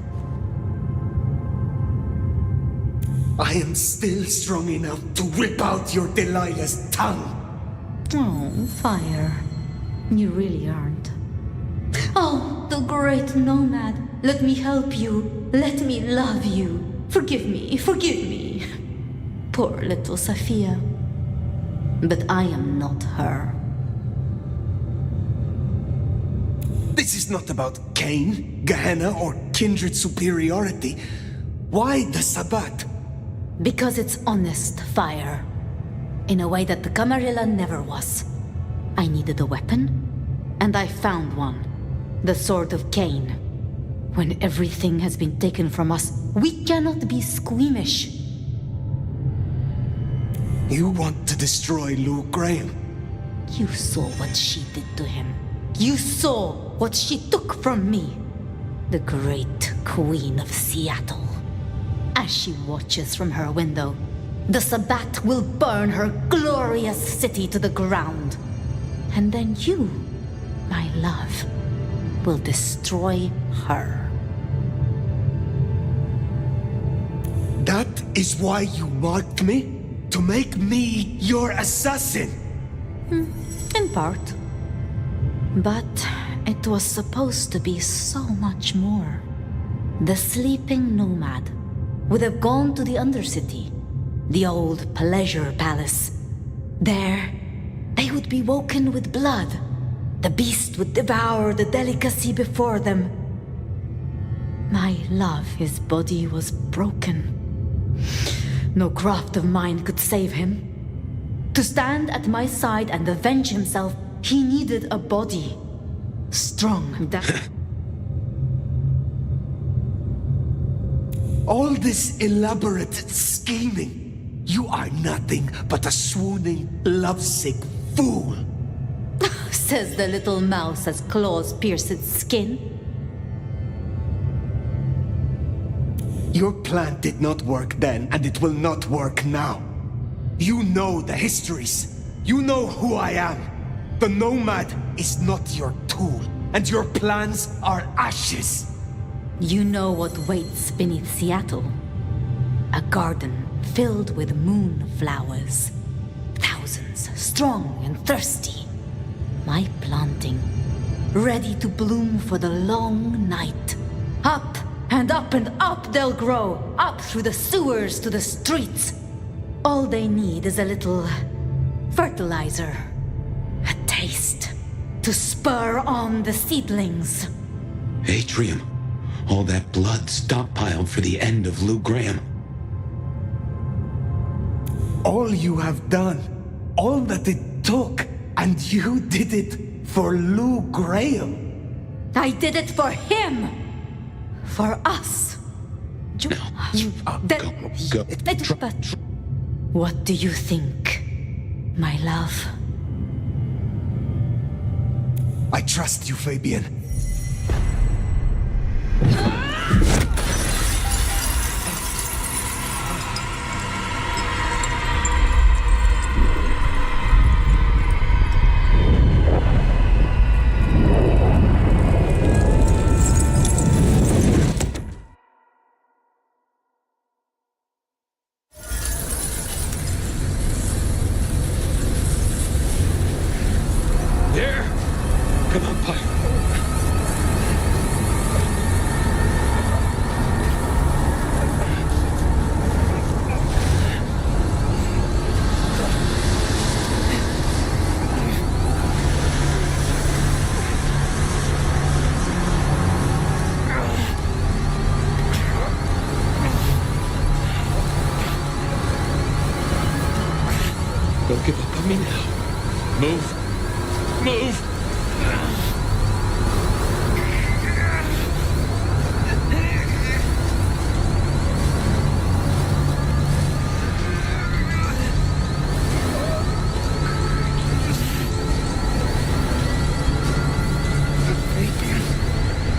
I am still strong enough to rip out your Delilah's tongue. Oh, Fire. You really aren't. Oh, the great nomad. Let me help you. Let me love you. Forgive me, forgive me. Poor little Sophia. But I am not her. This is not about Cain, Gehenna, or kindred superiority. Why the Sabbat? Because it's honest, Fire. In a way that the Camarilla never was. I needed a weapon, and I found one. The Sword of Cain. When everything has been taken from us, we cannot be squeamish. You want to destroy Luke Graham? You saw what she did to him. You saw what she took from me. The great Queen of Seattle. As she watches from her window, the Sabbat will burn her glorious city to the ground. And then you, my love, will destroy her. That is why you marked me? To make me your assassin? In part. But it was supposed to be so much more. The sleeping nomad would have gone to the Undercity, the old pleasure palace. There, they would be woken with blood. The beast would devour the delicacy before them. My love, his body was broken. No craft of mine could save him. To stand at my side and avenge himself, he needed a body. Strong. All this elaborate scheming. You are nothing but a swooning, lovesick fool. Says the little mouse as claws pierce its skin. Your plan did not work then, and it will not work now. You know the histories. You know who I am. The Nomad is not your tool, and your plans are ashes. You know what waits beneath Seattle. A garden filled with moonflowers. Thousands, strong and thirsty. My planting, ready to bloom for the long night. Up and up and up they'll grow, up through the sewers to the streets. All they need is a little fertilizer, a taste, to spur on the seedlings. Atrium. All that blood stockpiled for the end of Lou Graham. All you have done, all that it took, and you did it for Lou Graham. I did it for him! For us! Go. But what do you think, my love? I trust you, Fabian. There! Come on, Pyre. Don't give up on me now. Move. Move!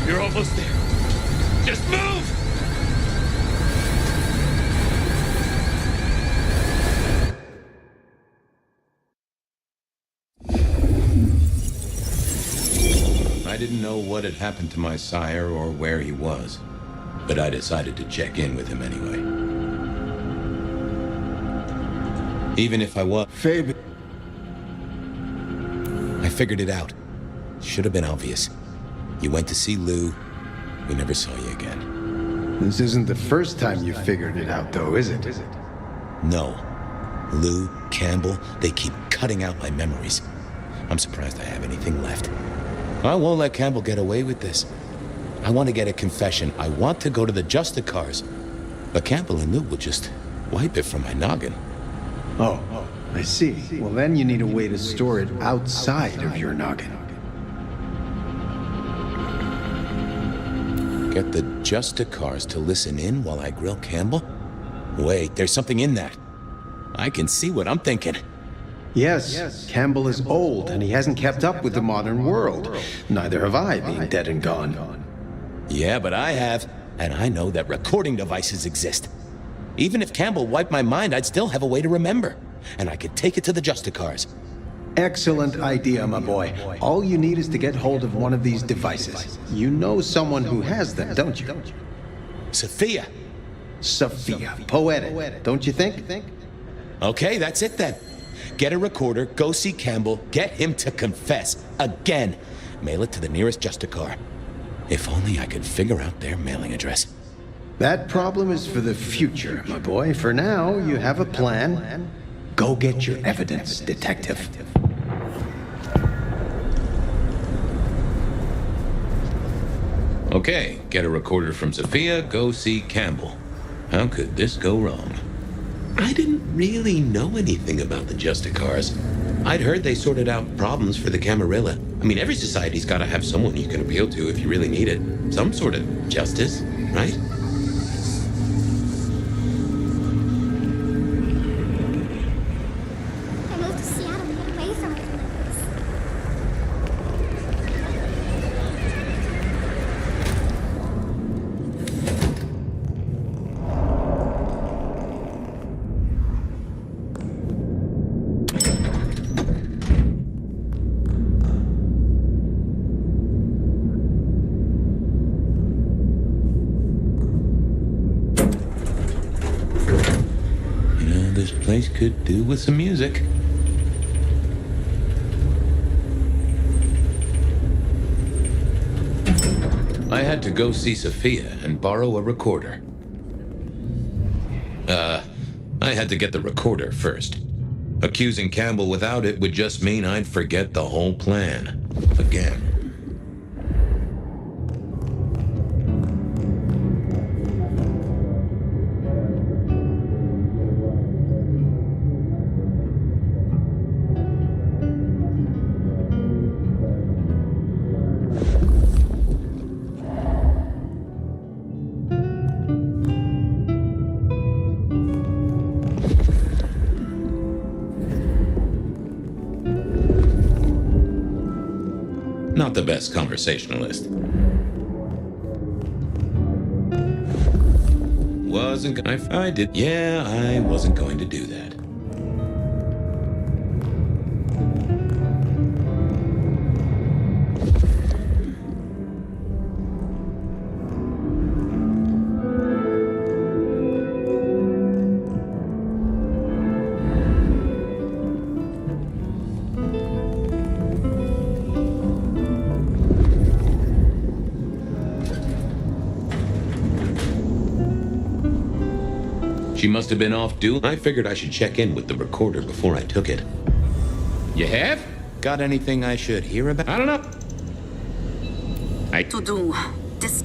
You're almost there. Just move! didn't know what had happened to my sire or where he was, but I decided to check in with him anyway. Even if I was... Fabian. I figured it out. Should have been obvious. You went to see Lou. We never saw you again. This isn't the first time you figured it out, though, is it? No. Lou, Campbell, they keep cutting out my memories. I'm surprised I have anything left. I won't let Campbell get away with this. I want to get a confession. I want to go to the Justicars. But Campbell and Lou will just wipe it from my noggin. Oh, I see. Well, then you need a way to store it outside of your noggin. Get the Justicars to listen in while I grill Campbell? Wait, there's something in that. I can see what I'm thinking. Yes, Campbell is old, and he hasn't kept up with the modern world. Neither have I, being dead and gone. Yeah, but I have, and I know that recording devices exist. Even if Campbell wiped my mind, I'd still have a way to remember. And I could take it to the Justicars. Excellent idea, my boy. All you need is to get hold of one of these devices. You know someone who has them, don't you? Sophia. Sophia. Poetic, don't you think? Okay, that's it then. Get a recorder, go see Campbell, get him to confess. Again. Mail it to the nearest Justicar. If only I could figure out their mailing address. That problem is for the future, my boy. For now, you have a plan. Go get your evidence, detective. Okay, get a recorder from Sophia, go see Campbell. How could this go wrong? I didn't really know anything about the Justicars. I'd heard they sorted out problems for the Camarilla. I mean, every society's got to have someone you can appeal to if you really need it. Some sort of justice, right? I moved to Seattle to get away from everyone. This place could do with some music. I had to go see Sophia and borrow a recorder. I had to get the recorder first. Accusing Campbell without it would just mean I'd forget the whole plan. Again. Not the best conversationalist. I wasn't going to do that. She must have been off duty. I figured I should check in with the recorder before I took it. You have? Got anything I should hear about? I don't know. To do this.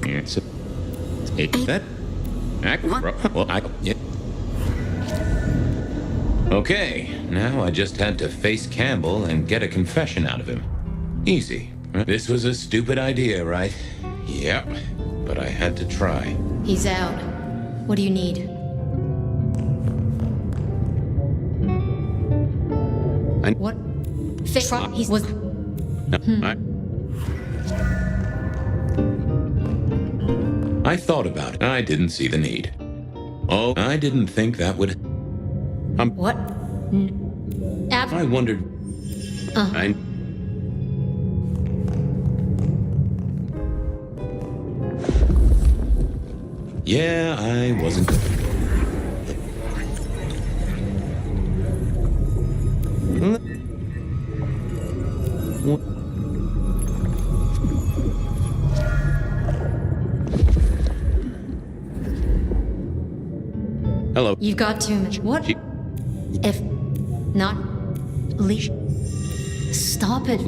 Okay, now I just had to face Campbell and get a confession out of him. Easy. This was a stupid idea, right? Yep, but I had to try. He's out. What do you need? What? He was. I thought about it. I didn't see the need. Oh, I didn't think that would. What? I wondered. Yeah, I wasn't good. Hello. You've got too much. What? If not, leash. Stop it.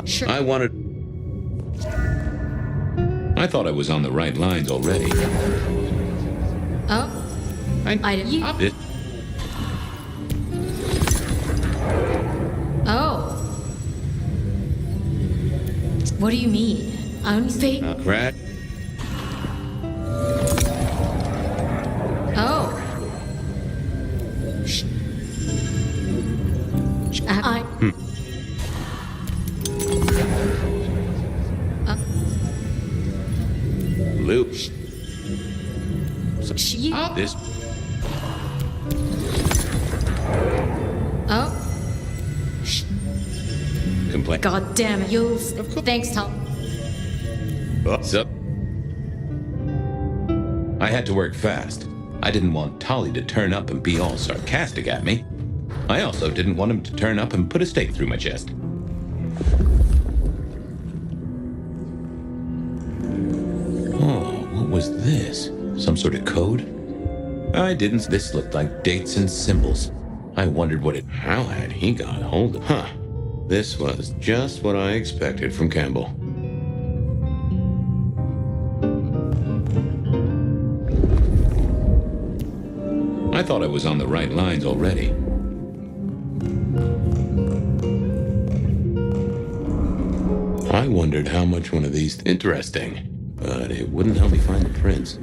Sure. I wanted... I thought I was on the right lines already. Oh. I didn't. This... Oh. What do you mean? I only say. Rat. Oh. I. Luke. She. This. Oh. Complaint. God damn it. You'll. Thanks, Tom. What's up? I had to work fast. I didn't want Tolly to turn up and be all sarcastic at me. I also didn't want him to turn up and put a stake through my chest. Oh, what was this? Some sort of code? I didn't. This looked like dates and symbols. I wondered what it... How had he got hold of... Huh. This was just what I expected from Campbell. I thought I was on the right lines already. I wondered how much one of these... Interesting. But it wouldn't help me find the prince.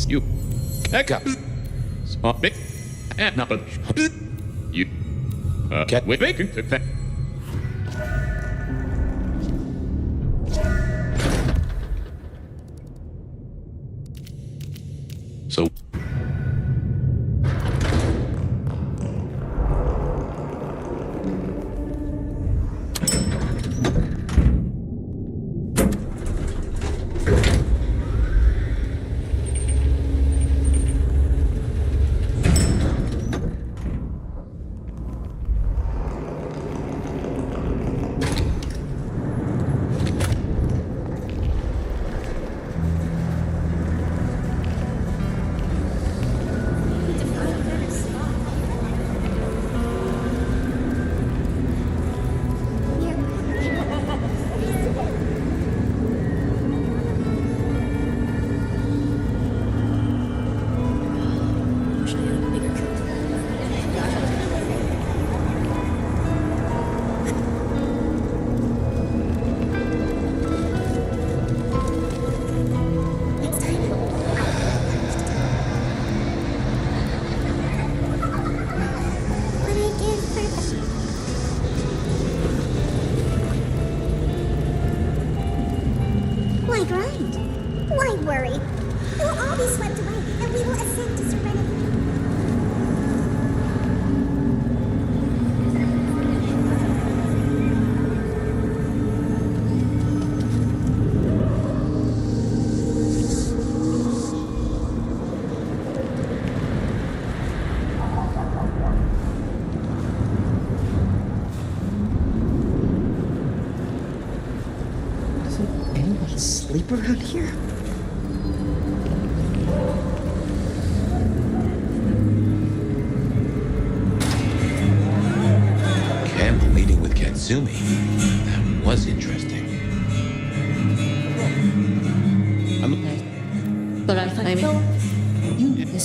You back up. Stop it. And not you get with bacon. So Why grind? Why worry? It will all be swept away, and we will ascend to serenity. Sleep around here? Campbell meeting with Katsumi. That was interesting.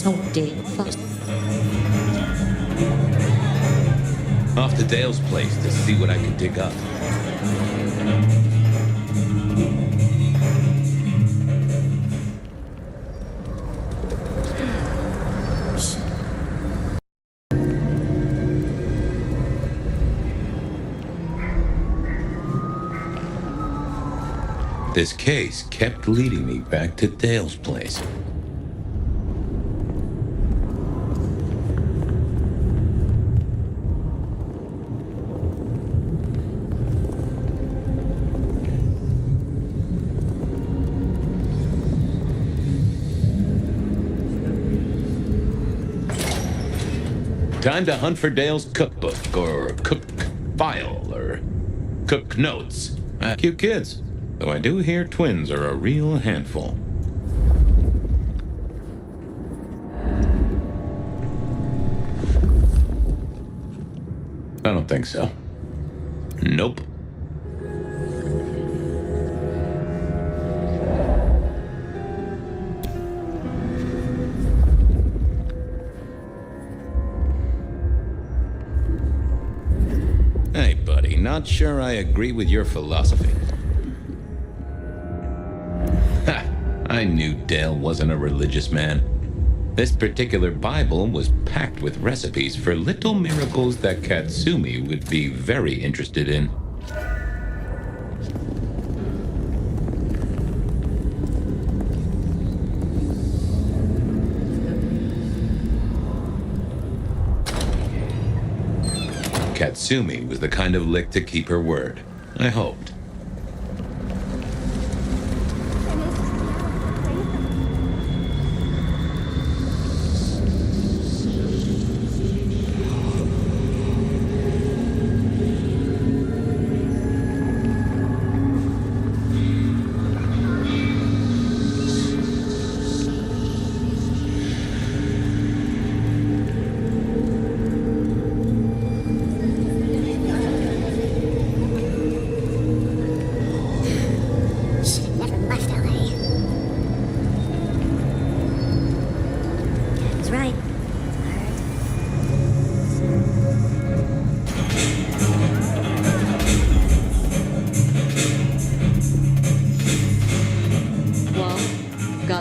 Oh, Dale. Off to Dale's place to see what I can dig up. This case kept leading me back to Dale's place. Time to hunt for Dale's cookbook, or cook file, or cook notes. Cute kids. Though I do hear twins are a real handful. I don't think so. Nope. Hey, buddy, not sure I agree with your philosophy. Ha! I knew Dale wasn't a religious man. This particular Bible was packed with recipes for little miracles that Katsumi would be very interested in. Katsumi was the kind of lick to keep her word. I hoped.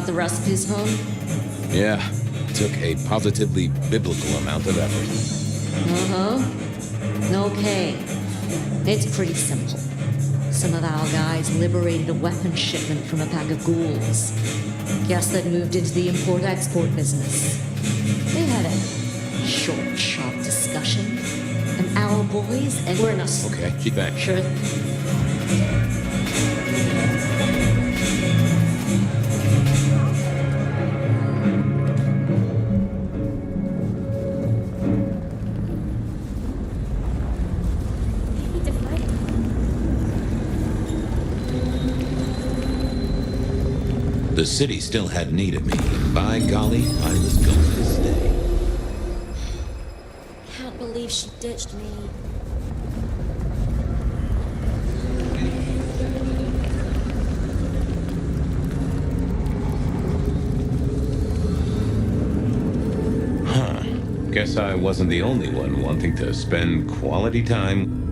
The recipes home? Yeah, took a positively biblical amount of effort. Okay. It's pretty simple. Some of our guys liberated a weapons shipment from a pack of ghouls. Guess that moved into the import-export business. They had a short, sharp discussion, and our boys and we're not. Okay, keep back. Sure. The city still had need of me, and by golly, I was going to stay. Can't believe she ditched me. Huh. Guess I wasn't the only one wanting to spend quality time.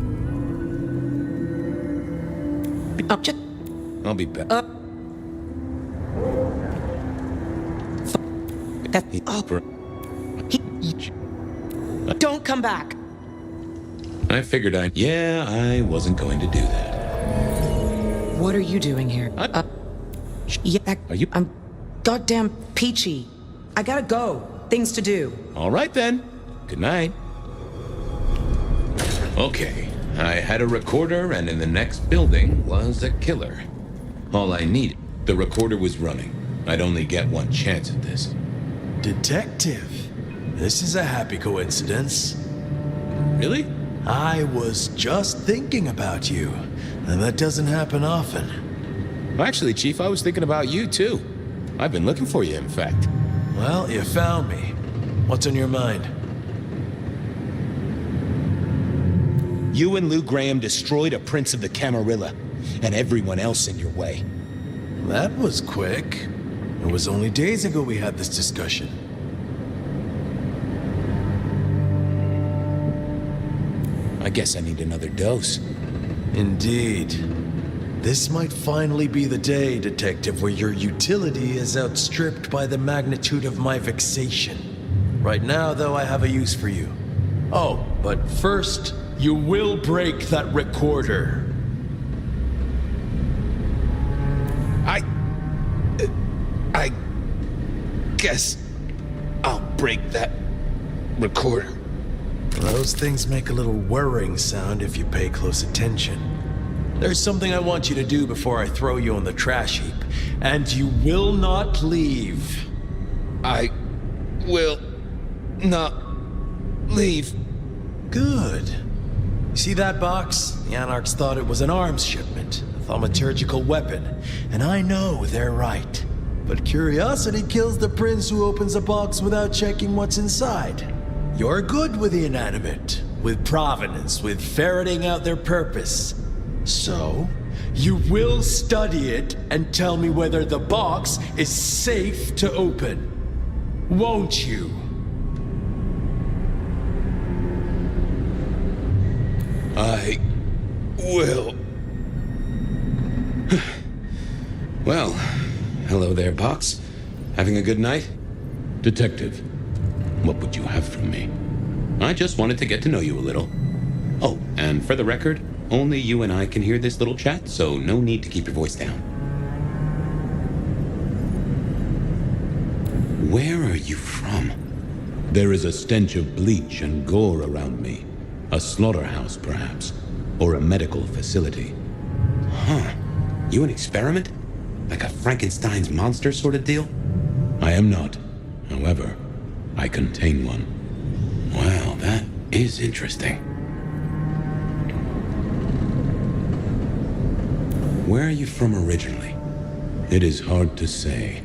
I'll be back. That's the opera. Don't come back. I figured Yeah, I wasn't going to do that. What are you doing here? Yeah, Are you? I'm goddamn peachy. I gotta go. Things to do. All right then. Good night. Okay, I had a recorder, and in the next building was a killer. All I needed. The recorder was running. I'd only get one chance at this. Detective, this is a happy coincidence. Really? I was just thinking about you, and that doesn't happen often. Actually, Chief, I was thinking about you, too. I've been looking for you, in fact. Well, you found me. What's on your mind? You and Lou Graham destroyed a prince of the Camarilla, and everyone else in your way. That was quick. It was only days ago we had this discussion. I guess I need another dose. Indeed. This might finally be the day, Detective, where your utility is outstripped by the magnitude of my vexation. Right now, though, I have a use for you. Oh, but first, you will break that recorder. I guess I'll break that recorder. Those things make a little whirring sound if you pay close attention. There's something I want you to do before I throw you on the trash heap, and you will not leave. I will not leave. Good. See that box? The Anarchs thought it was an arms shipment, a thaumaturgical weapon, and I know they're right. But curiosity kills the prince who opens a box without checking what's inside. You're good with the inanimate, with provenance, with ferreting out their purpose. So, you will study it and tell me whether the box is safe to open. Won't you? I will. Well, hello there, Box. Having a good night? Detective, what would you have from me? I just wanted to get to know you a little. Oh, and for the record, only you and I can hear this little chat, so no need to keep your voice down. Where are you from? There is a stench of bleach and gore around me. A slaughterhouse, perhaps. Or a medical facility. Huh. You an experiment? Like a Frankenstein's monster sort of deal? I am not. However, I contain one. Well, that is interesting. Where are you from originally? It is hard to say.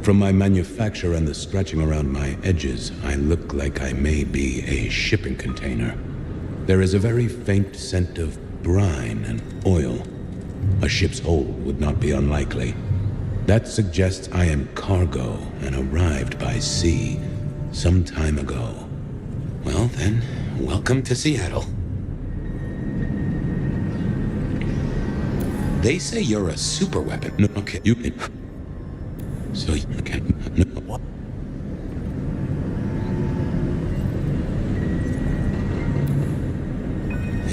From my manufacture and the scratching around my edges, I look like I may be a shipping container. There is a very faint scent of brine and oil. A ship's hold would not be unlikely. That suggests I am cargo and arrived by sea some time ago. Well then, welcome to Seattle. They say you're a superweapon. No, okay, you can... So you can... No, what?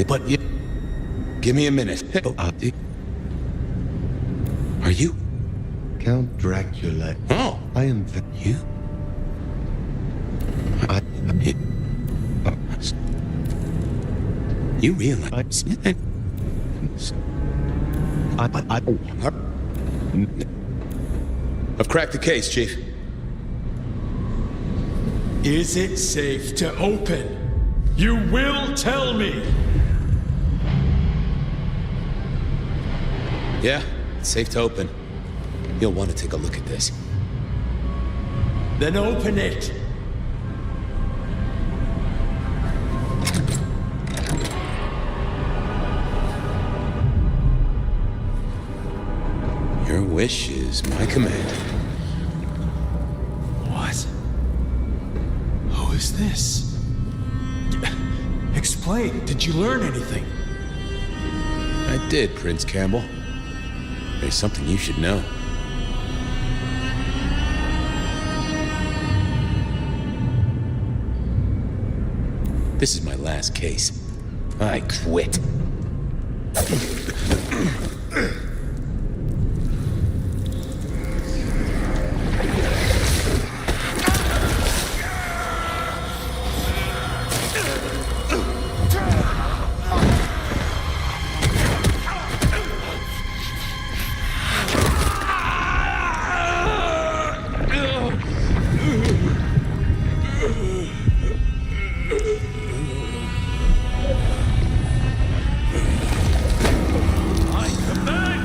But you... Give me a minute. Are you? Count Dracula. Oh! I am the... You? You realize... I've cracked the case, Chief. Is it safe to open? You will tell me! Yeah, it's safe to open. You'll want to take a look at this. Then open it! Your wish is my command. What? Who is this? Explain, did you learn anything? I did, Prince Campbell. There's something you should know. This is my last case. I quit. I command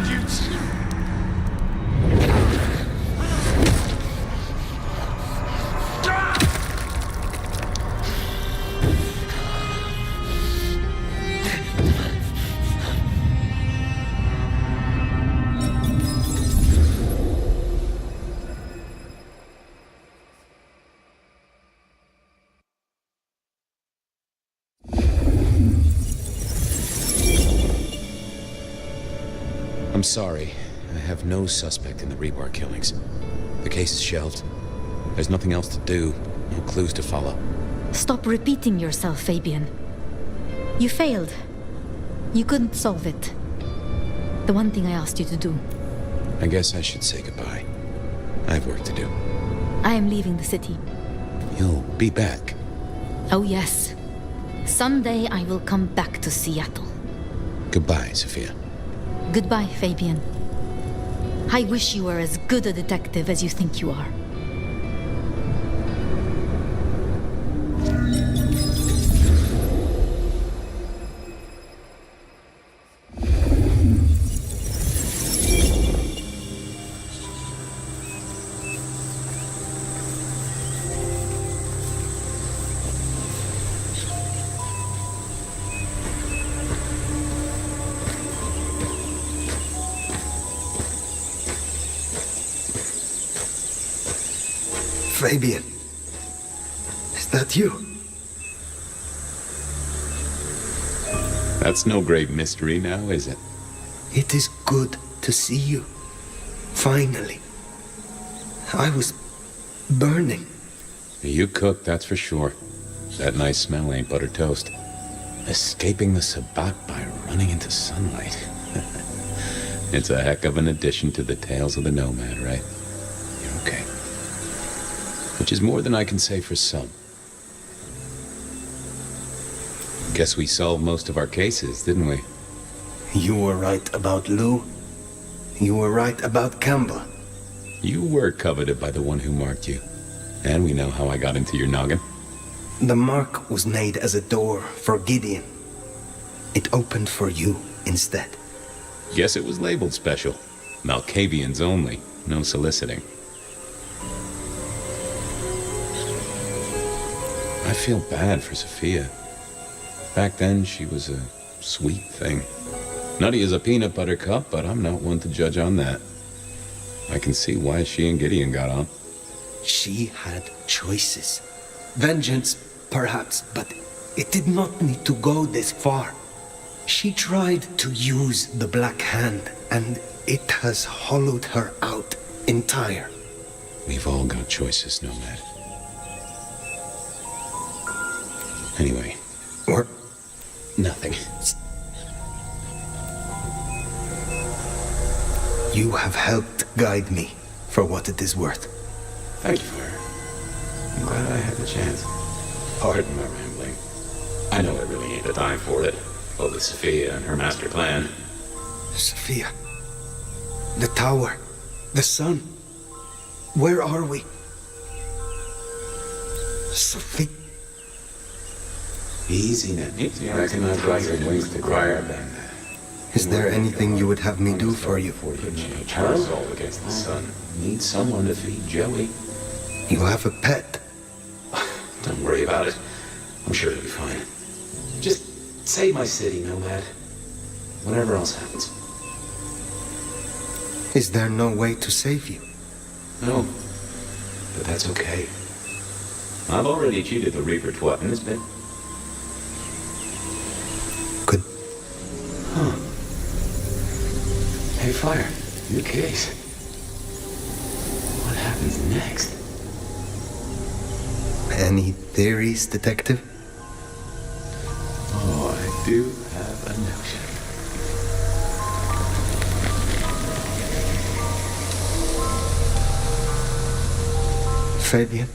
I'm sorry. I have no suspect in the rebar killings. The case is shelved. There's nothing else to do. No clues to follow. Stop repeating yourself, Fabian. You failed. You couldn't solve it. The one thing I asked you to do. I guess I should say goodbye. I have work to do. I am leaving the city. You'll be back. Oh, yes. Someday I will come back to Seattle. Goodbye, Sophia. Goodbye, Fabian. I wish you were as good a detective as you think you are. Fabian, is that you? That's no great mystery now, is it? It is good to see you. Finally. I was burning. You cooked, that's for sure. That nice smell ain't buttered toast. Escaping the sabbat by running into sunlight. It's a heck of an addition to the tales of the nomad, right? You're okay. Which is more than I can say for some. Guess we solved most of our cases, didn't we? You were right about Lou. You were right about Campbell. You were coveted by the one who marked you. And we know how I got into your noggin. The mark was made as a door for Gideon. It opened for you instead. Guess it was labeled special. Malkavians only, no soliciting. I feel bad for Sophia. Back then, she was a sweet thing. Nutty as a peanut butter cup, but I'm not one to judge on that. I can see why she and Gideon got on. She had choices. Vengeance, perhaps, but it did not need to go this far. She tried to use the Black Hand, and it has hollowed her out entire. We've all got choices, Nomad. Anyway. Or nothing. You have helped guide me, for what it is worth. Thank you for it. I'm glad I had the chance. Pardon my rambling. I know it really ain't the time for it. But with Sophia and her master plan. Sophia. The tower. The sun. Where are we? Sophia. Easy now. I reckon I've got your wings to cry then. Is there anything you would have me do for you? Parasol against the sun. Need someone to feed Joey. You have a pet. Don't worry about it. I'm sure it'll be fine. Just save my city, Nomad. Whatever else happens. Is there no way to save you? No. But that's okay. I've already cheated the Reaper twat in this bit. Good. Huh. Hey, Fire. New case. What happens next? Any theories, Detective? Oh, I do have a notion. Fabian?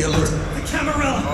alert. The Camarilla!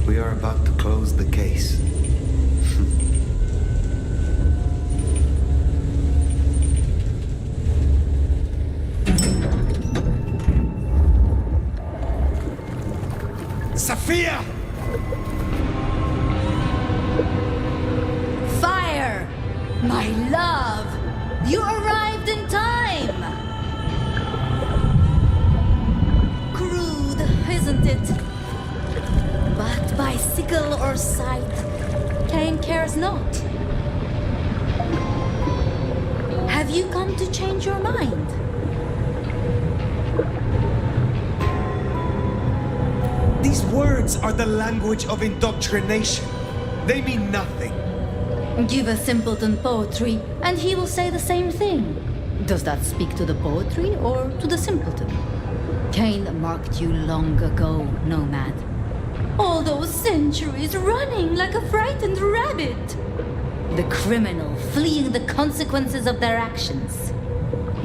We are about to close the case. Sophia! Fire! My love! You arrived in time! Crude, isn't it? But by sickle or scythe, Cain cares not. Have you come to change your mind? These words are the language of indoctrination. They mean nothing. Give a simpleton poetry, and he will say the same thing. Does that speak to the poetry or to the simpleton? Cain marked you long ago, nomad. All those centuries running like a frightened rabbit. The criminal fleeing the consequences of their actions.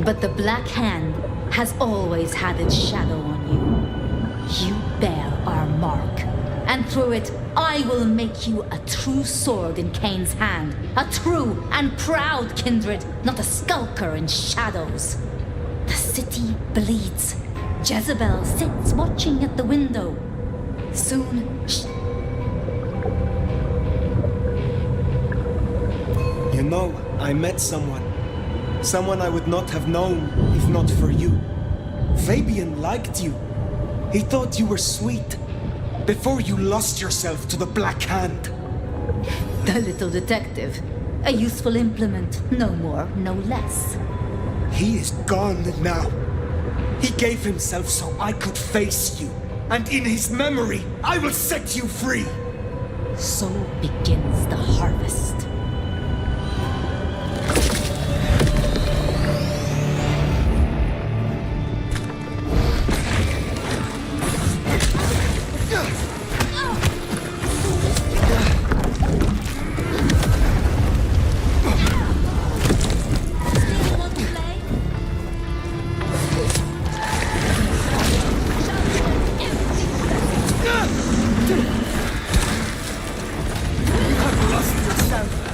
But the Black Hand has always had its shadow on you. You bear our mark, and through it I will make you a true sword in Cain's hand. A true and proud kindred, not a skulker in shadows. The city bleeds. Jezebel sits watching at the window. Soon, You know, I met someone. Someone I would not have known if not for you. Fabian liked you. He thought you were sweet. Before you lost yourself to the Black Hand. the little detective. A useful implement, no more, no less. He is gone now. He gave himself so I could face you. And in his memory, I will set you free. So begins the harvest. You have lost yourself.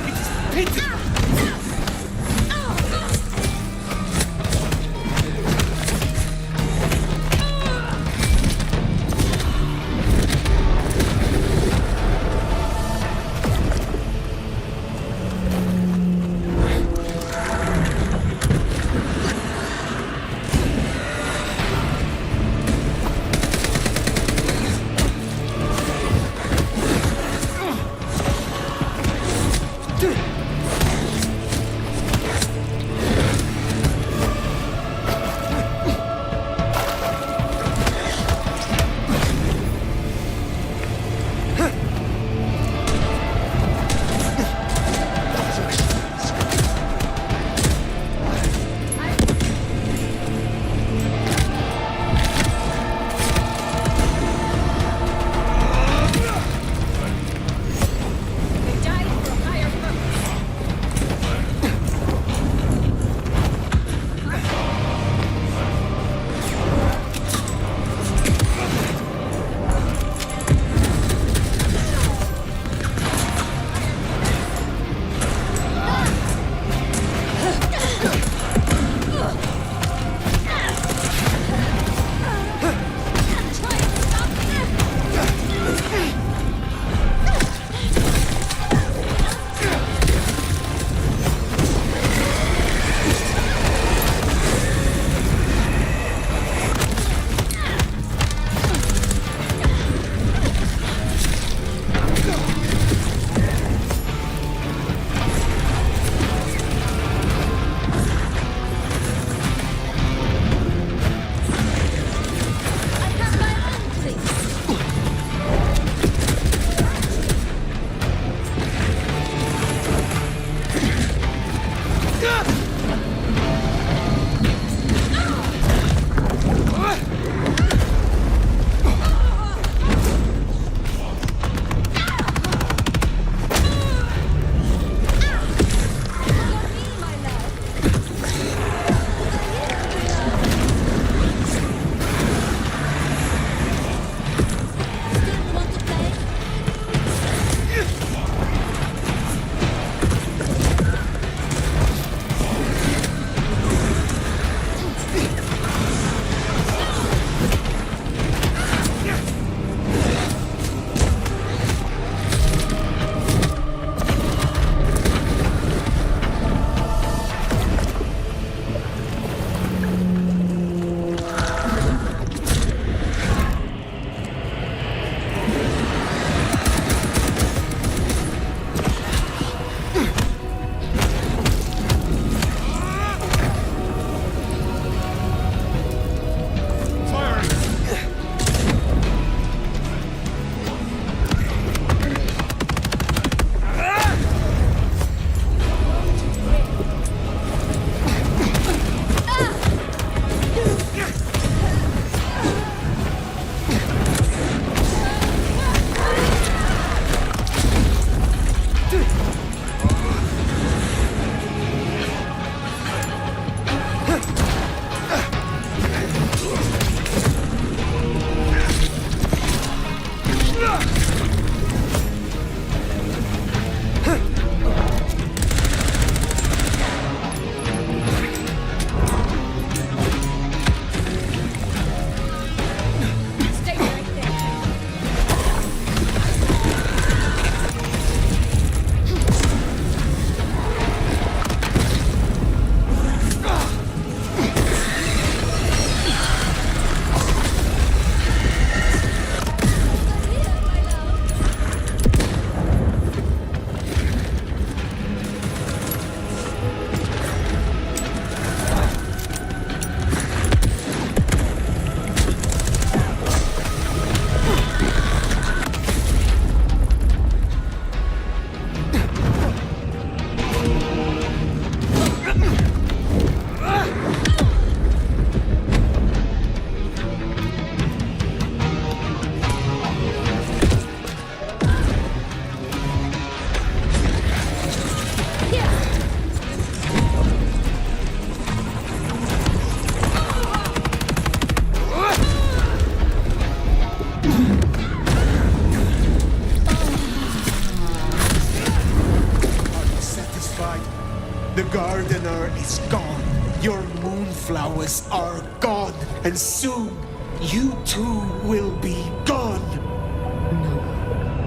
The gardener is gone. Your moonflowers are gone. And soon, you too will be gone.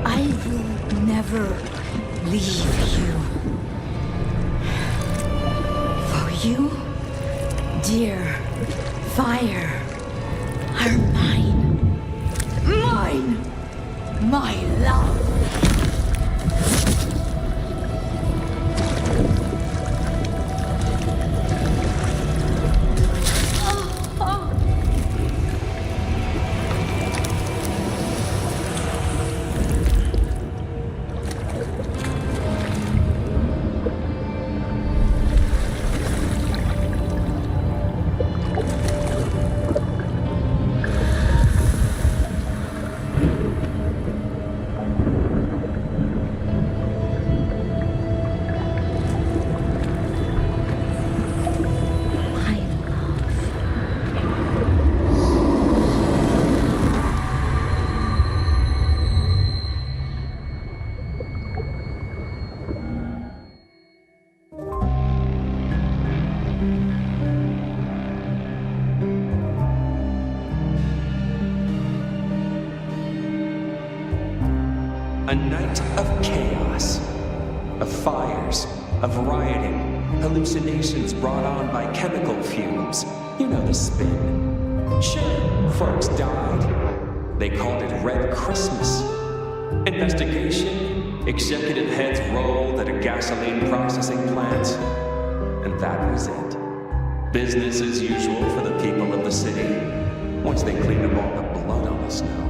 I will never leave you. For you, dear fire, are mine. Mine. My love. A night of chaos, of fires, of rioting, hallucinations brought on by chemical fumes. You know the spin. Sure, folks died. They called it Red Christmas. Investigation, executive heads rolled at a gasoline processing plant. And that was it. Business as usual for the people of the city, once they cleaned up all the blood on the snow.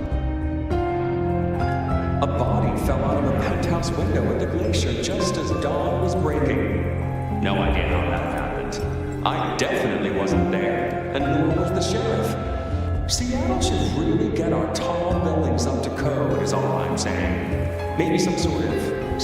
A body fell out of a penthouse window at the glacier just as dawn was breaking. No idea how that happened. I definitely wasn't there, and nor was the sheriff. Seattle should really get our tall buildings up to code, is all I'm saying. Maybe some sort of